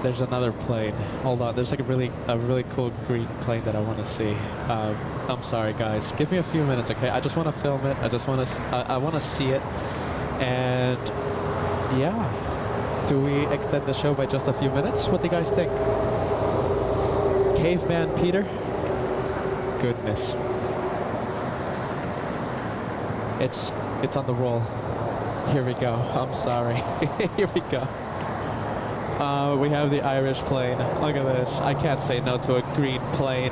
There's another plane. Hold on. There's like a really cool green plane that I want to see. I'm sorry, guys. Give me a few minutes, okay? I just want to film it. I just want to. I want to see it. And yeah, do we extend the show by just a few minutes? What do you guys think? Caveman Peter. Goodness. It's on the roll. Here we go. I'm sorry. Here we go. We have the Irish plane. Look at this. I can't say no to a green plane.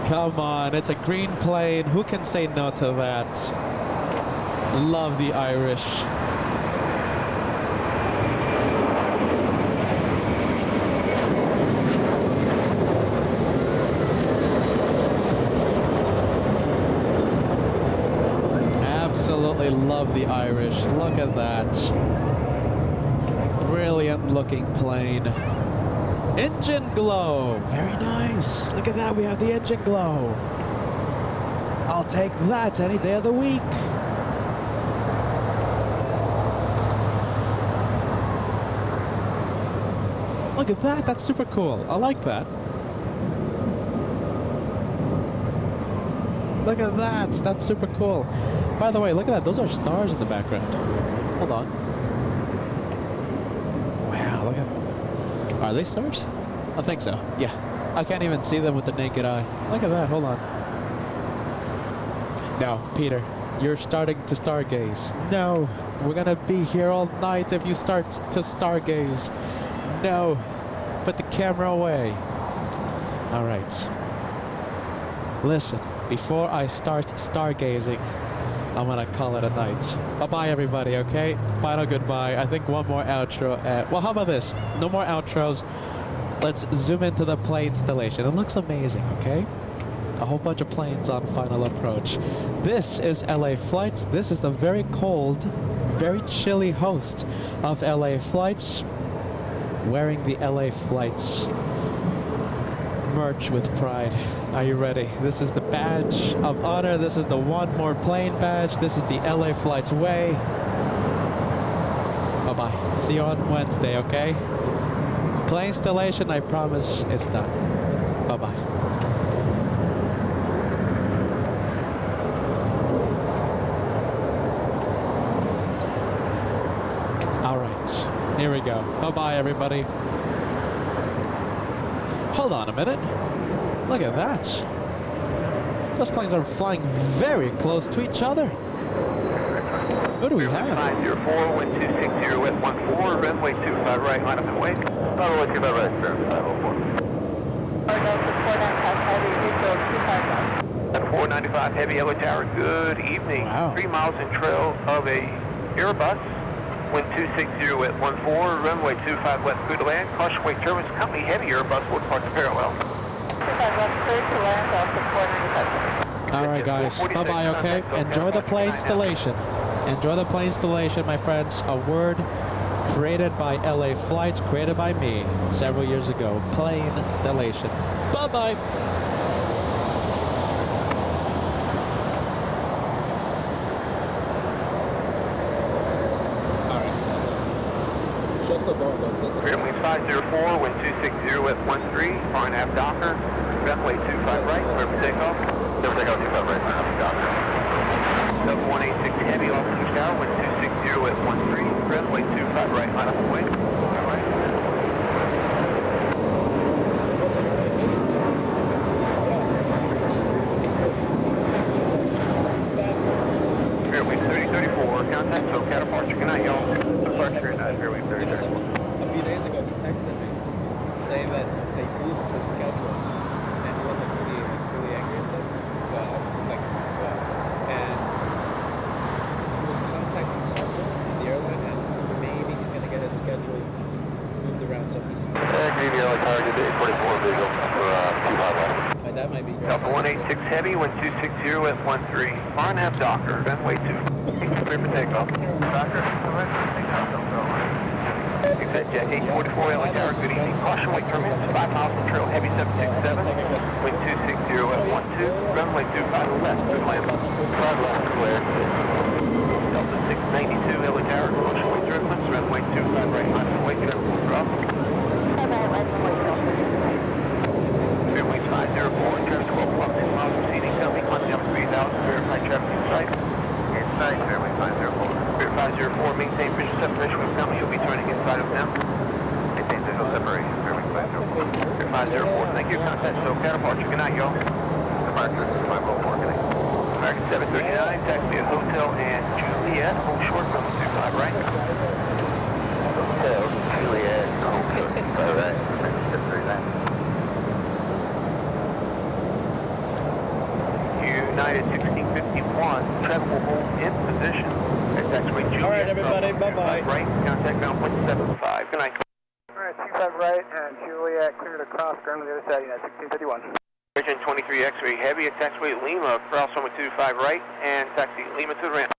Come on, it's a green plane. Who can say no to that? Love the Irish. Absolutely love the Irish. Look at that. Brilliant looking plane. Engine glow. Very nice. Look at that. We have the engine glow. I'll take that any day of the week. Look at that. That's super cool. I like that. Look at that. That's super cool. By the way, look at that. Those are stars in the background. Hold on. Wow, look at that. Are they stars? I think so. Yeah. I can't even see them with the naked eye. Look at that. Hold on. No, Peter, you're starting to stargaze. No, we're going to be here all night if you start to stargaze. No, put the camera away. All right. Listen, before I start stargazing, I'm gonna call it a night. Bye-bye, everybody, okay? Final goodbye. I think one more outro. Well, how about this? No more outros. Let's zoom into the plane installation. It looks amazing, okay? A whole bunch of planes on final approach. This is LA Flights. This is the very cold, very chilly host of LA Flights, wearing the LA Flights merch with pride. Are you ready? This is the badge of honor. This is the One More Plane badge. This is the LA Flights way. Bye-bye. See you on Wednesday, okay? Plane installation, I promise, is done. Bye-bye. All right. Here we go. Bye-bye, everybody. Hold on a minute. Look at that. Those planes are flying very close to each other. What do we have? 504, wind 260 at 14, runway 25 right, line up and wait. Runway 25 right, sir, 504. Delta 495 heavy, neutral 25 left. At 495 heavy, yellow tower, good evening. Wow. 3 miles in trail of a Airbus, wind 260 at 14, runway 25 left, clear to land. Caution wake turbines, company heavy Airbus, wood parts parallel. 25 left, clear to land, Delta 495. All right, guys. Bye-bye, okay? Enjoy the plane installation. Enjoy the plane installation, my friends. A word created by LA Flights, created by me several years ago. Plane installation. Bye-bye. All right. Show's still going though. So it's Runway 504, wind 260 at 13, far and aft Docker. Runway 25 right, clear for takeoff. Clear for takeoff, 25 right, far and aft Docker. 186 heavy off the tower, wind 260 at 13, runway 25 right, line up and wait. All right. Airway 3034, contact SoCal departure. Good night, y'all. Departure, good night, Airway 3034. a few days ago, he texted me saying that they moved the schedule, and he was really angry and stuff. And he was contacting someone in the airline, and maybe he's gonna get his schedule moved around. So he's still. Green Airline target 844 visual for 25 left. My dad might be. Delta 186 heavy, wind 260 at 13, far and aft Docker, runway 2. Clear for takeoff. Docker, exit jet 844 LA Tower, good evening. Caution wake terminus, 5 miles from trail, heavy 767, wind 260 at 12, runway 25 left, good land. 5 left, clear. Delta 692 LA Tower, caution wake turbulence, runway 25 right, line of wake, drop. right, landing weight, Airways 504, traffic 12 blocks, 2 miles from seating, coming on down 3000, verify traffic inside. Inside, Airways 504. Spirit 504, maintain visual separation with company, you'll be turning inside of town. Maintain visual separation, Airways 504. Spirit 504, thank you, contact SoCal departure, good night y'all. Departure 504, good night. American 739, taxi at Hotel and Juliet, hold short, runway 25 right. Hotel, Juliet, hold short, 25 right. 739. United 1651, traffic will hold in position at taxiway Juliet. All right, everybody, bye-bye. Right, contact ground point 75. Good night. Alright, 25 right and Juliet cleared across, ground on the other side, United 1651. Virgin 23 X-ray heavy at taxiway Lima, cross runway 25 right, and taxi Lima to the ramp.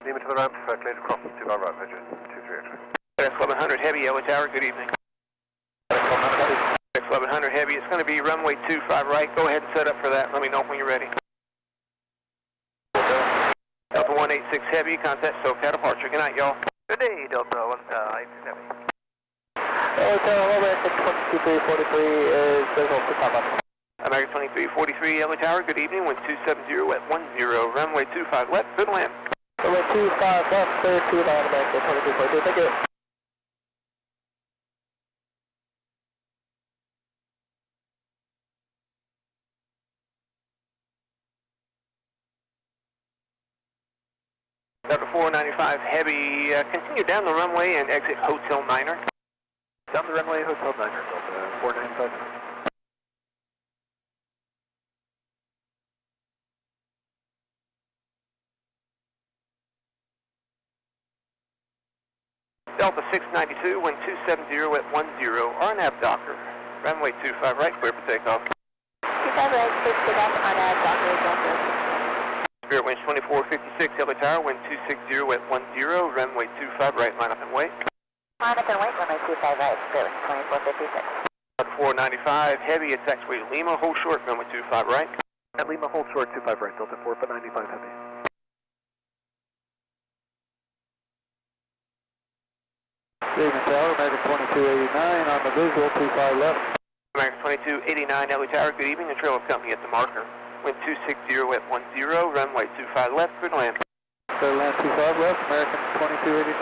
Lima to the ramp, cleared across, 25 right, Virgin 23 X-ray. That's 1100 heavy, Yellow Tower, good evening. That's 1100 heavy, it's going to be runway 25 right, go ahead and set up for that, let me know when you're ready. Delta 186 heavy, contact SoCal departure, good night y'all. Good day, Delta 186 heavy. Hotel, American 2343 is visual to come up. American 2343 Yellow Tower, good evening, wind 270 at 10, runway 25 left, good land. Runway 25 left, clear to land, American 2342, thank you. Delta 495 heavy, continue down the runway and exit Hotel Niner. Down the runway, Hotel Niner, Delta 495. Delta 692, wind 270 at 10, RNAV Docker. Runway 25 right, clear for takeoff. 25 right, please take off on a Docker, Delta. Spirit winds 2456, Yellow Tower, wind 260 at 10, runway 25 right, line up and wait. Line up and wait, runway 25 right, Spirit 2456. Delta 495 heavy at taxiway Lima, hold short, runway 25 right. At Lima, hold short, 25 right, Delta 495 heavy. Evening Tower, American 2289 on the visual, 25 left. American 2289, Yellow Tower, good evening, the trail of company at the marker. Wind 260 at 10, runway 25 left, clear to land. Clear land 25 left, American 2289.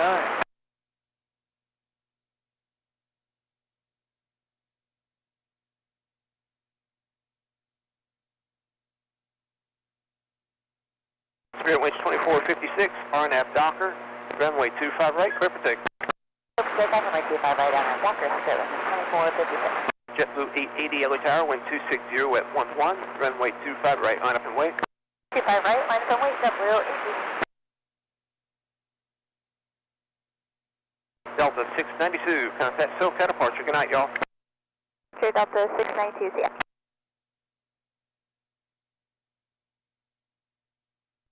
Spirit winds 2456, RNAV Docker, runway 25 right, clear for take. Take off runway 25 right on a Docker, Spirit 2456. JetBlue 880 Yellow Tower, wind 260 at 11, runway 25 right, line up and wait. 25 right, line up and wait, JetBlue 880. Delta 692, contact SoCal departure, good night y'all. Sure, Delta 692, see ya.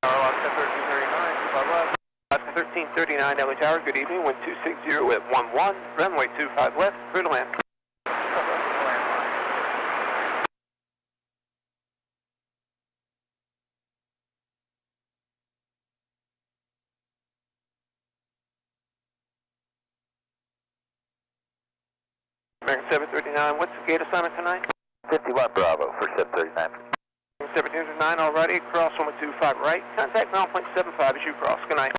Alaska 1339, Yellow Tower, good evening, wind 260 at 11, runway 25 left, clear to land. American 739, what's the gate assignment tonight? 51 Bravo for 739. 739, alrighty, cross 125 right, contact ground point 75 as you cross, good night.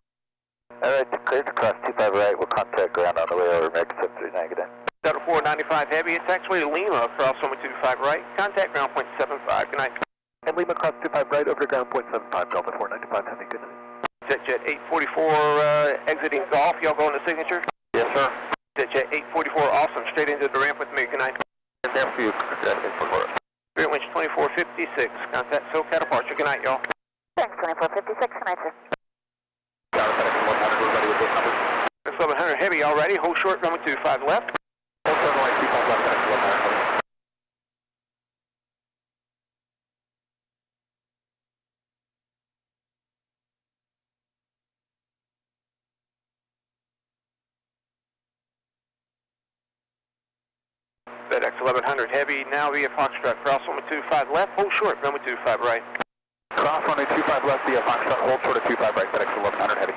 Alright, cleared to cross 25 right, we'll contact ground on the way over, American 739, good day. Delta 495 heavy, at taxiway Lima, cross 125 right, contact ground point 75, good night. And Lima cross 25 right over to ground point 75, Delta 495 heavy, good night. Jet 844 exiting Golf, y'all going to signature? Yes, sir. Jet 844, awesome, straight into the ramp with me, good night. And there for you, Spirit winds 2456, contact SoCal departure, good night y'all. Thanks, 2456, good night, sir. That's 1100 heavy already, hold short, runway 25 left. FedEx 1100 heavy, now via Foxtrot, cross runway 25 left, hold short, runway 25 right. Cross runway 25 left via Foxtrot, hold short of 25 right, FedEx 1100 heavy.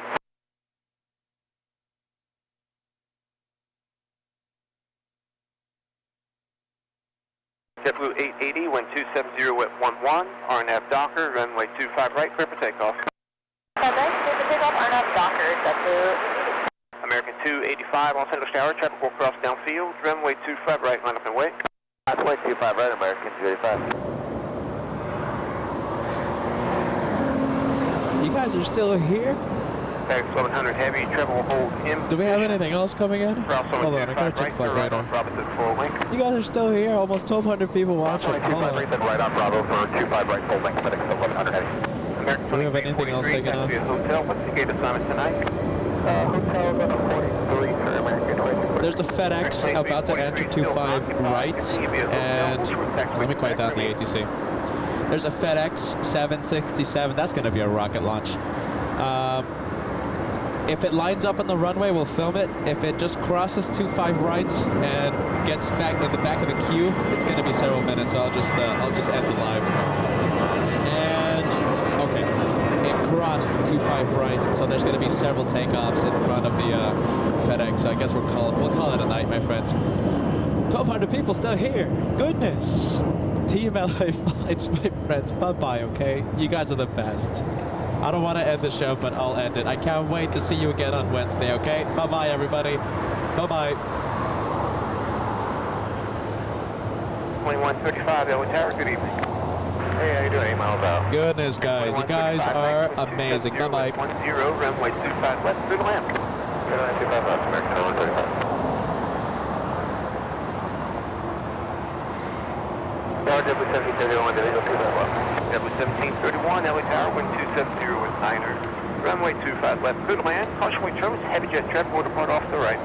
JetBlue 880, wind 270 at 11, RNAV Docker, runway 25 right, clear for takeoff. Sunday, clear for takeoff, RNAV Docker, JetBlue. American 285, Los Angeles Tower, traffic will cross downfield, runway 25 right, line up and wait. Runway 25 right, American 285. You guys are still here? Back 1100 heavy, travel will hold in. Do we have anything else coming in? Cross Hold on, I gotta check flight right radar. on Robinson full link. You guys are still here? Almost 1,200 people watching. Hold 25 on. right, then right on Bravo for 25 right, full length, FedEx 1100 heavy. American Do we have anything else taken off? TWA Hotel, what's the gate assignment tonight? Hotel is on a 43 for American 23. There's a FedEx about to enter 25 right, and let me quiet down the ATC. There's a FedEx 767. That's going to be a rocket launch. If it lines up on the runway, we'll film it. If it just crosses 25 rights and gets back in the back of the queue, it's going to be several minutes. So I'll just end the live. And okay, it crossed 25 rights, so there's going to be several takeoffs in front of the FedEx. So I guess we'll call it a night, my friends. 1,200 people still here. Goodness. Team LA Flights, my friends. Bye-bye, okay? You guys are the best. I don't want to end the show, but I'll end it. I can't wait to see you again on Wednesday, okay? Bye-bye, everybody. Bye-bye. 2135, LA Tower, good evening. Hey, how you doing? 8 miles out. Goodness, guys. You guys are amazing. Bye-bye. 10, runway 25 left, through the land. Runway 25 left, American 135. W1731, Division 2 left. W1731, LA Tower, wind 270 with 9er. Runway 25 left, through the land. Caution we traverse, heavy jet traffic will depart off the right.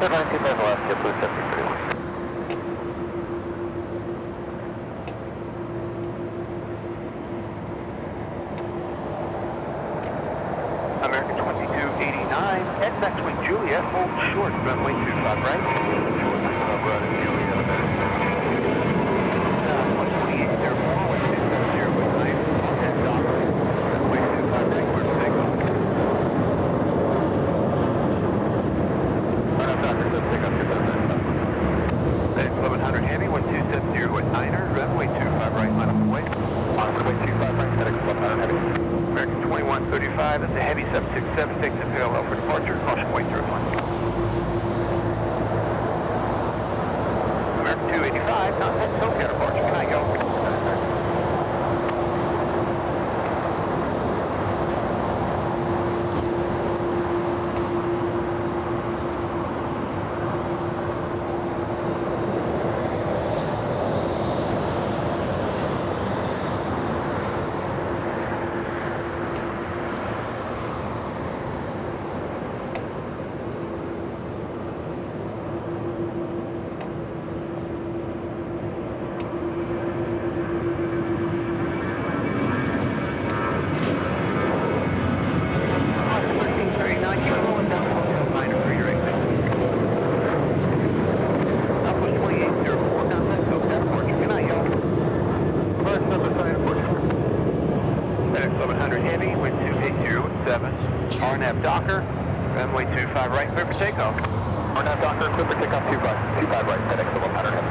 Runway 25 left, JetBlue 1731. American 2289, at taxiway Juliet, hold short, runway 25 right. Short, running Juliet, 12804, with 270 with 9, at Docker, runway 25 right, clear for takeoff. Right on Docker, let's take off 1100 heavy, wind 270 with 9er, runway 25 right, line up and wait. On runway 25 right, FedEx 1100 heavy. American 2135, that's a heavy 767, takes a parallel for departure, caution wait through one. American 285, not that SoCal departure, good night, y'all. RNAV Docker, runway 25 right, clear for takeoff. RNAV Docker, clear for takeoff 25 right, FedEx 1100 heavy.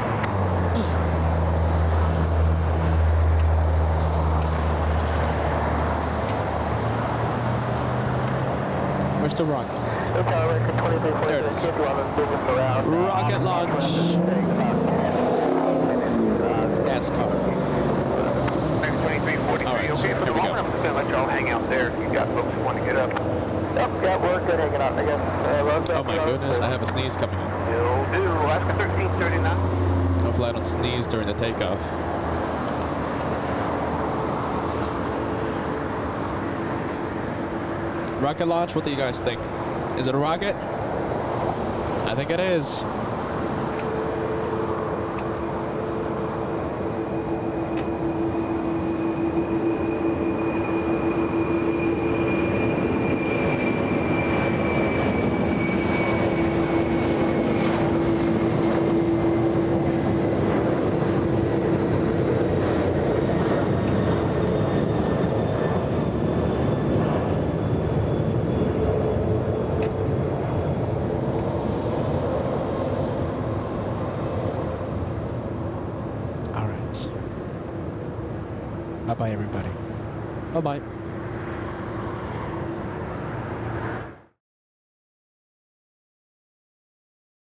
Where's the rocket? There it is. Rocket launch. Gas car. American 2343, All right, okay, for here the we moment go. I'm just going to let y'all hang out there if you got folks who want to get up. Yep, yeah, we're good hanging out, I guess. Oh my goodness, I have a sneeze coming in. Will do, Alaska 1339. Hopefully I don't sneeze during the takeoff. Rocket launch, what do you guys think? Is it a rocket? I think it is. Bye-bye, everybody. Bye-bye.